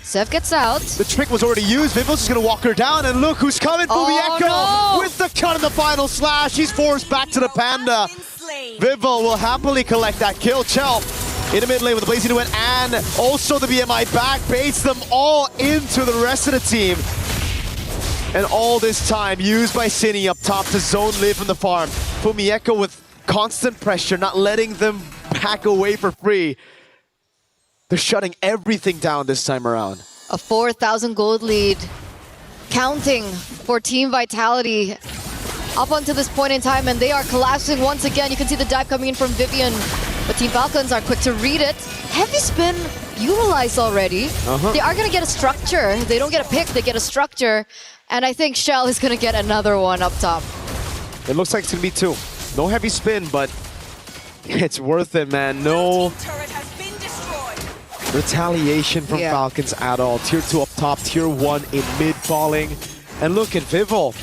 Zev gets out. The trick was already used. Vivil's just gonna walk her down, and look who's coming. Fumieko with the cut in the final slash. He's forced back to the Panda. Vival will happily collect that kill. Chell in the mid lane with the Blazing Wind, and also the BMI back baits them all into the rest of the team. And all this time used by Cine up top to zone Liv from the farm. Fumieko with constant pressure, not letting them back away for free. They're shutting everything down this time around. A 4,000 gold lead. Counting for Team Vitality up until this point in time, and they are collapsing once again. You can see the dive coming in from Vivian, but Team Falcons are quick to read it. Heavy spin utilized already. They are going to get a structure. They don't get a pick, they get a structure. And I think Shell is going to get another one up top. It looks like it's going to be 2. No heavy spin, but it's worth it, man. No retaliation from Falcons at all. Tier 2 up top, Tier 1 in mid falling. And look at Vival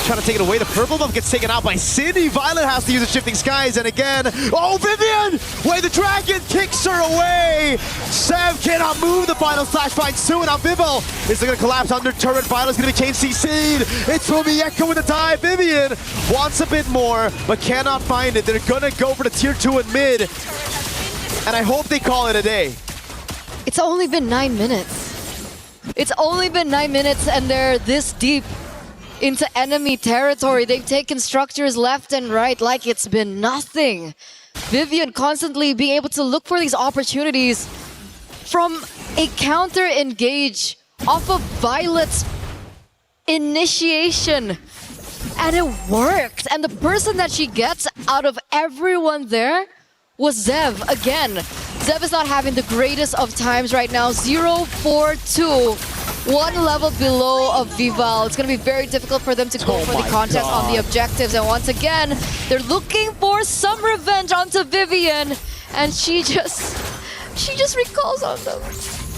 trying to take it away. The purple buff gets taken out by Cine. Violet has to use the Shifting Skies, and again, oh, Vivian! Wait, the dragon kicks her away! Zev cannot move. The final slash finds 2, and now Vival is going to collapse under turret. Violet's going to be chain CC'd. It's Fumieko with the dive. Vivian wants a bit more, but cannot find it. They're going to go for the Tier 2 in mid, and I hope they call it a day. It's only been 9 minutes. It's only been 9 minutes, and they're this deep into enemy territory. They've taken structures left and right like it's been nothing. Vivian constantly being able to look for these opportunities from a counter engage off of Violet's initiation. And it worked. And the person that she gets out of everyone there was Zev again. Zev is not having the greatest of times right now. 0-4-2. 1 level below of Vival. It's going to be very difficult for them to go for the contest on the objectives. And once again, they're looking for some revenge onto Vivian. And she just recalls on them.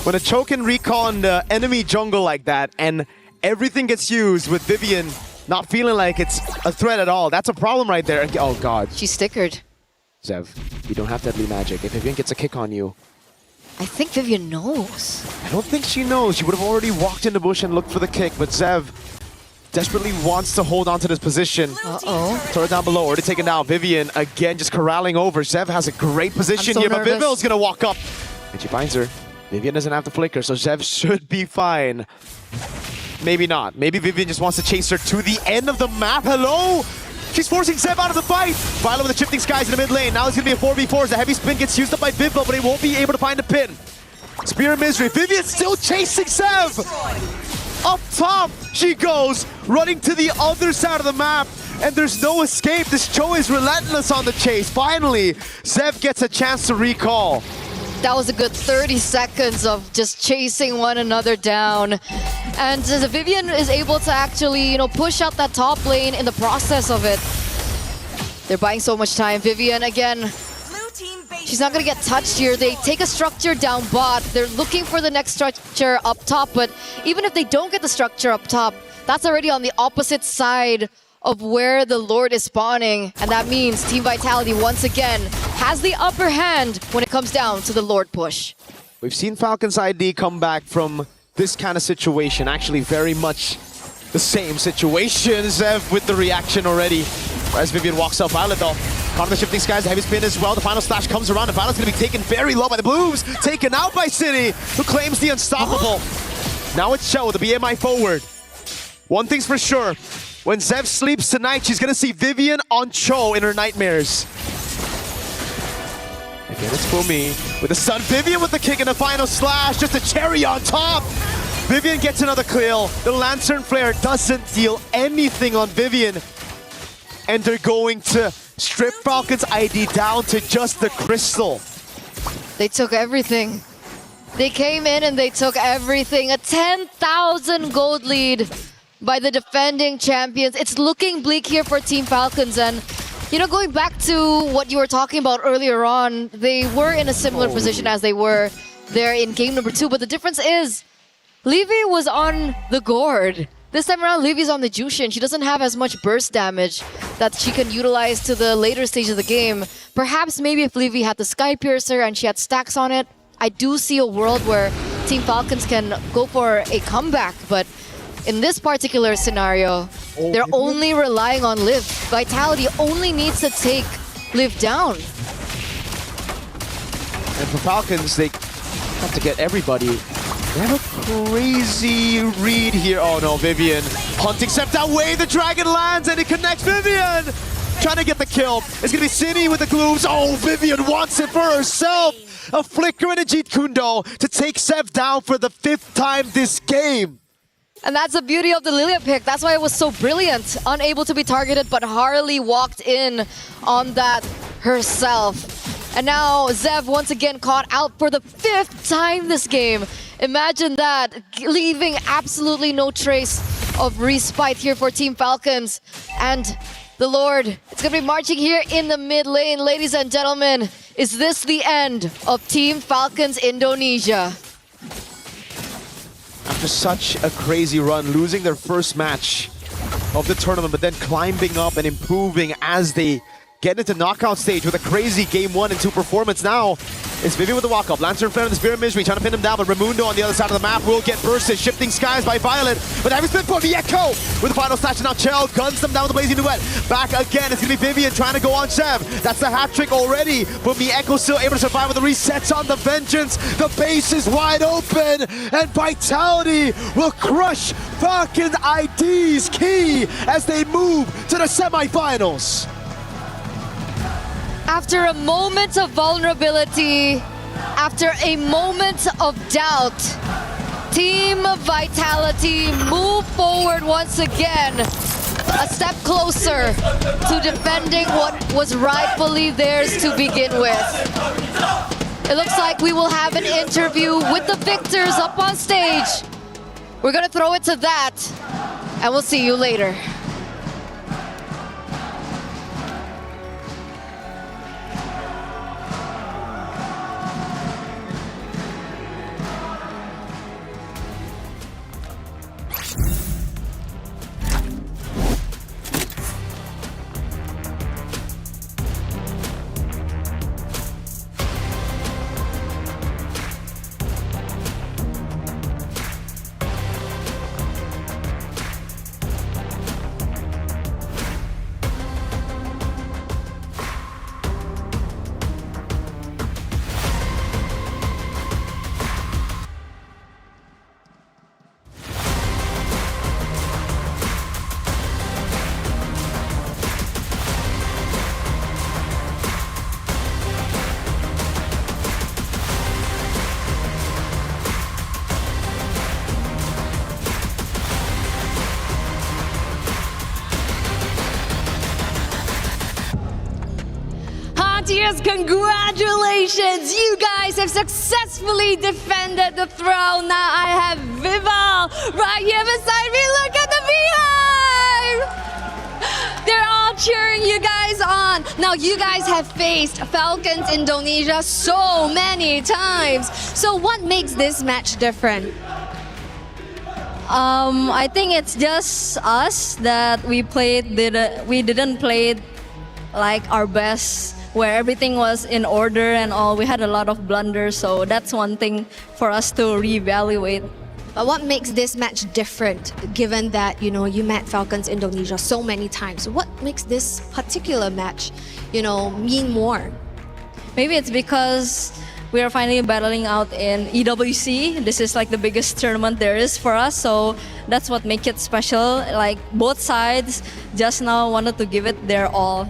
When a choke can recall on the enemy jungle like that, and everything gets used with Vivian not feeling like it's a threat at all, that's a problem right there. Oh god. She's stickered. Zev, you don't have deadly magic. If Vivian gets a kick on you, I think Vivian knows. I don't think she knows. She would have already walked in the bush and looked for the kick, but Zev desperately wants to hold on to this position. Turret down below, already taken down. Vivian, again, just corralling over. Zev has a great position here, but Vivil's gonna walk up. And she finds her. Vivian doesn't have to flicker, so Zev should be fine. Maybe not. Maybe Vivian just wants to chase her to the end of the map. Hello? She's forcing Zev out of the fight. Violet with the Shifting Skies in the mid lane. Now it's going to be a 4v4 as the heavy spin gets used up by Vival, but he won't be able to find a pin. Spear of Misery. Vivian still chasing Zev. Up top she goes, running to the other side of the map, and there's no escape. This Cho is relentless on the chase. Finally, Zev gets a chance to recall. That was a good 30 seconds of just chasing one another down. And Vivian is able to actually, push out that top lane in the process of it. They're buying so much time. Vivian, again, she's not going to get touched here. They take a structure down bot. They're looking for the next structure up top. But even if they don't get the structure up top, that's already on the opposite side of where the Lord is spawning. And that means Team Vitality, once again, has the upper hand when it comes down to the Lord push. We've seen Falcons ID come back from this kind of situation. Actually, very much the same situation. Zev with the reaction already. As Vivian walks up, Violet though. Caught on the Shifting Skies, the heavy spin as well. The final slash comes around, and Violet's going to be taken very low by the Blues. Taken out by Cine, who claims the unstoppable. Now it's Cho, the BMI forward. One thing's for sure. When Zev sleeps tonight, she's going to see Vivian on Cho in her nightmares. Again, it's Fumi with the stun. Vivian with the kick in the final slash. Just a cherry on top. Vivian gets another kill. The Lantern Flare doesn't deal anything on Vivian. And they're going to strip Falcons ID down to just the crystal. They took everything. They came in and they took everything. A 10,000 gold lead by the defending champions. It's looking bleak here for Team Falcons. And, you know, going back to what you were talking about earlier on, they were in a similar position as they were there in game number 2. But the difference is, Levy was on the gourd. This time around, Levy's on the Jushin. She doesn't have as much burst damage that she can utilize to the later stage of the game. Perhaps maybe if Levy had the Sky Piercer and she had stacks on it, I do see a world where Team Falcons can go for a comeback. But in this particular scenario, they're only relying on Liv. Vitality only needs to take Liv down. And for Falcons, they have to get everybody. They have a crazy read here. Oh no, Vivian hunting Sept away. The dragon lands and it connects. Vivian trying to get the kill. It's gonna be Cine with the glooms. Oh, Vivian wants it for herself. A flicker and a Jeet Kundo to take Sev down for the 5th time this game. And that's the beauty of the Lilia pick. That's why it was so brilliant. Unable to be targeted, but Harley walked in on that herself. And now Zev once again caught out for the 5th time this game. Imagine that, leaving absolutely no trace of respite here for Team Falcons. And the Lord, it's gonna be marching here in the mid lane. Ladies and gentlemen, is this the end of Team Falcons Indonesia? After such a crazy run, losing their first match of the tournament, but then climbing up and improving as they get into knockout stage with a crazy game 1 and 2 performance. Now, it's Vivian with the walk-up. Lancer in front of the Spear of Misery, trying to pin him down, but Raimundo on the other side of the map will get bursted. Shifting skies by Violet, but every split for Echo with the final slash, and now Chell guns them down with the Blazing Duet. Back again, it's going to be Vivian trying to go on Sev. That's the hat trick already, but Mieko still able to survive with the resets on the Vengeance. The base is wide open, and Vitality will crush Falcons ID's key as they move to the semifinals. After a moment of vulnerability, after a moment of doubt, Team Vitality move forward once again, a step closer to defending what was rightfully theirs to begin with. It looks like we will have an interview with the victors up on stage. We're gonna throw it to that, and we'll see you later. Yes, congratulations! You guys have successfully defended the throne. Now I have Vival right here beside me. Look at the beehive! They're all cheering you guys on. Now you guys have faced Falcons Indonesia so many times. So what makes this match different? I think it's just us that we didn't play like our best, where everything was in order and all. We had a lot of blunders, so that's one thing for us to reevaluate. But what makes this match different, given that, you know, you met Falcons Indonesia so many times? What makes this particular match, you know, mean more? Maybe it's because we are finally battling out in EWC. This is like the biggest tournament there is for us, so that's what makes it special. Like, both sides just now wanted to give it their all.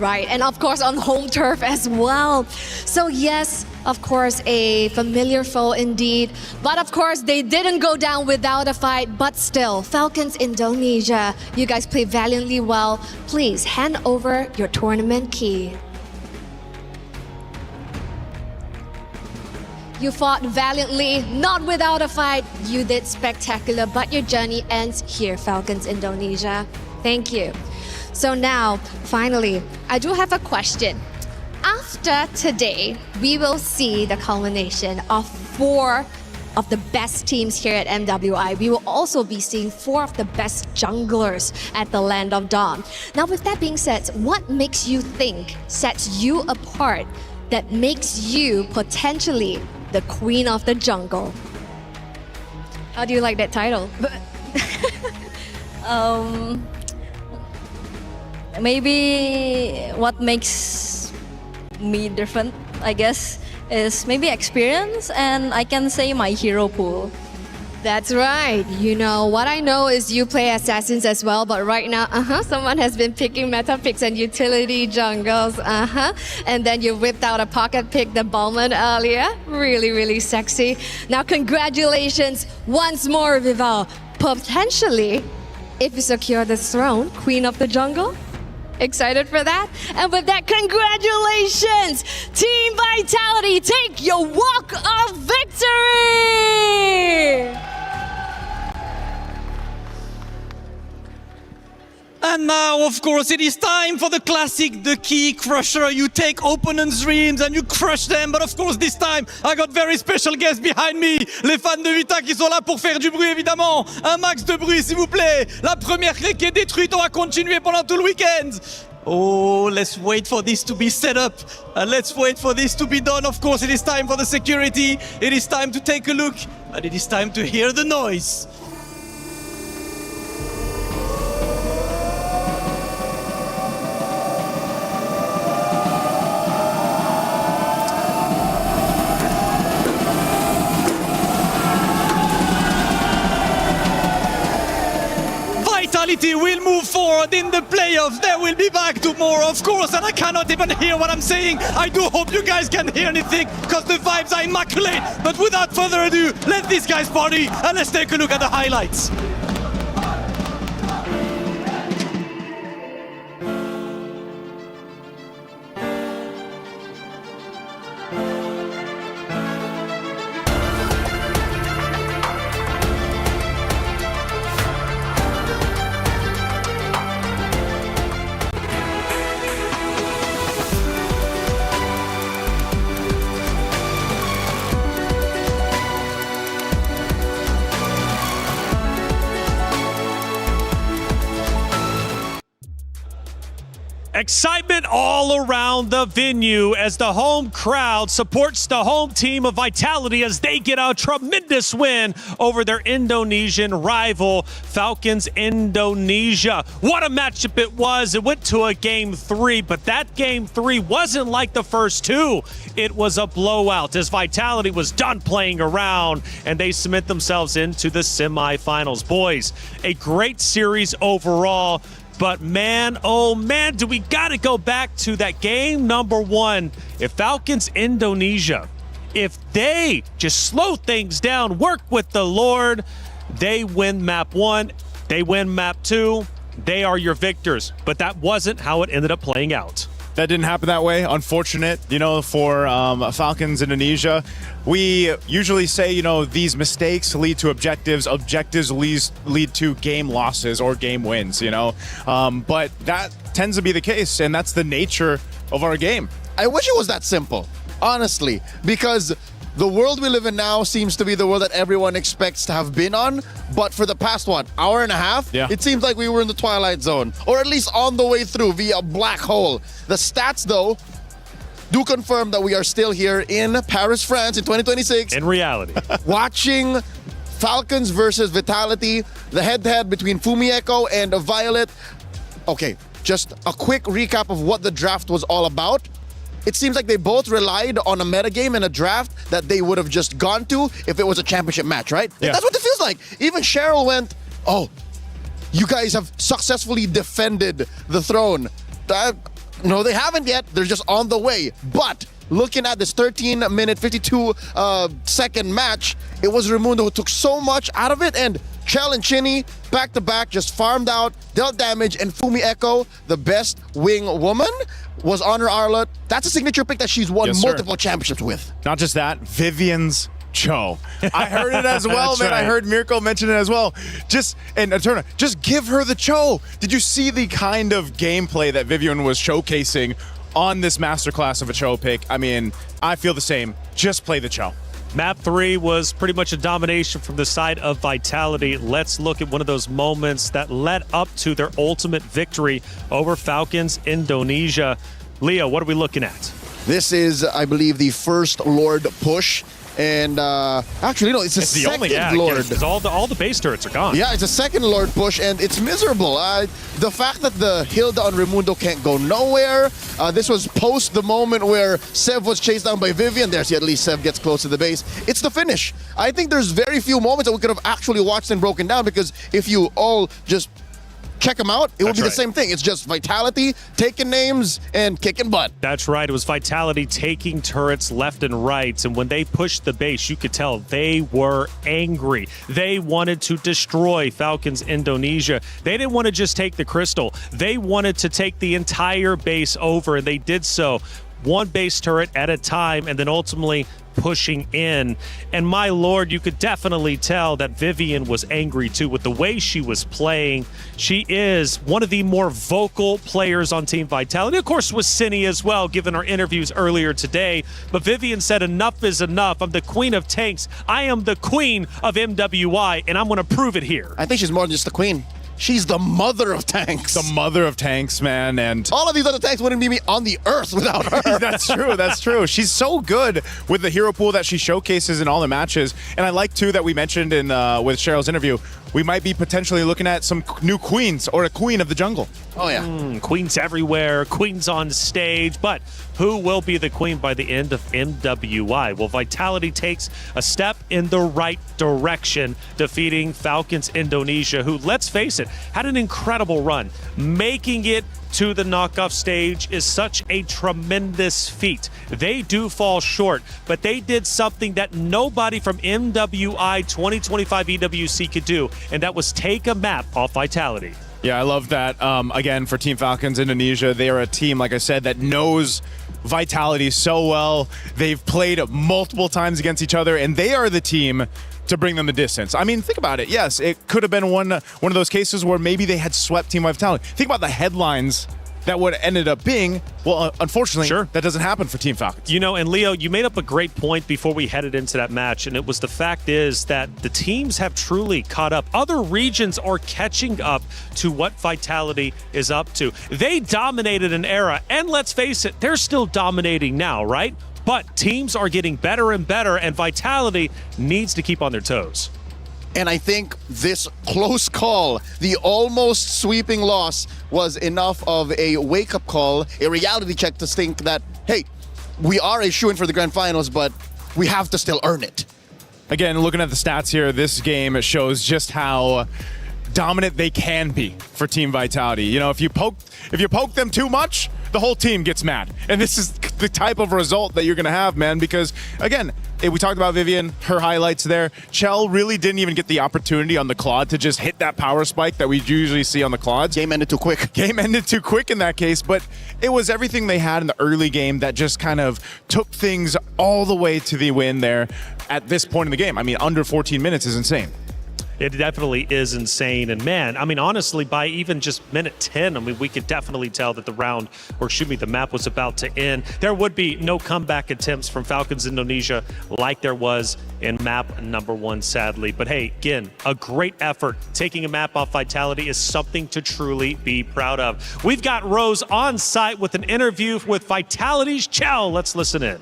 Right, and of course on home turf as well. So yes, Of course, a familiar foe indeed. But of course, they didn't go down without a fight. But still, Falcons Indonesia, you guys play valiantly well. Please hand over your tournament key. You fought valiantly, not without a fight. You did spectacular, but your journey ends here, Falcons Indonesia. Thank you. So now, finally, I do have a question. After today, we will see the culmination of 4 of the best teams here at MWI. We will also be seeing 4 of the best junglers at the Land of Dawn. Now, with that being said, what makes you think sets you apart that makes you potentially the Queen of the Jungle? How do you like that title? Maybe what makes me different, I guess, is maybe experience, and I can say my hero pool. That's right. You know, what I know is you play assassins as well, but right now, someone has been picking meta picks and utility jungles, and then you whipped out a pocket pick, the Ballman earlier. Really, really sexy. Now, congratulations once more, Vival. Potentially, if you secure the throne, Queen of the Jungle. Excited for that? And with that, congratulations! Team Vitality, take your walk of victory! And now, of course, it is time for the classic, the key crusher. You take opponents' dreams and you crush them. But of course, this time, I got very special guests behind me. Les fans de Vita qui sont là pour faire du bruit, évidemment. Un max de bruit, s'il vous plaît. La première clé qui est détruite, on va continuer pendant tout le week-end. Oh, let's wait for this to be set up. Let's wait for this to be done. Of course, it is time for the security. It is time to take a look. And it is time to hear the noise. Vitality will move forward in the playoffs. They will be back tomorrow, of course, and I cannot even hear what I'm saying. I do hope you guys can hear anything, because the vibes are immaculate. But without further ado, let these guys party, and let's take a look at the highlights. Excitement all around the venue as the home crowd supports the home team of Vitality as they get a tremendous win over their Indonesian rival, Falcons Indonesia. What a matchup it was. It went to a Game 3, but that Game 3 wasn't like the first 2. It was a blowout as Vitality was done playing around and they cement themselves into the semifinals. Boys, a great series overall. But man, oh man, do we got to go back to that game number 1. If Falcons Indonesia, if they just slow things down, work with the Lord, they win map 1, they win map 2, they are your victors. But that wasn't how it ended up playing out. That didn't happen that way. Unfortunate, for Falcons Indonesia. We usually say, these mistakes lead to objectives. Objectives lead to game losses or game wins, But that tends to be the case, and that's the nature of our game. I wish it was that simple, honestly, because the world we live in now seems to be the world that everyone expects to have been on. But for the past, hour and a half, it seems like we were in the Twilight Zone, or at least on the way through via a black hole. The stats, though, do confirm that we are still here in Paris, France in 2026. In reality. Watching Falcons versus Vitality, the head-to-head between Fumieko and Violet. Okay, just a quick recap of what the draft was all about. It seems like they both relied on a metagame and a draft that they would have just gone to if it was a championship match, right? Yeah. That's what it feels like. Even Cheryl went, oh, you guys have successfully defended the throne. No, they haven't yet. They're just on the way. But looking at this 13-minute, 52-second match, it was Raimundo who took so much out of it, and Chell and Chinny, back-to-back, just farmed out, dealt damage, and Fumi Echo, the best wing woman, was on her Arlott. That's a signature pick that she's won multiple championships with. Not just that, Vivian's Cho. I heard it as well, man. right. I heard Mirko mention it as well. Just give her the Cho. Did you see the kind of gameplay that Vivian was showcasing on this masterclass of a Cho pick? I mean, I feel the same. Just play the Cho. Map 3 was pretty much a domination from the side of Vitality. Let's look at one of those moments that led up to their ultimate victory over Falcons Indonesia. Leo, what are we looking at? This is, I believe, the first Lord push. And actually, no, it's a second Lord. Because all the base turrets are gone. Yeah, it's a second Lord push, and it's miserable. The fact that the Hilda on Raimundo can't go nowhere. This was post the moment where Sev was chased down by Vivian. There's at least Sev gets close to the base. It's the finish. I think there's very few moments that we could have actually watched and broken down, because if you all just check them out, it would be the same thing. It's just Vitality, taking names, and kicking butt. That's right. It was Vitality taking turrets left and right. And when they pushed the base, you could tell they were angry. They wanted to destroy Falcons Indonesia. They didn't want to just take the crystal. They wanted to take the entire base over, and they did so one base turret at a time, and then ultimately pushing in. And my lord, you could definitely tell that Vivian was angry too with the way she was playing. She is one of the more vocal players on Team Vitality. Of course, with Cindy as well, given our interviews earlier today. But Vivian said, enough is enough. I'm the queen of tanks. I am the queen of MWI, and I'm going to prove it here. I think she's more than just the queen. She's the mother of tanks. The mother of tanks, man. And all of these other tanks wouldn't be on the earth without her. That's true. That's true. She's so good with the hero pool that she showcases in all the matches. And I like, too, that we mentioned in with Cheryl's interview, we might be potentially looking at some new queens or a queen of the jungle. Oh, yeah. Queens everywhere, queens on stage. But who will be the queen by the end of MWI? Well, Vitality takes a step in the right direction, defeating Falcons Indonesia, who, let's face it, had an incredible run. Making it to the knockoff stage is such a tremendous feat. They do fall short, but they did something that nobody from MWI 2025 EWC could do, and that was take a map off Vitality. Yeah, I love that. Again, for Team Falcons Indonesia, they are a team, like I said, that knows Vitality so well. They've played multiple times against each other, and they are the team to bring them the distance. I mean, think about it. Yes, it could have been one of those cases where maybe they had swept Team Vitality. Think about the headlines that would have ended up being. Well, unfortunately, that doesn't happen for Team Falcons. You know, and Leo, you made up a great point before we headed into that match, and it was the fact is that the teams have truly caught up. Other regions are catching up to what Vitality is up to. They dominated an era, and let's face it, they're still dominating now, right? But teams are getting better and better, and Vitality needs to keep on their toes. And I think this close call, the almost sweeping loss, was enough of a wake-up call, a reality check to think that, hey, we are a shoo-in for the grand finals, but we have to still earn it. Again, looking at the stats here, this game shows just how dominant they can be for Team Vitality. You know, if you poke them too much, the whole team gets mad. And this is the type of result that you're going to have, man, because, again, we talked about Vivian, her highlights there. Chell really didn't even get the opportunity on the Claude to just hit that power spike that we usually see on the Claudes. Game ended too quick. Game ended too quick in that case, but it was everything they had in the early game that just kind of took things all the way to the win there at this point in the game. I mean, under 14 minutes is insane. It definitely is insane. And man, I mean, honestly, by even just minute 10, I mean, we could definitely tell that the map was about to end. There would be no comeback attempts from Falcons Indonesia like there was in map number 1, sadly. But hey, again, a great effort. Taking a map off Vitality is something to truly be proud of. We've got Rose on site with an interview with Vitality's Chell. Let's listen in.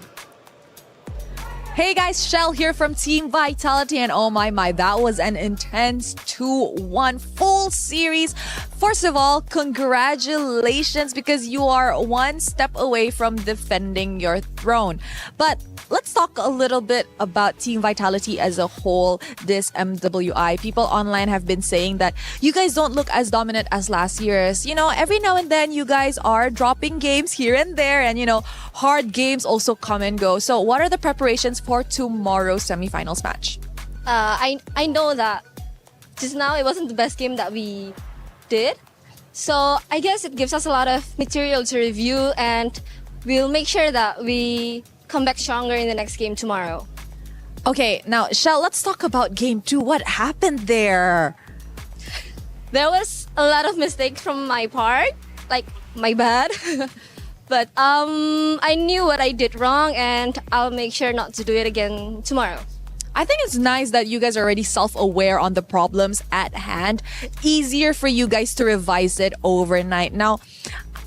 Hey guys, Shell here from Team Vitality, and oh my, that was an intense 2-1 full series. First of all, congratulations, because you are one step away from defending your throne. But let's talk a little bit about Team Vitality as a whole this MWI. People online have been saying that you guys don't look as dominant as last year's. You know, every now and then you guys are dropping games here and there, and you know, hard games also come and go. So what are the preparations for tomorrow's semifinals match? I know that just now it wasn't the best game that we did. So I guess it gives us a lot of material to review, and we'll make sure that we come back stronger in the next game tomorrow. Okay, now Shell, let's talk about game 2. What happened there? There was a lot of mistakes from my part, like my bad. But I knew what I did wrong, and I'll make sure not to do it again tomorrow. I think it's nice that you guys are already self-aware on the problems at hand. Easier for you guys to revise it overnight. Now,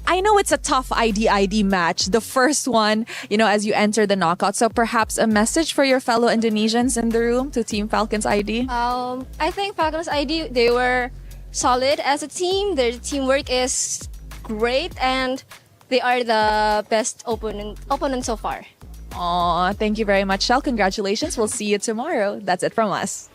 I know it's a tough ID match, the first one, you know, as you enter the knockout. So perhaps a message for your fellow Indonesians in the room to Team Falcons ID? I think Falcons ID, they were solid as a team. Their teamwork is great, and they are the best opponent so far. Aw, thank you very much, Shell. Congratulations. We'll see you tomorrow. That's it from us.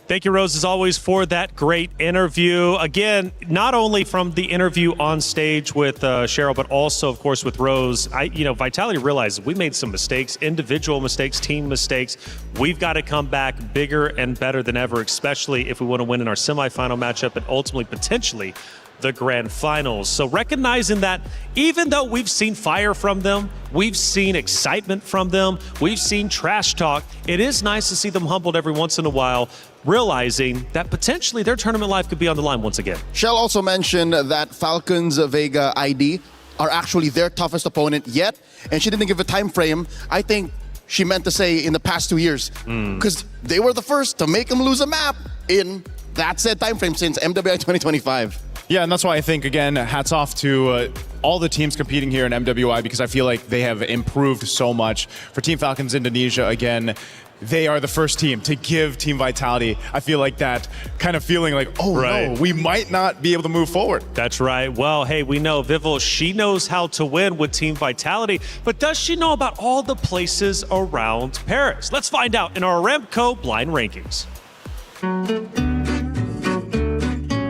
Thank you, Rose, as always, for that great interview. Again, not only from the interview on stage with Cheryl, but also, of course, with Rose. Vitality realizes we made some mistakes, individual mistakes, team mistakes. We've got to come back bigger and better than ever, especially if we want to win in our semifinal matchup and ultimately, potentially, the grand finals. So recognizing that even though we've seen fire from them, we've seen excitement from them, we've seen trash talk, it is nice to see them humbled every once in a while, realizing that potentially their tournament life could be on the line once again. Shell also mentioned that Falcons Vega ID are actually their toughest opponent yet, and she didn't give a time frame. I think she meant to say in the past 2 years, because they were the first to make them lose a map in that said time frame since MWI 2025. Yeah, and that's why I think, again, hats off to all the teams competing here in MWI, because I feel like they have improved so much. For Team Falcons Indonesia, again, they are the first team to give Team Vitality, I feel like that kind of feeling like, oh no, we might not be able to move forward. That's right. Well, hey, we know Vival, she knows how to win with Team Vitality, but does she know about all the places around Paris? Let's find out in our Aramco Blind Rankings.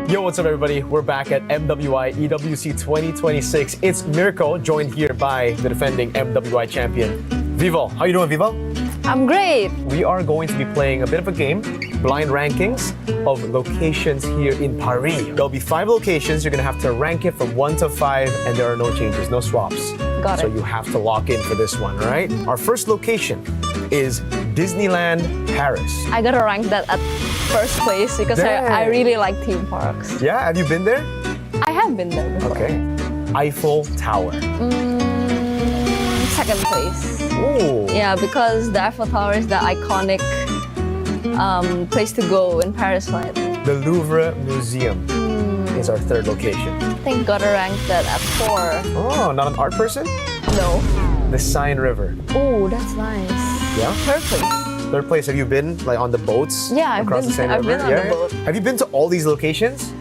Yo, what's up, everybody? We're back at MWI EWC26. It's Mirko, joined here by the defending MWI champion, Vival. How you doing, Vival? I'm great. We are going to be playing a bit of a game, blind rankings of locations here in Paris. There'll be 5 locations. You're going to have to rank it from 1 to 5, and there are no changes, no swaps. Got it. So you have to lock in for this one, all right? Our first location is Disneyland Paris. I gotta rank that at first place because I really like theme parks. Yeah, have you been there? I have been there before. Okay. Eiffel Tower. Second place. Ooh. Yeah, because the Eiffel Tower is the iconic place to go in Paris, right? The Louvre Museum is our third location. I think gotta rank that at 4. Oh, not an art person? No. The Seine River. Oh, that's nice. Yeah? Third place. Third place, have you been like on the boats? Yeah, across the Seine I've River? been on the boat. Have you been to all these locations?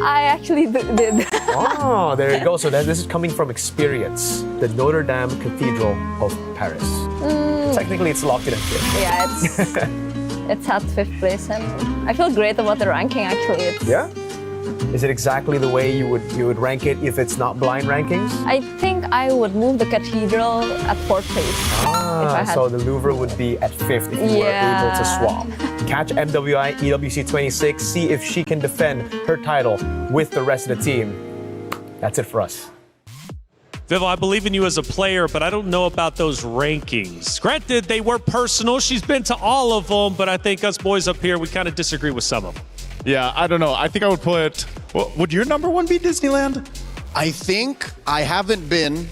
I actually did. Oh, there you go. So this is coming from experience. The Notre Dame Cathedral of Paris. Technically, it's locked in at 5th. Yeah, it's at 5th place, and I feel great about the ranking. Actually, it's Yeah. Is it exactly the way you would rank it if it's not blind rankings? I think I would move the cathedral at 4th place. if I had So the Louvre would be at 5th if you were able to swap. Catch MWI EWC26, see if she can defend her title with the rest of the team. That's it for us. Vival, I believe in you as a player, but I don't know about those rankings. Granted, they were personal. She's been to all of them, but I think us boys up here, we kind of disagree with some of them. Yeah, I don't know. I think I would put... Well, would your number one be Disneyland? I think I haven't been.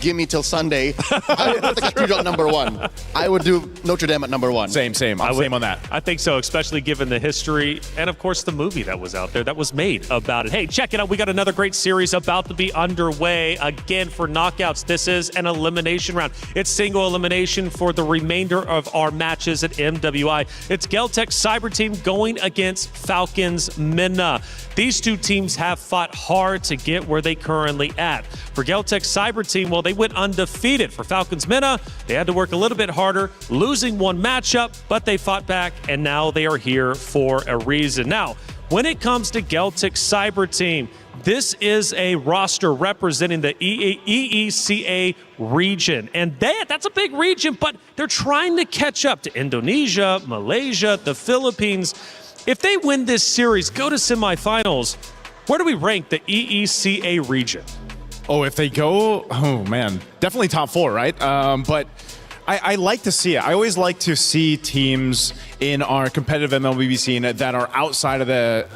Give me till Sunday. I would put the cathedral at number 1. I would do Notre Dame at number 1. Same. Same on that. I think so, especially given the history and, of course, the movie that was out there that was made about it. Hey, check it out. We got another great series about to be underway. Again, for knockouts, this is an elimination round. It's single elimination for the remainder of our matches at MWI. It's Geltec Cyber Team going against Falcons Minna. These two teams have fought hard to get where they currently at. For Geltec Cyber Team, well, they went undefeated. For Falcons MENA, they had to work a little bit harder, losing one matchup, but they fought back, and now they are here for a reason. Now, when it comes to Geltic Cyber Team, this is a roster representing the EECA region. And that's a big region, but they're trying to catch up to Indonesia, Malaysia, the Philippines. If they win this series, go to semifinals, where do we rank the EECA region? Oh, if they go, oh man, definitely top 4, right? But I like to see it. I always like to see teams in our competitive MLBB scene that are outside of the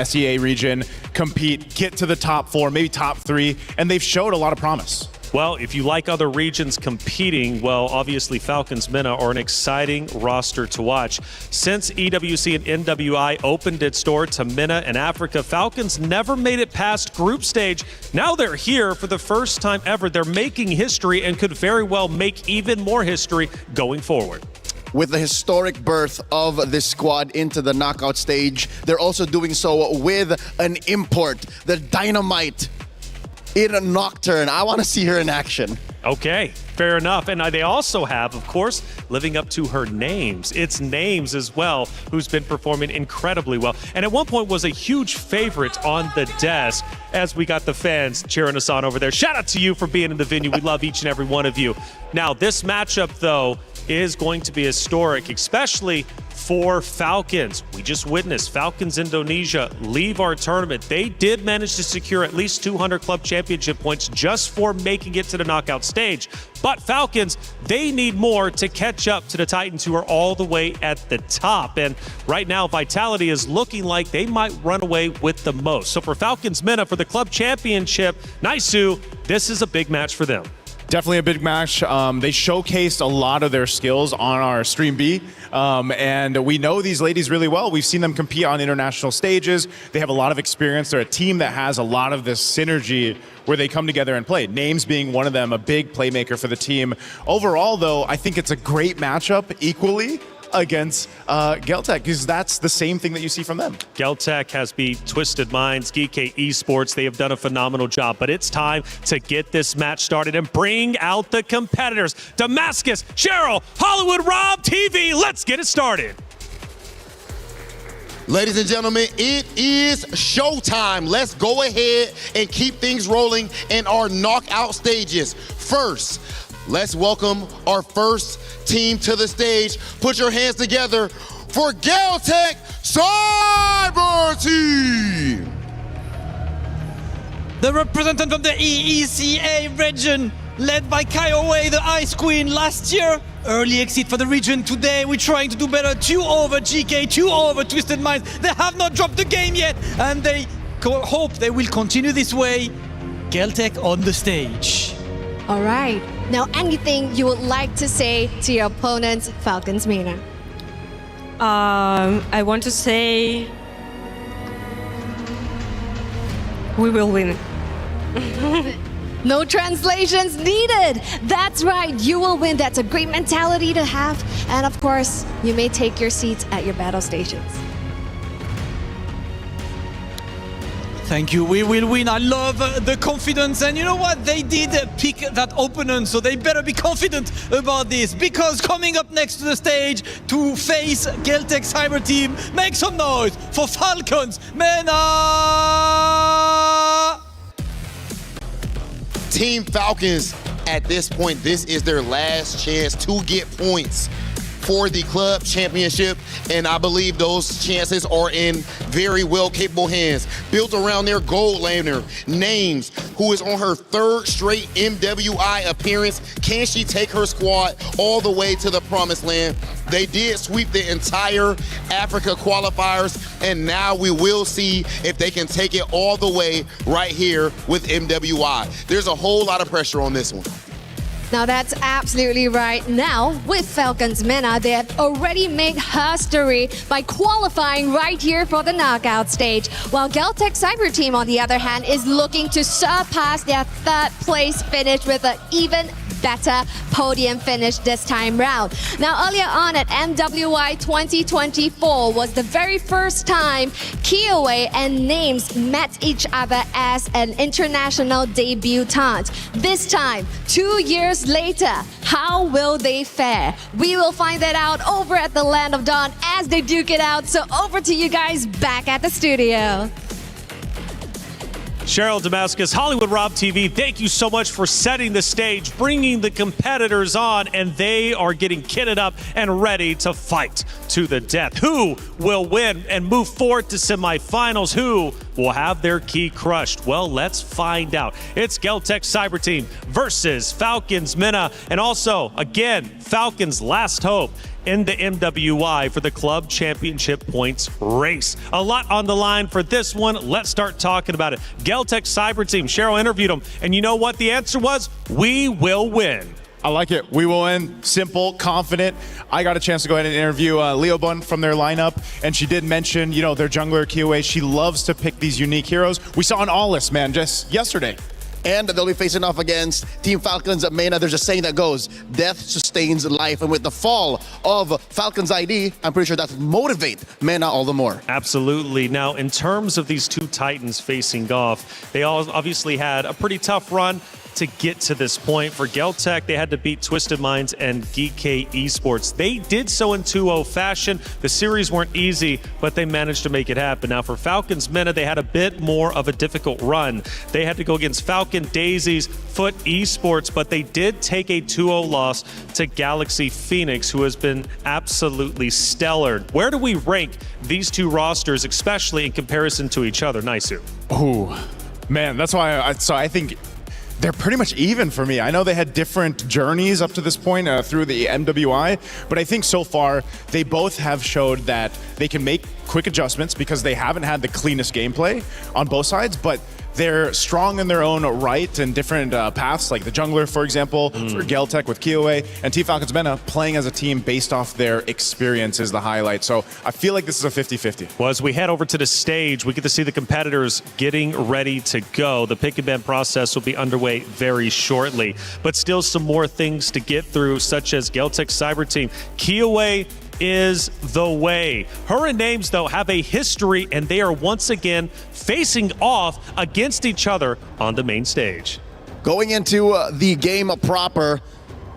SEA region compete, get to the top 4, maybe top 3, and they've showed a lot of promise. Well, if you like other regions competing, well, obviously Falcons MENA are an exciting roster to watch. Since EWC and MWI opened its door to MENA and Africa, Falcons never made it past group stage. Now they're here for the first time ever. They're making history and could very well make even more history going forward. With the historic birth of this squad into the knockout stage, they're also doing so with an import, the Dynamite in a Nocturne. I want to see her in action. Okay, fair enough. And they also have, of course, living up to her names. It's Names as well, who's been performing incredibly well. And at one point was a huge favorite on the desk as we got the fans cheering us on over there. Shout out to you for being in the venue. We love each and every one of you. Now, this matchup, though, is going to be historic, especially for Falcons. We just witnessed Falcons Indonesia leave our tournament. They did manage to secure at least 200 club championship points just for making it to the knockout stage. But Falcons, they need more to catch up to the Titans, who are all the way at the top. And right now, Vitality is looking like they might run away with the most. So for Falcons MENA, for the club championship, Naisu, this is a big match for them. Definitely a big match. They showcased a lot of their skills on our Stream B, and we know these ladies really well. We've seen them compete on international stages. They have a lot of experience. They're a team that has a lot of this synergy where they come together and play. Names being one of them, a big playmaker for the team. Overall, though, I think it's a great matchup equally against Geltic, because that's the same thing that you see from them. Geltic has beat Twisted Minds, GK Esports. They have done a phenomenal job, but it's time to get this match started and bring out the competitors. Damascus, Cheryl, Hollywood, Rob, TV, let's get it started. Ladies and gentlemen, it is showtime. Let's go ahead and keep things rolling in our knockout stages. First, let's welcome our first team to the stage. Put your hands together for Geltic Cyber Team. The representative of the EECA region, led by Kaiowei, the Ice Queen last year. Early exit for the region. Today we're trying to do better. 2 over GK, 2 over Twisted Minds. They have not dropped the game yet, and they hope they will continue this way. Geltic on the stage. All right. Now, anything you would like to say to your opponents, Falcons MENA? I want to say we will win. No translations needed. That's right. You will win. That's a great mentality to have. And of course, you may take your seats at your battle stations. Thank you. We will win. I love the confidence. And you know what? They did pick that opponent, so they better be confident about this. Because coming up next to the stage to face Geltic Cyber Team, make some noise for Falcons MENA! Team Falcons, at this point, this is their last chance to get points for the club championship, and I believe those chances are in very well capable hands. Built around their gold laner, Names, who is on her 3rd straight MWI appearance. Can she take her squad all the way to the promised land? They did sweep the entire Africa qualifiers, and now we will see if they can take it all the way right here with MWI. There's a whole lot of pressure on this one. Now that's absolutely right. Now, with Falcons MENA, they have already made history by qualifying right here for the knockout stage. While Geltic Cyber Team, on the other hand, is looking to surpass their 3rd place finish with an even better podium finish this time round. Now, earlier on at MWI 2024 was the very first time Kiowa and Names met each other as an international debutante. This time, 2 years later, how will they fare? We will find that out over at the Land of Dawn as they duke it out. So over to you guys back at the studio. Cheryl Damascus, Hollywood Rob TV, thank you so much for setting the stage, bringing the competitors on, and they are getting kitted up and ready to fight to the death. Who will win and move forward to semifinals? Who will have their key crushed? Well, let's find out. It's Geltec Cyber Team versus Falcons Minna, and also, again, Falcons' last hope in the MWI for the club championship points race. A lot on the line for this one. Let's start talking about it. Geltec Cyber Team, Cheryl interviewed them, and you know what the answer was? We will win. I like it. We will win. Simple, confident. I got a chance to go ahead and interview Leo Bun from their lineup, and she did mention, you know, their jungler Kiowa. She loves to pick these unique heroes. We saw an all-list, man, just yesterday. And they'll be facing off against Team Falcons at Mena. There's a saying that goes, death sustains life. And with the fall of Falcons ID, I'm pretty sure that will motivate Mena all the more. Absolutely. Now, in terms of these two Titans facing off, they all obviously had a pretty tough run to get to this point. For Geltec, they had to beat Twisted Minds and GK Esports. They did so in 2-0 fashion. The series weren't easy, but they managed to make it happen. Now for Falcons Minna, they had a bit more of a difficult run. They had to go against Falcon Daisy's Foot Esports, but they did take a 2-0 loss to Galaxy Phoenix, who has been absolutely stellar. Where do we rank these two rosters, especially in comparison to each other? Naisu. Oh, man, that's why I think they're pretty much even for me. I know they had different journeys up to this point through the MWI, but I think so far they both have showed that they can make quick adjustments because they haven't had the cleanest gameplay on both sides, but they're strong in their own right and different paths, like the jungler, for example, for Geltec with Kiowa, and Team Falcons Mena playing as a team based off their experience is the highlight. So I feel like this is a 50-50. Well, as we head over to the stage, we get to see the competitors getting ready to go. The pick and ban process will be underway very shortly, but still some more things to get through, such as Geltec Cyber Team. Kiowa is the way. Her and Names, though, have a history, and they are once again facing off against each other on the main stage. Going into the game proper,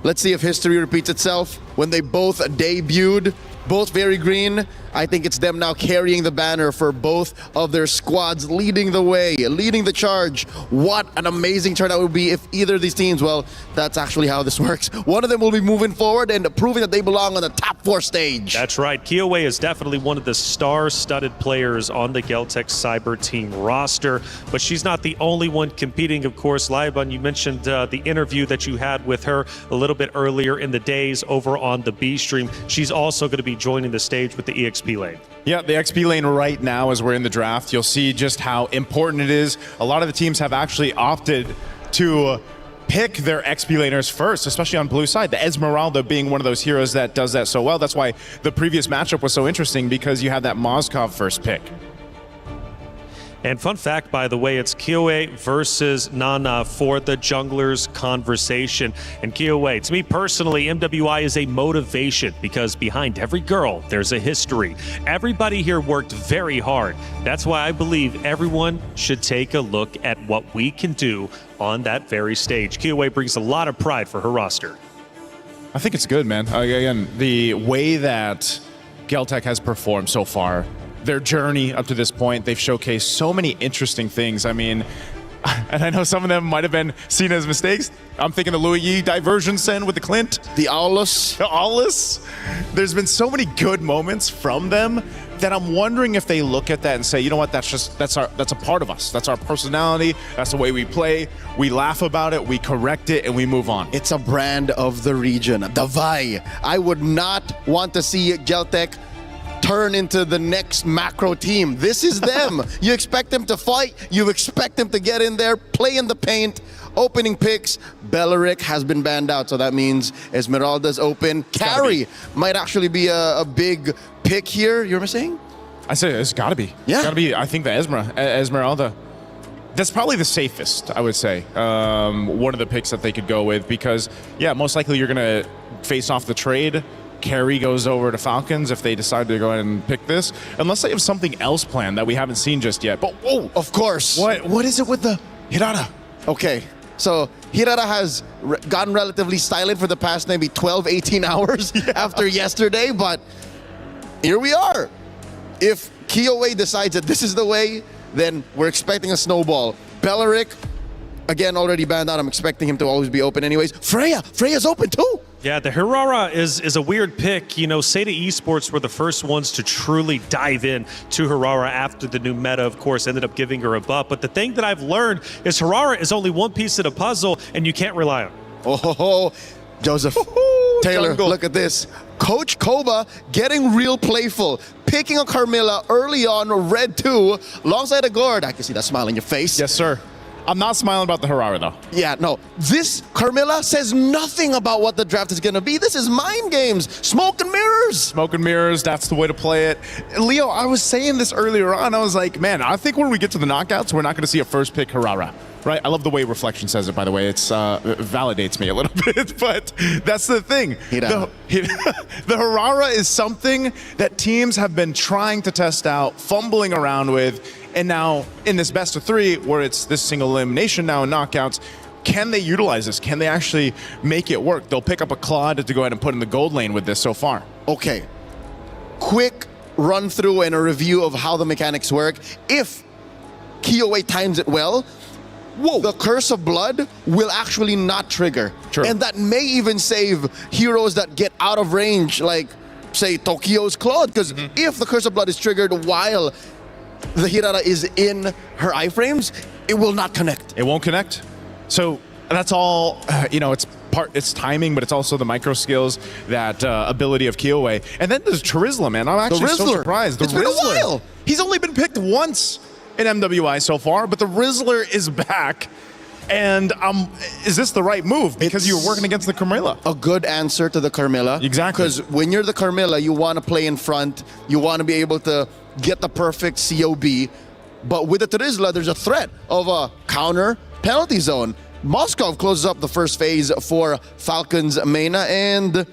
let's see if history repeats itself. When they both debuted, both very green, I think it's them now carrying the banner for both of their squads, leading the way, leading the charge. What an amazing turnout would be if either of these teams, well, that's actually how this works. One of them will be moving forward and proving that they belong on the top 4 stage. That's right. Kiowa is definitely one of the star-studded players on the Geltec Cyber Team roster, but she's not the only one competing, of course. Laibun, you mentioned the interview that you had with her a little bit earlier in the days over on the B stream. She's also going to be joining the stage with the EXP lane. Yeah, the XP lane right now as we're in the draft, you'll see just how important it is. A lot of the teams have actually opted to pick their XP laners first, especially on blue side. The Esmeralda being one of those heroes that does that so well. That's why the previous matchup was so interesting, because you had that Mozkov first pick. And fun fact, by the way, it's Kiowa versus Nana for the junglers conversation. And Kiowa, to me personally, MWI is a motivation, because behind every girl, there's a history. Everybody here worked very hard. That's why I believe everyone should take a look at what we can do on that very stage. Kiowa brings a lot of pride for her roster. I think it's good, man. Again, the way that Geltec has performed so far, their journey up to this point, they've showcased so many interesting things. I mean, and I know some of them might have been seen as mistakes. I'm thinking the Louis Yi diversion send with the Clint. The Aulus. The Aulus. There's been so many good moments from them that I'm wondering if they look at that and say, you know what, that's a part of us. That's our personality. That's the way we play. We laugh about it, we correct it, and we move on. It's a brand of the region. Davai. I would not want to see Geltec turn into the next macro team. This is them. You expect them to fight. You expect them to get in there, play in the paint. Opening picks, Belleric has been banned out, so that means Esmeralda's open. Carry might actually be a big pick here. You were saying? I say it's got to be. Yeah. It's got to be, I think, the Esmeralda. That's probably the safest, I would say. One of the picks that they could go with because, yeah, most likely you're going to face off the trade. Carry goes over to Falcons if they decide to go ahead and pick this, unless they have something else planned that we haven't seen just yet. But whoa, of course. What is it with the Hirata? Okay, so Hirata has gotten relatively silent for the past maybe 12, 18 hours after yesterday, but here we are. If Kiowa decides that this is the way, then we're expecting a snowball. Belleric, again, already banned out. I'm expecting him to always be open anyways. Freya's open too. Yeah, the Hirara is a weird pick. You know, Seta Esports were the first ones to truly dive in to Hirara after the new meta, of course, ended up giving her a buff. But the thing that I've learned is Hirara is only one piece of the puzzle, and you can't rely on it. Oh, Joseph. Taylor, jungle. Look at this. Coach Koba getting real playful, picking a Carmilla early on, red 2, alongside a guard. I can see that smile on your face. Yes, sir. I'm not smiling about the Hirara, though. Yeah, no. This Carmilla says nothing about what the draft is going to be. This is mind games. Smoke and mirrors. Smoke and mirrors, that's the way to play it. Leo, I was saying this earlier on. I was like, man, I think when we get to the knockouts, we're not going to see a first pick Hirara. Right? I love the way Reflection says it, by the way. It validates me a little bit, but that's the thing. The Hirara is something that teams have been trying to test out, fumbling around with, and now in this best of 3, where it's this single elimination now in knockouts, can they utilize this? Can they actually make it work? They'll pick up a Claude to go ahead and put in the gold lane with this so far. Okay. Quick run through and a review of how the mechanics work. If Kiowa times it well, the Curse of Blood will actually not trigger. True. And that may even save heroes that get out of range, like, say, Tokyo's Claude. Because if the Curse of Blood is triggered while the Hirara is in her iframes, it will not connect. It won't connect. So that's all, it's timing, but it's also the micro skills, that ability of Kiowa. And then there's Charizla, man. I'm actually so surprised. It's been a while. He's only been picked once in MWI so far, but the Rizzler is back. And is this the right move? Because you were working against the Carmilla. A good answer to the Carmilla. Exactly. Because when you're the Carmilla, you want to play in front. You want to be able to get the perfect COB. But with the Terizla, there's a threat of a counter penalty zone. Moskov closes up the first phase for Falcons Mena, and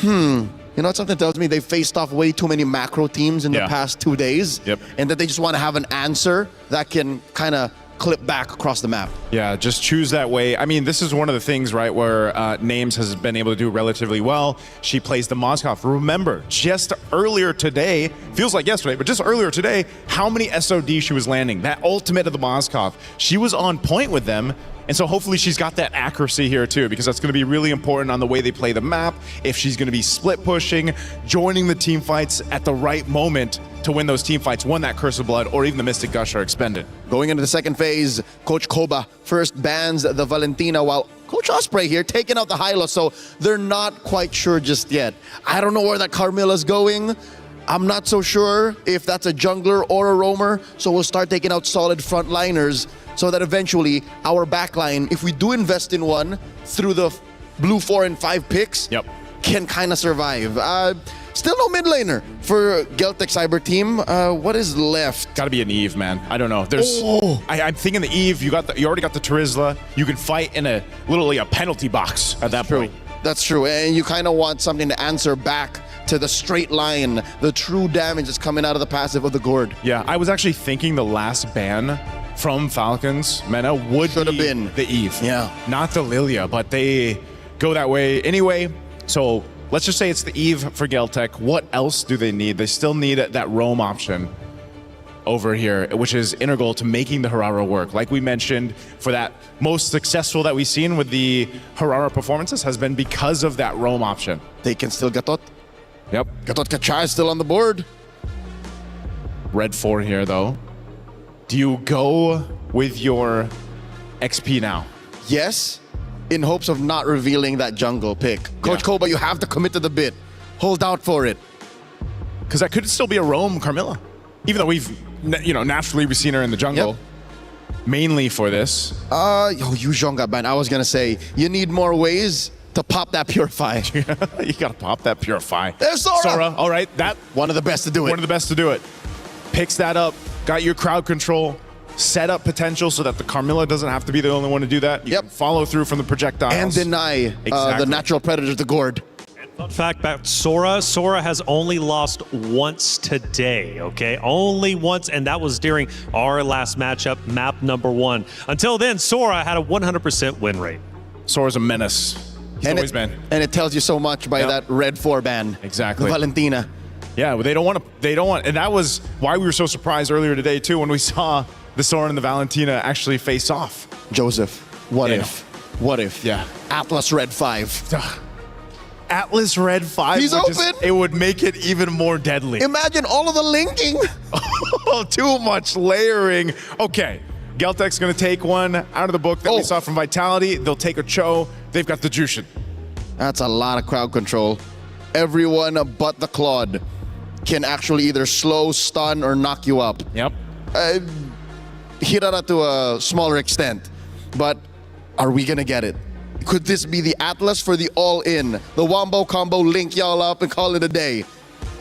you know what something tells me? They faced off way too many macro teams in the past 2 days. And that they just want to have an answer that can kind of clip back across the map. Yeah, just choose that way. I mean, this is one of the things, right, where Names has been able to do relatively well. She plays the Moskov. Remember, just earlier today, feels like yesterday, but just earlier today, how many SOD she was landing. That ultimate of the Moskov. She was on point with them. And so hopefully she's got that accuracy here too, because that's going to be really important on the way they play the map. If she's going to be split pushing, joining the team fights at the right moment to win those team fights, when that Curse of Blood or even the Mystic Gush are expended. Going into the second phase, Coach Koba first bans the Valentina, while Coach Osprey here taking out the Hylo, so they're not quite sure just yet. I don't know where that Carmilla's going. I'm not so sure if that's a jungler or a roamer, so we'll start taking out solid frontliners so that eventually our backline, if we do invest in one through the blue 4 and 5 picks, can kind of survive. Still no mid laner for Geltec Cyber Team. What is left? Got to be an Eve, man. I don't know. There's. I'm thinking the Eve. You already got the Terizla. You can fight in literally a penalty box at that point. That's true, and you kind of want something to answer back to the straight line, the true damage that's coming out of the passive of the Gourd. Yeah, I was actually thinking the last ban from Falcons Mena should have been the Eve. Yeah, not the Lilia, but they go that way anyway. So let's just say it's the Eve for Geltec. What else do they need? They still need that roam option over here, which is integral to making the Hirara work. Like we mentioned, for that most successful that we've seen with the Hirara performances has been because of that roam option. They can still Gatot. Yep. Gatot Kacha is still on the board. Red 4 here, though. Do you go with your XP now? Yes, in hopes of not revealing that jungle pick. Coach Koba, you have to commit to the bid. Hold out for it. Because that could still be a roam Carmilla. Even though naturally we've seen her in the jungle. Mainly for this. Yuzhong got banned. I was going to say, you need more ways to pop that Purify. You got to pop that Purify. There's Sora. Sora, all right. One of the best to do it. One of the best to do it. Picks that up. Got your crowd control. setup potential so that the Carmilla doesn't have to be the only one to do that. You can follow through from the projectiles. And deny the natural predator, the gourd. Fun fact about Sora. Sora has only lost once today, okay? Only once, and that was during our last matchup, map number 1. Until then, Sora had a 100% win rate. Sora's a menace. He's always been. And it tells you so much by that red 4 ban. Exactly. The Valentina. Yeah, they don't want to, and that was why we were so surprised earlier today, too, when we saw the Sora and the Valentina actually face off. Joseph, what if? What if? Yeah. Atlas red 5. Atlas red 5. He's open. It would make it even more deadly. Imagine all of the linking. Too much layering. Okay, Geltek's going to take one out of the book that we saw from Vitality. They'll take a Cho. They've got the Jushin. That's a lot of crowd control. Everyone but the Claude can actually either slow, stun, or knock you up. Yep. Hirara to a smaller extent. But are we going to get it? Could this be the Atlas for the all-in? The wombo combo, link y'all up and call it a day.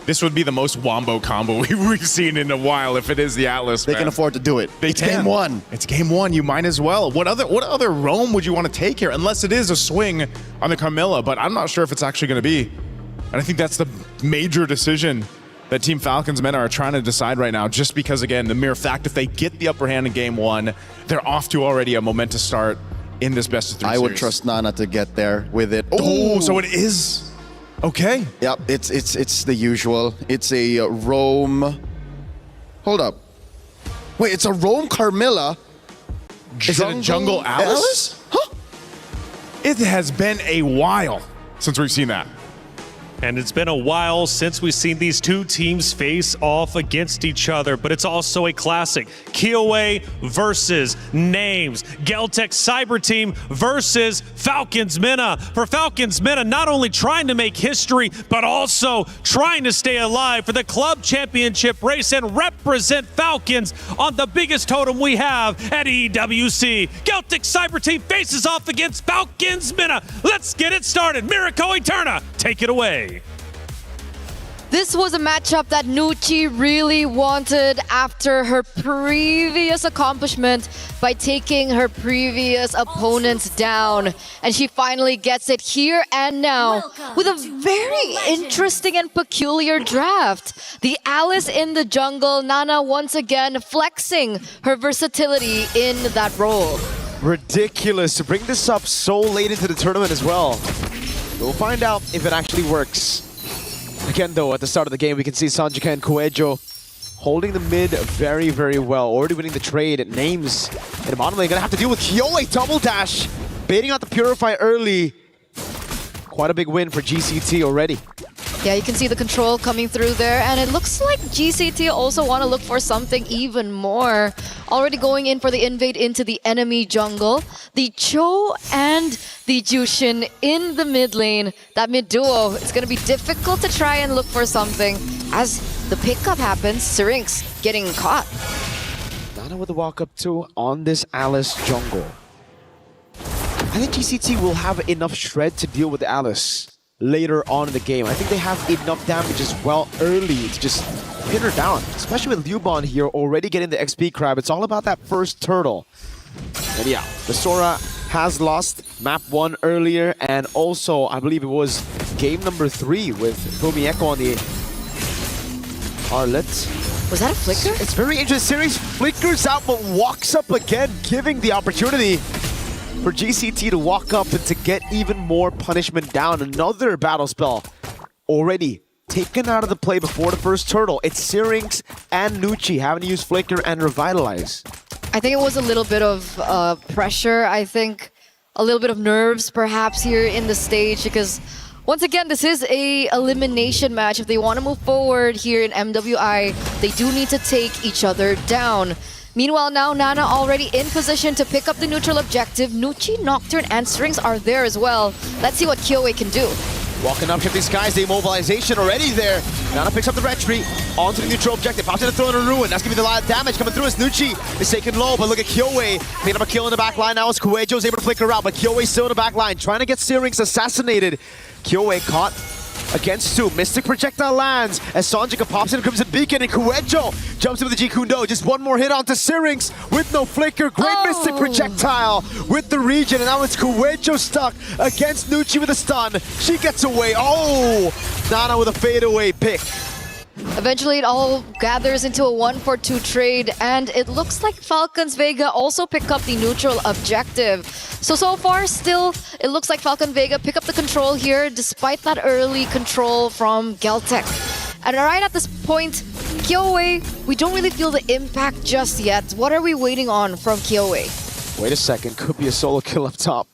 This would be the most wombo combo we've seen in a while if it is the Atlas. They can afford to do it. It's game 1. It's game 1. You might as well. What other roam would you want to take here? Unless it is a swing on the Carmilla, but I'm not sure if it's actually going to be. And I think that's the major decision that Team Falcons men are trying to decide right now, just because, again, the mere fact if they get the upper hand in game 1, they're off to already a momentous start in this best of 3 I series. would trust Nana to get there with it. Oh, so it is. Okay. Yep, it's the usual. It's a roam. Hold up. Wait, it's a roam Carmilla. Is it a jungle Alice? Huh? It has been a while since we've seen that. And it's been a while since we've seen these two teams face off against each other, but it's also a classic. Kyoei versus Names. Geltek Cyber Team versus Falcons Mena. For Falcons Mena, not only trying to make history, but also trying to stay alive for the club championship race and represent Falcons on the biggest totem we have at EWC. Geltek Cyber Team faces off against Falcons Mena. Let's get it started. Mirako Eterna, take it away. This was a matchup that Nucci really wanted after her previous accomplishment by taking her previous opponents down. And she finally gets it here and now with a very interesting and peculiar draft. The Alice in the jungle, Nana once again flexing her versatility in that role. Ridiculous to bring this up so late into the tournament as well. We'll find out if it actually works. Again, though, at the start of the game, we can see Sanjika and Koejo holding the mid very, very well. Already winning the trade. Names in the bottom lane. Gonna have to deal with Kyoei double dash. Baiting out the Purify early. Quite a big win for GCT already. Yeah, you can see the control coming through there, and it looks like GCT also want to look for something even more. Already going in for the invade into the enemy jungle. The Cho and the Jushin in the mid lane. That mid duo, it's going to be difficult to try and look for something. As the pickup happens, Syrinx getting caught. Nana with the walk up too on this Alice jungle. I think GCT will have enough shred to deal with Alice later on in the game. I think they have enough damage as well early to just pin her down, especially with Liubon here already getting the XP crab. It's all about that first turtle. And yeah, the Sora has lost map 1 earlier, and also I believe it was game number 3 with Fumieko on the Arlet. Was that a flicker? It's very interesting. Series flickers out but walks up again, giving the opportunity for GCT to walk up and to get even more punishment down. Another battle spell already taken out of the play before the first turtle. It's Syrinx and Nucci having to use Flicker and Revitalize. I think it was a little bit of pressure. I think a little bit of nerves perhaps here in the stage, because once again, this is a elimination match. If they want to move forward here in MWI, they do need to take each other down. Meanwhile, now Nana already in position to pick up the neutral objective. Nucci, Nocturne, and Strings are there as well. Let's see what Kyoei can do. Walking up, shifting skies, the immobilization already there. Nana picks up the retreat onto the neutral objective. Pops in to throw in a ruin. That's gonna be the lot of damage coming through as Nucci is taken low. But look at Kyoei. Picking up a kill in the back line now as Koejo's able to flicker out. But Kyoei still in the back line, trying to get Syrinx assassinated. Kyoei caught against 2. Mystic Projectile lands as Sanjika pops in Crimson Beacon and Kuejo jumps in with the Jikundo. Just one more hit onto Syrinx with no flicker. Great Mystic Projectile with the region, and now it's Kuejo stuck against Nucci with a stun. She gets away. Oh! Nana with a fadeaway pick. Eventually, it all gathers into a 1-for-2 trade, and it looks like Falcons Vega also pick up the neutral objective. So far, still, it looks like Falcon Vega pick up the control here, despite that early control from Geltec. And right at this point, Kyoei, we don't really feel the impact just yet. What are we waiting on from Kyoei? Wait a second, could be a solo kill up top.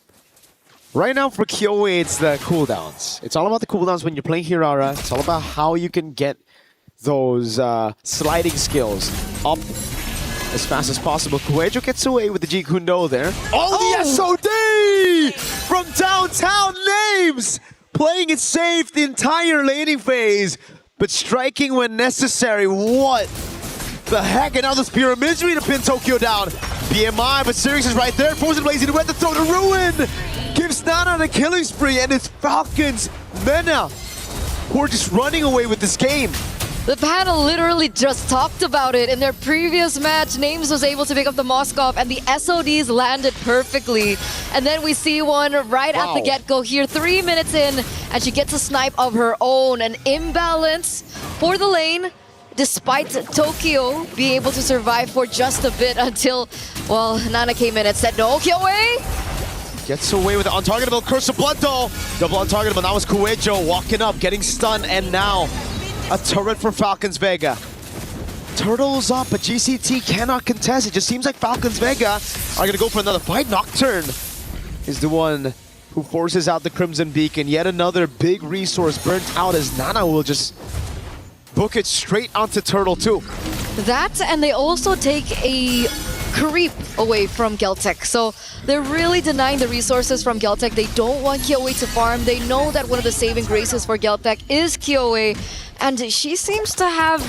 Right now for Kyoei, it's the cooldowns. It's all about the cooldowns when you're playing Hirara. It's all about how you can get those sliding skills up as fast as possible. Kuejo gets away with the Jikundo there. Oh, the SOD from downtown Names! Playing it safe the entire laning phase, but striking when necessary. What the heck? And now the Spear of Misery to pin Tokyo down. BMI, but Syrinx is right there. Frozen Blazing Red to throw to ruin. Gives Nana the killing spree, and it's Falcons Mena who are just running away with this game. The panel literally just talked about it. In their previous match, Names was able to pick up the Moskov and the SODs landed perfectly. And then we see one right at the get-go here, 3 minutes in, and she gets a snipe of her own. An imbalance for the lane, despite Tokyo being able to survive for just a bit until, well, Nana came in and said, no, Kyoei! Gets away with the untargetable Curse of Blood though. Double untargetable, now it's Kuejo walking up, getting stunned, and now a turret for Falcons Vega. Turtles up, but GCT cannot contest. It just seems like Falcons Vega are going to go for another fight. Nocturne is the one who forces out the Crimson Beacon. Yet another big resource burnt out as Nana will just book it straight onto Turtle 2. That, and they also take a creep away from Geltec. So they're really denying the resources from Geltec. They don't want Kyoei to farm. They know that one of the saving graces for Geltec is Kyoei. And she seems to have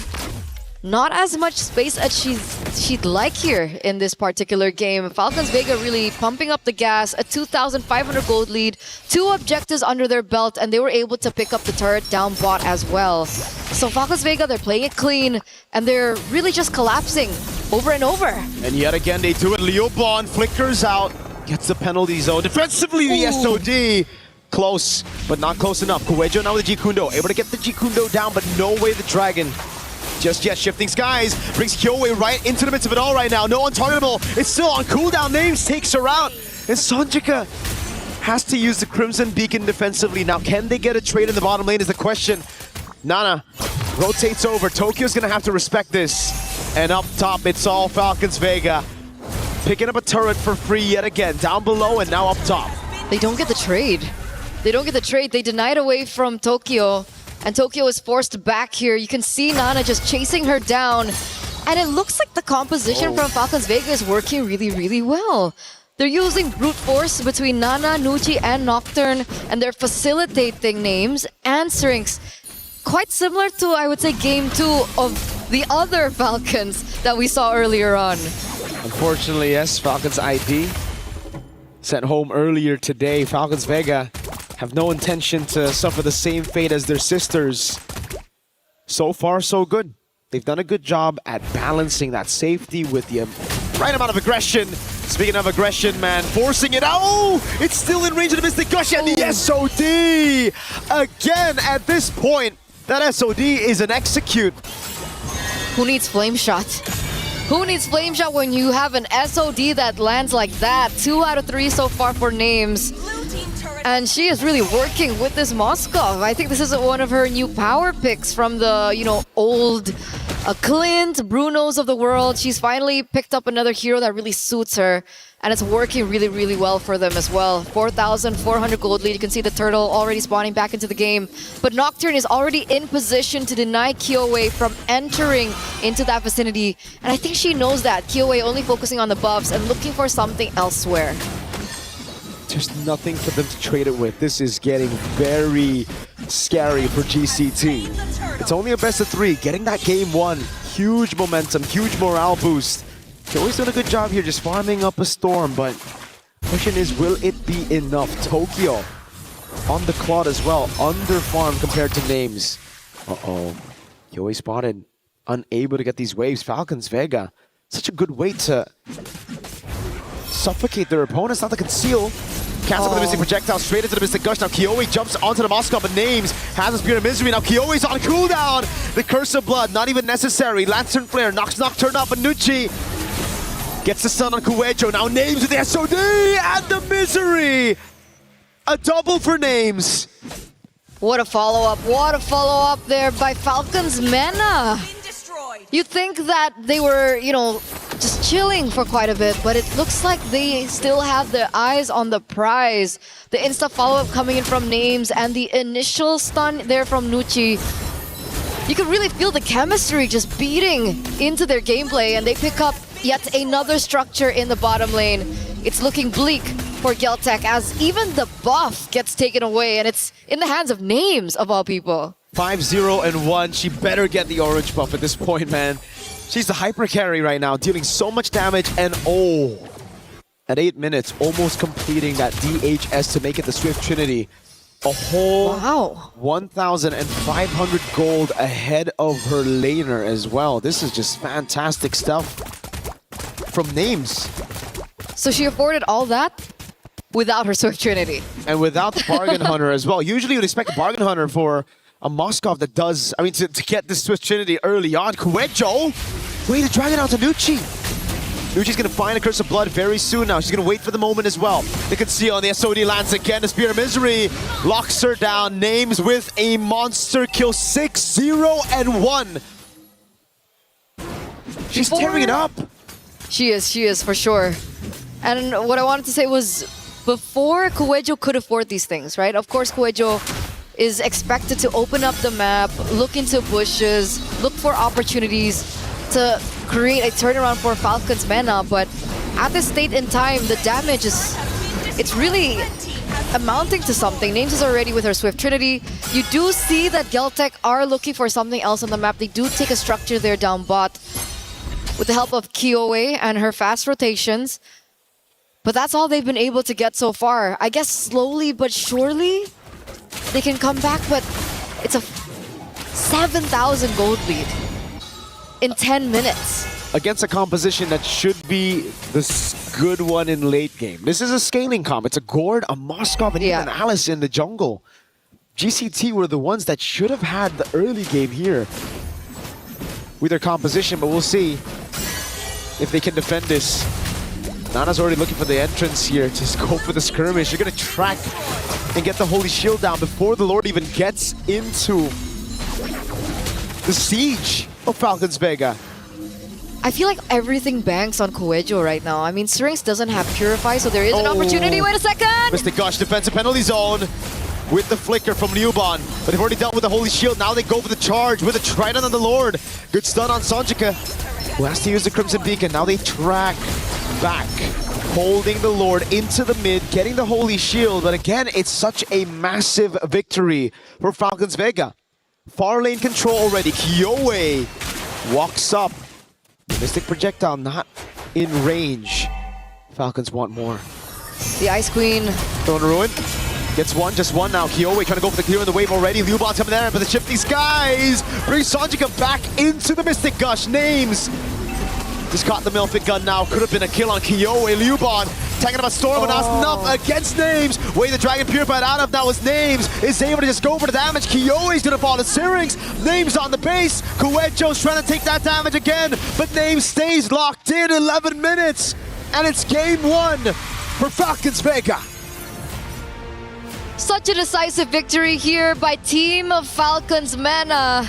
not as much space as she'd like here in this particular game. Falcons Vega really pumping up the gas, a 2,500 gold lead, 2 objectives under their belt, and they were able to pick up the turret down bot as well. So Falcons Vega, they're playing it clean, and they're really just collapsing over and over. And yet again, they do it. Leobon flickers out, gets the penalty zone. Defensively, the SOD. Close, but not close enough. Kuejo now with the Jikundo, able to get the Jikundo down, but no way the Dragon just yet. Shifting Skies brings Kyoei right into the midst of it all right now. No untargetable, it's still on cooldown. Names takes her out, and Sanjika has to use the Crimson Beacon defensively. Now, can they get a trade in the bottom lane is the question. Nana rotates over. Tokyo's gonna have to respect this. And up top, it's all Falcons Vega. Picking up a turret for free yet again. Down below and now up top. They don't get the trade. They don't get the trade. They deny it away from Tokyo. And Tokyo is forced back here. You can see Nana just chasing her down. And it looks like the composition from Falcons Vega is working really, really well. They're using brute force between Nana, Nucci, and Nocturne. And they're facilitating Names and Syrinx. Quite similar to, I would say, game 2 of the other Falcons that we saw earlier on. Unfortunately, yes, Falcons ID sent home earlier today. Falcons Vega have no intention to suffer the same fate as their sisters. So far, so good. They've done a good job at balancing that safety with the right amount of aggression. Speaking of aggression, man, forcing it out. Oh, it's still in range of the Mystic Gush and the SOD. Again, at this point, that SOD is an execute. Who needs Flame Shot? Who needs Flame Shot when you have an SOD that lands like that? 2 out of 3 so far for Names. And she is really working with this Moskov. I think this is one of her new power picks from the, old Clint, Brunos of the world. She's finally picked up another hero that really suits her. And it's working really, really well for them as well. 4,400 gold lead. You can see the turtle already spawning back into the game. But Nocturne is already in position to deny Kyoei from entering into that vicinity. And I think she knows that. Kyoei only focusing on the buffs and looking for something elsewhere. There's nothing for them to trade it with. This is getting very scary for GCT. It's only a best of 3. Getting that game 1. Huge momentum, huge morale boost. Kyoei's done a good job here just farming up a storm, but question is, will it be enough? Tokyo on the Claude as well. Under farm compared to names. Uh-oh. Yoey spotted. Unable to get these waves. Falcons Vega. Such a good way to suffocate their opponents, not to conceal. Cancel with the Mystic Projectile straight into the Mystic Gush. Now Kiyoe jumps onto the Moscow, but Names has a Spirit of Misery. Now Kiyoe's on cooldown. The Curse of Blood, not even necessary. Lantern Flare knocks Nocturne up, but Nucci gets the stun on Kuejo. Now Names with the SOD and the Misery. A double for Names. What a follow-up. What a follow-up there by Falcons Mena. You'd think that they were, you know, just chilling for quite a bit, but it looks like they still have their eyes on the prize. The insta follow-up coming in from Names and the initial stun there from Nucci. You can really feel the chemistry just beating into their gameplay, and they pick up yet another structure in the bottom lane. It's looking bleak for Geltec as even the buff gets taken away, and it's in the hands of Names, of all people. 5-0-1. She better get the orange buff at this point, man. She's the hyper carry right now, dealing so much damage, and oh, at 8 minutes, almost completing that DHS to make it the Swift Trinity. A whole 1,500 gold ahead of her laner as well. This is just fantastic stuff from Names. So she afforded all that without her Swift Trinity. And without the Bargain Hunter as well. Usually you'd expect a Bargain Hunter for a Moskov that does, I mean, to get this Swift Trinity early on. Kuejo, way to drag it out to Nucci. Nucci's gonna find a Curse of Blood very soon now. She's gonna wait for the moment as well. They can see on the SOD lands again. The Spear of Misery locks her down. Names with a monster kill. 6-0-1. She's tearing it up. She is for sure. And what I wanted to say was, before Kuejo could afford these things, right? Of course, Kuejo is expected to open up the map, look into bushes, look for opportunities to create a turnaround for Falcons Mena, but at this state in time, the damage it's really amounting to something. Names is already with her Swift Trinity. You do see that Geltec are looking for something else on the map. They do take a structure there down bot with the help of Kiyoe and her fast rotations. But that's all they've been able to get so far. I guess slowly but surely they can come back, but it's a 7,000 gold lead in 10 minutes. Against a composition that should be the good one in late game. This is a scaling comp. It's a Gord, a Moskov, and even an Alice in the jungle. GCT were the ones that should have had the early game here with their composition, but we'll see if they can defend this. Nana's already looking for the entrance here to go for the skirmish. You're going to track and get the Holy Shield down before the Lord even gets into the siege of Falcons Vega. I feel like everything banks on Kuejo right now. I mean, Syrinx doesn't have Purify, so there is an opportunity. Wait a second! Mystic Gush, defensive penalty zone with the flicker from Newbon. But they've already dealt with the Holy Shield. Now they go for the charge with a Trident on the Lord. Good stun on Sonjika, who has to use the Crimson Beacon. Now they track back, holding the Lord into the mid, getting the Holy Shield. But again, it's such a massive victory for Falcons Vega. Far lane control already. Kiyoe walks up. The Mystic Projectile not in range. Falcons want more. The Ice Queen. Throwing a Ruin. Gets one, just one now. Kiyoe trying to go for the clear in the wave already. Liubon's coming there, but the Shifty Skies brings Sonjika back into the Mystic Gush. Names just caught the Milfit gun now. Could have been a kill on Kiyoe. Liubon taking up a storm, but that's enough against Names. Way the Dragon Purified out of now is Names. Is able to just go for the damage. Kiyoe's gonna fall to Syrinx. Names on the base. Kuejo's trying to take that damage again, but Names stays locked in. 11 minutes, and it's game one for Falcons Vega. Such a decisive victory here by Team Falcons Mena.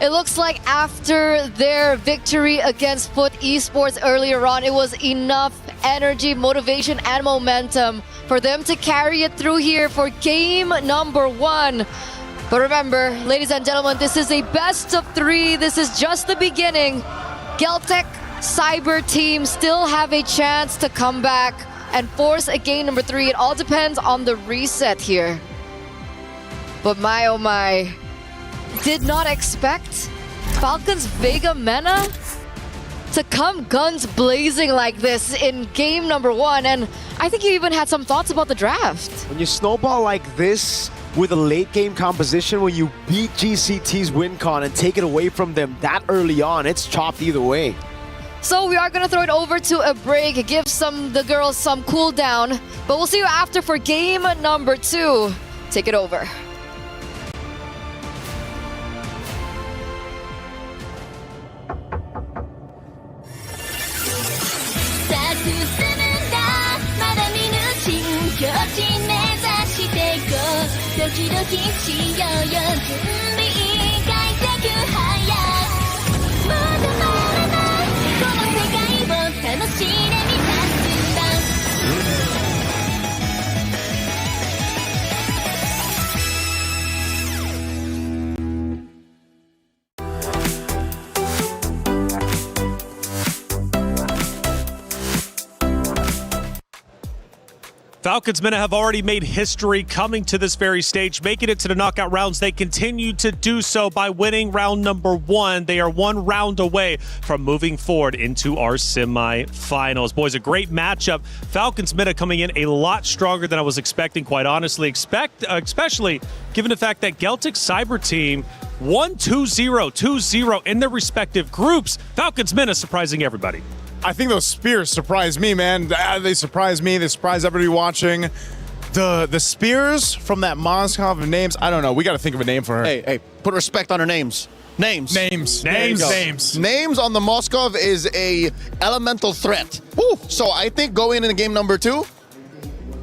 It looks like after their victory against Foot Esports earlier on, it was enough energy, motivation, and momentum for them to carry it through here for game number one. But remember, ladies and gentlemen, this is a best of three. This is just the beginning. Geltec Cyber team still have a chance to come back and force a game number three. It all depends on the reset here. But my oh my, did not expect Falcons Vega Mena to come guns blazing like this in game number 1. And I think you even had some thoughts about the draft. When you snowball like this with a late game composition, when you beat GCT's win con and take it away from them that early on, it's chopped either way. So we are going to throw it over to a break, give the girls some cool down. But we'll see you after for game number 2. Take it over. Falcons men have already made history coming to this very stage, making it to the knockout rounds. They continue to do so by winning round number 1. They are 1 round away from moving forward into our semifinals. Boys, a great matchup. Falcons men are coming in a lot stronger than I was expecting, quite honestly, especially given the fact that Geltic's Cyber team won 2-0, 2-0 in their respective groups. Falcons men are surprising everybody. I think those spears surprised me, man. They surprised me. They surprised everybody watching. The spears from that Moskov of names, I don't know. We got to think of a name for her. Hey, put respect on her names. Names on the Moskov is a elemental threat. Woo. So I think going into game number 2,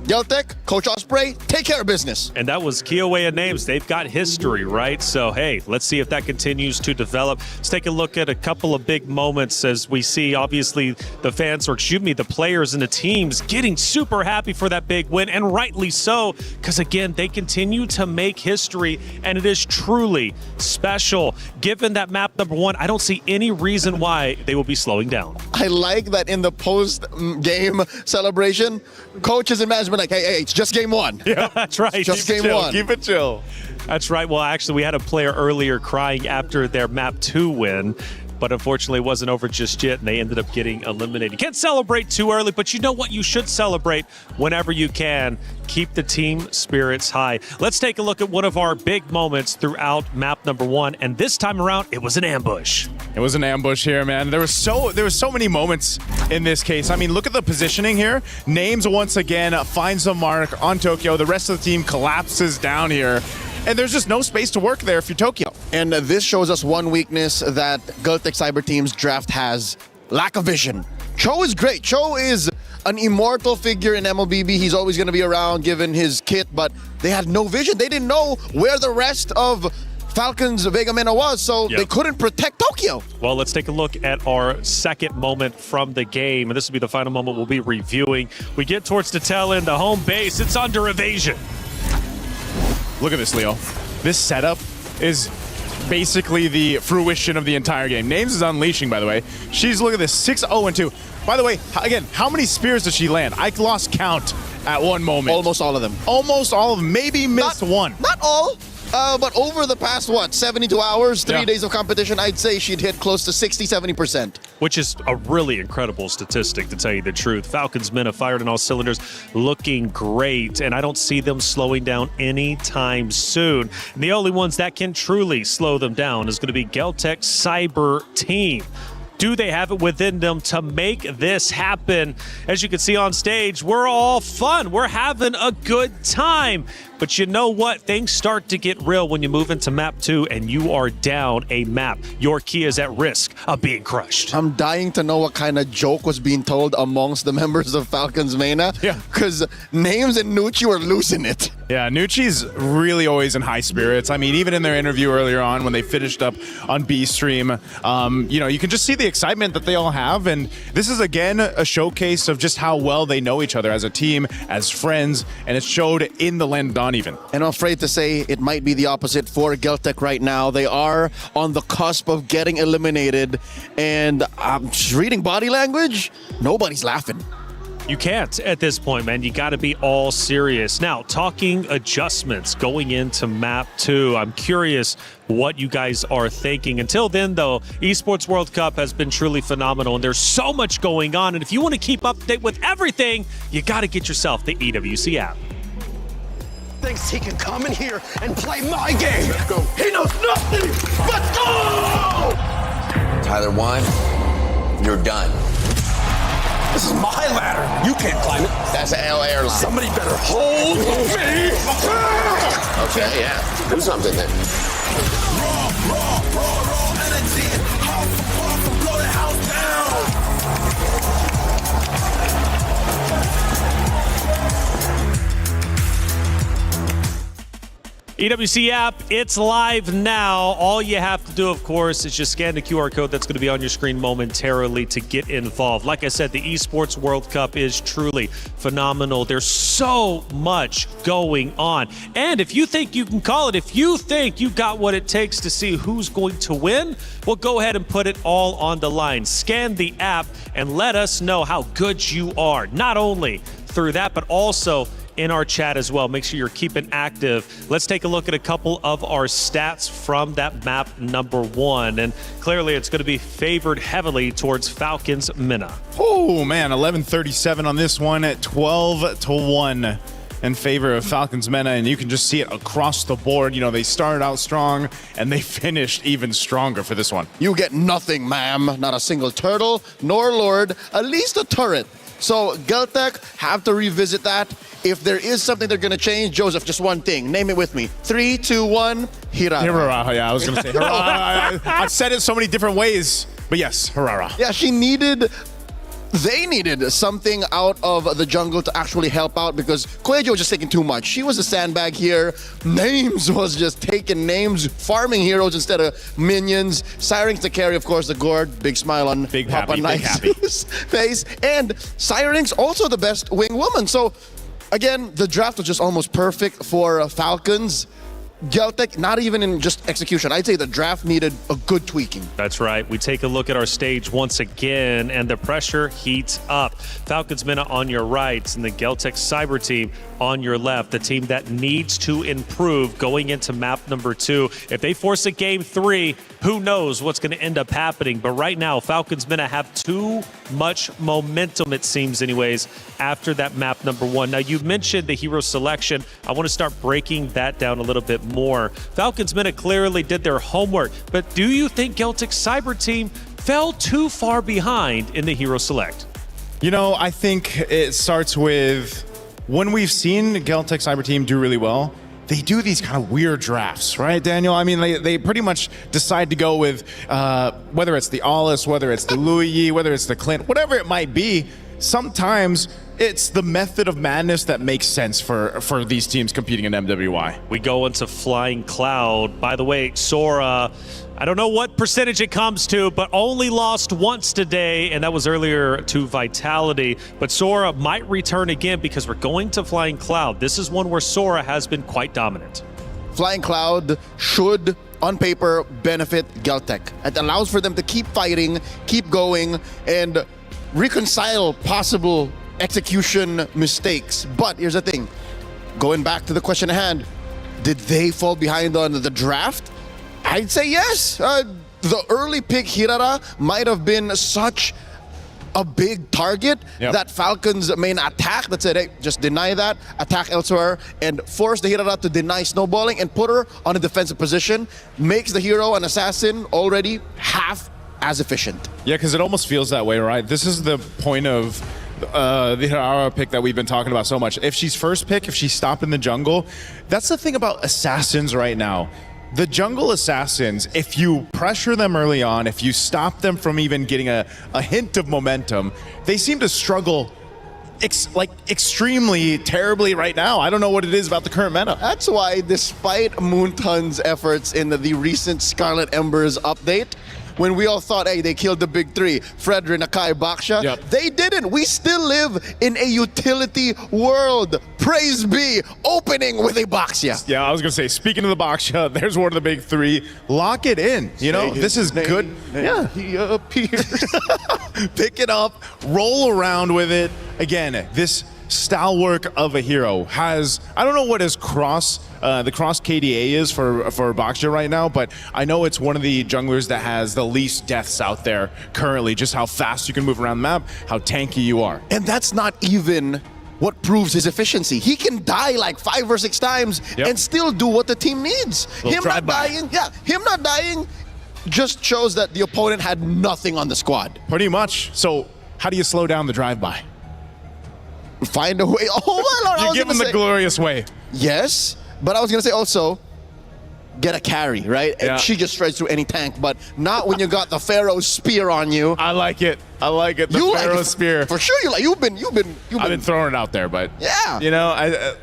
Geltic, Coach Osprey, take care of business. And that was Kiowa names. They've got history, right? So, hey, let's see if that continues to develop. Let's take a look at a couple of big moments as we see, obviously, the fans, or excuse me, the players and the teams getting super happy for that big win, and rightly so, because, again, they continue to make history, and it is truly special. Given that map number 1, I don't see any reason why they will be slowing down. I like that in the post-game celebration, coaches and management like, hey, it's just game 1. Yeah, that's right. It's just game 1. Keep it chill. That's right. Well, actually, we had a player earlier crying after their map 2 win, but unfortunately it wasn't over just yet, and they ended up getting eliminated. You can't celebrate too early, but you know what? You should celebrate whenever you can. Keep the team spirits high. Let's take a look at one of our big moments throughout map number 1, and this time around, it was an ambush. It was an ambush here, man. There was so many moments in this case. I mean, look at the positioning here. Names once again finds the mark on Tokyo. The rest of the team collapses down here. And there's just no space to work there if you're Tokyo. And this shows us one weakness that Geltic Cyber Team's draft has: lack of vision. Cho is great. Cho is an immortal figure in MLBB. He's always going to be around given his kit, but they had no vision. They didn't know where the rest of Falcons Vega Mena was, so they couldn't protect Tokyo. Well, let's take a look at our second moment from the game, and this will be the final moment we'll be reviewing. We get towards the tail end, the home base. It's under evasion. Look at this, Leo. This setup is basically the fruition of the entire game. Names is unleashing, by the way. She's, look at this, 6-0-2. By the way, again, how many spears does she land? I lost count at one moment. Almost all of them. Almost all of them. Maybe missed one. Not all. But over the past, 72 hours, 3 days of competition, I'd say she'd hit close to 60-70%. Which is a really incredible statistic, to tell you the truth. Falcons men have fired on all cylinders, looking great, and I don't see them slowing down anytime soon. And the only ones that can truly slow them down is going to be Geltic Cyber Team. Do they have it within them to make this happen? As you can see on stage, we're all fun. We're having a good time. But you know what? Things start to get real when you move into map 2 and you are down a map. Your key is at risk of being crushed. I'm dying to know what kind of joke was being told amongst the members of Falcons Mena. Yeah. Because Names and Nucci were losing it. Yeah, Nucci's really always in high spirits. I mean, even in their interview earlier on when they finished up on B Stream, you know, you can just see the excitement that they all have. And this is, again, a showcase of just how well they know each other as a team, as friends, and it showed in the land on even. And I'm afraid to say it might be the opposite for Geltic right now. They are on the cusp of getting eliminated, and I'm just reading body language. Nobody's laughing. You can't at this point, man. You got to be all serious. Now, talking adjustments going into map 2, I'm curious what you guys are thinking. Until then, though, Esports World Cup has been truly phenomenal, and there's so much going on. And if you want to keep up to date with everything, you got to get yourself the EWC app. Thinks he can come in here and play my game. Let's go. He knows nothing. Let's go! Tyler won. You're done. This is my ladder. You can't climb it. That's an L airline. Somebody better hold me. Okay, yeah. Do something then. Raw energy. Blow the house down. EWC app, it's live now. All you have to do, of course, is just scan the QR code that's going to be on your screen momentarily to get involved. Like I said, the Esports World Cup is truly phenomenal. There's so much going on. And if you think you can call it, if you think you got what it takes to see who's going to win, well, go ahead and put it all on the line. Scan the app and let us know how good you are. Not only through that, but also in our chat as well. Make sure you're keeping active. Let's take a look at a couple of our stats from that map number 1. And clearly it's going to be favored heavily towards Falcons Minna. Oh man, 11:37 on this one at 12-1 in favor of Falcons Minna, and you can just see it across the board. You know, they started out strong and they finished even stronger for this one. You get nothing, ma'am. Not a single turtle, nor lord, at least a turret. So Geltec have to revisit that. If there is something they're going to change, Joseph, just one thing. Name it with me. 3, 2, 1, Hirara. Hirara, yeah, I was going to say Hirara. I've said it so many different ways, but yes, Hirara. Yeah, they needed something out of the jungle to actually help out because Koejo was just taking too much. She was a sandbag here. Names was just taking names, farming heroes instead of minions. Syrinx to carry, of course, the gourd. Big smile on Big Papa happy, Knight's face. And Syrinx also the best wing woman. So again, the draft was just almost perfect for Falcons. Geltec, not even in just execution. I'd say the draft needed a good tweaking. That's right. We take a look at our stage once again, and the pressure heats up. Falcons Minna on your right, and the Geltec Cyber team on your left, the team that needs to improve going into map number 2. If they force a game 3, who knows what's going to end up happening. But right now, Falcons Minna have too much momentum, it seems anyways, after that map number 1. Now, you mentioned the hero selection. I want to start breaking that down a little bit more. Falcons Minna clearly did their homework, but do you think Geltec Cyber team fell too far behind in the hero select? You know, I think it starts with when we've seen Geltec Cyber team do really well, they do these kind of weird drafts, right, Daniel? I mean, they pretty much decide to go with whether it's the Alice, whether it's the Louis, whether it's the Clint, whatever it might be. Sometimes it's the method of madness that makes sense for these teams competing in MWI. We go into Flying Cloud. By the way, Sora, I don't know what percentage it comes to, but only lost once today, and that was earlier to Vitality. But Sora might return again because we're going to Flying Cloud. This is one where Sora has been quite dominant. Flying Cloud should, on paper, benefit Geltec. It allows for them to keep fighting, keep going, and reconcile possible execution mistakes. But here's the thing. Going back to the question at hand, did they fall behind on the draft? I'd say yes. The early pick Hirara might have been such a big target that Falcons main attack that said, hey, just deny that, attack elsewhere, and force the Hirara to deny snowballing and put her on a defensive position, makes the hero an assassin already half as efficient. Yeah, because it almost feels that way, right? This is the point of the Hirara pick that we've been talking about so much. If she's first pick, if she's stopped in the jungle, that's the thing about assassins right now. The jungle assassins, if you pressure them early on, if you stop them from even getting a hint of momentum, they seem to struggle extremely terribly right now. I don't know what it is about the current meta. That's why, despite Moonton's efforts in the recent Scarlet Embers update, when we all thought, hey, they killed the big 3, Fredrin, Akai, Baksha, they didn't. We still live in a utility world. Praise be, opening with a Baksha. Yeah, I was going to say, speaking of the Baksha, there's one of the big 3. Lock it in. You know, this is good. Yeah. He appears. Pick it up, roll around with it. again, this stalwart of a hero has, I don't know what his the cross KDA is for Boxja right now, but I know it's one of the junglers that has the least deaths out there currently, just how fast you can move around the map, how tanky you are. And that's not even what proves his efficiency. He can die like 5 or 6 times and still do what the team needs. Him not dying just shows that the opponent had nothing on the squad. Pretty much. So how do you slow down the drive-by? Find a way. Oh my lord! You give him the glorious way. Yes, but I was gonna say also, get a carry, right? Yeah. And she just shreds through any tank, but not when you got the Pharaoh's spear on you. I like it. I like it. The Pharaoh's spear. For sure, you've been I've been throwing it out there, but yeah. You know,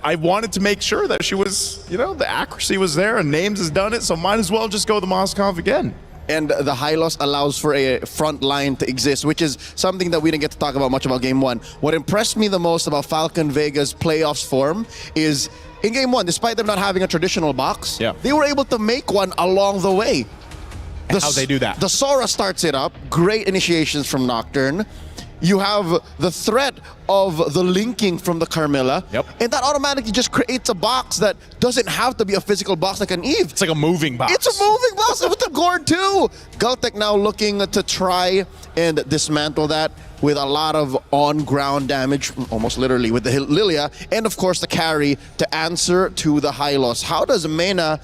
I wanted to make sure that she was, you know, the accuracy was there, and Names has done it, so might as well just go the Moskov again. And the high loss allows for a front line to exist, which is something that we didn't get to talk about much about Game 1. What impressed me the most about Falcon Vega's playoffs form is in Game 1, despite them not having a traditional box, they were able to make one along the way. How'd they do that? The Sora starts it up. Great initiations from Nocturne. You have the threat of the linking from the Carmilla. And that automatically just creates a box that doesn't have to be a physical box like an Eve. It's like a moving box. It's a moving box with the Gord too. Galtech now looking to try and dismantle that with a lot of on-ground damage, almost literally, with the Lilia, and of course the carry to answer to the high loss. How does Mena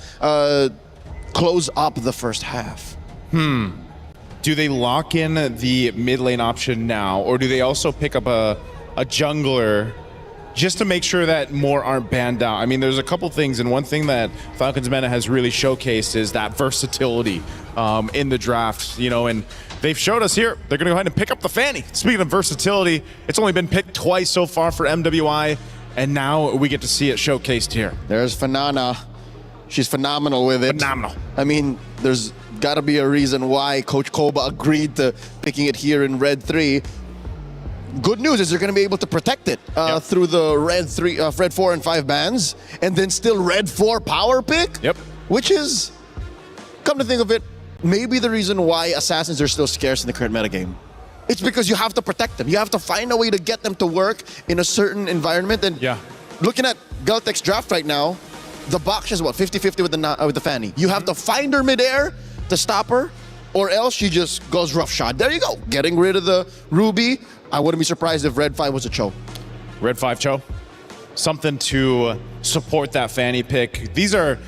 close up the first half? Do they lock in the mid lane option now, or do they also pick up a jungler just to make sure that more aren't banned out? I mean, there's a couple things, and one thing that Falcons Mena has really showcased is that versatility in the draft, you know, and they've showed us here, they're going to go ahead and pick up the Fanny. Speaking of versatility, it's only been picked twice so far for MWI, and now we get to see it showcased here. There's Fanana. She's phenomenal with it. Phenomenal. I mean, there's got to be a reason why Coach Koba agreed to picking it here in Red 3. Good news is they're going to be able to protect it through the Red 4 and 5 bans, and then still Red 4 power pick. Which is, come to think of it, maybe the reason why Assassins are still scarce in the current metagame. It's because you have to protect them. You have to find a way to get them to work in a certain environment. And looking at Galtech's draft right now, the box is what, 50-50 with the Fanny. You have to find her midair to stop her, or else she just goes rough shot. There you go. Getting rid of the Ruby. I wouldn't be surprised if Red 5 was a Cho. Red 5 Cho. Something to support that Fanny pick. These are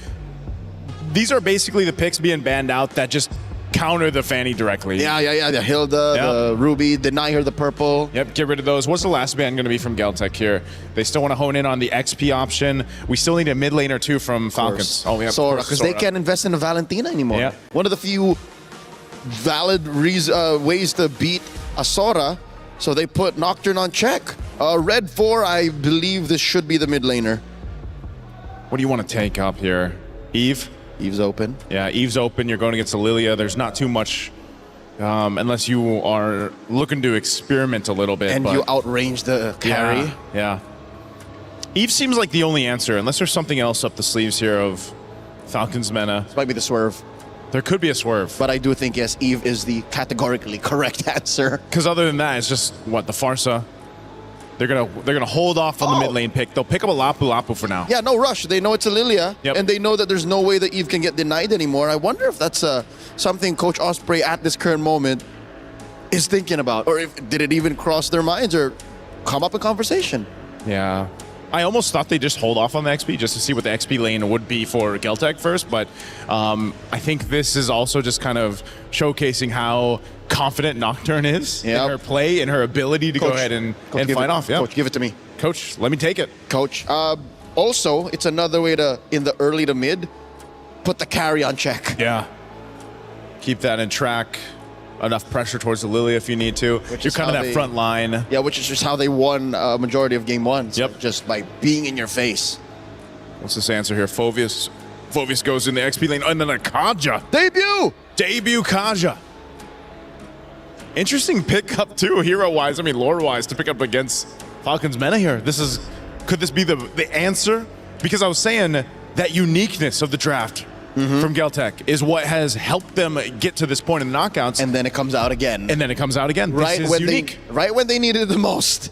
basically the picks being banned out that just counter the Fanny directly. The Hilda, the Ruby, deny her the purple. Get rid of those. What's the last ban going to be from Galtech here? They still want to hone in on the XP option. We still need a mid lane or two from Falcons. Oh, yeah, Sora, because they can't invest in a Valentina anymore. One of the few valid ways to beat a Sora, so they put Nocturne on check. Red 4, I believe this should be the mid laner. What do you want to take up here? Eve? Eve's open. Yeah, Eve's open. You're going against Lilia. There's not too much, unless you are looking to experiment a little bit. And you outrange the carry. Yeah. Eve seems like the only answer, unless there's something else up the sleeves here of Falcons Mena. This might be the swerve. There could be a swerve. But I do think, yes, Eve is the categorically correct answer. Because other than that, it's just, what, the Farsa? They're gonna hold off on the mid lane pick. They'll pick up a Lapu Lapu for now. Yeah, no rush. They know it's a Lilia, and they know that there's no way that Eve can get denied anymore. I wonder if that's something Coach Osprey at this current moment is thinking about, or did it even cross their minds or come up in conversation? Yeah. I almost thought they'd just hold off on the XP just to see what the XP lane would be for Galtech first, but I think this is also just kind of showcasing how confident Nocturne is in her play and her ability to go ahead and fight off. Yeah. Coach, give it to me. Coach, let me take it. Coach. Also, it's another way to, in the early to mid, put the carry on check. Yeah. Keep that in track. Enough pressure towards the Lilia if you need to. You're kind of that front line. Yeah, which is just how they won a majority of Game 1. So just by being in your face. What's this answer here? Phovius goes in the XP lane, and then a Kaja. Debut Kaja. Interesting pickup too, hero-wise, I mean lore-wise, to pick up against Falcons Mena here. Could this be the answer? Because I was saying that uniqueness of the draft from Galtech is what has helped them get to this point in the knockouts. And then it comes out again. Right This is unique. Right when they needed it the most.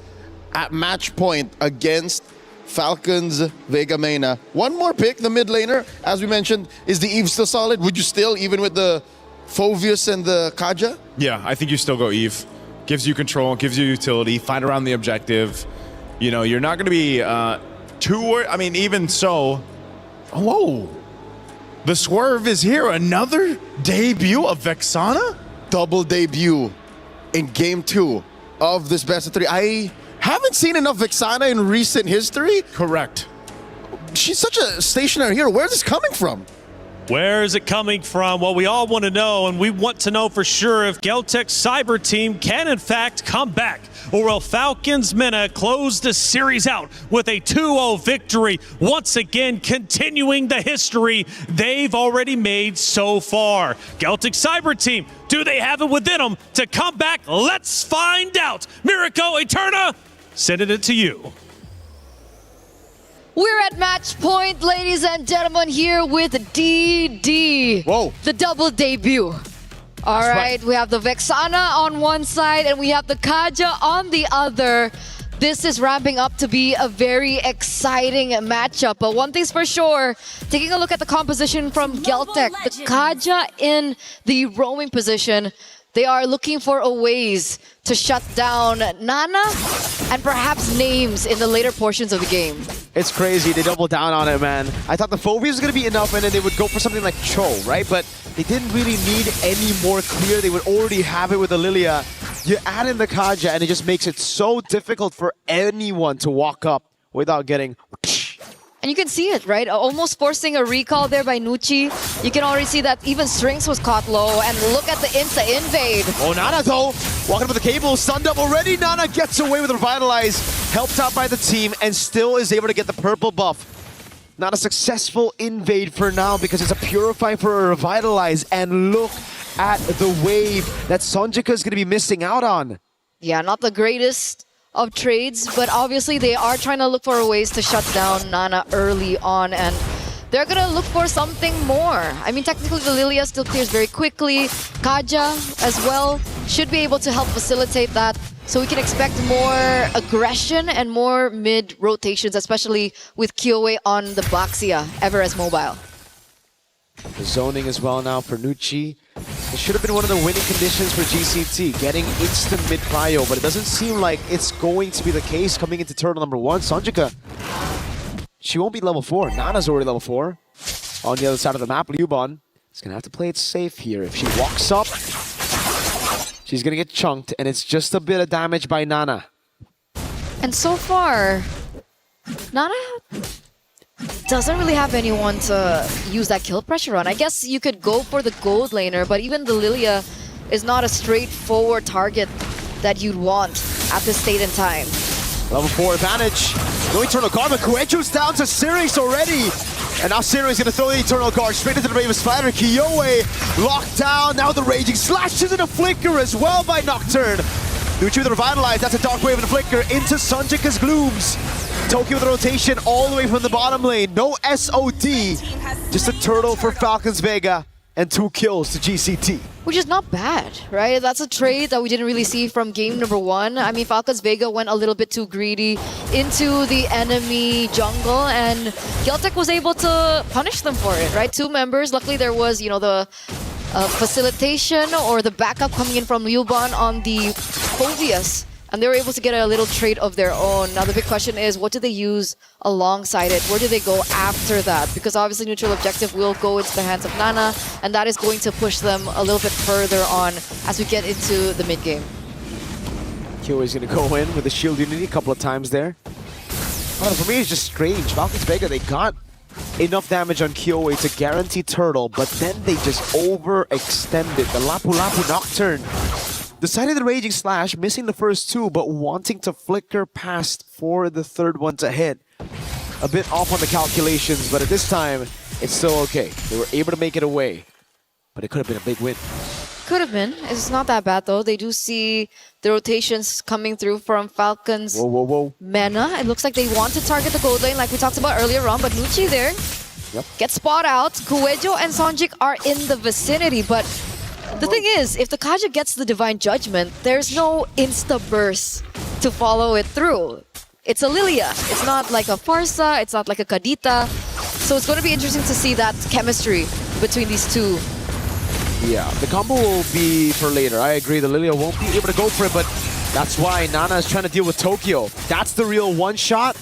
at match point against Falcons Vega Mena. One more pick, the mid laner. As we mentioned, is the Eve still solid? Would you still, even with the Phoveus and the Kaja? Yeah, I think you still go Eve. Gives you control, gives you utility, fight around the objective. You know, you're not going to be I mean, even so. Whoa. The swerve is here. Another debut of Vexana? Double debut in game 2 of this best of 3. I haven't seen enough Vexana in recent history. Correct. She's such a stationary hero. Where's this coming from? Where is it coming from? Well, we all want to know, and we want to know for sure if Geltek's Cyber team can in fact come back, or will Falcons Mena close the series out with a 2-0 victory, once again continuing the history they've already made so far. Geltek's Cyber team, do they have it within them to come back? Let's find out. Miracle Eterna, sending it to you. We're at match point, ladies and gentlemen, here with DD. Whoa. The double debut. All right, we have the Vexana on one side and we have the Kaja on the other. This is ramping up to be a very exciting matchup. But one thing's for sure, taking a look at the composition from Geltek, the Kaja in the roaming position, they are looking for a ways to shut down Nana and perhaps names in the later portions of the game. It's crazy. They doubled down on it, man. I thought the Phoveus was going to be enough and then they would go for something like Cho, right? But they didn't really need any more clear. They would already have it with the Lilia. You add in the Kaja and it just makes it so difficult for anyone to walk up without getting... And you can see it, right? Almost forcing a recall there by Nucci. You can already see that even Strings was caught low. And look at the Insta invade. Oh, Nana though, walking up with the cable, stunned up already. Nana gets away with Revitalize, helped out by the team, and still is able to get the purple buff. Not a successful invade for now because it's a Purify for a Revitalize. And look at the wave that Sonjika is going to be missing out on. Yeah, not the greatest of trades, but obviously they are trying to look for ways to shut down Nana early on, and they're gonna look for something more. I mean, technically the Lilia still clears very quickly. Kaja as well should be able to help facilitate that, so we can expect more aggression and more mid rotations, especially with Kyoe on the Baxia, ever as mobile. The zoning as well now for Nucci. It should have been one of the winning conditions for GCT, getting instant mid prio, but it doesn't seem like it's going to be the case coming into turtle number 1. Sonjika, she won't be level 4. Nana's already level 4. On the other side of the map, Liuban is going to have to play it safe here. If she walks up, she's going to get chunked, and it's just a bit of damage by Nana. And so far, Nana doesn't really have anyone to use that kill pressure on. I guess you could go for the gold laner, but even the Lilia is not a straightforward target that you'd want at this state in time. Level 4 advantage. No Eternal Guard, but Kuecho's down to Sirius already. And now Sirius gonna throw the Eternal Guard straight into the Raven Spider. Kyoe locked down. Now the Raging Slashes in a Flicker as well by Nocturne. Nucci with the Revitalize. That's a Dark Wave and a Flicker into Sonjika's Glooms. Tokyo with the rotation all the way from the bottom lane. No SOD. Just a turtle for Falcons Vega and 2 kills to GCT. Which is not bad, right? That's a trade that we didn't really see from game number 1. I mean, Falcons Vega went a little bit too greedy into the enemy jungle, and Geltek was able to punish them for it, right? 2 members. Luckily, there was, you know, the facilitation or the backup coming in from Liuban on the Phoveus. And they were able to get a little trade of their own. Now the big question is, what do they use alongside it? Where do they go after that? Because obviously neutral objective will go into the hands of Nana, and that is going to push them a little bit further on as we get into the mid-game. Kyoe is going to go in with the shield unity a couple of times there. Well, for me, it's just strange. Falcons Vega, they got enough damage on Kyoe to guarantee turtle, but then they just overextended. The Lapu Lapu Nocturne decided the Raging Slash, missing the first 2, but wanting to flicker past for the third one to hit. A bit off on the calculations, but at this time, it's still okay. They were able to make it away, but it could have been a big win. Could have been. It's not that bad though. They do see the rotations coming through from Falcons. Whoa. Mena. It looks like they want to target the gold lane like we talked about earlier on, but Nucci there gets spot out. Kuejo and Sonjik are in the vicinity, but the thing is, if the Kaja gets the Divine Judgment, there's no insta-burst to follow it through. It's a Lilia. It's not like a Farsa. It's not like a Kadita. So it's going to be interesting to see that chemistry between these two. Yeah, the combo will be for later. I agree. The Lilia won't be able to go for it, but that's why Nana is trying to deal with Tokyo. That's the real one-shot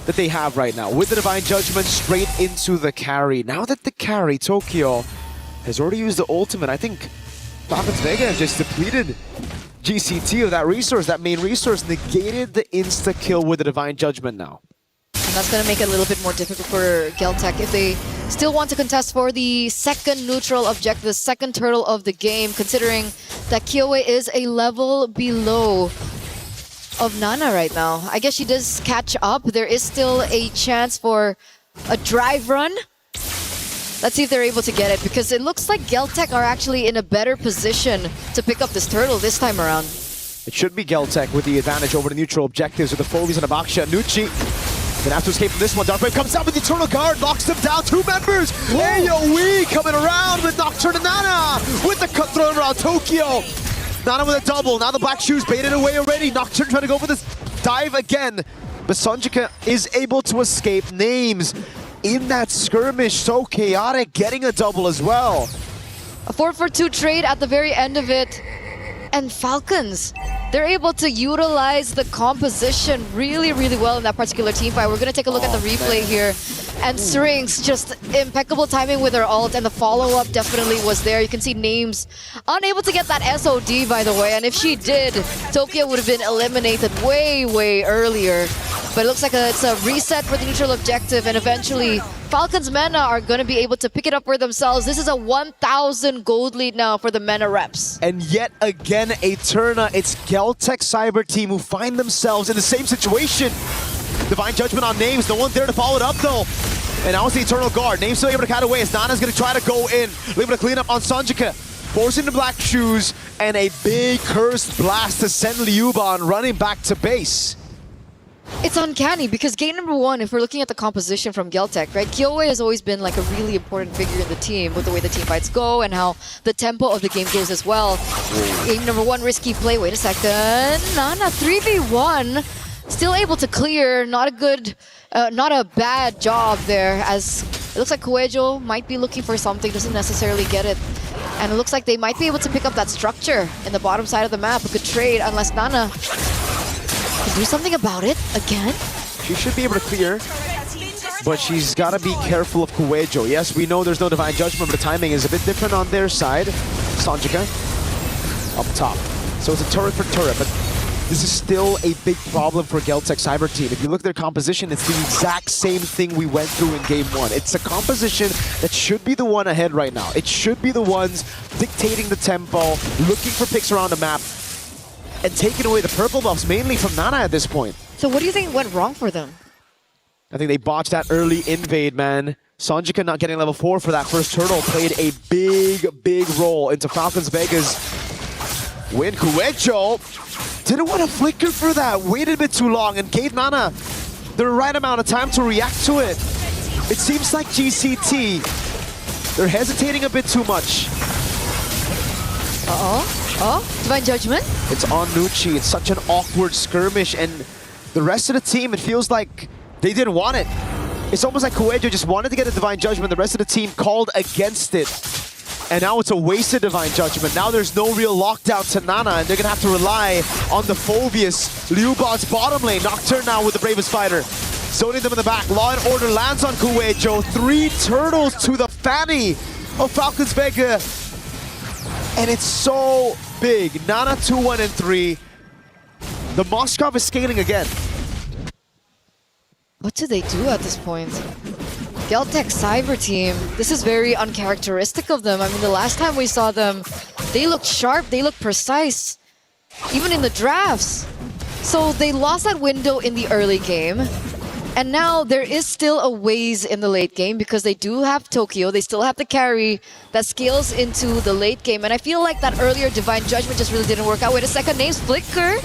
that they have right now. With the Divine Judgment straight into the carry. Now that the carry, Tokyo, has already used the ultimate, I think Falcons Vega have just depleted GCT of that resource, that main resource, negated the insta-kill with the Divine Judgment now. And that's going to make it a little bit more difficult for Geltec if they still want to contest for the second neutral objective, the second turtle of the game, considering that Kyoe is a level below of Nana right now. I guess she does catch up. There is still a chance for a drive run. Let's see if they're able to get it, because it looks like Geltec are actually in a better position to pick up this turtle this time around. It should be Geltec with the advantage over the neutral objectives with the Fovies and Abaksha. Nucci gonna have to escape from this one. Dark Wave comes out with the Eternal Guard, knocks them down. Two members. AoE coming around with Nocturne and Nana with the cut thrown around Tokyo. Nana with a double. Now the Black Shoes baited away already. Nocturne trying to go for this dive again. But Sonjika is able to escape. Names in that skirmish, so chaotic, getting a double as well. A 4-for-2 trade at the very end of it. And Falcons, they're able to utilize the composition really, really well in that particular team fight. We're going to take a look at the replay here. And Strings, just impeccable timing with her ult, and the follow-up definitely was there. You can see Names unable to get that SOD, by the way. And if she did, Tokyo would have been eliminated way, way earlier. But it looks like it's a reset for the neutral objective, and eventually Falcons Mena are going to be able to pick it up for themselves. This is a 1,000 gold lead now for the Mena reps. And yet again, Eterna, it's Geltec Cyber Team who find themselves in the same situation. Divine Judgment on Names, no one there to follow it up though. And now it's the Eternal Guard. Names still able to cut away as Nana's going to try to go in. Able to clean up on Sonjika. Forcing the Black Shoes, and a big cursed blast to send Liuban running back to base. It's uncanny because game number one, if we're looking at the composition from Geltec, right? Kyoe has always been like a really important figure in the team with the way the team fights go and how the tempo of the game goes as well. Game number one, risky play. Wait a second. Nana 3v1. Still able to clear. Not a good, not a bad job there, as it looks like Kuejo might be looking for something, doesn't necessarily get it. And it looks like they might be able to pick up that structure in the bottom side of the map. A good trade, unless Nana can do something about it again. She should be able to clear, but she's got to be careful of Kuejo. Yes, we know there's no Divine Judgment, but the timing is a bit different on their side. Sonjika up top. So it's a turret for turret, but this is still a big problem for Geltec Cyber Team. If you look at their composition, it's the exact same thing we went through in game one. It's a composition that should be the one ahead right now. It should be the ones dictating the tempo, looking for picks around the map, and taking away the purple buffs, mainly from Nana at this point. So what do you think went wrong for them? I think they botched that early invade, man. Sonjika not getting level 4 for that first turtle played a big role into Falcons Vega's win. Kuejo didn't want to flicker for that, waited a bit too long and gave Nana the right amount of time to react to it. It seems like GCT, they're hesitating a bit too much. Oh, Divine Judgment? It's on Nucci. It's such an awkward skirmish, and the rest of the team, it feels like they didn't want it. It's almost like Kuejo just wanted to get a Divine Judgment. The rest of the team called against it. And now it's a wasted Divine Judgment. Now there's no real lockdown to Nana, and they're going to have to rely on the Phobius. Liuban's bottom lane. Nocturne now with the Bravest Fighter. Zoning them in the back. Law and Order lands on Kuejo. 3 turtles to the fanny of Falcons Vega. And it's so big. Nana 2-1 and 3. The Moskov is scaling again. What do they do at this point? Geltec Cyber Team, this is very uncharacteristic of them. I mean, the last time we saw them, they looked sharp, they looked precise, even in the drafts. So they lost that window in the early game. And now there is still a ways in the late game because they do have Tokyo. They still have the carry that scales into the late game. And I feel like that earlier Divine Judgment just really didn't work out. Wait a second, Names Flicker.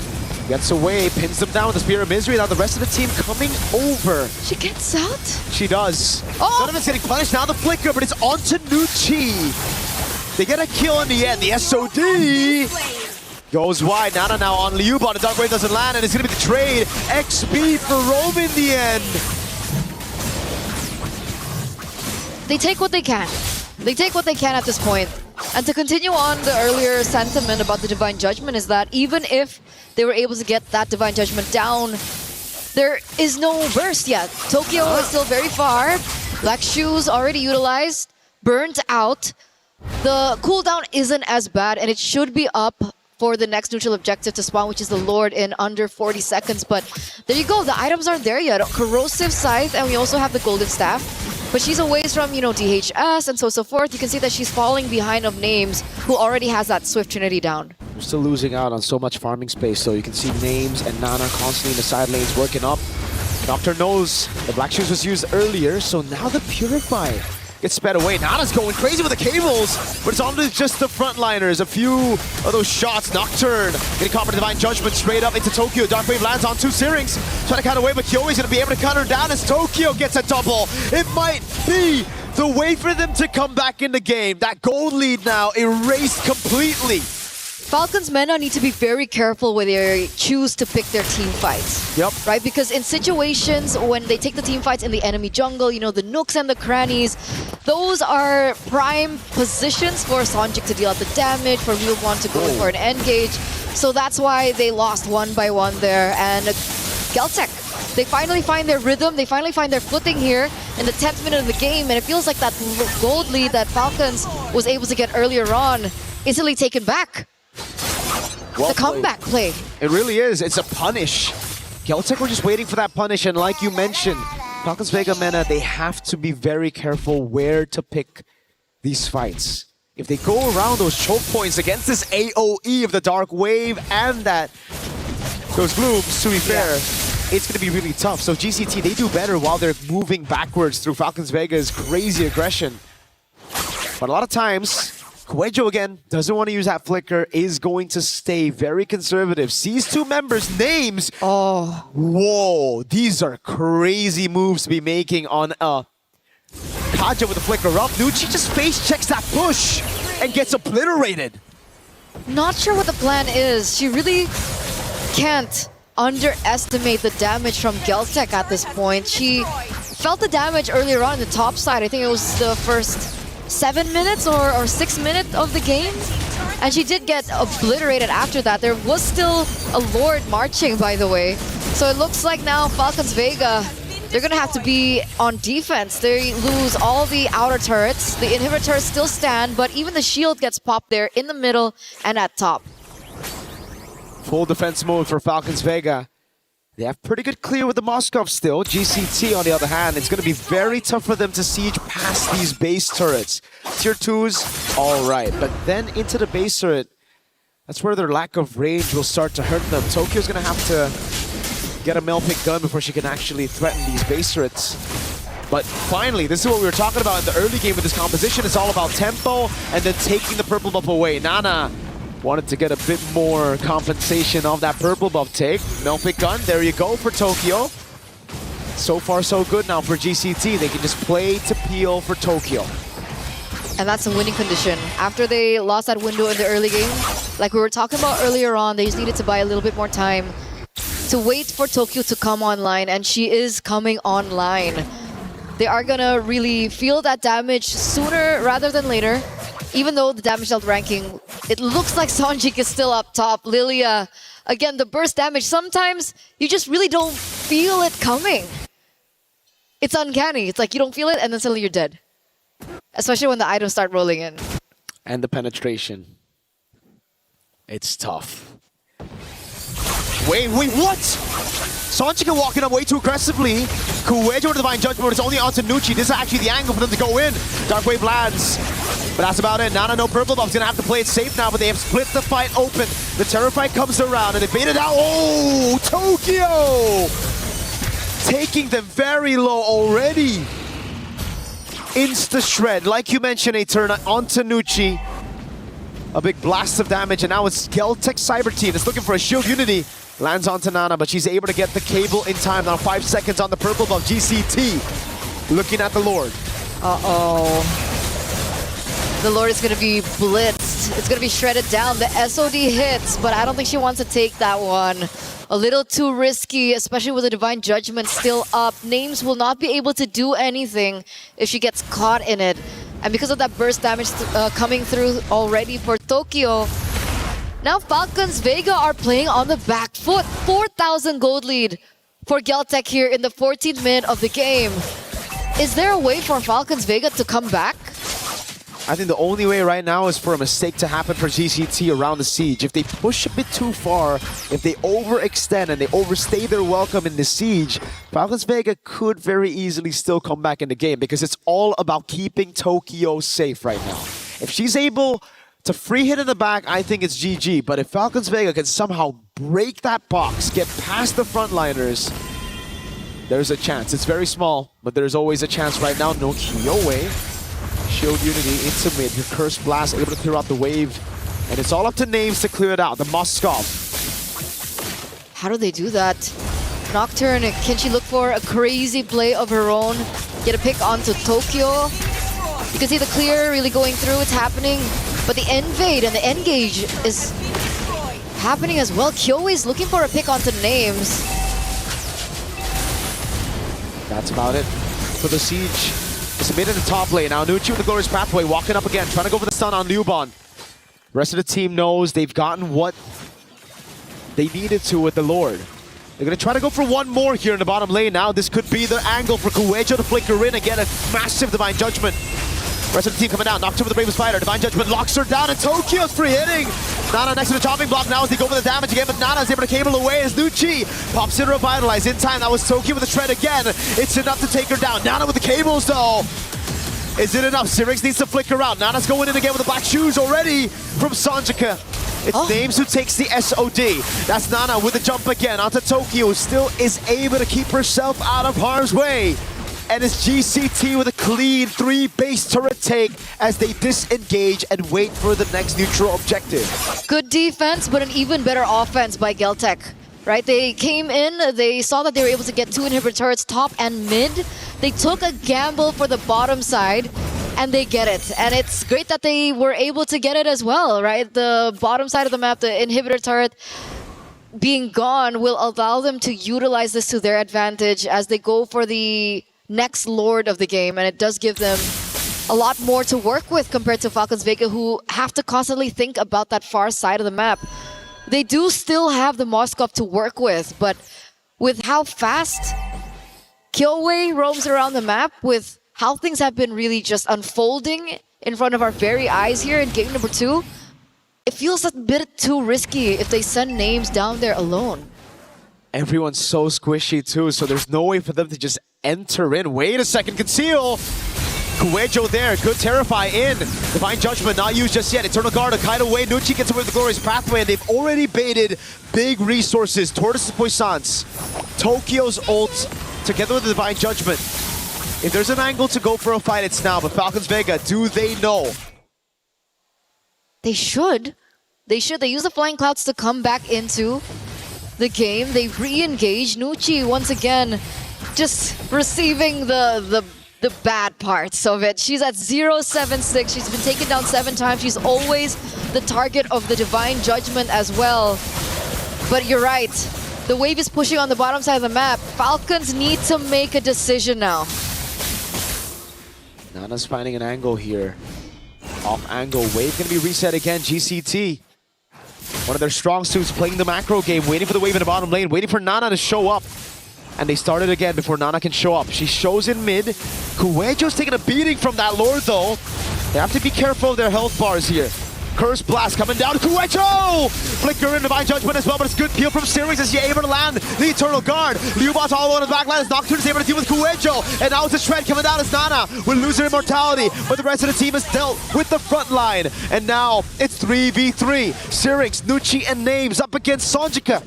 Gets away, pins them down with the Spear of Misery. Now the rest of the team coming over. She gets out? She does. Oh! Donovan's getting punished. Now the Flicker, but it's onto Nucci. They get a kill in the end. The SOD. Goes wide. Nana now on Liu, but the Dark Wave doesn't land, and it's going to be the trade. XP for Rome in the end. They take what they can. They take what they can at this point. And to continue on the earlier sentiment about the Divine Judgment is that even if they were able to get that Divine Judgment down, there is no burst yet. Tokyo is still very far. Black Shoes already utilized, burnt out. The cooldown isn't as bad, and it should be up for the next neutral objective to spawn, which is the Lord, in under 40 seconds. But there you go, the items aren't there yet. Corrosive Scythe, and we also have the Golden Staff. But she's a ways from, DHS and so forth. You can see that she's falling behind of Names, who already has that Swift Trinity down. We're still losing out on so much farming space, so you can see Names and Nana constantly in the side lanes working up. Doctor knows the Black Shoes was used earlier, so now the Purify gets sped away. Nana's going crazy with the cables, but it's on to just the frontliners. A few of those shots. Nocturne getting caught by Divine Judgment straight up into Tokyo. Dark Wave lands on 2 Syrinx, trying to cut away, but Kyoi's going to be able to cut her down as Tokyo gets a double. It might be the way for them to come back in the game. That gold lead now erased completely. Falcons Mena need to be very careful when they choose to pick their team fights. Yep. Right? Because in situations when they take the team fights in the enemy jungle, the nooks and the crannies, those are prime positions for Sonjik to deal out the damage, for Ryuwon to go in for an engage. So that's why they lost one by one there. And Geltek, they finally find their rhythm, they finally find their footing here in the 10th minute of the game, and it feels like that gold lead that Falcons was able to get earlier on easily taken back. Well the comeback play. It really is. It's a punish. Geltek were just waiting for that punish, and like you mentioned, Falcons Vega Mena, they have to be very careful where to pick these fights. If they go around those choke points against this AoE of the Dark Wave and those glooms, to be fair, it's going to be really tough. So GCT, they do better while they're moving backwards through Falcons Vega's crazy aggression. But a lot of times, Kuejo again doesn't want to use that flicker, is going to stay very conservative. Sees 2 members' names. Oh. Whoa, these are crazy moves to be making on Kaja with the flicker up. Nucci just face checks that push and gets obliterated. Not sure what the plan is. She really can't underestimate the damage from Geltek at this point. She felt the damage earlier on the top side. I think it was the first 7 minutes or 6 minutes of the game, and she did get obliterated after that. There was still a Lord marching, by the way, so it looks like now Falcons Vega, they're gonna have to be on defense. They lose all the outer turrets, the inhibitors still stand, but even the shield gets popped there in the middle and at top. Full defense mode for Falcons Vega. They have pretty good clear with the Moskov still. GCT, on the other hand, it's going to be very tough for them to siege past these base turrets. Tier 2s, all right. But then into the base turret, that's where their lack of range will start to hurt them. Tokyo's going to have to get a Melpick gun before she can actually threaten these base turrets. But finally, this is what we were talking about in the early game with this composition. It's all about tempo and then taking the purple buff away. Nana wanted to get a bit more compensation of that purple buff take. Melpick gun, there you go for Tokyo. So far so good now for GCT. They can just play to peel for Tokyo. And that's a winning condition. After they lost that window in the early game, like we were talking about earlier on, they just needed to buy a little bit more time to wait for Tokyo to come online, and she is coming online. They are gonna really feel that damage sooner rather than later. Even though the damage dealt ranking, it looks like Sonjik is still up top. Lilia, again, the burst damage, sometimes you just really don't feel it coming. It's uncanny. It's like you don't feel it and then suddenly you're dead. Especially when the items start rolling in. And the penetration. It's tough. Wait, what? Sonjik walking up way too aggressively. Kuejo with Divine Judgment, but it's only onto Nucci. This is actually the angle for them to go in. Dark Wave lands. But that's about it. Nana, no purple buff's gonna have to play it safe now, but they have split the fight open. The Terrified comes around and they bait it out. Oh, Tokyo! Taking them very low already. Insta shred, like you mentioned, a turn onto Nucci. A big blast of damage, and now it's Geltek Cyber Team that's looking for a shield unity. Lands onto Nana, but she's able to get the cable in time. Now 5 seconds on the purple buff. GCT looking at the Lord. Uh-oh. The Lord is going to be blitzed. It's going to be shredded down. The SOD hits, but I don't think she wants to take that one. A little too risky, especially with the Divine Judgment still up. Names will not be able to do anything if she gets caught in it. And because of that burst damage coming through already for Tokyo, now Falcons Vega are playing on the back foot. 4,000 gold lead for Geltec here in the 14th minute of the game. Is there a way for Falcons Vega to come back? I think the only way right now is for a mistake to happen for GCT around the siege. If they push a bit too far, if they overextend and they overstay their welcome in the siege, Falcons Vega could very easily still come back in the game because it's all about keeping Tokyo safe right now. If she's able to free hit in the back, I think it's GG. But if Falcons Vega can somehow break that box, get past the frontliners, there's a chance. It's very small, but there's always a chance right now. No Kyowe. Shield Unity into mid. Your Curse Blast able to clear out the wave. And it's all up to Names to clear it out. The Moskov. How do they do that? Nocturne, can she look for a crazy play of her own? Get a pick onto Tokyo. You can see the clear really going through. It's happening. But the Invade and the Engage is happening as well. Kyowe is looking for a pick onto Names. That's about it for the siege. It's mid in the top lane. Now Nucci with the Glorious Pathway, walking up again, trying to go for the stun on Liuban. Rest of the team knows they've gotten what they needed to with the Lord. They're going to try to go for one more here in the bottom lane. Now this could be the angle for Kuejo to flicker in and get a massive Divine Judgment. Rest of the team coming down. Nocturne with the Bravest Fighter. Divine Judgment locks her down, and Tokyo's free hitting. Nana next to the chopping block now as they go for the damage again, but Nana's able to cable away as Nucci pops in Revitalize. In time, that was Tokyo with the shred again. It's enough to take her down. Nana with the cables though. Is it enough? Syrinx needs to flicker out. Nana's going in again with the black shoes already from Sanjika. It's Names who takes the SOD. That's Nana with the jump again onto Tokyo, who still is able to keep herself out of harm's way. And it's GCT with a clean 3 base turret take as they disengage and wait for the next neutral objective. Good defense, but an even better offense by Geltec. Right? They came in, they saw that they were able to get 2 inhibitor turrets top and mid. They took a gamble for the bottom side, and they get it. And it's great that they were able to get it as well, right? The bottom side of the map, the inhibitor turret being gone will allow them to utilize this to their advantage as they go for the next Lord of the game, and it does give them a lot more to work with compared to Falcons Vega, who have to constantly think about that far side of the map. They do still have the Moskov to work with, but with how fast Kyowe roams around the map, with how things have been really just unfolding in front of our very eyes here in game number 2, it feels a bit too risky if they send Names down there alone. Everyone's so squishy too, so there's no way for them to just enter in. Wait a second, conceal. Kuejo there, good Terrify in. Divine Judgment not used just yet. Eternal Guard, a kite away. Nucci gets away with the Glorious Pathway, and they've already baited big resources. Tortoise's Puissance, Tokyo's ult, together with the Divine Judgment. If there's an angle to go for a fight, it's now. But Falcons Vega, do they know? They should. They should. They use the Flying Clouds to come back into the game. They re-engage. Nucci once again just receiving the bad parts of it. She's at 076. She's been taken down 7 times. She's always the target of the Divine Judgment as well. But you're right. The wave is pushing on the bottom side of the map. Falcons need to make a decision now. Nana's finding an angle here. Off angle. Wave gonna be reset again. GCT. One of their strong suits, playing the macro game, waiting for the wave in the bottom lane, waiting for Nana to show up. And they start it again before Nana can show up. She shows in mid. Kuejo's taking a beating from that Lord though. They have to be careful of their health bars here. Curse Blast coming down. Kuejo! Flicker in Divine Judgment as well, but it's good peel from Syrinx as he's able to land the Eternal Guard. Liuban's all on his back line as Nocturne is able to deal with Kuejo. And now it's a shred coming down as Nana will lose her immortality. But the rest of the team has dealt with the front line. And now it's 3v3. Syrinx, Nucci, and Names up against Sanjika,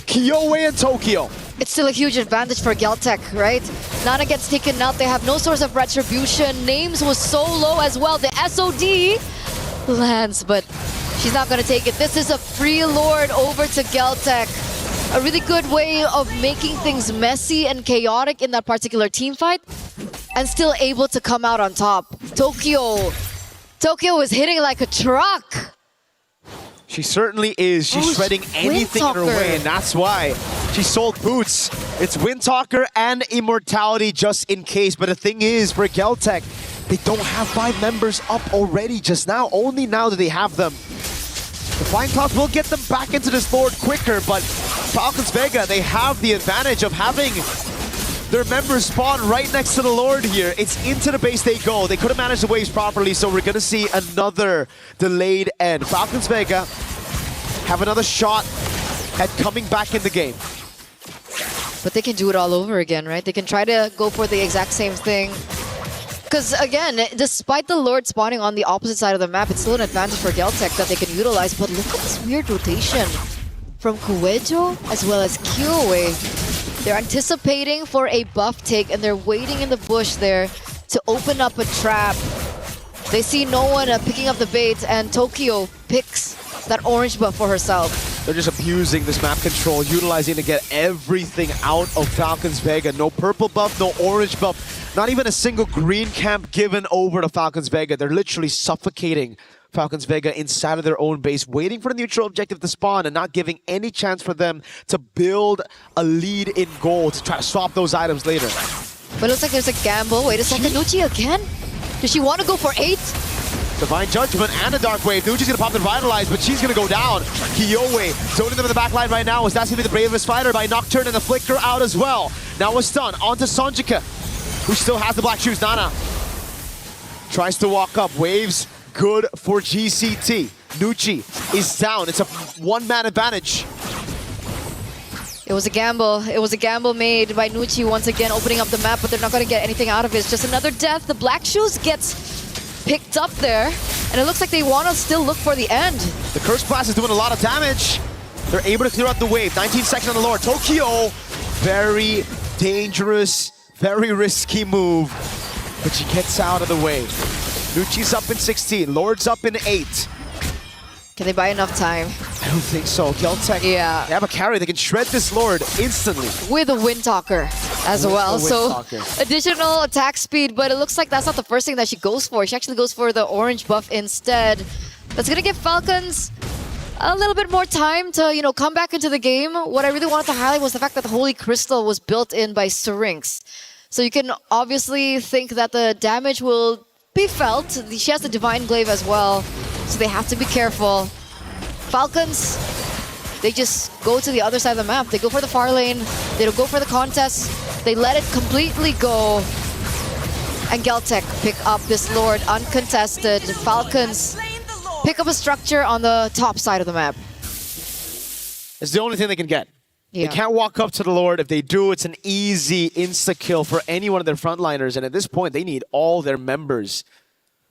Kyowe, and Tokyo. It's still a huge advantage for Geltec, right? Nana gets taken out. They have no source of retribution. Names was so low as well. The SOD lands, but she's not going to take it. This is a free Lord over to Geltec. A really good way of making things messy and chaotic in that particular team fight, and still able to come out on top. Tokyo Tokyo is hitting like a truck. She certainly is. She's shredding anything in her way, and that's why she sold boots. It's Windtalker and Immortality just in case. But the thing is, for Geltec, they don't have 5 members up already just now. Only now do they have them. The Flying Clouds will get them back into this Lord quicker, but Falcons Vega, they have the advantage of having their members spawn right next to the Lord here. It's into the base they go. They couldn't manage the waves properly, so we're gonna see another delayed end. Falcons Vega have another shot at coming back in the game. But they can do it all over again, right? They can try to go for the exact same thing. Because again, despite the Lord spawning on the opposite side of the map, it's still an advantage for Geltec that they can utilize. But look at this weird rotation from Kuejo as well as Kyoe. They're anticipating for a buff take and they're waiting in the bush there to open up a trap. They see no one picking up the bait and Tokyo picks that orange buff for herself. They're just abusing this map control, utilizing to get everything out of Falcons Vega. No purple buff, no orange buff, not even a single green camp given over to Falcons Vega. They're literally suffocating Falcons Vega inside of their own base, waiting for the neutral objective to spawn and not giving any chance for them to build a lead in goal to try to swap those items later. But it looks like there's a gamble. Wait a second, Nucci again? Does she want to go for 8? Divine Judgment and a Dark Wave. Nucci's gonna pop the Revitalize, but she's gonna go down. Kyoe zoning them in the back line right now. Is that's gonna be the bravest fighter by Nocturne and the Flicker out as well. Now a stun onto Sonjika, who still has the black shoes. Nana tries to walk up. Waves good for GCT. Nucci is down. It's a one-man advantage. It was a gamble. It was a gamble made by Nucci once again, opening up the map, but they're not going to get anything out of it. It's just another death. The Black Shoes gets picked up there, and it looks like they want to still look for the end. The Curse Blast is doing a lot of damage. They're able to clear out the wave. 19 seconds on the Lord. Tokyo, very dangerous, very risky move, but she gets out of the way. Nucci's up in 16. Lord's up in 8. Can they buy enough time? I don't think so. Geltec, yeah, they have a carry. They can shred this Lord instantly. With a Windtalker as well. So Windtalker. Additional attack speed, but it looks like that's not the first thing that she goes for. She actually goes for the orange buff instead. That's going to give Falcons a little bit more time to, you know, come back into the game. What I really wanted to highlight was the fact that the Holy Crystal was built in by Syrinx. So you can obviously think that the damage will be felt. She has the Divine Glaive as well, so they have to be careful. Falcons, they just go to the other side of the map. They go for the far lane. They don't go for the contest. They let it completely go. And Geltec pick up this Lord uncontested. Falcons pick up a structure on the top side of the map. It's the only thing they can get. Yeah. They can't walk up to the Lord. If they do, it's an easy insta-kill for any one of their frontliners. And at this point, they need all their members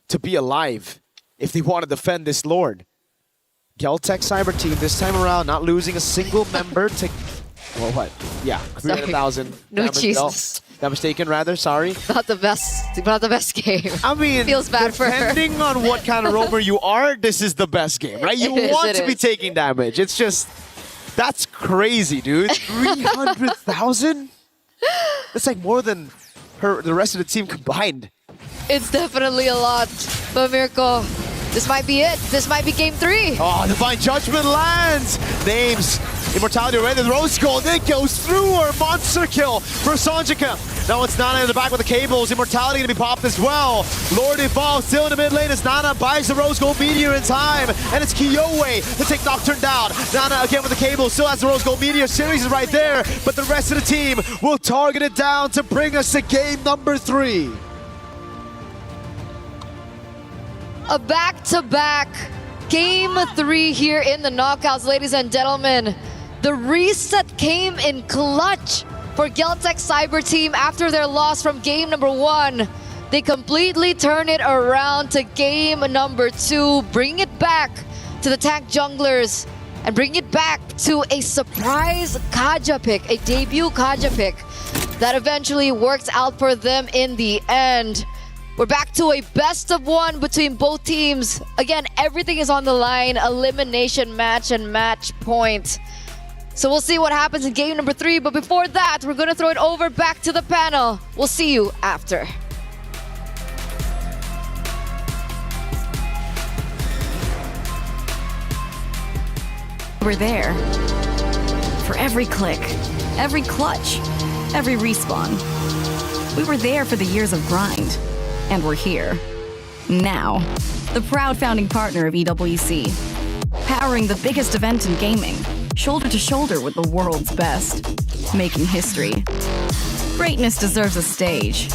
to be alive if they want to defend this Lord. Geltec Cyber Team this time around, not losing a single member to... Well, what? Yeah, 300,000. No, Jesus. That mistaken, rather. Sorry. Not the best game. I mean, feels bad for her. Depending on what kind of roamer you are, this is the best game, right? You want to be taking damage. It's just... That's crazy, dude. 300,000? That's like more than the rest of the team combined. It's definitely a lot. But Mirko, this might be it. This might be game 3. Oh, Divine Judgment lands. Names. Immortality already. The Rose Gold. It goes through her. Monster kill for Sonjika. Now it's Nana in the back with the cables. Immortality going to be popped as well. Lord evolves still in the mid lane as Nana buys the Rose Gold Meteor in time. And it's Kyoe to take Nocturne down. Nana again with the cables. Still has the Rose Gold Meteor. Series is right there. But the rest of the team will target it down to bring us to game number 3. A back-to-back game 3 here in the knockouts, ladies and gentlemen. The reset came in clutch for Geltec Cyber Team after their loss from game number 1. They completely turn it around to game number 2, bring it back to the tank junglers and bring it back to a surprise Kaja pick, a debut Kaja pick that eventually worked out for them in the end. We're back to a best of 1 between both teams. Again, everything is on the line. Elimination match and match point. So we'll see what happens in game number 3. But before that, we're going to throw it over back to the panel. We'll see you after. We're there. For every click, every clutch, every respawn. We were there for the years of grind. And we're here. Now. The proud founding partner of EWC. Powering the biggest event in gaming. Shoulder to shoulder with the world's best. Making history. Greatness deserves a stage.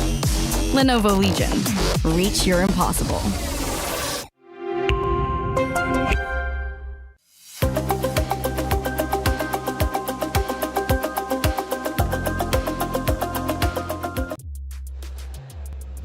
Lenovo Legion. Reach your impossible.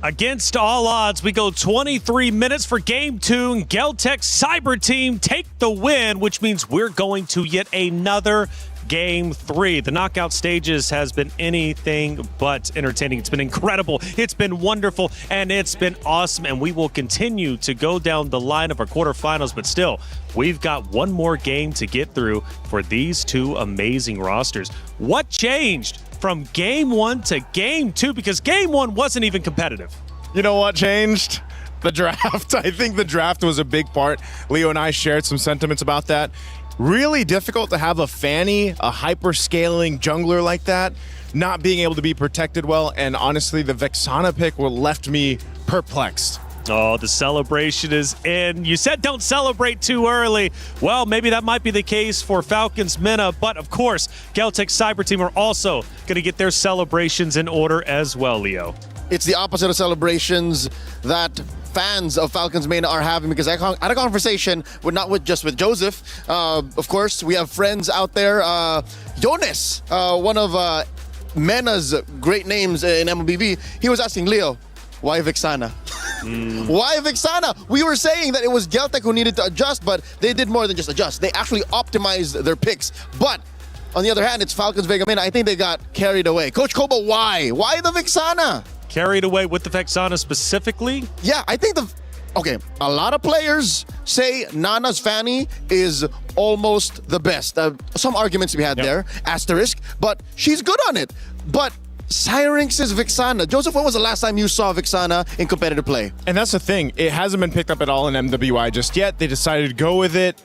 Against all odds, we go 23 minutes for Game 2. And Geltec Cyber Team take the win, which means we're going to yet another Game 3. The knockout stages has been anything but entertaining. It's been incredible. It's been wonderful, and it's been awesome. And we will continue to go down the line of our quarterfinals, but still, we've got one more game to get through for these two amazing rosters. What changed from Game 1 to Game 2? Because Game 1 wasn't even competitive. You know what changed? The draft. I think the draft was a big part. Leo and I shared some sentiments about that. Really difficult to have a Fanny, a hyper-scaling jungler like that, not being able to be protected well, and honestly, the Vexana pick left me perplexed. Oh, the celebration is in. You said don't celebrate too early. Well, maybe that might be the case for Falcons Mina, but of course, Geltec Cyber Team are also going to get their celebrations in order as well, Leo. It's the opposite of celebrations that fans of Falcons Main are having, because I had a conversation not just with Joseph. Of course, we have friends out there. Jonas, one of Mena's great names in MLBB, he was asking Leo, why Vexana? Why Vexana? We were saying that it was Geltec who needed to adjust, but they did more than just adjust. They actually optimized their picks. But on the other hand, it's Falcons Vega Main. I think they got carried away. Coach Koba, why? Why the Vexana? Carried away with the Vexana specifically? Yeah, I think okay, a lot of players say Nana's Fanny is almost the best. Some arguments to be had there, asterisk, but she's good on it. But Syrinx's Vexana. Joseph, when was the last time you saw Vexana in competitive play? And that's the thing. It hasn't been picked up at all in MWI just yet. They decided to go with it.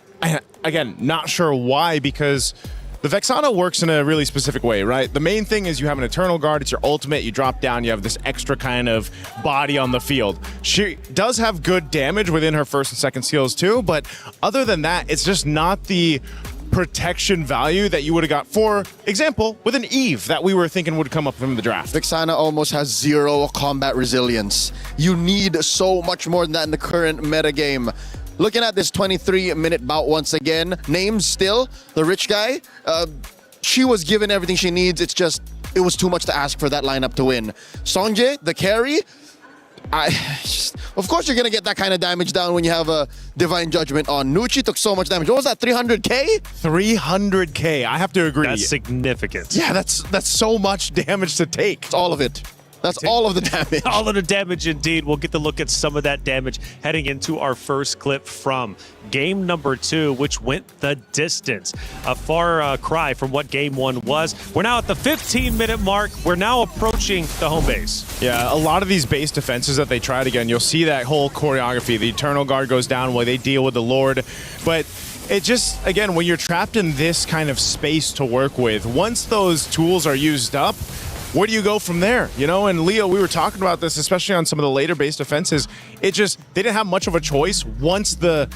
Again, not sure why, because the Vexana works in a really specific way, right? The main thing is you have an Eternal Guard, it's your ultimate, you drop down, you have this extra kind of body on the field. She does have good damage within her first and second skills too, but other than that, it's just not the protection value that you would have got, for example, with an Eve that we were thinking would come up from the draft. Vexana almost has zero combat resilience. You need so much more than that in the current metagame. Looking at this 23-minute bout once again, names still, the rich guy, she was given everything she needs. It's just, it was too much to ask for that lineup to win. Songjae, the carry, of course you're going to get that kind of damage down when you have a Divine Judgment on. Nucci took so much damage. What was that, 300k? 300k, I have to agree. That's significant. Yeah, that's so much damage to take. It's all of it. That's all of the damage. All of the damage, indeed. We'll get to look at some of that damage heading into our first clip from game number 2, which went the distance. A far cry from what game 1 was. We're now at the 15-minute mark. We're now approaching the home base. Yeah, a lot of these base defenses that they tried again, you'll see that whole choreography. The Eternal Guard goes down while they deal with the Lord. But it just, again, when you're trapped in this kind of space to work with, once those tools are used up, where do you go from there? You know, and Leo, we were talking about this, especially on some of the later base defenses. It just, they didn't have much of a choice once the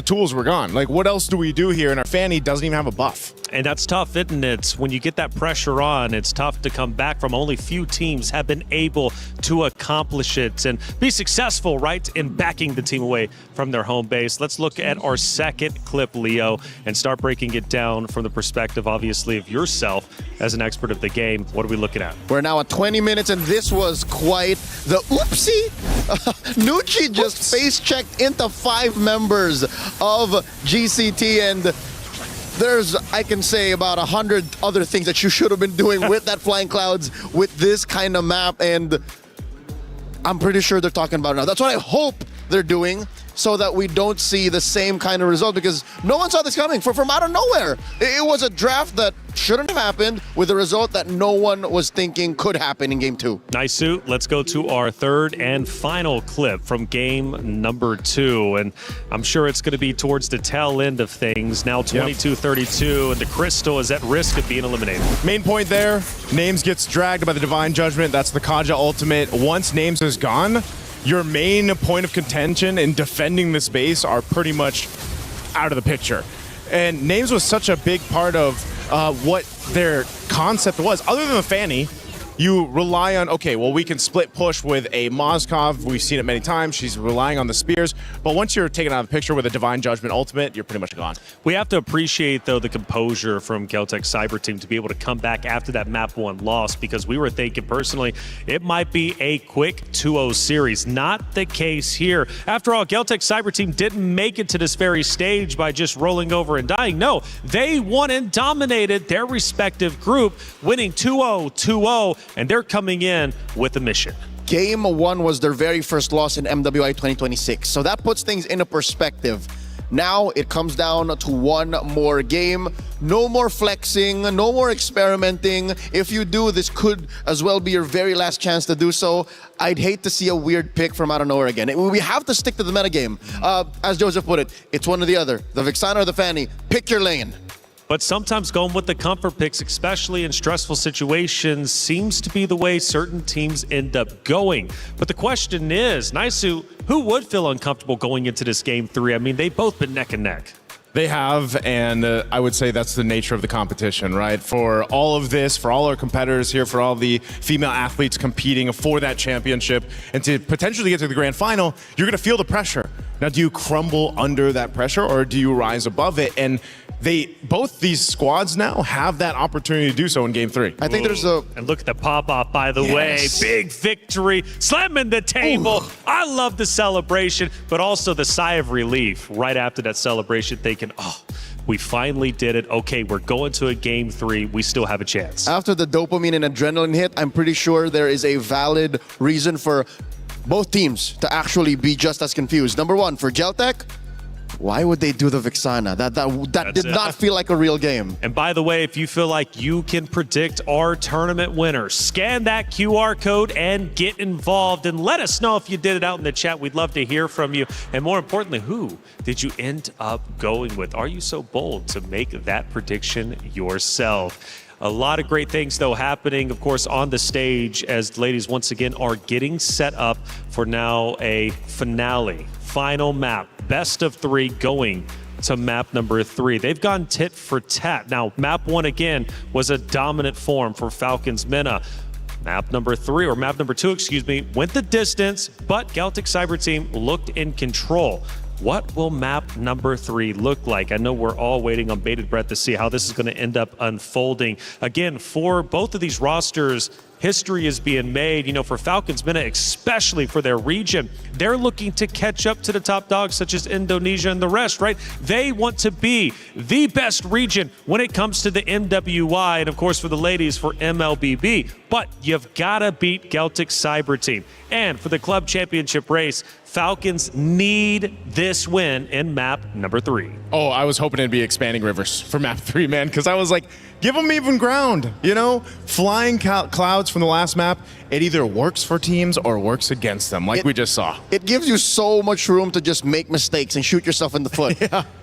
tools were gone. Like, what else do we do here? And our Fanny doesn't even have a buff. And that's tough, isn't it? When you get that pressure on, it's tough to come back from. Only few teams have been able to accomplish it and be successful, right, in backing the team away from their home base. Let's look at our second clip, Leo, and start breaking it down from the perspective, obviously, of yourself as an expert of the game. What are we looking at? We're now at 20 minutes, and this was quite the oopsie. Nucci just face-checked into 5 members of GCT, and there's, I can say, about 100 other things that you should have been doing with that Flying Clouds, with this kind of map, and I'm pretty sure they're talking about it now. That's what I hope they're doing. so that we don't see the same kind of result, because no one saw this coming from out of nowhere. It was a draft that shouldn't have happened with a result that no one was thinking could happen in game 2. Nice suit. Let's go to our third and final clip from game number 2. And I'm sure it's going to be towards the tail end of things. Now 22-32, and the Crystal is at risk of being eliminated. Main point there, Names gets dragged by the Divine Judgment. That's the Kaja ultimate. Once Names is gone, your main point of contention in defending this base are pretty much out of the picture. And Names was such a big part of what their concept was. Other than the Fanny, you rely on, okay, well, we can split push with a Mozkov. We've seen it many times. She's relying on the spears. But once you're taken out of the picture with a Divine Judgment ultimate, you're pretty much gone. We have to appreciate, though, the composure from Galtech Cyber Team to be able to come back after that map 1 loss, because we were thinking personally it might be a quick 2-0 series. Not the case here. After all, Galtech Cyber Team didn't make it to this very stage by just rolling over and dying. No, they won and dominated their respective group, winning 2-0, 2-0, and they're coming in with a mission. Game 1 was their very first loss in MWI 2026. So that puts things into perspective. Now it comes down to one more game. No more flexing, no more experimenting. If you do, this could as well be your very last chance to do so. I'd hate to see a weird pick from out of nowhere again. We have to stick to the metagame. As Joseph put it, it's one or the other. The Vixana or the Fanny. Pick your lane. But sometimes going with the comfort picks, especially in stressful situations, seems to be the way certain teams end up going. But the question is, Naisu, who would feel uncomfortable going into this game 3? I mean, they've both been neck and neck. They have, and I would say that's the nature of the competition, right? For all of this, for all our competitors here, for all the female athletes competing for that championship, and to potentially get to the grand final, you're going to feel the pressure. Now, do you crumble under that pressure, or do you rise above it? And both these squads now have that opportunity to do so in game 3. I think there's a... And look at the pop-off, by the way. Big victory, slamming the table. Ooh. I love the celebration, but also the sigh of relief right after that celebration, thinking, oh, we finally did it. Okay, we're going to a game 3. We still have a chance. After the dopamine and adrenaline hit, I'm pretty sure there is a valid reason for both teams to actually be just as confused. Number 1, for Geltech, why would they do the Vixana? That did not feel like a real game. And by the way, if you feel like you can predict our tournament winner, scan that QR code and get involved. And let us know if you did it out in the chat. We'd love to hear from you. And more importantly, who did you end up going with? Are you so bold to make that prediction yourself? A lot of great things, though, happening, of course, on the stage as the ladies once again are getting set up for now a finale. Final map, best of 3 going to map number 3. They've gone tit for tat. Now, map 1 again was a dominant form for Falcons Mena. Map number 3, or map number 2, excuse me, went the distance, but Galtech Cyber Team looked in control. What will map number 3 look like? I know we're all waiting on bated breath to see how this is going to end up unfolding. Again, for both of these rosters, history is being made, you know, for Falcons Mena, especially for their region. They're looking to catch up to the top dogs such as Indonesia and the rest, right? They want to be the best region when it comes to the MWI, and of course for the ladies for MLBB. But you've got to beat Galtech Cyber Team. And for the club championship race, Falcons need this win in map number 3. Oh, I was hoping it'd be Expanding Rivers for map 3, man, because I was like, give them even ground, you know? Flying clouds from the last map, it either works for teams or works against them, like we just saw. It gives you so much room to just make mistakes and shoot yourself in the foot.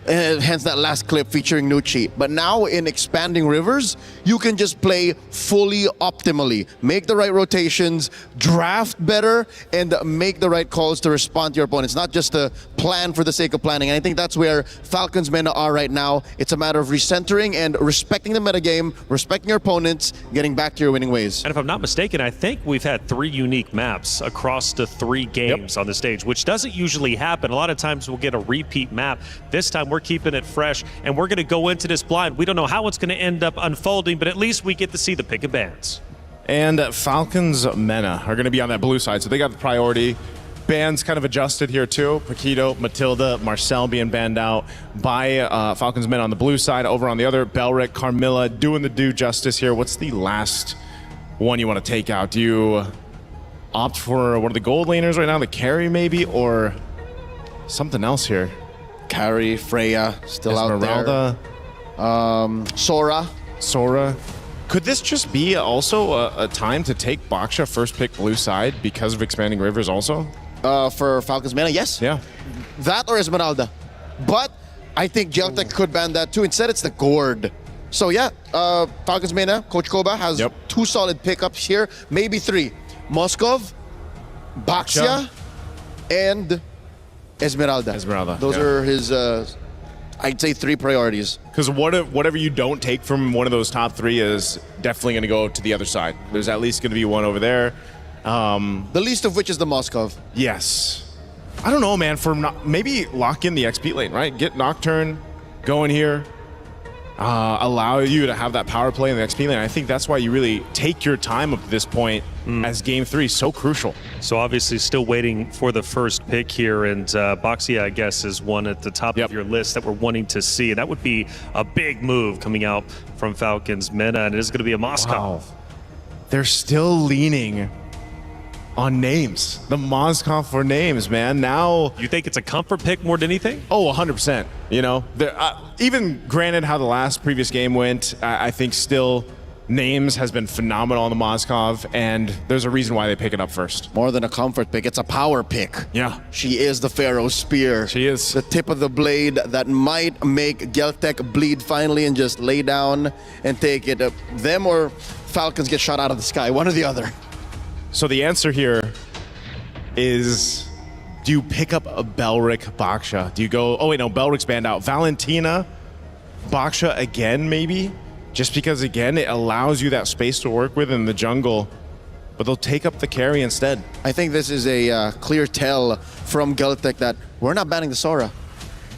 Hence that last clip featuring Nucci. But now in Expanding Rivers, you can just play fully optimally. Make the right rotations, draft better, and make the right calls to respond to your opponents. Not just to plan for the sake of planning. And I think that's where Falcons Mena are right now. It's a matter of recentering and respecting the metagame, respecting your opponents, getting back to your winning ways. And if I'm not mistaken, I think we've had 3 unique maps across the 3 games on the stage, which doesn't usually happen. A lot of times we'll get a repeat map. This time we're keeping it fresh, and we're going to go into this blind. We don't know how it's going to end up unfolding, but at least we get to see the pick of bands. And Falcons Mena are going to be on that blue side, so they got the priority. Bands kind of adjusted here too. Paquito, Matilda, Marcel being banned out by Falcons Mena on the blue side. Over on the other, Belric, Carmilla doing the due justice here. What's the last one you want to take out? Do you opt for one of the gold laners right now, the carry maybe, or something else here. Carrie, Freya, still Esmeralda. out there. Sora. Could this just be also a time to take Baksha first pick blue side because of expanding rivers also? For Falcons Mana, yes. Yeah. That or Esmeralda. But I think Geltec could ban that too. Instead, it's the Gourd. So yeah, Falcons Mana, Coach Koba has 2 solid pickups here, maybe 3. Moskov, Baksha, and Esmeralda. Those are his, I'd say, 3 priorities. Because whatever you don't take from one of those top 3 is definitely going to go to the other side. There's at least going to be one over there. The least of which is the Moskov. Yes. I don't know, man. Maybe lock in the XP lane, right? Get Nocturne going here. Allow you to have that power play in the XP lane. I think that's why you really take your time up to this point as Game 3 is so crucial. So obviously still waiting for the first pick here, and Baxia, I guess, is one at the top of your list that we're wanting to see. And that would be a big move coming out from Falcons Mena, and it is going to be a Moskov. Wow. They're still leaning on names. The Moskov for names, man. Now, you think it's a comfort pick more than anything? Oh, 100%. You know, even granted how the previous game went, I think still names has been phenomenal on the Moskov, and there's a reason why they pick it up first. More than a comfort pick, it's a power pick. Yeah. She is the Pharaoh Spear. She is. The tip of the blade that might make Geltec bleed finally and just lay down and take it. Them or Falcons get shot out of the sky, one or the other. So the answer here is, do you pick up a Belric Baksha? Do you go, oh wait, no, Belric's banned out. Valentina, Baksha again, maybe? Just because, again, it allows you that space to work with in the jungle, but they'll take up the carry instead. I think this is a clear tell from Geltec that we're not banning the Sora.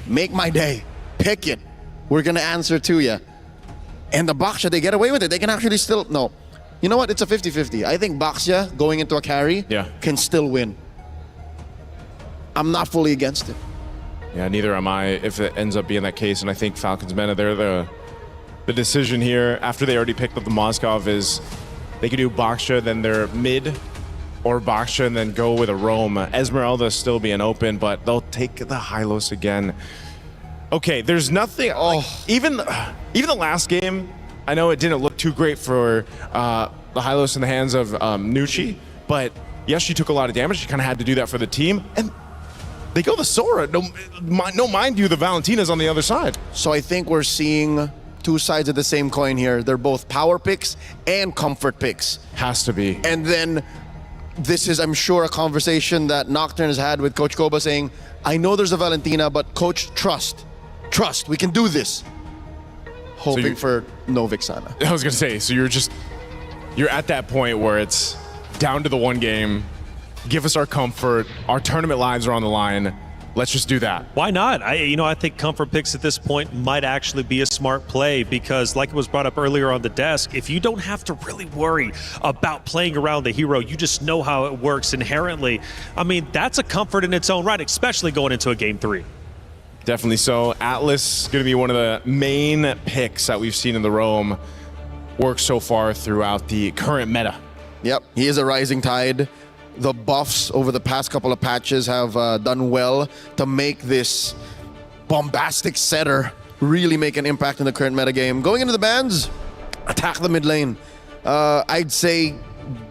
Make my day. Pick it. We're going to answer to you. And the Baksha, they get away with it. They can actually still, no. You know what? It's a 50-50. I think Baksha going into a carry can still win. I'm not fully against it. Yeah, neither am I if it ends up being that case. And I think Falcons Mena, they're the decision here after they already picked up the Moskov is they could do Baksha, then they're mid, or Baksha and then go with a roam. Esmeralda still being open, but they'll take the Hylos again. Okay, there's nothing. Like, even the last game, I know it didn't look too great for the Hylos in the hands of Nucci, but yes, she took a lot of damage. She kind of had to do that for the team, and they go the Sora. No, mind you, the Valentina's on the other side. So I think we're seeing 2 sides of the same coin here. They're both power picks and comfort picks. Has to be. And then this is, I'm sure, a conversation that Nocturne has had with Coach Koba saying, I know there's a Valentina, but Coach, trust, we can do this. Hoping for no Vixana. I was going to say, so you're at that point where it's down to the one game. Give us our comfort. Our tournament lives are on the line. Let's just do that. Why not? I think comfort picks at this point might actually be a smart play because, like it was brought up earlier on the desk, if you don't have to really worry about playing around the hero, you just know how it works inherently. I mean, that's a comfort in its own right, especially going into a Game 3. Definitely so. Atlas is going to be one of the main picks that we've seen in the Roam work so far throughout the current meta. Yep, he is a rising tide. The buffs over the past couple of patches have done well to make this bombastic setter really make an impact in the current meta game. Going into the bans, attack the mid lane. I'd say,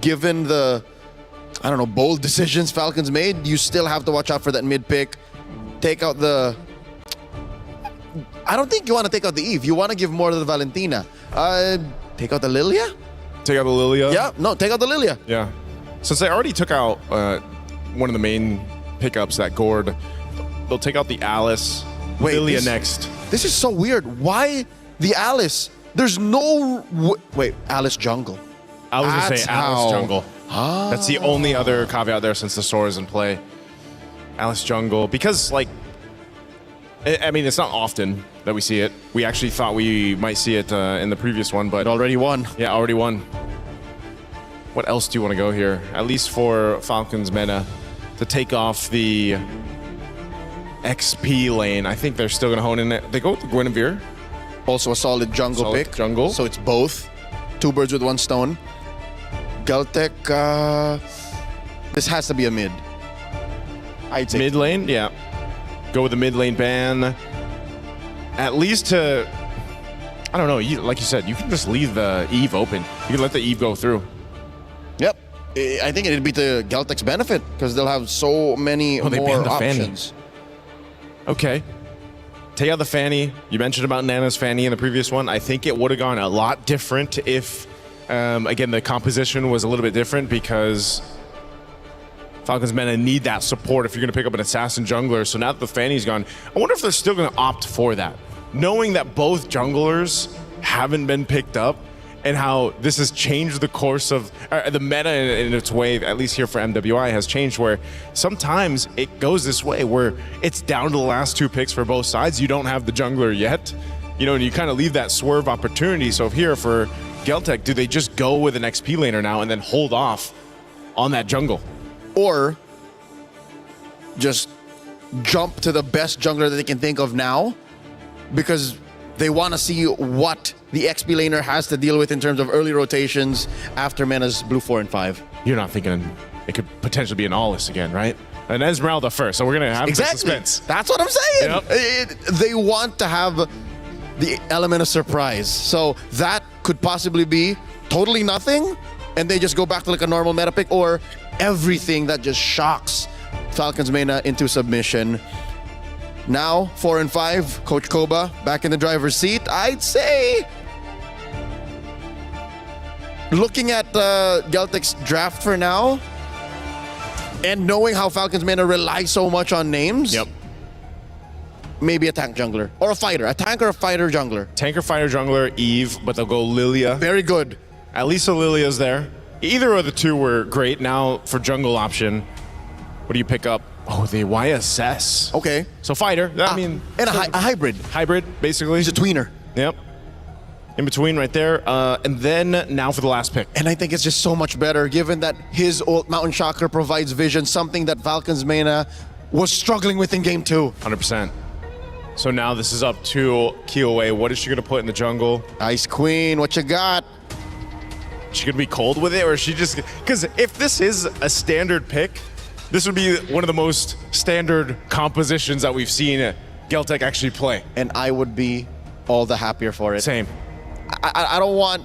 given the, bold decisions Falcons made, you still have to watch out for that mid pick. Take out the... I don't think you want to take out the Eve. You want to give more to the Valentina. Take out the Lilia? Take out the Lilia? Yeah, no, take out the Lilia. Yeah. Since they already took out one of the main pickups, that Gourd, they'll take out the Alice. Lilia next. This is so weird. Why the Alice? There's no... Wait, Alice Jungle. I was going to say Alice Jungle. Ah. That's the only other caveat there since the Sora is in play. Alice Jungle. Because, I mean, it's not often that we see it. We actually thought we might see it in the previous one, but... It already won. Yeah, already won. What else do you want to go here? At least for Falcons Mena to take off the XP lane. I think they're still going to hone in it. They go with the Guinevere. Also a solid jungle pick. Jungle. So it's both. 2 birds with 1 stone. Geltec, this has to be a mid. I'd say. Mid lane? Yeah. go with the mid lane ban. At least to, I don't know, like you said, you can just leave the Eve open. You can let the Eve go through. Yep. I think it'd be to Geltek's benefit because they'll have so many they more banned the options. Fanny. Okay. Take out the Fanny. You mentioned about Nana's Fanny in the previous one. I think it would have gone a lot different if, again, the composition was a little bit different because Falcons Mena need that support if you're going to pick up an assassin jungler. So now that the Fanny's gone, I wonder if they're still going to opt for that. Knowing that both junglers haven't been picked up and how this has changed the course of the meta in its way, at least here for MWI, has changed where sometimes it goes this way where it's down to the last 2 picks for both sides. You don't have the jungler yet, you know, and you kind of leave that swerve opportunity. So here for Geltek, do they just go with an XP laner now and then hold off on that jungle? Or just jump to the best jungler that they can think of now because they want to see what the XP laner has to deal with in terms of early rotations after Mena's blue 4 and 5. You're not thinking it could potentially be an Allis again, right? An Esmeralda first, so we're going to have the suspense. That's what I'm saying. Yep. They want to have the element of surprise. So that could possibly be totally nothing, and they just go back to like a normal meta pick, or everything that just shocks Falcons Mena into submission. Now, 4 and 5, Coach Koba back in the driver's seat. I'd say, looking at Geltek's draft for now, and knowing how Falcons Mena rely so much on names, maybe a tank jungler or a fighter, a tank or a fighter jungler. Tank or fighter jungler, Eve, but they'll go Lilia. Very good. At least a Lilia's there. Either of the two were great. Now for jungle option, what do you pick up? Oh, the YSS. Okay. So fighter, I mean. And a hybrid. Hybrid, basically. He's a tweener. Yep. In between right there. And then now for the last pick. And I think it's just so much better given that his ult Mountain Shocker provides vision, something that Falcons Mena was struggling with in game 2. 100%. So now this is up to Kiowe. What is she going to put in the jungle? Ice Queen, what you got? She going to be cold with it, or is she just... Because if this is a standard pick, this would be one of the most standard compositions that we've seen Geltek actually play. And I would be all the happier for it. Same. I don't want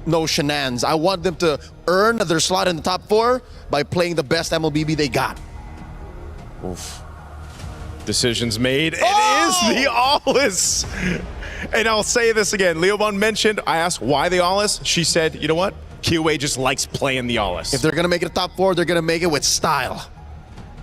no shenanigans. I want them to earn their slot in the top 4 by playing the best MLBB they got. Oof. Decisions made. It is the Allis. And I'll say this again. Leobon mentioned, I asked why the Allis. She said, you know what? Kiowe just likes playing the Allis. If they're going to make it a top 4, they're going to make it with style.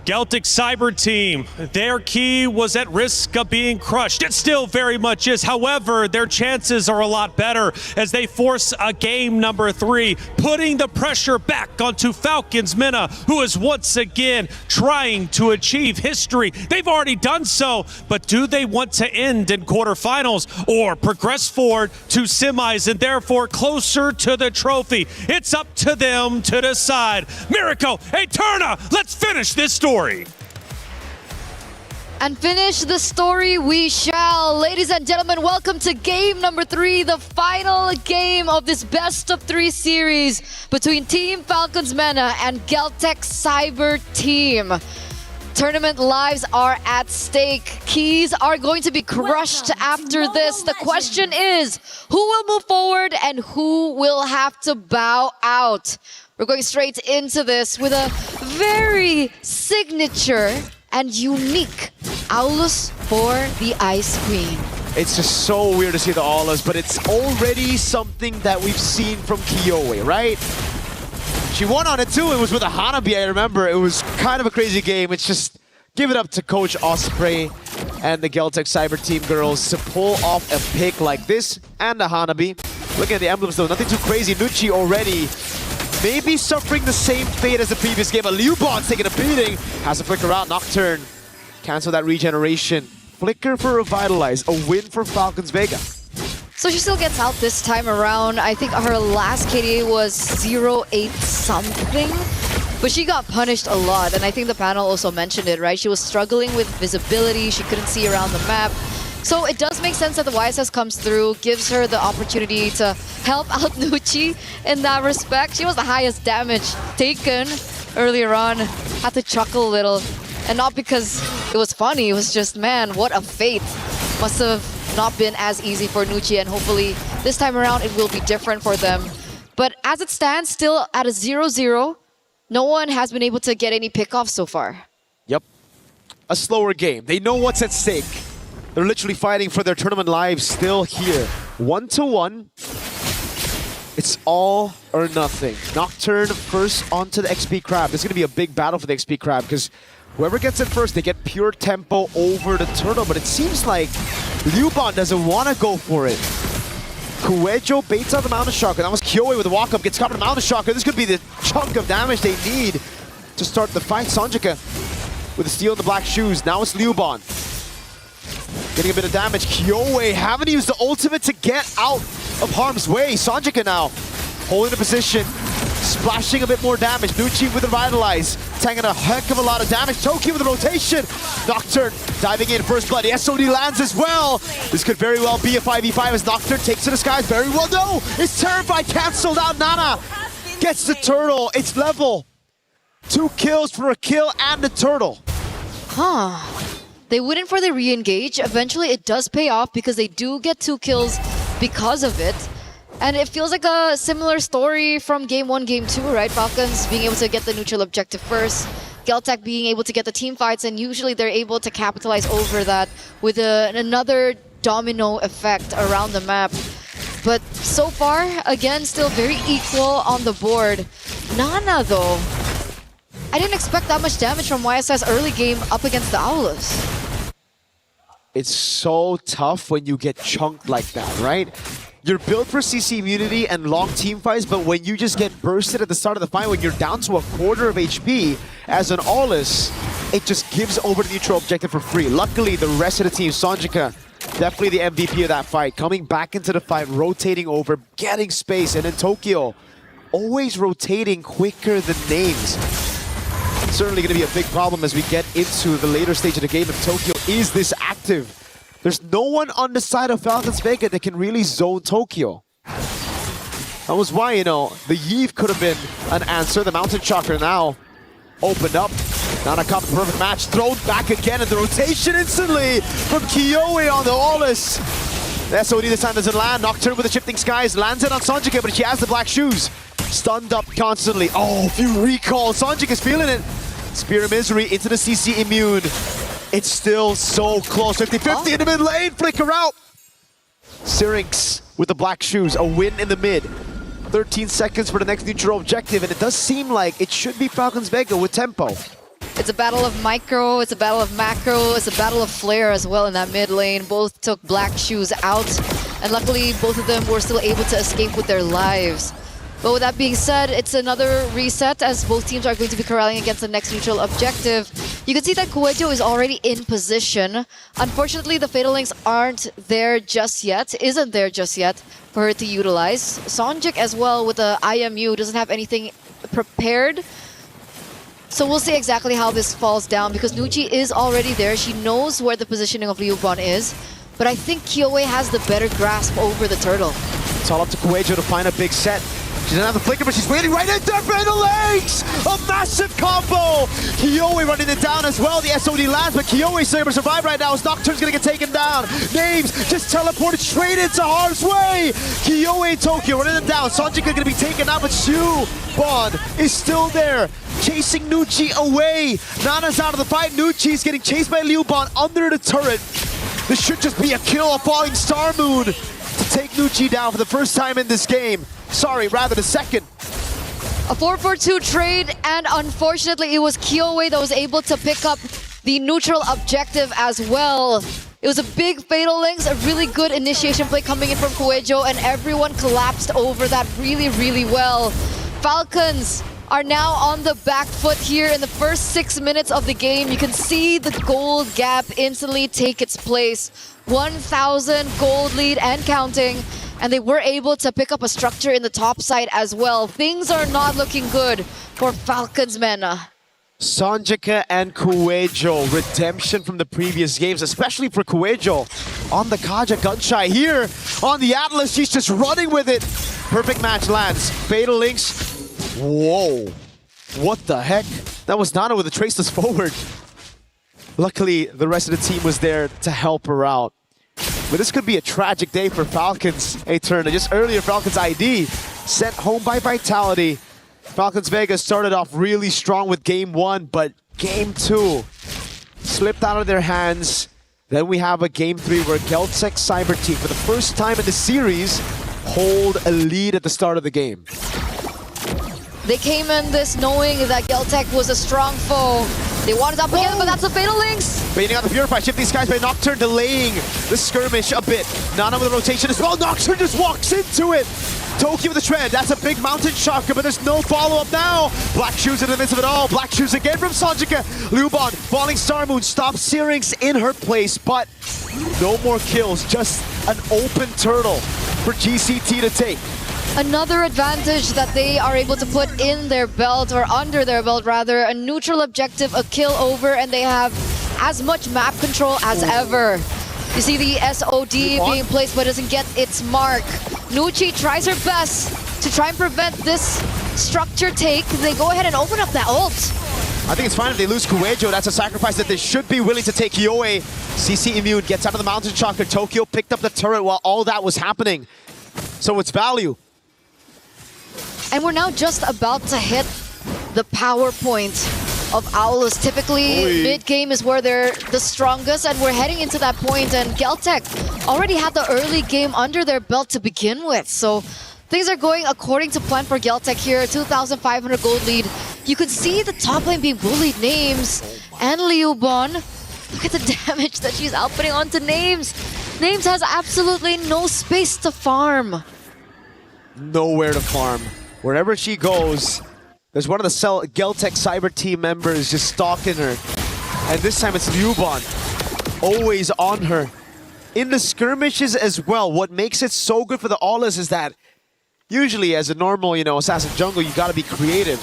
Geltek Cyber Team, their key was at risk of being crushed. It still very much is. However, their chances are a lot better as they force a game number 3, putting the pressure back onto Falcons Mena, who is once again trying to achieve history. They've already done so, but do they want to end in quarterfinals or progress forward to semis and therefore closer to the trophy? It's up to them to decide. Miracle, Eterna, let's finish this story. And finish the story we shall. Ladies and gentlemen, welcome to game number 3, the final game of this best of 3 series between Team Falcons Mena and Geltek Cyber Team. Tournament lives are at stake. Keys are going to be crushed after this. The question is, who will move forward and who will have to bow out? We're going straight into this with a very signature and unique Aulus for the Ice Queen. It's just so weird to see the Aulus, but it's already something that we've seen from Kiowe, right? She won on it too. It was with a Hanabi, I remember. It was kind of a crazy game. It's just give it up to Coach Osprey and the Geltek Cyber Team girls to pull off a pick like this and a Hanabi. Looking at the emblems though, nothing too crazy. Nucci already maybe suffering the same fate as the previous game. But Liubon's taking a beating. Has to flicker out. Nocturne. Cancel that regeneration. Flicker for Revitalize. A win for Falcons Vega. So she still gets out this time around. I think her last KDA was 0-8 something. But she got punished a lot. And I think the panel also mentioned it, right? She was struggling with visibility. She couldn't see around the map. So it does make sense that the YSS comes through, gives her the opportunity to help out Nucci in that respect. She was the highest damage taken earlier on. Had to chuckle a little. And not because it was funny, it was just, man, what a fate. Must have not been as easy for Nucci, and hopefully this time around it will be different for them. But as it stands, still at a 0-0, no one has been able to get any pickoffs so far. Yep. A slower game. They know what's at stake. They're literally fighting for their tournament lives still here. 1-1. It's all or nothing. Nocturne first onto the XP Crab. This is going to be a big battle for the XP Crab because whoever gets it first, they get pure tempo over the turtle. But it seems like Liuban doesn't want to go for it. Kuejo baits out the Mountain Shocker. That was Kyoe with the walk-up, gets caught in the Mountain Shocker. This could be the chunk of damage they need to start the fight. Sonjika with the steel in the black shoes. Now it's Liuban. Getting a bit of damage. Kyoe having to use the ultimate to get out of harm's way. Sonjika now holding the position, splashing a bit more damage. Nucci with the Revitalize, taking a heck of a lot of damage. Toki with the rotation. Nocturne diving in, first blood. The SOD lands as well. This could very well be a 5v5 as Nocturne takes to the skies. Very well, no! It's terrified, cancelled out. Nana gets the turtle. It's level. 2 kills for a kill and the turtle. Huh. They went in for the re-engage. Eventually it does pay off because they do get 2 kills because of it. And it feels like a similar story from Game 1, Game 2, right? Falcons being able to get the neutral objective first. Geltec being able to get the team fights, and usually they're able to capitalize over that with another domino effect around the map. But so far, again, still very equal on the board. Nana, though, I didn't expect that much damage from YSS early game up against the Owlers. It's so tough when you get chunked like that, right? You're built for CC immunity and long team fights, but when you just get bursted at the start of the fight, when you're down to a quarter of HP as an Aulus, it just gives over the neutral objective for free. Luckily, the rest of the team, Sonjika, definitely the MVP of that fight, coming back into the fight, rotating over, getting space, and then Tokyo, always rotating quicker than names. Certainly going to be a big problem as we get into the later stage of the game if Tokyo is this active. There's no one on the side of Falcons Vega that can really zone Tokyo. That was why, the Yeeve could have been an answer. The Mountain Shocker now opened up. Nana caught the perfect match, thrown back again, and the rotation instantly from Kyoe on the Aulus. The SOD this time doesn't land. Nocturne with the shifting skies lands it on Sonjika, but she has the black shoes. Stunned up constantly. Oh, a few recalls. Sonjika's feeling it. Spear of Misery into the CC immune. It's still so close. 50-50 in the mid lane. Flicker out. Syrinx with the black shoes. A win in the mid. 13 seconds for the next neutral objective. And it does seem like it should be Falcons Vega with tempo. It's a battle of micro, it's a battle of macro, it's a battle of flare as well in that mid lane. Both took black shoes out. And luckily, both of them were still able to escape with their lives. But with that being said, it's another reset as both teams are going to be corralling against the next neutral objective. You can see that Kuejo is already in position. Unfortunately, the Fatal Links isn't there just yet for her to utilize. Sonjik as well with the IMU doesn't have anything prepared. So we'll see exactly how this falls down because Nucci is already there. She knows where the positioning of Liuban is. But I think Kyoe has the better grasp over the turtle. It's all up to Kuejo to find a big set. She doesn't have the flicker, but she's waiting right in there for the legs! A massive combo! Kyoe running it down as well. The SOD lands, but Kyoe's able to survive right now as Nocturne's gonna get taken down. Names just teleported straight into harm's way! Kyoe and Tokyo running it down. Sonjika gonna be taken out, but Shu Bond is still there, chasing Nucci away. Nana's out of the fight. Nucci's getting chased by Liuban under the turret. This should just be a kill, a falling Star Moon to take Nucci down for the first time in this game. Sorry, rather the second. A 4-4-2 trade, and unfortunately it was Kyoe that was able to pick up the neutral objective as well. It was a big Fatal Links, a really good initiation play coming in from Kuejo, and everyone collapsed over that really, really well. Falcons are now on the back foot here in the first 6 minutes of the game. You can see the gold gap instantly take its place. 1,000 gold lead and counting. And they were able to pick up a structure in the top side as well. Things are not looking good for Falcons men. Sonjika and Kuejo, redemption from the previous games, especially for Kuejo. On the Kaja Gunshy here on the Atlas, she's just running with it. Perfect match lands. Fatal Links. Whoa. What the heck? That was Nana with a traceless forward. Luckily, the rest of the team was there to help her out. But this could be a tragic day for Falcons. Hey, Turner, just earlier, Falcons ID sent home by Vitality. Falcons Vegas started off really strong with game 1, but game 2 slipped out of their hands. Then we have a game 3 where Geltec Cyber Team, for the first time in the series, hold a lead at the start of the game. They came in this knowing that Geltec was a strong foe. They wanted up again, but that's a Fatal Links. Baiting out the Purify, shift these guys by Nocturne, delaying the skirmish a bit. Nana with the rotation as well. Nocturne just walks into it. Tokyo with the shred. That's a big mountain shocker, but there's no follow-up now. Black Shoes in the midst of it all. Black Shoes again from Sonjika. Lubon, falling Star Moon, stops Syrinx in her place, but no more kills. Just an open turtle for GCT to take. Another advantage that they are able to put in their belt, or under their belt rather, a neutral objective, a kill over, and they have as much map control as ever. You see the SOD being placed but doesn't get its mark. Nucci tries her best to try and prevent this structure take. They go ahead and open up that ult. I think it's fine if they lose Kuejo. That's a sacrifice that they should be willing to take. Yoe, CC Immune gets out of the mountain shocker. Tokyo picked up the turret while all that was happening. So it's value. And we're now just about to hit the power point of Owlus. Typically, mid-game is where they're the strongest, and we're heading into that point, and Geltec already had the early game under their belt to begin with. So things are going according to plan for Geltec here. 2,500 gold lead. You could see the top lane being bullied. Names and Liubon. Look at the damage that she's outputting onto Names. Names has absolutely no space to farm. Nowhere to farm. Wherever she goes, there's one of the Geltec Cyber Team members just stalking her. And this time it's Liubon, always on her. In the skirmishes as well, what makes it so good for the Aulas is that usually as a normal, assassin jungle, you gotta be creative.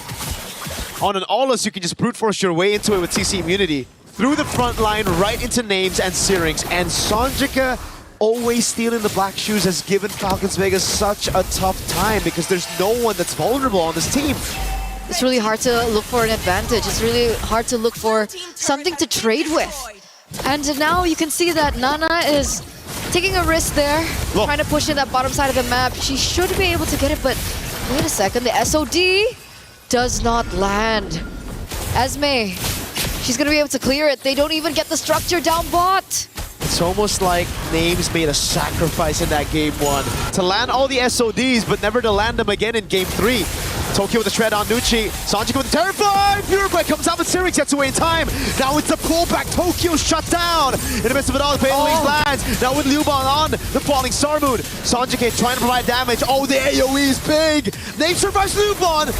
On an Aulas, you can just brute force your way into it with CC immunity. Through the front line, right into Names and Syrinx. And Sonjika, always stealing the Black Shoes, has given Falcons Vegas such a tough time because there's no one that's vulnerable on this team. It's really hard to look for an advantage. It's really hard to look for something to trade with. And now you can see that Nana is taking a risk there, trying to push in that bottom side of the map. She should be able to get it, but wait a second, the SOD does not land. Esme, she's gonna be able to clear it. They don't even get the structure down bot. It's almost like Names made a sacrifice in that game 1 to land all the SODs, but never to land them again in game 3. Tokyo with the shred on Nucci. Sonjika with the Terrify! Purify comes out, but Syrinx gets away in time. Now it's the pullback. Tokyo shut down. In the midst of it all, the Fatal Links lands. Now with Liubon on the falling Star Moon. Sonjika trying to provide damage. Oh, the AoE is big. Names survives Liubon.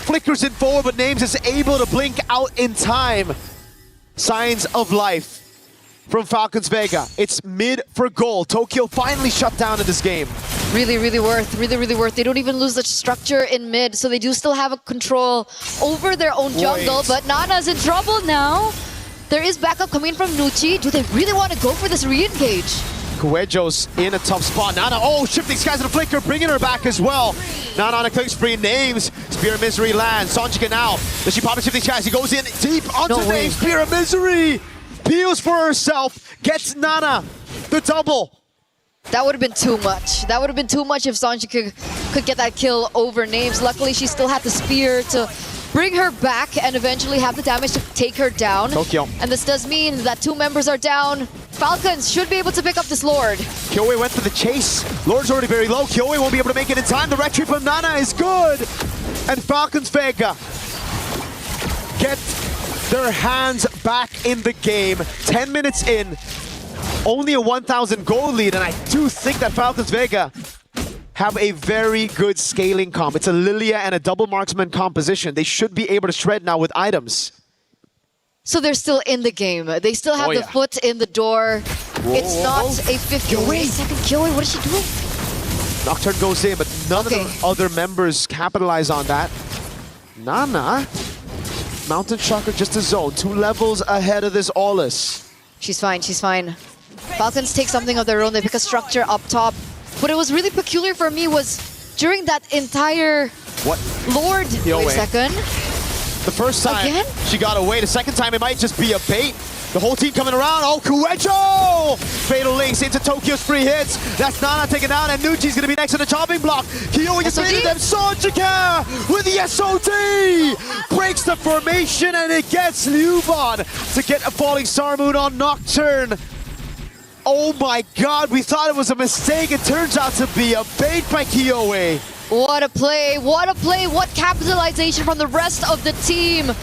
Flickers in forward, but Names is able to blink out in time. Signs of life from Falcons Vega. It's mid for goal. Tokyo finally shut down in this game. Really, really worth. They don't even lose the structure in mid, so they do still have a control over their own jungle, but Nana's in trouble now. There is backup coming from Nucci. Do they really want to go for this re-engage? Kuejo's in a tough spot. Nana, shifting skies in a flicker, bringing her back as well. Nana on a quick spree. Names. Spear of Misery lands. Sonjika now. Does she pop and shift these guys? He goes in deep onto Names. Spear of Misery. Peels for herself, gets Nana the double. That would have been too much. That would have been too much if Sonjika could get that kill over Names. Luckily, she still had the spear to bring her back and eventually have the damage to take her down. Tokyo. And this does mean that 2 members are down. Falcons should be able to pick up this Lord. Kyoe went for the chase. Lord's already very low. Kyoe won't be able to make it in time. The retreat from Nana is good. And Falcons Vega get their hands back in the game. 10 minutes in, only a 1,000 gold lead, and I do think that Falcons Vega have a very good scaling comp. It's a Lilia and a double marksman composition. They should be able to shred now with items. So they're still in the game. They still have the foot in the door. It's not a 50-second kill. What is she doing? Nocturne goes in, but none of the other members capitalize on that. Nana, Mountain Shocker just a zone, 2 levels ahead of this Aulas. She's fine, she's fine. Falcons take something of their own. They pick a structure up top. What it was really peculiar for me was during that entire Lord. Wait a second. The first time she got away. The second time it might just be a bait. The whole team coming around. Oh, Kuejo! Fatal links into Tokyo's free hits. That's Nana taken down, and Nucci's gonna be next on the chopping block. Kiyoe just made them. Sonjika with the SOD! Breaks the formation, and it gets Liuban to get a falling star moon on Nocturne. Oh my god, we thought it was a mistake. It turns out to be a bait by Kiyoe. What a play, what a play, what capitalization from the rest of the team.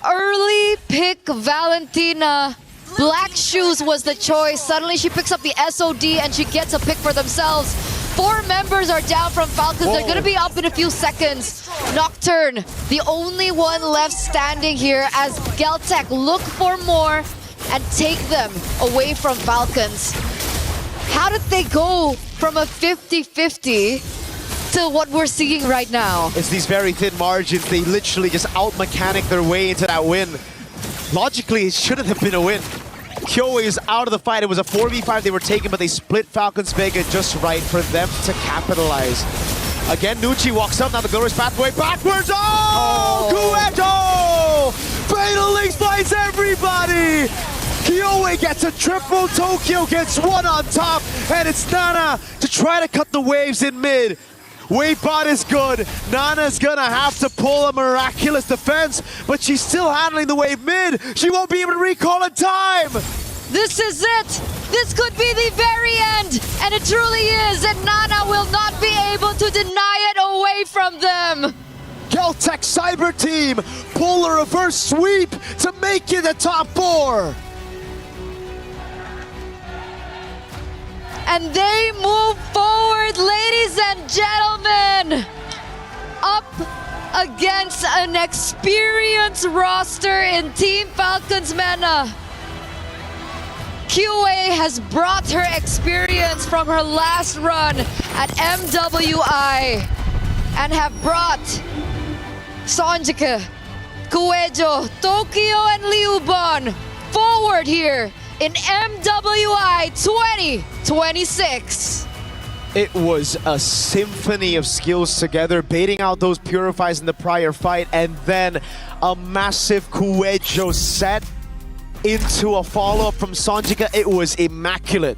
Early pick Valentina. Black Shoes was the choice. Suddenly she picks up the SOD and she gets a pick for themselves. 4 members are down from Falcons. They're gonna be up in a few seconds. Nocturne, the only one left standing here as Geltec look for more and take them away from Falcons. How did they go from a 50-50 to what we're seeing right now? It's these very thin margins. They literally just out-mechanic their way into that win. Logically, it shouldn't have been a win. Kyoe is out of the fight. It was a 4v5 they were taking, but they split Falcon's Vega just right for them to capitalize. Again, Nucci walks up, now the glorious pathway backwards. Oh! Kuejo! Fatal Links finds everybody! Kyoe gets a triple, Tokyo gets one on top, and it's Nana to try to cut the waves in mid. Wave bot is good. Nana's gonna have to pull a miraculous defense, but she's still handling the wave mid. She won't be able to recall in time. This is it. This could be the very end, and it truly is, and Nana will not be able to deny it away from them. Geltec Cyber Team pull a reverse sweep to make it the top 4. And they move forward, ladies and gentlemen, up against an experienced roster in Team Falcons MENA. QA has brought her experience from her last run at MWI and have brought Sonjika, Kuejo, Tokyo, and Liuban forward here in MWI 2026. It was a symphony of skills together, baiting out those purifies in the prior fight, and then a massive Kuejo set into a follow-up from Sonjika. It was immaculate.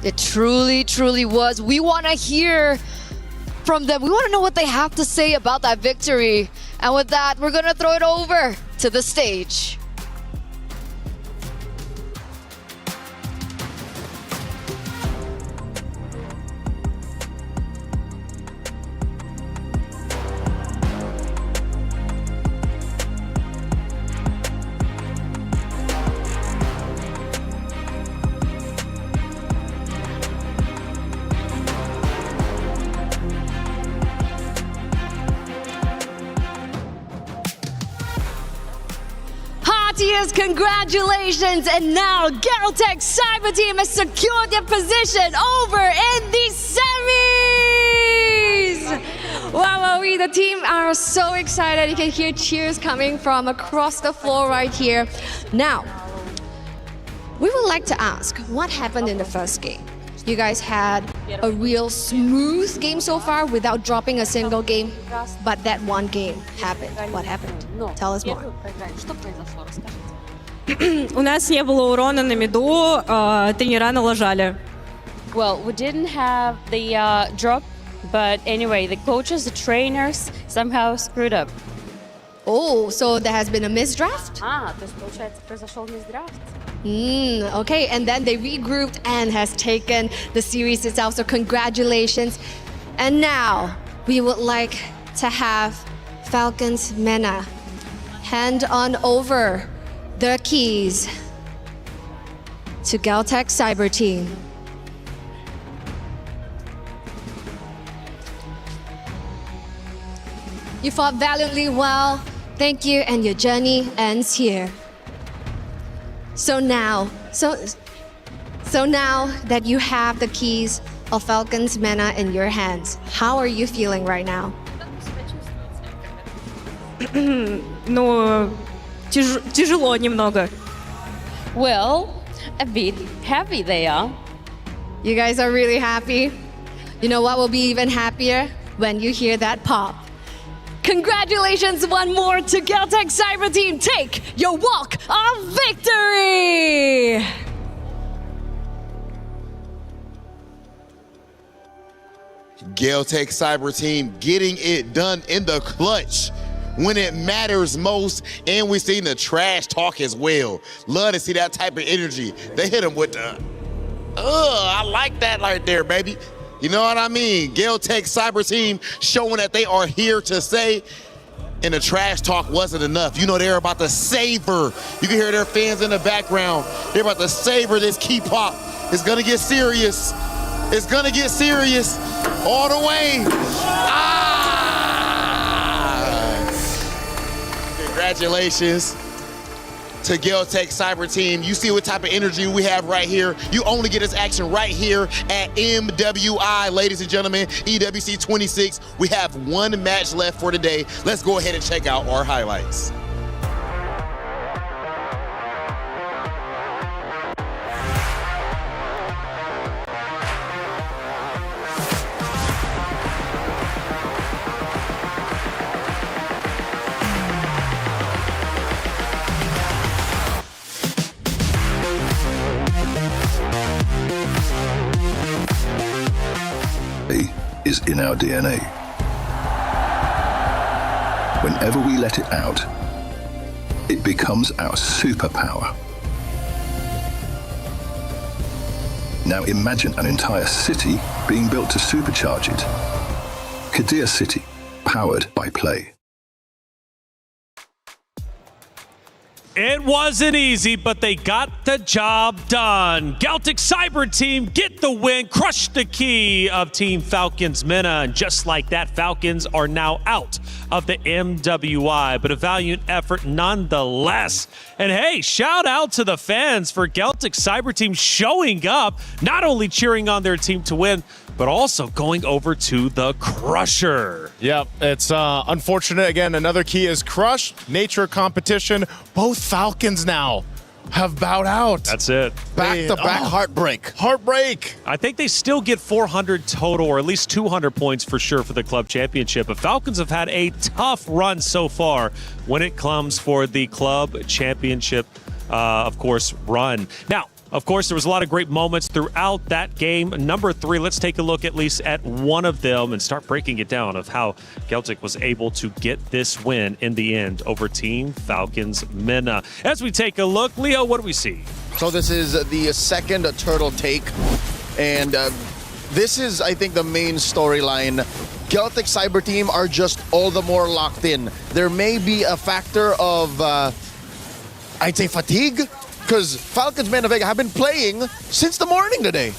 It truly, truly was. We want to hear from them. We want to know what they have to say about that victory. And with that, we're going to throw it over to the stage. Yes, congratulations, and now Geltec Cyber Team has secured their position over in the semis! Wow, we, the team are so excited. You can hear cheers coming from across the floor right here. Now, we would like to ask, what happened in the first game? You guys had a real smooth game so far without dropping a single game, but that one game happened. What happened? Tell us more. У нас не было урона на миду, тренера налажали. Well, we didn't have the drop, but anyway, the coaches, the trainers somehow screwed up. Oh, so there has been a misdraft? То есть, получается, произошел мисдрафт. Okay, and then they regrouped and has taken the series itself, so congratulations. And now, we would like to have Falcons MENA hand on over the keys to Geltec Cyber Team. You fought valiantly well. Thank you, and your journey ends here. So now that you have the keys of Falcons MENA in your hands, how are you feeling right now? Ну, тяжело немного. Well, a bit happy they are. You guys are really happy? You know what will be even happier? When you hear that pop. Congratulations one more to Geltec Cyber Team. Take your walk of victory. Geltec Cyber Team getting it done in the clutch when it matters most, and we've seen the trash talk as well. Love to see that type of energy. They hit him with the, I like that right there, baby. You know what I mean? Geltec Cyber Team showing that they are here to stay, and the trash talk wasn't enough. You know they're about to savor. You can hear their fans in the background. They're about to savor this key pop. It's gonna get serious. It's gonna get serious all the way. Congratulations to Geltec Cyber Team. You see what type of energy we have right here. You only get this action right here at MWI, ladies and gentlemen, EWC26. We have one match left for today. Let's go ahead and check out our highlights. Is in our DNA. Whenever we let it out, it becomes our superpower. Now imagine an entire city being built to supercharge it. Kadir City, powered by play. It wasn't easy, but they got the job done. Geltec Cyber Team get the win, crush the key of Team Falcons Mena, and just like that, Falcons are now out of the MWI, but a valiant effort nonetheless. And hey, shout out to the fans for Geltec Cyber Team showing up, not only cheering on their team to win, but also going over to the Crusher. Yep, it's unfortunate. Again, another key is crushed. Nature competition. Both Falcons now have bowed out. That's it. Back-to-back heartbreak. Heartbreak. I think they still get 400 total, or at least 200 points for sure for the club championship. But Falcons have had a tough run so far when it comes for the club championship, of course, run. Now, of course, there was a lot of great moments throughout that game. Number 3, let's take a look at least at one of them and start breaking it down of how Geltec was able to get this win in the end over Team Falcons Mena. As we take a look, Leo, what do we see? So this is the second turtle take, and this is, I think, the main storyline. Geltec Cyber Team are just all the more locked in. There may be a factor of, I'd say, fatigue, because Falcons Mena Vega have been playing since the morning today.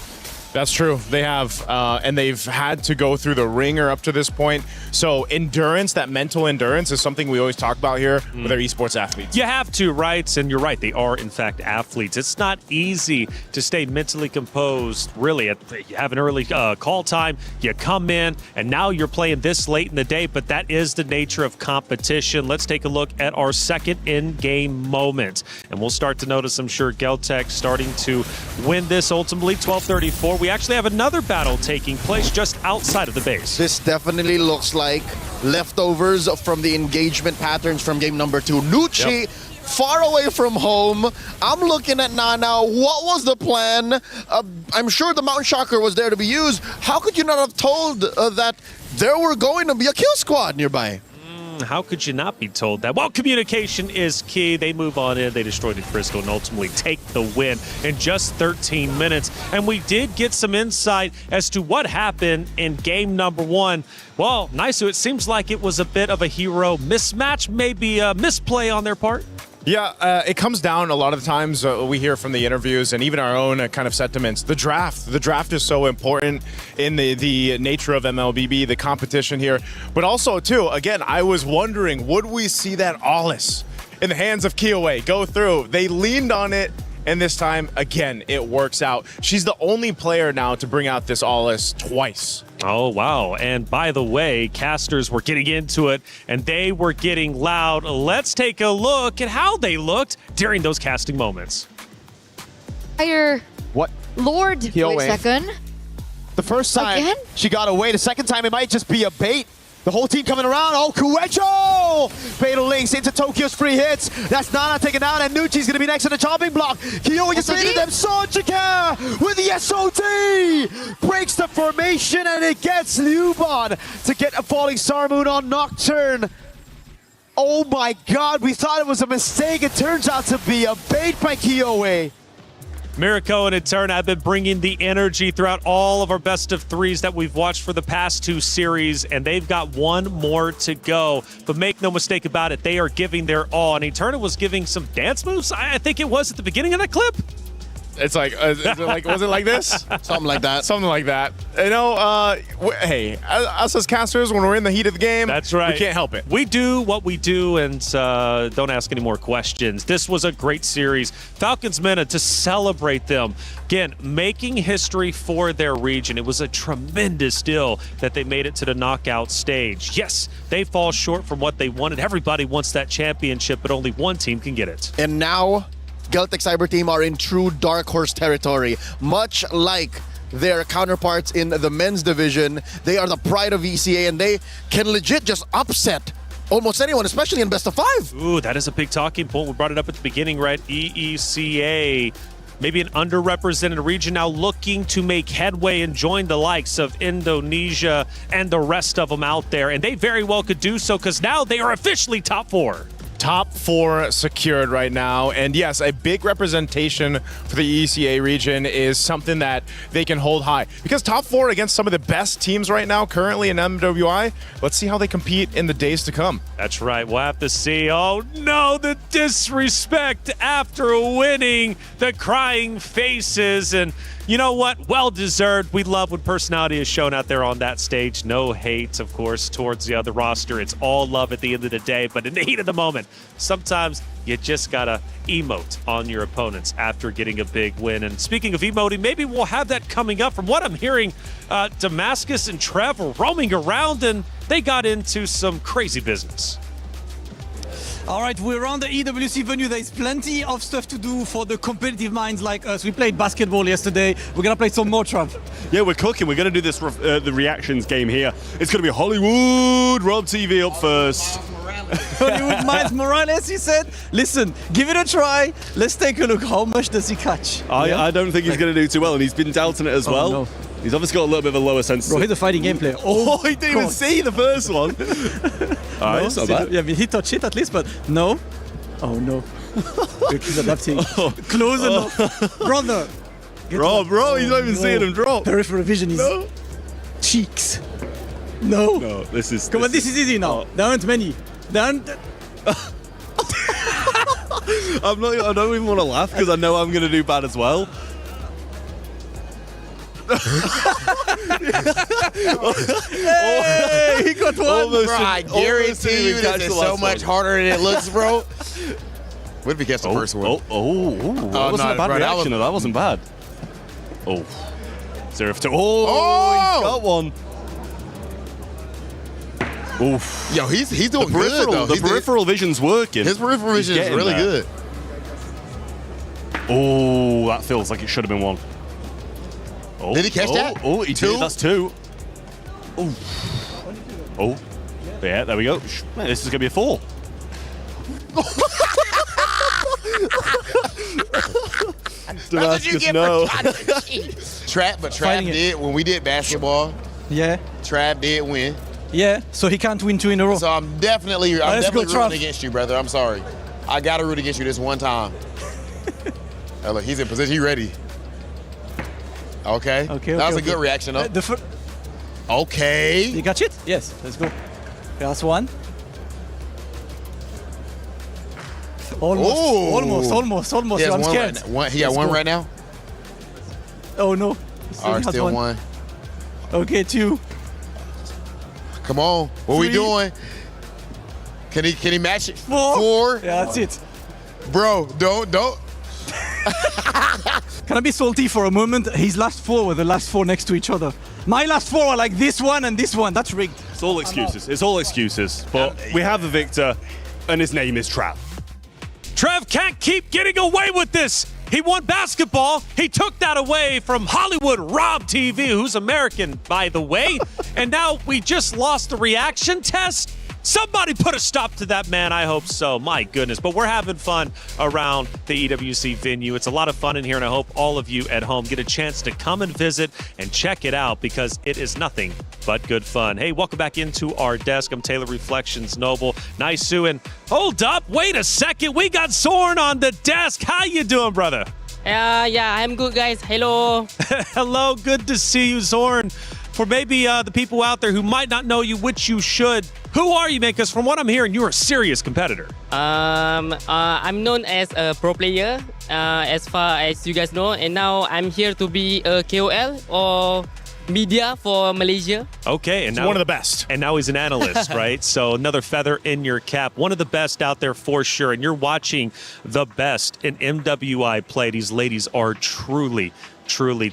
That's true. They have, and they've had to go through the ringer up to this point. So endurance, that mental endurance, is something we always talk about here with our esports athletes. You have to, right? And you're right. They are, in fact, athletes. It's not easy to stay mentally composed, really. You have an early call time, you come in, and now you're playing this late in the day, but that is the nature of competition. Let's take a look at our second in-game moment. And we'll start to notice, I'm sure, Geltec starting to win this ultimately, 12-34. We actually have another battle taking place just outside of the base. This definitely looks like leftovers from the engagement patterns from game number 2. Nucci, far away from home. I'm looking at Nana. What was the plan? I'm sure the Mountain Shocker was there to be used. How could you not have told that there were going to be a kill squad nearby? How could you not be told that? Well, communication is key. They move on in, they destroy the Crystal, and ultimately take the win in just 13 minutes. And we did get some insight as to what happened in game number 1. Well, Naisu, it seems like it was a bit of a hero mismatch, maybe a misplay on their part. Yeah, it comes down a lot of the times we hear from the interviews and even our own kind of sentiments. The draft is so important in the nature of MLBB, the competition here. But also, too, again, I was wondering, would we see that Ollis in the hands of Kiowe go through? They leaned on it, and this time, again, it works out. She's the only player now to bring out this Ollis twice. Oh, wow. And by the way, casters were getting into it, and they were getting loud. Let's take a look at how they looked during those casting moments. Fire. What? Lord, wait a second. The first time Again? she got away. The second time it might just be a bait. The whole team coming around. Oh, Kuecho! Fatal links into Tokyo's free hits. That's Nana taken out, and Nucci's going to be next to the chopping block. Kyo just beating them. Sonjika with the SOT! Breaks the formation, and it gets Liuban to get a falling Star Moon on Nocturne. Oh my god, we thought it was a mistake. It turns out to be a bait by Kyoe. Mirko and Eterna have been bringing the energy throughout all of our best of threes that we've watched for the past 2 series, and they've got one more to go. But make no mistake about it, they are giving their all. And Eterna was giving some dance moves, I think it was at the beginning of that clip. It's like, was it like this? Something like that. Something like that. You know, hey, us as casters, when we're in the heat of the game, that's right. We can't help it. We do what we do, and don't ask any more questions. This was a great series. Falcons Mena to celebrate them. Again, making history for their region. It was a tremendous deal that they made it to the knockout stage. Yes, they fall short from what they wanted. Everybody wants that championship, but only one team can get it. And now, Galtech Cyber Team are in true dark horse territory. Much like their counterparts in the men's division, they are the pride of ECA, and they can legit just upset almost anyone, especially in best of 5. Ooh, that is a big talking point. We brought it up at the beginning, right? EECA, maybe an underrepresented region now looking to make headway and join the likes of Indonesia and the rest of them out there. And they very well could do so, because now they are officially top 4. Top 4 secured right now, and yes, a big representation for the ECA region is something that they can hold high, because top 4 against some of the best teams right now currently in MWI. Let's see how they compete in the days to come. That's right, we'll have to see. Oh no, the disrespect after winning, the crying faces, and you know what? Well deserved. We love when personality is shown out there on that stage. No hate, of course, towards the other roster. It's all love at the end of the day. But in the heat of the moment, sometimes you just gotta emote on your opponents after getting a big win. And speaking of emoting, maybe we'll have that coming up. From what I'm hearing, Damascus and Trev were roaming around, and they got into some crazy business. All right, we're on the EWC venue. There's plenty of stuff to do for the competitive minds like us. We played basketball yesterday. We're going to play some more, Trav. Yeah, we're cooking. We're going to do this the reactions game here. It's going to be Hollywood Rob TV up first. Hollywood Miles Morales, he said. Listen, give it a try. Let's take a look. How much does he catch? I don't think he's going to do too well, and he's been doubting it as well. No. He's obviously got a little bit of a lower sense. Bro, he's a fighting game player. Oh, he didn't even see the first one. All right, it's not bad. Yeah, I mean, he touched it at least, but no. Oh, no. He's adapting. Close enough. Brother. Bro, he's not even seeing him drop. Peripheral vision is cheeks. No. No, this is... Come on, this is easy now. There aren't many. There aren't... I don't even want to laugh because I know I'm going to do bad as well. Hey, he got one. Bro, I guarantee you this is so much harder than it looks, bro. What if he gets the first one? That wasn't a bad reaction. That wasn't bad. Oh. 0-2. Oh, he's got one. Oof. Yo, he's doing good, though. The peripheral vision's working. His peripheral vision is really good. Oh, that feels like it should have been one. Oh, did he catch that? Oh, he did. That's 2. Oh. Oh. Yeah, there we go. Man, this is going to be a 4. Damascus, no. Trap did when we did basketball. Yeah. Trav did win. Yeah, so he can't win 2 in a row. So I'm definitely rooting against you, brother. I'm sorry. I got to root against you this one time. Oh, look, he's in position. He's ready. Okay. That was a good reaction, though. Okay. You got it? Yes. Let's go. Last one. Almost. He I'm scared. He got one right now? Oh, no. All right, still one. Okay, 2. Come on. What 3. We doing? Can he match it? 4. Yeah, that's it. Bro, don't. Can I be salty for a moment? His last 4 were the last 4 next to each other. My last 4 are like this one and this one. That's rigged. It's all excuses. It's all excuses. But we have a victor, and his name is Trav. Trev can't keep getting away with this. He won basketball. He took that away from Hollywood Rob TV, who's American, by the way. And now we just lost the reaction test. Somebody put a stop to that, man. I hope so. My goodness. But we're having fun around the EWC venue. It's a lot of fun in here, and I hope all of you at home get a chance to come and visit and check it out because it is nothing but good fun. Hey, welcome back into our desk. I'm Taylor Reflections Noble. Nice, Sue. And hold up. Wait a second. We got Zorn on the desk. How you doing, brother? Yeah, I'm good, guys. Hello. Hello. Good to see you, Zorn. For maybe the people out there who might not know you, which you should, who are you, man? Because from what I'm hearing, you're a serious competitor. I'm known as a pro player, as far as you guys know, and now I'm here to be a KOL or media for Malaysia. Okay, and He's now one of the best. And now he's an analyst, right? So another feather in your cap. One of the best out there for sure. And you're watching the best in MWI play. These ladies are truly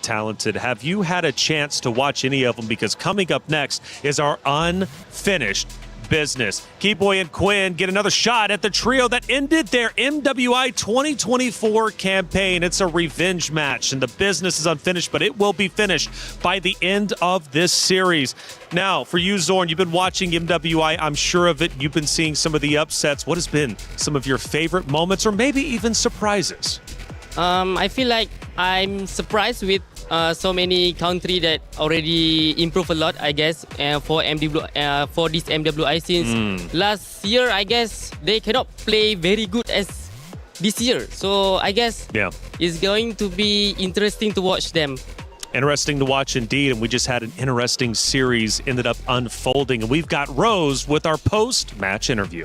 talented. Have you had a chance to watch any of them? Because coming up next is our unfinished business. Keyboy and Quinn get another shot at the trio that ended their MWI 2024 campaign. It's a revenge match, and the business is unfinished, but it will be finished by the end of this series. Now, for you, Zorn, you've been watching MWI. I'm sure of it. You've been seeing some of the upsets. What has been some of your favorite moments or maybe even surprises? I feel like I'm surprised with so many country that already improved a lot, I guess, for this MWI since last year, I guess they cannot play very good as this year. So I guess it's going to be interesting to watch them. Interesting to watch indeed, and we just had an interesting series ended up unfolding. And we've got Rose with our post-match interview.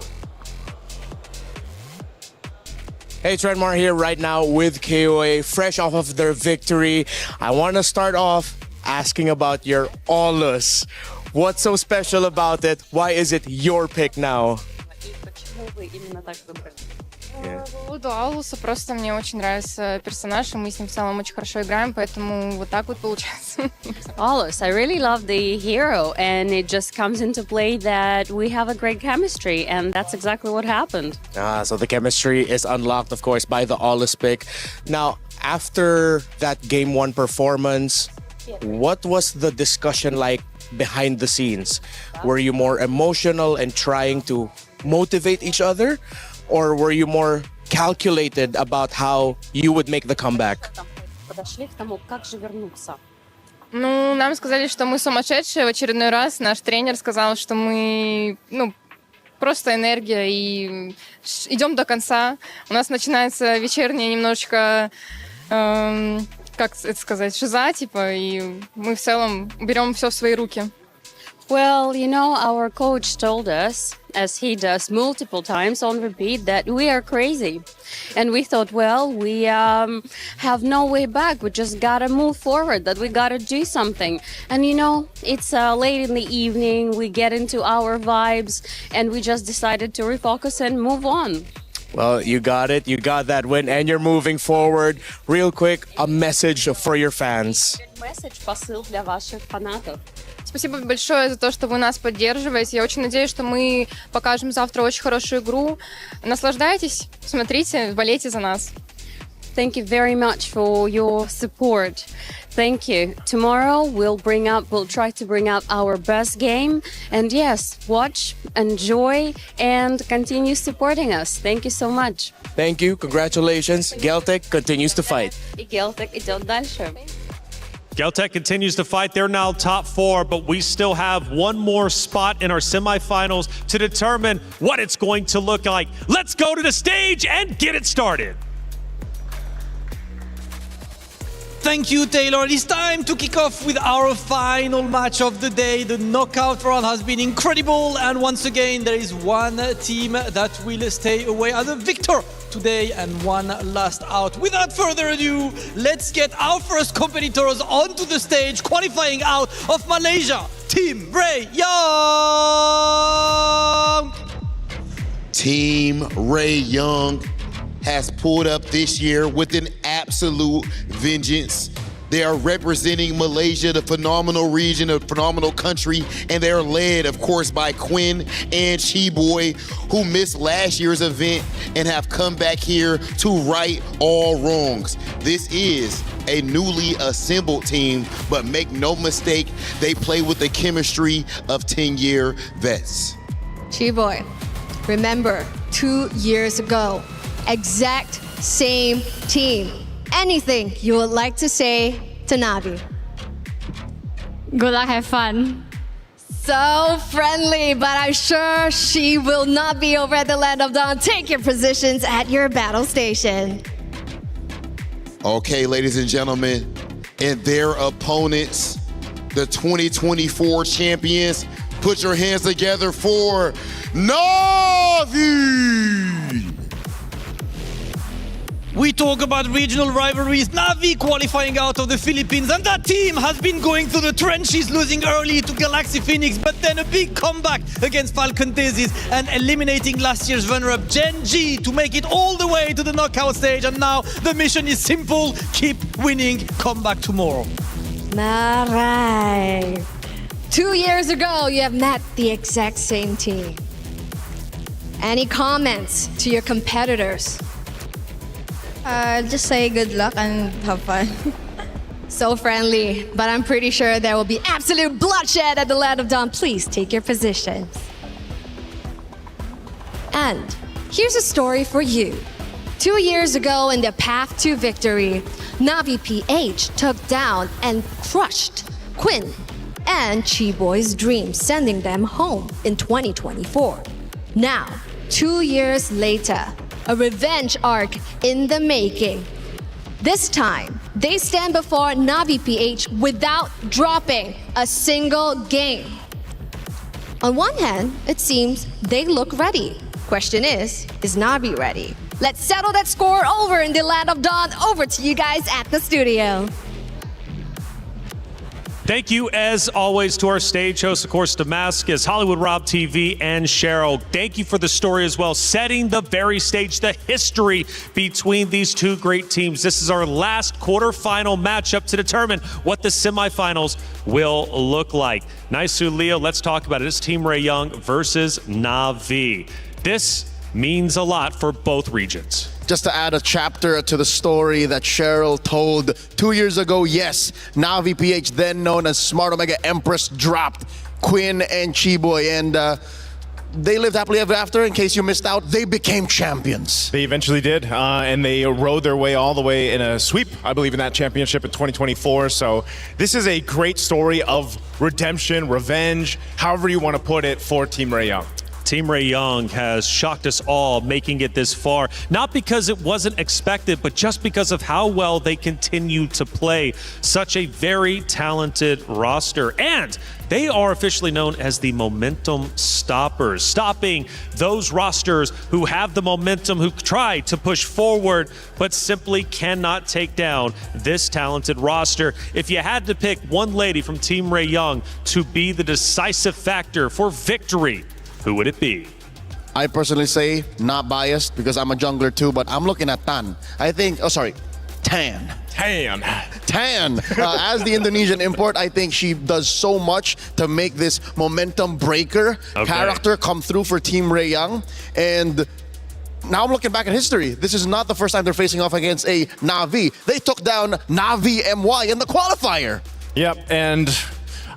Hey, Trentmar here right now with KOA, fresh off of their victory. I want to start off asking about your Aulus. What's so special about it? Why is it your pick now? По поводу Аулуса, просто мне очень нравится персонаж, и мы с ним в целом очень хорошо играем, поэтому вот так вот получается. Aulus, I really love the hero, and it just comes into play that we have a great chemistry, and that's exactly what happened. So the chemistry is unlocked, of course, by the Aulus pick. Now, after that Game 1 performance, what was the discussion like behind the scenes? Were you more emotional and trying to motivate each other? Or were you more calculated about how you would make the comeback? Ну, нам сказали, что мы сумасшедшие в очередной раз. Наш тренер сказал, что мы, просто энергия и идем до конца. У нас начинается вечерняя немножечко, как это сказать, шиза, типа, и мы в целом берем все в свои руки. Well, our coach told us, as he does multiple times on repeat, that we are crazy. And we thought, well, we have no way back. We just gotta move forward, that we gotta do something. And it's late in the evening, we get into our vibes, and we just decided to refocus and move on. Well, you got it. You got that win, and you're moving forward. Real quick, a message for your fans. Посыл для ваших фанатов. Спасибо большое за то, что вы нас поддерживаете. Я очень надеюсь, что мы покажем завтра очень хорошую игру. Наслаждайтесь, смотрите, болейте за нас. Thank you very much for your support. Thank you. Tomorrow we'll try to bring up our best game. And yes, watch, enjoy, and continue supporting us. Thank you so much. Thank you. Congratulations. Geltec continues to fight. И Geltec идет дальше. Geltec continues to fight. They're now top 4, but we still have one more spot in our semifinals to determine what it's going to look like. Let's go to the stage and get it started. Thank you, Taylor. It's time to kick off with our final match of the day. The knockout round has been incredible, and once again, there is one team that will stay away as a victor today and one last out. Without further ado, let's get our first competitors onto the stage, qualifying out of Malaysia, Team Ray Young. Team Ray Young has pulled up this year with an absolute vengeance. They are representing Malaysia, the phenomenal region, a phenomenal country, and they're led, of course, by Quinn and Chiboy, who missed last year's event and have come back here to right all wrongs. This is a newly assembled team, but make no mistake, they play with the chemistry of 10-year vets. Chiboy, remember 2 years ago, exact same team. Anything you would like to say to Navi? Good luck, have fun. So friendly, but I'm sure she will not be over at the Land of Dawn. Take your positions at your battle station. Okay, ladies and gentlemen, and their opponents, the 2024 champions, put your hands together for Navi! We talk about regional rivalries. Navi qualifying out of the Philippines, and that team has been going through the trenches, losing early to Galaxy Phoenix, but then a big comeback against Falcon Daisies and eliminating last year's runner-up Gen G to make it all the way to the knockout stage. And now the mission is simple: keep winning, come back tomorrow. All right. 2 years ago, you have met the exact same team. Any comments to your competitors? Just say good luck and have fun. So friendly, but I'm pretty sure there will be absolute bloodshed at the Land of Dawn. Please take your positions. And here's a story for you. 2 years ago in the path to victory, Navi PH took down and crushed Quinn and Chiboy's dreams, sending them home in 2024. Now, 2 years later, a revenge arc in the making. This time, they stand before Navi PH without dropping a single game. On one hand, it seems they look ready. Question is Navi ready? Let's settle that score over in the Land of Dawn. Over to you guys at the studio. Thank you, as always, to our stage hosts, of course, Damascus, Hollywood Rob TV, and Cheryl. Thank you for the story as well, setting the very stage, the history between these two great teams. This is our last quarterfinal matchup to determine what the semifinals will look like. Naisu, Leo, let's talk about it. It's Team Ray Young versus Navi. This means a lot for both regions. Just to add a chapter to the story that Cheryl told 2 years ago, yes, Navi PH, then known as Smart Omega Empress, dropped Quinn and Chiboy, and they lived happily ever after. In case you missed out, they became champions. They eventually did, and they rode their way all the way in a sweep, I believe, in that championship in 2024. So this is a great story of redemption, revenge, however you want to put it, for Team Ray Young. Team Ray Young has shocked us all making it this far, not because it wasn't expected, but just because of how well they continue to play. Such a very talented roster, and they are officially known as the Momentum Stoppers, stopping those rosters who have the momentum, who try to push forward, but simply cannot take down this talented roster. If you had to pick one lady from Team Ray Young to be the decisive factor for victory, who would it be? I personally say, not biased because I'm a jungler too, but I'm looking at Tan. I think, Tan. As the Indonesian import, I think she does so much to make this momentum breaker character come through for Team Ray Young. And now I'm looking back at history. This is not the first time they're facing off against a Navi. They took down Navi MY in the qualifier. Yep, and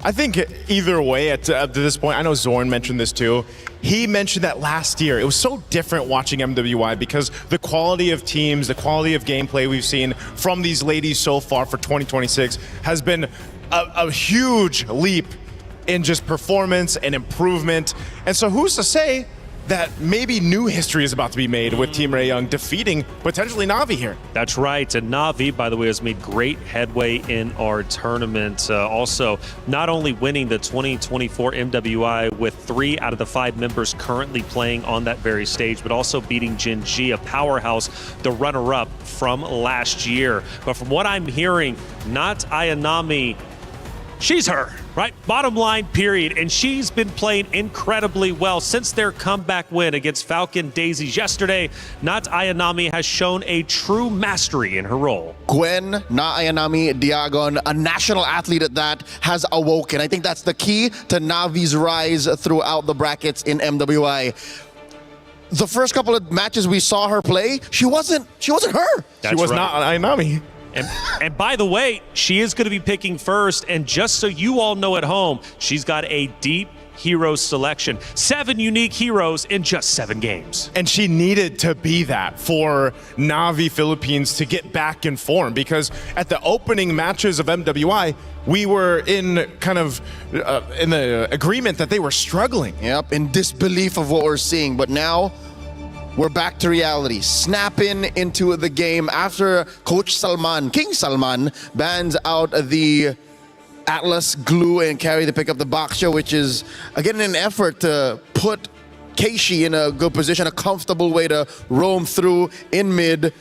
I think either way, at this point, I know Zorn mentioned this too. He mentioned that last year, it was so different watching MWI because the quality of teams, the quality of gameplay we've seen from these ladies so far for 2026 has been a huge leap in just performance and improvement. And so who's to say that maybe new history is about to be made with Team Ray Young defeating potentially Navi here. That's right, and Navi, by the way, has made great headway in our tournament. Also, not only winning the 2024 MWI with 3 out of the 5 members currently playing on that very stage, but also beating Gen G, a powerhouse, the runner-up from last year. But from what I'm hearing, not Ayanami she's her, right? Bottom line, period. And she's been playing incredibly well since their comeback win against Falcon Daisies yesterday. Nat Ayanami has shown a true mastery in her role. Gwen, Na Ayanami, Diagon, a national athlete at that, has awoken. I think that's the key to Navi's rise throughout the brackets in MWI. The first couple of matches we saw her play, she wasn't her. She was not Ayanami. And by the way, she is going to be picking first. And just so you all know at home, she's got a deep hero selection. 7 unique heroes in just 7 games. And she needed to be that for Navi Philippines to get back in form, because at the opening matches of MWI, we were in kind of in the agreement that they were struggling. Yep, in disbelief of what we're seeing. But now we're back to reality. Snapping into the game after Coach Salman, King Salman, bans out the Atlas glue and carry to pick up the Baksha, which is, again, an effort to put Keishi in a good position, a comfortable way to roam through in mid.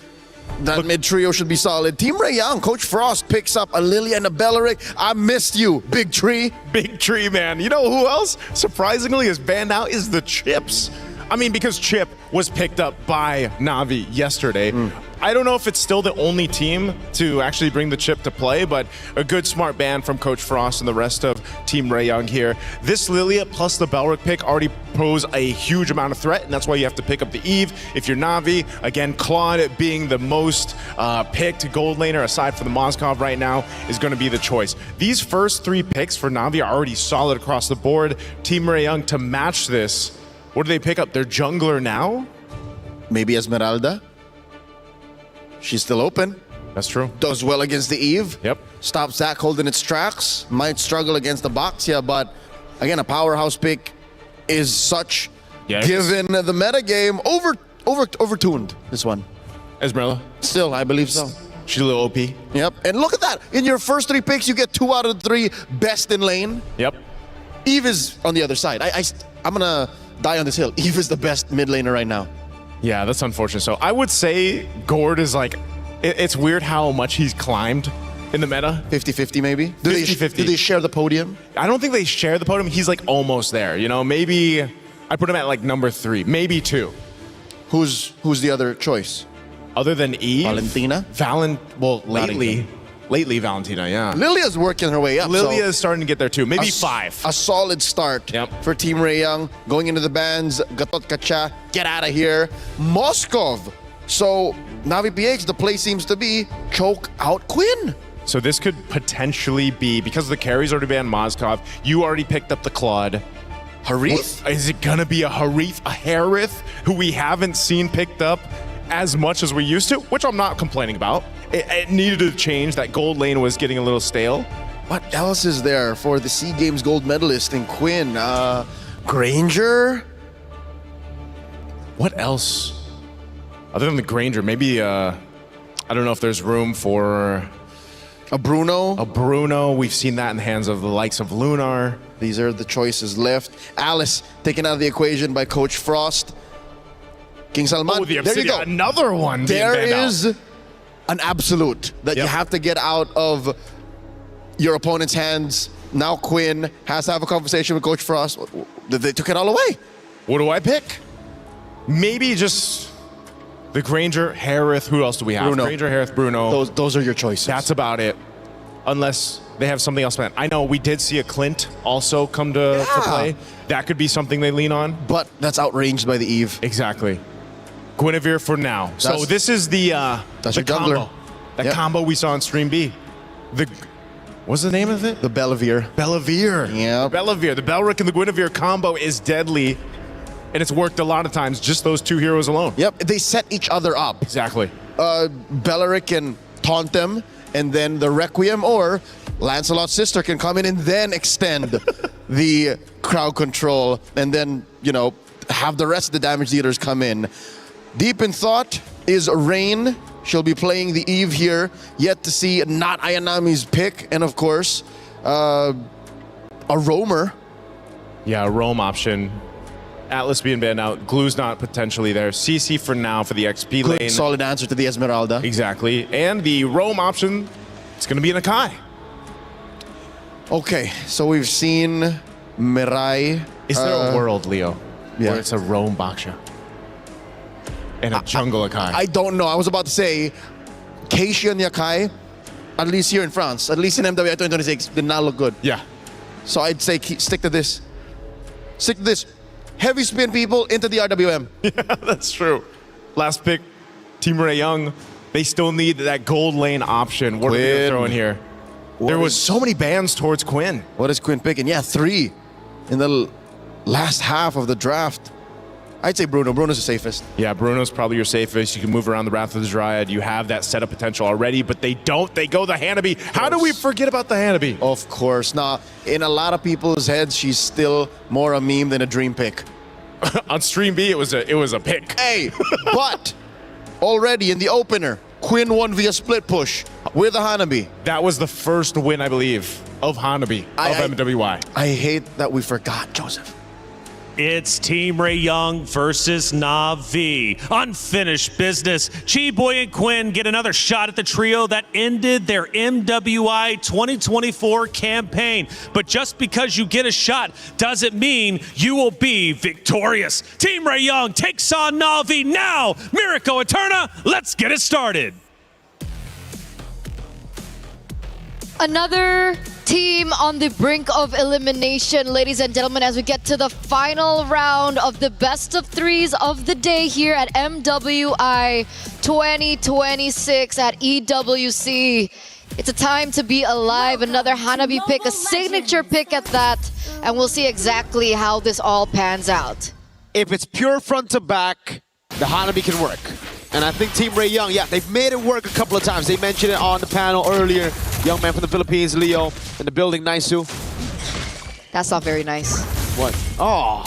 That mid trio should be solid. Team Ray Young, Coach Frost picks up a Lily and a Belleric. I missed you, Big Tree. Big Tree, man. You know who else, surprisingly, is banned out is the Chips. I mean, because Chip was picked up by Navi yesterday. I don't know if it's still the only team to actually bring the Chip to play, but a good smart ban from Coach Frost and the rest of Team Ray Young here. This Lilia plus the Belric pick already pose a huge amount of threat, and that's why you have to pick up the Eve if you're Navi. Again, Claude being the most picked gold laner aside from the Moskov right now is going to be the choice. These first 3 picks for Navi are already solid across the board. Team Ray Young to match this. What do they pick up? Their jungler now? Maybe Esmeralda. She's still open. That's true. Does well against the Eve. Yep. Stops Zach holding its tracks. Might struggle against the Baxia, but again, a powerhouse pick is such, given the metagame, overtuned, this one. Esmeralda? Still, I believe so. She's a little OP. Yep. And look at that. In your first 3 picks, you get 2 out of the 3 best in lane. Yep. Eve is on the other side. I'm going to die on this hill. Eve is the best mid laner right now. Yeah, that's unfortunate. So I would say Gord is like, it's weird how much he's climbed in the meta. 50-50 maybe? Do 50-50. they share the podium? I don't think they share the podium. He's like almost there. You know, maybe I put him at like number 3, maybe 2. Who's the other choice? Other than Eve? Valentina? Lately Valentina, yeah. Lilia's working her way up. Lilia is starting to get there too. Maybe 5. A solid start for Team Ray Young. Going into the bans, Gatot Kacha, get out of here. Moskov. So, Navi PH, the play seems to be choke out Quinn. So this could potentially be, because the carries already banned Moskov, you already picked up the Claude. Harith? Is it gonna be a Harith, a Harith, who we haven't seen picked up as much as we used to, which I'm not complaining about. It needed to change. That gold lane was getting a little stale. What else is there for the SEA Games gold medalist in Quinn? Granger? What else? Other than the Granger, maybe, I don't know if there's room for... A Bruno? A Bruno. We've seen that in the hands of the likes of Lunar. These are the choices left. Alice taken out of the equation by Coach Frost. King Salman. Oh, the there you go. Another one. There is an absolute that you have to get out of your opponent's hands. Now Quinn has to have a conversation with Coach Frost. They took it all away. What do I pick? Maybe just the Granger, Harith. Who else do we have? Bruno. Granger, Harith, Bruno. Those are your choices. That's about it. Unless they have something else planned. I know we did see a Clint also come to play. That could be something they lean on. But that's outranged by the Eve. Exactly. Guinevere for now. So this is the combo. That combo we saw in Stream B. What's the name of it? The Bellavere. Bellavere. Yeah. Bellavere. The Belric and the Guinevere combo is deadly. And it's worked a lot of times, just those 2 heroes alone. Yep, they set each other up. Exactly. Beleric can taunt them, and then the Requiem or Lancelot's sister can come in and then extend the crowd control, and then, you know, have the rest of the damage dealers come in. Deep in thought is Rain. She'll be playing the Eve here. Yet to see not Ayanami's pick, and of course, a roamer. Yeah, a roam option. Atlas being banned out. Glue's not potentially there. CC for now for the XP lane. Solid answer to the Esmeralda. Exactly. And the roam option, it's going to be an Akai. Okay, so we've seen Mirai. Is there a world, Leo, yeah. where it's a Rome Baksha and a jungle Akai? I don't know. I was about to say, Keishi and Yakai, at least here in France, at least in MWI 2026, did not look good. Yeah. So I'd say stick to this. Stick to this. Heavy spin people into the RWM. Yeah, that's true. Last pick, Team Ray Young. They still need that gold lane option. What are they going to throw in here? There was so many bans towards Quinn. What is Quinn picking? Yeah, 3 in the last half of the draft. I'd say Bruno. Bruno's the safest. Yeah, Bruno's probably your safest. You can move around the Wrath of the Dryad. You have that setup potential already, but they don't. They go the Hanabi. How do we forget about the Hanabi? Of course. Now, in a lot of people's heads, she's still more a meme than a dream pick. On Stream B, it was a pick. Hey, but already in the opener, Quinn won via split push with a Hanabi. That was the first win, I believe, of Hanabi, of MWI. I hate that we forgot, Joseph. It's Team Ray Young versus Na'Vi. Unfinished business. Chi-Boy and Quinn get another shot at the trio that ended their MWI 2024 campaign. But just because you get a shot doesn't mean you will be victorious. Team Ray Young takes on Na'Vi now. Miracle Eterna, let's get it started. Another team on the brink of elimination, ladies and gentlemen, as we get to the final round of the best of threes of the day here at MWI 2026 at EWC. It's a time to be alive. Another Hanabi pick, a signature pick at that, and we'll see exactly how this all pans out. If it's pure front to back, the Hanabi can work. And I think Team Ray Young, yeah, they've made it work a couple of times. They mentioned it on the panel earlier. Young man from the Philippines, Leo, in the building, Naisu. That's not very nice. What? Oh,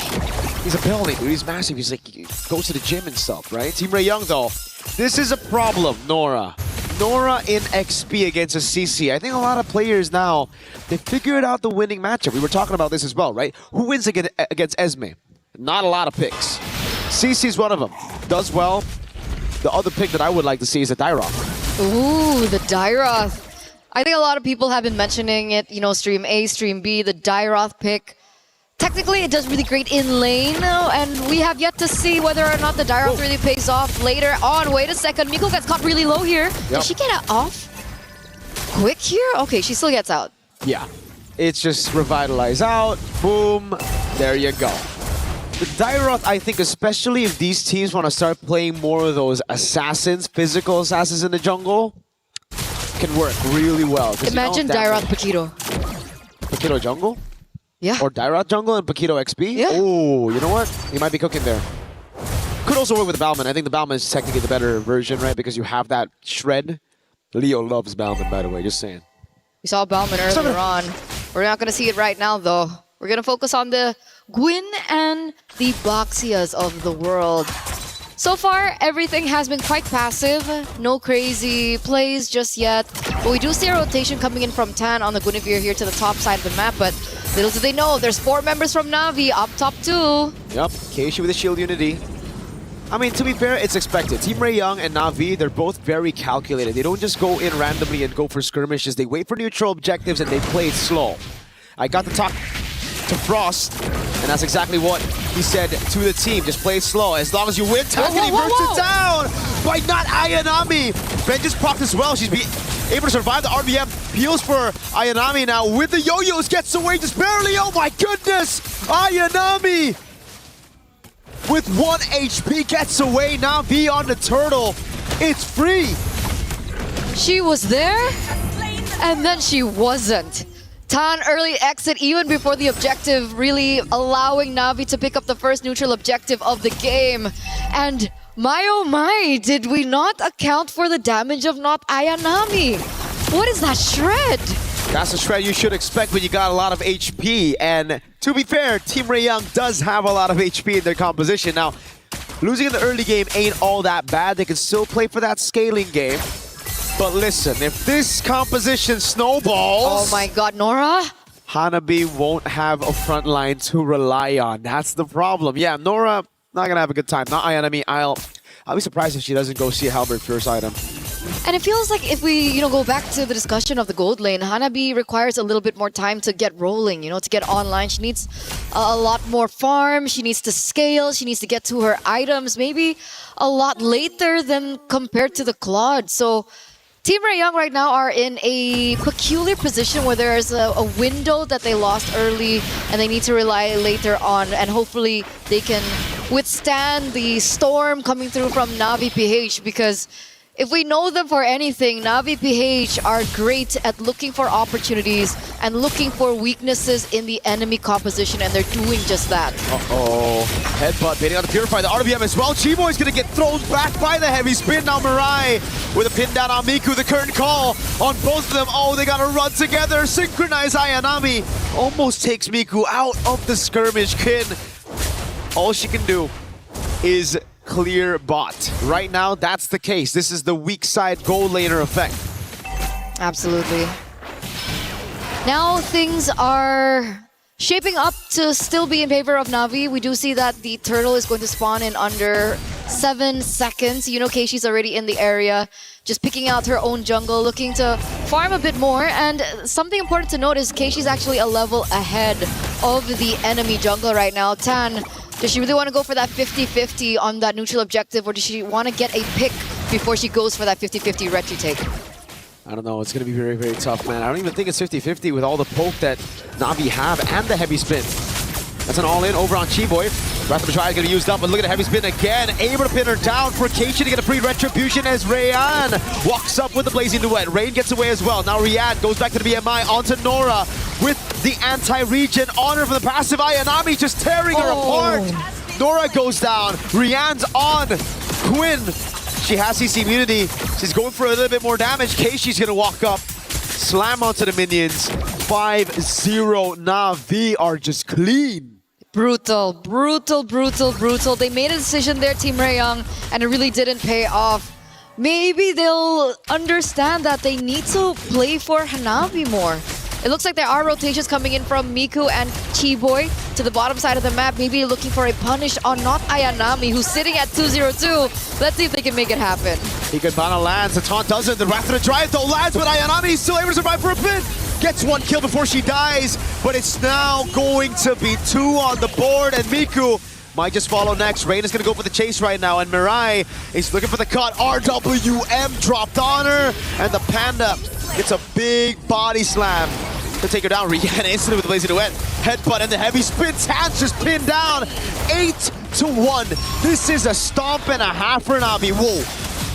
he's a building, dude. He's massive. He's like, he goes to the gym and stuff, right? Team Ray Young, though, this is a problem, Nora. Nora in XP against a CC. I think a lot of players now, they figured out the winning matchup. We were talking about this as well, right? Who wins against Esme? Not a lot of picks. CC's one of them. Does well. The other pick that I would like to see is a Dyroth. Ooh, the Dyroth. I think a lot of people have been mentioning it, you know, Stream A, Stream B, the Dyroth pick. Technically, it does really great in lane, and we have yet to see whether or not the Dyroth really pays off later on. Wait a second, Miko gets caught really low here. Yep. Did she get it off quick here? Okay, she still gets out. Yeah, it's just revitalize out, boom, there you go. The Dyroth, I think, especially if these teams want to start playing more of those assassins, physical assassins in the jungle, can work really well. Imagine Dyroth Paquito. Paquito jungle? Yeah. Or Dyroth jungle and Paquito XP? Yeah. Oh, you know what? You might be cooking there. Could also work with the Balman. I think the Balman is technically the better version, right? Because you have that shred. Leo loves Balman, by the way, just saying. We saw Balman earlier on. We're not going to see it right now, though. We're going to focus on the Gwyn and the Boxias of the world. So far, everything has been quite passive. No crazy plays just yet. But we do see a rotation coming in from Tan on the Guinevere here to the top side of the map. But little do they know, there's 4 members from Na'Vi up top too. Yep, Keishi with the shield unity. I mean, to be fair, it's expected. Team Ray Young and Na'Vi, they're both very calculated. They don't just go in randomly and go for skirmishes. They wait for neutral objectives and they play it slow. I got to talk to Frost, and that's exactly what he said to the team. Just play it slow. As long as you win, Takani bursts it down by not Ayanami. Ben just procced as well. She's able to survive the RBM. Heals for Ayanami now with the yo-yos. Gets away just barely. Oh my goodness! Ayanami with 1 HP gets away. Now V on the turtle. It's free. She was there, and then she wasn't. Tan early exit even before the objective, really allowing Na'Vi to pick up the first neutral objective of the game. And my oh my, did we not account for the damage of not Ayanami? What is that shred? That's a shred you should expect when you got a lot of HP. And to be fair, Team Ray Young does have a lot of HP in their composition. Now, losing in the early game ain't all that bad. They can still play for that scaling game. But listen, if this composition snowballs... Oh my god, Nora? Hanabi won't have a front line to rely on. That's the problem. Yeah, Nora, not gonna have a good time. Not Ayanami. I'll be surprised if she doesn't go see a Halberd first item. And it feels like if we, go back to the discussion of the gold lane, Hanabi requires a little bit more time to get rolling, to get online. She needs a lot more farm. She needs to scale. She needs to get to her items maybe a lot later than compared to the Claude. So Team Rayong right now are in a peculiar position where there's a window that they lost early and they need to rely later on, and hopefully they can withstand the storm coming through from Navi PH, because if we know them for anything, Navi PH are great at looking for opportunities and looking for weaknesses in the enemy composition, and they're doing just that. Uh-oh. Headbutt baiting on the Purify, the RBM as well. Chiboy's gonna get thrown back by the heavy spin. Now Mirai with a pin down on Miku. The current call on both of them. Oh, they gotta run together. Synchronize Ayanami. Almost takes Miku out of the skirmish. Kin, all she can do is clear bot. Right now, that's the case. This is the weak side gold laner effect. Absolutely. Now things are shaping up to still be in favor of Navi. We do see that the turtle is going to spawn in under 7 seconds. Keishi's already in the area, just picking out her own jungle, looking to farm a bit more. And something important to note is Keishi's actually a level ahead of the enemy jungle right now. Tan, does she really want to go for that 50-50 on that neutral objective, or does she want to get a pick before she goes for that 50-50 retry take? I don't know. It's going to be very, very tough, man. I don't even think it's 50-50 with all the poke that Navi have and the heavy spin. That's an all-in over on Chiboy. Wrath of Betrayal is going to be used up, but look at the heavy spin again. Able to pin her down for Keishi to get a free retribution as Rayan walks up with the Blazing Duet. Rain gets away as well. Now Riyadh goes back to the BMI onto Nora with the anti-regen honor for the passive. Ayanami just tearing her apart. Nora goes down. Rian's on. Quinn, she has CC immunity. She's going for a little bit more damage. Keishi's going to walk up, slam onto the minions. 5-0. Navi are just clean. Brutal, brutal, brutal, brutal. They made a decision there, Team Rayong, and it really didn't pay off. Maybe they'll understand that they need to play for Hanabi more. It looks like there are rotations coming in from Miku and Chiboy to the bottom side of the map. Maybe looking for a punish on not Ayanami, who's sitting at 2-0-2. Let's see if they can make it happen. Ikebana lands, the taunt doesn't. The Wrath of the Drive though lands, but Ayanami is still able to survive for a bit. Gets one kill before she dies, but it's now going to be 2 on the board, and Miku might just follow next. Rain is going to go for the chase right now, and Mirai is looking for the cut. RWM dropped on her, and the Panda gets a big body slam to take her down. Rihanna instantly with the Blazing Duet. Headbutt and the heavy spin. Tan's just pinned down. 8-1. This is a stomp and a half for Navi. Whoa.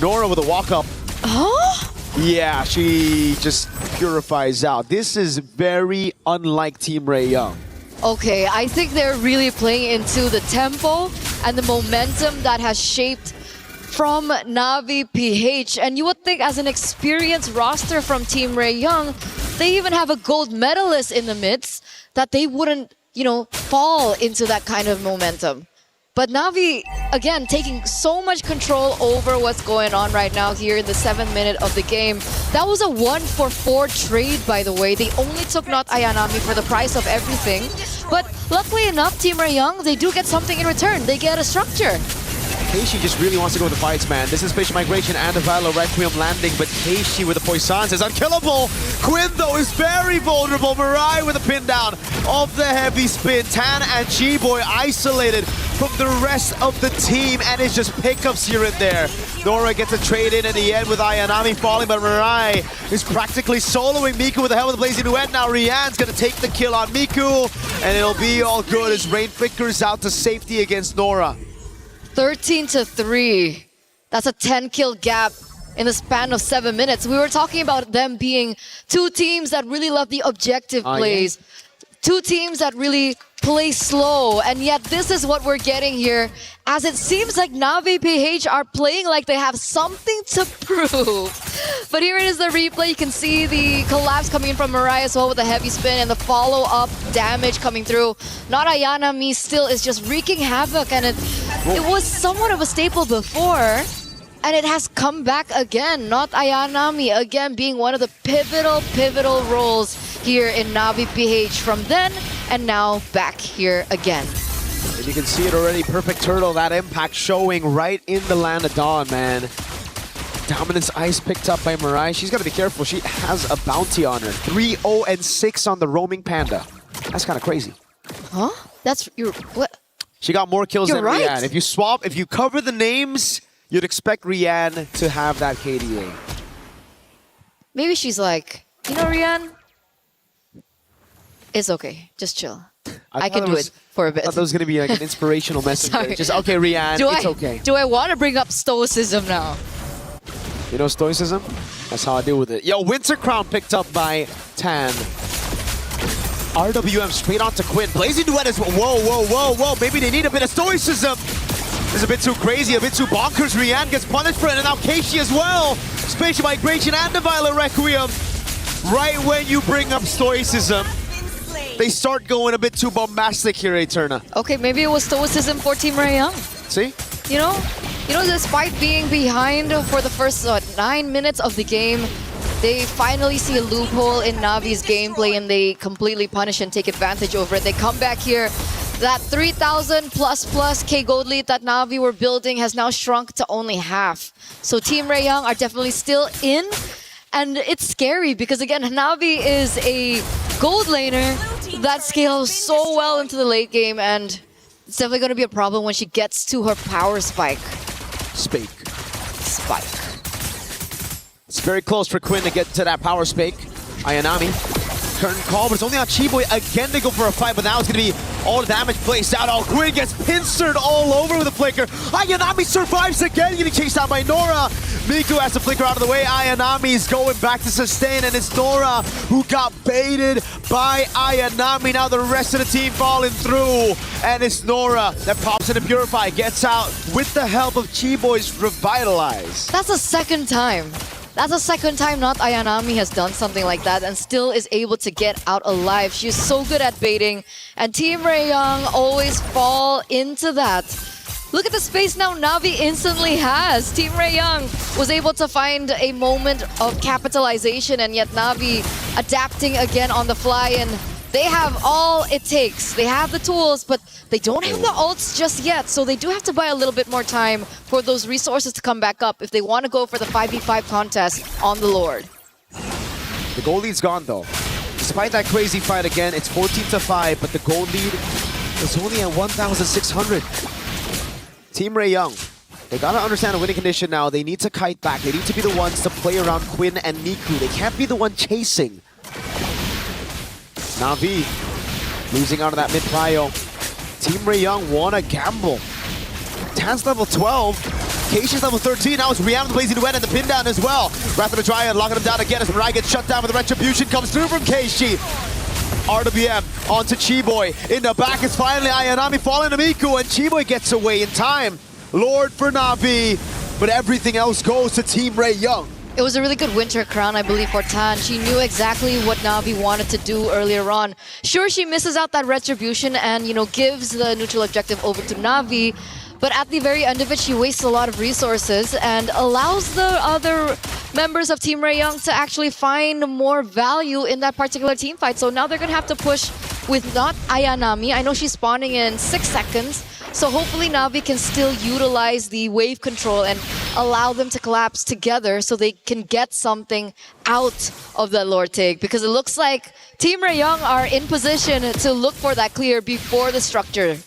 Nora with a walk up. Huh? Yeah, she just purifies out. This is very unlike Team Rayong. Okay, I think they're really playing into the tempo and the momentum that has shaped from Navi PH. And you would think as an experienced roster from Team Rayong, they even have a gold medalist in the midst, that they wouldn't, fall into that kind of momentum. But Navi, again, taking so much control over what's going on right now here in the 7th minute of the game. That was a 1-for-4 trade, by the way. They only took not Ayanami for the price of everything. But luckily enough, Team Rayong, they do get something in return. They get a structure. Keishi just really wants to go with the fights, man. This is Spatial Migration and the Valo Requiem landing, but Keishi with the Poisson is unkillable. Quinn, though, is very vulnerable. Mirai with a pin down of the heavy spin. Tan and Chiboy isolated from the rest of the team, and it's just pickups here and there. Nora gets a trade in the end with Ayanami falling, but Mirai is practically soloing Miku with the help of the Blazing Duet. Now Rian's going to take the kill on Miku, and it'll be all good as Rain flickers out to safety against Nora. 13-3. That's a 10-kill gap in the span of 7 minutes. We were talking about them being 2 teams that really love the objective plays. Yeah. 2 teams that really play slow, and yet this is what we're getting here, as it seems like Navi PH are playing like they have something to prove. But here it is, the replay. You can see the collapse coming in from Mirai as well with the heavy spin, and the follow-up damage coming through. Not Ayanami still is just wreaking havoc, and it was somewhat of a staple before, and it has come back again. Not Ayanami, again being one of the pivotal roles here in Navi PH from then and now back here again. And you can see it already. Perfect Turtle, that impact showing right in the Land of Dawn, man. Dominance Ice picked up by Mirai. She's got to be careful. She has a bounty on her. 3-0-6 on the roaming Panda. That's kind of crazy. Huh? That's your what? She got more kills than right. Rian. If you cover the names, you'd expect Rian to have that KDA. Maybe she's like, you know, Rian, it's okay. Just chill. I can do it for a bit. I thought that was going to be like an inspirational message. Sorry. Just, okay, Rian, it's okay. Do I want to bring up stoicism now? You know stoicism? That's how I deal with it. Yo, Winter Crown picked up by Tan. RWM straight on to Quinn. Blazing Duet is... Whoa. Maybe they need a bit of stoicism. It's a bit too crazy, a bit too bonkers. Rian gets punished for it, and now Keishi as well. Spatial Migration and the Violet Requiem. Right when you bring up stoicism, they start going a bit too bombastic here, Eterna. Okay, maybe it was stoicism for Team Raeyang. See? You know, despite being behind for the first 9 minutes of the game, they finally see a loophole in Navi's gameplay and they completely punish and take advantage over it. They come back here. That 3,000 plus K gold lead that Navi were building has now shrunk to only half. So Team Raeyang are definitely still in. And it's scary because, again, Navi is a gold laner that scales so well into the late game, and it's definitely going to be a problem when she gets to her power spike. Spike. It's very close for Quinn to get to that power spike. Ayanami. Curtain call, but it's only on Chiboy again to go for a fight, but now it's going to be all the damage placed out. Oh, Quinn gets pincered all over with a flicker. Ayanami survives again, getting chased out by Nora. Miku has to flicker out of the way. Ayanami's going back to sustain, and it's Nora who got baited by Ayanami. Now the rest of the team falling through, and it's Nora that pops into Purify, gets out with the help of Chiboy's Revitalize. That's the second time. That's the second time not Ayanami has done something like that and still is able to get out alive. She's so good at baiting, and Team Raeyang always fall into that. Look at the space now Navi instantly has. Team Raeyang was able to find a moment of capitalization, and yet Navi adapting again on the fly, and they have all it takes. They have the tools, but they don't have the ults just yet, so they do have to buy a little bit more time for those resources to come back up if they want to go for the 5v5 contest on the Lord. The goal lead's gone though. Despite that crazy fight again, it's 14-5, but the goal lead is only at 1,600. Team Raeyang, they gotta understand the winning condition now. They need to kite back. They need to be the ones to play around Quinn and Miku. They can't be the one chasing. Navi losing out of that mid-prio. Team Raeyang wanna gamble. Tan's level 12. Keisha's level 13. Now it's Rihanna Blazing Duet and the pin down as well. Wrath of the Dryad locking him down again as Mirai gets shut down, but the retribution comes through from Keishi. RWM onto Chiboy. In the back is finally Ayanami falling to Miku, and Chiboy gets away in time. Lord for Navi, but everything else goes to Team Raeyang. It was a really good winter crown, I believe, for Tan. She knew exactly what Navi wanted to do earlier on. Sure, she misses out that retribution and, you know, gives the neutral objective over to Navi. But at the very end of it, she wastes a lot of resources and allows the other members of Team Raeyang to actually find more value in that particular team fight. So now they're going to have to push with not Ayanami. I know she's spawning in 6 seconds. So hopefully Navi can still utilize the wave control and allow them to collapse together so they can get something out of that Lord take. Because it looks like Team Raeyang are in position to look for that clear before the structure.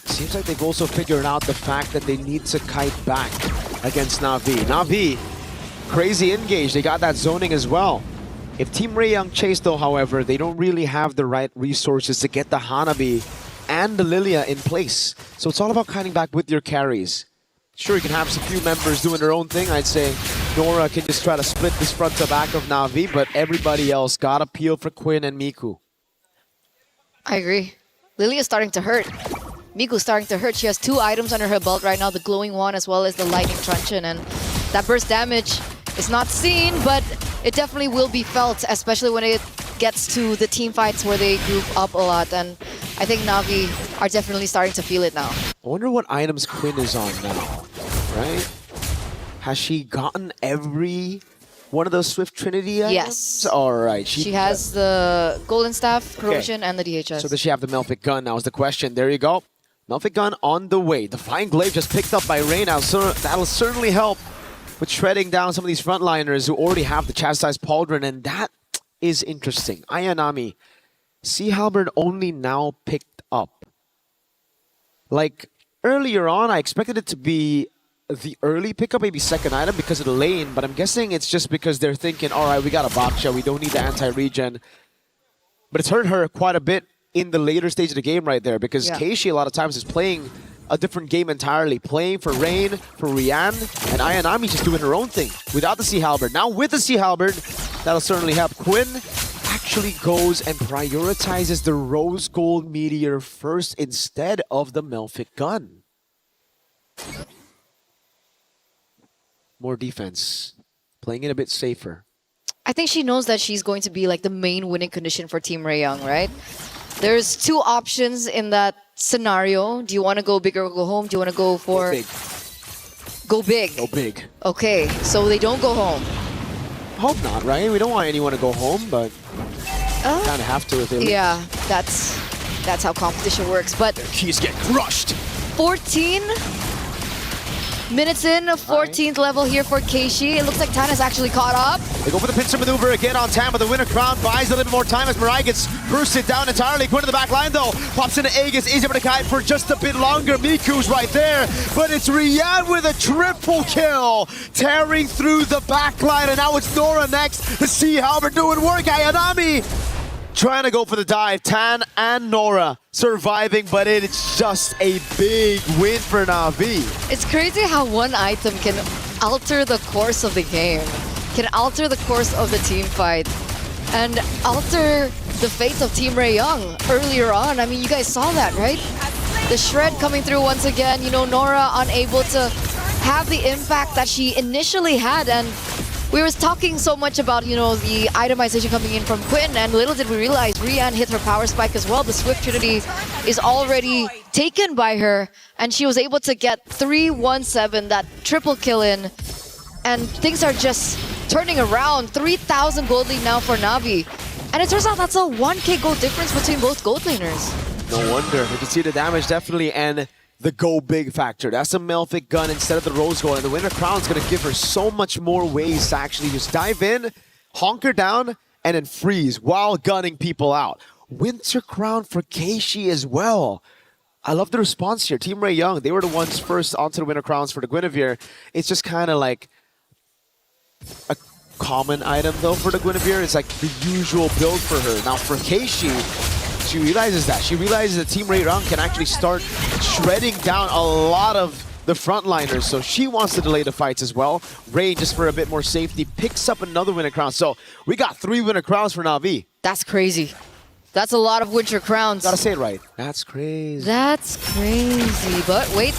Seems like they've also figured out the fact that they need to kite back against Navi. Navi, crazy engage. They got that zoning as well. If Team Raeyang chase though, however, they don't really have the right resources to get the Hanabi and the Lilia in place. So it's all about kiting back with your carries. Sure, you can have some few members doing their own thing. I'd say Nora can just try to split this front to back of Navi, but everybody else gotta peel for Quinn and Miku. I agree. Lilia's starting to hurt. Miku's starting to hurt. She has 2 items under her belt right now, the glowing one as well as the lightning truncheon, and that burst damage is not seen, but it definitely will be felt, especially when it gets to the team fights where they group up a lot, and I think Navi are definitely starting to feel it now. I wonder what items Quinn is on now, right? Has she gotten every one of those Swift Trinity items? Yes. All right. She has the Golden Staff, Corrosion, and the DHS. So does she have the Melfic Gun now is the question. There you go. Melfic Gun on the way. The Fine Glaive just picked up by Rain now, so that'll certainly help with shredding down some of these frontliners who already have the chastised pauldron, and that is interesting. Ayanami, Sea Halberd only now picked up. Like, earlier on, I expected it to be the early pickup, maybe second item because of the lane, but I'm guessing it's just because they're thinking, all right, we got a Baksha, we don't need the anti-regen. But it's hurt her quite a bit in the later stage of the game right there, because Keishi a lot of times is playing a different game entirely, playing for Rain, for Rian, and Ayanami just doing her own thing without the Sea Halberd. Now with the Sea Halberd, that'll certainly help. Quinn actually goes and prioritizes the Rose Gold Meteor first instead of the Melfic gun. More defense, playing it a bit safer. I think she knows that she's going to be like the main winning condition for Team Rayoung, right? There's two options in that scenario. Do you want to go big or go home? Do you want to go for... Go big. Go big. Go big. Okay, so they don't go home. Hope not, right? We don't want anyone to go home, but kind of have to if they leave. Yeah, that's how competition works. But their keys get crushed. 14 minutes in, 14th level here for Keishi. It looks like Tan has actually caught up. They go for the pincer maneuver again on Tam, but the winner crown buys a little bit more time as Mirai gets bursted down entirely. Quinn to the back line though, pops into Aegis, is able to kite for just a bit longer. Miku's right there, but it's Rian with a triple kill, tearing through the back line, and now it's Nora next. The Sea Halberd doing work. Ayanami trying to go for the dive. Tan and Nora surviving, but it's just a big win for Na'Vi. It's crazy how one item can alter the course of the game, can alter the course of the team fight, and alter the fate of Team Rayoung earlier on. I mean, you guys saw that, right? The shred coming through once again. You know, Nora unable to have the impact that she initially had, and we were talking so much about, you know, the itemization coming in from Quinn, and little did we realize Rian hit her power spike as well. The Swift Trinity is already taken by her, and she was able to get 3-1-7, that triple kill in, and things are just turning around. 3,000 gold lead now for Na'Vi, and it turns out that's a 1k gold difference between both gold laners. No wonder. You can see the damage definitely, and the go big factor. That's a Melfic gun instead of the Rose Gold, and the winner crown is going to give her so much more ways to actually just dive in, honker down, and then freeze while gunning people out. Winter crown for Keishi as well. I love the response here. Team Rayoung, they were the ones first onto the winner crowns for the Guinevere. It's just kind of like a common item though for the Guinevere. It's like the usual build for her. Now for Keishi, she realizes that. She realizes that Team Rayoung can actually start shredding down a lot of the frontliners, so she wants to delay the fights as well. Ray, just for a bit more safety, picks up another winner crown. So we got 3 winner crowns for Na'Vi. That's crazy. That's a lot of winter crowns. Gotta say it right. That's crazy. That's crazy. But wait,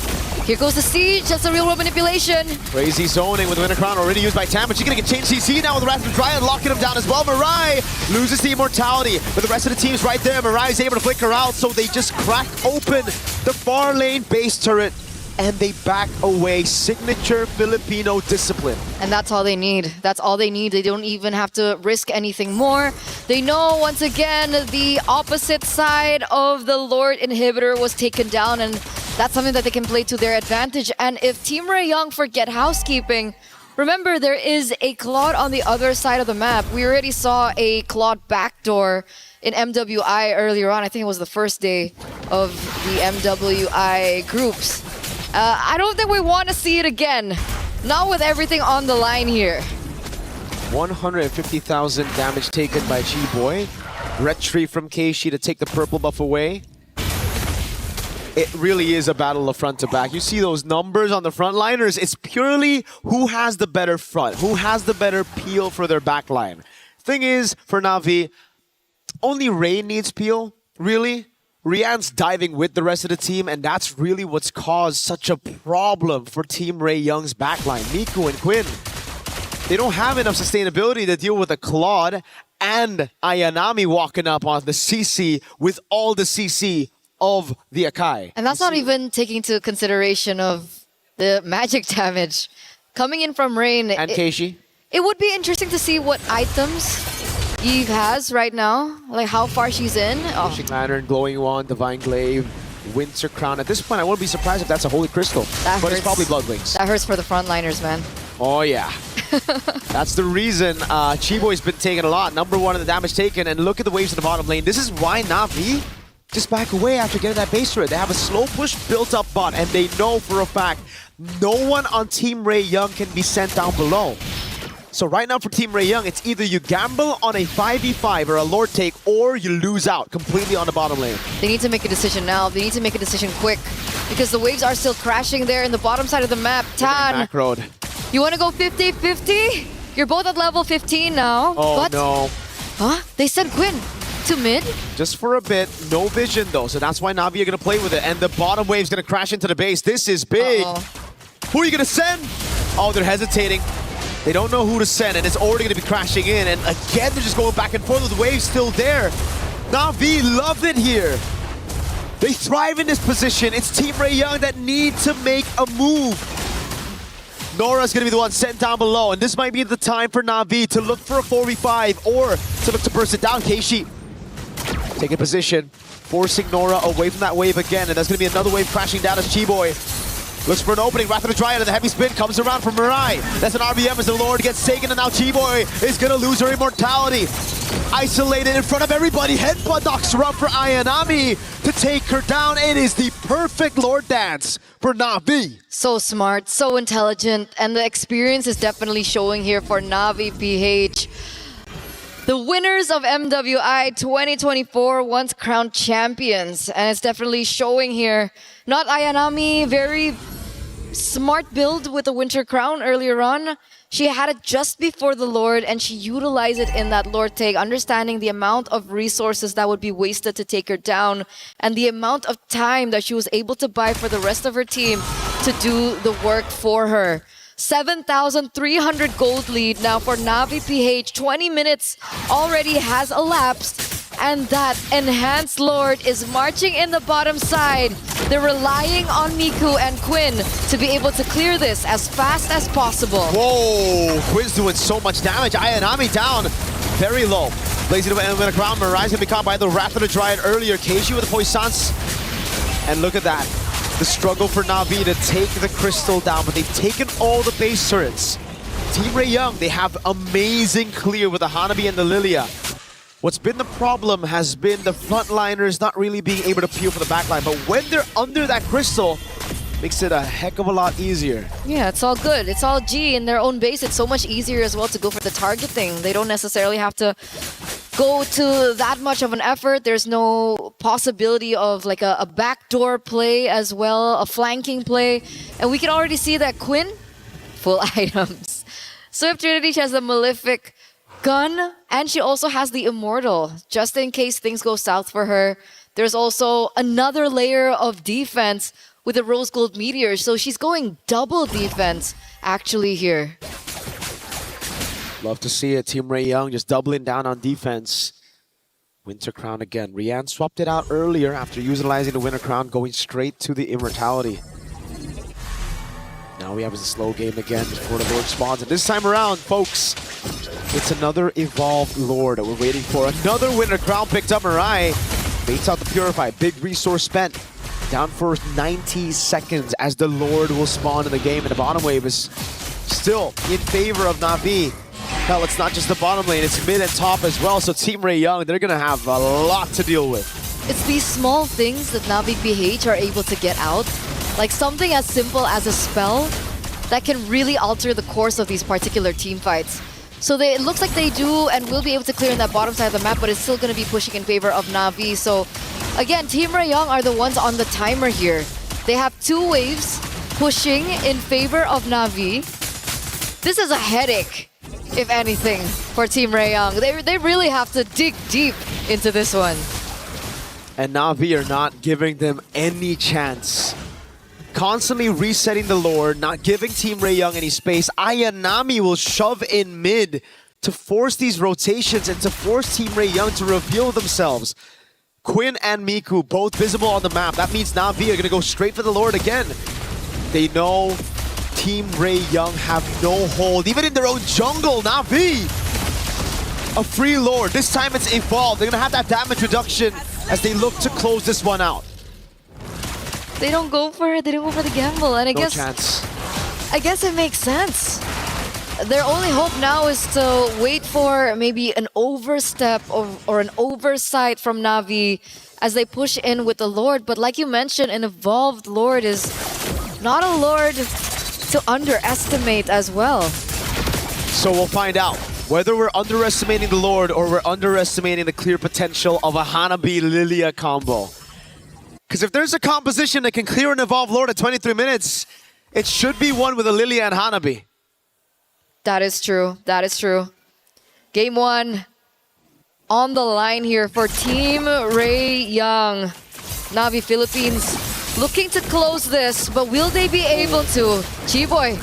here goes the siege. That's a real world manipulation. Crazy zoning with the winner crown already used by Tam, but she's gonna get changed CC now with the rest of Dryad locking him down as well. Mirai loses the immortality, but the rest of the team's right there. Mirai is able to flicker out, so they just crack open the far lane base turret and they back away. Signature Filipino discipline. And that's all they need. That's all they need. They don't even have to risk anything more. They know, once again, the opposite side of the Lord Inhibitor was taken down, and that's something that they can play to their advantage. And if Team Rayoung forget housekeeping, remember, there is a Claude on the other side of the map. We already saw a Claude backdoor in MWI earlier on. I think it was the first day of the MWI groups. I don't think we want to see it again. Not with everything on the line here. 150,000 damage taken by G-Boy. Retreat from Keishi to take the purple buff away. It really is a battle of front to back. You see those numbers on the frontliners. It's purely who has the better front, who has the better peel for their backline. Thing is, for Na'Vi, only Ray needs peel, really. Rian's diving with the rest of the team, and that's really what's caused such a problem for Team Rayoung's backline. Miku and Quinn, they don't have enough sustainability to deal with a Claude and Ayanami walking up on the CC with all the CC of the Akai. And that's not even taking into consideration of the magic damage coming in from Rain. And Keishi. It would be interesting to see what items Eve has right now, like how far she's in. Fishing Lantern, Glowing Wand, Divine Glaive, Winter Crown. At this point, I wouldn't be surprised if that's a Holy Crystal, but it's probably Blood Wings. That hurts for the frontliners, man. Oh, yeah. That's the reason Chiboy's been taking a lot. Number one in the damage taken. And look at the waves in the bottom lane. This is why Na'Vi just back away after getting that base turret. They have a slow push built up bot, and they know for a fact no one on Team Ray Young can be sent down below. So right now for Team Ray Young, it's either you gamble on a 5v5 or a Lord take, or you lose out completely on the bottom lane. They need to make a decision now. They need to make a decision quick because the waves are still crashing there in the bottom side of the map. Tan, Macroed. you want to go 50-50? You're both at level 15 now. Oh, but, no. Huh? They sent Quinn to mid? Just for a bit. No vision, though. So that's why Na'Vi are going to play with it. And the bottom wave's going to crash into the base. This is big. Who are you going to send? Oh, they're hesitating. They don't know who to send, and it's already going to be crashing in. And again, they're just going back and forth with the waves still there. Na'Vi love it here. They thrive in this position. It's Team Ray Young that need to make a move. Nora's going to be the one sent down below, and this might be the time for Na'Vi to look for a 4v5 or to look to burst it down. Keishi taking position, forcing Nora away from that wave again, and there's going to be another wave crashing down as Chiboy looks for an opening. Wrath of the Dryad and the heavy spin comes around from Mirai. That's an RBM as the Lord gets taken, and now Chiboy is going to lose her immortality. Isolated in front of everybody. Headbutt knocks her up for Ayanami to take her down. It is the perfect Lord dance for Na'Vi. So smart, so intelligent, and the experience is definitely showing here for Na'Vi PH. The winners of MWI 2024 once crowned champions, and it's definitely showing here. Not Ayanami, very smart build with the Winter Crown earlier on. She had it just before the Lord, and she utilized it in that Lord take, understanding the amount of resources that would be wasted to take her down, and the amount of time that she was able to buy for the rest of her team to do the work for her. 7,300 gold lead now for Na'Vi PH. 20 minutes already has elapsed, and that enhanced Lord is marching in the bottom side. They're relying on Miku and Quinn to be able to clear this as fast as possible. Whoa, Quinn's doing so much damage. Ayanami down very low. Blazing away in the ground. Mirai's gonna be caught by the Wrath of the Dryad earlier. Keishi with the Poissons. And look at that. The struggle for Na'Vi to take the crystal down, but they've taken all the base turrets. Team Ray Young, they have amazing clear with the Hanabi and the Lilia. What's been the problem has been the frontliners not really being able to peel for the backline, but when they're under that crystal, makes it a heck of a lot easier. Yeah, it's all good. It's all G in their own base. It's so much easier as well to go for the targeting. They don't necessarily have to go to that much of an effort. There's no possibility of like a backdoor play as well, a flanking play. And we can already see that Quinn, full items. Swift Trinity, she has the Malefic gun, and she also has the Immortal, just in case things go south for her. There's also another layer of defense with the Rose Gold Meteor, so she's going double defense actually here. Love to see it. Team Ray Young just doubling down on defense. Winter Crown again. Rian swapped it out earlier after utilizing the Winter Crown, going straight to the Immortality. Now we have a slow game again before the Lord spawns. And this time around, folks, it's another evolved Lord that we're waiting for. Another Winter Crown picked up. Mirai baits out the Purify. Big resource spent. Down for 90 seconds as the Lord will spawn in the game. And the bottom wave is still in favor of Na'Vi. Hell, it's not just the bottom lane, it's mid and top as well. So Team Ray Young, they're going to have a lot to deal with. It's these small things that Na'Vi PH are able to get out. Like something as simple as a spell that can really alter the course of these particular team fights. So it looks like they do and will be able to clear in that bottom side of the map, but it's still going to be pushing in favor of Na'Vi. So again, Team Ray Young are the ones on the timer here. They have 2 waves pushing in favor of Na'Vi. This is a headache, if anything, for Team Ray Young. They really have to dig deep into this one. And Na'Vi are not giving them any chance. Constantly resetting the Lord, not giving Team Ray Young any space. Ayanami will shove in mid to force these rotations and to force Team Ray Young to reveal themselves. Quinn and Miku both visible on the map. That means Na'Vi are going to go straight for the Lord again. They know Team Ray Young have no hold, even in their own jungle. Na'Vi, a free Lord. This time it's evolved. They're going to have that damage reduction as they look to close this one out. They don't go for it. They don't go for the gamble. And I No guess chance. I guess it makes sense. Their only hope now is to wait for maybe an overstep or an oversight from Na'Vi as they push in with the Lord. But like you mentioned, an evolved Lord is not a Lord to underestimate as well. So we'll find out whether we're underestimating the Lord or we're underestimating the clear potential of a Hanabi-Lilia combo. Because if there's a composition that can clear an evolved Lord at 23 minutes, it should be one with a Lilia and Hanabi. That is true. That is true. Game 1 on the line here for Team Ray Young. Na'Vi Philippines looking to close this, but will they be able to? Chiboy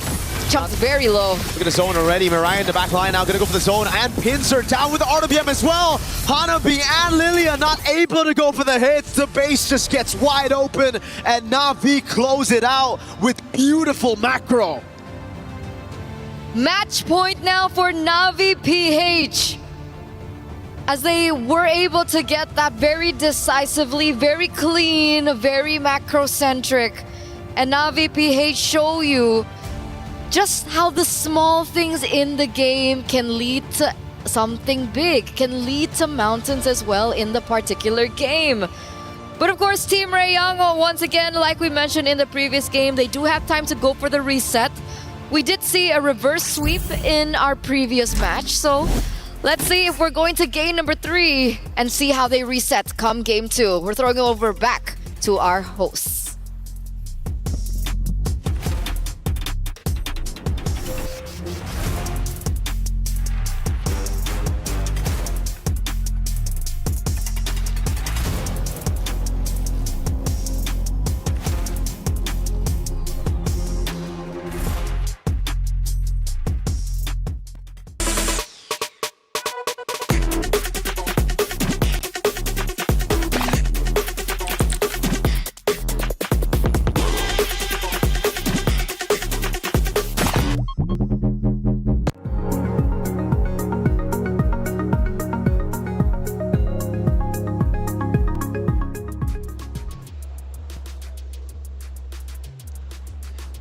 jumps very low. Look at the zone already. Mariah in the back line now, gonna go for the zone and pins her down with the RWM as well. Hanabi and Lilia not able to go for the hits. The base just gets wide open and Na'Vi close it out with beautiful macro. Match point now for Na'Vi PH. As they were able to get that very decisively, very clean, very macro-centric. And Na'Vi PH show you just how the small things in the game can lead to something big, can lead to mountains as well in the particular game. But of course, Team Ray Young, once again, like we mentioned in the previous game, they do have time to go for the reset. We did see a reverse sweep in our previous match, so let's see if we're going to game number 3 and see how they reset come game 2. We're throwing it over back to our hosts.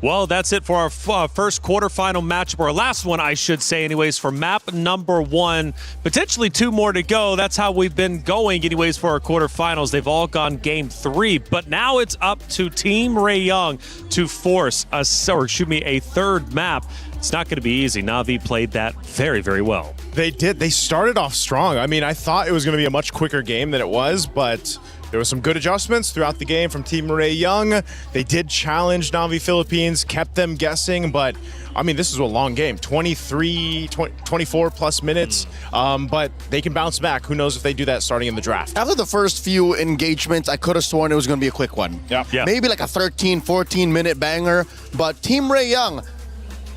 Well, that's it for our first quarterfinal matchup, or last one, I should say, anyways, for map number 1. Potentially 2 more to go. That's how we've been going, anyways, for our quarterfinals. They've all gone game 3, but now it's up to Team Ray Young to force a third map. It's not going to be easy. Na'Vi played that very, very well. They did. They started off strong. I mean, I thought it was going to be a much quicker game than it was, but there were some good adjustments throughout the game from Team Ray Young. They did challenge Na'Vi Philippines, kept them guessing, but I mean, this is a long game, 24 plus minutes, but they can bounce back. Who knows if they do that starting in the draft. After the first few engagements, I could have sworn it was going to be a quick one. Yeah. Maybe like a 13, 14-minute banger, but Team Ray Young,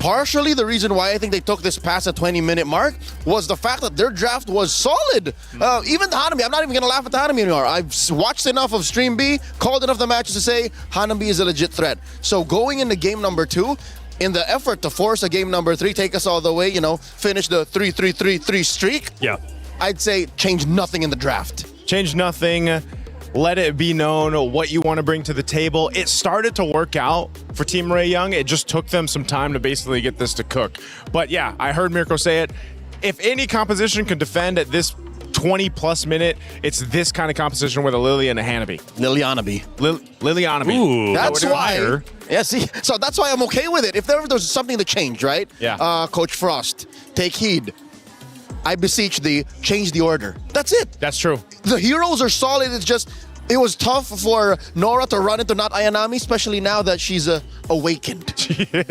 partially the reason why I think they took this past a 20-minute mark was the fact that their draft was solid. Even the Hanabi, I'm not even going to laugh at the Hanabi anymore. I've watched enough of Stream B, called enough of the matches to say Hanabi is a legit threat. So going into game number 2, in the effort to force a game number 3, take us all the way, finish the 3-3-3-3 streak, I'd say change nothing in the draft. Change nothing. Let it be known what you want to bring to the table. It started to work out for Team Ray Young. It just took them some time to basically get this to cook. But yeah, I heard Mirko say it. If any composition can defend at this 20-plus minute, it's this kind of composition with a Lilia and a Hanabi. Lilianabi. Lilianabi. Ooh, that's why. Yeah, see, so that's why I'm okay with it. If there was something to change, right? Yeah. Coach Frost, take heed. I beseech thee, change the order. That's it. That's true. The heroes are solid. It's just, it was tough for Nora to run into not Ayanami, especially now that she's awakened.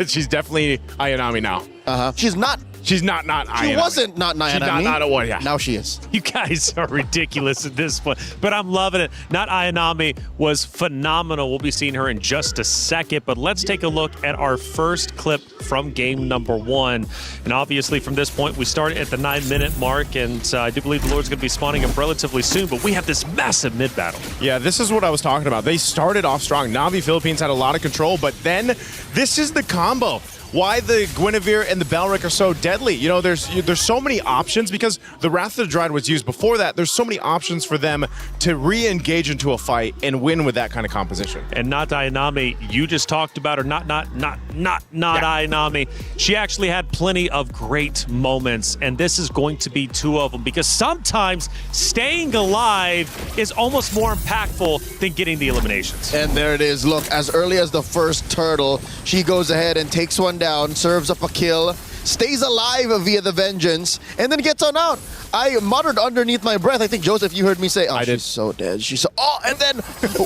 She's definitely Ayanami now. She's not. She's not Ayanami. She wasn't not Ayanami. She's not a one, yeah. Now she is. You guys are ridiculous at this point, but I'm loving it. Not Ayanami was phenomenal. We'll be seeing her in just a second, but let's take a look at our first clip from game number 1. And obviously from this point, we start at the 9-minute mark, and I do believe the Lord's going to be spawning up relatively soon, but we have this massive mid battle. Yeah, this is what I was talking about. They started off strong. Na'Vi Philippines had a lot of control, but then this is the combo. why the Guinevere and the Balric are so deadly. You know, there's so many options because the Wrath of the Dread was used before that. There's so many options for them to re-engage into a fight and win with that kind of composition. And not Ayanami, you just talked about her. Not Ayanami. She actually had plenty of great moments, and this is going to be two of them because sometimes staying alive is almost more impactful than getting the eliminations. And there it is. Look, as early as the first turtle, she goes ahead and takes one down, serves up a kill, stays alive via the vengeance, and then gets on out. I muttered underneath my breath. I think, Joseph, you heard me say, she's so dead. She's so... Oh, and then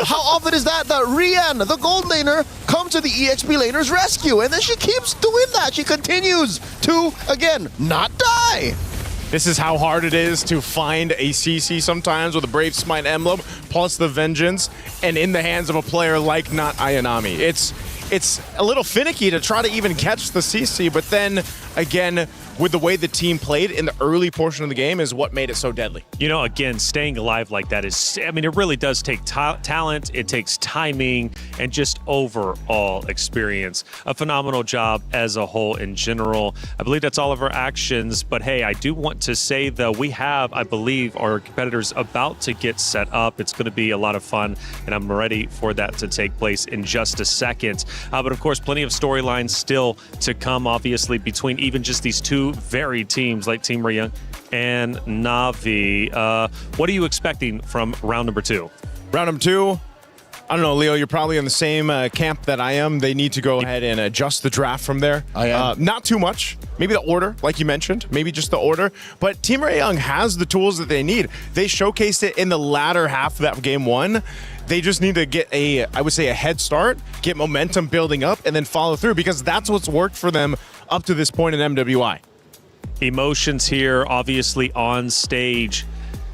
how often is that Rian, the gold laner, comes to the EXP laner's rescue, and then she keeps doing that. She continues to, again, not die. This is how hard it is to find a CC sometimes with a Brave Smite emblem, plus the Vengeance, and in the hands of a player like not Ayanami. It's a little finicky to try to even catch the CC, but then, again, with the way the team played in the early portion of the game is what made it so deadly. You know, again, staying alive like that is, I mean, it really does take talent, it takes timing, and just overall experience. A phenomenal job as a whole in general. I believe that's all of our actions, but hey, I do want to say, though, we have, I believe, our competitors about to get set up. It's going to be a lot of fun, and I'm ready for that to take place in just a second. But of course, plenty of storylines still to come, obviously, between even just these two varied teams like Team Rayung and Na'Vi. What are you expecting from round number 2? Round number 2, I don't know, Leo, you're probably in the same camp that I am. They need to go ahead and adjust the draft from there. I am. Not too much. Maybe the order, like you mentioned. Maybe just the order. But Team Rayung has the tools that they need. They showcased it in the latter half of that game 1. They just need to get I would say, a head start, get momentum building up, and then follow through because that's what's worked for them up to this point in MWI. Emotions here, obviously on stage.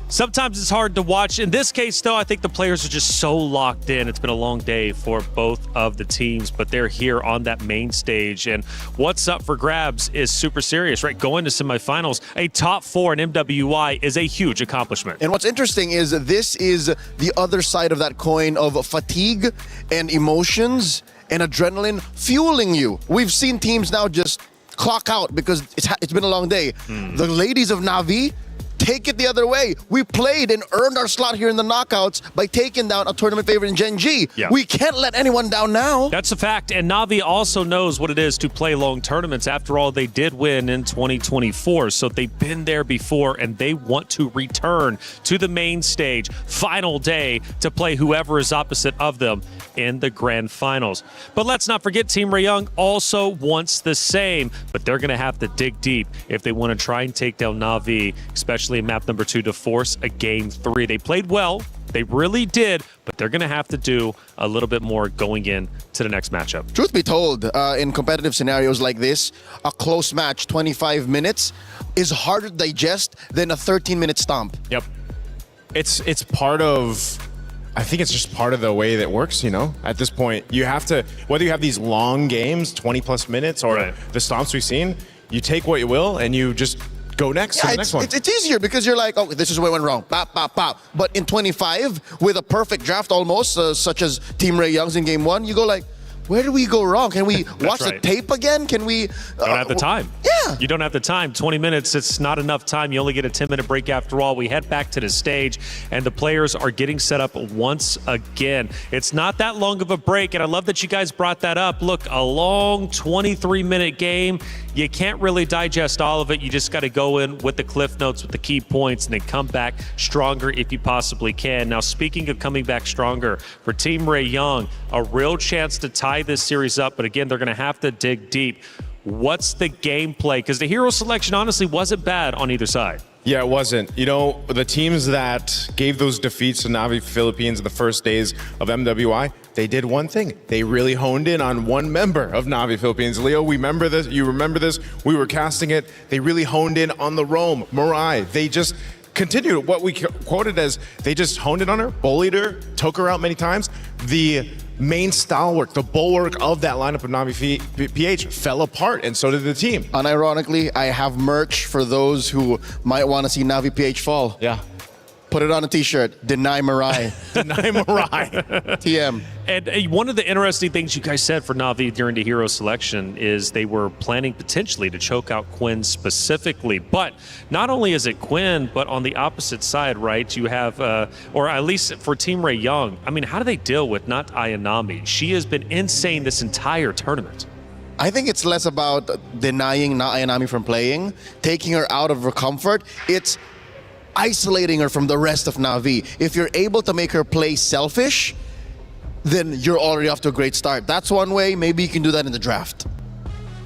Sometimes it's hard to watch. In this case, though, I think the players are just so locked in. It's been a long day for both of the teams, but they're here on that main stage. And what's up for grabs is super serious, right? Going to semifinals, a top 4 in MWI is a huge accomplishment. And what's interesting is this is the other side of that coin of fatigue and emotions and adrenaline fueling you. We've seen teams now just clock out because it's been a long day. The ladies of Na'Vi take it the other way. We played and earned our slot here in the knockouts by taking down a tournament favorite in Gen G. Yeah. We can't let anyone down now. That's a fact, and Na'Vi also knows what it is to play long tournaments. After all, they did win in 2024, so they've been there before, and they want to return to the main stage, final day, to play whoever is opposite of them in the grand finals. But let's not forget, Team Rayung also wants the same, but they're going to have to dig deep if they want to try and take down Na'Vi, especially in map number 2 to force a game 3. They played well, they really did, but they're going to have to do a little bit more going in to the next matchup. Truth be told, in competitive scenarios like this, a close match, 25 minutes, is harder to digest than a 13-minute stomp. Yep. It's part of... I think it's just part of the way that works, you know? At this point, you have to... Whether you have these long games, 20-plus minutes, or the stomps we've seen, you take what you will, and you just go next to the next one. It's easier because you're like, oh, this is where it went wrong. Pop, pop, pop. But in 25, with a perfect draft almost, such as Team Rayung's in game 1, you go like, where do we go wrong? Can we watch the tape again? Can we... Don't have the time. Yeah. You don't have the time. 20 minutes, it's not enough time. You only get a 10-minute break after all. We head back to the stage, and the players are getting set up once again. It's not that long of a break, and I love that you guys brought that up. Look, a long 23-minute game. You can't really digest all of it. You just got to go in with the cliff notes, with the key points, and then come back stronger if you possibly can. Now, speaking of coming back stronger, for Team Rayung, a real chance to tie this series up, but again, they're going to have to dig deep. What's the gameplay? Because the hero selection honestly wasn't bad on either side. Yeah, it wasn't. You know, the teams that gave those defeats to Na'Vi Philippines in the first days of MWI, they did one thing. They really honed in on one member of Na'Vi Philippines. Leo, we remember this. You remember this. We were casting it. They really honed in on the roam, Mirai. They just continued what we quoted as they just honed in on her, bullied her, took her out many times. The main stalwart, the bulwark of that lineup of Na'Vi PH fell apart, and so did the team. Unironically, I have merch for those who might want to see Na'Vi PH fall. Yeah. Put it on a t-shirt. Deny Mirai. Deny Mirai. TM. And one of the interesting things you guys said for Na'Vi during the hero selection is they were planning potentially to choke out Quinn specifically. But not only is it Quinn, but on the opposite side, right, you have, or at least for Team Ray Young, I mean, how do they deal with not Ayanami? She has been insane this entire tournament. I think it's less about denying Na Ayanami from playing, taking her out of her comfort. It's isolating her from the rest of Na'Vi. If you're able to make her play selfish, then you're already off to a great start. That's one way. Maybe you can do that in the draft.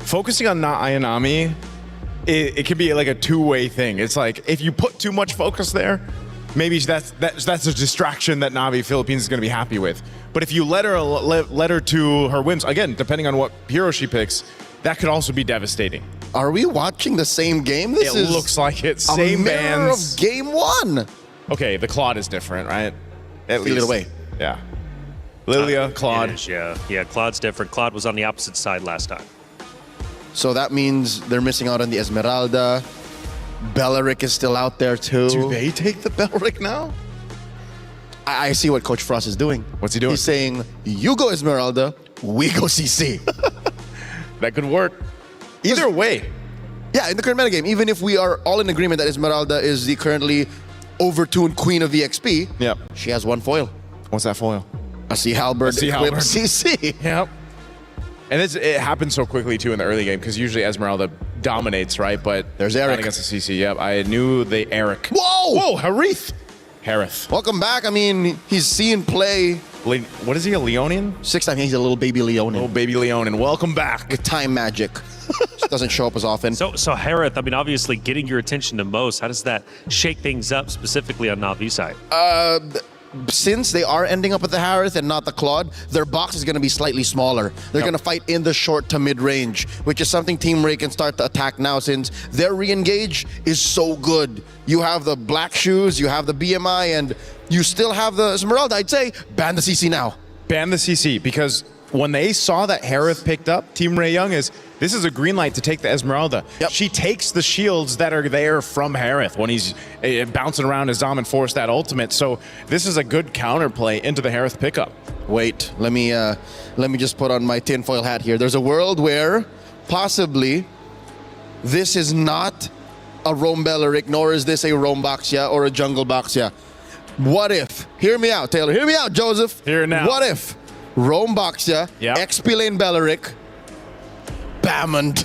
Focusing on Na Ayanami, it can be like a two-way thing. It's like if you put too much focus there, maybe that's a distraction that Na'Vi Philippines is going to be happy with. But if you let her to her whims, again, depending on what hero she picks, that could also be devastating. Are we watching the same game? This It looks like it. a Same mirror bands. of game one. Okay, the Claude is different, right? At Feel it away. Yeah. Lilia, Claude. It is, yeah, Claude's different. Claude was on the opposite side last time. So that means they're missing out on the Esmeralda. Belleric is still out there too. Do they take the Belleric now? I see what Coach Frost is doing. What's he doing? He's saying, you go Esmeralda, we go CC. That could work. Either way. Yeah, in the current metagame, even if we are all in agreement that Esmeralda is the currently overtuned queen of EXP, yep, she has one foil. What's that foil? A Sea Halberd equipped CC. Yep. And it happens so quickly too in the early game because usually Esmeralda dominates, right? But there's Eric not against the CC. Yep, I knew the Eric. Whoa! Whoa, Harith. Welcome back. I mean, he's seen play. What is he, a Leonian? 6 times. He's a little baby Leonin. Little baby Leonin. Welcome back. With time magic. Doesn't show up as often. So Harith, I mean, obviously getting your attention the most, how does that shake things up specifically on Na'Vi side? Since they are ending up at the Harith and not the Claude, their box is going to be slightly smaller. They're going to fight in the short to mid range, which is something Team Ray can start to attack now since their re-engage is so good. You have the black shoes, you have the BMI, and you still have the Esmeralda. I'd say ban the CC now. Ban the CC because when they saw that Harith picked up, Team Ray Young this is a green light to take the Esmeralda. Yep. She takes the shields that are there from Harith when he's bouncing around his Dom and force that ultimate. So this is a good counterplay into the Harith pickup. Wait, let me just put on my tinfoil hat here. There's a world where possibly this is not a Rome Belleric, nor is this a Rome Baxia or a Jungle Baxia. What if, hear me out, Taylor, hear me out, Joseph. Here now. What if Rome Baxia, XP Lane Belleric, Bammond.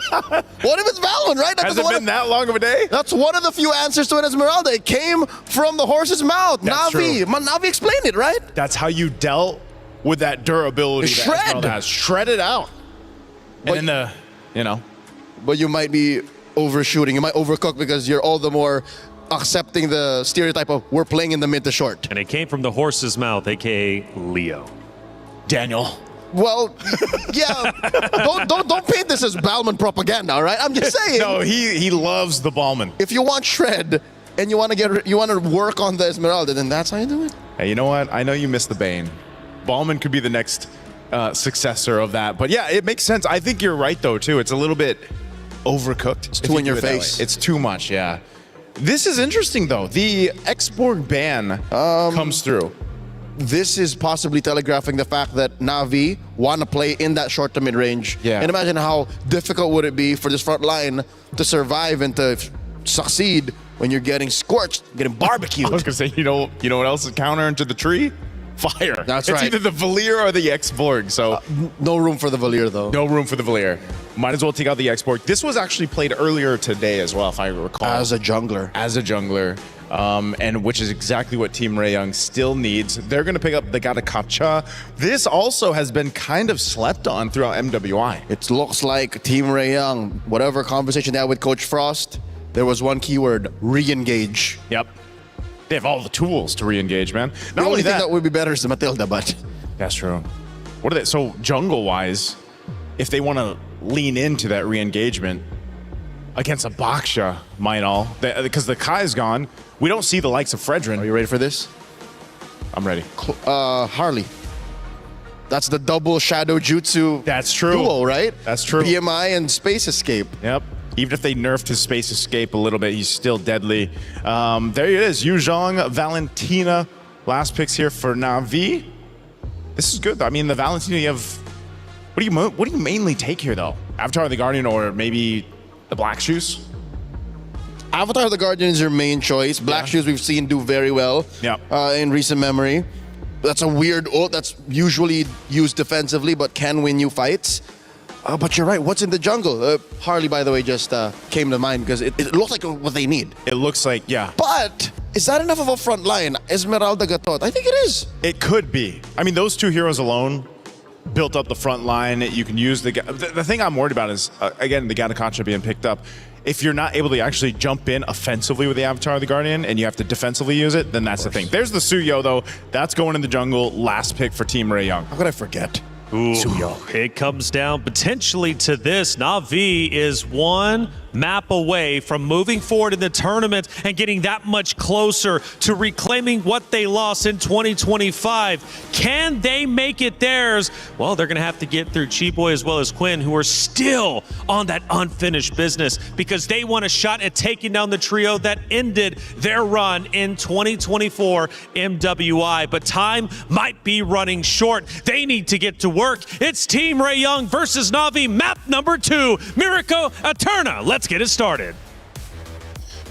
What if it's Valmond, right? Has it been that long of a day? That's one of the few answers to an Esmeralda. It came from the horse's mouth. That's Na'Vi. true. Na'Vi explained it, right? That's how you dealt with that durability that Esmeralda has. Shred it out. And then But you might be overshooting. You might overcook because you're all the more accepting the stereotype of we're playing in the mid to short. And it came from the horse's mouth, aka Leo. Daniel. Well, yeah. don't paint this as Balman propaganda, all right? I'm just saying. No, he loves the Balman. If you want shred and you want to work on the Esmeralda, then that's how you do it. Hey, you know what? I know you missed the Bane. Balman could be the next successor of that. But yeah, it makes sense. I think you're right though too. It's a little bit overcooked. It's too in your face. It's too much. Yeah. This is interesting though. The Expo ban comes through. This is possibly telegraphing the fact that Na'Vi want to play in that short to mid range. Yeah. And imagine how difficult would it be for this front line to survive and to succeed when you're getting scorched, getting barbecued. I was gonna say, you know what else is counter into the tree? Fire. That's it's right. either the Valier or the X-Borg. So no room for the Valier though. No room for the Valier. Might as well take out the X-Borg. This was actually played earlier today as well, if I recall. As a jungler. And which is exactly what Team Ray Young still needs. They're going to pick up the Gatakacha. This also has been kind of slept on throughout MWI. It looks like Team Ray Young, whatever conversation they had with Coach Frost, there was one keyword, re-engage. Yep. They have all the tools to re-engage, man. The only thing that would be better is the Matilda, but... That's true. What are they? So jungle-wise, if they want to lean into that re-engagement against a Baksha, because the Kai's gone, we don't see the likes of Fredrin. Are you ready for this? I'm ready. Harley. That's the double shadow jutsu duo, right? That's true. BMI and Space Escape. Yep. Even if they nerfed his Space Escape a little bit, he's still deadly. There he is, Yu Zhong, Valentina. Last picks here for Na'Vi. This is good, though. I mean, the Valentina, you have... What do you mainly take here, though? Avatar of the Guardian or maybe the Black Shoes? Avatar of the Guardian is your main choice. Black Shoes we've seen do very well in recent memory. That's a weird ult that's usually used defensively but can win you fights. But you're right, what's in the jungle? Harley, by the way, just came to mind because it looks like what they need. It looks like, yeah. But is that enough of a front line? Esmeralda Gatot, I think it is. It could be. I mean, those two heroes alone built up the front line. You can use the thing I'm worried about is, again, the Ganaconcha being picked up. If you're not able to actually jump in offensively with the Avatar of the Guardian and you have to defensively use it, then that's the thing. There's the Suyo, though. That's going in the jungle. Last pick for Team Ray Young. How could I forget? Ooh, it comes down potentially to this. Na'Vi is one map away from moving forward in the tournament and getting that much closer to reclaiming what they lost in 2025. Can they make it theirs? Well, they're going to have to get through Chiboy as well as Quinn, who are still on that unfinished business because they want a shot at taking down the trio that ended their run in 2024 MWI. But time might be running short. They need to get to work. It's Team Ray Young versus Na'Vi, map number 2, Miracle Eterna. Let's get it started.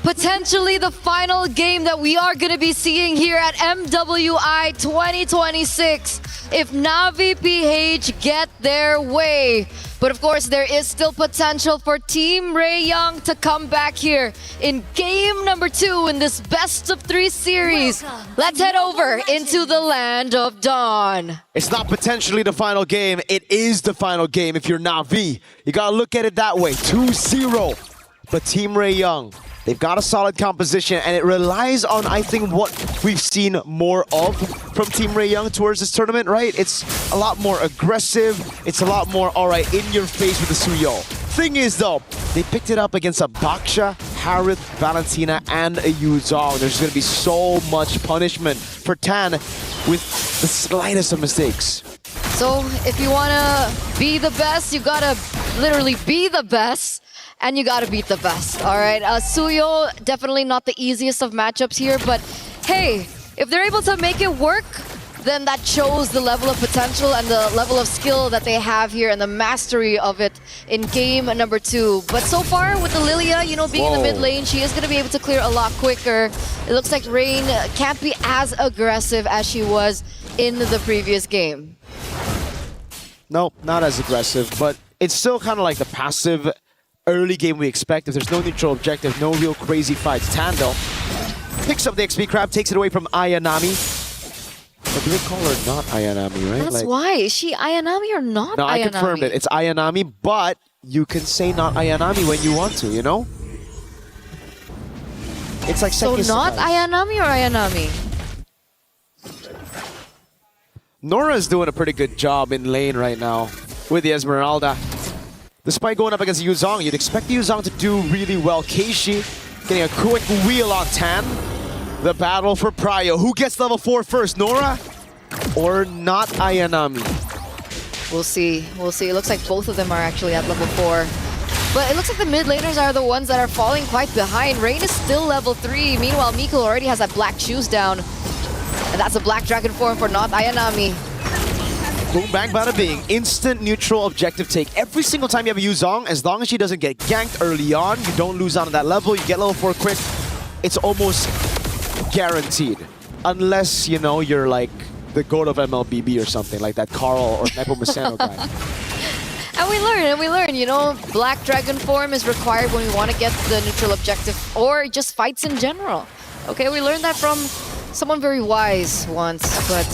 Potentially the final game that we are going to be seeing here at MWI 2026 if Na'Vi PH get their way. But of course, there is still potential for Team Ray Young to come back here in game number 2 in this best of 3 series. Let's head over into the land of Dawn. It's not potentially the final game. It is the final game if you're Na'Vi. You got to look at it that way. 2-0. But Team Ray Young, they've got a solid composition, and it relies on, I think, what we've seen more of from Team Ray Young towards this tournament, right? It's a lot more aggressive. It's a lot more, all right, in your face with the Suyo. Thing is, though, they picked it up against a Baksha, Harith, Valentina, and a Yuzong. There's going to be so much punishment for Tan with the slightest of mistakes. So if you want to be the best, you got to literally be the best. And you gotta beat the best, all right? Suyo, definitely not the easiest of matchups here, but hey, if they're able to make it work, then that shows the level of potential and the level of skill that they have here and the mastery of it in game number 2. But so far with the Lilia, you know, being in the mid lane, she is gonna be able to clear a lot quicker. It looks like Rain can't be as aggressive as she was in the previous game. No, not as aggressive, but it's still kind of like the passive early game we expect. If there's no neutral objective, no real crazy fights. Tando picks up the XP crab, takes it away from Ayanami. But do they call her not Ayanami, right? That's why. Is she Ayanami or not no, Ayanami? I confirmed it. It's Ayanami, but you can say not Ayanami when you want to, you know? It's like so not Ayanami or Ayanami? Nora's doing a pretty good job in lane right now with the Esmeralda. Despite going up against Yuzong, you'd expect Yuzong to do really well. Keishi getting a quick wheel on Tan. The battle for Prio. Who gets level 4 first, Nora or not Ayanami? We'll see. We'll see. It looks like both of them are actually at level 4. But it looks like the mid laners are the ones that are falling quite behind. Rain is still level 3. Meanwhile, Miko already has that black shoes down. And that's a black dragon form for not Ayanami. Boom, bang, bada bing. Instant neutral objective take. Every single time you have a Yuzong, as long as she doesn't get ganked early on, you don't lose out on that level, you get level 4 quick, it's almost guaranteed. Unless, you know, you're like the goat of MLBB or something, like that Carl or Nepomuceno guy. And we learn, you know, black dragon form is required when we want to get the neutral objective, or just fights in general. Okay, we learned that from someone very wise once, but...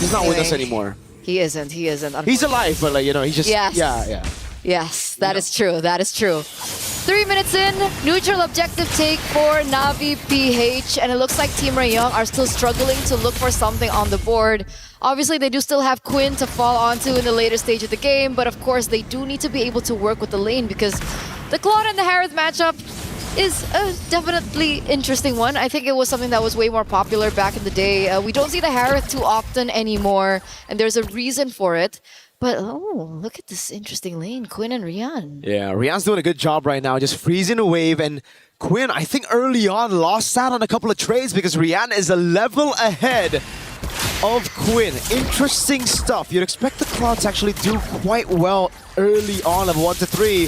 He's not with us anymore. He isn't. He's alive, but like, you know, he's just... Yes. Yeah. Yes, that is true. That is true. 3 minutes in, neutral objective take for Na'Vi PH, and it looks like Team Ray Young are still struggling to look for something on the board. Obviously, they do still have Quinn to fall onto in the later stage of the game, but of course, they do need to be able to work with the lane because the Claude and the Harith matchup is a definitely interesting one. I think it was something that was way more popular back in the day. We don't see the Harith too often anymore, and there's a reason for it. But, oh, look at this interesting lane, Quinn and Rian. Yeah, Rian's doing a good job right now, just freezing a wave. And Quinn, I think early on, lost out on a couple of trades because Rian is a level ahead of Quinn. Interesting stuff. You'd expect the Cloud to actually do quite well early on of 1 to 3.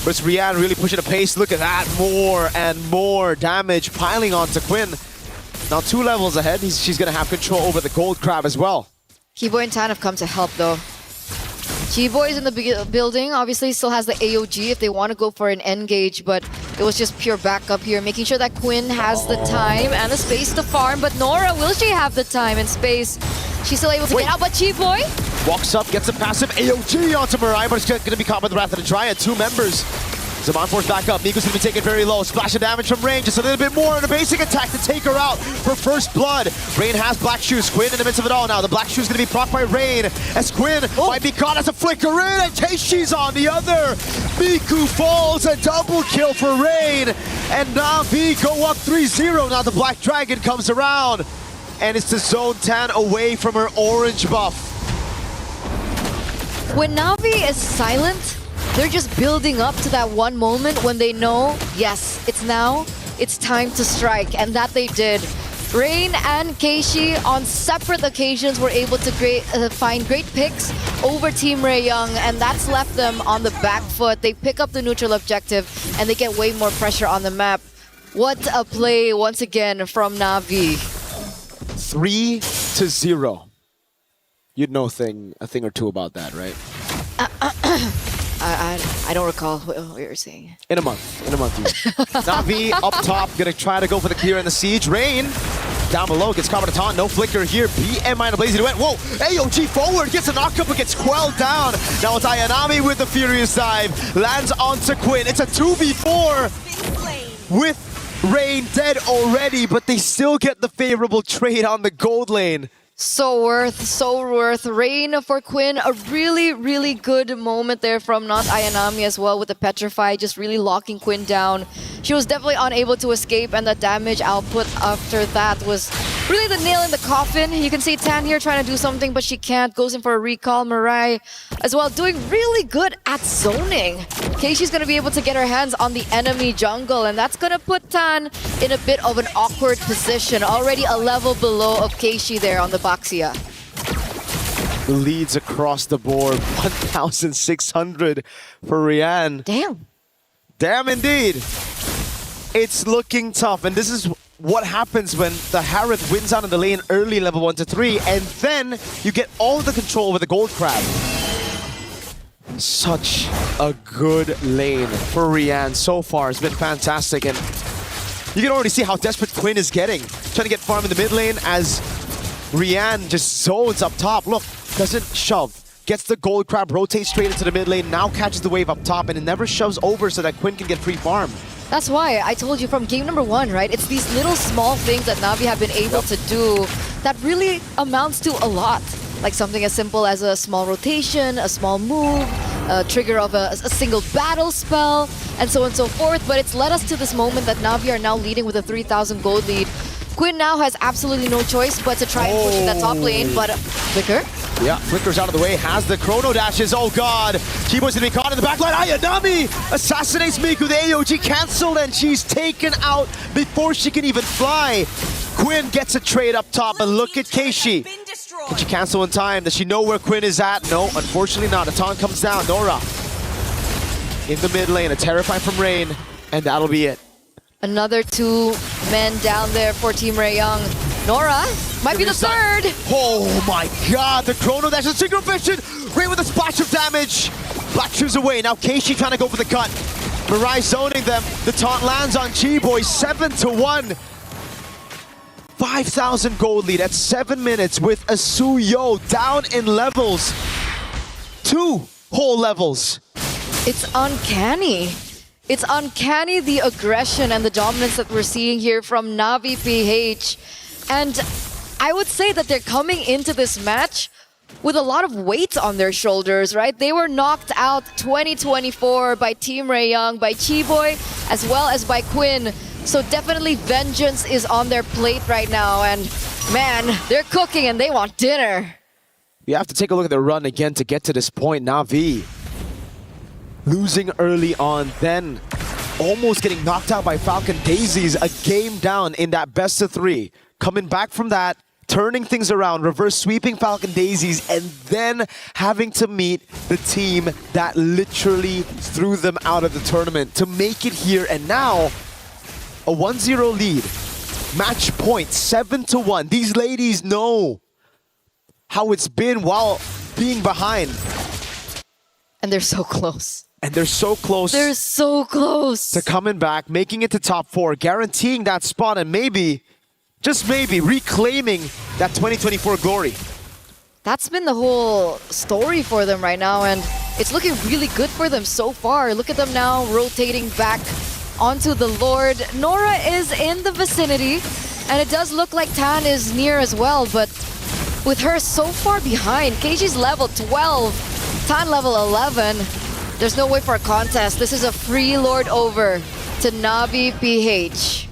But it's Rian really pushing the pace. Look at that. More and more damage piling onto Quinn. Now 2 levels ahead. She's going to have control over the Gold Crab as well. Keyboy and Tan have come to help though. G-Boy is in the building. Obviously still has the AOG if they want to go for an engage, but it was just pure backup here, making sure that Quinn has the time and the space to farm. But Nora, will she have the time and space? She's still able to get out, but G-Boy walks up, gets a passive AOG onto Mirai, but it's going to be caught by the Wrath of the Dryad. 2 members. Zaman force back up. Miko's going to be taken very low. Splash of damage from Rain. Just a little bit more on a basic attack to take her out for first blood. Rain has Black Shoes. Quinn in the midst of it all now. The Black Shoes going to be procced by Rain as Quinn might be caught as a flicker in, and Keishi's on the other. Miku falls. A double kill for Rain. And Na'Vi go up 3-0. Now the Black Dragon comes around. And it's the Zone Tan away from her orange buff. When Na'Vi is silent, they're just building up to that one moment when they know, yes, it's now, it's time to strike, and that they did. Rain and Keishi on separate occasions were able to find great picks over Team Ray Young, and that's left them on the back foot. They pick up the neutral objective, and they get way more pressure on the map. What a play once again from Na'Vi. 3-0. You'd know a thing or two about that, right? I don't recall what you were saying. In a month. Na'Vi up top, gonna try to go for the clear and the siege. Rain down below, gets caught by the taunt. No flicker here. BM Blazy to win. Whoa! AOG forward, gets a knockup, but gets quelled down. Now it's Ayanami with the Furious Dive. Lands onto Quinn. It's a 2v4 with Rain dead already, but they still get the favorable trade on the gold lane. So worth. Rain for Quinn, a really, really good moment there from not Ayanami as well with the Petrify, just really locking Quinn down. She was definitely unable to escape, and the damage output after that was really the nail in the coffin. You can see Tan here trying to do something, but she can't. Goes in for a recall. Mirai as well doing really good at zoning. Keishi's going to be able to get her hands on the enemy jungle, and that's going to put Tan in a bit of an awkward position. Already a level below of Keishi there on the Baxia. The leads across the board, 1,600 for Rian. Damn indeed. It's looking tough, and this is what happens when the Harith wins out in the lane early level 1 to 3, and then you get all the control with the Gold Crab. Such a good lane for Rian so far. It's been fantastic, and you can already see how desperate Quinn is getting. Trying to get farm in the mid lane as Rian just zones up top. Look, doesn't shove. Gets the Gold Crab, rotates straight into the mid lane, now catches the wave up top, and it never shoves over so that Quinn can get free farm. That's why I told you from game number 1, right? It's these little small things that Na'Vi have been able to do that really amounts to a lot. Like something as simple as a small rotation, a small move, a trigger of a single battle spell, and so on and so forth. But it's led us to this moment that Na'Vi are now leading with a 3,000 gold lead. Quinn now has absolutely no choice but to try and push in that top lane, but Flicker? Yeah, Flicker's out of the way, has the Chrono Dashes, oh god! Chibo's gonna be caught in the backline, Ayanami assassinates Miku, the AOG cancelled, and she's taken out before she can even fly. Quinn gets a trade up top, and look at Keishi. Can she cancel in time? Does she know where Quinn is at? No, unfortunately not. A taunt comes down, Nora in the mid lane, a Terrify from Rain, and that'll be it. Another 2 men down there for Team Ray Young. Nora might be the third. Oh my god, the Chrono Dash is synchro vision. Rain with a splash of damage. Black Shoes away. Now Keishi trying to go for the cut. Mirai zoning them. The taunt lands on Chi-Boy, 7-1. 5,000 gold lead at 7 minutes with a Suyo down in levels. 2 whole levels. It's uncanny. It's uncanny, the aggression and the dominance that we're seeing here from Na'Vi PH. And I would say that they're coming into this match with a lot of weight on their shoulders, right? They were knocked out 2024 by Team Ray Young, by Chi-Boy, as well as by Quinn. So definitely vengeance is on their plate right now. And man, they're cooking and they want dinner. You have to take a look at the run again to get to this point. Na'Vi losing early on, then almost getting knocked out by Falcon Daisies, a game down in that best of 3. Coming back from that, turning things around, reverse sweeping Falcon Daisies, and then having to meet the team that literally threw them out of the tournament to make it here. And now, a 1-0 lead. Match point, 7-1. These ladies know how it's been while being behind. And they're so close. And they're so close. They're so close to coming back, making it to top 4, guaranteeing that spot, and maybe, just maybe, reclaiming that 2024 glory. That's been the whole story for them right now, and it's looking really good for them so far. Look at them now rotating back onto the Lord. Nora is in the vicinity, and it does look like Tan is near as well, but with her so far behind, Keishi's level 12, Tan level 11, there's no way for a contest. This is a free Lord over to Navi PH.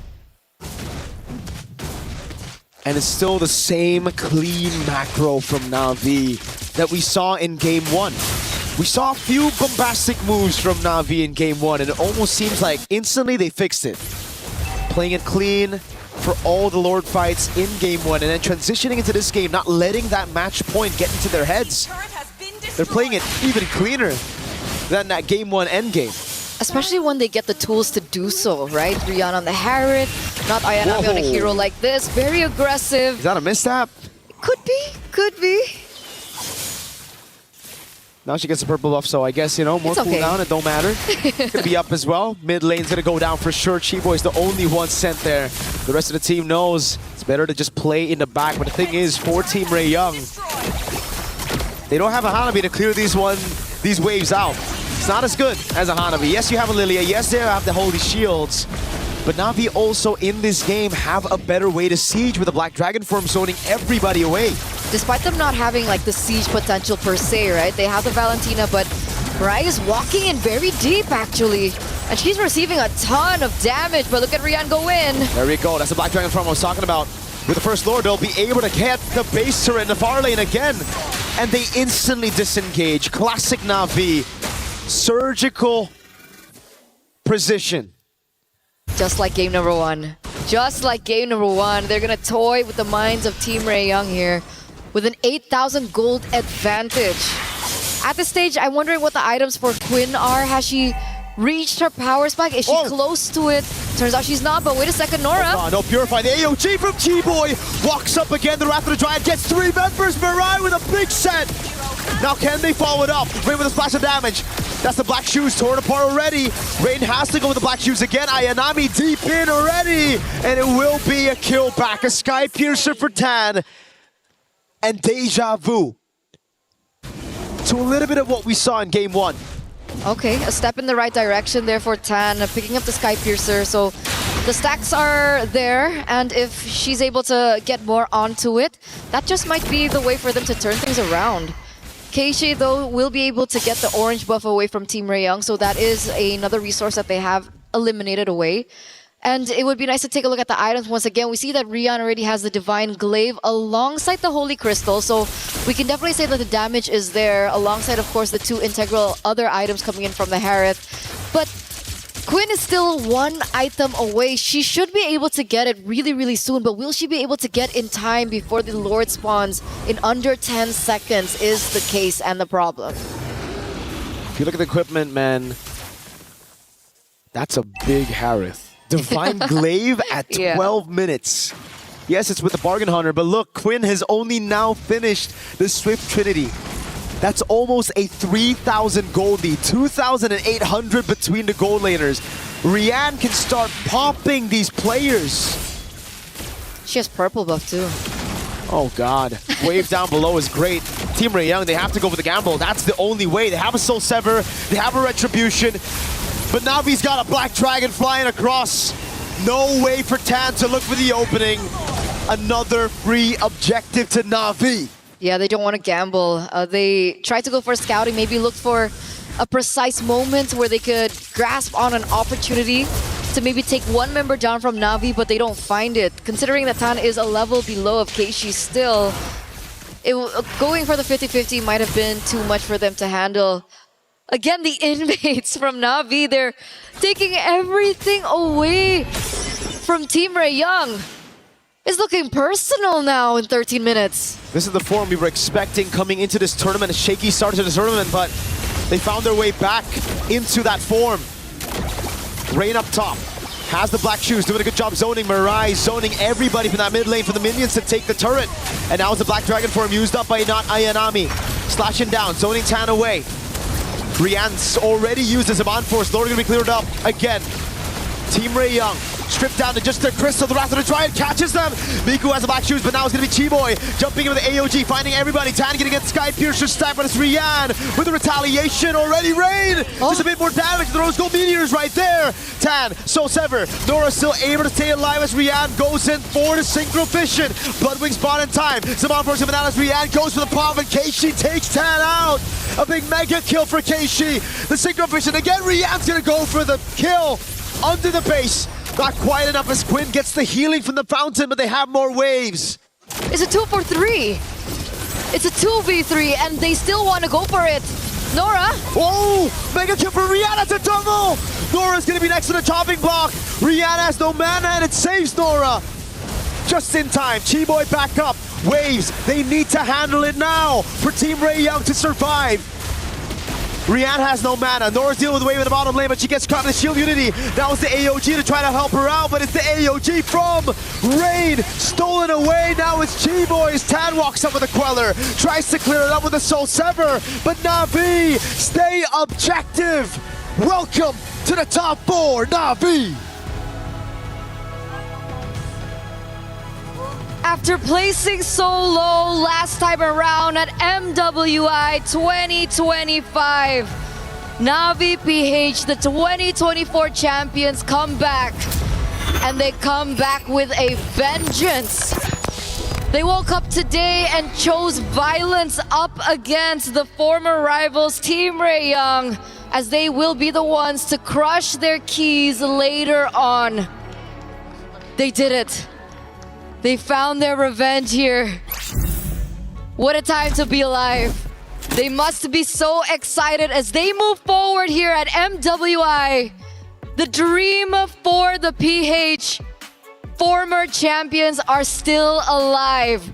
And it's still the same clean macro from Navi that we saw in Game 1. We saw a few bombastic moves from Navi in Game 1, and it almost seems like instantly they fixed it. Playing it clean for all the Lord fights in Game 1, and then transitioning into this game, not letting that match point get into their heads. They're playing it even cleaner than that Game 1 endgame. Especially when they get the tools to do so, right? Rihanna on the Harriet, not Ayanami on a hero like this. Very aggressive. Is that a misstep? Could be, could be. Now she gets a purple buff, so I guess, you know, more cooldown, it don't matter. Gonna be up as well. Mid lane's gonna go down for sure. Chiboy's the only one sent there. The rest of the team knows it's better to just play in the back. But the thing is, for Team Ray Young, they don't have a Hanabi to clear these waves out. It's not as good as a Hanabi. Yes, you have a Lilia. Yes, they have the Holy Shields. But Navi also in this game have a better way to siege with the Black Dragon form zoning everybody away. Despite them not having like the siege potential per se, right? They have the Valentina, but Mariah is walking in very deep actually. And she's receiving a ton of damage, but look at Rian go in. There we go. That's the Black Dragon form I was talking about. With the first Lord, they'll be able to get the base turret in the far lane again. And they instantly disengage. Classic Navi. Surgical precision. Just like game number 1. Just like game number 1. They're gonna toy with the minds of Team Ray Young here with an 8,000 gold advantage. At this stage, I'm wondering what the items for Quinn are. Has she reached her power spike? Is she close to it? Turns out she's not, but wait a second, Nora. Oh, no, Purify. The AOG from T-Boy walks up again. The Wrath of the Giant gets 3 members. Mirai with a big set. Now can they follow it up? Rain with a splash of damage. That's the black shoes torn apart already. Rain has to go with the black shoes again. Ayanami deep in already. And it will be a kill back. A Sky Piercer for Tan. And Deja Vu. To a little bit of what we saw in Game 1. Okay, a step in the right direction there for Tan, picking up the Sky Piercer. So the stacks are there, and if she's able to get more onto it, that just might be the way for them to turn things around. Keishi, though, will be able to get the orange buff away from Team Ray Young, so that is another resource that they have eliminated away. And it would be nice to take a look at the items once again. We see that Rian already has the Divine Glaive alongside the Holy Crystal, so we can definitely say that the damage is there, alongside, of course, the 2 integral other items coming in from the Harith. But Quinn is still 1 item away. She should be able to get it really, really soon, but will she be able to get in time before the Lord spawns in under 10 seconds is the case and the problem. If you look at the equipment, man, that's a big Harith. Divine Glaive at 12 minutes. Yes, it's with the Bargain Hunter, but look, Quinn has only now finished the Swift Trinity. That's almost a 3,000 gold lead, 2,800 between the gold laners. Rian can start popping these players. She has purple buff too. Oh God, wave down below is great. Team Ray Young, they have to go with the gamble. That's the only way. They have a Soul Sever, they have a Retribution, but Navi's got a Black Dragon flying across. No way for Tan to look for the opening. Another free objective to Navi. Yeah, they don't want to gamble. They try to go for scouting, maybe look for a precise moment where they could grasp on an opportunity to maybe take 1 member down from Navi, but they don't find it. Considering that Tan is a level below of Keishi still, going for the 50-50 might have been too much for them to handle. Again, the inmates from Navi, they're taking everything away from Team Ray Young. It's looking personal now in 13 minutes. This is the form we were expecting coming into this tournament. A shaky start to the tournament, but they found their way back into that form. Rain up top. Has the black shoes, doing a good job zoning. Mirai zoning everybody from that mid lane for the minions to take the turret. And now it's the Black Dragon form used up by not Ayanami. Slashing down, zoning Tan away. Rian's already used his Zaman Force. Lord gonna be cleared up again. Team Ray Young stripped down to just their crystal. The Wrath of the Giant catches them. Miku has the black shoes, but now it's gonna be Chiboy jumping in with the AOG, finding everybody. Tan getting against Sky Piercer stack, but it's Rian with the retaliation already. Rain, just a bit more damage. The Rose Gold Meteors right there. Tan, Soul Sever. Nora still able to stay alive as Rian goes in for the Synchro Fission. Bloodwing spawn in time. Zaman Force coming out as Rian goes for the palm, and Keishi takes Tan out. A big mega kill for Keishi. The Synchro Fission again. Rian's gonna go for the kill under the base. Not quite enough as Quinn gets the healing from the fountain, but they have more waves. It's a 2-for-3. It's a 2v3, and they still want to go for it. Nora. Oh, mega kill for Rihanna to double. Nora's gonna be next to the chopping block. Rihanna has no mana, and it saves Nora. Just in time, Chiboy back up. Waves, they need to handle it now for Team Ray Young to survive. Rian has no mana. Nora's dealing with the wave in the bottom lane, but she gets caught in the shield unity. That was the AOG to try to help her out, but it's the AOG from Rain. Stolen away. Now it's Chiboy's. Tan walks up with a Queller. Tries to clear it up with a Soul Sever, but Na'Vi, stay objective. Welcome to the top 4, Na'Vi. After placing so low last time around at MWI 2025, Na'Vi PH, the 2024 champions, come back. And they come back with a vengeance. They woke up today and chose violence up against the former rivals Team Ray Young, as they will be the ones to crush their keys later on. They did it. They found their revenge here. What a time to be alive. They must be so excited as they move forward here at MWI. The dream for the PH former champions are still alive.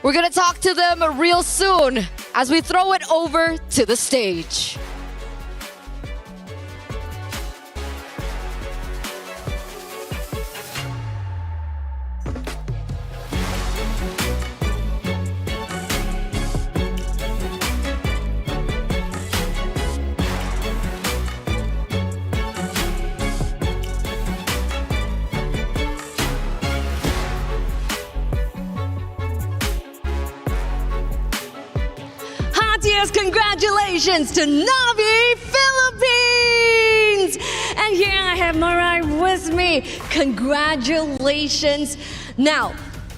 We're gonna talk to them real soon as we throw it over to the stage. Congratulations to Na'Vi Philippines! And here I have Mirai with me. Congratulations. Now,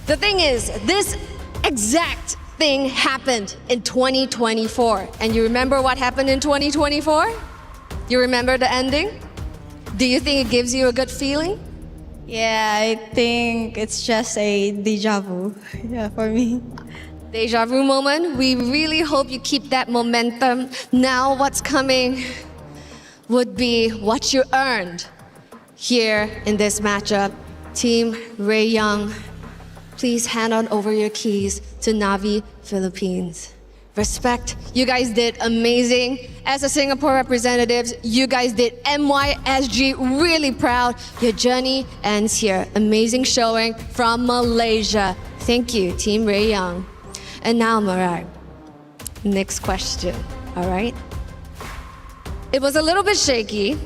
the thing is, this exact thing happened in 2024. And you remember what happened in 2024? You remember the ending? Do you think it gives you a good feeling? Yeah, I think it's just a deja vu for me. Deja vu moment. We really hope you keep that momentum. Now what's coming would be what you earned here in this matchup. Team Ray Young, please hand on over your keys to Na'Vi Philippines. Respect, you guys did amazing. As a Singapore representatives, you guys did MYSG really proud. Your journey ends here. Amazing showing from Malaysia. Thank you, Team Ray Young. And now, Mirai, next question, all right? It was a little bit shaky,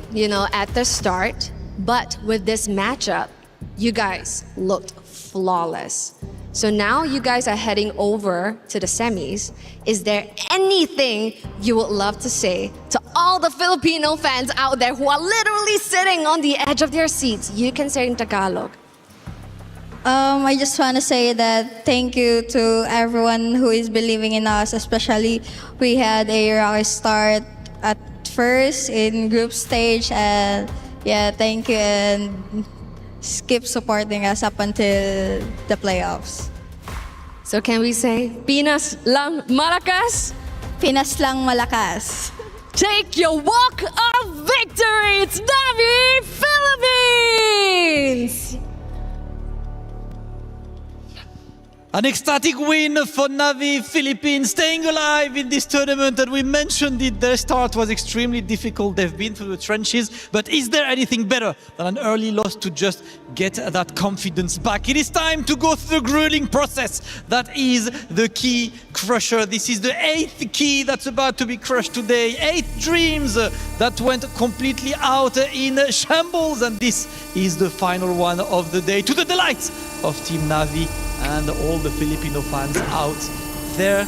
at the start, but with this matchup, you guys looked flawless. So now you guys are heading over to the semis. Is there anything you would love to say to all the Filipino fans out there who are literally sitting on the edge of their seats? You can say in Tagalog. I just want to say that thank you to everyone who is believing in us, especially we had a rocky start at first in group stage, and yeah, thank you, and keep supporting us up until the playoffs. So can we say, Pinas lang malakas? Pinas lang malakas. Take your walk of victory! It's Na'Vi Philippines! An ecstatic win for Na'Vi Philippines, staying alive in this tournament, and we mentioned it, their start was extremely difficult. They've been through the trenches, but is there anything better than an early loss to just get that confidence back? It is time to go through the grueling process that is the key crusher. This is the 8th key that's about to be crushed today. 8 dreams that went completely out in shambles, and this is the final one of the day, to the delight of Team Na'Vi and all the Filipino fans out there.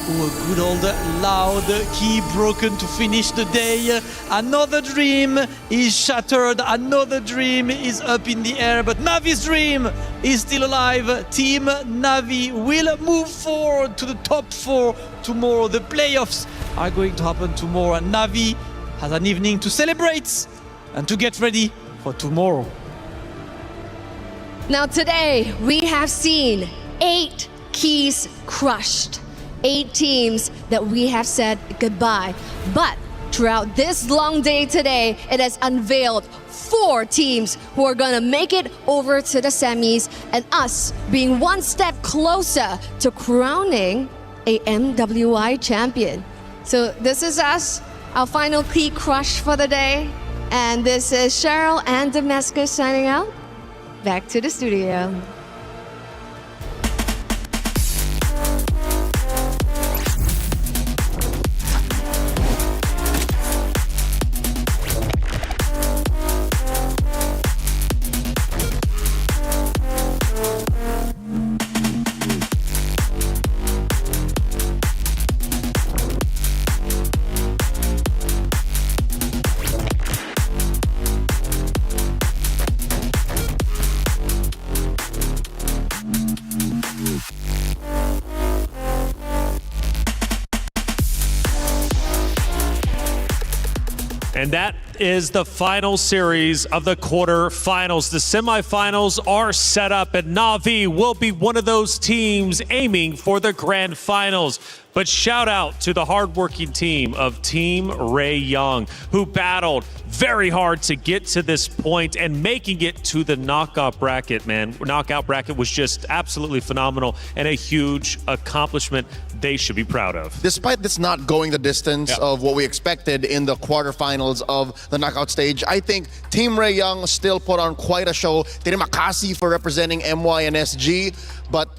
Ooh, a good old loud key broken to finish the day. Another dream is shattered, another dream is up in the air, but Na'Vi's dream is still alive. Team Na'Vi will move forward to the top 4 tomorrow. The playoffs are going to happen tomorrow, and Na'Vi has an evening to celebrate and to get ready for tomorrow. Now today, we have seen 8 keys crushed. 8 teams that we have said goodbye. But throughout this long day today, it has unveiled 4 teams who are gonna make it over to the semis, and us being one step closer to crowning a MWI champion. So this is us, our final key crush for the day. And this is Cheryl and Damascus signing out. Back to the studio. And that is the final series of the quarterfinals. The semifinals are set up, and Na'Vi will be one of those teams aiming for the grand finals. But shout out to the hardworking team of Team Ray Young, who battled very hard to get to this point and making it to the knockout bracket, man. Knockout bracket was just absolutely phenomenal and a huge accomplishment they should be proud of. Despite this not going the distance of what we expected in the quarterfinals of the knockout stage, I think Team Ray Young still put on quite a show. Terima kasih for representing MY and SG, but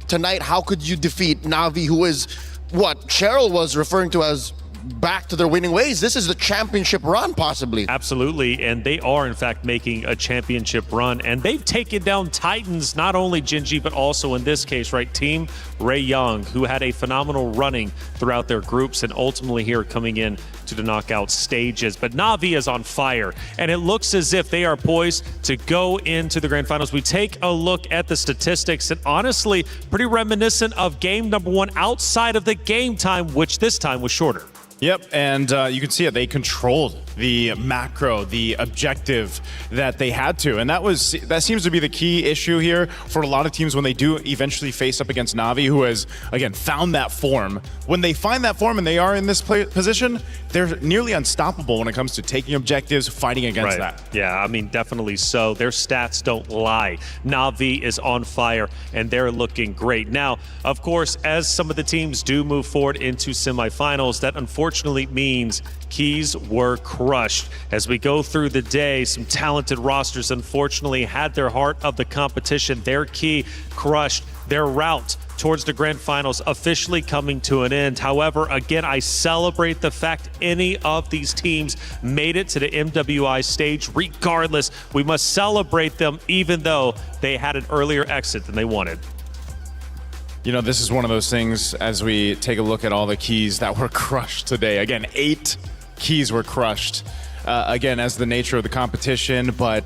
tonight, how could you defeat Na'Vi, who is what Cheryl was referring to as back to their winning ways? This is the championship run, possibly. Absolutely, and they are, in fact, making a championship run, and they've taken down Titans, not only Genji, but also in this case, right, Team Ray Young, who had a phenomenal running throughout their groups, and ultimately here coming in to the knockout stages. But Na'Vi is on fire, and it looks as if they are poised to go into the grand finals. We take a look at the statistics, and honestly, pretty reminiscent of game number 1 outside of the game time, which this time was shorter. Yep, and you can see it. They controlled the macro, the objective that they had to, and that seems to be the key issue here for a lot of teams when they do eventually face up against Na'Vi, who has again found that form. When they find that form and they are in this position, they're nearly unstoppable when it comes to taking objectives, fighting against that. Yeah, I mean, definitely so. Their stats don't lie. Na'Vi is on fire, and they're looking great. Now, of course, as some of the teams do move forward into semifinals, that unfortunately means keys were crushed. As we go through the day, some talented rosters unfortunately had their heart of the competition, their key crushed, their route towards the grand finals officially coming to an end. However, again, I celebrate the fact any of these teams made it to the MWI stage. Regardless, we must celebrate them even though they had an earlier exit than they wanted. You know, this is one of those things as we take a look at all the keys that were crushed today. Again, 8 keys were crushed, again, as the nature of the competition, but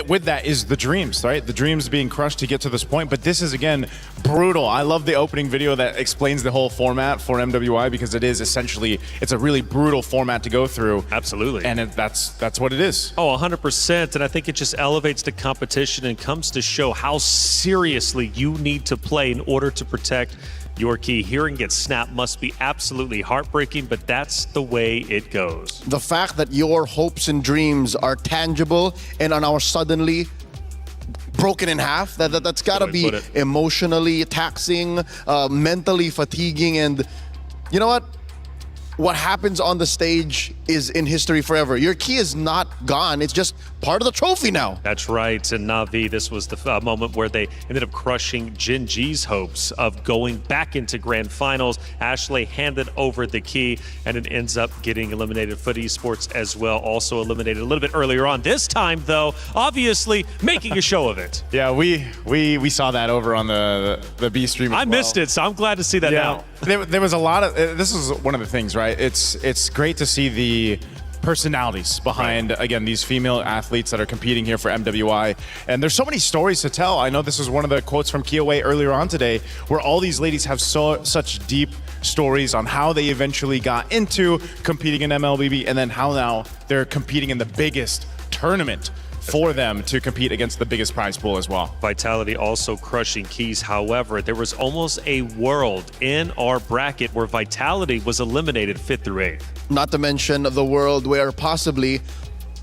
with that is the dreams, right? The dreams being crushed to get to this point, but this is, again, brutal. I love the opening video that explains the whole format for MWI because it is essentially, it's a really brutal format to go through. Absolutely. And that's what it is. Oh, 100%, and I think it just elevates the competition and comes to show how seriously you need to play in order to protect your key. Hearing it snap must be absolutely heartbreaking, but that's the way it goes. The fact that your hopes and dreams are tangible and are now suddenly broken in half. That's got to be emotionally taxing, mentally fatiguing, and you know what? What happens on the stage is in history forever. Your key is not gone. It's just part of the trophy now. That's right. And Na'Vi, this was the moment where they ended up crushing Gen G's hopes of going back into grand finals. Ashley handed over the key, and it ends up getting eliminated. Foot Esports as well, also eliminated a little bit earlier on. This time, though, obviously making a show of it. Yeah, we saw that over on the B stream as I missed it, so I'm glad to see that now. There was a lot of, this is one of the things, right? It's great to see the personalities behind, again, these female athletes that are competing here for MWI. And there's so many stories to tell. I know this is one of the quotes from Kiyoe earlier on today, where all these ladies have such deep stories on how they eventually got into competing in MLBB, and then how now they're competing in the biggest tournament for them to compete against the biggest prize pool as well. Vitality also crushing keys. However, there was almost a world in our bracket where Vitality was eliminated 5th through 8th. Not to mention the world where possibly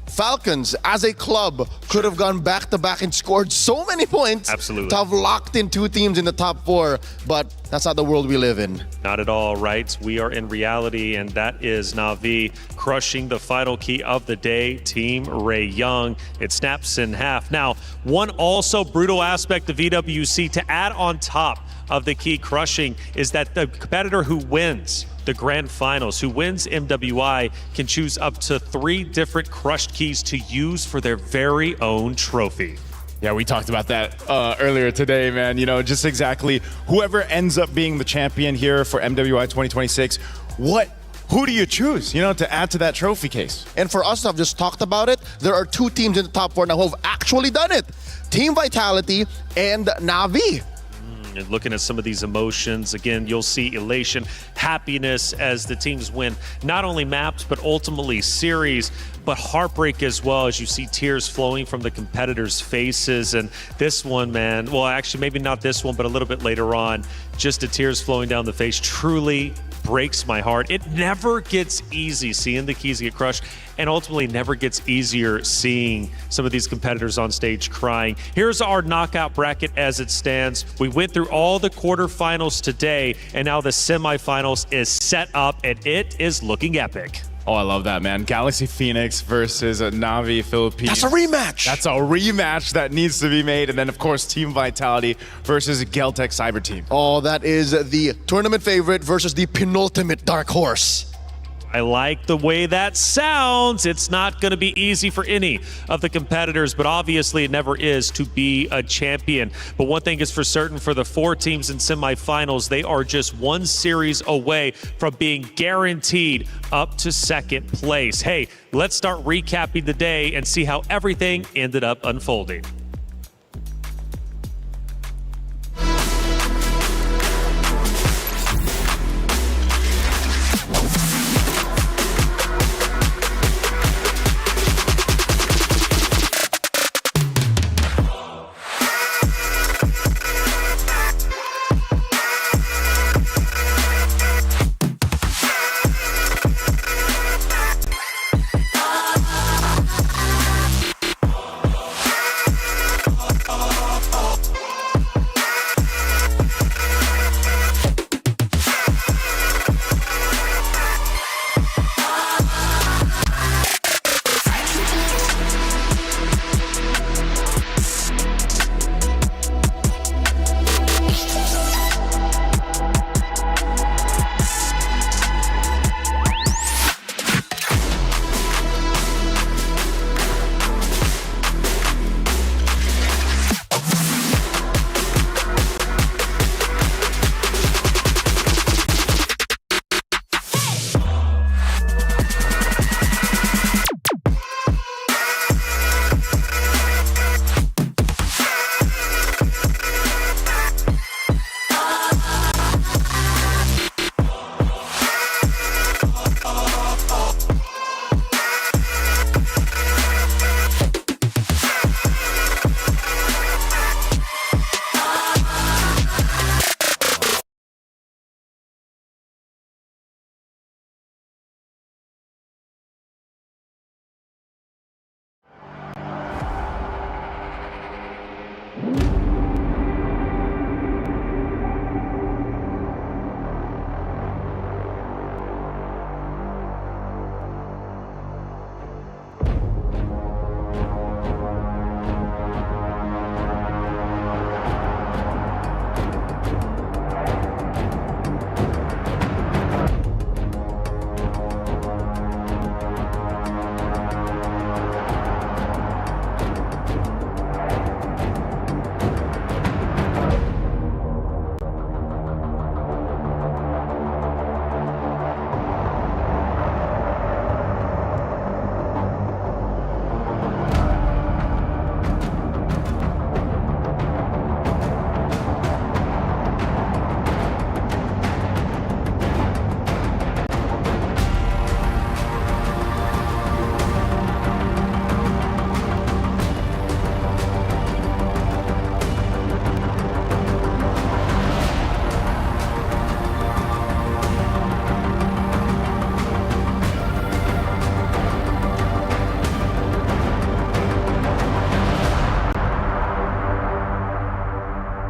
Falcons, as a club, could have gone back-to-back and scored so many points. Absolutely. To have locked in 2 teams in the top 4, but that's not the world we live in. Not at all, right? We are in reality, and that is Na'Vi crushing the final key of the day, Team Ray Young. It snaps in half. Now, one also brutal aspect of EWC to add on top of the key crushing is that the competitor who wins the grand finals, who wins MWI, can choose up to 3 different crushed keys to use for their very own trophy. Yeah, we talked about that earlier today, man. You know, just exactly whoever ends up being the champion here for MWI 2026, who do you choose, you know, to add to that trophy case? And for us to have just talked about it, there are 2 teams in the top 4 now who have actually done it. Team Vitality and Na'Vi. And looking at some of these emotions, again, you'll see elation, happiness as the teams win not only maps, but ultimately series, but heartbreak as well, as you see tears flowing from the competitors' faces. And this one, man, well, actually, maybe not this one, but a little bit later on, just the tears flowing down the face truly breaks my heart. It never gets easy seeing the keys get crushed, and ultimately never gets easier seeing some of these competitors on stage crying. Here's our knockout bracket as it stands. We went through all the quarterfinals today, and now the semifinals is set up, and it is looking epic. Oh, I love that, man. Galaxy Phoenix versus Na'Vi Philippines. That's a rematch. That's a rematch that needs to be made. And then, of course, Team Vitality versus Geltec Cyber Team. Oh, that is the tournament favorite versus the penultimate dark horse. I like the way that sounds. It's not going to be easy for any of the competitors, but obviously it never is to be a champion. But one thing is for certain, for the 4 teams in semifinals, they are just 1 series away from being guaranteed up to 2nd place. Hey, let's start recapping the day and see how everything ended up unfolding.